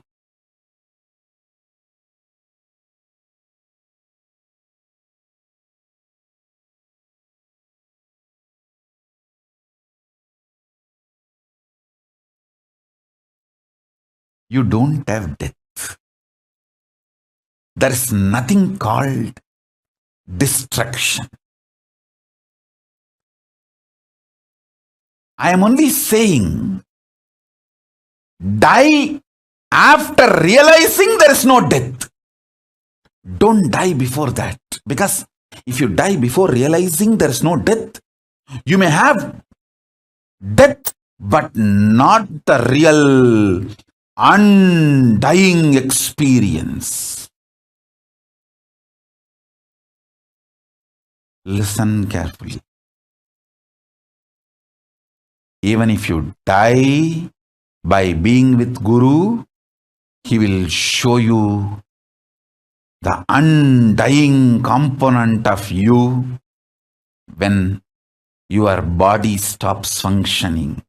You don't have death. There is nothing called destruction. I am only saying, die after realizing there is no death. Don't die before that. Because if you die before realizing there is no death, you may have death, but not the real undying experience. Listen carefully. Even if you die by being with Guru, he will show you the undying component of you when your body stops functioning.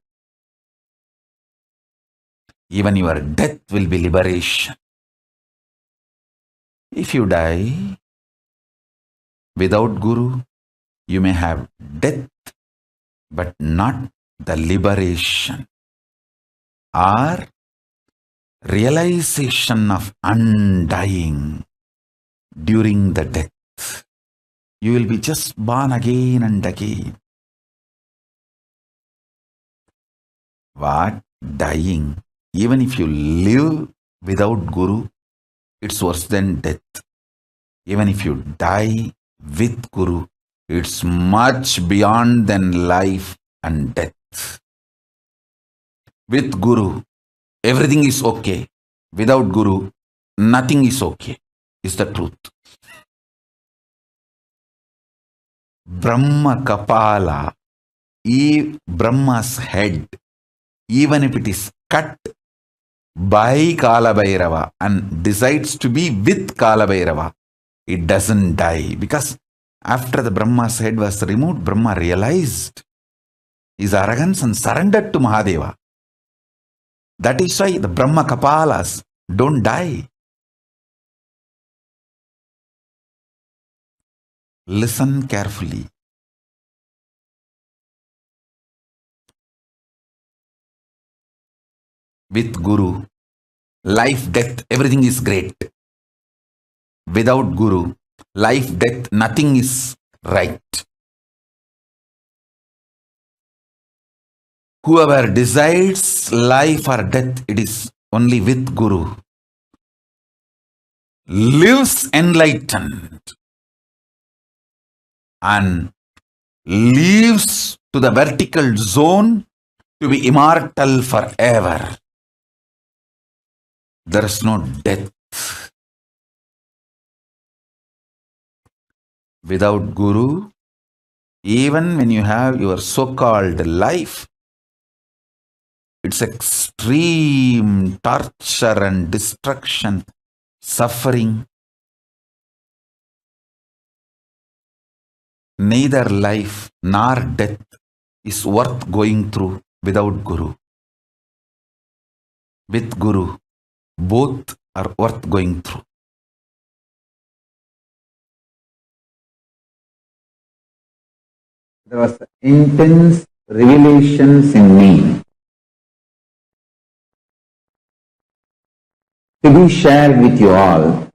Even your death will be liberation. If you die without Guru, you may have death, but not the liberation or realization of undying during the death. You will be just born again and again. What? Dying. Even if you live without Guru, it's worse than death. even if you die with Guru, it's much beyond than life and death. With Guru, everything is okay. Without Guru, nothing is okay, is the truth. Brahma Kapala, Brahma's head, even if it is cut by Kala Bhairava and decides to be with Kala Bhairava, it doesn't die. Because after the Brahma's head was removed, Brahma realized his arrogance and surrendered to Mahadeva. That is why the Brahma Kapalas don't die. Listen carefully. With Guru, life, death, everything is great. Without Guru, life, death, nothing is right. Whoever decides life or death, it is only with Guru, lives enlightened and lives to the vertical zone to be immortal forever. There is no death. Without Guru, even when you have your so-called life, it's extreme torture and destruction, suffering. Neither life nor death is worth going through without Guru. With Guru, both are worth going through. There was intense revelations in me to be shared with you all.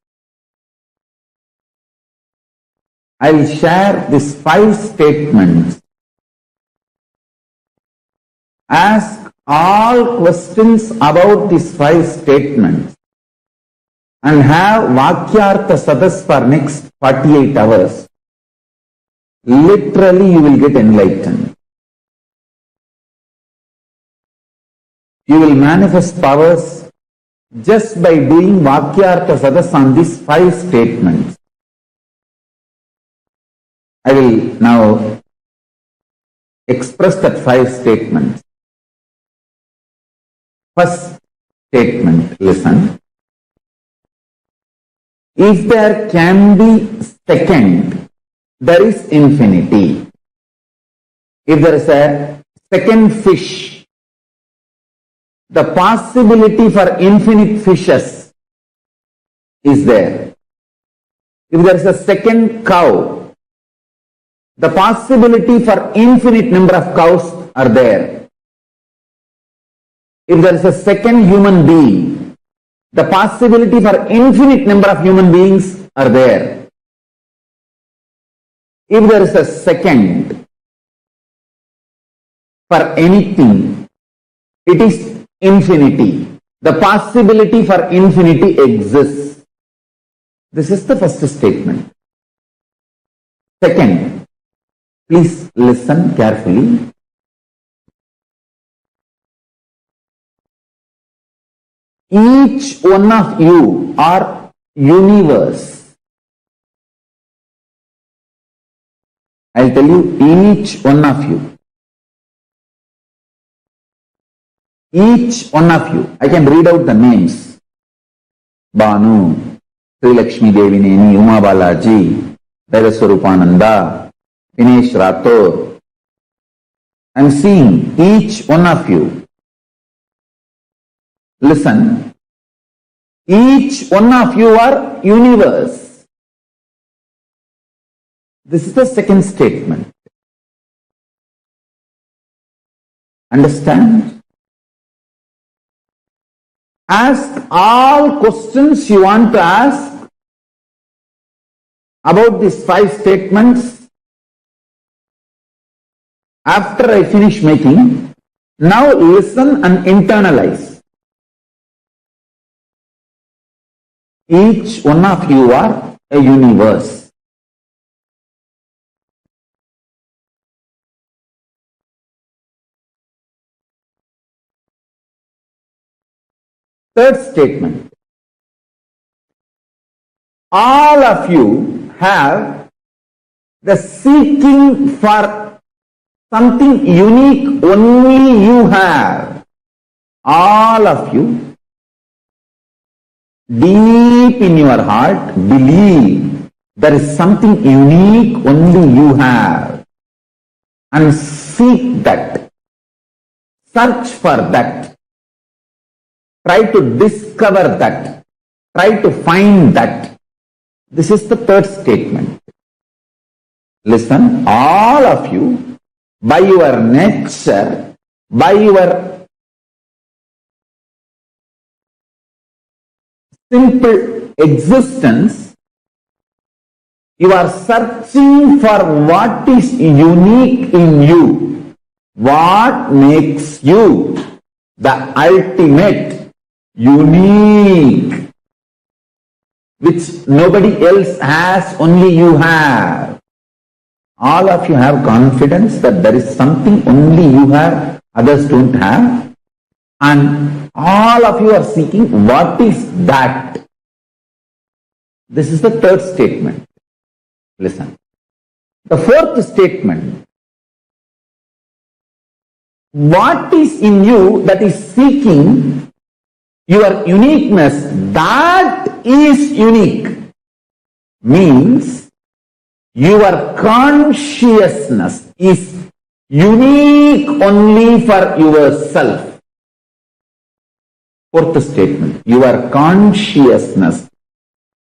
I will share these 5 statements. Ask all questions about these 5 statements and have Vakyartha Sadas for next 48 hours. Literally you will get enlightened. You will manifest powers just by doing Vakyartha Sadas on these 5 statements. I will now express that 5 statements. First statement, listen. If there can be second, there is infinity. If there is a second fish, the possibility for infinite fishes is there. If there is a second cow, the possibility for infinite number of cows are there. If there is a second human being, the possibility for infinite number of human beings are there. If there is a second for anything, it is infinity. The possibility for infinity exists. This is the first statement. Second, please listen carefully. Each one of you are universe. I'll tell you, each one of you. Each one of you. I can read out the names. Banu, Sri Lakshmi Devineni, Uma Balaji, Dairaswarupananda, Dinesh Rathore. I'm seeing each one of you. Listen, each one of you are universe. This is the second statement. Understand? Ask all questions you want to ask about these 5 statements. After I finish making, now listen and internalize. Each one of you are a universe. Third statement. All of you have the seeking for something unique only you have. All of you, deep in your heart, believe there is something unique only you have. And seek that. Search for that. Try to discover that. Try to find that. This is the third statement. Listen, all of you, by your nature, by your simple existence, you are searching for what is unique in you, what makes you the ultimate, unique, which nobody else has, only you have. All of you have confidence that there is something only you have, others don't have. And all of you are seeking what is that. This is the third statement. Listen. The fourth statement. What is in you that is seeking your uniqueness, that is unique, means your consciousness is unique only for yourself. Fourth statement. Your consciousness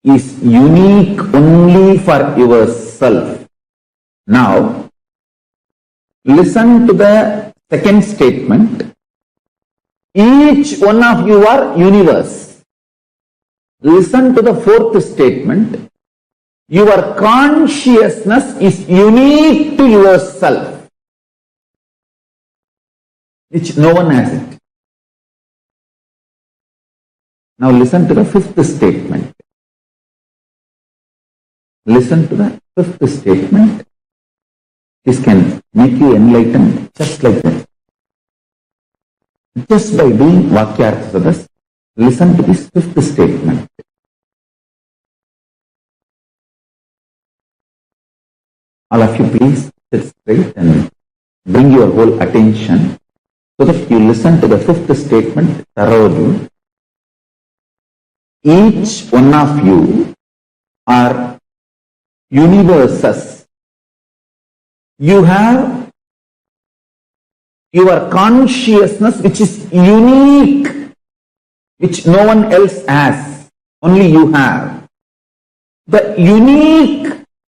is unique only for yourself. Now, listen to the second statement. Each one of you are universe. Listen to the fourth statement. Your consciousness is unique to yourself, which no one has it. Now listen to the fifth statement. Listen to the fifth statement. This can make you enlightened just like that. Just by doing Vakyarthasadas, listen to this fifth statement. All of you please sit straight and bring your whole attention so that you listen to the fifth statement thoroughly. Each one of you are universes. You have your consciousness which is unique, which no one else has, only you have. The unique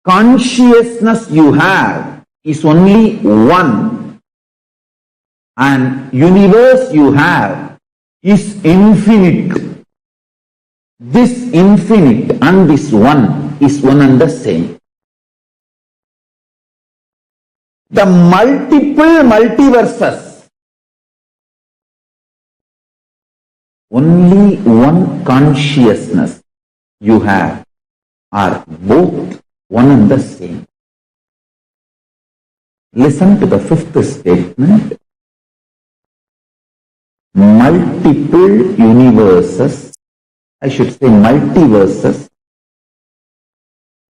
consciousness you have is only one, and universe you have is infinite. This infinite and this one is one and the same. The multiple multiverses, only one consciousness you have, are both one and the same. Listen to the fifth statement. Multiple universes, I should say multiverses,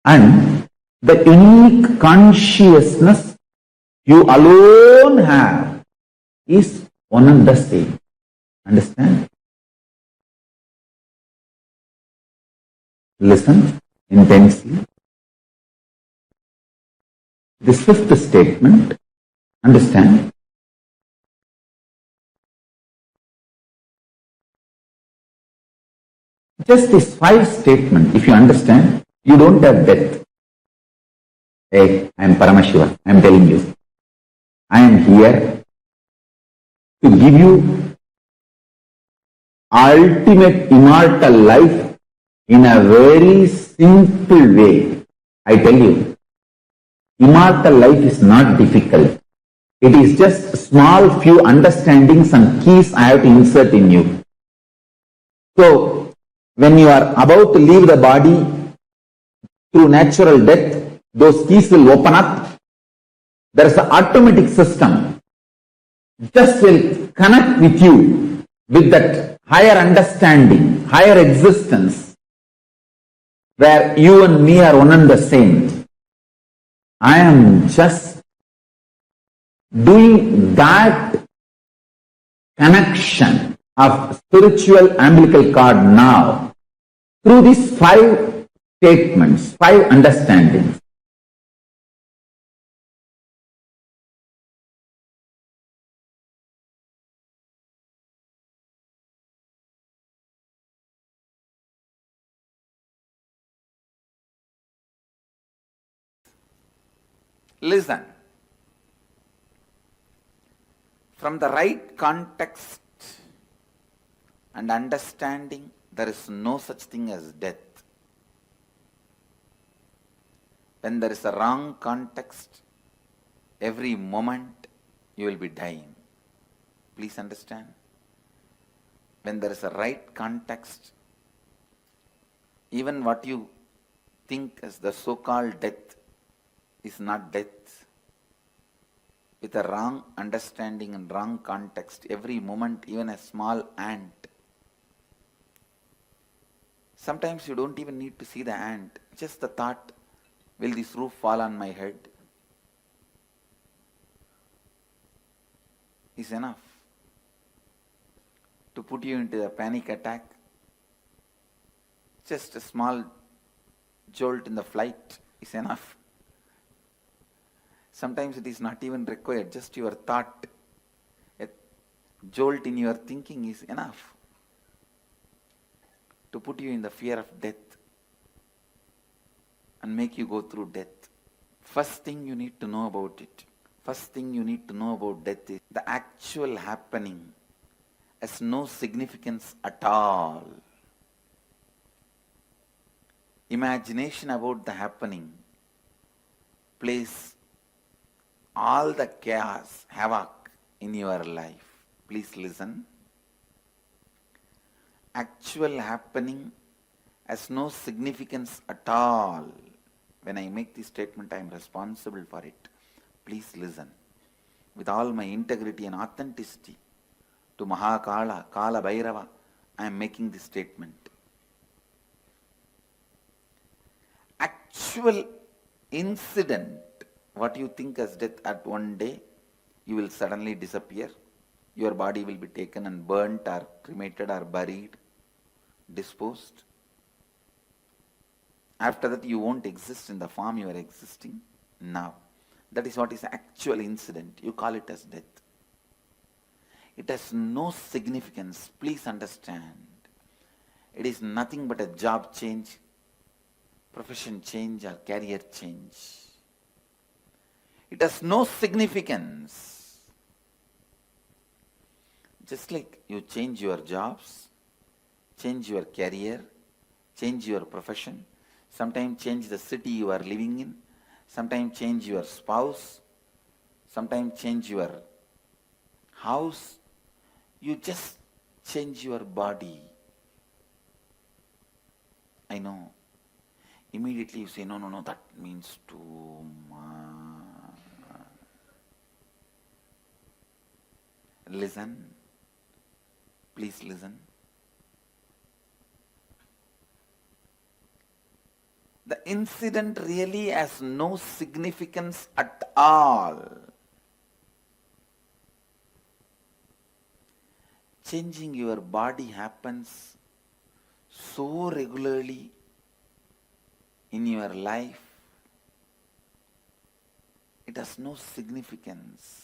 and the unique consciousness you alone have is one and the same. Understand? Listen intensely. This fifth statement, understand? Just this five statement, if you understand, you don't have death. Hey, I am Paramashiva, I am telling you. I am here to give you ultimate immortal life in a very simple way. I tell you, immortal life is not difficult. It is just small few understandings and keys I have to insert in you. So, when you are about to leave the body, through natural death, those keys will open up. There is an automatic system. Just will connect with you with that higher understanding, higher existence, where you and me are one and the same. I am just doing that connection of spiritual umbilical cord now through these 5 statements, 5 understandings. Listen. From the right context and understanding, there is no such thing as death. When there is a wrong context, every moment you will be dying. Please understand. When there is a right context, even what you think as the so-called death is not death. With a wrong understanding and wrong context, every moment, even a small ant. Sometimes you don't even need to see the ant. Just the thought, will this roof fall on my head? Is enough to put you into a panic attack. Just a small jolt in the flight is enough. Sometimes it is not even required, just your thought, a jolt in your thinking is enough to put you in the fear of death and make you go through death. First thing you need to know about it, first thing you need to know about death is the actual happening has no significance at all. Imagination about the happening plays all the chaos, havoc in your life. Please listen. Actual happening has no significance at all. When I make this statement, I am responsible for it. Please listen. With all my integrity and authenticity to Mahakala, Kala Bhairava, I am making this statement. Actual incident, what you think as death at one day, you will suddenly disappear. Your body will be taken and burnt or cremated or buried, disposed. After that, you won't exist in the form you are existing now. That is what is actual incident. You call it as death. It has no significance. Please understand. It is nothing but a job change, profession change or career change. It has no significance. Just like you change your jobs, change your career, change your profession, sometimes change the city you are living in, sometimes change your spouse, sometimes change your house, you just change your body. I know. Immediately you say, no, that means too much. Listen. Please listen. The incident really has no significance at all. Changing your body happens so regularly in your life. It has no significance.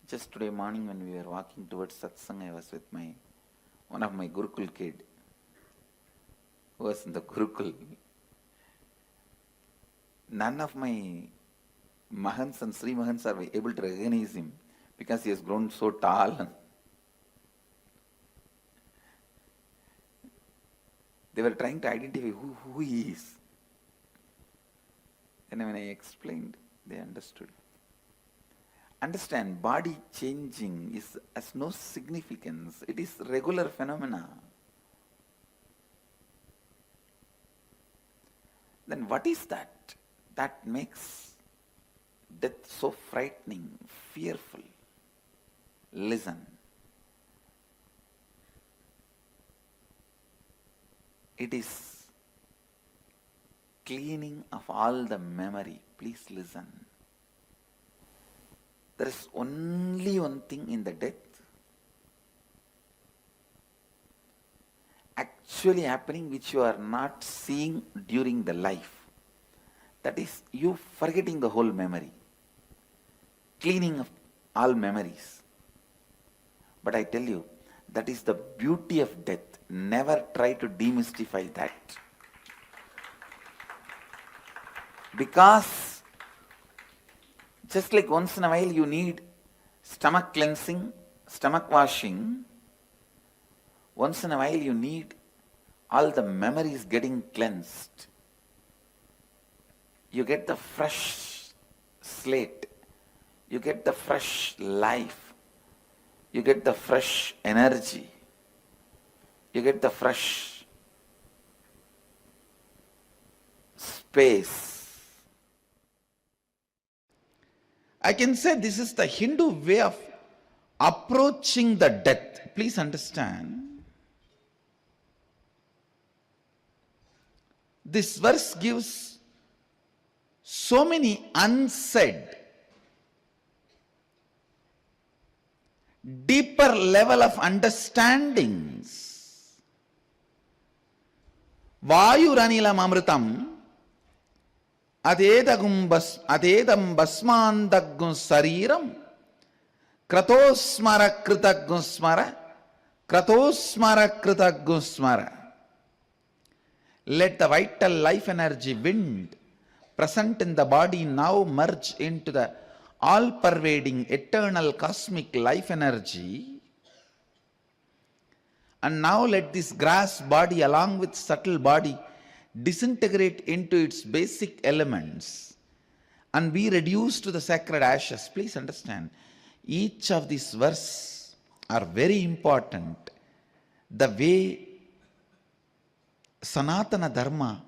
Just today morning when we were walking towards satsang, I was with one of my Gurukul kid who was in the Gurukul. None of my Mahants and Sri Mahants are able to recognize him because he has grown so tall. They were trying to identify who he is. And when I explained, they understood. Understand, body changing has no significance. It is regular phenomena. Then what is that? That makes death so frightening, fearful. Listen. It is cleaning of all the memory. Please listen. There is only one thing in the death actually happening which you are not seeing during the life. That is you forgetting the whole memory. Cleaning of all memories. But I tell you, that is the beauty of death. Never try to demystify that. Because just like once in a while you need stomach cleansing, stomach washing, once in a while you need all the memories getting cleansed. You get the fresh slate. You get the fresh life. You get the fresh energy. You get the fresh space. I can say this is the Hindu way of approaching the death. Please understand. This verse gives so many unsaid, deeper level of understandings. Vayuranilam amritam adedam basmandagum sariram kratosmara kritagum smara kratosmara kritagum smara. Let the vital life energy wind present in the body now merge into the all-pervading eternal cosmic life energy. And now let this grass body along with subtle body disintegrate into its basic elements and be reduced to the sacred ashes. Please understand, each of these verses are very important. The way Sanatana Dharma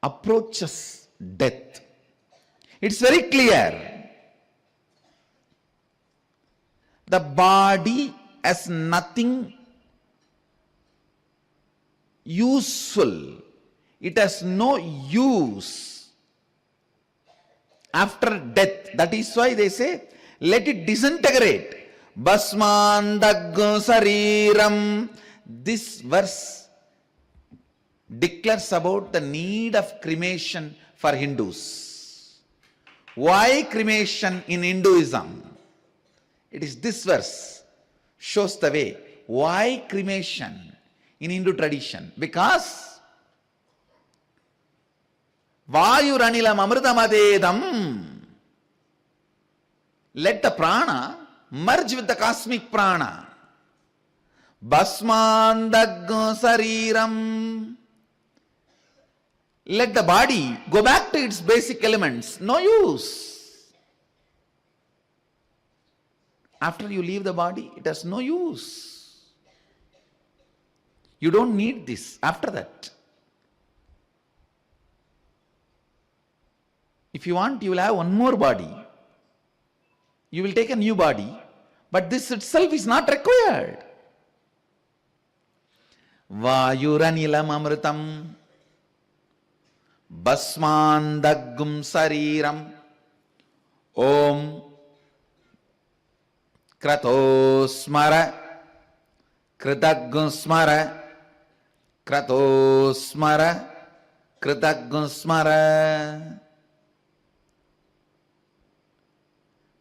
approaches death. It's very clear. The body has nothing useful. It has no use after death. That is why they say, let it disintegrate. Basmandaggo sariram. This verse declares about the need of cremation for Hindus. Why cremation in Hinduism? It is this verse shows the way. Why cremation in Hindu tradition? Because Vayuranilam amritamadedam. Let the prana merge with the cosmic prana. Basmandaggo sariram. Let the body go back to its basic elements. No use. After you leave the body, it has no use. You don't need this after that. If you want, you will have one more body. You will take a new body, but this itself is not required. Vayuranilam amritam basmandagum sariram om kratosmara kritagum smara kratosmara kritagum smara.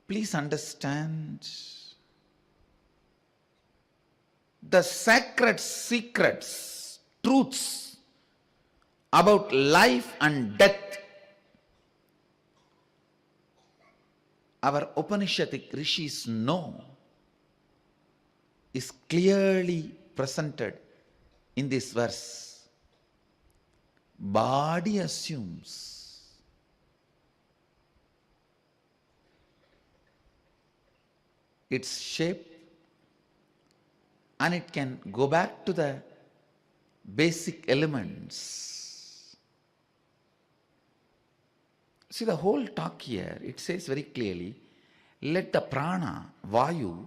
Please understand the sacred secrets, truths about life and death. Our Upanishadic Rishis know is clearly presented in this verse. Body assumes its shape and it can go back to the basic elements. See the whole talk here, it says very clearly, let the prana, vayu,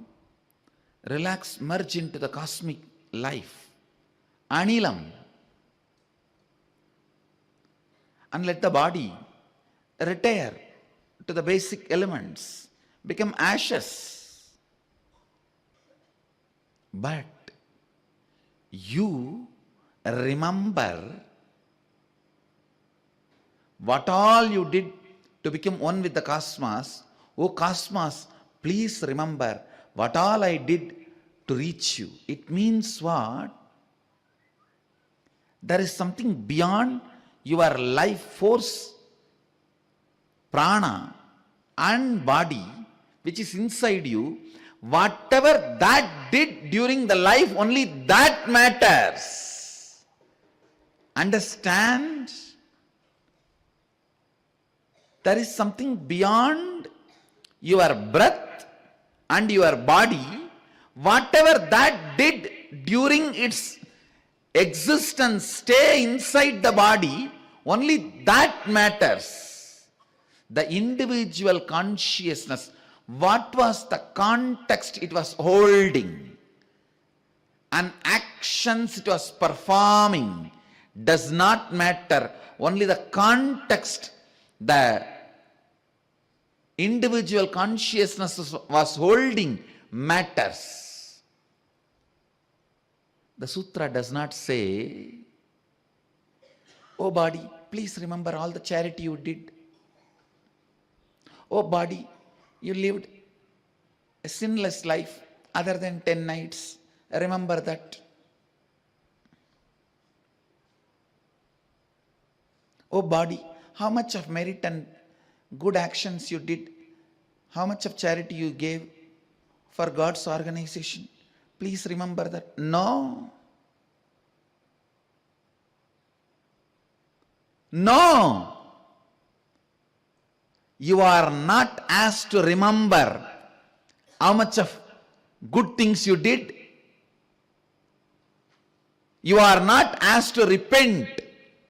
relax, merge into the cosmic life, anilam, and let the body retire to the basic elements, become ashes. But you remember what all you did to become one with the cosmos. Oh cosmos, please remember what all I did to reach you. It means what? There is something beyond your life force, prana and body, which is inside you. Whatever that did during the life, only that matters. Understand? There is something beyond your breath and your body. Whatever that did during its existence, stay inside the body, only that matters. The individual consciousness, what was the context it was holding, and actions it was performing, does not matter. Only the context the individual consciousness was holding matters. The sutra does not say, oh body, please remember all the charity you did. Oh body, you lived a sinless life other than 10 nights. Remember that. Oh body, how much of merit and good actions you did, how much of charity you gave for God's organization. Please remember that. No. No. You are not asked to remember how much of good things you did. You are not asked to repent